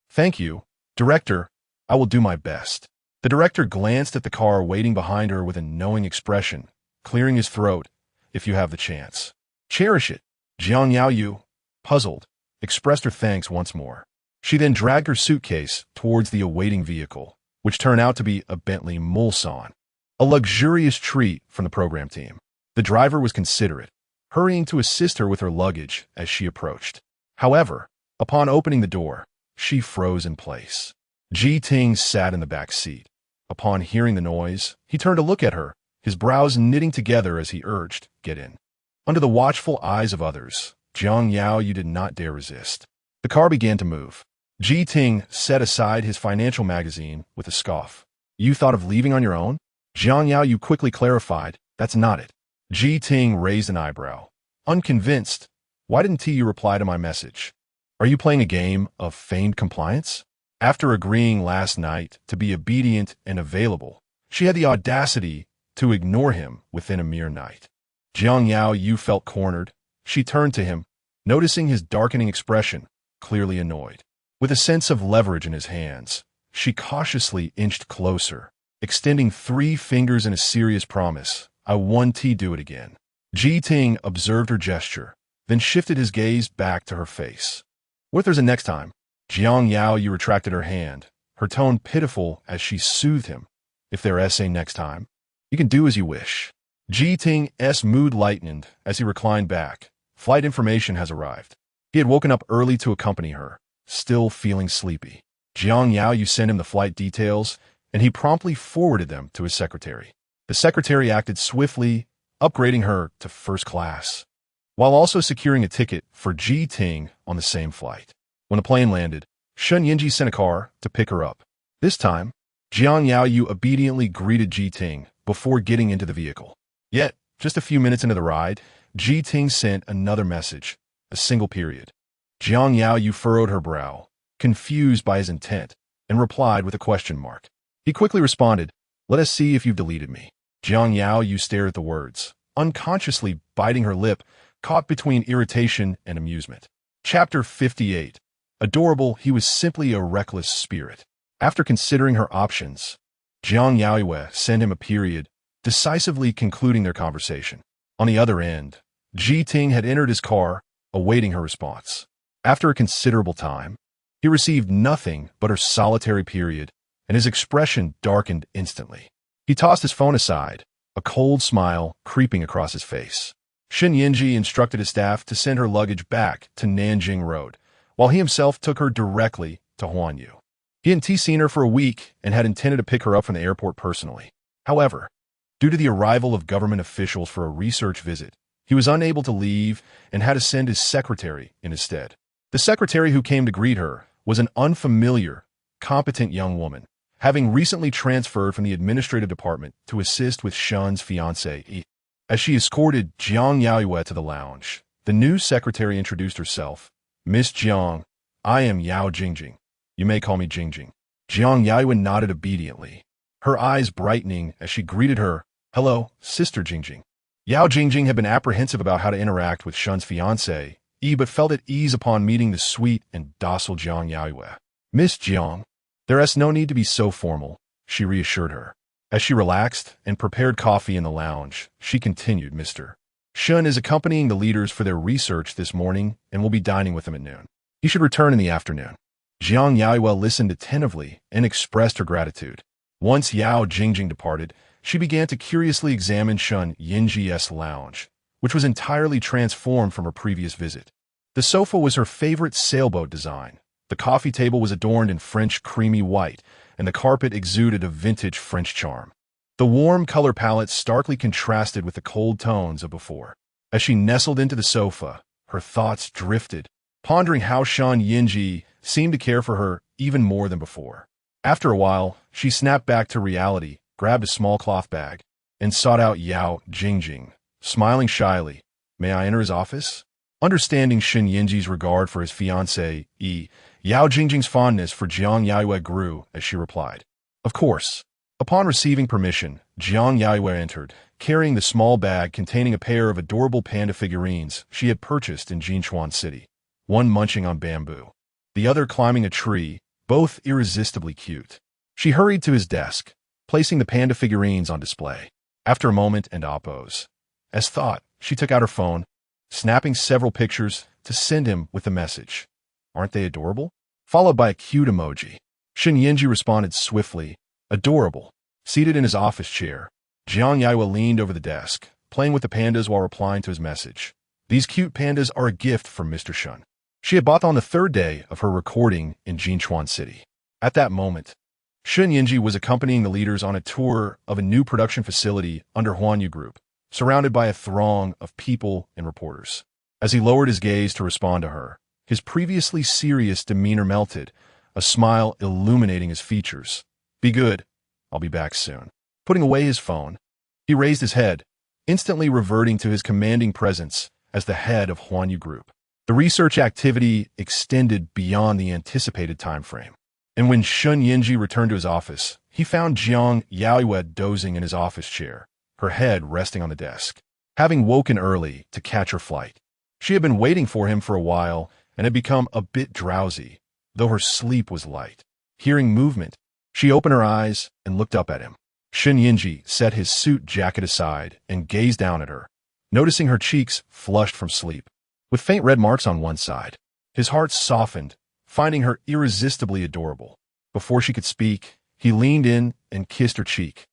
"Thank you, director. I will do my best." The director glanced at the car waiting behind her with a knowing expression, clearing his throat. "If you have the chance, cherish it." Jiang Yaoyue, puzzled, expressed her thanks once more. She then dragged her suitcase towards the awaiting vehicle, which turned out to be a Bentley Mulsanne, a luxurious treat from the program team. The driver was considerate, hurrying to assist her with her luggage as she approached. However, upon opening the door, she froze in place. Ji Ting sat in the back seat. Upon hearing the noise, he turned to look at her, his brows knitting together as he urged, "Get in." Under the watchful eyes of others, Jiang Yaoyue did not dare resist. The car began to move. Ji Ting set aside his financial magazine with a scoff. "You thought of leaving on your own?" Jiang Yaoyue quickly clarified, "That's not it." Ji Ting raised an eyebrow. Unconvinced, "Why didn't you reply to my message? Are you playing a game of feigned compliance?" After agreeing last night to be obedient and available, she had the audacity to ignore him within a mere night. Jiang Yaoyue felt cornered. She turned to him, noticing his darkening expression, clearly annoyed. With a sense of leverage in his hands, she cautiously inched closer, extending 3 fingers in a serious promise. "I want to do it again." Ji Ting observed her gesture, then shifted his gaze back to her face. "What if there's a next time?" Jiang Yaoyue retracted her hand, her tone pitiful as she soothed him. "If there is a next time, you can do as you wish." Ji Ting's mood lightened as he reclined back. Flight information has arrived. He had woken up early to accompany her, still feeling sleepy. Jiang Yaoyue sent him the flight details, and he promptly forwarded them to his secretary. The secretary acted swiftly, upgrading her to first class, while also securing a ticket for Ji Ting on the same flight. When the plane landed, Shen Yanzhi sent a car to pick her up. This time, Jiang Yaoyue obediently greeted Ji Ting before getting into the vehicle. Yet, just a few minutes into the ride, Ji Ting sent another message, a single period. Jiang Yaoyue furrowed her brow, confused by his intent, and replied with a question mark. He quickly responded, "Let us see if you've deleted me." Jiang Yaoyue stared at the words, unconsciously biting her lip, caught between irritation and amusement. Chapter 58. Adorable, he was simply a reckless spirit. After considering her options, Jiang Yaoyue sent him a period, decisively concluding their conversation. On the other end, Ji Ting had entered his car, awaiting her response. After a considerable time, he received nothing but her solitary period, and his expression darkened instantly. He tossed his phone aside, a cold smile creeping across his face. Shen Yanzhi instructed his staff to send her luggage back to Nanjing Road, while he himself took her directly to Huaiyu. He hadn't seen her for a week and had intended to pick her up from the airport personally. However, due to the arrival of government officials for a research visit, he was unable to leave and had to send his secretary in his stead. The secretary who came to greet her was an unfamiliar, competent young woman, having recently transferred from the administrative department to assist with Shen's fiancé. As she escorted Jiang Yaoyue to the lounge, the new secretary introduced herself. "Miss Jiang, I am Yao Jingjing. You may call me Jingjing." Jiang Yaoyue nodded obediently, her eyes brightening as she greeted her. "Hello, Sister Jingjing." Yao Jingjing had been apprehensive about how to interact with Shen's fiancé, but felt at ease upon meeting the sweet and docile Jiang Yaoyue. "Miss Jiang, there is no need to be so formal," she reassured her. As she relaxed and prepared coffee in the lounge, she continued, "Mr. Shen is accompanying the leaders for their research this morning and will be dining with them at noon. He should return in the afternoon." Jiang Yaoyue listened attentively and expressed her gratitude. Once Yao Jingjing departed, she began to curiously examine Shen Yanzhi's lounge, which was entirely transformed from her previous visit. The sofa was her favorite sailboat design. The coffee table was adorned in French creamy white, and the carpet exuded a vintage French charm. The warm color palette starkly contrasted with the cold tones of before. As she nestled into the sofa, her thoughts drifted, pondering how Shen Yanzhi seemed to care for her even more than before. After a while, she snapped back to reality, grabbed a small cloth bag, and sought out Yao Jingjing, smiling shyly. "May I enter his office?" Understanding Shen Yanzhi's regard for his fiancée, Yao Jingjing's fondness for Jiang Yaoyue grew as she replied, "Of course." Upon receiving permission, Jiang Yaoyue entered, carrying the small bag containing a pair of adorable panda figurines she had purchased in Jinchuan City, one munching on bamboo, the other climbing a tree, both irresistibly cute. She hurried to his desk, placing the panda figurines on display. After a moment and oppose, as thought, she took out her phone, snapping several pictures to send him with the message, "Aren't they adorable?" followed by a cute emoji. Shen Yanzhi responded swiftly, "Adorable." Seated in his office chair, Jiang Yaoyue leaned over the desk, playing with the pandas while replying to his message. "These cute pandas are a gift from Mr. Shen." She had bought them on the third day of her recording in Jinchuan City. At that moment, Shen Yanzhi was accompanying the leaders on a tour of a new production facility under Huaiyu Group, surrounded by a throng of people and reporters. As he lowered his gaze to respond to her, his previously serious demeanor melted, a smile illuminating his features. "Be good. I'll be back soon." Putting away his phone, he raised his head, instantly reverting to his commanding presence as the head of Huaiyu Group. The research activity extended beyond the anticipated time frame. And when Shen Yanzhi returned to his office, he found Jiang Yaoyue dozing in his office chair, her head resting on the desk, having woken early to catch her flight. She had been waiting for him for a while and had become a bit drowsy, though her sleep was light. Hearing movement, she opened her eyes and looked up at him. Shen Yanzhi set his suit jacket aside and gazed down at her, noticing her cheeks flushed from sleep, with faint red marks on one side. His heart softened, finding her irresistibly adorable. Before she could speak, he leaned in and kissed her cheek,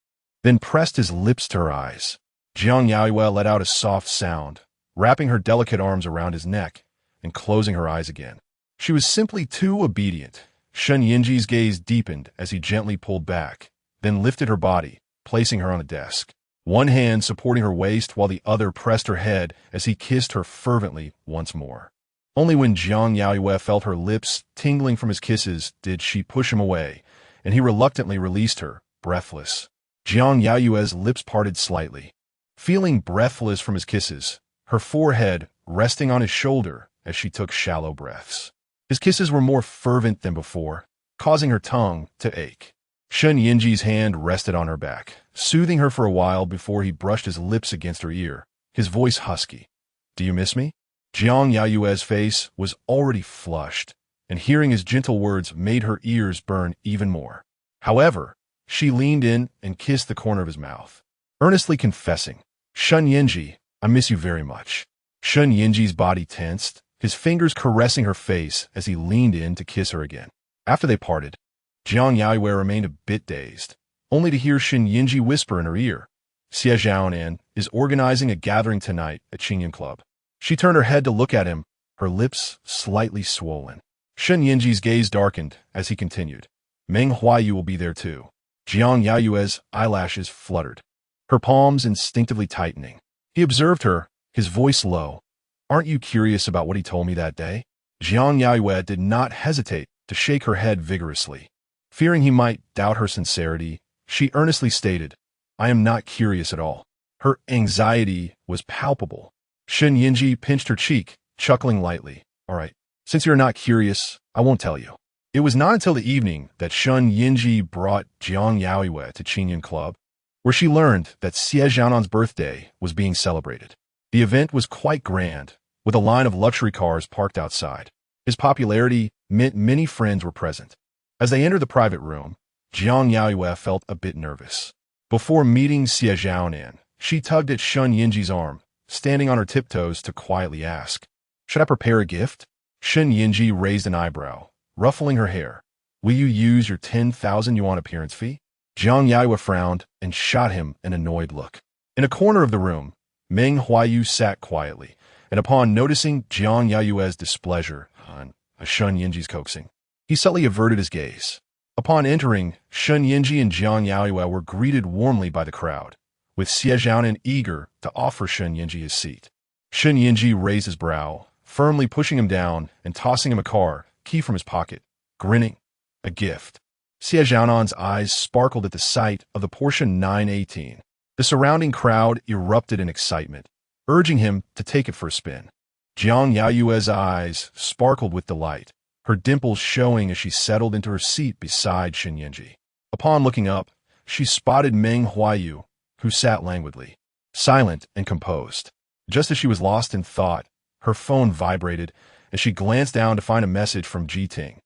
then pressed his lips to her eyes. Jiang Yaoyue let out a soft sound, wrapping her delicate arms around his neck and closing her eyes again. She was simply too obedient. Shen Yanzhi's gaze deepened as he gently pulled back, then lifted her body, placing her on a desk, one hand supporting her waist while the other pressed her head as he kissed her fervently once more. Only when Jiang Yaoyue felt her lips tingling from his kisses did she push him away, and he reluctantly released her, breathless. Jiang Yaoyue's lips parted slightly. Feeling breathless from his kisses, her forehead resting on his shoulder as she took shallow breaths. His kisses were more fervent than before, causing her tongue to ache. Shen Yanzhi's hand rested on her back, soothing her for a while before he brushed his lips against her ear, his voice husky. "Do you miss me?" Jiang Yaoyue's face was already flushed, and hearing his gentle words made her ears burn even more. However, she leaned in and kissed the corner of his mouth, earnestly confessing, "Shen Yanzhi, I miss you very much." Shen Yanzhi's body tensed, his fingers caressing her face as he leaned in to kiss her again. After they parted, Jiang Yaoyue remained a bit dazed, only to hear Shen Yanzhi whisper in her ear, "Xie Zhaonan is organizing a gathering tonight at Qingyan Club." She turned her head to look at him, her lips slightly swollen. Shen Yanzhi's gaze darkened as he continued, "Meng Huaiyu will be there too." Jiang Yaoyue's eyelashes fluttered, her palms instinctively tightening. He observed her, his voice low. "Aren't you curious about what he told me that day?" Jiang Yaoyue did not hesitate to shake her head vigorously. Fearing he might doubt her sincerity, she earnestly stated, "I am not curious at all." Her anxiety was palpable. Shen Yanzhi pinched her cheek, chuckling lightly. "All right, since you're not curious, I won't tell you." It was not until the evening that Shen Yanzhi brought Jiang Yaoyue to Qingyan Club, where she learned that Xie Zhaonan's birthday was being celebrated. The event was quite grand, with a line of luxury cars parked outside. His popularity meant many friends were present. As they entered the private room, Jiang Yaoyue felt a bit nervous. Before meeting Xie Zhaonan, she tugged at Shen Yanzhi's arm, standing on her tiptoes to quietly ask, "Should I prepare a gift?" Shen Yanzhi raised an eyebrow, ruffling her hair. "Will you use your 10,000 yuan appearance fee?" Jiang Yaoyue frowned and shot him an annoyed look. In a corner of the room, Meng Huaiyu sat quietly, and upon noticing Jiang Yaoyue's displeasure on Shen Yanzhi's coaxing, he subtly averted his gaze. Upon entering, Shen Yanzhi and Jiang Yaoyue were greeted warmly by the crowd, with Xie Zhaonan eager to offer Shen Yanzhi his seat. Shen Yanzhi raised his brow, firmly pushing him down and tossing him a car key from his pocket, grinning. "A gift." Xie Zhaonan's eyes sparkled at the sight of the Porsche 918. The surrounding crowd erupted in excitement, urging him to take it for a spin. Jiang Yaoyue's eyes sparkled with delight, her dimples showing as she settled into her seat beside Shen Yanzhi. Upon looking up, she spotted Meng Huaiyu, who sat languidly, silent and composed. Just as she was lost in thought, her phone vibrated as she glanced down to find a message from Ji Ting.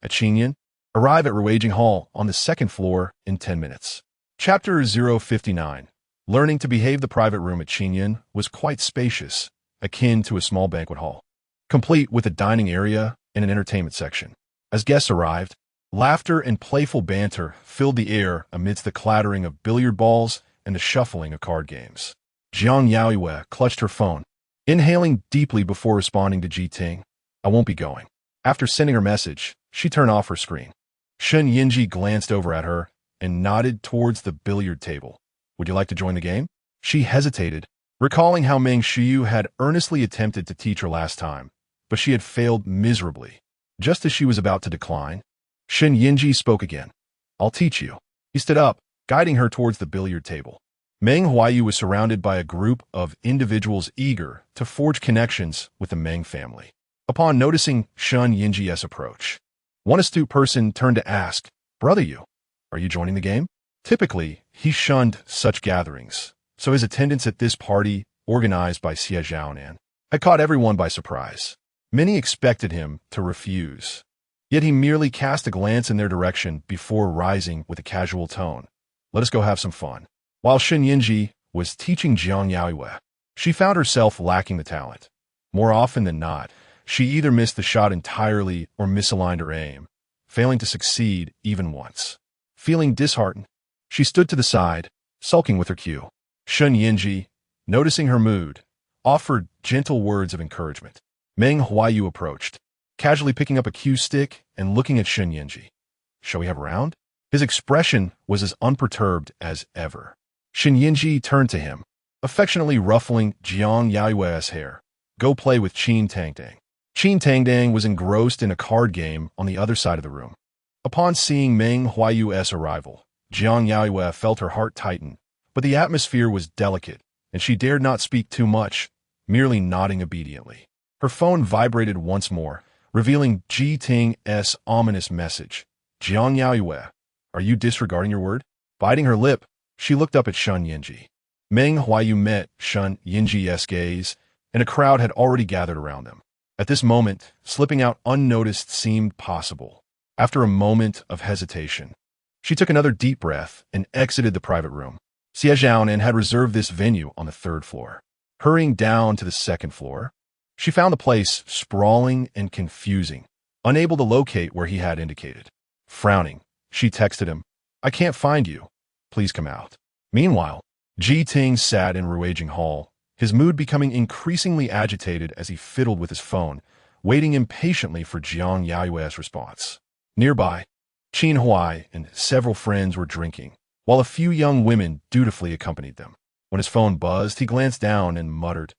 At Qingyan, arrive at Ruijing Hall on the second floor in 10 minutes. Chapter 059. Learning to behave. The private room at Qingyan was quite spacious, akin to a small banquet hall, complete with a dining area and an entertainment section. As guests arrived, laughter and playful banter filled the air amidst the clattering of billiard balls and the shuffling of card games. Jiang Yaoyue clutched her phone, inhaling deeply before responding to Ji Ting. I won't be going. After sending her message, she turned off her screen. Shen Yanzhi glanced over at her and nodded towards the billiard table. Would you like to join the game? She hesitated, recalling how Meng Huaiyu had earnestly attempted to teach her last time, but she had failed miserably. Just as she was about to decline, Shen Yanzhi spoke again. I'll teach you. He stood up, guiding her towards the billiard table. Meng Huaiyu was surrounded by a group of individuals eager to forge connections with the Meng family. Upon noticing Shen Yanzhi's approach, one astute person turned to ask, Brother Yu, are you joining the game? Typically, he shunned such gatherings, so his attendance at this party, organized by Xie Zhaonan, had caught everyone by surprise. Many expected him to refuse, yet he merely cast a glance in their direction before rising with a casual tone. Let us go have some fun. While Shen Yanzhi was teaching Jiang Yaoyue, she found herself lacking the talent. More often than not, she either missed the shot entirely or misaligned her aim, failing to succeed even once. Feeling disheartened, she stood to the side, sulking with her cue. Shen Yanzhi, noticing her mood, offered gentle words of encouragement. Meng Huaiyu approached, casually picking up a cue stick and looking at Shen Yanzhi. Shall we have a round? His expression was as unperturbed as ever. Shen Yanzhi turned to him, affectionately ruffling Jiang Yaoyue's hair. Go play with Qin Tangdang. Qin Tangdang was engrossed in a card game on the other side of the room. Upon seeing Meng Huaiyu's arrival, Jiang Yaoyue felt her heart tighten, but the atmosphere was delicate, and she dared not speak too much, merely nodding obediently. Her phone vibrated once more, revealing Ji Ting's ominous message. Jiang Yaoyue, are you disregarding your word? Biting her lip, she looked up at Shen Yanzhi. Meng Huaiyu met Shen Yanzhi's gaze, and a crowd had already gathered around them. At this moment, slipping out unnoticed seemed possible. After a moment of hesitation, she took another deep breath and exited the private room. Xie Zhaonan had reserved this venue on the third floor. Hurrying down to the second floor, she found the place sprawling and confusing, unable to locate where he had indicated. Frowning, she texted him, I can't find you. Please come out. Meanwhile, Ji Ting sat in Ruijing Hall, his mood becoming increasingly agitated as he fiddled with his phone, waiting impatiently for Jiang Yaoyue's response. Nearby, Qin Huai and several friends were drinking, while a few young women dutifully accompanied them. When his phone buzzed, he glanced down and muttered,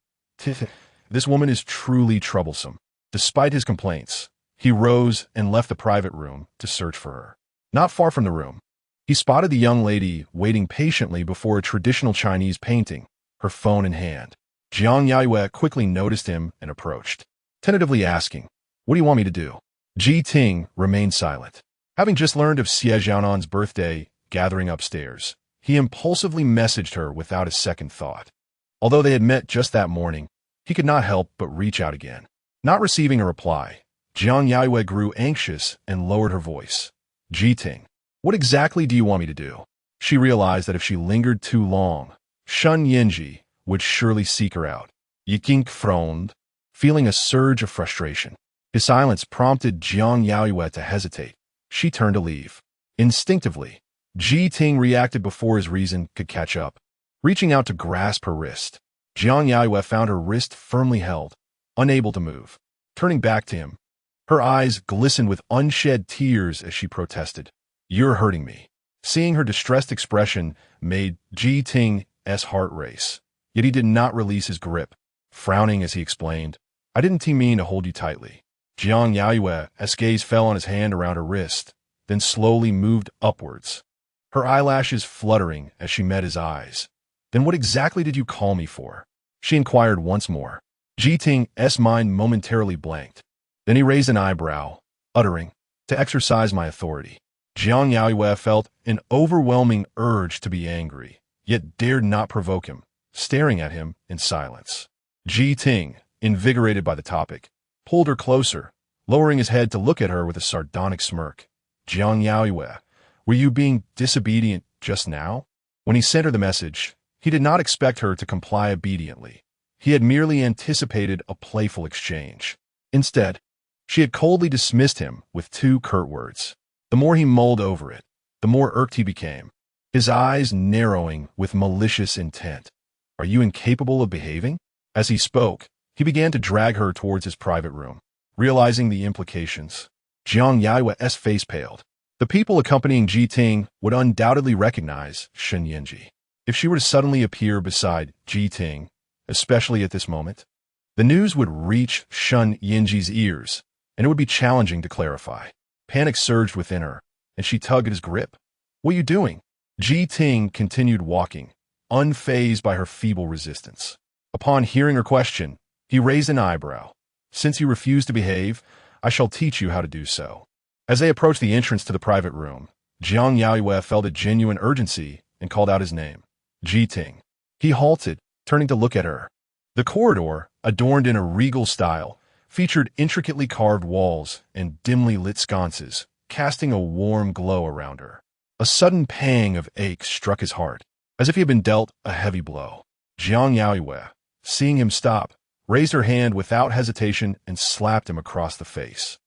This woman is truly troublesome. Despite his complaints, he rose and left the private room to search for her. Not far from the room, he spotted the young lady waiting patiently before a traditional Chinese painting, her phone in hand. Jiang Yaoyue quickly noticed him and approached, tentatively asking, What do you want me to do? Ji Ting remained silent. Having just learned of Xie Zhaonan's birthday gathering upstairs, he impulsively messaged her without a second thought. Although they had met just that morning, he could not help but reach out again. Not receiving a reply, Jiang Yaoyue grew anxious and lowered her voice. Ji Ting, what exactly do you want me to do? She realized that if she lingered too long, Shen Yanzhi would surely seek her out. Yikink frowned, feeling a surge of frustration. His silence prompted Jiang Yaoyue to hesitate. She turned to leave. Instinctively, Ji Ting reacted before his reason could catch up. Reaching out to grasp her wrist, Jiang Yaoyue found her wrist firmly held, unable to move. Turning back to him, her eyes glistened with unshed tears as she protested, You're hurting me. Seeing her distressed expression made Ji Ting's heart race, yet he did not release his grip. Frowning as he explained, I didn't mean to hold you tightly. Jiang Yaoyue's gaze fell on his hand around her wrist, then slowly moved upwards, her eyelashes fluttering as she met his eyes. Then what exactly did you call me for? She inquired once more. Ji Ting's mind momentarily blanked. Then he raised an eyebrow, uttering, "To exercise my authority." Jiang Yaoyue felt an overwhelming urge to be angry, yet dared not provoke him, staring at him in silence. Ji Ting, invigorated by the topic, pulled her closer, lowering his head to look at her with a sardonic smirk. "Jiang Yaoyue, were you being disobedient just now?" When he sent her the message, he did not expect her to comply obediently. He had merely anticipated a playful exchange. Instead, she had coldly dismissed him with two curt words. The more he mulled over it, the more irked he became, his eyes narrowing with malicious intent. "Are you incapable of behaving?" As he spoke, he began to drag her towards his private room. Realizing the implications, Jiang Yaoyue's face paled. The people accompanying Ji Ting would undoubtedly recognize Shen Yanzhi. If she were to suddenly appear beside Ji Ting, especially at this moment, the news would reach Shen Yanzhi's ears, and it would be challenging to clarify. Panic surged within her, and she tugged at his grip. "What are you doing?" Ji Ting continued walking, unfazed by her feeble resistance. Upon hearing her question, he raised an eyebrow. "Since you refuse to behave, I shall teach you how to do so." As they approached the entrance to the private room, Jiang Yaoyue felt a genuine urgency and called out his name. "Ji Ting." He halted, turning to look at her. The corridor, adorned in a regal style, featured intricately carved walls and dimly lit sconces, casting a warm glow around her. A sudden pang of ache struck his heart, as if he had been dealt a heavy blow. Jiang Yaoyue, seeing him stop, raised her hand without hesitation and slapped him across the face.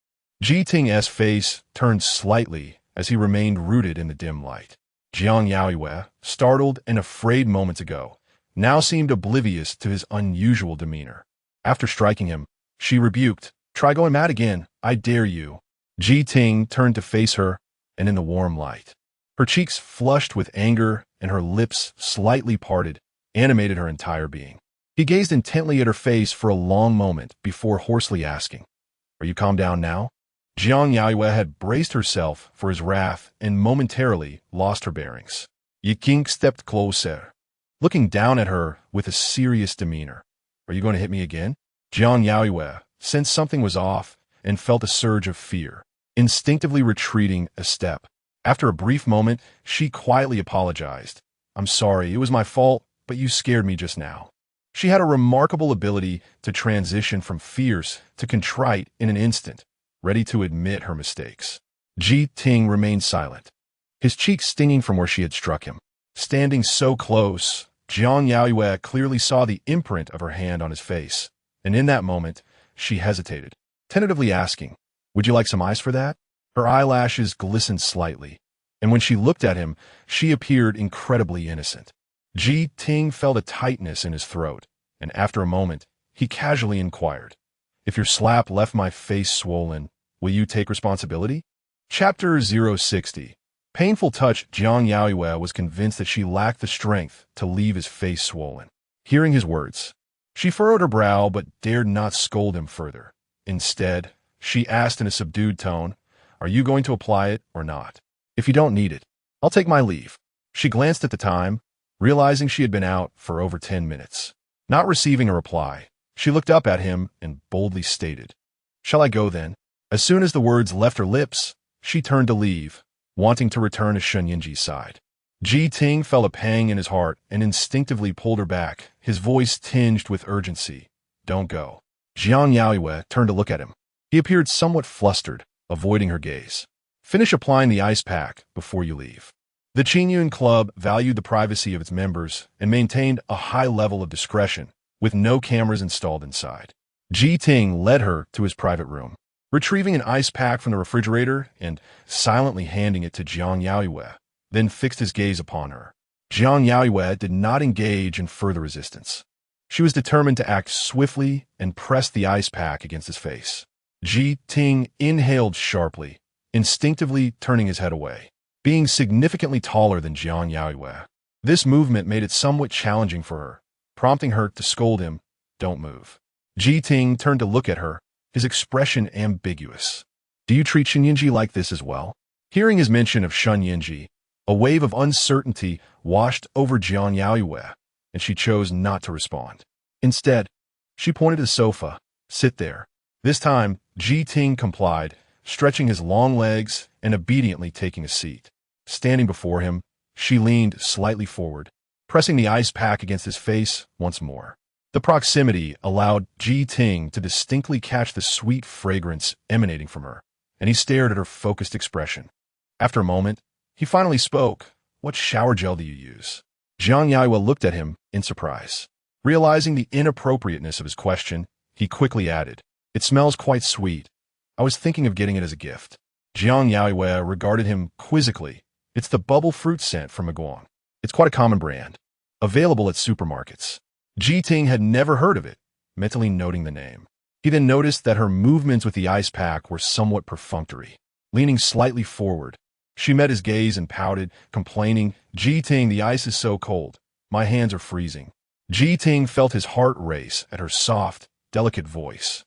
Ji Ting's face turned slightly as he remained rooted in the dim light. Jiang Yaoyue, startled and afraid moments ago, now seemed oblivious to his unusual demeanor. After striking him, she rebuked, "Try going mad again, I dare you." Ji Ting turned to face her, and in the warm light, her cheeks flushed with anger and her lips slightly parted, animated her entire being. He gazed intently at her face for a long moment before hoarsely asking, "Are you calmed down now?" Jiang Yaoyue had braced herself for his wrath and momentarily lost her bearings. Yiking stepped closer, looking down at her with a serious demeanor. "Are you going to hit me again?" Jiang Yaoyue sensed something was off and felt a surge of fear, instinctively retreating a step. After a brief moment, she quietly apologized. "I'm sorry, it was my fault, but you scared me just now." She had a remarkable ability to transition from fierce to contrite in an instant, ready to admit her mistakes. Ji Ting remained silent, his cheeks stinging from where she had struck him. Standing so close, Jiang Yaoyue clearly saw the imprint of her hand on his face, and in that moment, she hesitated, tentatively asking, "Would you like some ice for that?" Her eyelashes glistened slightly, and when she looked at him, she appeared incredibly innocent. Ji Ting felt a tightness in his throat, and after a moment, he casually inquired, "If your slap left my face swollen, will you take responsibility?" Chapter 060. Painful touch. Jiang Yaoyue was convinced that she lacked the strength to leave his face swollen. Hearing his words, she furrowed her brow but dared not scold him further. Instead, she asked in a subdued tone, "Are you going to apply it or not? If you don't need it, I'll take my leave." She glanced at the time, realizing she had been out for over 10 minutes. Not receiving a reply, she looked up at him and boldly stated, "Shall I go then?" As soon as the words left her lips, she turned to leave, wanting to return to Shen Yanzhi's side. Ji Ting felt a pang in his heart and instinctively pulled her back, his voice tinged with urgency. "Don't go." Jiang Yaoyue turned to look at him. He appeared somewhat flustered, avoiding her gaze. "Finish applying the ice pack before you leave." The Qingyun Club valued the privacy of its members and maintained a high level of discretion, with no cameras installed inside. Ji Ting led her to his private room, retrieving an ice pack from the refrigerator and silently handing it to Jiang Yaoyue, then fixed his gaze upon her. Jiang Yaoyue did not engage in further resistance. She was determined to act swiftly and pressed the ice pack against his face. Ji Ting inhaled sharply, instinctively turning his head away. Being significantly taller than Jiang Yaoyue, this movement made it somewhat challenging for her, prompting her to scold him, "Don't move." Ji Ting turned to look at her, his expression ambiguous. "Do you treat Shen Yanzhi like this as well?" Hearing his mention of Shen Yanzhi, a wave of uncertainty washed over Jiang Yaoyue, and she chose not to respond. Instead, she pointed to the sofa. "Sit there." This time, Ji Ting complied, stretching his long legs and obediently taking a seat. Standing before him, she leaned slightly forward, pressing the ice pack against his face once more. The proximity allowed Ji Ting to distinctly catch the sweet fragrance emanating from her, and he stared at her focused expression. After a moment, he finally spoke. "What shower gel do you use?" Jiang Yaoyue looked at him in surprise. Realizing the inappropriateness of his question, he quickly added, "It smells quite sweet. I was thinking of getting it as a gift." Jiang Yaoyue regarded him quizzically. "It's the bubble fruit scent from Meguang. It's quite a common brand, available at supermarkets." Ji Ting had never heard of it, mentally noting the name. He then noticed that her movements with the ice pack were somewhat perfunctory. Leaning slightly forward, she met his gaze and pouted, complaining, "Ji Ting, the ice is so cold. My hands are freezing." Ji Ting felt his heart race at her soft, delicate voice,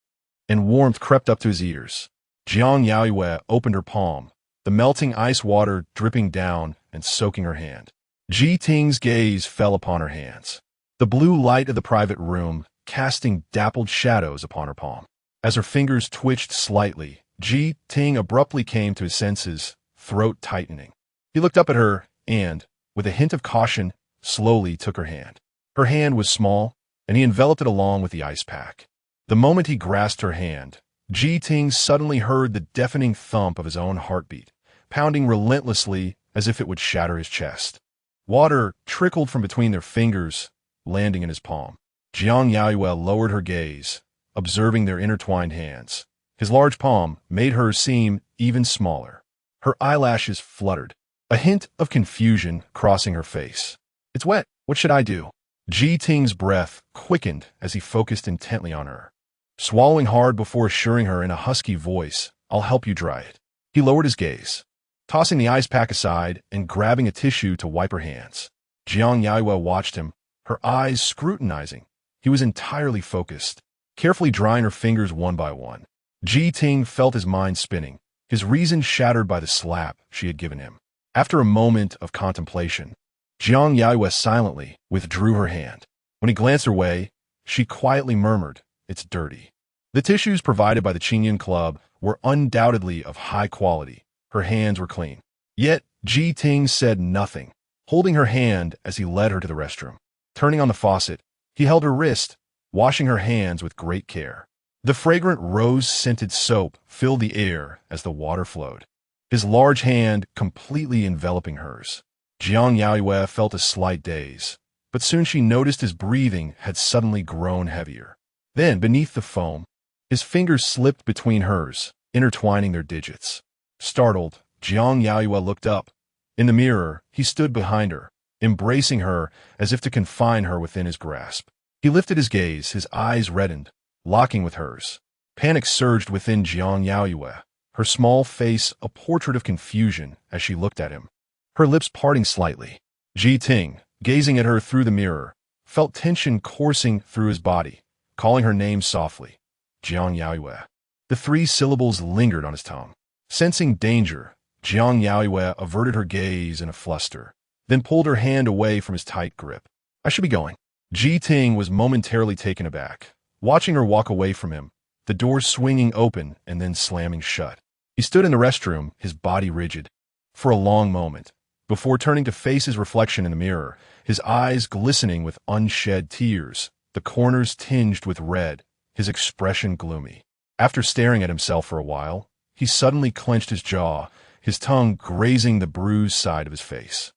and warmth crept up to his ears. Jiang Yaoyue opened her palm, the melting ice water dripping down and soaking her hand. Ji Ting's gaze fell upon her hands, the blue light of the private room casting dappled shadows upon her palm. As her fingers twitched slightly, Ji Ting abruptly came to his senses, throat tightening. He looked up at her and, with a hint of caution, slowly took her hand. Her hand was small, and he enveloped it along with the ice pack. The moment he grasped her hand, Ji Ting suddenly heard the deafening thump of his own heartbeat, pounding relentlessly as if it would shatter his chest. Water trickled from between their fingers, landing in his palm. Jiang Yaoyue lowered her gaze, observing their intertwined hands. His large palm made hers seem even smaller. Her eyelashes fluttered, a hint of confusion crossing her face. "It's wet. What should I do?" Ji Ting's breath quickened as he focused intently on her, swallowing hard before assuring her in a husky voice, "I'll help you dry it." He lowered his gaze, tossing the ice pack aside and grabbing a tissue to wipe her hands. Jiang Yaoyue watched him, her eyes scrutinizing. He was entirely focused, carefully drying her fingers one by one. Ji Ting felt his mind spinning, his reason shattered by the slap she had given him. After a moment of contemplation, Jiang Yaoyue silently withdrew her hand. When he glanced her way, she quietly murmured, "It's dirty." The tissues provided by the Qingyan Club were undoubtedly of high quality. Her hands were clean. Yet Ji Ting said nothing, holding her hand as he led her to the restroom. Turning on the faucet, he held her wrist, washing her hands with great care. The fragrant rose-scented soap filled the air as the water flowed, his large hand completely enveloping hers. Jiang Yaoyue felt a slight daze, but soon she noticed his breathing had suddenly grown heavier. Then, beneath the foam, his fingers slipped between hers, intertwining their digits. Startled, Jiang Yaoyue looked up. In the mirror, he stood behind her, embracing her as if to confine her within his grasp. He lifted his gaze, his eyes reddened, locking with hers. Panic surged within Jiang Yaoyue, her small face a portrait of confusion as she looked at him, her lips parting slightly. Ji Ting, gazing at her through the mirror, felt tension coursing through his body, calling her name softly. Jiang Yaoyue. The 3 syllables lingered on his tongue. Sensing danger, Jiang Yaoyue averted her gaze in a fluster, then pulled her hand away from his tight grip. "I should be going." Ji Ting was momentarily taken aback, watching her walk away from him, the door swinging open and then slamming shut. He stood in the restroom, his body rigid, for a long moment, before turning to face his reflection in the mirror, his eyes glistening with unshed tears, the corners tinged with red, his expression gloomy. After staring at himself for a while, he suddenly clenched his jaw, his tongue grazing the bruised side of his face.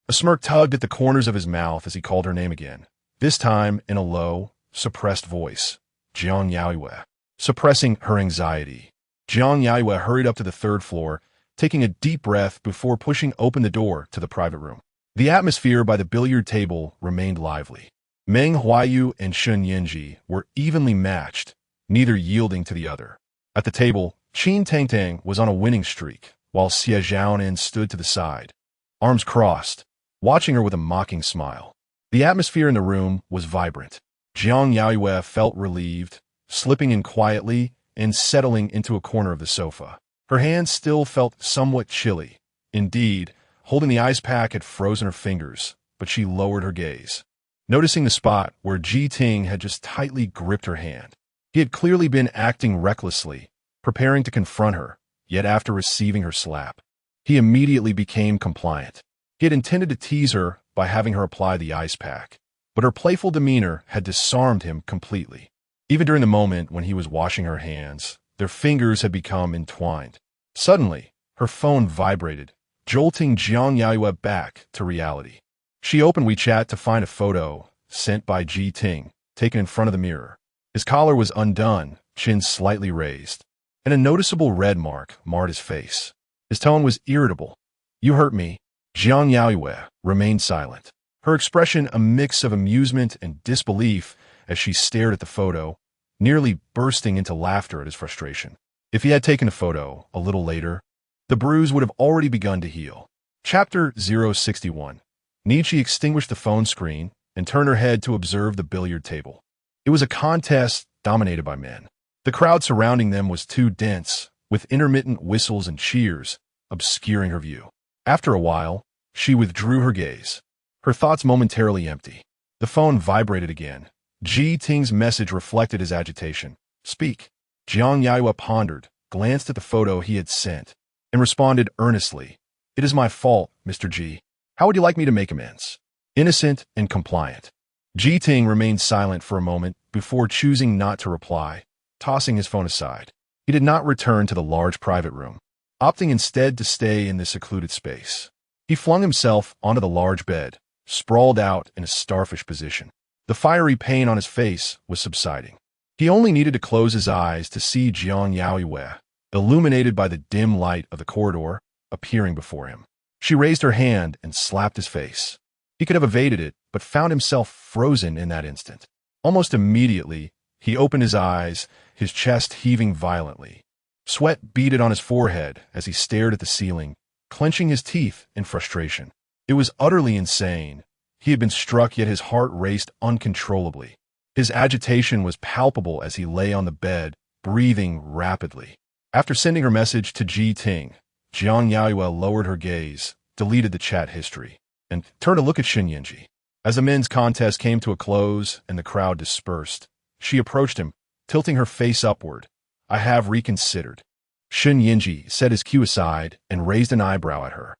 A smirk tugged at the corners of his mouth as he called her name again, this time in a low, suppressed voice. Jiang Yaoyue. Suppressing her anxiety, Jiang Yaoyue hurried up to the 3rd floor, taking a deep breath before pushing open the door to the private room. The atmosphere by the billiard table remained lively. Meng Huaiyu and Shen Yanzhi were evenly matched, neither yielding to the other. At the table, Qin Tangtang was on a winning streak, while Xie Zhaonan stood to the side, arms crossed, watching her with a mocking smile. The atmosphere in the room was vibrant. Jiang Yaoyue felt relieved, slipping in quietly and settling into a corner of the sofa. Her hands still felt somewhat chilly. Indeed, holding the ice pack had frozen her fingers, but she lowered her gaze, noticing the spot where Ji Ting had just tightly gripped her hand. He had clearly been acting recklessly, preparing to confront her, yet after receiving her slap, he immediately became compliant. He had intended to tease her by having her apply the ice pack, but her playful demeanor had disarmed him completely. Even during the moment when he was washing her hands, their fingers had become entwined. Suddenly, her phone vibrated, jolting Jiang Yaoyue back to reality. She opened WeChat to find a photo sent by Ji Ting, taken in front of the mirror. His collar was undone, chin slightly raised, and a noticeable red mark marred his face. His tone was irritable. "You hurt me." Jiang Yaoyue remained silent, her expression a mix of amusement and disbelief as she stared at the photo, nearly bursting into laughter at his frustration. If he had taken a photo a little later, the bruise would have already begun to heal. Chapter 061. Nietzsche extinguished the phone screen and turned her head to observe the billiard table. It was a contest dominated by men. The crowd surrounding them was too dense, with intermittent whistles and cheers obscuring her view. After a while, she withdrew her gaze, her thoughts momentarily empty. The phone vibrated again. Ji Ting's message reflected his agitation. "Speak." Jiang Yaoyue pondered, glanced at the photo he had sent, and responded earnestly. "It is my fault, Mr. Ji. How would you like me to make amends?" Innocent and compliant. Ji Ting remained silent for a moment before choosing not to reply, tossing his phone aside. He did not return to the large private room, opting instead to stay in the secluded space. He flung himself onto the large bed, sprawled out in a starfish position. The fiery pain on his face was subsiding. He only needed to close his eyes to see Jiang Yaoyue, illuminated by the dim light of the corridor, appearing before him. She raised her hand and slapped his face. He could have evaded it, but found himself frozen in that instant. Almost immediately, he opened his eyes, his chest heaving violently. Sweat beaded on his forehead as he stared at the ceiling, clenching his teeth in frustration. It was utterly insane. He had been struck, yet his heart raced uncontrollably. His agitation was palpable as he lay on the bed, breathing rapidly. After sending her message to Ji Ting, Jiang Yaoyue lowered her gaze, deleted the chat history, and turned to look at Shen Yanzhi. As the men's contest came to a close and the crowd dispersed, she approached him, tilting her face upward. "I have reconsidered." Shen Yanzhi set his cue aside and raised an eyebrow at her.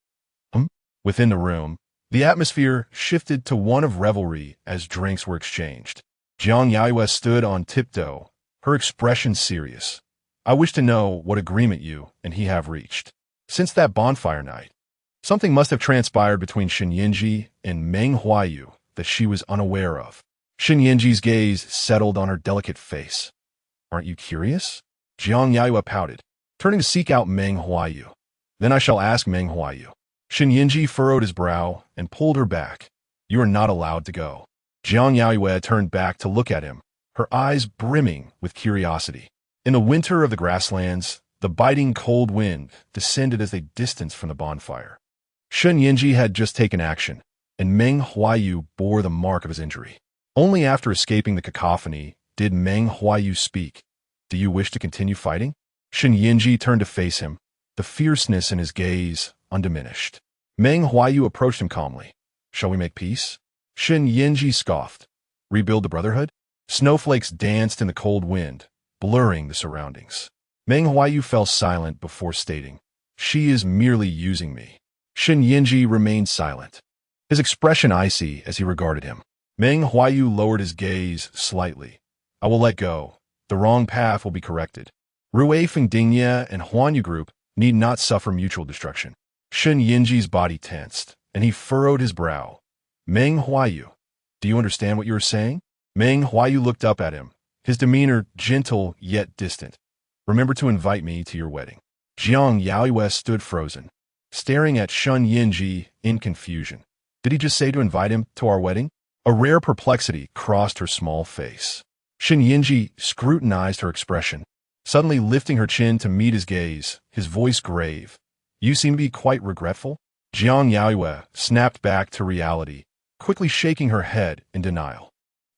Within the room, the atmosphere shifted to one of revelry as drinks were exchanged. Jiang Yaoyue stood on tiptoe, her expression serious. "I wish to know what agreement you and he have reached. Since that bonfire night, something must have transpired between Shen Yanzhi and Meng Huaiyu that she was unaware of." Shen Yanzhi's gaze settled on her delicate face. "Aren't you curious?" Jiang Yaoyue pouted, turning to seek out Meng Huaiyu. "Then I shall ask Meng Huaiyu." Shen Yanzhi furrowed his brow and pulled her back. "You are not allowed to go." Jiang Yaoyue turned back to look at him, her eyes brimming with curiosity. In the winter of the grasslands, the biting cold wind descended as they distanced from the bonfire. Shen Yanzhi had just taken action, and Meng Huaiyu bore the mark of his injury. Only after escaping the cacophony did Meng Huaiyu speak. "Do you wish to continue fighting?" Shen Yanzhi turned to face him, the fierceness in his gaze undiminished. Meng Huaiyu approached him calmly. "Shall we make peace?" Shen Yanzhi scoffed. "Rebuild the brotherhood?" Snowflakes danced in the cold wind, blurring the surroundings. Meng Huaiyu fell silent before stating, "She is merely using me." Shen Yanzhi remained silent, his expression icy as he regarded him. Meng Huaiyu lowered his gaze slightly. "I will let go. The wrong path will be corrected. Rue Fengdingye and Huanyu Group need not suffer mutual destruction." Shen Yanzhi's body tensed, and he furrowed his brow. "Meng Huaiyu, do you understand what you are saying?" Meng Huaiyu looked up at him, his demeanor gentle yet distant. "Remember to invite me to your wedding." Jiang Yaoyue stood frozen, staring at Shen Yanzhi in confusion. Did he just say to invite him to our wedding? A rare perplexity crossed her small face. Shen Yanzhi scrutinized her expression, suddenly lifting her chin to meet his gaze, his voice grave. "You seem to be quite regretful?" Jiang Yaoyue snapped back to reality, quickly shaking her head in denial.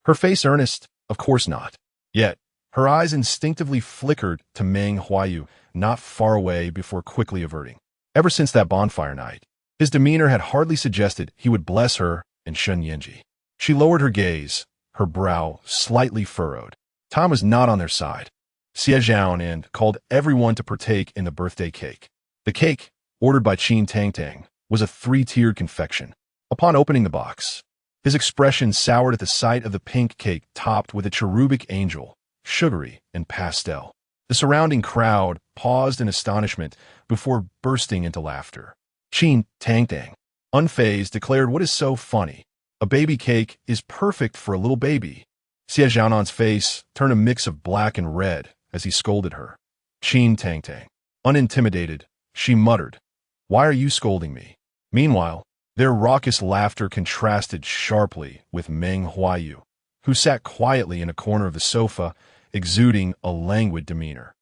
Her face earnest, "Of course not." Yet, her eyes instinctively flickered to Meng Huaiyu, not far away, before quickly averting. Ever since that bonfire night, his demeanor had hardly suggested he would bless her and Shen Yanzhi. She lowered her gaze, her brow slightly furrowed. Time was not on their side. Xie and called everyone to partake in the birthday cake. The cake, ordered by Qin Tangtang, was a three-tiered confection. Upon opening the box, his expression soured at the sight of the pink cake topped with a cherubic angel, sugary and pastel. The surrounding crowd paused in astonishment before bursting into laughter. Qin Tangtang, unfazed, declared, "What is so funny? A baby cake is perfect for a little baby." Xie Zhaonan's face turned a mix of black and red as he scolded her. Qin Tangtang, unintimidated, she muttered, "Why are you scolding me?" Meanwhile, their raucous laughter contrasted sharply with Meng Huaiyu, who sat quietly in a corner of the sofa, exuding a languid demeanor.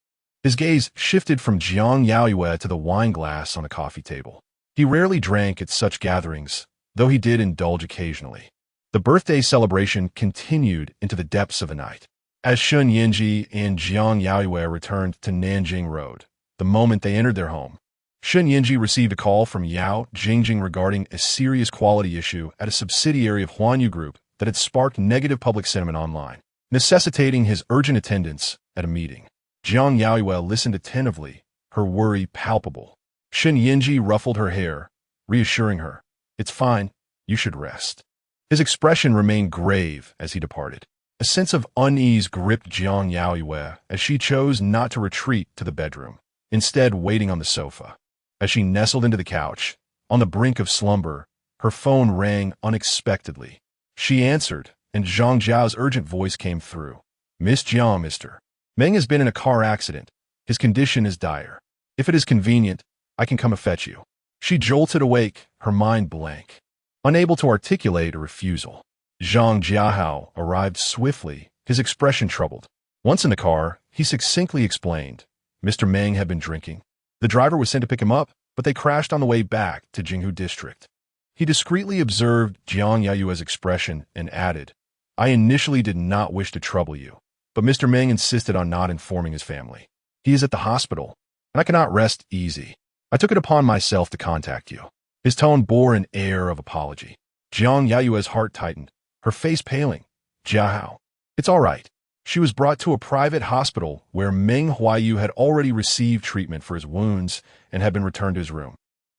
His gaze shifted from Jiang Yaoyue to the wine glass on a coffee table. He rarely drank at such gatherings, though he did indulge occasionally. The birthday celebration continued into the depths of the night. As Shen Yanzhi and Jiang Yaoyue returned to Nanjing Road, the moment they entered their home, Shen Yanzhi received a call from Yao Jingjing regarding a serious quality issue at a subsidiary of Huaiyu Group that had sparked negative public sentiment online, necessitating his urgent attendance at a meeting. Jiang Yaoyue listened attentively, her worry palpable. Shen Yanzhi ruffled her hair, reassuring her, "It's fine, you should rest." His expression remained grave as he departed. A sense of unease gripped Jiang Yaoyue as she chose not to retreat to the bedroom, instead waiting on the sofa. As she nestled into the couch, on the brink of slumber, her phone rang unexpectedly. She answered, and Zhang Zhao's urgent voice came through. "Miss Jiang, Mr. Meng has been in a car accident. His condition is dire. If it is convenient, I can come and fetch you." She jolted awake, her mind blank, unable to articulate a refusal. Zhang Jiahao arrived swiftly, his expression troubled. Once in the car, he succinctly explained, Mr. Meng had been drinking. The driver was sent to pick him up, but they crashed on the way back to Jinghu District. He discreetly observed Jiang Yaoyue's expression and added, "I initially did not wish to trouble you, but Mr. Meng insisted on not informing his family. He is at the hospital, and I cannot rest easy. I took it upon myself to contact you." His tone bore an air of apology. Jiang Yaoyue's heart tightened, her face paling. "Jiahao, it's all right." She was brought to a private hospital where Meng Huaiyu had already received treatment for his wounds and had been returned to his room.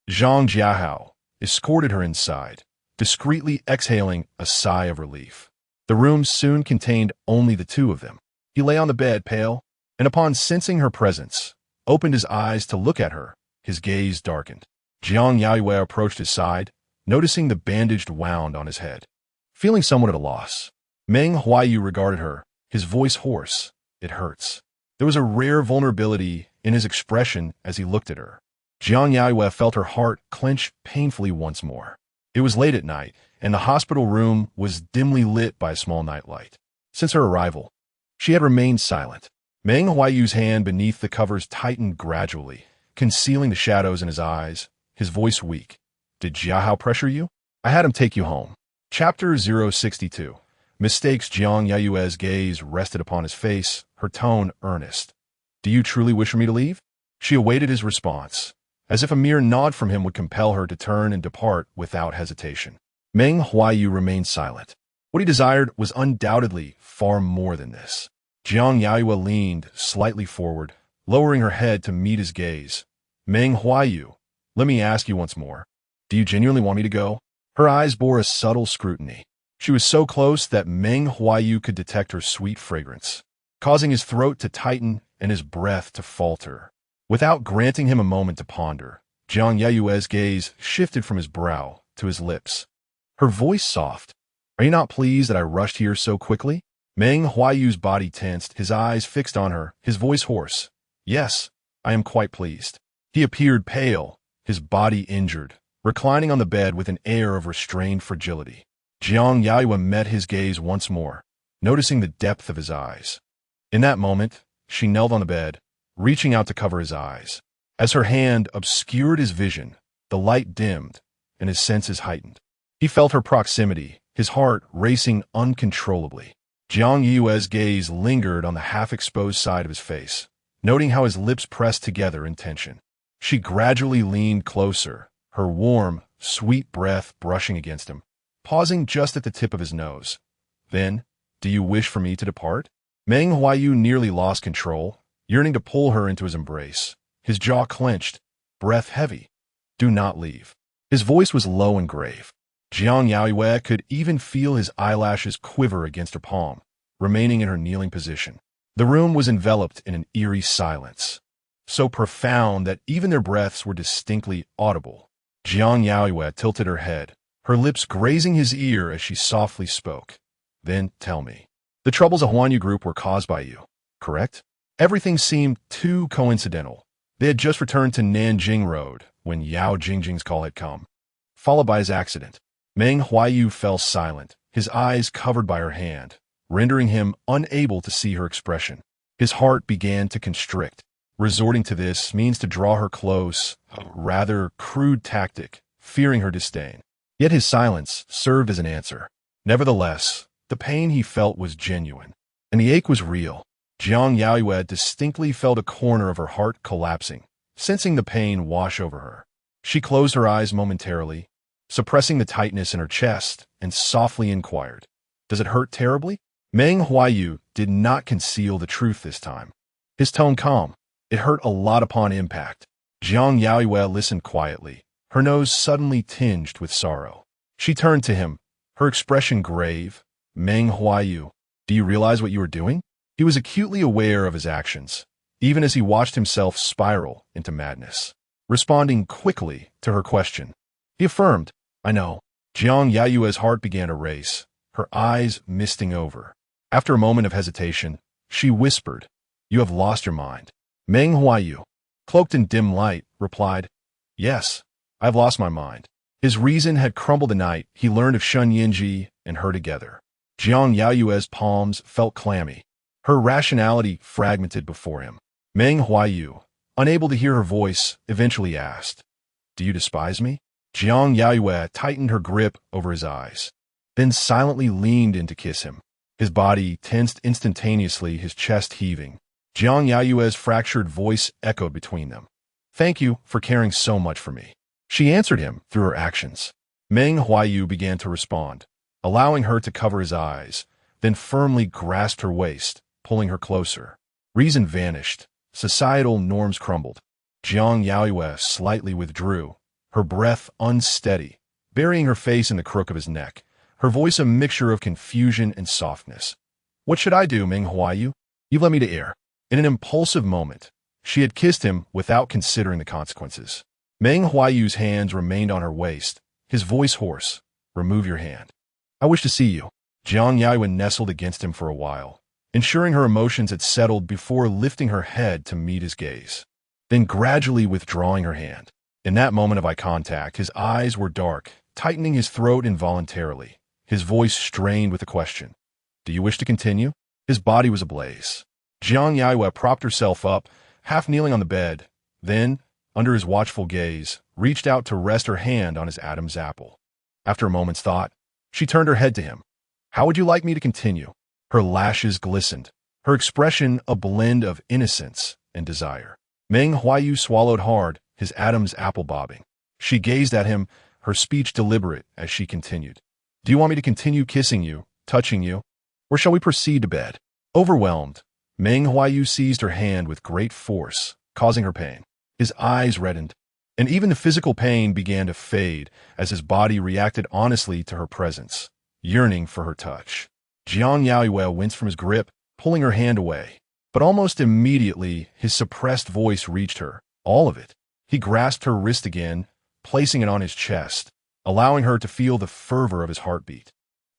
Zhang Jiahao escorted her inside, discreetly exhaling a sigh of relief. The room soon contained only the two of them. He lay on the bed, pale, and upon sensing her presence, opened his eyes to look at her, his gaze darkened. Jiang Yaoyue approached his side, noticing the bandaged wound on his head. Feeling somewhat at a loss, Meng Huaiyu regarded her, his voice hoarse. "It hurts." There was a rare vulnerability in his expression as he looked at her. Jiang Yaoyue felt her heart clench painfully once more. It was late at night, and the hospital room was dimly lit by a small nightlight. Since her arrival, she had remained silent. Meng Huaiyu's hand beneath the covers tightened gradually, concealing the shadows in his eyes, his voice weak. "Did Jiahao pressure you? I had him take you home." Chapter 062. Mistakes. Jiang Yaoyue's gaze rested upon his face, her tone earnest. "Do you truly wish for me to leave?" She awaited his response, as if a mere nod from him would compel her to turn and depart without hesitation. Meng Huaiyu remained silent. What he desired was undoubtedly far more than this. Jiang Yaoyue leaned slightly forward, lowering her head to meet his gaze. "Meng Huaiyu, let me ask you once more. Do you genuinely want me to go?" Her eyes bore a subtle scrutiny. She was so close that Meng Huaiyu could detect her sweet fragrance, causing his throat to tighten and his breath to falter. Without granting him a moment to ponder, Jiang Yaoyue's gaze shifted from his brow to his lips. Her voice soft. "Are you not pleased that I rushed here so quickly?" Meng Huaiyu's body tensed, his eyes fixed on her, his voice hoarse. "Yes, I am quite pleased." He appeared pale, his body injured, reclining on the bed with an air of restrained fragility. Jiang Yaoyue met his gaze once more, noticing the depth of his eyes. In that moment, she knelt on the bed, reaching out to cover his eyes. As her hand obscured his vision, the light dimmed, and his senses heightened. He felt her proximity, his heart racing uncontrollably. Jiang Yaoyue's gaze lingered on the half-exposed side of his face, noting how his lips pressed together in tension. She gradually leaned closer, her warm, sweet breath brushing against him, pausing just at the tip of his nose. Then, "Do you wish for me to depart?" Meng Huaiyu nearly lost control, yearning to pull her into his embrace. His jaw clenched, breath heavy. Do not leave. His voice was low and grave. Jiang Yaoyue could even feel his eyelashes quiver against her palm, remaining in her kneeling position. The room was enveloped in an eerie silence, so profound that even their breaths were distinctly audible. Jiang Yaoyue tilted her head, her lips grazing his ear as she softly spoke. Then tell me. The troubles of Huaiyu group were caused by you, correct? Everything seemed too coincidental. They had just returned to Nanjing Road when Yao Jingjing's call had come, followed by his accident. Meng Huaiyu fell silent, his eyes covered by her hand, rendering him unable to see her expression. His heart began to constrict. Resorting to this means to draw her close, a rather crude tactic, fearing her disdain. Yet his silence served as an answer. Nevertheless, the pain he felt was genuine, and the ache was real. Jiang Yaoyue distinctly felt a corner of her heart collapsing, sensing the pain wash over her. She closed her eyes momentarily, suppressing the tightness in her chest, and softly inquired, "Does it hurt terribly?" Meng Huaiyu did not conceal the truth this time. His tone calm. It hurt a lot upon impact. Jiang Yaoyue listened quietly, her nose suddenly tinged with sorrow. She turned to him, her expression grave. Meng Huaiyu, do you realize what you are doing? He was acutely aware of his actions, even as he watched himself spiral into madness. Responding quickly to her question, he affirmed, I know. Jiang Yaoyue's heart began to race, her eyes misting over. After a moment of hesitation, she whispered, You have lost your mind. Meng Huaiyu, cloaked in dim light, replied, Yes, I have lost my mind. His reason had crumbled the night he learned of Shen Yanzhi and her together. Jiang Yaoyue's palms felt clammy, her rationality fragmented before him. Meng Huaiyu, unable to hear her voice, eventually asked, Do you despise me? Jiang Yaoyue tightened her grip over his eyes, then silently leaned in to kiss him. His body tensed instantaneously, his chest heaving. Jiang Yaoyue's fractured voice echoed between them. Thank you for caring so much for me. She answered him through her actions. Meng Huaiyu began to respond, allowing her to cover his eyes, then firmly grasped her waist, pulling her closer. Reason vanished. Societal norms crumbled. Jiang Yaoyue slightly withdrew, her breath unsteady, burying her face in the crook of his neck, her voice a mixture of confusion and softness. What should I do, Meng Huaiyu? You led me to Heir. In an impulsive moment, she had kissed him without considering the consequences. Meng Huaiyu's hands remained on her waist, his voice hoarse. Remove your hand. I wish to see you. Jiang Yaoyue nestled against him for a while, ensuring her emotions had settled before lifting her head to meet his gaze, then gradually withdrawing her hand. In that moment of eye contact, his eyes were dark, tightening his throat involuntarily, his voice strained with a question. Do you wish to continue? His body was ablaze. Jiang Yaoyue propped herself up, half kneeling on the bed, then, under his watchful gaze, reached out to rest her hand on his Adam's apple. After a moment's thought, she turned her head to him. How would you like me to continue? Her lashes glistened, her expression a blend of innocence and desire. Meng Huaiyu swallowed hard, his Adam's apple bobbing. She gazed at him, her speech deliberate as she continued. Do you want me to continue kissing you, touching you, or shall we proceed to bed? Overwhelmed, Meng Huaiyu seized her hand with great force, causing her pain. His eyes reddened, and even the physical pain began to fade as his body reacted honestly to her presence, yearning for her touch. Jiang Yaoyue winced from his grip, pulling her hand away. But almost immediately, his suppressed voice reached her, all of it. He grasped her wrist again, placing it on his chest, allowing her to feel the fervor of his heartbeat.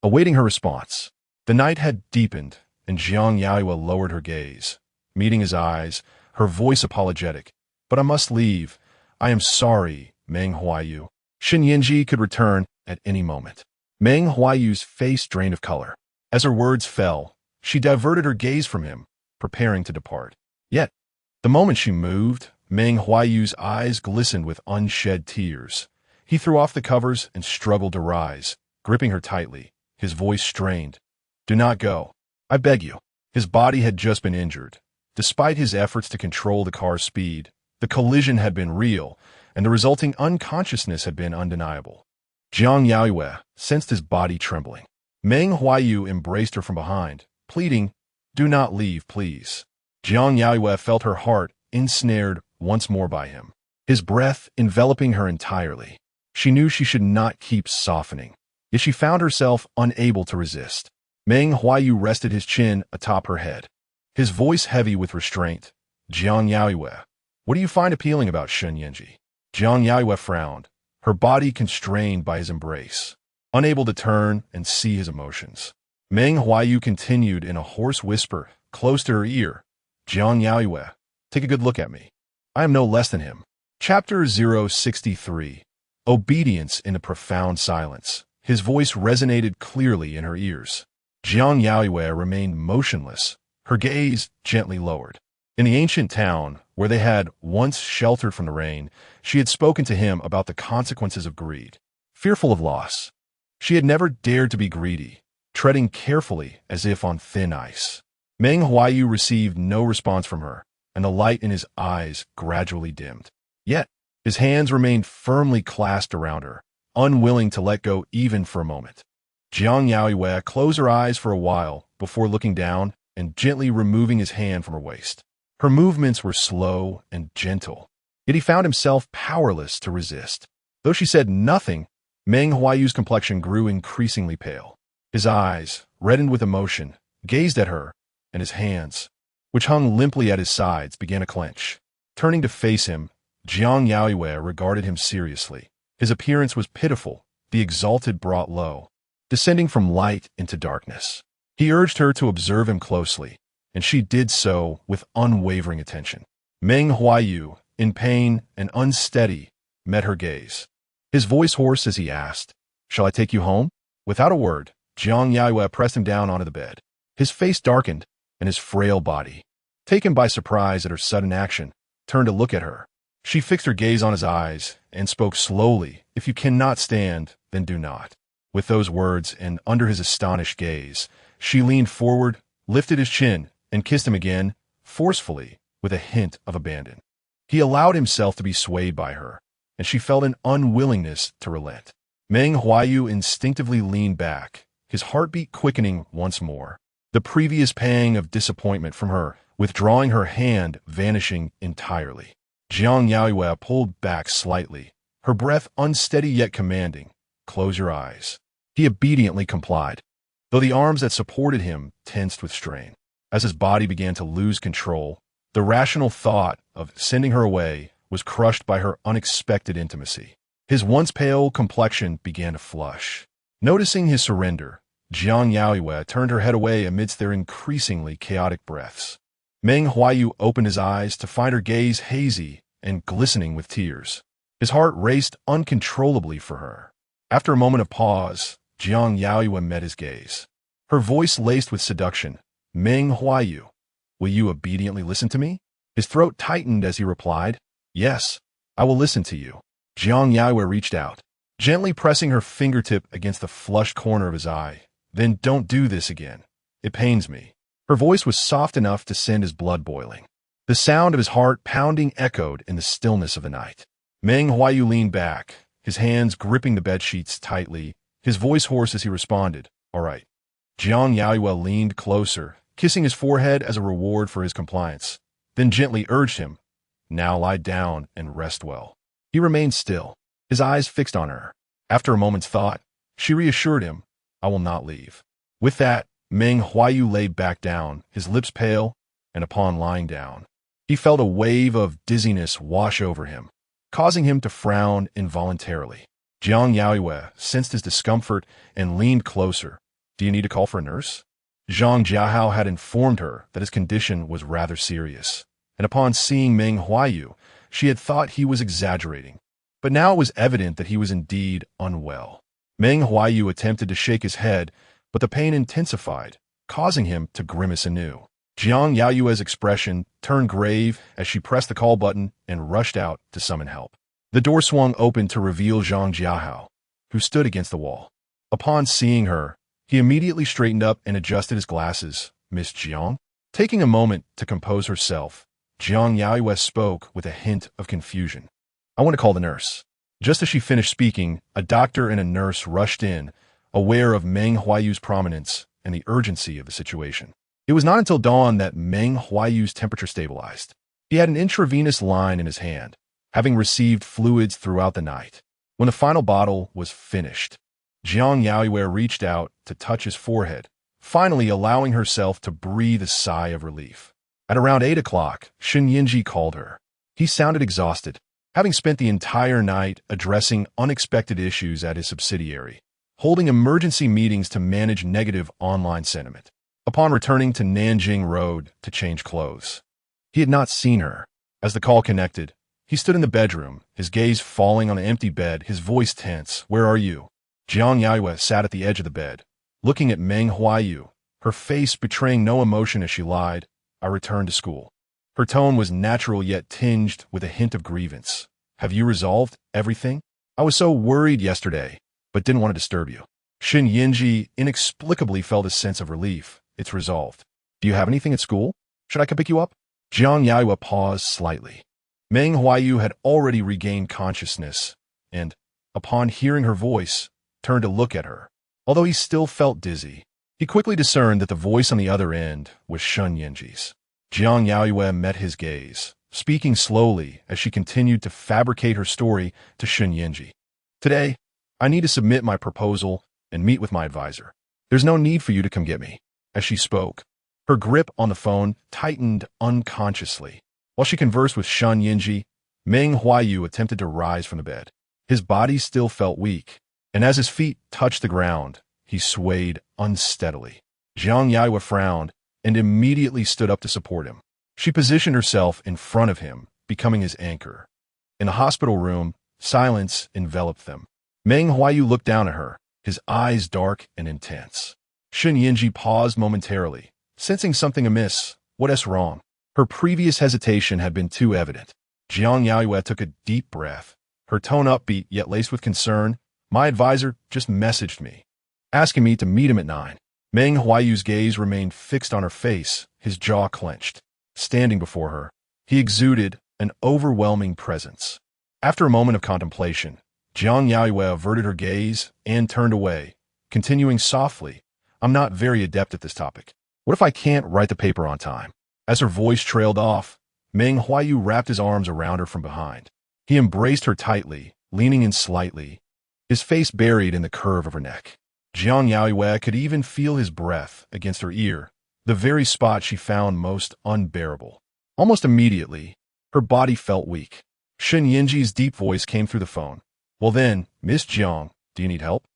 Awaiting her response, the night had deepened, and Jiang Yaoyue lowered her gaze, meeting his eyes, her voice apologetic. But I must leave. I am sorry, Meng Huaiyu. Shen Yanzhi could return at any moment. Meng Huaiyu's face drained of color. As her words fell, she diverted her gaze from him, preparing to depart. Yet, the moment she moved, Meng Huaiyu's eyes glistened with unshed tears. He threw off the covers and struggled to rise, gripping her tightly, his voice strained. Do not go. I beg you. His body had just been injured. Despite his efforts to control the car's speed, the collision had been real, and the resulting unconsciousness had been undeniable. Jiang Yaoyue sensed his body trembling. Meng Huaiyu embraced her from behind, pleading, Do not leave, please. Jiang Yaoyue felt her heart ensnared once more by him, his breath enveloping her entirely. She knew she should not keep softening, yet she found herself unable to resist. Meng Huaiyu rested his chin atop her head, his voice heavy with restraint. Jiang Yaoyue, what do you find appealing about Shen Yanzhi? Jiang Yaoyue frowned, her body constrained by his embrace, unable to turn and see his emotions. Meng Huaiyu continued in a hoarse whisper close to her ear. Jiang Yaoyue, take a good look at me. I am no less than him. Chapter 063. Obedience in a profound silence. His voice resonated clearly in her ears. Jiang Yaoyue remained motionless, her gaze gently lowered. In the ancient town, where they had once sheltered from the rain, she had spoken to him about the consequences of greed. Fearful of loss, she had never dared to be greedy, treading carefully as if on thin ice. Meng Huaiyu received no response from her, and the light in his eyes gradually dimmed. Yet, his hands remained firmly clasped around her, unwilling to let go even for a moment. Jiang Yaoyue closed her eyes for a while before looking down and gently removing his hand from her waist. Her movements were slow and gentle, yet he found himself powerless to resist. Though she said nothing, Meng Huaiyu's complexion grew increasingly pale. His eyes, reddened with emotion, gazed at her, and his hands, which hung limply at his sides, began to clench. Turning to face him, Jiang Yaoyue regarded him seriously. His appearance was pitiful, the exalted brought low, descending from light into darkness. He urged her to observe him closely, and she did so with unwavering attention. Meng Huaiyu, in pain and unsteady, met her gaze, his voice hoarse as he asked, "Shall I take you home?" Without a word, Jiang Yaoyue pressed him down onto the bed. His face darkened, and his frail body, taken by surprise at her sudden action, turned to look at her. She fixed her gaze on his eyes and spoke slowly, "If you cannot stand, then do not." With those words, and under his astonished gaze, she leaned forward, lifted his chin, and kissed him again, forcefully, with a hint of abandon. He allowed himself to be swayed by her, and she felt an unwillingness to relent. Meng Huaiyu instinctively leaned back, his heartbeat quickening once more, the previous pang of disappointment from her, withdrawing her hand, vanishing entirely. Jiang Yaoyue pulled back slightly, her breath unsteady yet commanding. "Close your eyes." He obediently complied, though the arms that supported him tensed with strain. As his body began to lose control, the rational thought of sending her away was crushed by her unexpected intimacy. His once pale complexion began to flush. Noticing his surrender, Jiang Yaoyue turned her head away amidst their increasingly chaotic breaths. Meng Huaiyu opened his eyes to find her gaze hazy and glistening with tears. His heart raced uncontrollably for her. After a moment of pause, Jiang Yaoyue met his gaze, her voice laced with seduction. "Meng Huaiyu, will you obediently listen to me?" His throat tightened as he replied, "Yes, I will listen to you." Jiang Yaoyue reached out, gently pressing her fingertip against the flushed corner of his eye. "Then don't do this again. It pains me." Her voice was soft enough to send his blood boiling. The sound of his heart pounding echoed in the stillness of the night. Meng Huaiyu leaned back, his hands gripping the bedsheets tightly, his voice hoarse as he responded, "All right." Jiang Yaoyue leaned closer, kissing his forehead as a reward for his compliance, then gently urged him, "Now lie down and rest well." He remained still, his eyes fixed on her. After a moment's thought, she reassured him, "I will not leave." With that, Meng Huaiyu lay back down, his lips pale, and upon lying down, he felt a wave of dizziness wash over him, causing him to frown involuntarily. Jiang Yaoyue sensed his discomfort and leaned closer. "Do you need to call for a nurse?" Zhang Jiahao had informed her that his condition was rather serious, and upon seeing Meng Huaiyu, she had thought he was exaggerating. But now it was evident that he was indeed unwell. Meng Huaiyu attempted to shake his head, but the pain intensified, causing him to grimace anew. Jiang Yaoyue's expression turned grave as she pressed the call button and rushed out to summon help. The door swung open to reveal Zhang Jiahao, who stood against the wall. Upon seeing her, he immediately straightened up and adjusted his glasses. "Miss Jiang?" Taking a moment to compose herself, Jiang Yaoyue spoke with a hint of confusion. "I want to call the nurse." Just as she finished speaking, a doctor and a nurse rushed in, aware of Meng Huaiyu's prominence and the urgency of the situation. It was not until dawn that Meng Huaiyu's temperature stabilized. He had an intravenous line in his hand, having received fluids throughout the night. When the final bottle was finished, Jiang Yaoyue reached out to touch his forehead, finally allowing herself to breathe a sigh of relief. At around 8 o'clock, Shen Yanzhi called her. He sounded exhausted, having spent the entire night addressing unexpected issues at his subsidiary, holding emergency meetings to manage negative online sentiment. Upon returning to Nanjing Road to change clothes, he had not seen her. As the call connected, he stood in the bedroom, his gaze falling on the empty bed, his voice tense. "Where are you?" Jiang Yaoyue sat at the edge of the bed, looking at Meng Huaiyu, her face betraying no emotion as she lied. "I returned to school." Her tone was natural yet tinged with a hint of grievance. "Have you resolved everything? I was so worried yesterday, but didn't want to disturb you." Shen Yanzhi inexplicably felt a sense of relief. "It's resolved. Do you have anything at school? Should I come pick you up?" Jiang Yaoyue paused slightly. Meng Huaiyu had already regained consciousness, and, upon hearing her voice, turned to look at her. Although he still felt dizzy, he quickly discerned that the voice on the other end was Shen Yanzhi's. Jiang Yaoyue met his gaze, speaking slowly as she continued to fabricate her story to Shen Yanzhi. "Today, I need to submit my proposal and meet with my advisor. There's no need for you to come get me." As she spoke, her grip on the phone tightened unconsciously. While she conversed with Shen Yanzhi, Meng Huaiyu attempted to rise from the bed. His body still felt weak, and as his feet touched the ground, he swayed unsteadily. Jiang Yaoyue frowned and immediately stood up to support him. She positioned herself in front of him, becoming his anchor. In the hospital room, silence enveloped them. Meng Huaiyu looked down at her, his eyes dark and intense. Shen Yanzhi paused momentarily, sensing something amiss. What's wrong? Her previous hesitation had been too evident. Jiang Yaoyue took a deep breath, her tone upbeat yet laced with concern. "My advisor just messaged me, asking me to meet him at 9. Meng Huaiyu's gaze remained fixed on her face, his jaw clenched. Standing before her, he exuded an overwhelming presence. After a moment of contemplation, Jiang Yaoyue averted her gaze and turned away, continuing softly, "I'm not very adept at this topic. What if I can't write the paper on time?" As her voice trailed off, Meng Huaiyu wrapped his arms around her from behind. He embraced her tightly, leaning in slightly, his face buried in the curve of her neck. Jiang Yaoyue could even feel his breath against her ear, the very spot she found most unbearable. Almost immediately, her body felt weak. Shen Yanzhi's deep voice came through the phone. "Well then, Miss Jiang, do you need help?"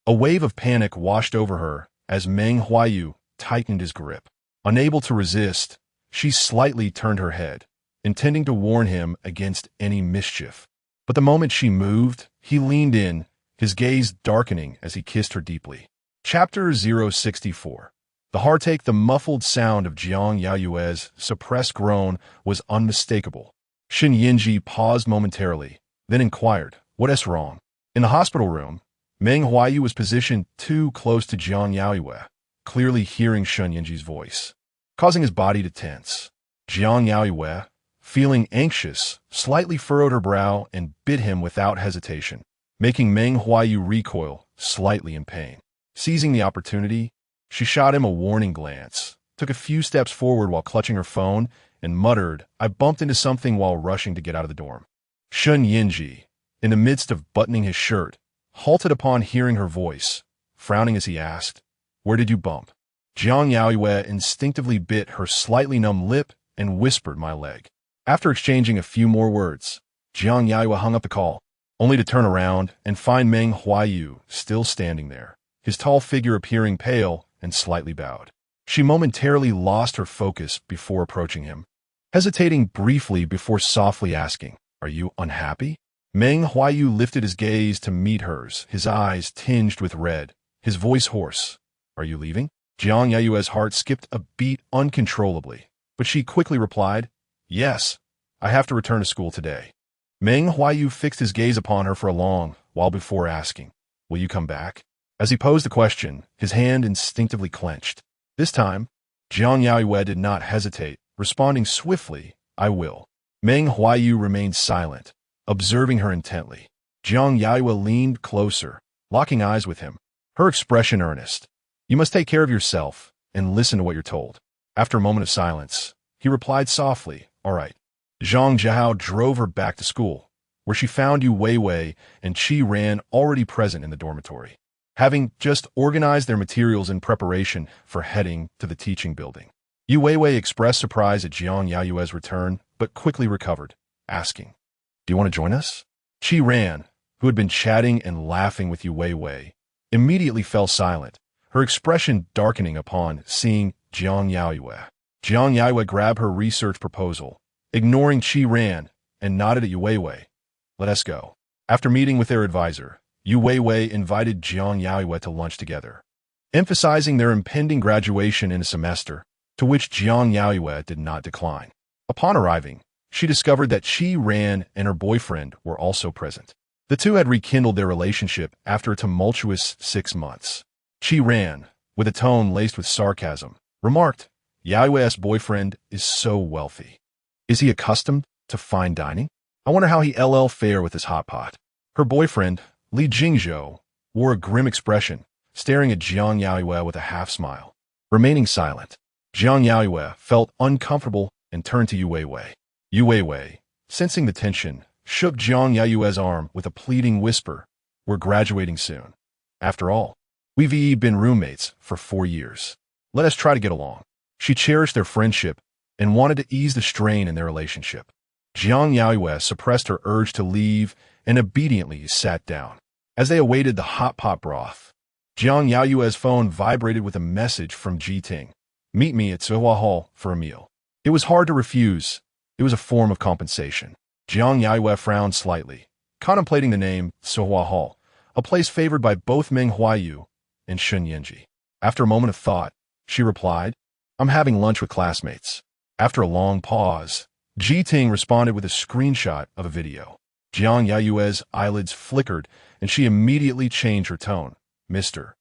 A wave of panic washed over her as Meng Huaiyu tightened his grip. Unable to resist, she slightly turned her head, intending to warn him against any mischief. But the moment she moved, he leaned in, his gaze darkening as he kissed her deeply. Chapter 064. The heartache, the muffled sound of Jiang Yaoyue's suppressed groan was unmistakable. Shen Yanzhi paused momentarily, then inquired, "What's wrong?" In the hospital room, Meng Huaiyu was positioned too close to Jiang Yaoyue, clearly hearing Shen Yanzhi's voice, causing his body to tense. Jiang Yaoyue, feeling anxious, slightly furrowed her brow and bit him without hesitation, making Meng Huaiyu recoil, slightly in pain. Seizing the opportunity, she shot him a warning glance, took a few steps forward while clutching her phone, and muttered, "I bumped into something while rushing to get out of the dorm." Shen Yanzhi, in the midst of buttoning his shirt, halted upon hearing her voice, frowning as he asked, "Where did you bump?" Jiang Yaoyue instinctively bit her slightly numb lip and whispered, "My leg." After exchanging a few more words, Jiang Yaoyue hung up the call, only to turn around and find Meng Huaiyu still standing there, his tall figure appearing pale and slightly bowed. She momentarily lost her focus before approaching him, hesitating briefly before softly asking, "Are you unhappy?" Meng Huaiyu lifted his gaze to meet hers, his eyes tinged with red, his voice hoarse. "Are you leaving?" Jiang Yaoyue's heart skipped a beat uncontrollably, but she quickly replied, "Yes, I have to return to school today." Meng Huaiyu fixed his gaze upon her for a long while before asking, "Will you come back?" As he posed the question, his hand instinctively clenched. This time, Jiang Yaoyue did not hesitate, responding swiftly, "I will." Meng Huaiyu remained silent, observing her intently. Jiang Yaoyue leaned closer, locking eyes with him, her expression earnest. "You must take care of yourself and listen to what you're told. After a moment of silence, he replied softly, "All right." Zhang Zhao drove her back to school, where she found Yu Weiwei and Qi Ran already present in the dormitory, having just organized their materials in preparation for heading to the teaching building. Yu Weiwei expressed surprise at Jiang Yaoyue's return, but quickly recovered, asking, "Do you want to join us?" Qi Ran, who had been chatting and laughing with Yu Weiwei, immediately fell silent, her expression darkening upon seeing Jiang Yaoyue. Jiang Yaoyue grabbed her research proposal, ignoring Qi Ran, and nodded at Yu Weiwei. "Let us go." After meeting with their advisor, Yu Weiwei invited Jiang Yaoyue to lunch together, emphasizing their impending graduation in a semester, to which Jiang Yaoyue did not decline. Upon arriving, she discovered that Qi Ran and her boyfriend were also present. The two had rekindled their relationship after a tumultuous 6 months. Qi Ran, with a tone laced with sarcasm, remarked, "Yaoyue's boyfriend is so wealthy. Is he accustomed to fine dining? I wonder how he'll fare with his hot pot." Her boyfriend, Li Jingzhou, wore a grim expression, staring at Jiang Yaoyue with a half-smile. Remaining silent, Jiang Yaoyue felt uncomfortable and turned to Yu Weiwei. Yu Weiwei, sensing the tension, shook Jiang Yaoyue's arm with a pleading whisper, "We're graduating soon. After all, we've been roommates for 4 years. Let us try to get along." She cherished their friendship and wanted to ease the strain in their relationship. Jiang Yaoyue suppressed her urge to leave and obediently sat down. As they awaited the hot pot broth, Jiang Yaoyue's phone vibrated with a message from Ji Ting. "Meet me at Suhua Hall for a meal." It was hard to refuse. It was a form of compensation. Jiang Yaoyue frowned slightly, contemplating the name Suhua Hall, a place favored by both Meng Huaiyu and Shen Yanzhi. After a moment of thought, she replied, "I'm having lunch with classmates." After a long pause, Ji Ting responded with a screenshot of a video. Jiang Yaoyue's eyelids flickered, and she immediately changed her tone. "Mr.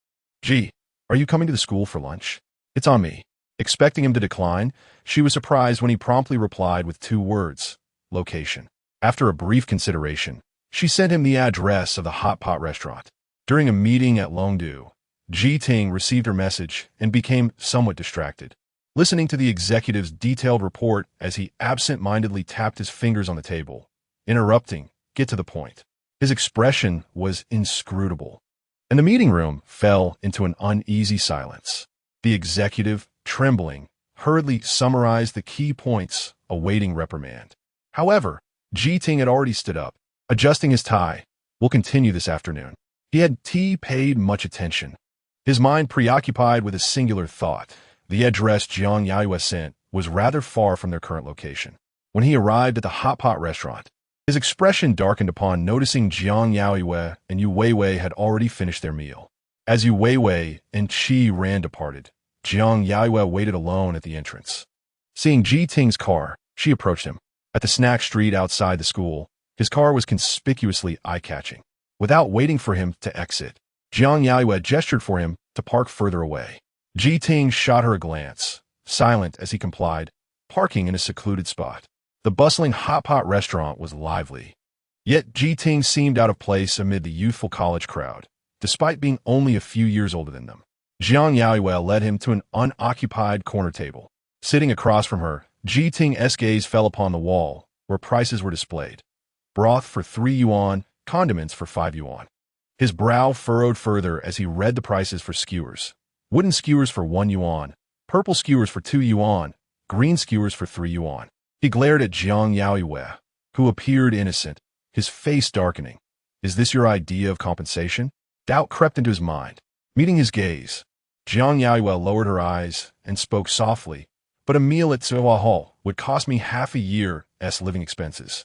Ji, are you coming to the school for lunch? It's on me." Expecting him to decline, she was surprised when he promptly replied with 2 words, "Location." After a brief consideration, she sent him the address of the hot pot restaurant. During a meeting at Longdu, Ji Ting received her message and became somewhat distracted, listening to the executive's detailed report as he absent-mindedly tapped his fingers on the table, interrupting, "Get to the point." His expression was inscrutable, and the meeting room fell into an uneasy silence. The executive, trembling, hurriedly summarized the key points awaiting reprimand. However, Ji Ting had already stood up, adjusting his tie. "We'll continue this afternoon." He had paid much attention, his mind preoccupied with a singular thought. The address Jiang Yaoyue sent was rather far from their current location. When he arrived at the hot pot restaurant, his expression darkened upon noticing Jiang Yaoyue and Yu Weiwei had already finished their meal. As Yu Weiwei and Qi Ran departed, Jiang Yaoyue waited alone at the entrance. Seeing Ji Ting's car, she approached him. At the snack street outside the school, his car was conspicuously eye-catching. Without waiting for him to exit, Jiang Yaoyue gestured for him to park further away. Ji Ting shot her a glance, silent as he complied, parking in a secluded spot. The bustling hot pot restaurant was lively, yet Ji Ting seemed out of place amid the youthful college crowd, despite being only a few years older than them. Jiang Yaoyue led him to an unoccupied corner table. Sitting across from her, Ji Ting's gaze fell upon the wall, where prices were displayed. Broth for 3 yuan, condiments for 5 yuan. His brow furrowed further as he read the prices for skewers. Wooden skewers for 1 yuan, purple skewers for 2 yuan, green skewers for 3 yuan. He glared at Jiang Yaoyue, who appeared innocent, his face darkening. "Is this your idea of compensation?" Doubt crept into his mind. Meeting his gaze, Jiang Yaoyue lowered her eyes and spoke softly, "But a meal at Suihua Hall would cost me half a year's living expenses."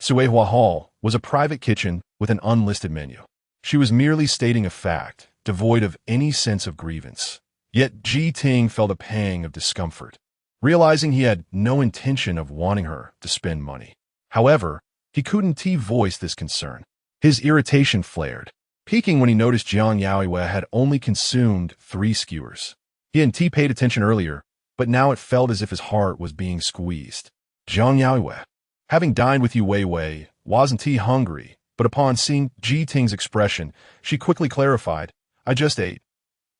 Suihua Hall was a private kitchen with an unlisted menu. She was merely stating a fact, devoid of any sense of grievance. Yet Ji Ting felt a pang of discomfort, realizing he had no intention of wanting her to spend money. However, he couldn't voice this concern. His irritation flared, peaking when he noticed Jiang Yaoyue had only consumed 3 skewers. He hadn't paid attention earlier, but now it felt as if his heart was being squeezed. Jiang Yaoyue, having dined with Yu Weiwei, wasn't hungry, but upon seeing Ji Ting's expression, she quickly clarified, "I just ate.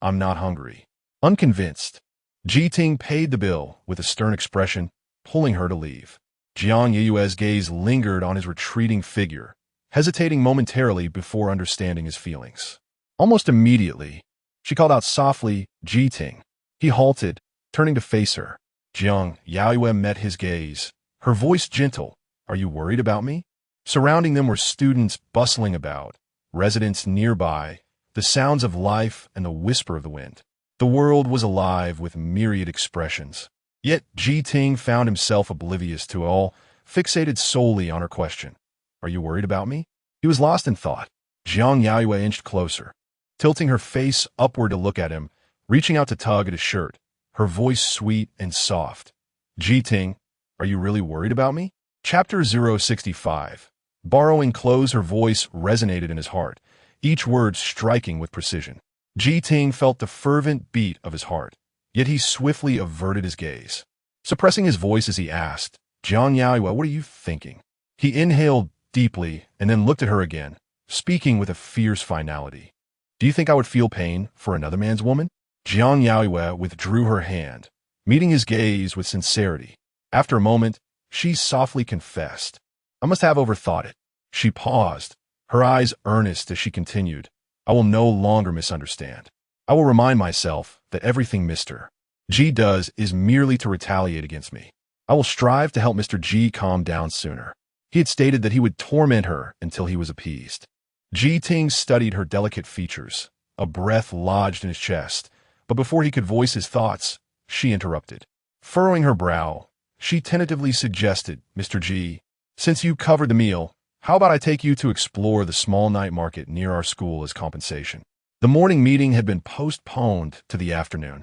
I'm not hungry." Unconvinced, Ji Ting paid the bill with a stern expression, pulling her to leave. Jiang Yaoyue's gaze lingered on his retreating figure, hesitating momentarily before understanding his feelings. Almost immediately, she called out softly, "Ji Ting." He halted, turning to face her. Jiang Yaoyue met his gaze, her voice gentle. "Are you worried about me?" Surrounding them were students bustling about, residents nearby, the sounds of life and the whisper of the wind. The world was alive with myriad expressions. Yet Ji Ting found himself oblivious to all, fixated solely on her question. "Are you worried about me?" He was lost in thought. Jiang Yaoyue inched closer, tilting her face upward to look at him, reaching out to tug at his shirt, her voice sweet and soft. "Ji Ting, are you really worried about me?" Chapter 065. Borrowing clothes, her voice resonated in his heart, each word striking with precision. Ji Ting felt the fervent beat of his heart, yet he swiftly averted his gaze. Suppressing his voice as he asked, "Jiang Yaoyue, what are you thinking?" He inhaled deeply and then looked at her again, speaking with a fierce finality. "Do you think I would feel pain for another man's woman?" Jiang Yaoyue withdrew her hand, meeting his gaze with sincerity. After a moment, she softly confessed, "I must have overthought it." She paused, her eyes earnest as she continued, "I will no longer misunderstand. I will remind myself that everything Mr. G does is merely to retaliate against me. I will strive to help Mr. G calm down sooner." He had stated that he would torment her until he was appeased. Ji Ting studied her delicate features, a breath lodged in his chest, but before he could voice his thoughts, she interrupted. Furrowing her brow, she tentatively suggested, "Mr. G, since you covered the meal, how about I take you to explore the small night market near our school as compensation?" The morning meeting had been postponed to the afternoon,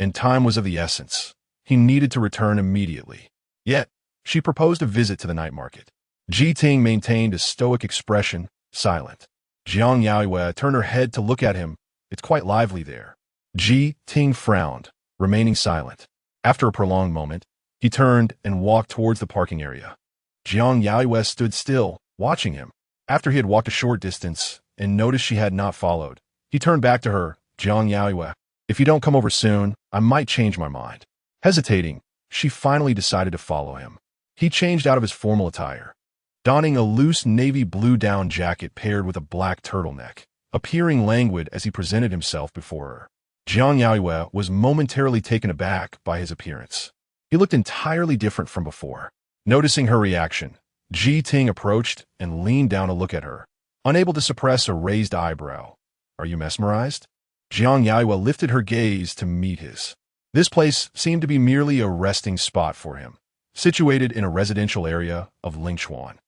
and time was of the essence. He needed to return immediately. Yet, she proposed a visit to the night market. Ji Ting maintained a stoic expression, silent. Jiang Yaoyue turned her head to look at him. "It's quite lively there." Ji Ting frowned, remaining silent. After a prolonged moment, he turned and walked towards the parking area. Jiang Yaoyue stood still, watching him. After he had walked a short distance and noticed she had not followed, he turned back to her. "Jiang Yaoyue, if you don't come over soon, I might change my mind." Hesitating, she finally decided to follow him. He changed out of his formal attire, donning a loose navy blue down jacket paired with a black turtleneck, appearing languid as he presented himself before her. Jiang Yaoyue was momentarily taken aback by his appearance. He looked entirely different from before. Noticing her reaction, Ji Ting approached and leaned down to look at her, unable to suppress a raised eyebrow. "Are you mesmerized?" Jiang Yaoyue lifted her gaze to meet his. This place seemed to be merely a resting spot for him, situated in a residential area of Lingchuan.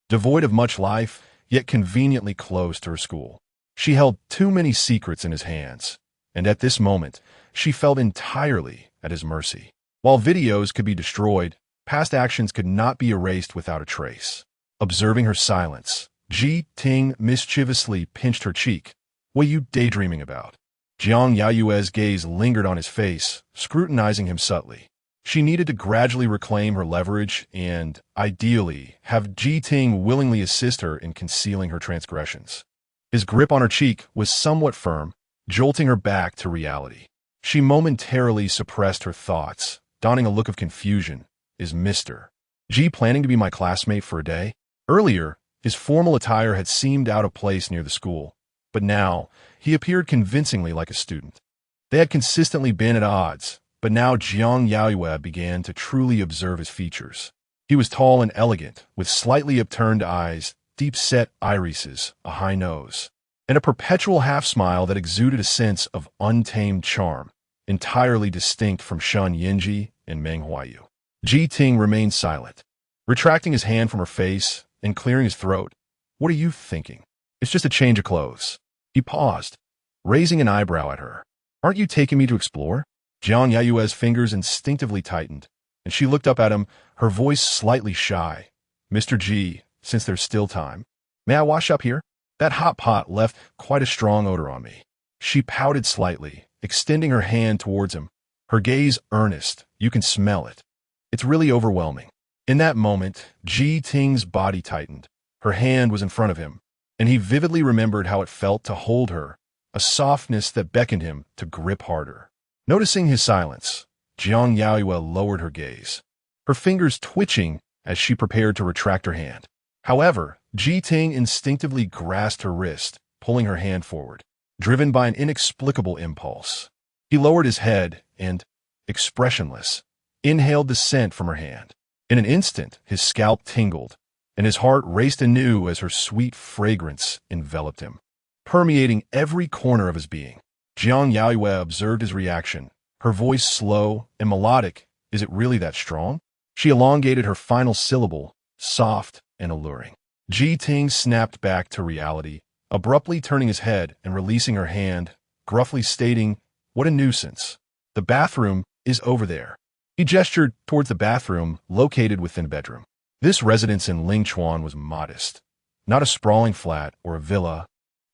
Devoid of much life, yet conveniently close to her school. She held too many secrets in his hands, and at this moment, she felt entirely at his mercy. While videos could be destroyed, past actions could not be erased without a trace. Observing her silence, Ji Ting mischievously pinched her cheek. "What are you daydreaming about?" Jiang Yaoyue's gaze lingered on his face, scrutinizing him subtly. She needed to gradually reclaim her leverage and, ideally, have Ji Ting willingly assist her in concealing her transgressions. His grip on her cheek was somewhat firm, jolting her back to reality. She momentarily suppressed her thoughts, donning a look of confusion. "Is Mr. G planning to be my classmate for a day?" Earlier, his formal attire had seemed out of place near the school, but now he appeared convincingly like a student. They had consistently been at odds, but now Jiang Yaoyue began to truly observe his features. He was tall and elegant, with slightly upturned eyes, deep-set irises, a high nose, and a perpetual half-smile that exuded a sense of untamed charm, entirely distinct from Shen Yanzhi and Meng Huaiyu. Ji Ting remained silent, retracting his hand from her face and clearing his throat. "What are you thinking?" "It's just a change of clothes." He paused, raising an eyebrow at her. "Aren't you taking me to explore?" Jiang Yaoyue's fingers instinctively tightened, and she looked up at him, her voice slightly shy. "Mr. G, since there's still time, may I wash up here? That hot pot left quite a strong odor on me." She pouted slightly, extending her hand towards him, her gaze earnest. "You can smell it. It's really overwhelming." In that moment, Ji Ting's body tightened. Her hand was in front of him, and he vividly remembered how it felt to hold her, a softness that beckoned him to grip harder. Noticing his silence, Jiang Yaoyue lowered her gaze, her fingers twitching as she prepared to retract her hand. However, Ji Ting instinctively grasped her wrist, pulling her hand forward, driven by an inexplicable impulse. He lowered his head and, expressionless, inhaled the scent from her hand. In an instant, his scalp tingled, and his heart raced anew as her sweet fragrance enveloped him, permeating every corner of his being. Jiang Yaoyue observed his reaction, her voice slow and melodic. Is it really that strong? She elongated her final syllable, soft and alluring. Ji Ting snapped back to reality, abruptly turning his head and releasing her hand, gruffly stating, "What a nuisance. The bathroom is over there." He gestured towards the bathroom located within the bedroom. This residence in Lingchuan was modest, not a sprawling flat or a villa,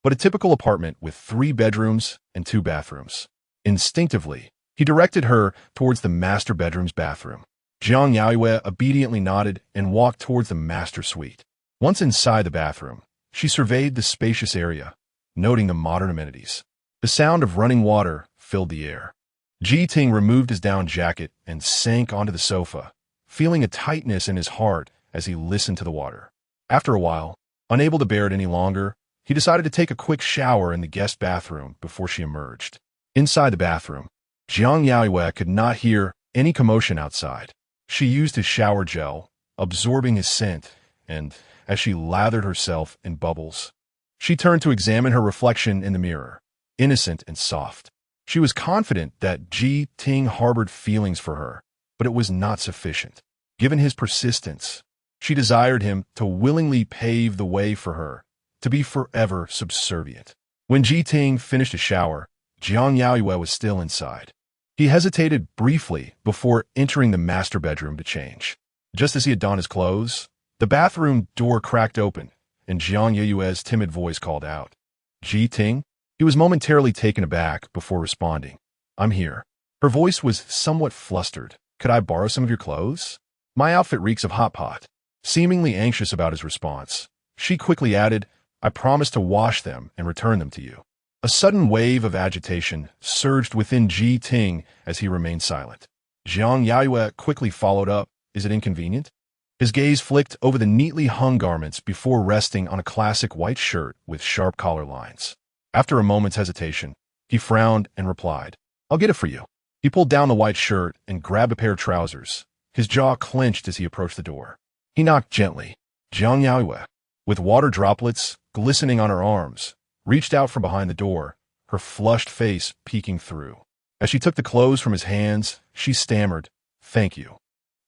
but a typical apartment with 3 bedrooms and 2 bathrooms. Instinctively, he directed her towards the master bedroom's bathroom. Jiang Yaoyue obediently nodded and walked towards the master suite. Once inside the bathroom, she surveyed the spacious area, noting the modern amenities. The sound of running water filled the air. Ji Ting removed his down jacket and sank onto the sofa, feeling a tightness in his heart as he listened to the water. After a while, unable to bear it any longer, he decided to take a quick shower in the guest bathroom before she emerged. Inside the bathroom, Jiang Yaoyue could not hear any commotion outside. She used his shower gel, absorbing his scent, and, as she lathered herself in bubbles, she turned to examine her reflection in the mirror, innocent and soft. She was confident that Ji Ting harbored feelings for her, but it was not sufficient. Given his persistence, she desired him to willingly pave the way for her, to be forever subservient. When Ji Ting finished his shower, Jiang Yaoyue was still inside. He hesitated briefly before entering the master bedroom to change. Just as he had donned his clothes, the bathroom door cracked open, and Jiang Yaoyue's timid voice called out, "Ji Ting?" He was momentarily taken aback before responding, "I'm here." Her voice was somewhat flustered. "Could I borrow some of your clothes? My outfit reeks of hot pot." Seemingly anxious about his response, she quickly added, "I promise to wash them and return them to you." A sudden wave of agitation surged within Ji Ting as he remained silent. Jiang Yaoyue quickly followed up, "Is it inconvenient?" His gaze flicked over the neatly hung garments before resting on a classic white shirt with sharp collar lines. After a moment's hesitation, he frowned and replied, "I'll get it for you." He pulled down the white shirt and grabbed a pair of trousers. His jaw clenched as he approached the door. He knocked gently. Jiang Yaoyue, with water droplets glistening on her arms, reached out from behind the door, her flushed face peeking through. As she took the clothes from his hands, she stammered, "Thank you."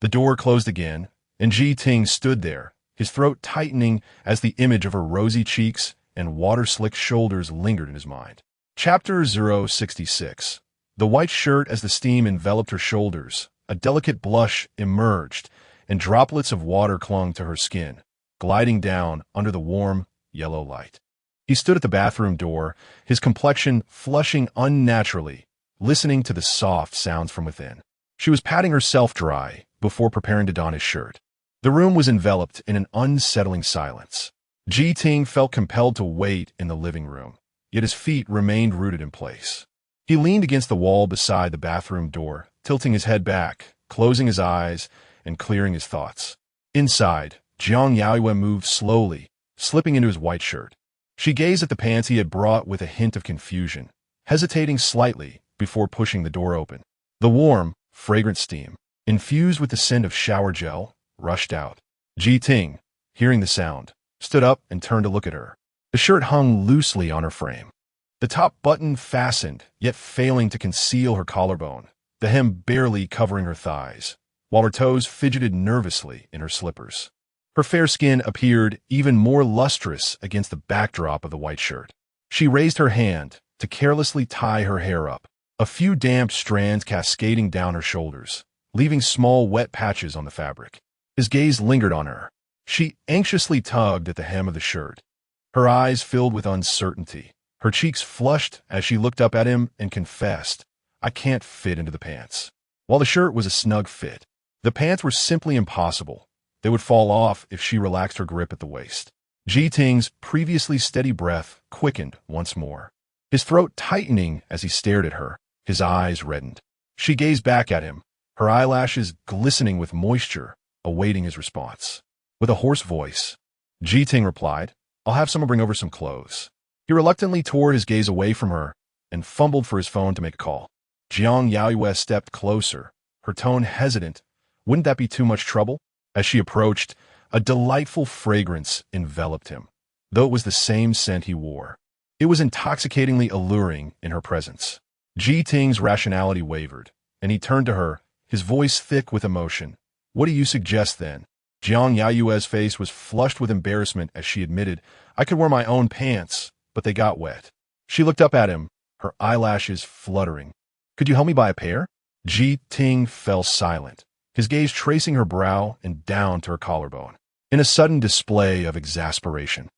The door closed again, and Ji Ting stood there, his throat tightening as the image of her rosy cheeks and water-slick shoulders lingered in his mind. Chapter 066. The white shirt as the steam enveloped her shoulders, a delicate blush emerged, and droplets of water clung to her skin, gliding down under the warm, yellow light. He stood at the bathroom door, his complexion flushing unnaturally, listening to the soft sounds from within. She was patting herself dry before preparing to don his shirt. The room was enveloped in an unsettling silence. Ji Ting felt compelled to wait in the living room, yet his feet remained rooted in place. He leaned against the wall beside the bathroom door, tilting his head back, closing his eyes, and clearing his thoughts. Inside, Jiang Yaoyue moved slowly, slipping into his white shirt. She gazed at the pants he had brought with a hint of confusion, hesitating slightly before pushing the door open. The warm, fragrant steam, infused with the scent of shower gel, rushed out. Ji Ting, hearing the sound, stood up and turned to look at her. The shirt hung loosely on her frame. The top button fastened, yet failing to conceal her collarbone, the hem barely covering her thighs, while her toes fidgeted nervously in her slippers. Her fair skin appeared even more lustrous against the backdrop of the white shirt. She raised her hand to carelessly tie her hair up, a few damp strands cascading down her shoulders, leaving small wet patches on the fabric. His gaze lingered on her. She anxiously tugged at the hem of the shirt. Her eyes filled with uncertainty. Her cheeks flushed as she looked up at him and confessed, "I can't fit into the pants." While the shirt was a snug fit, the pants were simply impossible. They would fall off if she relaxed her grip at the waist. Ji Ting's previously steady breath quickened once more, his throat tightening as he stared at her, his eyes reddened. She gazed back at him, her eyelashes glistening with moisture, awaiting his response. With a hoarse voice, Jiting replied, "I'll have someone bring over some clothes." He reluctantly tore his gaze away from her and fumbled for his phone to make a call. Jiang Yaoyue stepped closer, her tone hesitant. Wouldn't that be too much trouble? As she approached, a delightful fragrance enveloped him, though it was the same scent he wore. It was intoxicatingly alluring in her presence. Ji Ting's rationality wavered, and he turned to her, his voice thick with emotion. "What do you suggest, then?" Jiang Yaoyue's face was flushed with embarrassment as she admitted, "I could wear my own pants, but they got wet." She looked up at him, her eyelashes fluttering. "Could you help me buy a pair?" Ji Ting fell silent, his gaze tracing her brow and down to her collarbone, in a sudden display of exasperation.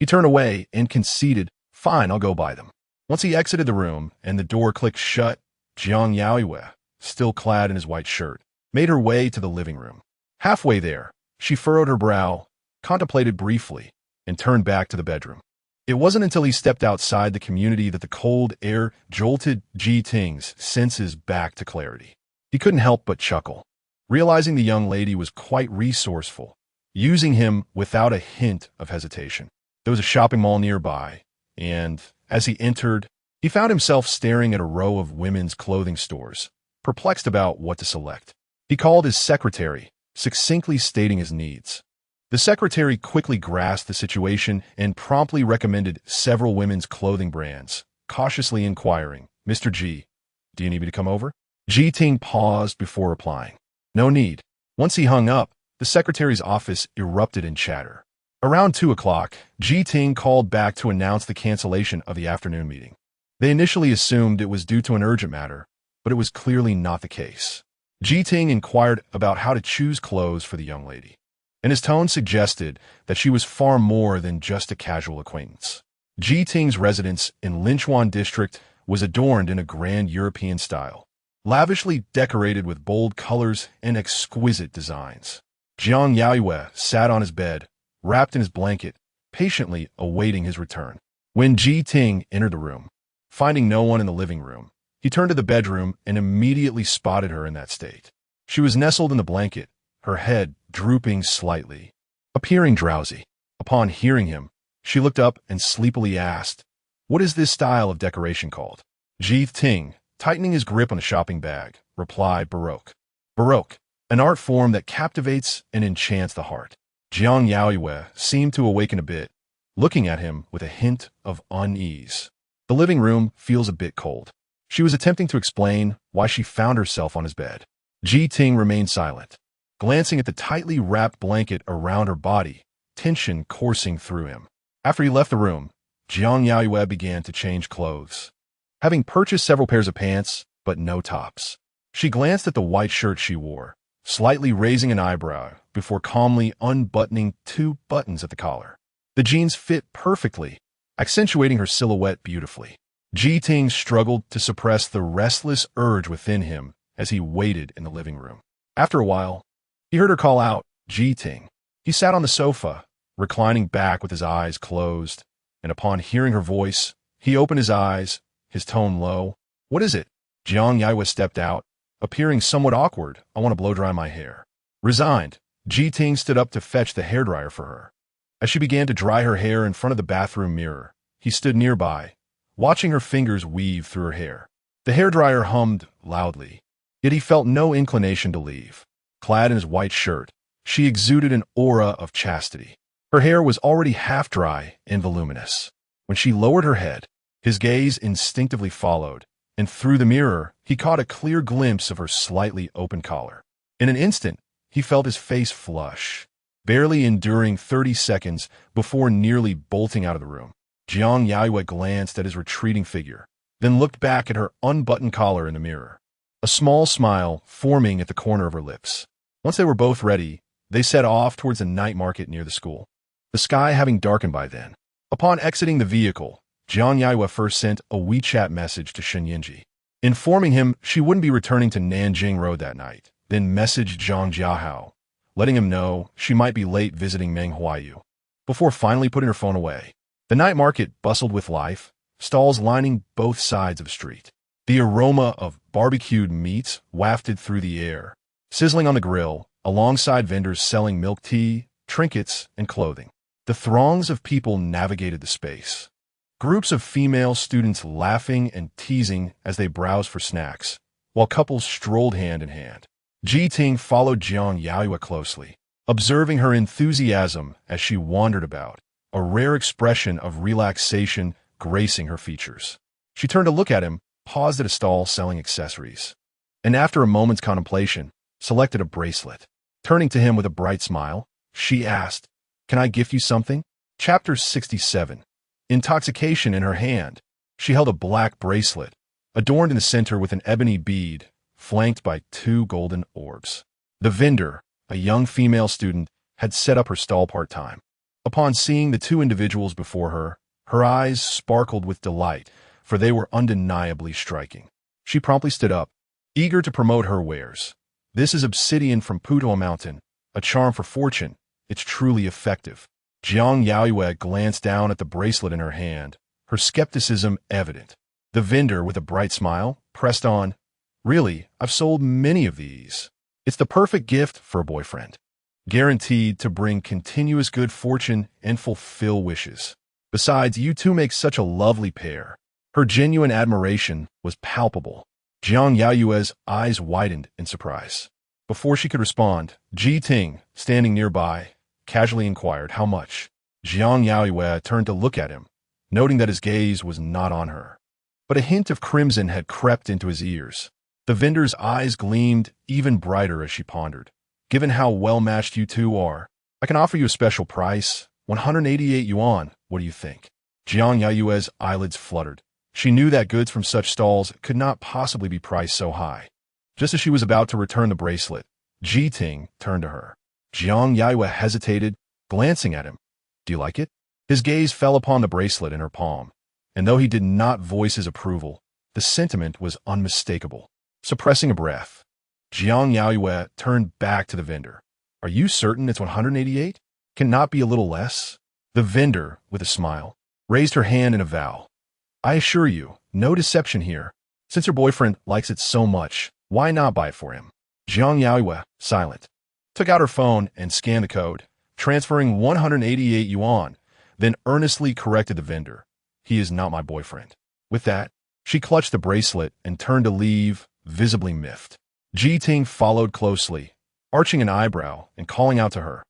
He turned away and conceded, "Fine, I'll go buy them." Once he exited the room and the door clicked shut, Jiang Yaoyue, still clad in his white shirt, made her way to the living room. Halfway there, she furrowed her brow, contemplated briefly, and turned back to the bedroom. It wasn't until he stepped outside the community that the cold air jolted Ji Ting's senses back to clarity. He couldn't help but chuckle, realizing the young lady was quite resourceful, using him without a hint of hesitation. There was a shopping mall nearby, and, as he entered, he found himself staring at a row of women's clothing stores, perplexed about what to select. He called his secretary, succinctly stating his needs. The secretary quickly grasped the situation and promptly recommended several women's clothing brands, cautiously inquiring, "Mr. G, do you need me to come over?" Ji Ting paused before replying, "No need." Once he hung up, the secretary's office erupted in chatter. Around 2 o'clock, Ji Ting called back to announce the cancellation of the afternoon meeting. They initially assumed it was due to an urgent matter, but it was clearly not the case. Ji Ting inquired about how to choose clothes for the young lady, and his tone suggested that she was far more than just a casual acquaintance. Ji Ting's residence in Linchuan district was adorned in a grand European style, lavishly decorated with bold colors and exquisite designs. Jiang Yaoyue sat on his bed, wrapped in his blanket, patiently awaiting his return. When Ji Ting entered the room, finding no one in the living room, he turned to the bedroom and immediately spotted her in that state. She was nestled in the blanket, her head drooping slightly, appearing drowsy. Upon hearing him, she looked up and sleepily asked, "What is this style of decoration called?" Ji Ting, tightening his grip on the shopping bag, replied, "Baroque." Baroque, an art form that captivates and enchants the heart. Jiang Yaoyue seemed to awaken a bit, looking at him with a hint of unease. "The living room feels a bit cold." She was attempting to explain why she found herself on his bed. Ji Ting remained silent, glancing at the tightly wrapped blanket around her body, tension coursing through him. After he left the room, Jiang Yaoyue began to change clothes. Having purchased several pairs of pants, but no tops, she glanced at the white shirt she wore, slightly raising an eyebrow before calmly unbuttoning 2 buttons at the collar. The jeans fit perfectly, accentuating her silhouette beautifully. Ji Ting struggled to suppress the restless urge within him as he waited in the living room. After a while, he heard her call out, "Ji Ting." He sat on the sofa, reclining back with his eyes closed, and upon hearing her voice, he opened his eyes, his tone low. "What is it?" Jiang Yaoyue stepped out, appearing somewhat awkward. "I want to blow-dry my hair." Resigned, Ji Ting stood up to fetch the hairdryer for her. As she began to dry her hair in front of the bathroom mirror, he stood nearby, watching her fingers weave through her hair. The hairdryer hummed loudly, yet he felt no inclination to leave. Clad in his white shirt, she exuded an aura of chastity. Her hair was already half dry and voluminous. When she lowered her head, his gaze instinctively followed, and through the mirror, he caught a clear glimpse of her slightly open collar. In an instant, he felt his face flush, barely enduring 30 seconds before nearly bolting out of the room. Jiang Yaoyue glanced at his retreating figure, then looked back at her unbuttoned collar in the mirror, a small smile forming at the corner of her lips. Once they were both ready, they set off towards the night market near the school, the sky having darkened by then. Upon exiting the vehicle, Jiang Yaoyue first sent a WeChat message to Shen Yanzhi, informing him she wouldn't be returning to Nanjing Road that night, then messaged Zhang Jiahao, letting him know she might be late visiting Meng Huaiyu, before finally putting her phone away. The night market bustled with life, stalls lining both sides of the street. The aroma of barbecued meats wafted through the air, sizzling on the grill, alongside vendors selling milk tea, trinkets, and clothing. The throngs of people navigated the space. Groups of female students laughing and teasing as they browsed for snacks, while couples strolled hand in hand. Ji Ting followed Jiang Yaoyue closely, observing her enthusiasm as she wandered about, a rare expression of relaxation gracing her features. She turned to look at him, paused at a stall selling accessories, and after a moment's contemplation, selected a bracelet. Turning to him with a bright smile, she asked, "Can I gift you something?" Chapter 67. Intoxication in her hand. She held a black bracelet, adorned in the center with an ebony bead, flanked by 2 golden orbs. The vendor, a young female student, had set up her stall part-time. Upon seeing the 2 individuals before her, her eyes sparkled with delight, for they were undeniably striking. She promptly stood up, eager to promote her wares. "This is obsidian from Putuo Mountain, a charm for fortune. It's truly effective." Jiang Yaoyue glanced down at the bracelet in her hand, her skepticism evident. The vendor, with a bright smile, pressed on, "Really, I've sold many of these. It's the perfect gift for a boyfriend. Guaranteed to bring continuous good fortune and fulfill wishes. Besides, you two make such a lovely pair." Her genuine admiration was palpable. Jiang Yaoyue's eyes widened in surprise. Before she could respond, Ji Ting, standing nearby, casually inquired how much. Jiang Yaoyue turned to look at him, noting that his gaze was not on her. But a hint of crimson had crept into his ears. The vendor's eyes gleamed even brighter as she pondered. "Given how well-matched you two are, I can offer you a special price, 188 yuan. What do you think?" Jiang Yaoyue's eyelids fluttered. She knew that goods from such stalls could not possibly be priced so high. Just as she was about to return the bracelet, Ji Ting turned to her. Jiang Yaoyue hesitated, glancing at him. "Do you like it?" His gaze fell upon the bracelet in her palm, and though he did not voice his approval, the sentiment was unmistakable. Suppressing a breath, Jiang Yaoyue turned back to the vendor. "Are you certain it's 188? Can not be a little less?" The vendor, with a smile, raised her hand in a vow. "I assure you, no deception here. Since your boyfriend likes it so much, why not buy it for him?" Jiang Yaoyue, silent, took out her phone and scanned the code, transferring 188 yuan, then earnestly corrected the vendor. "He is not my boyfriend." With that, she clutched the bracelet and turned to leave, visibly miffed. Ji Ting followed closely, arching an eyebrow and calling out to her.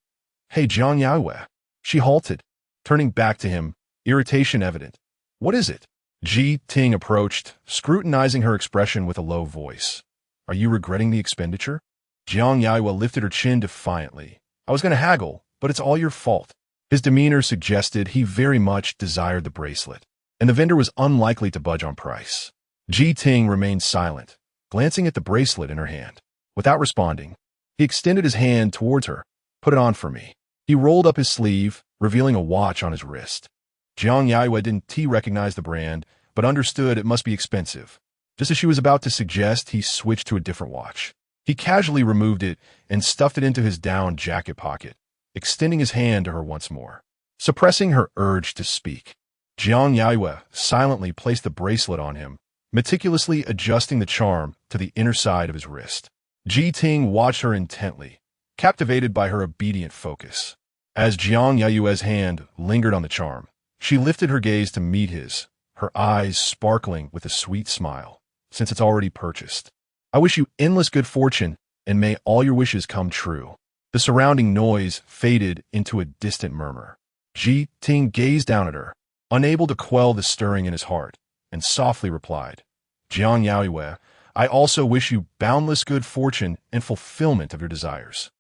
"Hey, Jiang Yaoyue." She halted, turning back to him, irritation evident. "What is it?" Ji Ting approached, scrutinizing her expression with a low voice. "Are you regretting the expenditure?" Jiang Yaoyue lifted her chin defiantly. "I was going to haggle, but it's all your fault." His demeanor suggested he very much desired the bracelet, and the vendor was unlikely to budge on price. Ji Ting remained silent, glancing at the bracelet in her hand. Without responding, he extended his hand towards her. "Put it on for me." He rolled up his sleeve, revealing a watch on his wrist. Jiang Yaoyue didn't recognize the brand, but understood it must be expensive. Just as she was about to suggest, he switched to a different watch. He casually removed it and stuffed it into his down jacket pocket, extending his hand to her once more. Suppressing her urge to speak, Jiang Yaoyue silently placed the bracelet on him, meticulously adjusting the charm to the inner side of his wrist. Ji Ting watched her intently, captivated by her obedient focus. As Jiang Yaoyue's hand lingered on the charm, she lifted her gaze to meet his, her eyes sparkling with a sweet smile. "Since it's already purchased, I wish you endless good fortune, and may all your wishes come true." The surrounding noise faded into a distant murmur. Ji Ting gazed down at her, unable to quell the stirring in his heart, and softly replied, "Jiang Yaoyue, I also wish you boundless good fortune and fulfillment of your desires."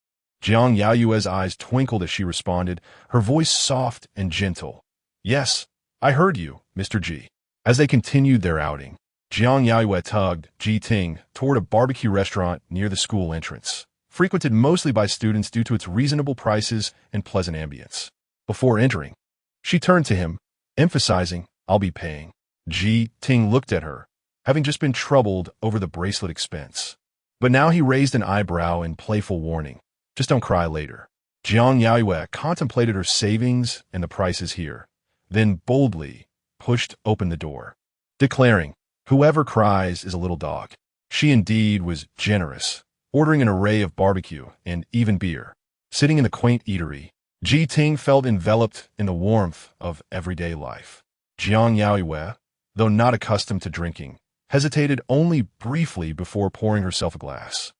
Jiang Yaoyue's eyes twinkled as she responded, her voice soft and gentle. "Yes, I heard you, Mr. Ji." As they continued their outing, Jiang Yaoyue tugged Ji Ting toward a barbecue restaurant near the school entrance, frequented mostly by students due to its reasonable prices and pleasant ambience. Before entering, she turned to him, emphasizing, "I'll be paying." Ji Ting looked at her, having just been troubled over the bracelet expense. But now he raised an eyebrow in playful warning. "Just don't cry later." Jiang Yaoyue contemplated her savings and the prices here, then boldly pushed open the door, declaring, Whoever cries is a little dog. She indeed was generous, ordering an array of barbecue and even beer. Sitting in the quaint eatery, Ji Ting felt enveloped in the warmth of everyday life. Jiang Yaoyue, though not accustomed to drinking, hesitated only briefly before pouring herself a glass,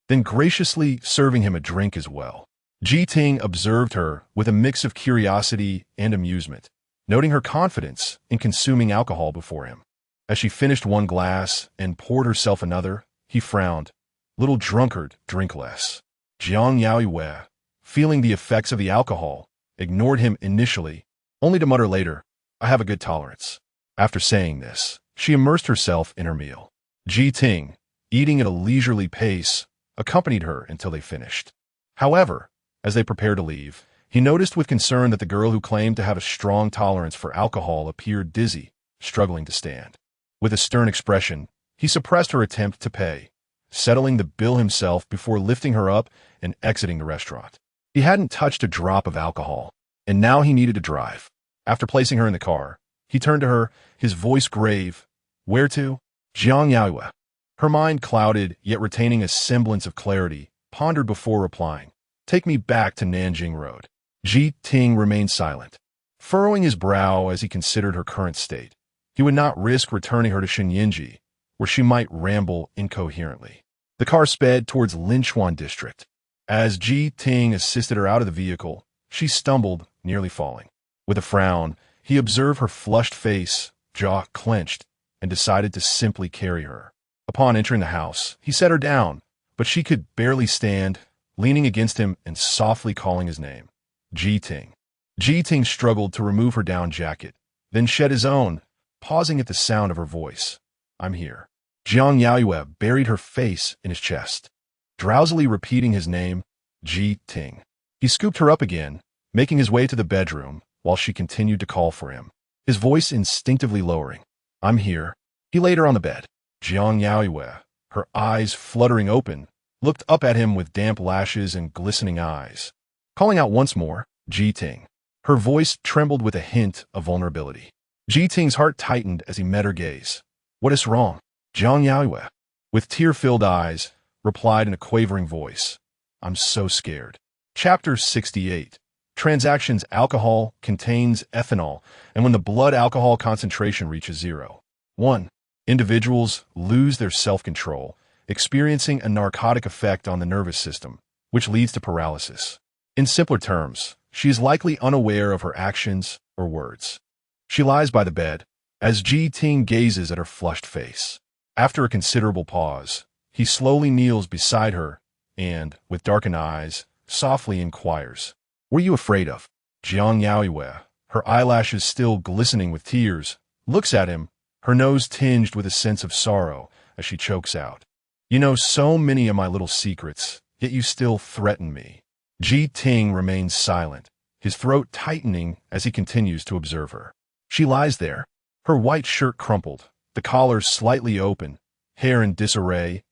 then graciously serving him a drink as well. Ji Ting observed her with a mix of curiosity and amusement, noting her confidence in consuming alcohol before him. As she finished one glass and poured herself another, he frowned. Little drunkard, drink less. Jiang Yaoyue, feeling the effects of the alcohol, ignored him initially, only to mutter later, I have a good tolerance. After saying this, she immersed herself in her meal. Ji Ting, eating at a leisurely pace, accompanied her until they finished. However, as they prepared to leave, he noticed with concern that the girl who claimed to have a strong tolerance for alcohol appeared dizzy, struggling to stand. With a stern expression, he suppressed her attempt to pay, settling the bill himself before lifting her up and exiting the restaurant. He hadn't touched a drop of alcohol, and now he needed to drive. After placing her in the car, he turned to her, his voice grave. Where to? Jiang Yaoyue. Her mind clouded, yet retaining a semblance of clarity, pondered before replying. Take me back to Nanjing Road. Ji Ting remained silent, furrowing his brow as he considered her current state. He would not risk returning her to Shen Yanzhi, where she might ramble incoherently. The car sped towards Linchuan district. As Ji Ting assisted her out of the vehicle, she stumbled, nearly falling. With a frown, he observed her flushed face, jaw clenched, and decided to simply carry her. Upon entering the house, he set her down, but she could barely stand, leaning against him and softly calling his name. Ji Ting. Ji Ting struggled to remove her down jacket, then shed his own, pausing at the sound of her voice. I'm here. Jiang Yaoyue buried her face in his chest, drowsily repeating his name, Ji Ting. He scooped her up again, making his way to the bedroom while she continued to call for him, his voice instinctively lowering. I'm here. He laid her on the bed. Jiang Yaoyue, her eyes fluttering open, looked up at him with damp lashes and glistening eyes. Calling out once more, Ji Ting. Her voice trembled with a hint of vulnerability. Ji Ting's heart tightened as he met her gaze. What is wrong? Jiang Yaoyue, with tear-filled eyes, replied in a quavering voice. I'm so scared. Chapter 68. Transactions. Alcohol contains ethanol, and when the blood alcohol concentration reaches 0.1, individuals lose their self-control, experiencing a narcotic effect on the nervous system, which leads to paralysis. In simpler terms, she is likely unaware of her actions or words. She lies by the bed, as Ji Ting gazes at her flushed face. After a considerable pause, he slowly kneels beside her and, with darkened eyes, softly inquires, What are you afraid of? Jiang Yaoyue, her eyelashes still glistening with tears, looks at him, her nose tinged with a sense of sorrow as she chokes out. You know so many of my little secrets, yet you still threaten me. Ji Ting remains silent, his throat tightening as he continues to observe her. She lies there, her white shirt crumpled, the collar slightly open, hair in disarray,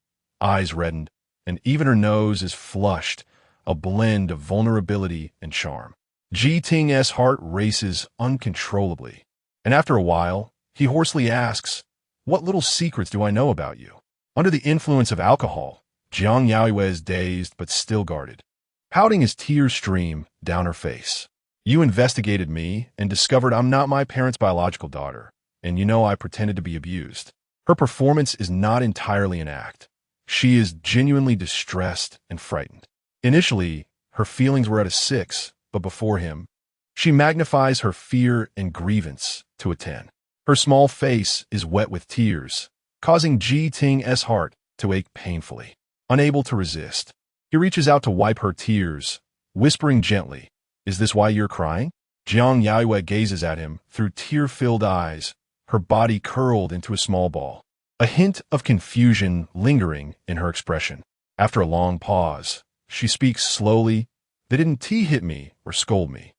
eyes reddened, and even her nose is flushed, a blend of vulnerability and charm. Ji Ting's heart races uncontrollably, and after a while, he hoarsely asks, What little secrets do I know about you? Under the influence of alcohol, Jiang Yaoyue is dazed but still guarded. Pouting as tears stream down her face. You investigated me and discovered I'm not my parents' biological daughter, and you know I pretended to be abused. Her performance is not entirely an act. She is genuinely distressed and frightened. Initially, her feelings were at a 6, but before him, she magnifies her fear and grievance to a 10. Her small face is wet with tears, causing Ji Ting's heart to ache painfully. Unable to resist, he reaches out to wipe her tears, whispering gently, Is this why you're crying? Jiang Yaoyue gazes at him through tear-filled eyes, her body curled into a small ball, a hint of confusion lingering in her expression. After a long pause, she speaks slowly. They didn't hit me or scold me,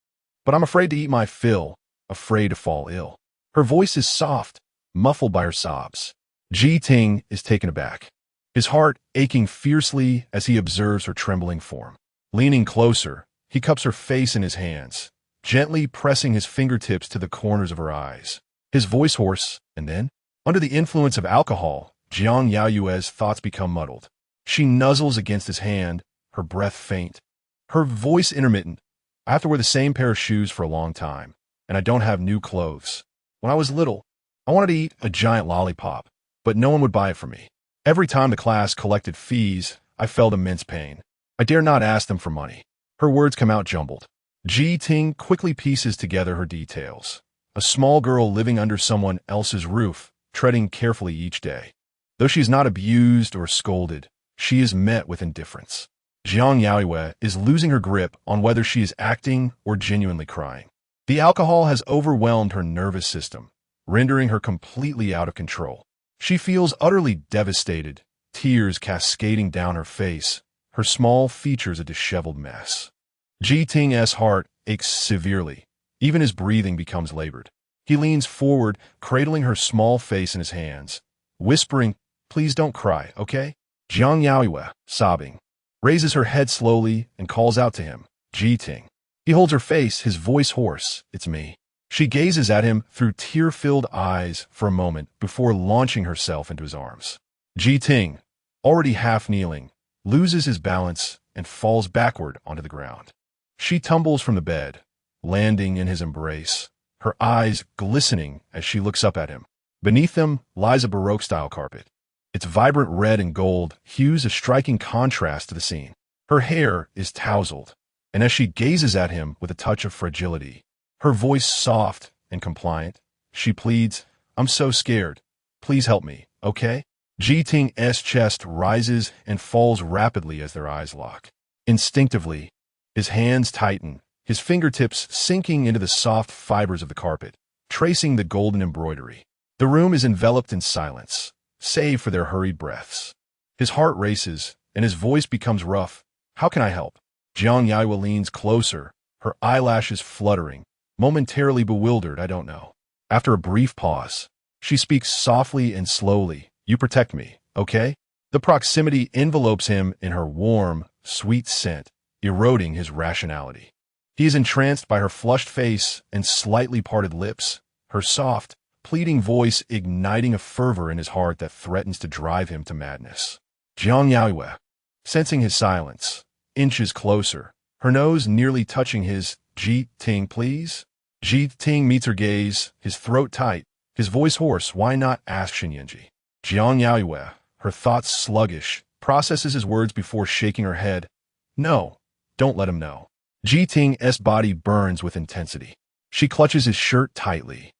but I'm afraid to eat my fill, afraid to fall ill. Her voice is soft, muffled by her sobs. Ji Ting is taken aback, his heart aching fiercely as he observes her trembling form. Leaning closer, he cups her face in his hands, gently pressing his fingertips to the corners of her eyes. His voice hoarse, and then, Under the influence of alcohol, Jiang Yaoyue's thoughts become muddled. She nuzzles against his hand, her breath faint, her voice intermittent. I have to wear the same pair of shoes for a long time, and I don't have new clothes. When I was little, I wanted to eat a giant lollipop, but no one would buy it for me. Every time the class collected fees, I felt immense pain. I dare not ask them for money. Her words come out jumbled. Ji Ting quickly pieces together her details. A small girl living under someone else's roof, treading carefully each day. Though she is not abused or scolded, she is met with indifference. Jiang Yaoyue is losing her grip on whether she is acting or genuinely crying. The alcohol has overwhelmed her nervous system, rendering her completely out of control. She feels utterly devastated, tears cascading down her face, her small features a disheveled mess. Ji Ting's heart aches severely. Even his breathing becomes labored. He leans forward, cradling her small face in his hands, whispering, "Please don't cry, okay?" Jiang Yaoyue, sobbing, raises her head slowly and calls out to him, "Ji Ting." He holds her face, his voice hoarse, "It's me." She gazes at him through tear-filled eyes for a moment before launching herself into his arms. Ji Ting, already half kneeling, loses his balance and falls backward onto the ground. She tumbles from the bed, landing in his embrace, her eyes glistening as she looks up at him. Beneath them lies a Baroque-style carpet. Its vibrant red and gold hues a striking contrast to the scene. Her hair is tousled, and as she gazes at him with a touch of fragility, her voice soft and compliant, she pleads, "I'm so scared. Please help me, okay?" Ji Ting's chest rises and falls rapidly as their eyes lock. Instinctively, his hands tighten, his fingertips sinking into the soft fibers of the carpet, tracing the golden embroidery. The room is enveloped in silence, save for their hurried breaths. His heart races, and his voice becomes rough. "How can I help?" Jiang Yaoyue leans closer, her eyelashes fluttering, momentarily bewildered. "I don't know." After a brief pause, she speaks softly and slowly, "You protect me, okay?" The proximity envelopes him in her warm, sweet scent, eroding his rationality. He is entranced by her flushed face and slightly parted lips, her soft, pleading voice igniting a fervor in his heart that threatens to drive him to madness. Jiang Yaoyue, sensing his silence, inches closer, her nose nearly touching his. "Ji Ting, please?" Ji Ting meets her gaze, his throat tight, his voice hoarse. "Why not ask Shen Yanzhi?" Jiang Yaoyue, her thoughts sluggish, processes his words before shaking her head. "No, don't let him know." Ji Ting's body burns with intensity. She clutches his shirt tightly,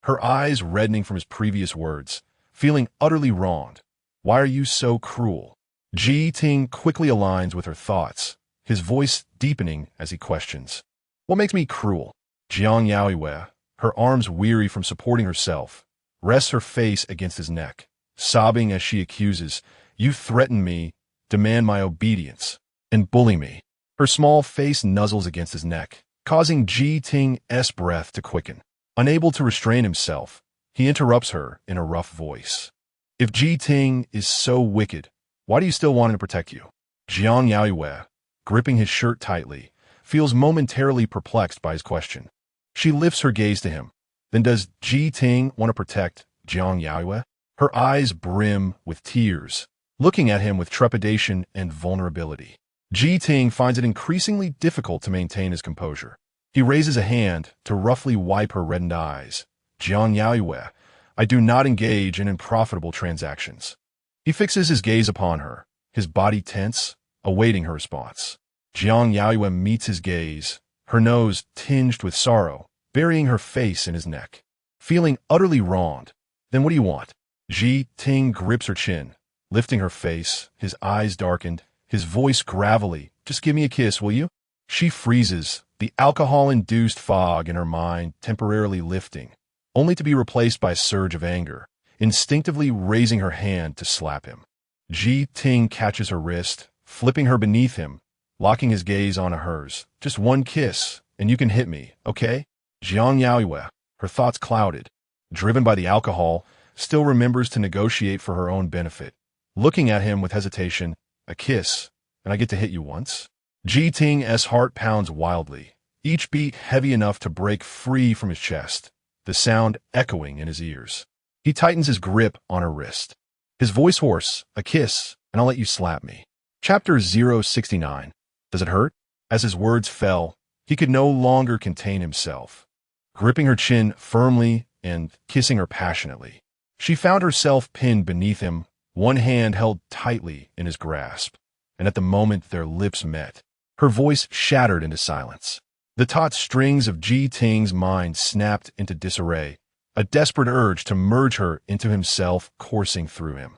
her eyes reddening from his previous words, feeling utterly wronged. "Why are you so cruel?" Ji Ting quickly aligns with her thoughts, his voice deepening as he questions. "What makes me cruel?" Jiang Yaoyue, her arms weary from supporting herself, rests her face against his neck, sobbing as she accuses, "You threaten me, demand my obedience, and bully me." Her small face nuzzles against his neck, causing Ji Ting's breath to quicken. Unable to restrain himself, he interrupts her in a rough voice. "If Ji Ting is so wicked, why do you still want him to protect you?" Jiang Yaoyue, gripping his shirt tightly, feels momentarily perplexed by his question. She lifts her gaze to him. "Then does Ji Ting want to protect Jiang Yaoyue?" Her eyes brim with tears, looking at him with trepidation and vulnerability. Ji Ting finds it increasingly difficult to maintain his composure. He raises a hand to roughly wipe her reddened eyes. "Jiang Yaoyue, I do not engage in unprofitable transactions." He fixes his gaze upon her, his body tense, awaiting her response. Jiang Yaoyue meets his gaze, her nose tinged with sorrow, burying her face in his neck. Feeling utterly wronged, "Then what do you want?" Ji Ting grips her chin, lifting her face, his eyes darkened, his voice gravelly, "Just give me a kiss, will you?" She freezes, the alcohol-induced fog in her mind temporarily lifting, only to be replaced by a surge of anger, instinctively raising her hand to slap him. Ji Ting catches her wrist, flipping her beneath him, locking his gaze onto hers. "Just one kiss, and you can hit me, okay?" Jiang Yaoyue, her thoughts clouded, driven by the alcohol, still remembers to negotiate for her own benefit. Looking at him with hesitation, "A kiss, and I get to hit you once?" Ji Ting's heart pounds wildly, each beat heavy enough to break free from his chest, the sound echoing in his ears. He tightens his grip on her wrist. His voice hoarse, a kiss, and I'll let you slap me. Chapter 069. Does it hurt? As his words fell, he could no longer contain himself. Gripping her chin firmly and kissing her passionately, she found herself pinned beneath him, one hand held tightly in his grasp, and at the moment their lips met, her voice shattered into silence. The taut strings of Ji Ting's mind snapped into disarray, a desperate urge to merge her into himself coursing through him.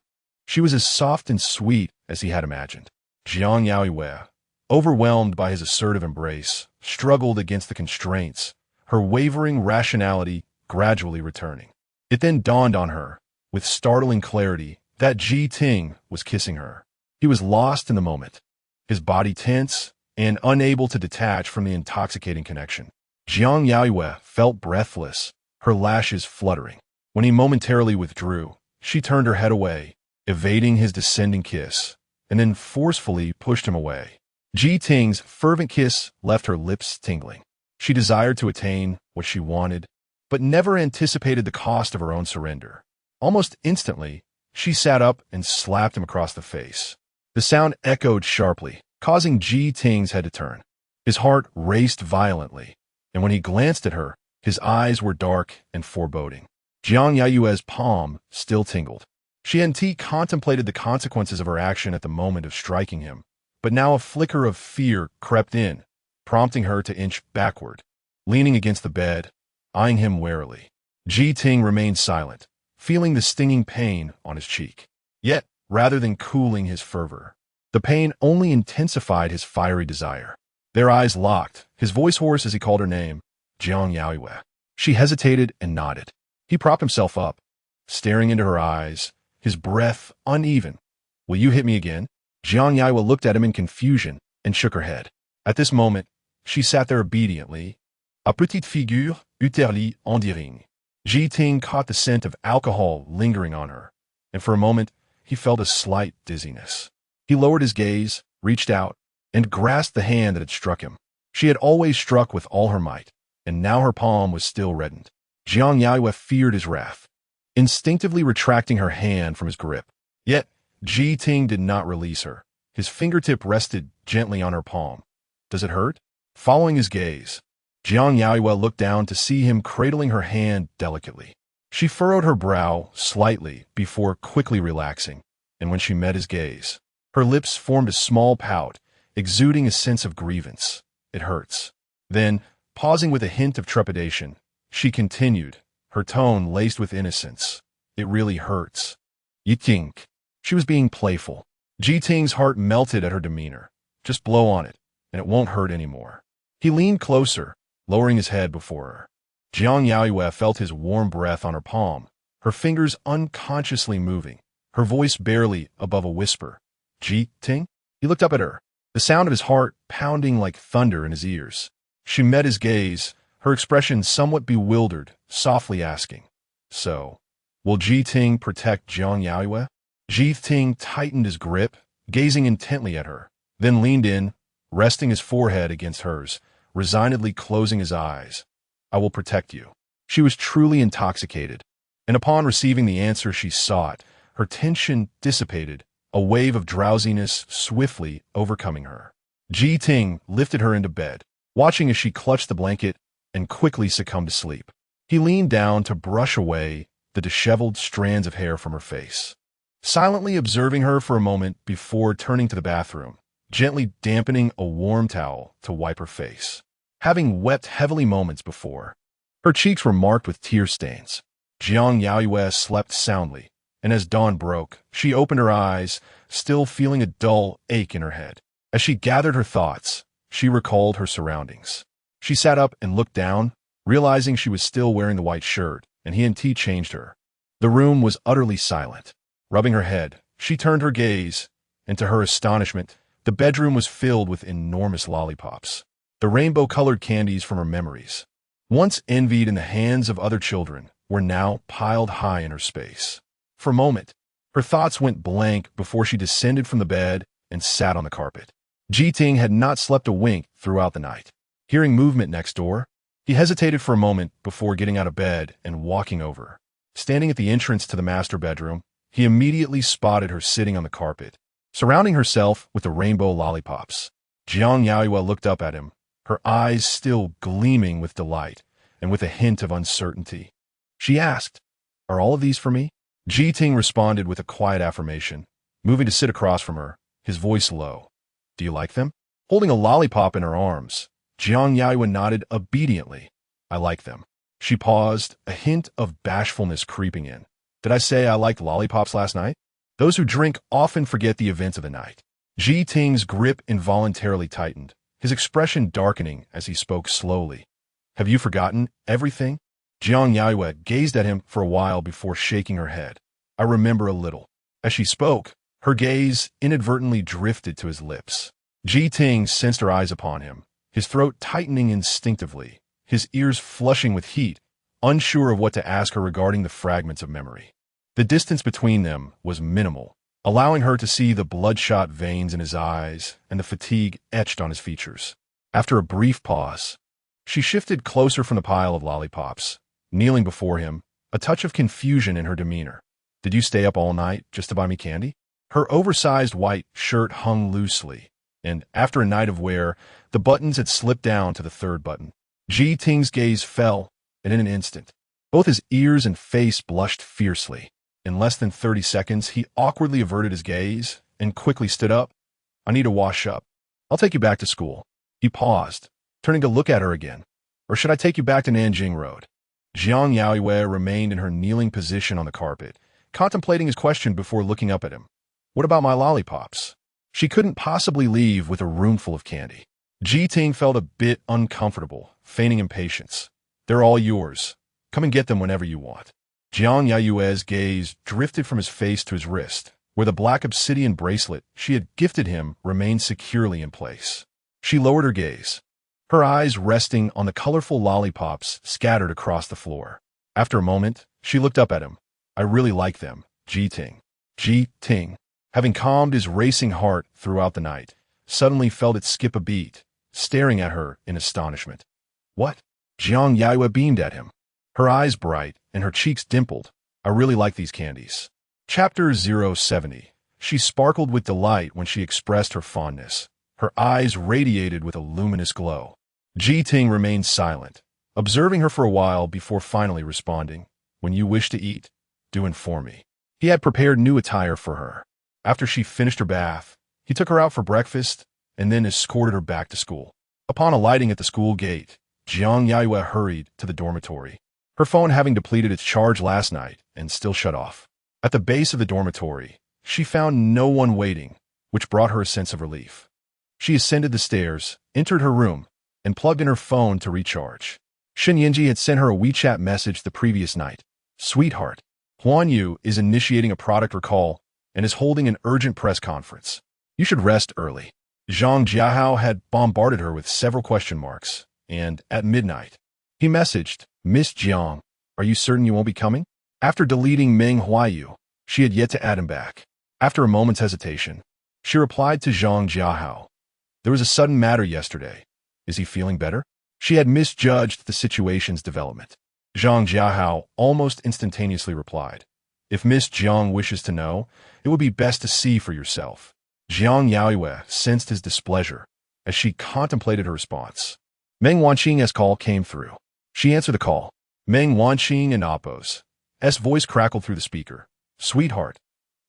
She was as soft and sweet as he had imagined. Jiang Yaoyue, overwhelmed by his assertive embrace, struggled against the constraints, her wavering rationality gradually returning. It then dawned on her, with startling clarity, that Ji Ting was kissing her. He was lost in the moment, his body tense and unable to detach from the intoxicating connection. Jiang Yaoyue felt breathless, her lashes fluttering. When he momentarily withdrew, she turned her head away, evading his descending kiss, and then forcefully pushed him away. Ji Ting's fervent kiss left her lips tingling. She desired to attain what she wanted, but never anticipated the cost of her own surrender. Almost instantly, she sat up and slapped him across the face. The sound echoed sharply, causing Ji Ting's head to turn. His heart raced violently, and when he glanced at her, his eyes were dark and foreboding. Jiang Yaoyue's palm still tingled. She contemplated the consequences of her action at the moment of striking him, but now a flicker of fear crept in, prompting her to inch backward, leaning against the bed, eyeing him warily. Ji Ting remained silent, feeling the stinging pain on his cheek. Yet, rather than cooling his fervor, the pain only intensified his fiery desire. Their eyes locked, his voice hoarse as he called her name, Jiang Yaoyue. She hesitated and nodded. He propped himself up, staring into her eyes, his breath uneven. Will you hit me again? Jiang Yaoyue looked at him in confusion and shook her head. At this moment, she sat there obediently, a petite figure utterly endearing. Ji Ting caught the scent of alcohol lingering on her, and for a moment, he felt a slight dizziness. He lowered his gaze, reached out, and grasped the hand that had struck him. She had always struck with all her might, and now her palm was still reddened. Jiang Yaoyue feared his wrath, instinctively retracting her hand from his grip. Yet, Ji Ting did not release her. His fingertip rested gently on her palm. Does it hurt? Following his gaze, Jiang Yaoyue looked down to see him cradling her hand delicately. She furrowed her brow slightly before quickly relaxing, and when she met his gaze, her lips formed a small pout, exuding a sense of grievance. It hurts. Then, pausing with a hint of trepidation, she continued, her tone laced with innocence. It really hurts. You think? She was being playful. Ji Ting's heart melted at her demeanor. Just blow on it, and it won't hurt anymore. He leaned closer, lowering his head before her. Jiang Yaoyue felt his warm breath on her palm, her fingers unconsciously moving, her voice barely above a whisper. Ji Ting? He looked up at her, the sound of his heart pounding like thunder in his ears. She met his gaze, her expression somewhat bewildered, softly asking, So, will Ji Ting protect Jiang Yaoyue? Ji Ting tightened his grip, gazing intently at her, then leaned in, resting his forehead against hers, resignedly closing his eyes. I will protect you. She was truly intoxicated, and upon receiving the answer she sought, her tension dissipated, a wave of drowsiness swiftly overcoming her. Ji Ting lifted her into bed, watching as she clutched the blanket and quickly succumbed to sleep. He leaned down to brush away the disheveled strands of hair from her face, silently observing her for a moment before turning to the bathroom, gently dampening a warm towel to wipe her face. Having wept heavily moments before, her cheeks were marked with tear stains. Jiang Yaoyue slept soundly, and as dawn broke, she opened her eyes, still feeling a dull ache in her head. As she gathered her thoughts, she recalled her surroundings. She sat up and looked down, realizing she was still wearing the white shirt, and he changed her. The room was utterly silent. Rubbing her head, she turned her gaze, and to her astonishment, the bedroom was filled with enormous lollipops, the rainbow-colored candies from her memories. Once envied in the hands of other children, were now piled high in her space. For a moment, her thoughts went blank before she descended from the bed and sat on the carpet. Ji Ting had not slept a wink throughout the night. Hearing movement next door, he hesitated for a moment before getting out of bed and walking over. Standing at the entrance to the master bedroom, he immediately spotted her sitting on the carpet, surrounding herself with the rainbow lollipops. Jiang Yaoyue looked up at him, her eyes still gleaming with delight and with a hint of uncertainty. She asked, "Are all of these for me?" Ji Ting responded with a quiet affirmation, moving to sit across from her, his voice low. "Do you like them?" Holding a lollipop in her arms, Jiang Yaoyue nodded obediently. "I like them." She paused, a hint of bashfulness creeping in. "Did I say I liked lollipops last night?" Those who drink often forget the events of the night. Ji Ting's grip involuntarily tightened, his expression darkening as he spoke slowly. "Have you forgotten everything?" Jiang Yaoyue gazed at him for a while before shaking her head. "I remember a little." As she spoke, her gaze inadvertently drifted to his lips. Ji Ting sensed her eyes upon him, his throat tightening instinctively, his ears flushing with heat, unsure of what to ask her regarding the fragments of memory. The distance between them was minimal, allowing her to see the bloodshot veins in his eyes and the fatigue etched on his features. After a brief pause, she shifted closer from the pile of lollipops, kneeling before him, a touch of confusion in her demeanor. "Did you stay up all night just to buy me candy?" Her oversized white shirt hung loosely, and after a night of wear, the buttons had slipped down to the third button. Ji Ting's gaze fell, and in an instant, both his ears and face blushed fiercely. In less than 30 seconds, he awkwardly averted his gaze and quickly stood up. "I need to wash up. I'll take you back to school." He paused, turning to look at her again. "Or should I take you back to Nanjing Road?" Jiang Yaoyue remained in her kneeling position on the carpet, contemplating his question before looking up at him. "What about my lollipops?" She couldn't possibly leave with a roomful of candy. Ji Ting felt a bit uncomfortable, feigning impatience. "They're all yours. Come and get them whenever you want." Jiang Yaoyue's gaze drifted from his face to his wrist, where the black obsidian bracelet she had gifted him remained securely in place. She lowered her gaze, her eyes resting on the colorful lollipops scattered across the floor. After a moment, she looked up at him. "I really like them, Ji Ting." Ji Ting, having calmed his racing heart throughout the night, suddenly felt it skip a beat, staring at her in astonishment. "What?" Jiang Yaoyue beamed at him, her eyes bright and her cheeks dimpled. "I really like these candies." Chapter 070. She sparkled with delight when she expressed her fondness. Her eyes radiated with a luminous glow. Ji Ting remained silent, observing her for a while before finally responding. "When you wish to eat, do inform me." He had prepared new attire for her. After she finished her bath, he took her out for breakfast and then escorted her back to school. Upon alighting at the school gate, Jiang Yaoyue hurried to the dormitory, her phone having depleted its charge last night and still shut off. At the base of the dormitory, she found no one waiting, which brought her a sense of relief. She ascended the stairs, entered her room, and plugged in her phone to recharge. Shen Yanzhi had sent her a WeChat message the previous night. "Sweetheart, Huaiyu is initiating a product recall and is holding an urgent press conference. You should rest early." Zhang Jiahao had bombarded her with several question marks, and at midnight, he messaged, "Miss Jiang, are you certain you won't be coming?" After deleting Meng Huaiyu, she had yet to add him back. After a moment's hesitation, she replied to Zhang Jiahao, "There was a sudden matter yesterday. Is he feeling better?" She had misjudged the situation's development. Zhang Jiahao almost instantaneously replied, "If Miss Jiang wishes to know, it would be best to see for yourself." Jiang Yaoyue sensed his displeasure as she contemplated her response. Meng Huaiyu's call came through. She answered the call. Meng Huaiyu and Appo's voice crackled through the speaker. "Sweetheart,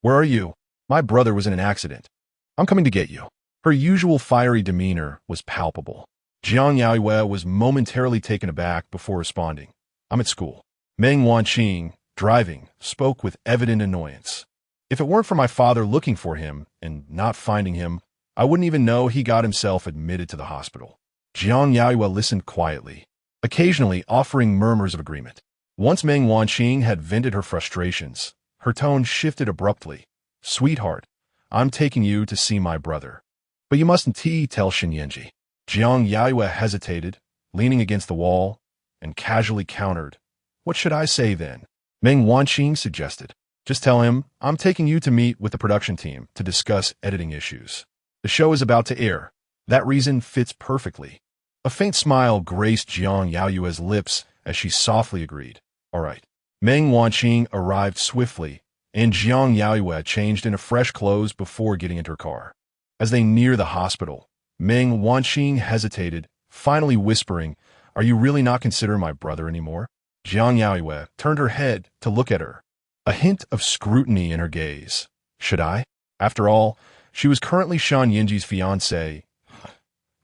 where are you? My brother was in an accident. I'm coming to get you." Her usual fiery demeanor was palpable. Jiang Yaoyue was momentarily taken aback before responding, "I'm at school." Meng Huaiyu, driving, spoke with evident annoyance. "If it weren't for my father looking for him and not finding him, I wouldn't even know he got himself admitted to the hospital." Jiang Yaoyue listened quietly, occasionally offering murmurs of agreement. Once Meng Huaiyu had vented her frustrations, her tone shifted abruptly. "Sweetheart, I'm taking you to see my brother. But you mustn't tell Shen Yanzhi." Jiang Yaoyue hesitated, leaning against the wall, and casually countered, "What should I say then?" Meng Huaiyu suggested, "Just tell him I'm taking you to meet with the production team to discuss editing issues. The show is about to air. That reason fits perfectly." A faint smile graced Jiang Yaoyue's lips as she softly agreed, "All right." Meng Huaiyu arrived swiftly, and Jiang Yaoyue changed into fresh clothes before getting into her car. As they neared the hospital, Meng Huaiyu hesitated, finally whispering, "Are you really not considering my brother anymore?" Jiang Yaoyue turned her head to look at her, a hint of scrutiny in her gaze. Should I? After all, she was currently Shen Yanzhi's fiancée.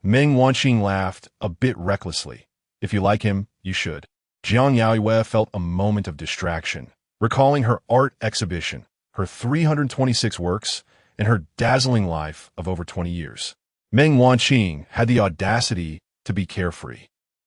Meng Huaiyu laughed, a bit recklessly. If you like him, you should. Jiang Yaoyue felt a moment of distraction, recalling her art exhibition, her 326 works, and her dazzling life of over 20 years. Meng Huaiyu had the audacity to be carefree.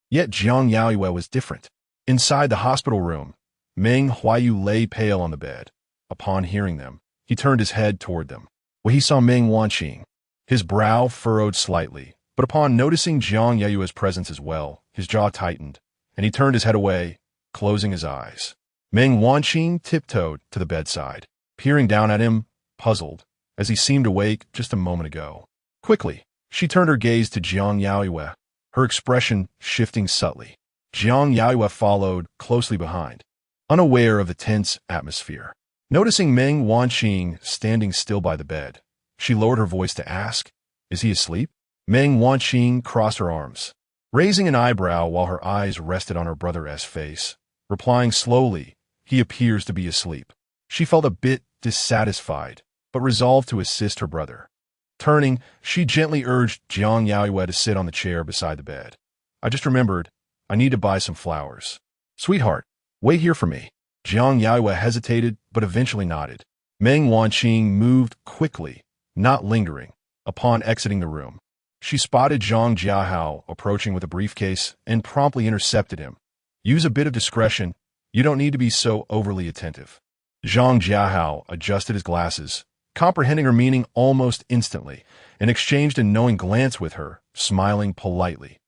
Yet Jiang Yaoyue was different. Inside the hospital room, Meng Huaiyu lay pale on the bed. Upon hearing them, he turned his head toward them. When he saw Meng Huaiyu, his brow furrowed slightly, but upon noticing Jiang Yaoyue's presence as well, his jaw tightened, and he turned his head away, closing his eyes. Meng Huaiyu tiptoed to the bedside, peering down at him, puzzled, as he seemed awake just a moment ago. Quickly, she turned her gaze to Jiang Yaoyue, her expression shifting subtly. Jiang Yaoyue followed closely behind, unaware of the tense atmosphere. Noticing Meng Huaiyu standing still by the bed, she lowered her voice to ask, "Is he asleep?" Meng Huaiyu crossed her arms, raising an eyebrow while her eyes rested on her brother's face, replying slowly, "He appears to be asleep." She felt a bit dissatisfied, but resolved to assist her brother. Turning, she gently urged Jiang Yaoyue to sit on the chair beside the bed. "I just remembered, I need to buy some flowers." "Sweetheart, wait here for me." Jiang Yaoyue hesitated, but eventually nodded. Meng Huaiyu moved quickly, not lingering, upon exiting the room. She spotted Zhang Jiahao approaching with a briefcase and promptly intercepted him. "Use a bit of discretion. You don't need to be so overly attentive." Zhang Jiahao adjusted his glasses, comprehending her meaning almost instantly, and exchanged a knowing glance with her, smiling politely.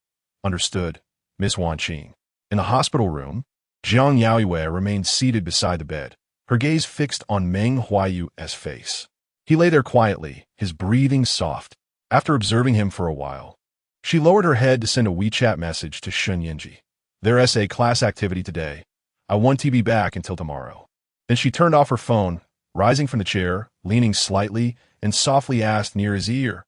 "Understood, Miss Huaiyu." In the hospital room, Jiang Yaoyue remained seated beside the bed, her gaze fixed on Meng Huaiyu's face. He lay there quietly, his breathing soft. After observing him for a while, she lowered her head to send a WeChat message to Shen Yanzhi. "Their essay class activity today. I want to be back until tomorrow." Then she turned off her phone, rising from the chair, leaning slightly, and softly asked near his ear,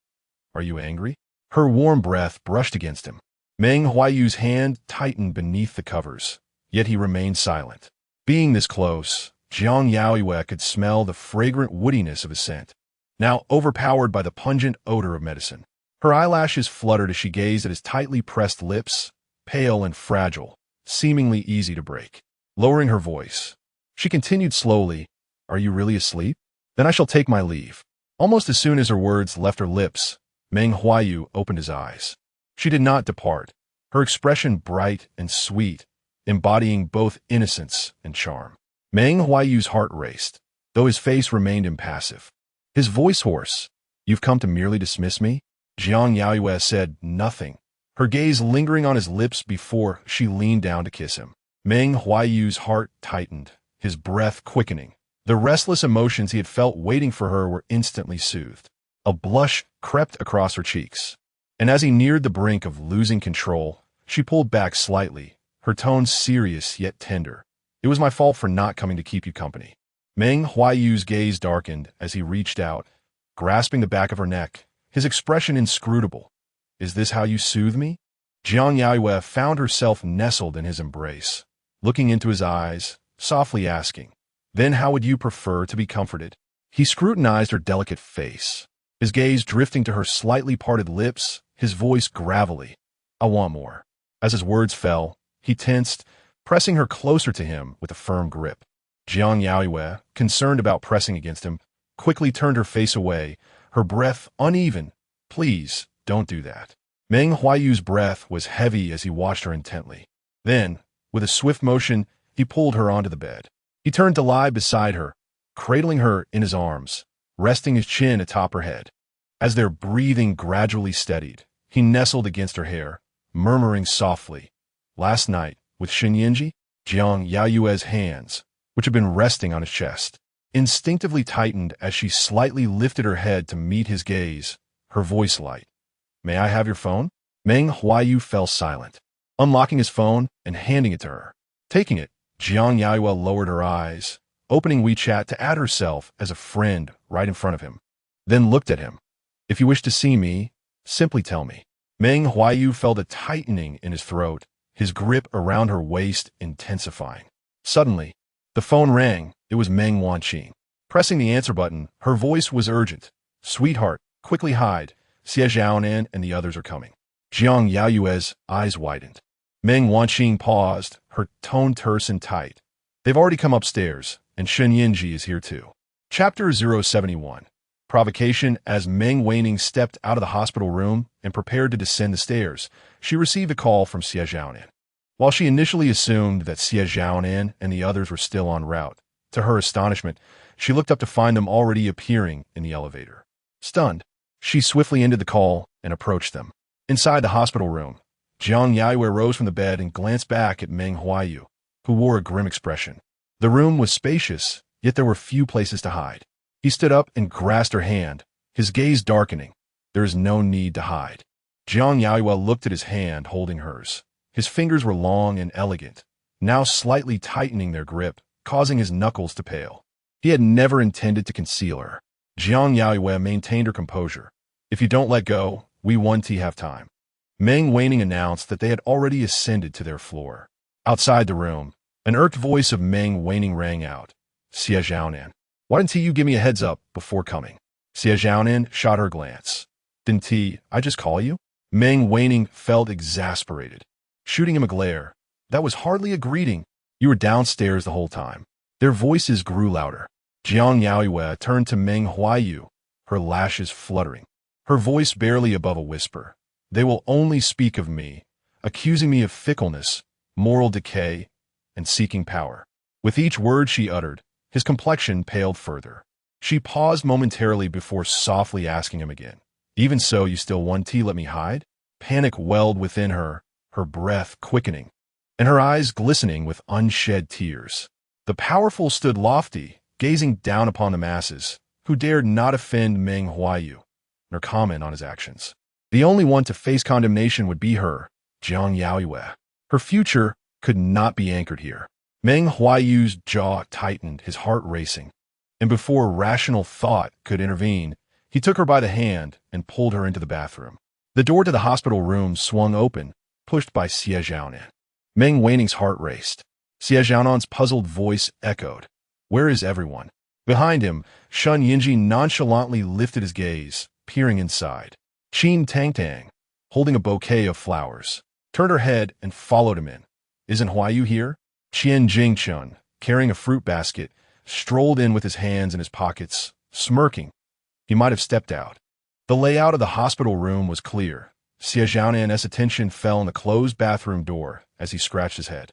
"Are you angry?" Her warm breath brushed against him. Meng Huaiyu's hand tightened beneath the covers, yet he remained silent. Being this close, Jiang Yaoyue could smell the fragrant woodiness of his scent, now overpowered by the pungent odor of medicine. Her eyelashes fluttered as she gazed at his tightly pressed lips, pale and fragile, seemingly easy to break. Lowering her voice, she continued slowly, "Are you really asleep? Then I shall take my leave." Almost as soon as her words left her lips, Meng Huaiyu opened his eyes. She did not depart, her expression bright and sweet, embodying both innocence and charm. Meng Huaiyu's heart raced, though his face remained impassive. His voice hoarse. "You've come to merely dismiss me?" Jiang Yaoyue said nothing, her gaze lingering on his lips before she leaned down to kiss him. Meng Huaiyu's heart tightened, his breath quickening. The restless emotions he had felt waiting for her were instantly soothed. A blush crept across her cheeks, and as he neared the brink of losing control, she pulled back slightly, her tone serious yet tender. "It was my fault for not coming to keep you company." Meng Huaiyu's gaze darkened as he reached out, grasping the back of her neck, his expression inscrutable. "Is this how you soothe me?" Jiang Yaoyue found herself nestled in his embrace, looking into his eyes, softly asking, "Then how would you prefer to be comforted?" He scrutinized her delicate face, his gaze drifting to her slightly parted lips, his voice gravelly, "I want more." As his words fell, he tensed, pressing her closer to him with a firm grip. Jiang Yaoyue, concerned about pressing against him, quickly turned her face away, her breath uneven. "Please, don't do that." Meng Huaiyu's breath was heavy as he watched her intently. Then, with a swift motion, he pulled her onto the bed. He turned to lie beside her, cradling her in his arms, resting his chin atop her head. As their breathing gradually steadied, he nestled against her hair, murmuring softly, "Last night, with Shen Yanzhi?" Jiang Yaoyue's hands, which had been resting on his chest, instinctively tightened as she slightly lifted her head to meet his gaze, her voice light. "May I have your phone?" Meng Huaiyu fell silent, unlocking his phone and handing it to her. Taking it, Jiang Yaoyue lowered her eyes, opening WeChat to add herself as a friend right in front of him, then looked at him. If you wish to see me, simply tell me. Meng Huaiyu felt a tightening in his throat, his grip around her waist intensifying. Suddenly, the phone rang. It was Meng Huaiyu. Pressing the answer button, her voice was urgent. Sweetheart, quickly hide. Xie Zhaonan and the others are coming. Jiang Yaoyue's eyes widened. Meng Huaiyu paused, her tone terse and tight. They've already come upstairs, and Shen Yanzhi is here too. Chapter 071. Provocation. As Meng Huaiyu stepped out of the hospital room and prepared to descend the stairs, she received a call from Xie Zhaonan. While she initially assumed that Xie Zhaonan and the others were still en route, to her astonishment, she looked up to find them already appearing in the elevator. Stunned, she swiftly ended the call and approached them. Inside the hospital room, Jiang Yaoyue rose from the bed and glanced back at Meng Huaiyu, who wore a grim expression. The room was spacious, yet there were few places to hide. He stood up and grasped her hand, his gaze darkening. There is no need to hide. Jiang Yaoyue looked at his hand holding hers. His fingers were long and elegant, now slightly tightening their grip, causing his knuckles to pale. He had never intended to conceal her. Jiang Yaoyue maintained her composure. If you don't let go, we won't have time. Meng Huaiyu announced that they had already ascended to their floor. Outside the room, an irked voice of Meng Huaiyu rang out. Xie Zhaonan, why didn't you give me a heads up before coming? Xie Zhaonan shot her a glance. Didn't I just call you? Meng Huaiyu felt exasperated. Shooting him a glare. That was hardly a greeting. You were downstairs the whole time. Their voices grew louder. Jiang Yaoyue turned to Meng Huaiyu, her lashes fluttering, her voice barely above a whisper. They will only speak of me, accusing me of fickleness, moral decay, and seeking power. With each word she uttered, his complexion paled further. She paused momentarily before softly asking him again. Even so, you still want to let me hide? Panic welled within her, her breath quickening, and her eyes glistening with unshed tears. The powerful stood lofty, gazing down upon the masses, who dared not offend Meng Huaiyu, nor comment on his actions. The only one to face condemnation would be her, Jiang Yaoyue. Her future could not be anchored here. Meng Huaiyu's jaw tightened, his heart racing, and before rational thought could intervene, he took her by the hand and pulled her into the bathroom. The door to the hospital room swung open, pushed by Xie Zhaonan. Meng Huaiyu's heart raced. Xie Zhaonan's puzzled voice echoed. Where is everyone? Behind him, Shen Yanzhi nonchalantly lifted his gaze, peering inside. Qin Tangtang, holding a bouquet of flowers, turned her head and followed him in. Isn't Huaiyu here? Qian Jingchun, carrying a fruit basket, strolled in with his hands in his pockets, smirking. He might have stepped out. The layout of the hospital room was clear. Xie Zhaonan's attention fell on the closed bathroom door as he scratched his head.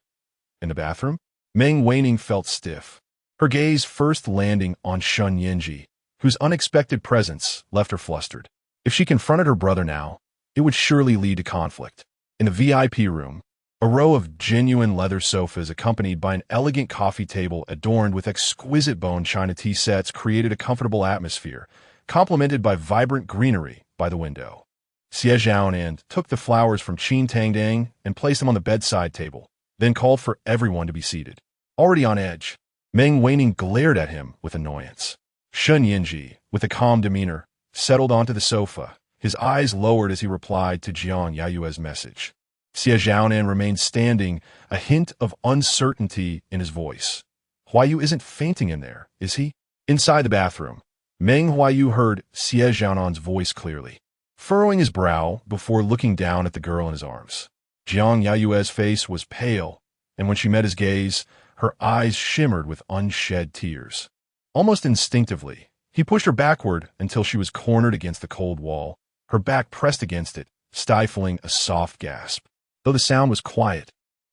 In the bathroom, Meng Huaiyu felt stiff, her gaze first landing on Shen Yanzhi, whose unexpected presence left her flustered. If she confronted her brother now, it would surely lead to conflict. In the VIP room, a row of genuine leather sofas accompanied by an elegant coffee table adorned with exquisite bone china tea sets created a comfortable atmosphere, complemented by vibrant greenery by the window. Xie Zhaonan took the flowers from Qin Tangtang and placed them on the bedside table, then called for everyone to be seated. Already on edge, Meng Huaiyu glared at him with annoyance. Shen Yanzhi, with a calm demeanor, settled onto the sofa, his eyes lowered as he replied to Jiang Yaoyue's message. Xie Zhaonan remained standing, a hint of uncertainty in his voice. Huaiyu isn't fainting in there, is he? Inside the bathroom, Meng Huaiyu heard Xie Zhaonan's voice clearly, furrowing his brow before looking down at the girl in his arms. Jiang Yaoyue's face was pale, and when she met his gaze, her eyes shimmered with unshed tears. Almost instinctively, he pushed her backward until she was cornered against the cold wall, her back pressed against it, stifling a soft gasp. Though the sound was quiet,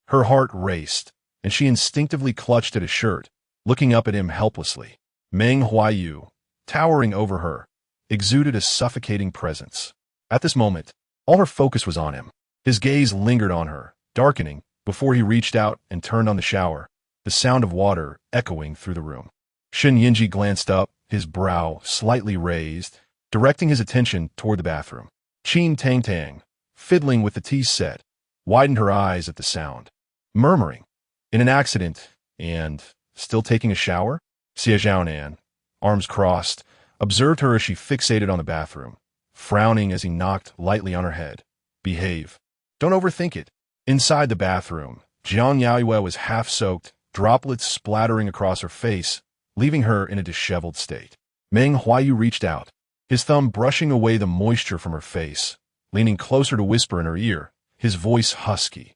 her heart raced, and she instinctively clutched at his shirt, looking up at him helplessly. Meng Huaiyu, towering over her, exuded a suffocating presence. At this moment, all her focus was on him. His gaze lingered on her, darkening, before he reached out and turned on the shower, the sound of water echoing through the room. Shen Yanzhi glanced up, his brow slightly raised, directing his attention toward the bathroom. Qin Tangtang, fiddling with the tea set, widened her eyes at the sound, murmuring, "In an accident, And still taking a shower? Xie Zhaonan, arms crossed, observed her as she fixated on the bathroom, frowning as he knocked lightly on her head. Behave. Don't overthink it. Inside the bathroom, Jiang Yaoyue was half-soaked, droplets splattering across her face, leaving her in a disheveled state. Meng Huaiyu reached out, his thumb brushing away the moisture from her face, leaning closer to whisper in her ear, his voice husky.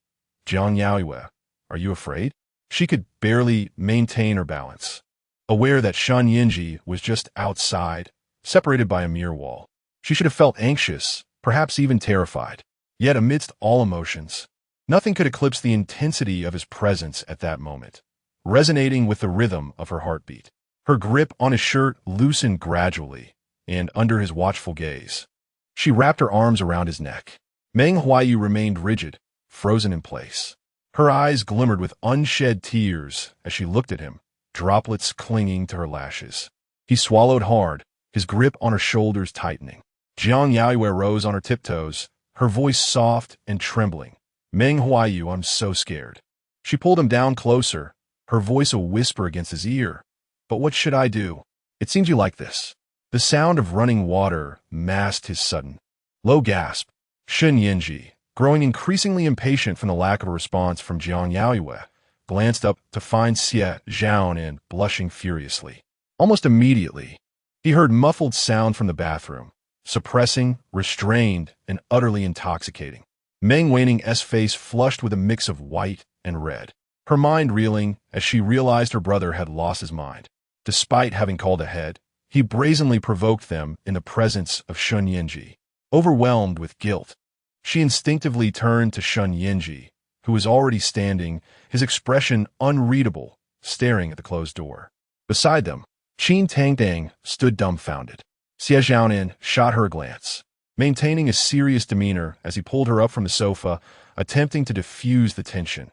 Jiang Yaoyue, are you afraid? She could barely maintain her balance, aware that Shen Yanzhi was just outside, separated by a mere wall. She should have felt anxious, perhaps even terrified. Yet amidst all emotions, nothing could eclipse the intensity of his presence at that moment, resonating with the rhythm of her heartbeat. Her grip on his shirt loosened gradually, and under his watchful gaze, she wrapped her arms around his neck. Meng Huaiyu remained rigid, frozen in place. Her eyes glimmered with unshed tears as she looked at him, droplets clinging to her lashes. He swallowed hard, his grip on her shoulders tightening. Jiang Yaoyue rose on her tiptoes, her voice soft and trembling. Meng Huaiyu, I'm so scared. She pulled him down closer, her voice a whisper against his ear. But what should I do? It seems you like this. The sound of running water masked his sudden, low gasp. Shen Yanzhi, growing increasingly impatient from the lack of a response from Jiang Yaoyue, glanced up to find Xie Zhaonan blushing furiously. Almost immediately, he heard muffled sound from the bathroom, suppressing, restrained, and utterly intoxicating. Meng Huaiyu's face flushed with a mix of white and red, her mind reeling as she realized her brother had lost his mind. Despite having called ahead, he brazenly provoked them in the presence of Shen Yanzhi. Overwhelmed with guilt, she instinctively turned to Shen Yanzhi, who was already standing, his expression unreadable, staring at the closed door. Beside them, Qin Tangdang stood dumbfounded. Xie Zhaonan shot her a glance, maintaining a serious demeanor as he pulled her up from the sofa, attempting to diffuse the tension.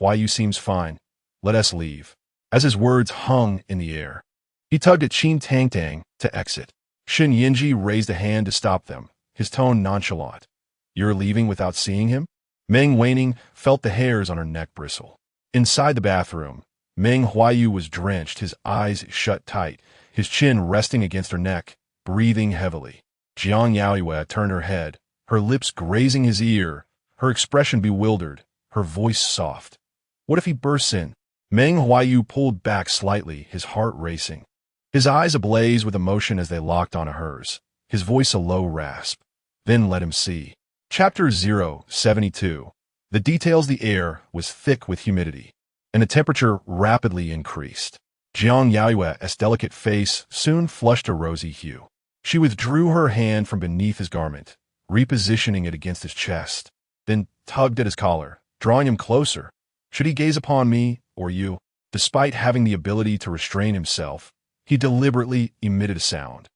Huaiyu seems fine. Let us leave. As his words hung in the air, he tugged at Qin Tangdang to exit. Shen Yanzhi raised a hand to stop them, his tone nonchalant. You're leaving without seeing him? Meng Huaiyu felt the hairs on her neck bristle. Inside the bathroom, Meng Huaiyu was drenched, his eyes shut tight, his chin resting against her neck, breathing heavily. Jiang Yaoyue turned her head, her lips grazing his ear, her expression bewildered, her voice soft. What if he bursts in? Meng Huaiyu pulled back slightly, his heart racing. His eyes ablaze with emotion as they locked onto hers, his voice a low rasp. Then let him see. Chapter 072. The details. The air was thick with humidity, and the temperature rapidly increased. Jiang Yaoyue's delicate face soon flushed a rosy hue. She withdrew her hand from beneath his garment, repositioning it against his chest, then tugged at his collar, drawing him closer. Should he gaze upon me or you? Despite having the ability to restrain himself, he deliberately emitted a sound,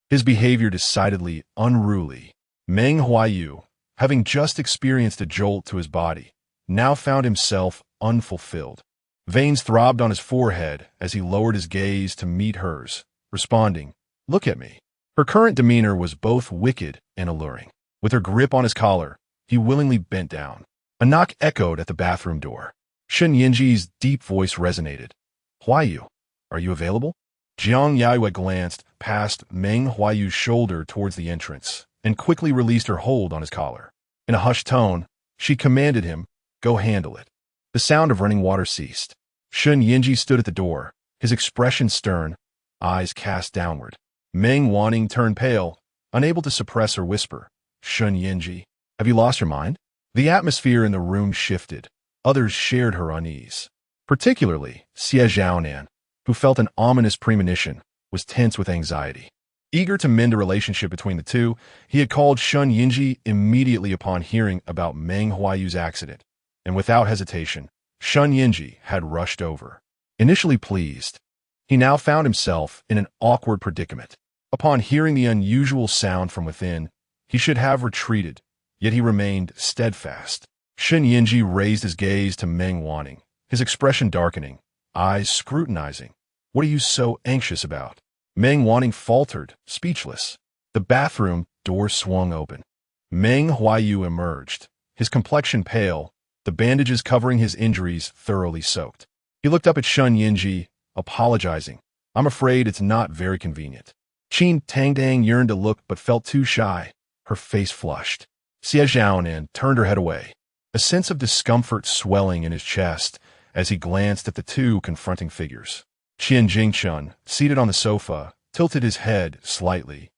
his behavior decidedly unruly. Meng Huaiyu, having just experienced a jolt to his body, now found himself unfulfilled. Veins throbbed on his forehead as he lowered his gaze to meet hers, responding, "Look at me." Her current demeanor was both wicked and alluring. With her grip on his collar, he willingly bent down. A knock echoed at the bathroom door. Shen Yanzhi's deep voice resonated. "Huaiyu, are you available?" Jiang Yaoyue glanced past Meng Huaiyu's shoulder towards the entrance and quickly released her hold on his collar. In a hushed tone, she commanded him, "Go handle it." The sound of running water ceased. Shen Yanzhi stood at the door, his expression stern, eyes cast downward. Meng Huaiyu turned pale, unable to suppress her whisper. "Shen Yanzhi, have you lost your mind?" The atmosphere in the room shifted. Others shared her unease. Particularly, Xie Zhaonan, who felt an ominous premonition, was tense with anxiety. Eager to mend a relationship between the two, he had called Shen Yanzhi immediately upon hearing about Meng Huaiyu's accident, and without hesitation, Shen Yanzhi had rushed over. Initially pleased, he now found himself in an awkward predicament. Upon hearing the unusual sound from within, he should have retreated, yet he remained steadfast. Shen Yanzhi raised his gaze to Meng Huaiyu, his expression darkening, eyes scrutinizing. "What are you so anxious about?" Meng Huaiyu faltered, speechless. The bathroom door swung open. Meng Huaiyu emerged, his complexion pale, the bandages covering his injuries thoroughly soaked. He looked up at Shen Yanzhi, apologizing. I'm afraid it's not very convenient. Qin Tangdang yearned to look but felt too shy. Her face flushed. Xie Zhaonan turned her head away, a sense of discomfort swelling in his chest as he glanced at the two confronting figures. Qian Jingchun, seated on the sofa, tilted his head slightly,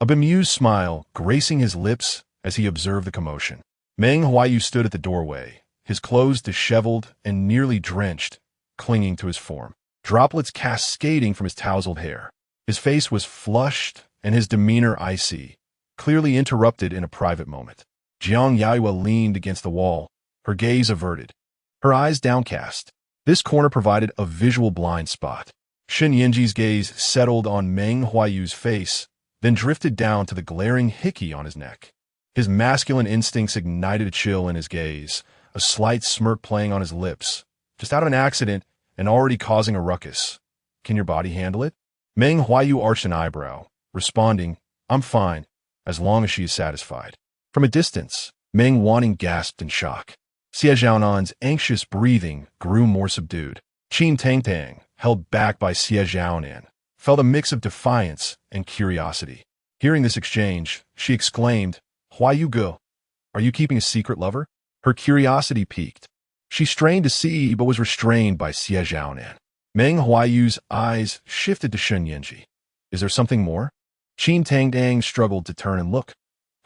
a bemused smile gracing his lips as he observed the commotion. Meng Huaiyu stood at the doorway, his clothes disheveled and nearly drenched, clinging to his form, droplets cascading from his tousled hair. His face was flushed and his demeanor icy, clearly interrupted in a private moment. Jiang Yaoyue leaned against the wall, her gaze averted, her eyes downcast. This corner provided a visual blind spot. Shen Yanzhi's gaze settled on Meng Huaiyu's face, then drifted down to the glaring hickey on his neck. His masculine instincts ignited a chill in his gaze, a slight smirk playing on his lips, just out of an accident and already causing a ruckus. Can your body handle it? Meng Huaiyu arched an eyebrow, responding, I'm fine, as long as she is satisfied. From a distance, Meng Wanning gasped in shock. Xie Zhaonan's anxious breathing grew more subdued. Qin Tangtang, held back by Xie Zhaonan, felt a mix of defiance and curiosity. Hearing this exchange, she exclaimed, Huaiyu Ge, are you keeping a secret, lover? Her curiosity piqued. She strained to see but was restrained by Xie Zhaonan. Meng Huaiyu's eyes shifted to Shen Yanzhi. Is there something more? Qin Tangdang struggled to turn and look.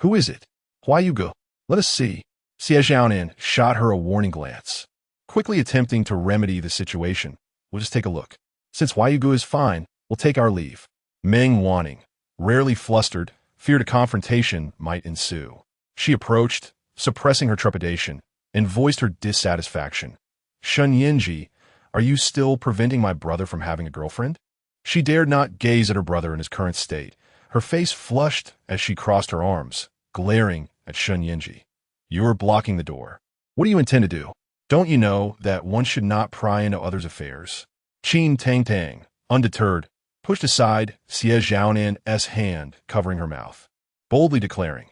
Who is it? Huaiyu Ge, let us see. Xie Zhaonan shot her a warning glance, quickly attempting to remedy the situation. We'll just take a look. Since Huaiyu Ge is fine, we'll take our leave. Meng Wanning, rarely flustered, feared a confrontation might ensue. She approached, suppressing her trepidation, and voiced her dissatisfaction. Shen Yanzhi, are you still preventing my brother from having a girlfriend? She dared not gaze at her brother in his current state. Her face flushed as she crossed her arms, glaring at Shen Yanzhi. You're blocking the door. What do you intend to do? Don't you know that one should not pry into others' affairs? Qin Tangtang, undeterred, pushed aside Xie Zhaonan's hand covering her mouth, boldly declaring,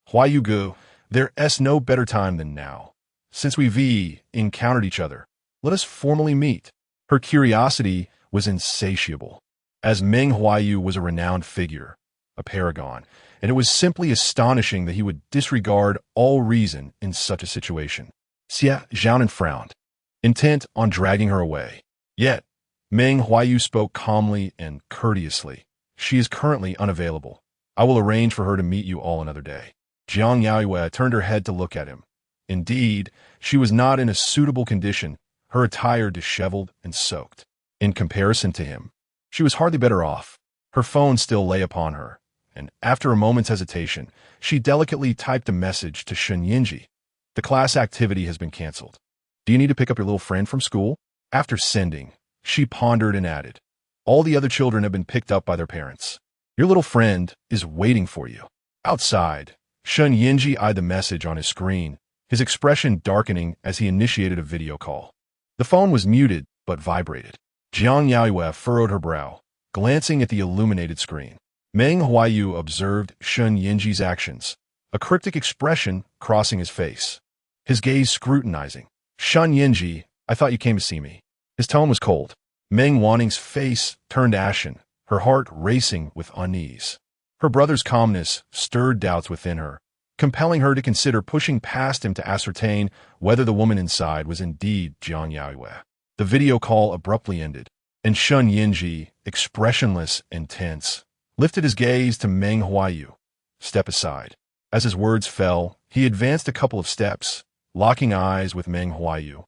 Huaiyu Ge, there's no better time than now. Since we've encountered each other, let us formally meet. Her curiosity was insatiable, as Meng Huaiyu was a renowned figure, a paragon, and it was simply astonishing that he would disregard all reason in such a situation. Xie Zhaonan frowned, intent on dragging her away. Yet, Meng Huaiyu spoke calmly and courteously. She is currently unavailable. I will arrange for her to meet you all another day. Jiang Yaoyue turned her head to look at him. Indeed, she was not in a suitable condition, her attire disheveled and soaked. In comparison to him, she was hardly better off. Her phone still lay upon her, and after a moment's hesitation, she delicately typed a message to Shen Yanzhi. The class activity has been canceled. Do you need to pick up your little friend from school? After sending, she pondered and added, all the other children have been picked up by their parents. Your little friend is waiting for you. Outside, Shen Yanzhi eyed the message on his screen, his expression darkening as he initiated a video call. The phone was muted, but vibrated. Jiang Yaoyue furrowed her brow, glancing at the illuminated screen. Meng Huaiyu observed Shen Yanzhi's actions, a cryptic expression crossing his face, his gaze scrutinizing. Shen Yanzhi, I thought you came to see me. His tone was cold. Meng Wanning's face turned ashen, her heart racing with unease. Her brother's calmness stirred doubts within her, compelling her to consider pushing past him to ascertain whether the woman inside was indeed Jiang Yaoyue. The video call abruptly ended, and Shen Yanzhi, expressionless and tense, lifted his gaze to Meng Huaiyu. Step aside. As his words fell, he advanced a couple of steps, locking eyes with Meng Huaiyu.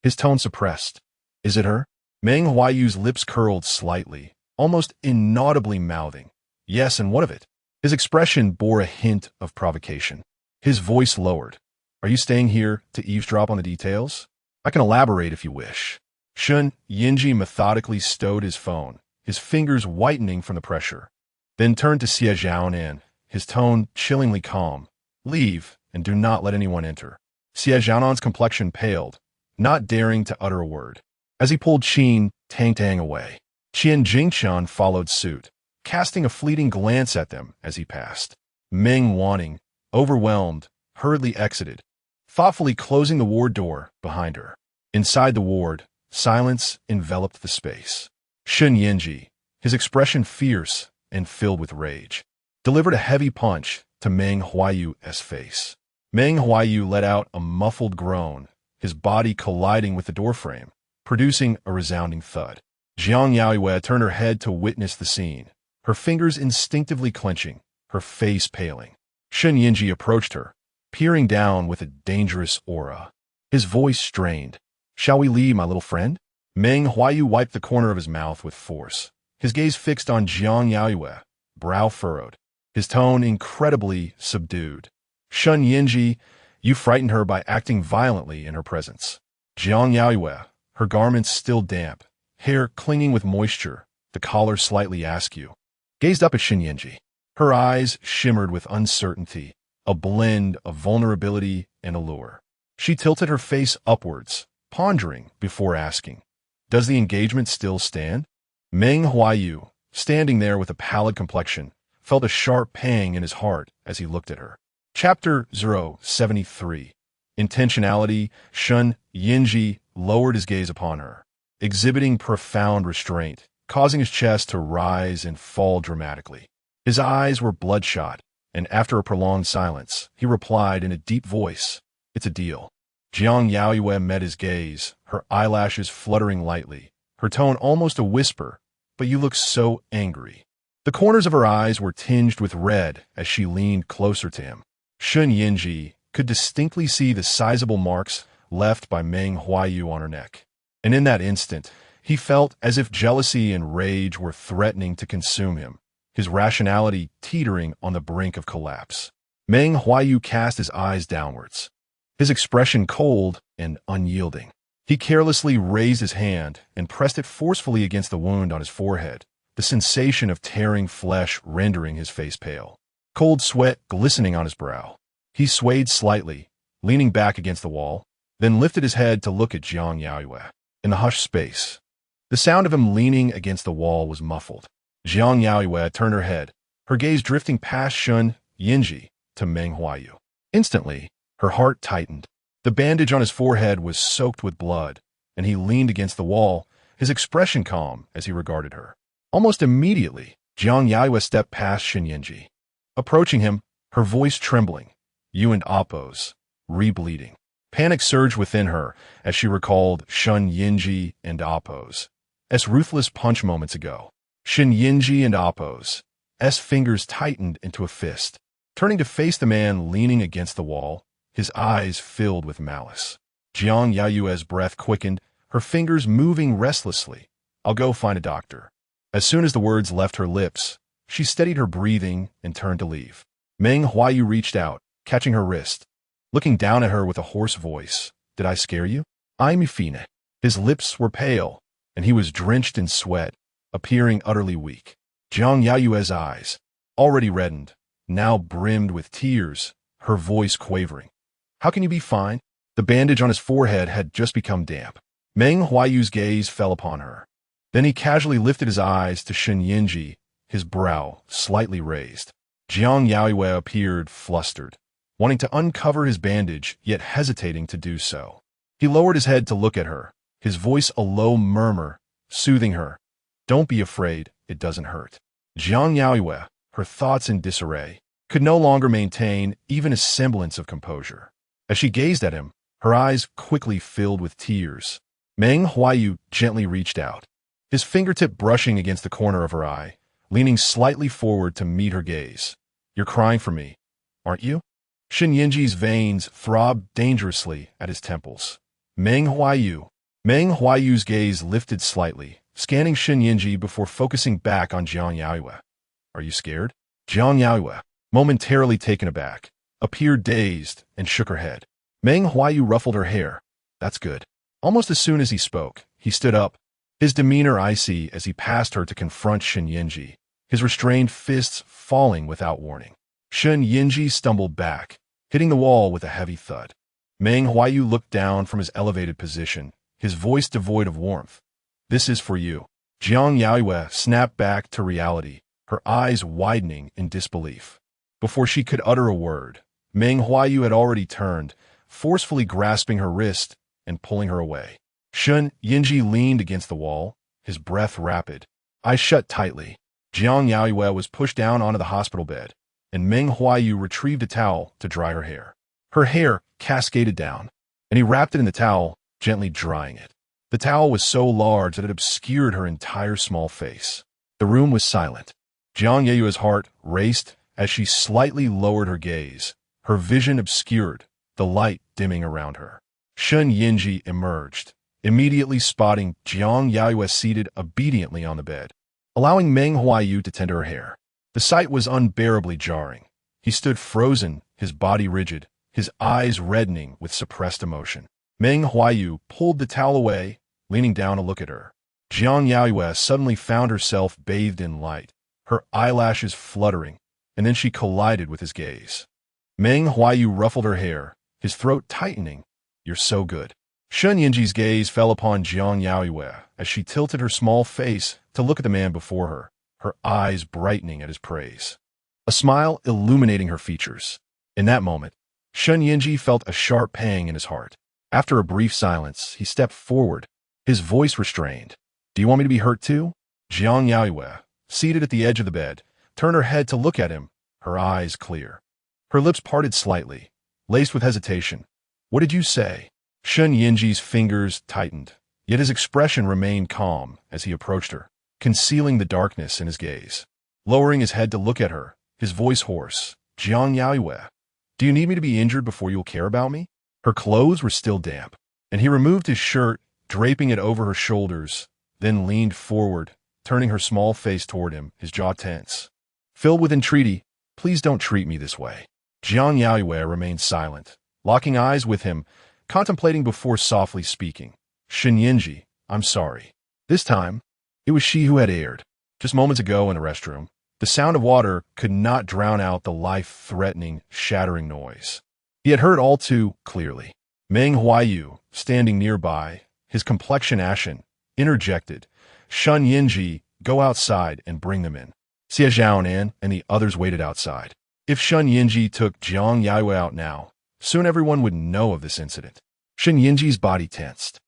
His tone suppressed. Is it her? Meng Huaiyu's lips curled slightly, almost inaudibly mouthing, yes, and what of it? His expression bore a hint of provocation. His voice lowered. Are you staying here to eavesdrop on the details? I can elaborate if you wish. Shen Yanzhi methodically stowed his phone, his fingers whitening from the pressure, then turned to Xie Zhaonan, his tone chillingly calm. Leave, and do not let anyone enter. Xie Zhaonan's complexion paled, not daring to utter a word, as he pulled Qin Tangtang away. Qian Jingchun followed suit, casting a fleeting glance at them as he passed. Meng Wanning, overwhelmed, hurriedly exited, thoughtfully closing the ward door behind her. Inside the ward, silence enveloped the space. Shen Yanzhi, his expression fierce and filled with rage, delivered a heavy punch to Meng Huaiyu's face. Meng Huaiyu let out a muffled groan, his body colliding with the doorframe, producing a resounding thud. Jiang Yaoyue turned her head to witness the scene, her fingers instinctively clenching, her face paling. Shen Yanzhi approached her, peering down with a dangerous aura. His voice strained. "Shall we leave, my little friend?" Meng Huaiyu wiped the corner of his mouth with force, his gaze fixed on Jiang Yaoyue, brow furrowed, his tone incredibly subdued. "Shen Yanzhi, you frightened her by acting violently in her presence." Jiang Yaoyue, her garments still damp, hair clinging with moisture, the collar slightly askew, gazed up at Shen Yanzhi. Her eyes shimmered with uncertainty, a blend of vulnerability and allure. She tilted her face upwards, pondering before asking, "Does the engagement still stand?" Meng Huaiyu, standing there with a pallid complexion, felt a sharp pang in his heart as he looked at her. Chapter 073. Intentionality. Shen Yanzhi lowered his gaze upon her, exhibiting profound restraint, causing his chest to rise and fall dramatically. His eyes were bloodshot, and after a prolonged silence, he replied in a deep voice, "It's a deal." Jiang Yaoyue met his gaze, her eyelashes fluttering lightly, her tone almost a whisper, "But you look so angry." The corners of her eyes were tinged with red as she leaned closer to him. Shen Yanzhi could distinctly see the sizable marks left by Meng Huaiyu on her neck, and in that instant, he felt as if jealousy and rage were threatening to consume him, his rationality teetering on the brink of collapse. Meng Huaiyu cast his eyes downwards, his expression cold and unyielding. He carelessly raised his hand and pressed it forcefully against the wound on his forehead, the sensation of tearing flesh rendering his face pale, cold sweat glistening on his brow. He swayed slightly, leaning back against the wall, then lifted his head to look at Jiang Yaoyue. In the hushed space, the sound of him leaning against the wall was muffled. Jiang Yaoyue turned her head, her gaze drifting past Shen Yanzhi to Meng Huaiyu. Instantly, her heart tightened. The bandage on his forehead was soaked with blood, and he leaned against the wall, his expression calm as he regarded her. Almost immediately, Jiang Yaoyue stepped past Shen Yanzhi, approaching him, her voice trembling. "You and Appo's, re-bleeding." Panic surged within her as she recalled Shen Yanzhi and Appo's ruthless punch moments ago. Shen Yanzhi and Appo's fingers tightened into a fist, turning to face the man leaning against the wall, his eyes filled with malice. Jiang Yaoyue's breath quickened, her fingers moving restlessly. "I'll go find a doctor." As soon as the words left her lips, she steadied her breathing and turned to leave. Meng Huaiyu reached out, catching her wrist, looking down at her with a hoarse voice. "Did I scare you?" "I'm fine." His lips were pale, and he was drenched in sweat, appearing utterly weak. Jiang Yaoyue's eyes, already reddened, now brimmed with tears, her voice quavering. "How can you be fine?" The bandage on his forehead had just become damp. Meng Huaiyu's gaze fell upon her. Then he casually lifted his eyes to Shen Yanzhi, his brow slightly raised. Jiang Yaoyue appeared flustered, wanting to uncover his bandage, yet hesitating to do so. He lowered his head to look at her, his voice a low murmur, soothing her. "Don't be afraid, it doesn't hurt." Jiang Yaoyue, her thoughts in disarray, could no longer maintain even a semblance of composure. As she gazed at him, her eyes quickly filled with tears. Meng Huaiyu gently reached out, his fingertip brushing against the corner of her eye, leaning slightly forward to meet her gaze. "You're crying for me, aren't you?" Shen Yanzhi's veins throbbed dangerously at his temples. Meng Huaiyu's gaze lifted slightly, scanning Shen Yanzhi before focusing back on Jiang Yaoyue. "Are you scared?" Jiang Yaoyue, momentarily taken aback, appeared dazed and shook her head. Meng Huaiyu ruffled her hair. "That's good." Almost as soon as he spoke, he stood up, his demeanor icy as he passed her to confront Shen Yanzhi, his restrained fists falling without warning. Shen Yanzhi stumbled back, hitting the wall with a heavy thud. Meng Huaiyu looked down from his elevated position, his voice devoid of warmth. "This is for you." Jiang Yaoyue snapped back to reality, her eyes widening in disbelief. Before she could utter a word, Meng Huaiyu had already turned, forcefully grasping her wrist and pulling her away. Shen Yanzhi leaned against the wall, his breath rapid, eyes shut tightly. Jiang Yaoyue was pushed down onto the hospital bed, and Meng Huaiyu retrieved a towel to dry her hair. Her hair cascaded down, and he wrapped it in the towel, gently drying it. The towel was so large that it obscured her entire small face. The room was silent. Jiang Yaoyue's heart raced as she slightly lowered her gaze, her vision obscured, the light dimming around her. Shen Yanzhi emerged, immediately spotting Jiang Yaoyue seated obediently on the bed, allowing Meng Huaiyu to tend to her hair. The sight was unbearably jarring. He stood frozen, his body rigid, his eyes reddening with suppressed emotion. Meng Huaiyu pulled the towel away, leaning down to look at her. Jiang Yaoyue suddenly found herself bathed in light, her eyelashes fluttering, and then she collided with his gaze. Meng Huaiyu ruffled her hair, his throat tightening. "You're so good." Shen Yanzhi's gaze fell upon Jiang Yaoyue as she tilted her small face to look at the man before her eyes brightening at his praise. A smile illuminating her features. In that moment, Shen Yanzhi felt a sharp pang in his heart. After a brief silence, he stepped forward, his voice restrained. "Do you want me to be hurt too?" Jiang Yaoyue, seated at the edge of the bed, turned her head to look at him, her eyes clear. Her lips parted slightly, laced with hesitation. "What did you say?" Shen Yanzhi's fingers tightened, yet his expression remained calm as he approached her, concealing the darkness in his gaze. Lowering his head to look at her, his voice hoarse, "Jiang Yaoyue, do you need me to be injured before you'll care about me?" Her clothes were still damp, and he removed his shirt, draping it over her shoulders, then leaned forward, turning her small face toward him, his jaw tense. Filled with entreaty, "Please don't treat me this way." Jiang Yaoyue remained silent, locking eyes with him, contemplating before softly speaking. "Shen Yanzhi, I'm sorry." This time, it was she who had erred. Just moments ago in the restroom, the sound of water could not drown out the life-threatening, shattering noise. He had heard all too clearly. Meng Huaiyu, standing nearby, his complexion ashen, interjected, "Shen Yanzhi, go outside and bring them in." Xie Zhaonan and the others waited outside. If Shen Yanzhi took Jiang Yaoyue out now, soon everyone would know of this incident. Shen Yanzhi's body tensed,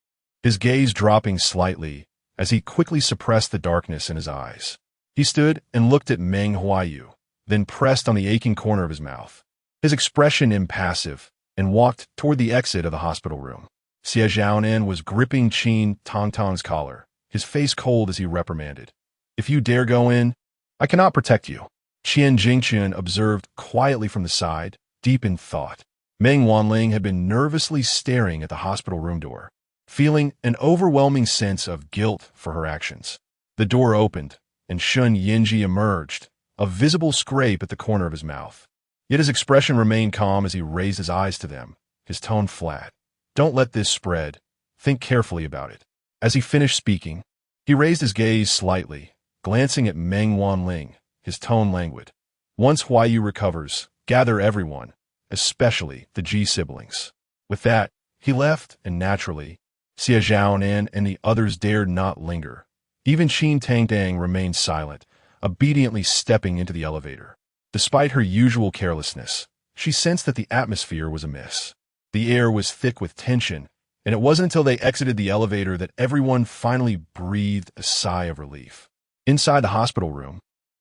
his gaze dropping slightly as he quickly suppressed the darkness in his eyes. He stood and looked at Meng Huaiyu, then pressed on the aching corner of his mouth, his expression impassive, and walked toward the exit of the hospital room. Xie Zhaonan was gripping Qin Tongtong's collar, his face cold as he reprimanded. "If you dare go in, I cannot protect you." Qian Jingqian observed quietly from the side, deep in thought. Meng Wanling had been nervously staring at the hospital room door, feeling an overwhelming sense of guilt for her actions. The door opened, and Shen Yanzhi emerged, a visible scrape at the corner of his mouth. Yet his expression remained calm as he raised his eyes to them, his tone flat. "Don't let this spread. Think carefully about it." As he finished speaking, he raised his gaze slightly, glancing at Meng Wanling, his tone languid. "Once Huaiyu recovers, gather everyone, especially the Ji siblings." With that, he left, and naturally, Xie Zhaonan and the others dared not linger. Even Qin Tangdang remained silent, obediently stepping into the elevator. Despite her usual carelessness, she sensed that the atmosphere was amiss. The air was thick with tension, and it wasn't until they exited the elevator that everyone finally breathed a sigh of relief. Inside the hospital room,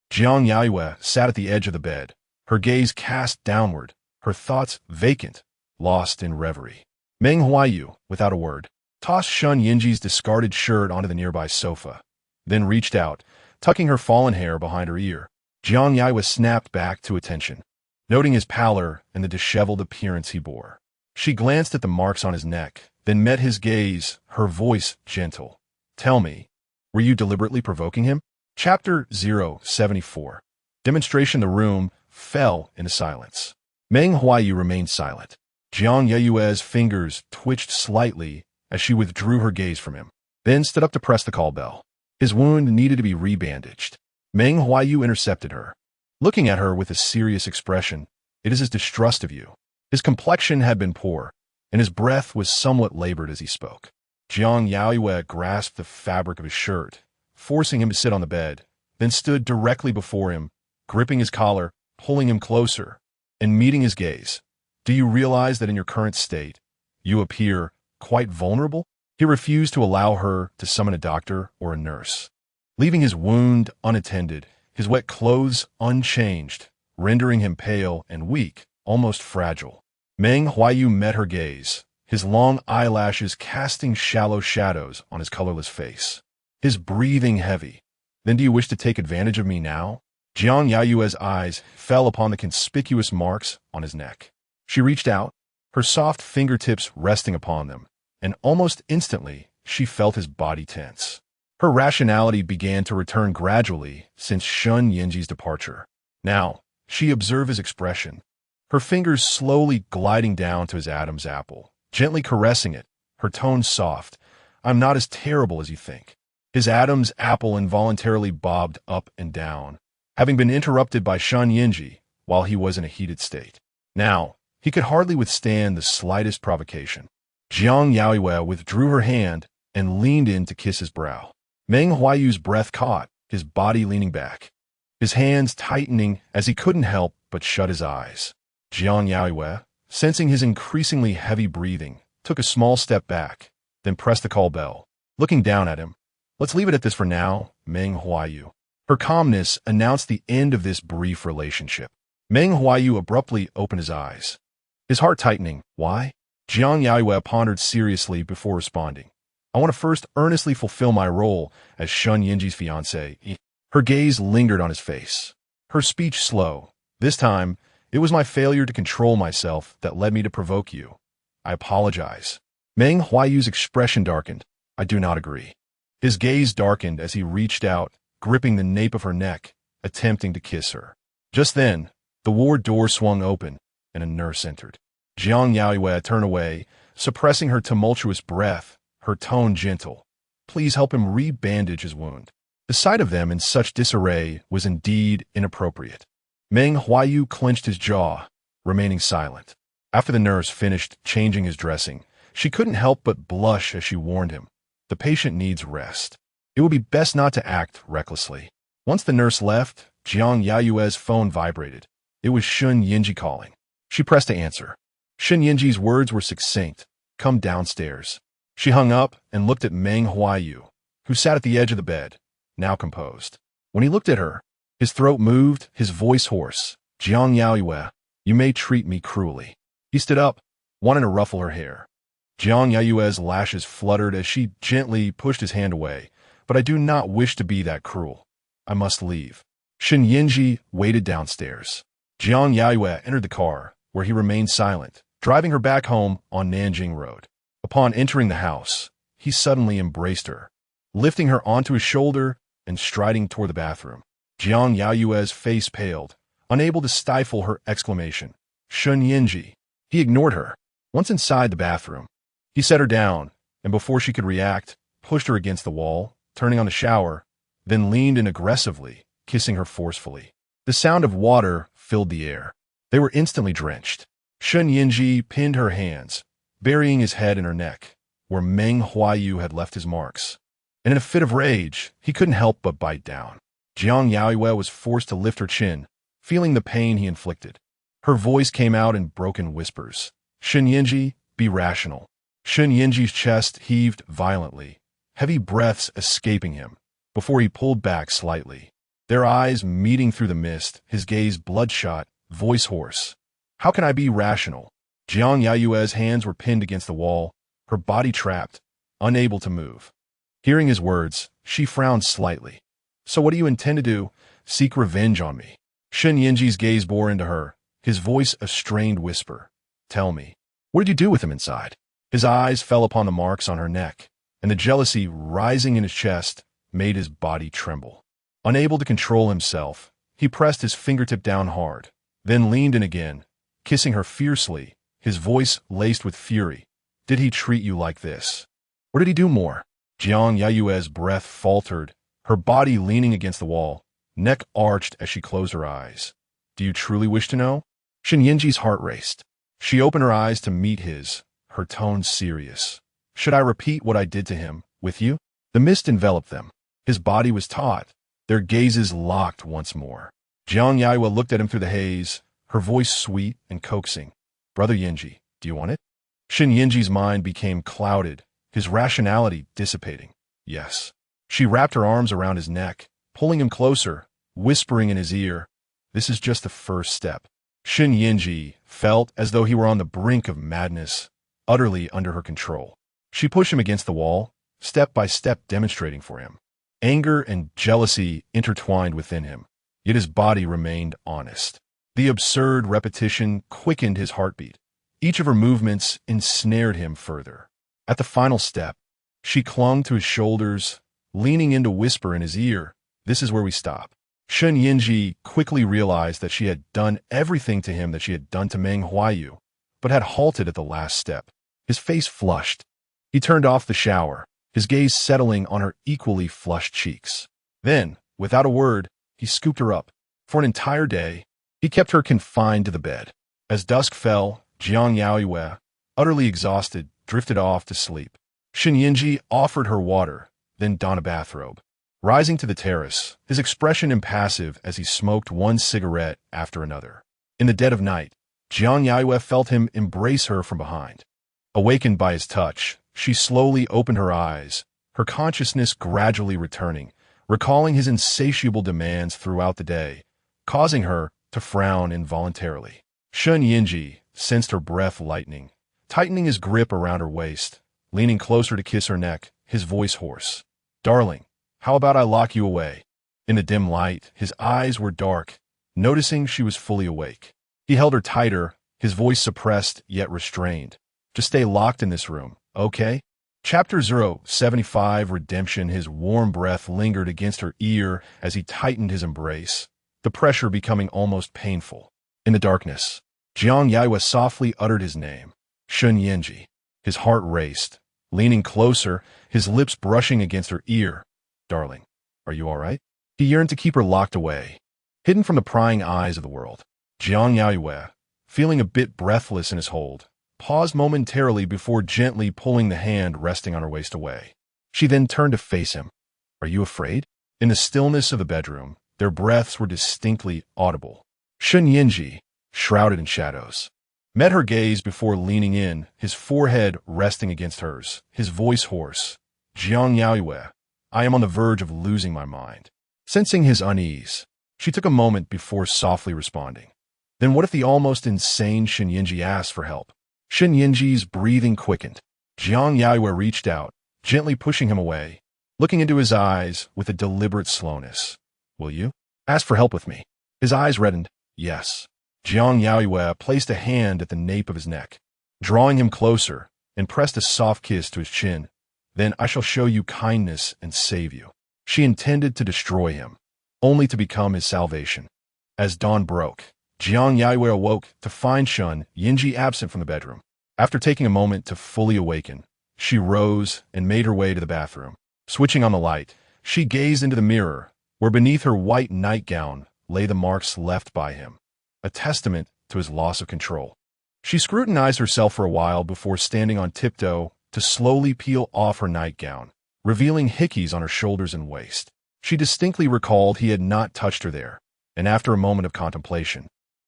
Jiang Yaoyue sat at the edge of the bed, her gaze cast downward, her thoughts vacant, lost in reverie. Meng Huaiyu, without a word, tossed Shen Yanzhi's discarded shirt onto the nearby sofa, then reached out, tucking her fallen hair behind her ear. Jiang Yaoyue snapped back to attention, noting his pallor and the disheveled appearance he bore. She glanced at the marks on his neck, then met his gaze, her voice gentle. "Tell me, were you deliberately provoking him?" Chapter 074. Demonstration. The room fell into silence. Meng Huaiyu remained silent. Jiang Yaoyue's fingers twitched slightly as she withdrew her gaze from him, then stood up to press the call bell. His wound needed to be rebandaged. Meng Huaiyu intercepted her, looking at her with a serious expression. "It is his distrust of you." His complexion had been poor, and his breath was somewhat labored as he spoke. Jiang Yaoyue grasped the fabric of his shirt, forcing him to sit on the bed, then stood directly before him, gripping his collar, pulling him closer, and meeting his gaze. "Do you realize that in your current state, you appear quite vulnerable?" He refused to allow her to summon a doctor or a nurse. Leaving his wound unattended, his wet clothes unchanged, rendering him pale and weak, almost fragile. Meng Huaiyu met her gaze, his long eyelashes casting shallow shadows on his colorless face. His breathing heavy. Then do you wish to take advantage of me now? Jiang Yaoyue's eyes fell upon the conspicuous marks on his neck. She reached out, her soft fingertips resting upon them, and almost instantly she felt his body tense. Her rationality began to return gradually since Shen Yanzhi's departure. Now, she observed his expression, her fingers slowly gliding down to his Adam's apple, gently caressing it, her tone soft. I'm not as terrible as you think. His Adam's apple involuntarily bobbed up and down, having been interrupted by Shen Yanzhi while he was in a heated state. Now, he could hardly withstand the slightest provocation. Jiang Yaoyue withdrew her hand and leaned in to kiss his brow. Meng Huaiyu's breath caught, his body leaning back, his hands tightening as he couldn't help but shut his eyes. Jiang Yaoyue, sensing his increasingly heavy breathing, took a small step back, then pressed the call bell. Looking down at him, let's leave it at this for now, Meng Huaiyu. Her calmness announced the end of this brief relationship. Meng Huaiyu abruptly opened his eyes, his heart tightening. Why? Jiang Yaoyue pondered seriously before responding. I want to first earnestly fulfill my role as Shen Yanzhi's fiancée. Her gaze lingered on his face, her speech slow. This time, it was my failure to control myself that led me to provoke you. I apologize. Meng Huaiyu's expression darkened. I do not agree. His gaze darkened as he reached out, gripping the nape of her neck, attempting to kiss her. Just then, the ward door swung open, and a nurse entered. Jiang Yaoyue turned away, suppressing her tumultuous breath, her tone gentle. Please help him re-bandage his wound. The sight of them in such disarray was indeed inappropriate. Meng Huaiyu clenched his jaw, remaining silent. After the nurse finished changing his dressing, she couldn't help but blush as she warned him. The patient needs rest. It would be best not to act recklessly. Once the nurse left, Jiang Yaoyue's phone vibrated. It was Shen Yanzhi calling. She pressed to answer. Shen Yanzhi's words were succinct. Come downstairs. She hung up and looked at Meng Huaiyu, who sat at the edge of the bed, now composed. When he looked at her, his throat moved, his voice hoarse. Jiang Yaoyue, you may treat me cruelly. He stood up, wanting to ruffle her hair. Jiang Yaoyue's lashes fluttered as she gently pushed his hand away. But I do not wish to be that cruel. I must leave. Shen Yanzhi waited downstairs. Jiang Yaoyue entered the car, where he remained silent, driving her back home on Nanjing Road. Upon entering the house, he suddenly embraced her, lifting her onto his shoulder and striding toward the bathroom. Jiang Yaoyue's face paled, unable to stifle her exclamation. Shen Yanzhi. He ignored her. Once inside the bathroom, he set her down, and before she could react, pushed her against the wall, turning on the shower, then leaned in aggressively, kissing her forcefully. The sound of water filled the air. They were instantly drenched. Shen Yanzhi pinned her hands, burying his head in her neck, where Meng Huaiyu had left his marks. And in a fit of rage, he couldn't help but bite down. Jiang Yaoyue was forced to lift her chin, feeling the pain he inflicted. Her voice came out in broken whispers. Shen Yanzhi, be rational. Shen Yanzhi's chest heaved violently, heavy breaths escaping him, before he pulled back slightly. Their eyes meeting through the mist, his gaze bloodshot, voice hoarse. How can I be rational? Jiang Yaoyue's hands were pinned against the wall, her body trapped, unable to move. Hearing his words, she frowned slightly. So what do you intend to do? Seek revenge on me? Shen Yanzhi's gaze bore into her, his voice a strained whisper. Tell me, what did you do with him inside? His eyes fell upon the marks on her neck, and the jealousy rising in his chest made his body tremble. Unable to control himself, he pressed his fingertip down hard, then leaned in again, kissing her fiercely, his voice laced with fury. Did he treat you like this? Or did he do more? Jiang Yaoyue's breath faltered, her body leaning against the wall, neck arched as she closed her eyes. Do you truly wish to know? Shen Yanzhi's heart raced. She opened her eyes to meet his, her tone serious. Should I repeat what I did to him, with you? The mist enveloped them. His body was taut, their gazes locked once more. Jiang Yaoyue looked at him through the haze, her voice sweet and coaxing. Brother Yanzhi, do you want it? Shen Yanzhi's mind became clouded, his rationality dissipating. Yes. She wrapped her arms around his neck, pulling him closer, whispering in his ear, "This is just the first step." Shen Yanzhi felt as though he were on the brink of madness, utterly under her control. She pushed him against the wall, step by step demonstrating for him. Anger and jealousy intertwined within him, yet his body remained honest. The absurd repetition quickened his heartbeat. Each of her movements ensnared him further. At the final step, she clung to his shoulders, leaning in to whisper in his ear, "This is where we stop." Shen Yanzhi quickly realized that she had done everything to him that she had done to Meng Huaiyu, but had halted at the last step. His face flushed. He turned off the shower, his gaze settling on her equally flushed cheeks. Then, without a word, he scooped her up. For an entire day, he kept her confined to the bed. As dusk fell, Jiang Yaoyue, utterly exhausted, drifted off to sleep. Shen Yanzhi offered her water, then donned a bathrobe. Rising to the terrace, his expression impassive as he smoked one cigarette after another. In the dead of night, Jiang Yaoyue felt him embrace her from behind. Awakened by his touch, she slowly opened her eyes, her consciousness gradually returning, recalling his insatiable demands throughout the day, causing her to frown involuntarily. Shen Yanzhi sensed her breath lightening, tightening his grip around her waist, leaning closer to kiss her neck, his voice hoarse. "Darling, how about I lock you away?" In the dim light, his eyes were dark, noticing she was fully awake. He held her tighter, his voice suppressed yet restrained. "Just stay locked in this room, okay?" Chapter 075 Redemption. His warm breath lingered against her ear as he tightened his embrace, the pressure becoming almost painful. In the darkness, Jiang Yaoyue softly uttered his name, Shen Yanzhi. His heart raced. Leaning closer, his lips brushing against her ear, "Darling, are you all right?" He yearned to keep her locked away, hidden from the prying eyes of the world. Jiang Yaoyue, feeling a bit breathless in his hold, paused momentarily before gently pulling the hand resting on her waist away. She then turned to face him. "Are you afraid?" In the stillness of the bedroom, their breaths were distinctly audible. Shen Yanzhi, shrouded in shadows, met her gaze before leaning in, his forehead resting against hers, his voice hoarse. "Jiang Yaoyue, I am on the verge of losing my mind." Sensing his unease, she took a moment before softly responding. Then what if the almost insane Shen Yanzhi asked for help? Shen Yanzhi's breathing quickened. Jiang Yaoyue reached out, gently pushing him away, looking into his eyes with a deliberate slowness. "Will you ask for help with me?" His eyes reddened. "Yes." Jiang Yaoyue placed a hand at the nape of his neck, drawing him closer, and pressed a soft kiss to his chin. "Then I shall show you kindness and save you." She intended to destroy him, only to become his salvation. As dawn broke, Jiang Yaoyue awoke to find Shen Yanzhi absent from the bedroom. After taking a moment to fully awaken, she rose and made her way to the bathroom. Switching on the light, she gazed into the mirror, where beneath her white nightgown lay the marks left by him, a testament to his loss of control. She scrutinized herself for a while before standing on tiptoe to slowly peel off her nightgown, revealing hickeys on her shoulders and waist. She distinctly recalled he had not touched her there, and after a moment of contemplation,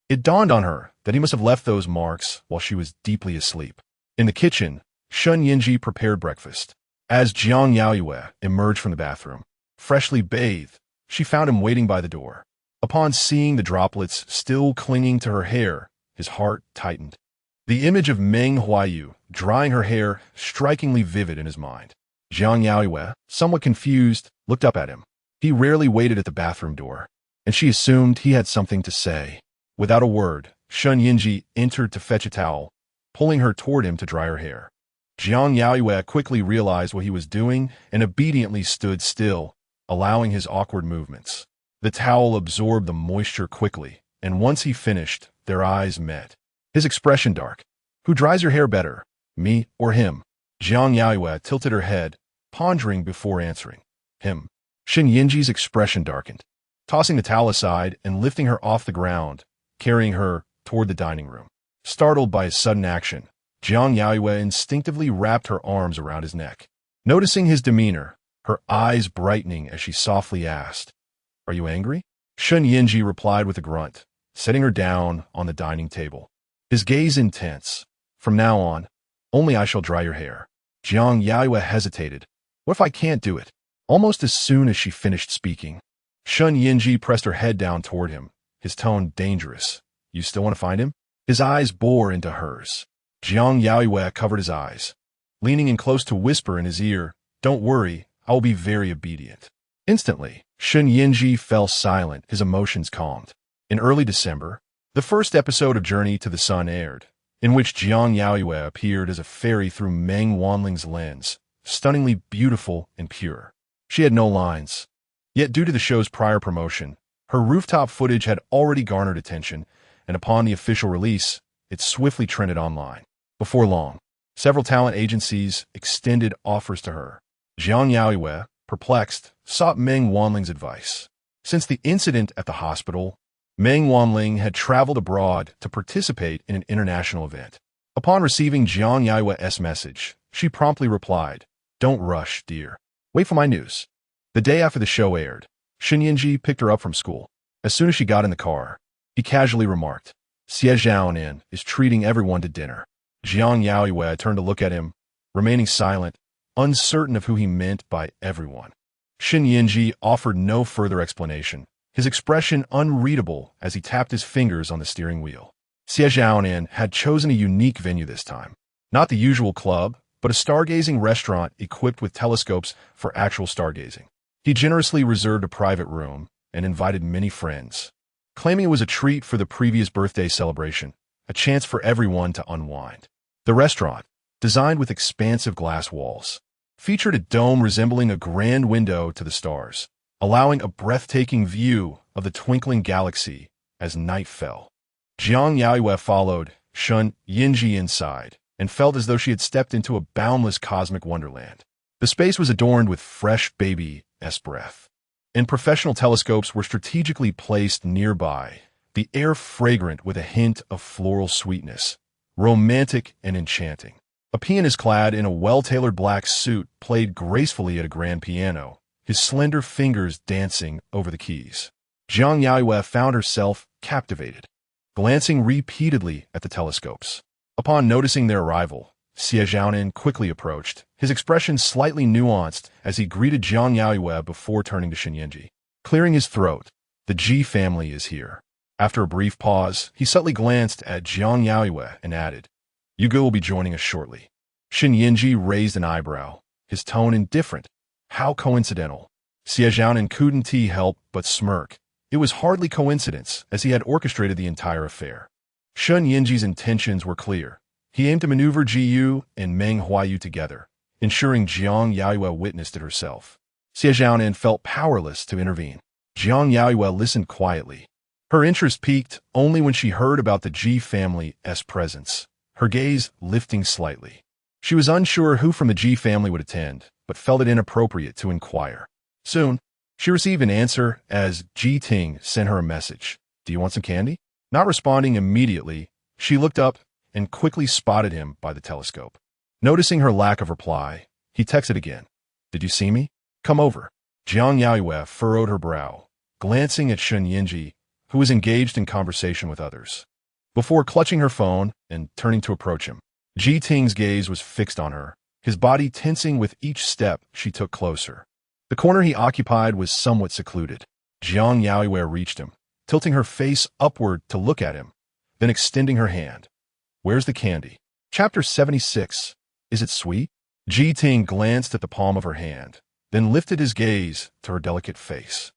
it dawned on her that he must have left those marks while she was deeply asleep. In the kitchen, Shen Yanzhi prepared breakfast. As Jiang Yaoyue emerged from the bathroom, freshly bathed, she found him waiting by the door. Upon seeing the droplets still clinging to her hair, his heart tightened. The image of Meng Huaiyu drying her hair strikingly vivid in his mind. Jiang Yaoyue, somewhat confused, looked up at him. He rarely waited at the bathroom door, and she assumed he had something to say. Without a word, Shen Yanzhi entered to fetch a towel, pulling her toward him to dry her hair. Jiang Yaoyue quickly realized what he was doing and obediently stood still, allowing his awkward movements. The towel absorbed the moisture quickly, and once he finished, their eyes met. His expression dark. "Who dries your hair better, me or him?" Jiang Yaoyue tilted her head, pondering before answering. "Him." Shen Yanzhi's expression darkened, tossing the towel aside and lifting her off the ground, carrying her toward the dining room. Startled by his sudden action, Jiang Yaoyue instinctively wrapped her arms around his neck. Noticing his demeanor, her eyes brightening as she softly asked, "Are you angry?" Shen Yanzhi replied with a grunt, setting her down on the dining table. His gaze intense. "From now on, only I shall dry your hair." Jiang Yaoyue hesitated. What if I can't do it? Almost as soon as she finished speaking, Shen Yanzhi pressed her head down toward him, his tone dangerous. You still want to find him? His eyes bore into hers. Jiang Yaoyue covered his eyes, leaning in close to whisper in his ear, Don't worry, I will be very obedient. Instantly, Shen Yanzhi fell silent, his emotions calmed. In early December, the first episode of Journey to the Sun aired, in which Jiang Yaoyue appeared as a fairy through Meng Huaiyu's lens, stunningly beautiful and pure. She had no lines. Yet due to the show's prior promotion, her rooftop footage had already garnered attention, and upon the official release, it swiftly trended online. Before long, several talent agencies extended offers to her. Jiang Yaoyue, perplexed, sought Meng Huaiyu's advice. Since the incident at the hospital, Meng Huaiyu had traveled abroad to participate in an international event. Upon receiving Jiang Yaoyue's message, she promptly replied, Don't rush, dear. Wait for my news. The day after the show aired, Shen Yanzhi picked her up from school. As soon as she got in the car, he casually remarked, Xie Zhaonan is treating everyone to dinner. Jiang Yaoyue turned to look at him, remaining silent, uncertain of who he meant by everyone. Shen Yanzhi offered no further explanation, his expression unreadable as he tapped his fingers on the steering wheel. Xie Zhaonan had chosen a unique venue this time. Not the usual club, but a stargazing restaurant equipped with telescopes for actual stargazing. He generously reserved a private room and invited many friends, claiming it was a treat for the previous birthday celebration, a chance for everyone to unwind. The restaurant, designed with expansive glass walls, featured a dome resembling a grand window to the stars, allowing a breathtaking view of the twinkling galaxy as night fell. Jiang Yaoyue followed Shen Yanzhi inside and felt as though she had stepped into a boundless cosmic wonderland. The space was adorned with fresh baby-esque breath, and professional telescopes were strategically placed nearby, the air fragrant with a hint of floral sweetness, romantic and enchanting. A pianist clad in a well-tailored black suit played gracefully at a grand piano, his slender fingers dancing over the keys. Jiang Yaoyue found herself captivated, glancing repeatedly at the telescopes. Upon noticing their arrival, Xie Zhaonan quickly approached, his expression slightly nuanced as he greeted Jiang Yaoyue before turning to Shen Yanzhi. Clearing his throat, the Ji family is here. After a brief pause, he subtly glanced at Jiang Yaoyue and added, Yuge will be joining us shortly. Shen Yanzhi raised an eyebrow, his tone indifferent. How coincidental. Xie Zhaonan couldn't help but smirk. It was hardly coincidence, as he had orchestrated the entire affair. Shen Yanzhi's intentions were clear. He aimed to maneuver Jiyu and Meng Huaiyu together, ensuring Jiang Yaoyue witnessed it herself. Xie Zhaonan felt powerless to intervene. Jiang Yaoyue listened quietly. Her interest peaked only when she heard about the Ji family's presence, her gaze lifting slightly. She was unsure who from the Ji family would attend, but felt it inappropriate to inquire. Soon, she received an answer as Ji Ting sent her a message. Do you want some candy? Not responding immediately, she looked up and quickly spotted him by the telescope. Noticing her lack of reply, he texted again. Did you see me? Come over. Jiang Yaoyue furrowed her brow, glancing at Shen Yanzhi, who was engaged in conversation with others. Before clutching her phone and turning to approach him, Ji Ting's gaze was fixed on her, his body tensing with each step she took closer. The corner he occupied was somewhat secluded. Jiang Yaoyue reached him, tilting her face upward to look at him, then extending her hand. Where's the candy? Chapter 76. Is it sweet? Ji Ting glanced at the palm of her hand, then lifted his gaze to her delicate face.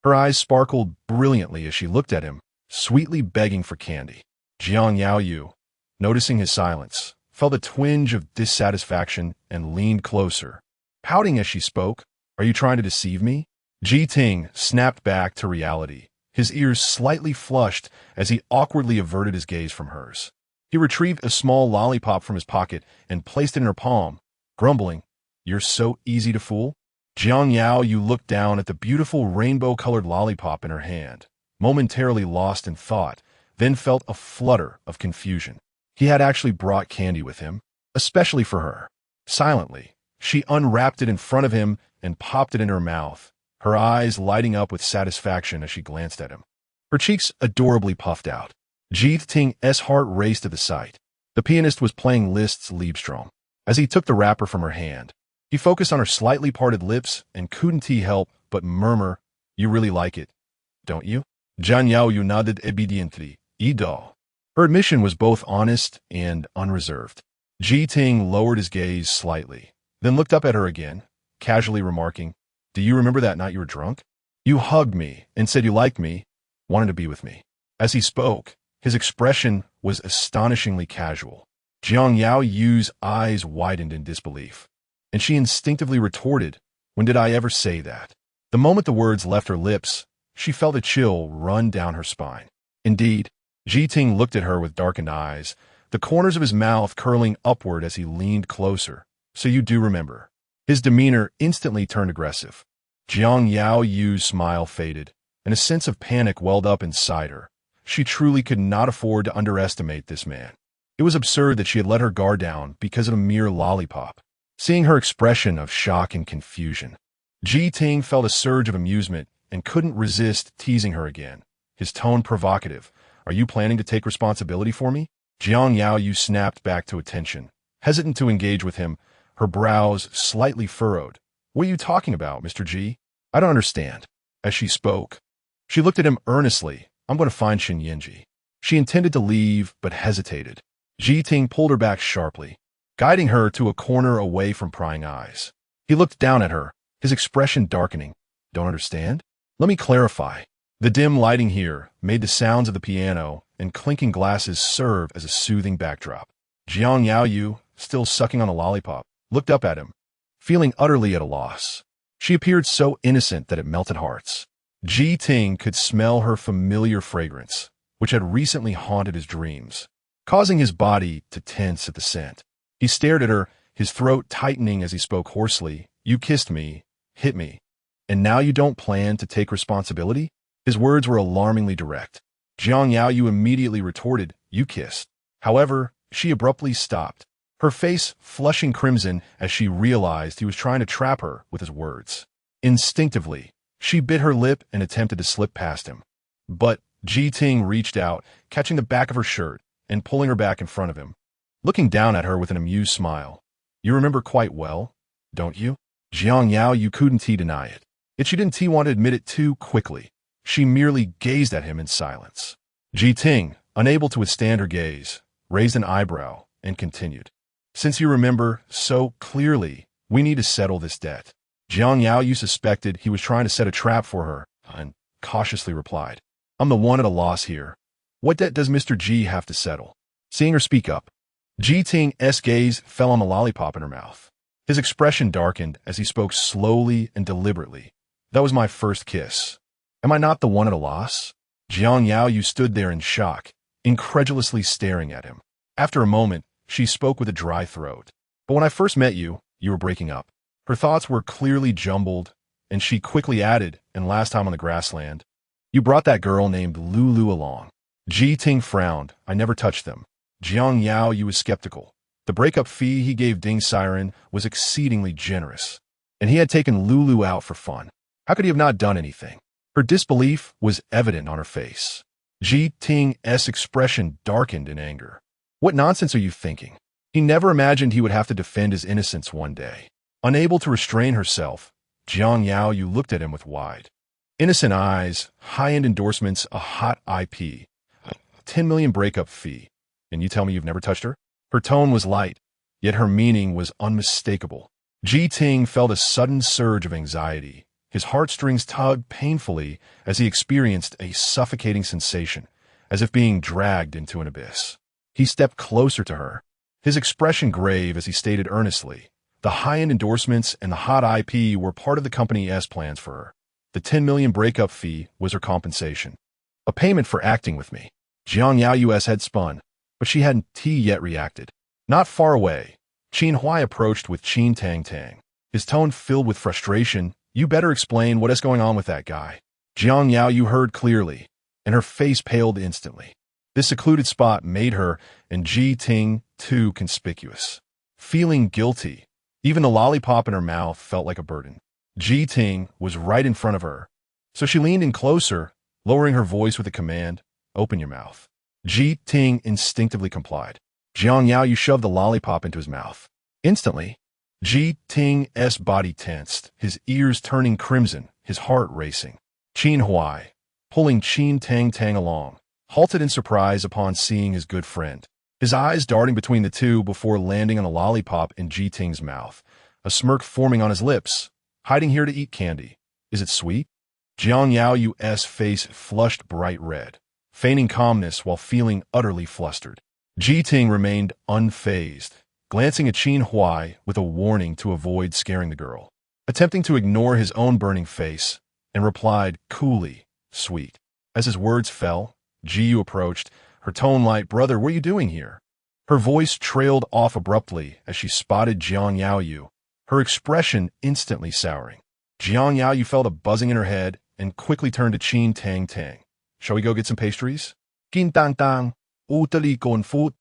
Her eyes sparkled brilliantly as she looked at him, sweetly begging for candy. Jiang Yaoyue, noticing his silence, felt a twinge of dissatisfaction and leaned closer, pouting as she spoke. Are you trying to deceive me? Ji Ting snapped back to reality, his ears slightly flushed as he awkwardly averted his gaze from hers. He retrieved a small lollipop from his pocket and placed it in her palm, grumbling, You're so easy to fool. Jiang Yaoyue looked down at the beautiful rainbow-colored lollipop in her hand, momentarily lost in thought, then felt a flutter of confusion. He had actually brought candy with him, especially for her. Silently, she unwrapped it in front of him and popped it in her mouth, her eyes lighting up with satisfaction as she glanced at him. Her cheeks adorably puffed out. Ji Ting's heart raced to the sight. The pianist was playing Liszt's Liebestrom. As he took the wrapper from her hand, he focused on her slightly parted lips and couldn't he help but murmur, "You really like it, don't you?" Jiang Yaoyue nodded obediently. "Idol." Her admission was both honest and unreserved. Ji Ting lowered his gaze slightly, then looked up at her again, casually remarking, "Do you remember that night you were drunk? You hugged me and said you liked me, wanted to be with me." As he spoke, his expression was astonishingly casual. Jiang Yaoyue's eyes widened in disbelief, and she instinctively retorted, "When did I ever say that?" The moment the words left her lips, she felt a chill run down her spine. Indeed, Ji Ting looked at her with darkened eyes, the corners of his mouth curling upward as he leaned closer. "So you do remember." His demeanor instantly turned aggressive. Jiang Yaoyue's smile faded, and a sense of panic welled up inside her. She truly could not afford to underestimate this man. It was absurd that she had let her guard down because of a mere lollipop. Seeing her expression of shock and confusion, Ji Ting felt a surge of amusement and couldn't resist teasing her again, his tone provocative. "Are you planning to take responsibility for me?" Jiang Yaoyue snapped back to attention, hesitant to engage with him, her brows slightly furrowed. "What are you talking about, Mr. Ji? I don't understand." As she spoke, she looked at him earnestly. "I'm going to find Shen Yanzhi." She intended to leave, but hesitated. Ji Ting pulled her back sharply, guiding her to a corner away from prying eyes. He looked down at her, his expression darkening. "Don't understand? Let me clarify." The dim lighting here made the sounds of the piano and clinking glasses serve as a soothing backdrop. Jiang Yaoyue, still sucking on a lollipop, looked up at him, feeling utterly at a loss. She appeared so innocent that it melted hearts. Ji Ting could smell her familiar fragrance, which had recently haunted his dreams, causing his body to tense at the scent. He stared at her, his throat tightening as he spoke hoarsely. "You kissed me, hit me, and now you don't plan to take responsibility?" His words were alarmingly direct. Jiang Yaoyue immediately retorted, "You kissed." However, she abruptly stopped, her face flushing crimson as she realized he was trying to trap her with his words. Instinctively, she bit her lip and attempted to slip past him. But Ji Ting reached out, catching the back of her shirt and pulling her back in front of him, looking down at her with an amused smile. "You remember quite well, don't you?" Jiang Yaoyue couldn't deny it, yet she didn't want to admit it too quickly. She merely gazed at him in silence. Ji Ting, unable to withstand her gaze, raised an eyebrow and continued, "Since you remember so clearly, we need to settle this debt." Jiang Yaoyue suspected he was trying to set a trap for her and cautiously replied, "I'm the one at a loss here. What debt does Mr. Ji have to settle?" Seeing her speak up, Ji Ting's gaze fell on the lollipop in her mouth. His expression darkened as he spoke slowly and deliberately. "That was my first kiss. Am I not the one at a loss?" Jiang Yaoyue stood there in shock, incredulously staring at him. After a moment, she spoke with a dry throat. "But when I first met you, you were breaking up." Her thoughts were clearly jumbled, and she quickly added, "And last time on the grassland, you brought that girl named Lulu along." Ji Ting frowned. "I never touched them." Jiang Yaoyue was skeptical. The breakup fee he gave Ding Siren was exceedingly generous, and he had taken Lulu out for fun. How could he have not done anything? Her disbelief was evident on her face. Ji Ting's expression darkened in anger. "What nonsense are you thinking?" He never imagined he would have to defend his innocence one day. Unable to restrain herself, Jiang Yaoyue looked at him with wide, innocent eyes, high-end endorsements, a hot IP, a 10 million breakup fee. "And you tell me you've never touched her?" Her tone was light, yet her meaning was unmistakable. Ji Ting felt a sudden surge of anxiety. His heartstrings tugged painfully as he experienced a suffocating sensation, as if being dragged into an abyss. He stepped closer to her, his expression grave as he stated earnestly, the high-end endorsements and the hot IP were part of the company's plans for her. The 10 million breakup fee was her compensation. A payment for acting with me. Jiang Yaoyue's head spun, but she hadn't yet reacted. Not far away, Qin Huai approached with Qin Tang Tang, his tone filled with frustration. "You better explain what is going on with that guy." Jiang Yaoyue heard clearly, and her face paled instantly. This secluded spot made her and Ji Ting too conspicuous. Feeling guilty, even the lollipop in her mouth felt like a burden. Ji Ting was right in front of her, so she leaned in closer, lowering her voice with a command, "Open your mouth." Ji Ting instinctively complied. Jiang Yaoyue shoved the lollipop into his mouth. Instantly, Ji Ting's body tensed, his ears turning crimson, his heart racing. Qin Huai, pulling Qin Tang along, halted in surprise upon seeing his good friend. His eyes darting between the two before landing on a lollipop in Ji Ting's mouth, a smirk forming on his lips. Hiding here to eat candy. Is it sweet? Jiang Yaoyue's face flushed bright red, feigning calmness while feeling utterly flustered. Ji Ting remained unfazed, glancing at Qin Huai with a warning to avoid scaring the girl, attempting to ignore his own burning face, and replied coolly, sweet. As his words fell, Jiyu approached, her tone light. Brother, what are you doing here? Her voice trailed off abruptly as she spotted Jiang Yaoyue, her expression instantly souring. Jiang Yaoyue felt a buzzing in her head and quickly turned to Qin Tang. Shall we go get some pastries? Qin Tang, utali gon food.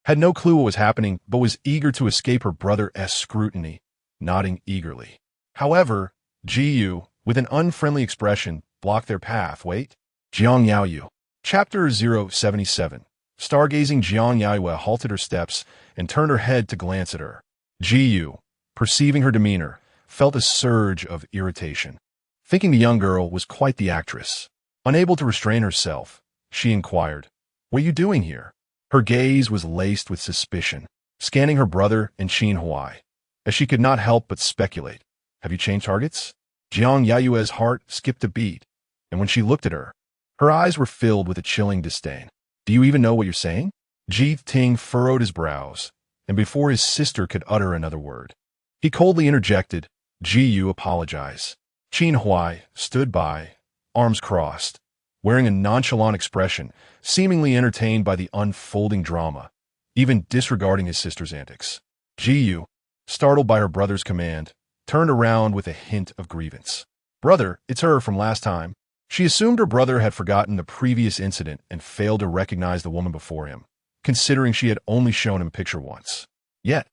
Had no clue what was happening, but was eager to escape her brother's scrutiny, nodding eagerly. However, Jiyu, with an unfriendly expression, blocked their path. Wait. Jiang Yaoyue. Chapter 077. Stargazing Jiang Yaoyue halted her steps and turned her head to glance at her. Jiyu, perceiving her demeanor, felt a surge of irritation. Thinking the young girl was quite the actress. Unable to restrain herself, she inquired, "What are you doing here?" Her gaze was laced with suspicion, scanning her brother and Qin Huai, as she could not help but speculate. Have you changed targets? Jiang Yaoyue's heart skipped a beat, and when she looked at her, her eyes were filled with a chilling disdain. Do you even know what you're saying? Ji Ting furrowed his brows, and before his sister could utter another word, he coldly interjected, Jiyu apologize. Qin Huai stood by, arms crossed, wearing a nonchalant expression, seemingly entertained by the unfolding drama, even disregarding his sister's antics. Jiyu, startled by her brother's command, turned around with a hint of grievance. Brother, it's her from last time. She assumed her brother had forgotten the previous incident and failed to recognize the woman before him, considering she had only shown him a picture once. Yet,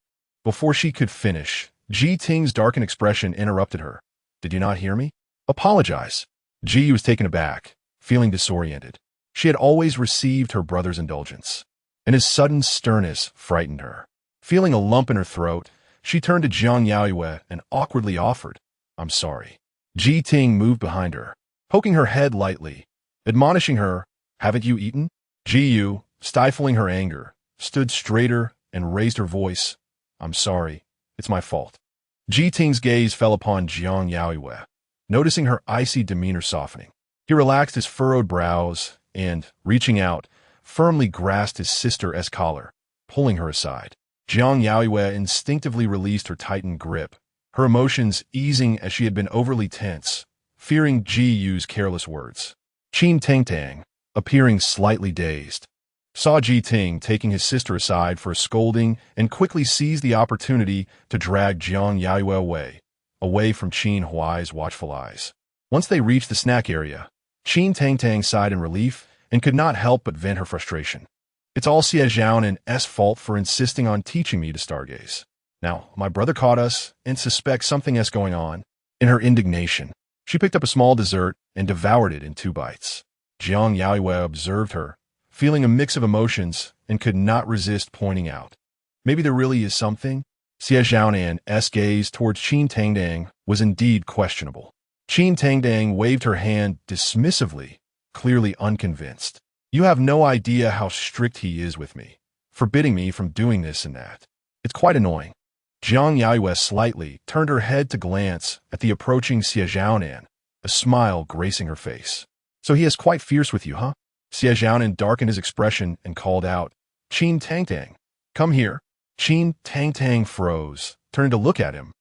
before she could finish, Ji Ting's darkened expression interrupted her. Did you not hear me? Apologize. Ji was taken aback, feeling disoriented. She had always received her brother's indulgence, and his sudden sternness frightened her. Feeling a lump in her throat, she turned to Jiang Yaoyue and awkwardly offered, I'm sorry. Ji Ting moved behind her, poking her head lightly, admonishing her, haven't you eaten? Jiyu, stifling her anger, stood straighter and raised her voice, I'm sorry, it's my fault. Ji Ting's gaze fell upon Jiang Yaoyue, noticing her icy demeanor softening. He relaxed his furrowed brows and, reaching out, firmly grasped his sister's collar, pulling her aside. Jiang Yaoyue instinctively released her tightened grip, her emotions easing as she had been overly tense, fearing Jiyu's careless words. Qin Tang, appearing slightly dazed, saw Ji Ting taking his sister aside for a scolding and quickly seized the opportunity to drag Jiang Yaoyue away from Qin Huai's watchful eyes. Once they reached the snack area, Qin Tang sighed in relief and could not help but vent her frustration. It's all Xie Zhaonin's fault for insisting on teaching me to stargaze. Now, my brother caught us and suspects something's going on. In her indignation, she picked up a small dessert and devoured it in 2 bites. Jiang Yaoyue observed her, feeling a mix of emotions, and could not resist pointing out. Maybe there really is something? Xie Zhaonin's gaze towards Qin Tang was indeed questionable. Qin Tang waved her hand dismissively, clearly unconvinced. You have no idea how strict he is with me, forbidding me from doing this and that. It's quite annoying. Jiang Yaoyue slightly turned her head to glance at the approaching Xie Zhaonin, a smile gracing her face. So he is quite fierce with you, huh? Xie Zhaonin darkened his expression and called out, Qin Tang, come here. Qin Tang froze, turned to look at him,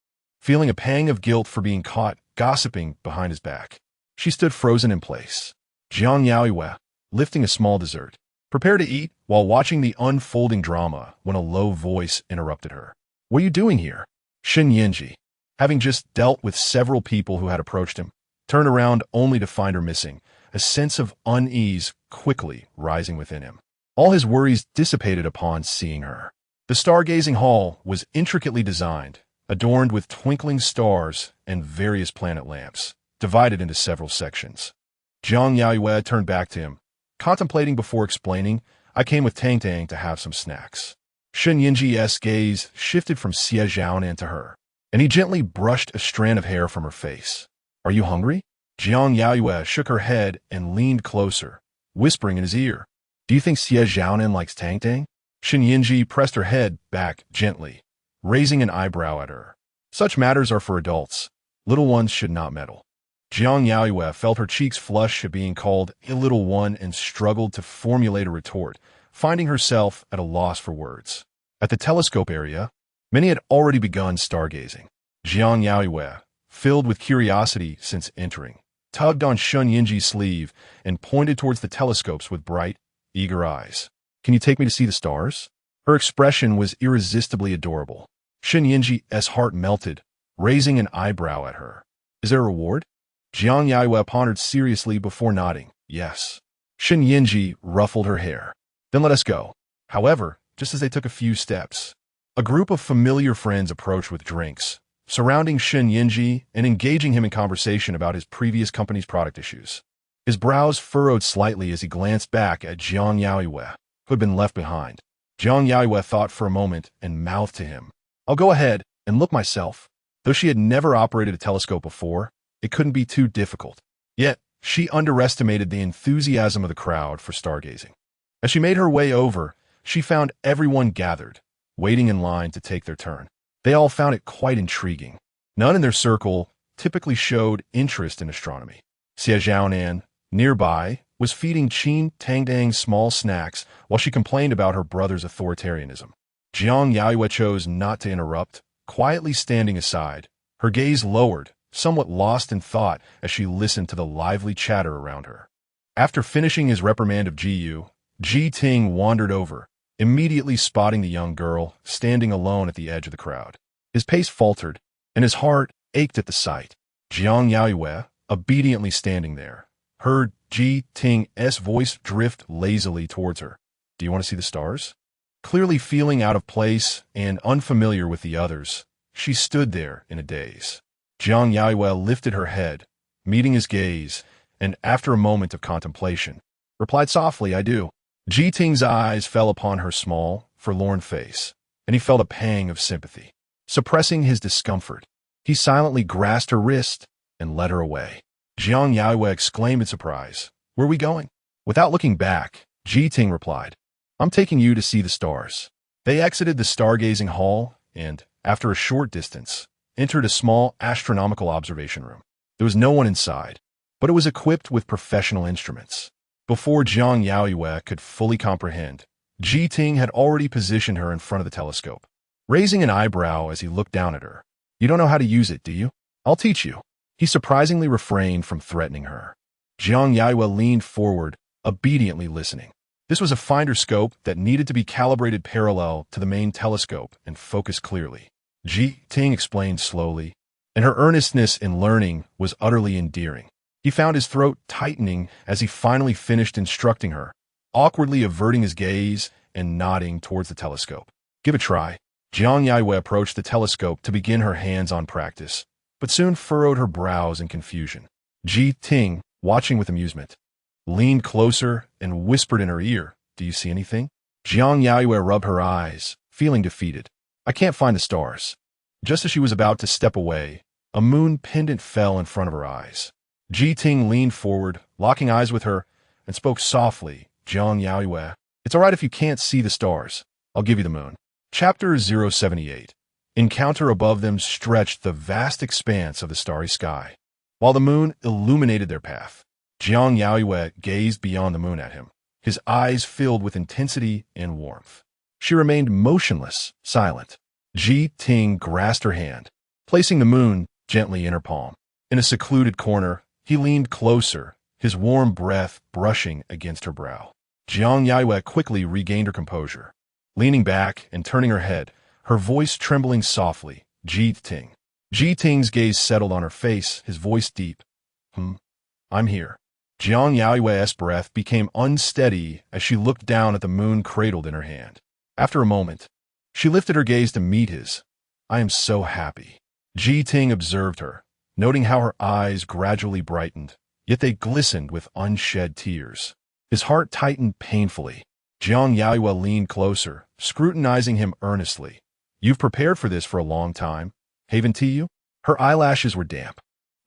feeling a pang of guilt for being caught gossiping behind his back. She stood frozen in place. Jiang Yaoyue, lifting a small dessert, prepared to eat while watching the unfolding drama when a low voice interrupted her. What are you doing here? Shen Yanzhi, having just dealt with several people who had approached him, turned around only to find her missing, a sense of unease quickly rising within him. All his worries dissipated upon seeing her. The stargazing hall was intricately designed, adorned with twinkling stars and various planet lamps, divided into several sections. Jiang Yaoyue turned back to him, contemplating before explaining, I came with Tang to have some snacks. Shen Yanzhi's gaze shifted from Xie Zhaonan to her, and he gently brushed a strand of hair from her face. Are you hungry? Jiang Yaoyue shook her head and leaned closer, whispering in his ear. Do you think Xie Zhaonan likes Tang Tang? Shen Yanzhi pressed her head back gently, raising an eyebrow at her. Such matters are for adults. Little ones should not meddle. Jiang Yaoyue felt her cheeks flush at being called a little one and struggled to formulate a retort, finding herself at a loss for words. At the telescope area, many had already begun stargazing. Jiang Yaoyue, filled with curiosity since entering, tugged on Shen Yanzhi's sleeve and pointed towards the telescopes with bright, eager eyes. Can you take me to see the stars? Her expression was irresistibly adorable. Shen Yanzhi's heart melted, raising an eyebrow at her. Is there a reward? Jiang Yaoyue pondered seriously before nodding. Yes. Shen Yanzhi ruffled her hair. Then let us go. However, just as they took a few steps, a group of familiar friends approached with drinks, surrounding Shen Yanzhi and engaging him in conversation about his previous company's product issues. His brows furrowed slightly as he glanced back at Jiang Yaoyue, who had been left behind. Jiang Yaoyue thought for a moment and mouthed to him, I'll go ahead and look myself. Though she had never operated a telescope before, it couldn't be too difficult. Yet, she underestimated the enthusiasm of the crowd for stargazing. As she made her way over, she found everyone gathered, waiting in line to take their turn. They all found it quite intriguing. None in their circle typically showed interest in astronomy. Xie Zhaonan, nearby, was feeding Qin Tangdang small snacks while she complained about her brother's authoritarianism. Jiang Yaoyue chose not to interrupt, quietly standing aside, her gaze lowered, somewhat lost in thought as she listened to the lively chatter around her. After finishing his reprimand of Jiyu, Ji Ting wandered over, immediately spotting the young girl standing alone at the edge of the crowd. His pace faltered, and his heart ached at the sight. Jiang Yaoyue, obediently standing there, heard Ji Ting's voice drift lazily towards her. Do you want to see the stars? Clearly feeling out of place and unfamiliar with the others, she stood there in a daze. Jiang Yaoyue lifted her head, meeting his gaze, and after a moment of contemplation, replied softly, I do. Ji Ting's eyes fell upon her small, forlorn face, and he felt a pang of sympathy. Suppressing his discomfort, he silently grasped her wrist and led her away. Jiang Yaoyue exclaimed in surprise, Where are we going? Without looking back, Ji Ting replied, I'm taking you to see the stars. They exited the stargazing hall and, after a short distance, entered a small astronomical observation room. There was no one inside, but it was equipped with professional instruments. Before Jiang Yaoyue could fully comprehend, Ji Ting had already positioned her in front of the telescope, raising an eyebrow as he looked down at her. You don't know how to use it, do you? I'll teach you. He surprisingly refrained from threatening her. Jiang Yaoyue leaned forward, obediently listening. This was a finder scope that needed to be calibrated parallel to the main telescope and focus clearly. Ji Ting explained slowly, and her earnestness in learning was utterly endearing. He found his throat tightening as he finally finished instructing her, awkwardly averting his gaze and nodding towards the telescope. Give a try. Jiang Yaoyue approached the telescope to begin her hands-on practice, but soon furrowed her brows in confusion. Ji Ting, watching with amusement, leaned closer and whispered in her ear, Do you see anything? Jiang Yaoyue rubbed her eyes, feeling defeated. I can't find the stars. Just as she was about to step away, a moon pendant fell in front of her eyes. Ji Ting leaned forward, locking eyes with her, and spoke softly, Jiang Yaoyue, It's all right if you can't see the stars. I'll give you the moon. Chapter 078. Encounter above them stretched the vast expanse of the starry sky, while the moon illuminated their path. Jiang Yaoyue gazed beyond the moon at him, his eyes filled with intensity and warmth. She remained motionless, silent. Ji Ting grasped her hand, placing the moon gently in her palm. In a secluded corner, he leaned closer, his warm breath brushing against her brow. Jiang Yaoyue quickly regained her composure. Leaning back and turning her head, her voice trembling softly, Ji Ting. Ji Ting's gaze settled on her face, his voice deep. I'm here. Jiang Yaoyue's breath became unsteady as she looked down at the moon cradled in her hand. After a moment, she lifted her gaze to meet his. I am so happy. Ji Ting observed her, noting how her eyes gradually brightened, yet they glistened with unshed tears. His heart tightened painfully. Jiang Yaoyue leaned closer, scrutinizing him earnestly. You've prepared for this for a long time, haven't you? Her eyelashes were damp.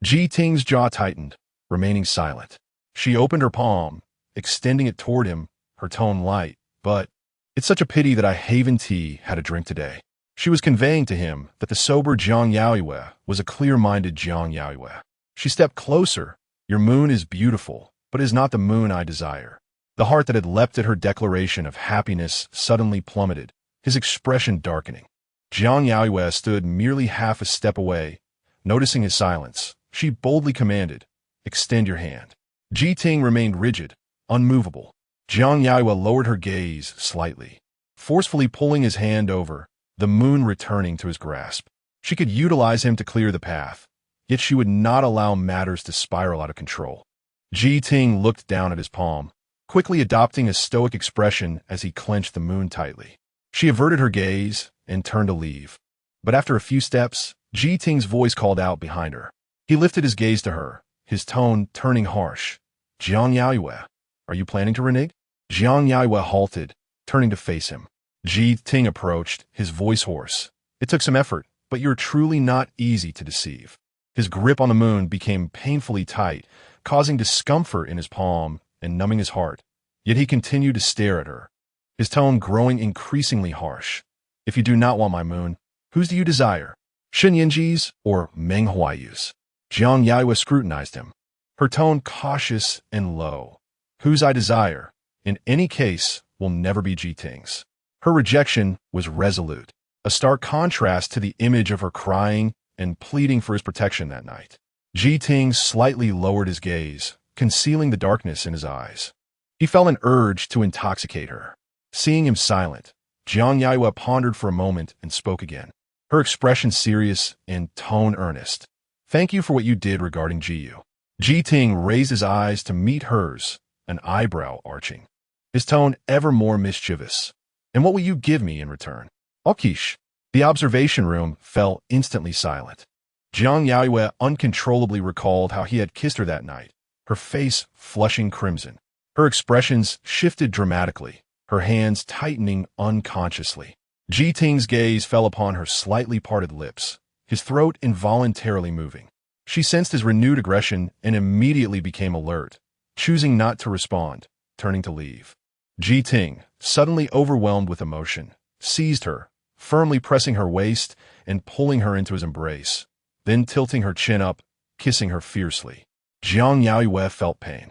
Ji Ting's jaw tightened, remaining silent. She opened her palm, extending it toward him, her tone light. But it's such a pity that I haven't had a drink today. She was conveying to him that the sober Jiang Yaoyue was a clear-minded Jiang Yaoyue. She stepped closer. Your moon is beautiful, but is not the moon I desire. The heart that had leapt at her declaration of happiness suddenly plummeted, his expression darkening. Jiang Yaoyue stood merely half a step away. Noticing his silence, she boldly commanded, "Extend your hand." Ji Ting remained rigid, unmovable. Jiang Yaoyue lowered her gaze slightly, forcefully pulling his hand over, the moon returning to his grasp. She could utilize him to clear the path, yet she would not allow matters to spiral out of control. Ji Ting looked down at his palm, quickly adopting a stoic expression as he clenched the moon tightly. She averted her gaze and turned to leave. But after a few steps, Ji Ting's voice called out behind her. He lifted his gaze to her, his tone turning harsh. "Jiang Yaoyue, are you planning to renege?" Jiang Yaoyue halted, turning to face him. Ji Ting approached, his voice hoarse. "It took some effort, but you're truly not easy to deceive." His grip on the moon became painfully tight, causing discomfort in his palm and numbing his heart. Yet he continued to stare at her, his tone growing increasingly harsh. "If you do not want my moon, whose do you desire? Shen Yanzhi's or Meng Huaiyu's?" Jiang Yaoyue scrutinized him, her tone cautious and low. "Whose I desire, in any case, will never be Ji Ting's." Her rejection was resolute, a stark contrast to the image of her crying and pleading for his protection that night. Ji Ting slightly lowered his gaze, concealing the darkness in his eyes. He felt an urge to intoxicate her. Seeing him silent, Jiang Yaoyue pondered for a moment and spoke again, her expression serious and tone earnest. "Thank you for what you did regarding Jiyu." Ji Ting raised his eyes to meet hers, an eyebrow arching, his tone ever more mischievous. "And what will you give me in return?" "Okish." The observation room fell instantly silent. Jiang Yaoyue uncontrollably recalled how he had kissed her that night, her face flushing crimson. Her expressions shifted dramatically, her hands tightening unconsciously. Ji Ting's gaze fell upon her slightly parted lips, his throat involuntarily moving. She sensed his renewed aggression and immediately became alert, choosing not to respond, turning to leave. Ji Ting, suddenly overwhelmed with emotion, seized her, firmly pressing her waist and pulling her into his embrace, then tilting her chin up, kissing her fiercely. Jiang Yaoyue felt pain.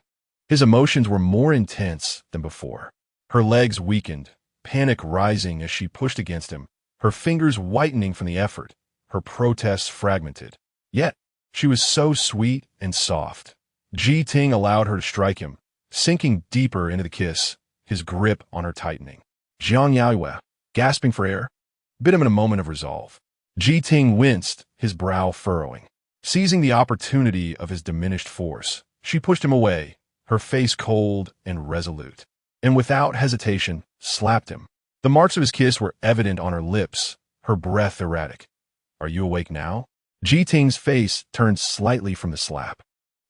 His emotions were more intense than before. Her legs weakened, panic rising as she pushed against him, her fingers whitening from the effort, her protests fragmented. Yet, she was so sweet and soft. Ji Ting allowed her to strike him, sinking deeper into the kiss, his grip on her tightening. Jiang Yaoyue, gasping for air, bit him in a moment of resolve. Ji Ting winced, his brow furrowing. Seizing the opportunity of his diminished force, she pushed him away, her face cold and resolute, and without hesitation, slapped him. The marks of his kiss were evident on her lips, her breath erratic. "Are you awake now?" Ji Ting's face turned slightly from the slap,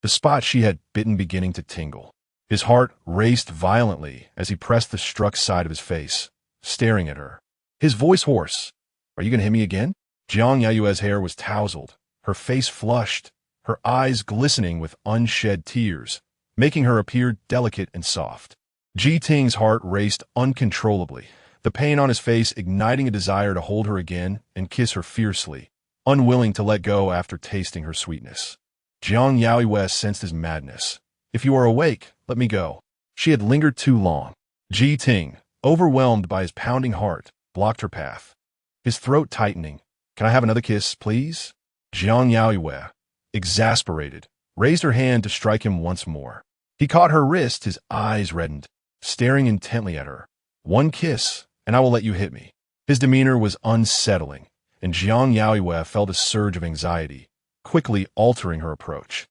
the spot she had bitten beginning to tingle. His heart raced violently as he pressed the struck side of his face, staring at her. His voice hoarse. "Are you going to hit me again?" Jiang Yaoyue's hair was tousled, her face flushed, her eyes glistening with unshed tears, making her appear delicate and soft. Ji Ting's heart raced uncontrollably, the pain on his face igniting a desire to hold her again and kiss her fiercely, unwilling to let go after tasting her sweetness. Jiang Yaoyue sensed his madness. "If you are awake, let me go." She had lingered too long. Ji Ting, overwhelmed by his pounding heart, blocked her path, his throat tightening. "Can I have another kiss, please?" Jiang Yaoyue, exasperated, raised her hand to strike him once more. He caught her wrist, his eyes reddened, staring intently at her. "One kiss, and I will let you hit me." His demeanor was unsettling, and Jiang Yaoyue felt a surge of anxiety, quickly altering her approach.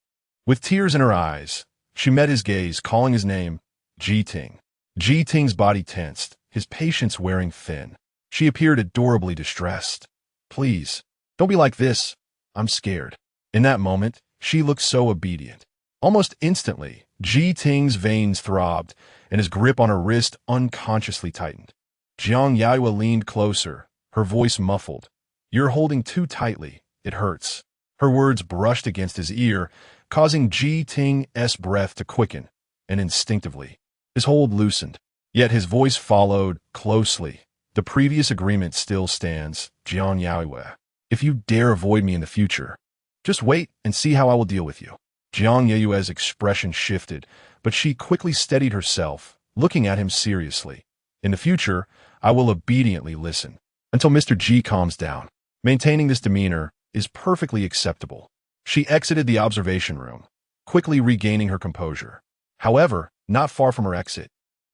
With tears in her eyes, she met his gaze, calling his name, Ji Ting. Ji Ting's body tensed, his patience wearing thin. She appeared adorably distressed. "Please, don't be like this. I'm scared." In that moment, she looked so obedient. Almost instantly, Ji Ting's veins throbbed, and his grip on her wrist unconsciously tightened. Jiang Yaoyue leaned closer, her voice muffled. "You're holding too tightly. It hurts." Her words brushed against his ear, causing Ji Ting's breath to quicken, and instinctively, his hold loosened. Yet his voice followed closely. "The previous agreement still stands, Jiang Yaoyue. If you dare avoid me in the future, just wait and see how I will deal with you." Jiang Yaoyue's expression shifted, but she quickly steadied herself, looking at him seriously. "In the future, I will obediently listen, until Mr. Ji calms down. Maintaining this demeanor is perfectly acceptable." She exited the observation room, quickly regaining her composure. However, not far from her exit,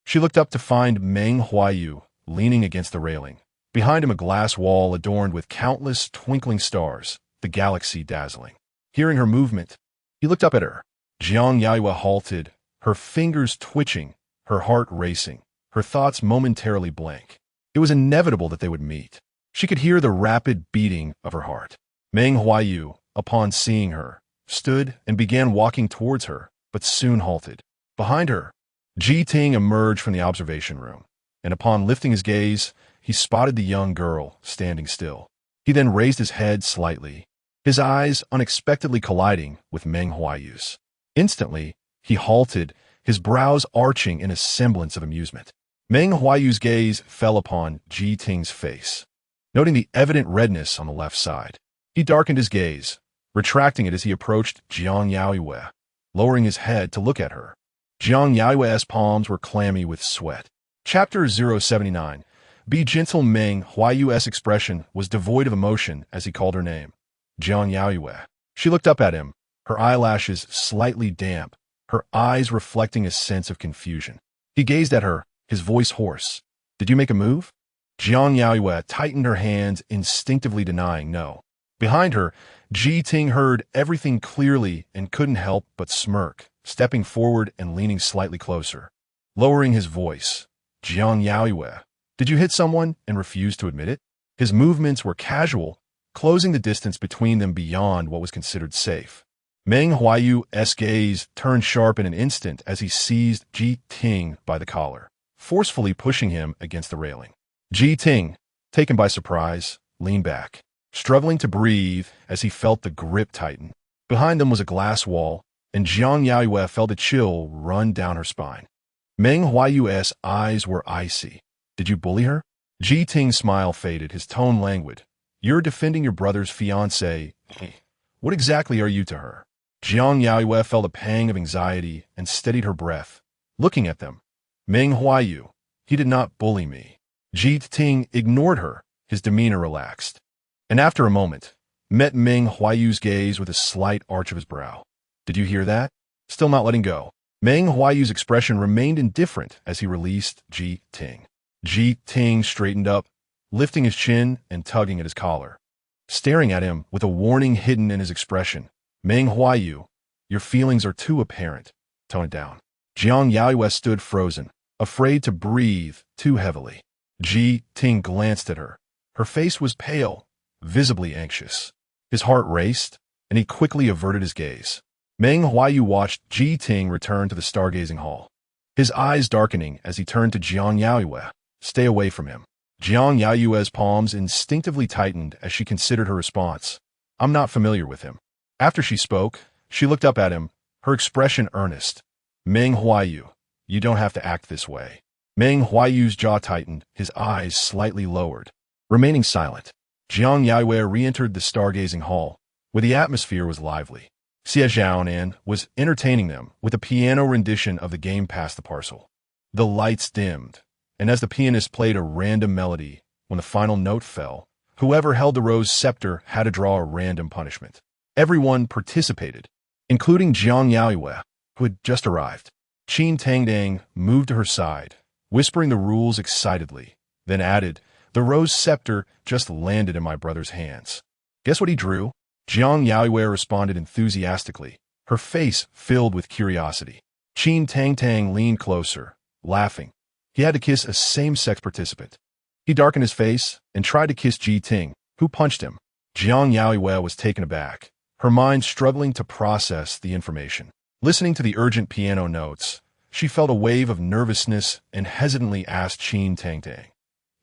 she looked up to find Meng Huaiyu leaning against the railing. Behind him, a glass wall adorned with countless twinkling stars, the galaxy dazzling. Hearing her movement, he looked up at her. Jiang Yaoyue halted, her fingers twitching, her heart racing, her thoughts momentarily blank. It was inevitable that they would meet. She could hear the rapid beating of her heart. Meng Huaiyu, upon seeing her, stood and began walking towards her, but soon halted. Behind her, Ji Ting emerged from the observation room, and upon lifting his gaze, he spotted the young girl standing still. He then raised his head slightly, his eyes unexpectedly colliding with Meng Huaiyu's. Instantly, he halted, his brows arching in a semblance of amusement. Meng Huaiyu's gaze fell upon Ji Ting's face. Noting the evident redness on the left side, he darkened his gaze, retracting it as he approached Jiang Yaoyue, lowering his head to look at her. Jiang Yaoyue's palms were clammy with sweat. Chapter 079. Be gentle. Meng Huaiyu's expression was devoid of emotion as he called her name. Jiang Yaoyue. She looked up at him, her eyelashes slightly damp, her eyes reflecting a sense of confusion. He gazed at her, his voice hoarse. "Did you make a move?" Jiang Yaoyue tightened her hands, instinctively denying no. Behind her, Ji Ting heard everything clearly and couldn't help but smirk, stepping forward and leaning slightly closer. Lowering his voice, "Jiang Yaoyue, did you hit someone and refuse to admit it?" His movements were casual, closing the distance between them beyond what was considered safe. Meng Huaiyu's gaze turned sharp in an instant as he seized Ji Ting by the collar, forcefully pushing him against the railing. Ji Ting, taken by surprise, leaned back, struggling to breathe as he felt the grip tighten. Behind them was a glass wall, and Jiang Yaoyue felt a chill run down her spine. Meng Huaiyu's eyes were icy. "Did you bully her?" Ji Ting's smile faded, his tone languid. "You're defending your brother's fiancée. What exactly are you to her?" Jiang Yaoyue felt a pang of anxiety and steadied her breath, looking at them. "Meng Huaiyu, he did not bully me." Ji Ting ignored her, his demeanor relaxed, and after a moment, met Meng Huaiyu's gaze with a slight arch of his brow. "Did you hear that?" Still not letting go, Meng Huaiyu's expression remained indifferent as he released Ji Ting. Ji Ting straightened up, lifting his chin and tugging at his collar. Staring at him with a warning hidden in his expression, "Meng Huaiyu, your feelings are too apparent. Tone it down." Jiang Yaoyue stood frozen, afraid to breathe too heavily. Ji Ting glanced at her. Her face was pale, visibly anxious. His heart raced, and he quickly averted his gaze. Meng Huaiyu watched Ji Ting return to the stargazing hall, his eyes darkening as he turned to Jiang Yaoyue. "Stay away from him." Jiang Yaoyue's palms instinctively tightened as she considered her response. "I'm not familiar with him." After she spoke, she looked up at him, her expression earnest. "Meng Huaiyu, you don't have to act this way." Meng Huaiyu's jaw tightened, his eyes slightly lowered. Remaining silent, Jiang Yaoyue re-entered the stargazing hall, where the atmosphere was lively. Xie Zhaonan was entertaining them with a piano rendition of the game Pass the Parcel. The lights dimmed, and as the pianist played a random melody, when the final note fell, whoever held the rose scepter had to draw a random punishment. Everyone participated, including Jiang Yaoyue, who had just arrived. Qin Tangdang moved to her side, whispering the rules excitedly, then added, "The rose scepter just landed in my brother's hands. Guess what he drew?" Jiang Yaoyue responded enthusiastically, her face filled with curiosity. Qin Tangtang leaned closer, laughing. He had to kiss a same-sex participant. He darkened his face and tried to kiss Ji Ting, who punched him. Jiang Yaoyue was taken aback, her mind struggling to process the information. Listening to the urgent piano notes, she felt a wave of nervousness and hesitantly asked Qin Tangtang,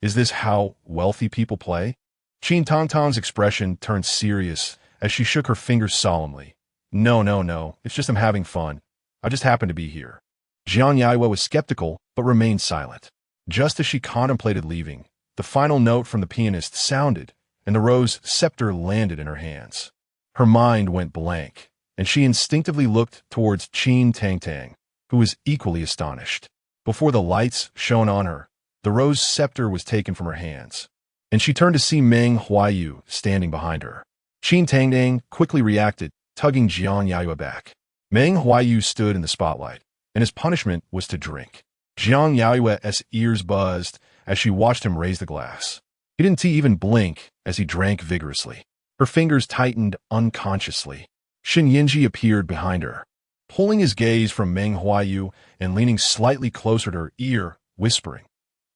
"Is this how wealthy people play?" Qin Tangtang's expression turned serious as she shook her fingers solemnly. No, no, no, it's just I'm having fun. I just happen to be here." Jiang Yaoyue was skeptical, but remained silent. Just as she contemplated leaving, the final note from the pianist sounded, and the rose scepter landed in her hands. Her mind went blank, and she instinctively looked towards Qin Tangtang, who was equally astonished. Before the lights shone on her, the rose scepter was taken from her hands, and she turned to see Meng Huaiyu standing behind her. Qin Tangtang quickly reacted, tugging Jiang Yaoyue back. Meng Huaiyu stood in the spotlight, and his punishment was to drink. Jiang Yaoyue's ears buzzed as she watched him raise the glass. He didn't even blink as he drank vigorously. Her fingers tightened unconsciously. Shen Yanzhi appeared behind her, pulling his gaze from Meng Huaiyu and leaning slightly closer to her ear, whispering,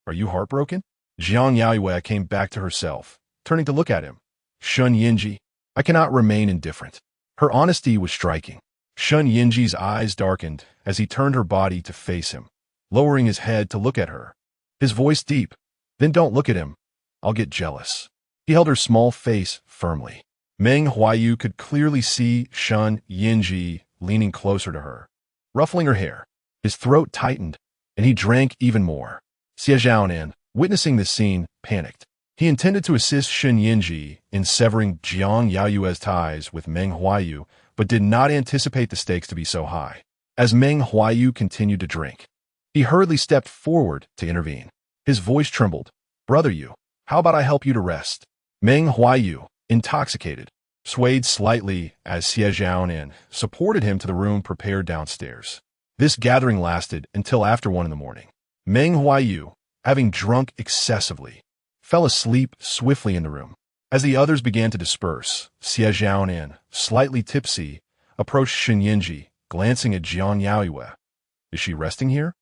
"Are you heartbroken?" Jiang Yaoyue came back to herself, turning to look at him. "Shen Yanzhi, I cannot remain indifferent." Her honesty was striking. Shen Yanzhi's eyes darkened as he turned her body to face him, lowering his head to look at her. His voice deep, "Then don't look at him. I'll get jealous." He held her small face firmly. Meng Huaiyu could clearly see Shen Yanzhi leaning closer to her, ruffling her hair. His throat tightened, and he drank even more. Xie Zhaonan, witnessing this scene, panicked. He intended to assist Shen Yanzhi in severing Jiang Yaoyue's ties with Meng Huaiyu, but did not anticipate the stakes to be so high. As Meng Huaiyu continued to drink, he hurriedly stepped forward to intervene. His voice trembled. "Brother Yu, how about I help you to rest?" Meng Huaiyu, intoxicated, swayed slightly as Xie Zhaonan supported him to the room prepared downstairs. This gathering lasted until after 1 a.m. Meng Huaiyu, having drunk excessively, fell asleep swiftly in the room. As the others began to disperse, Xie Zhaonan, slightly tipsy, approached Shen Yanzhi, glancing at Jiang Yaoyue. "Is she resting here?"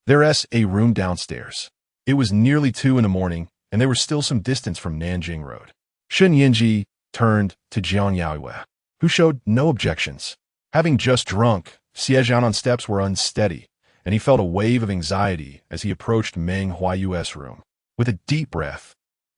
"There's a room downstairs." It was nearly 2 a.m, and they were still some distance from Nanjing Road. Shen Yanzhi turned to Jiang Yaoyue, who showed no objections. Having just drunk, Xie Zhaonan's steps were unsteady, and he felt a wave of anxiety as he approached Meng Huaiyu's room. With a deep breath,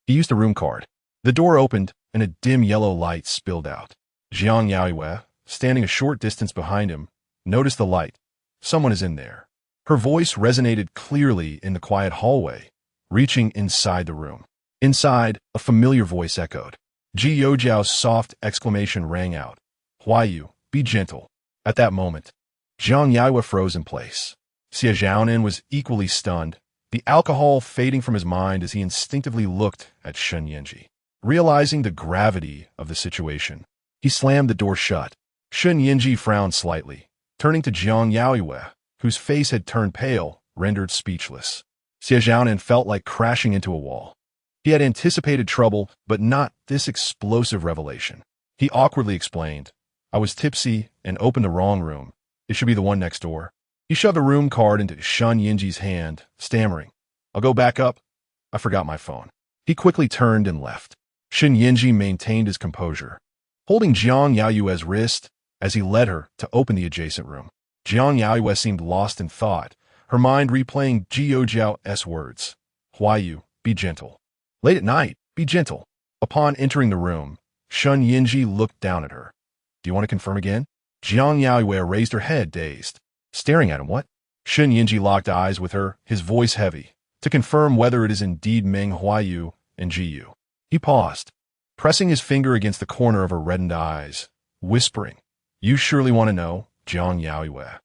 he used a room card. The door opened, and a dim yellow light spilled out. Jiang Yaoyue, standing a short distance behind him, noticed the light. "Someone is in there." Her voice resonated clearly in the quiet hallway, reaching inside the room. Inside, a familiar voice echoed. Ji Youjiao's soft exclamation rang out. "Huaiyu, be gentle." At that moment, Jiang Yaoyue froze in place. Xie Zhaonan was equally stunned, the alcohol fading from his mind as he instinctively looked at Shen Yanzhi. Realizing the gravity of the situation, he slammed the door shut. Shen Yanzhi frowned slightly, turning to Jiang Yaoyue, whose face had turned pale, rendered speechless. Xie Zhaonan felt like crashing into a wall. He had anticipated trouble, but not this explosive revelation. He awkwardly explained, "I was tipsy and opened the wrong room. It should be the one next door." He shoved a room card into Shen Yanzhi's hand, stammering, "I'll go back up. I forgot my phone." He quickly turned and left. Shen Yanzhi maintained his composure, holding Jiang Yaoyue's wrist as he led her to open the adjacent room. Jiang Yaoyue seemed lost in thought, her mind replaying Ji Youjiao's words. "Huaiyu, be gentle. Late at night, be gentle." Upon entering the room, Shen Yanzhi looked down at her. "Do you want to confirm again?" Jiang Yaoyue raised her head, dazed. Staring at him, "What?" Shen Yanzhi locked eyes with her, his voice heavy, to confirm whether it is indeed Meng Huaiyu and Ji Yu. He paused, pressing his finger against the corner of her reddened eyes, whispering, "You surely want to know, Jiang Yaoyue."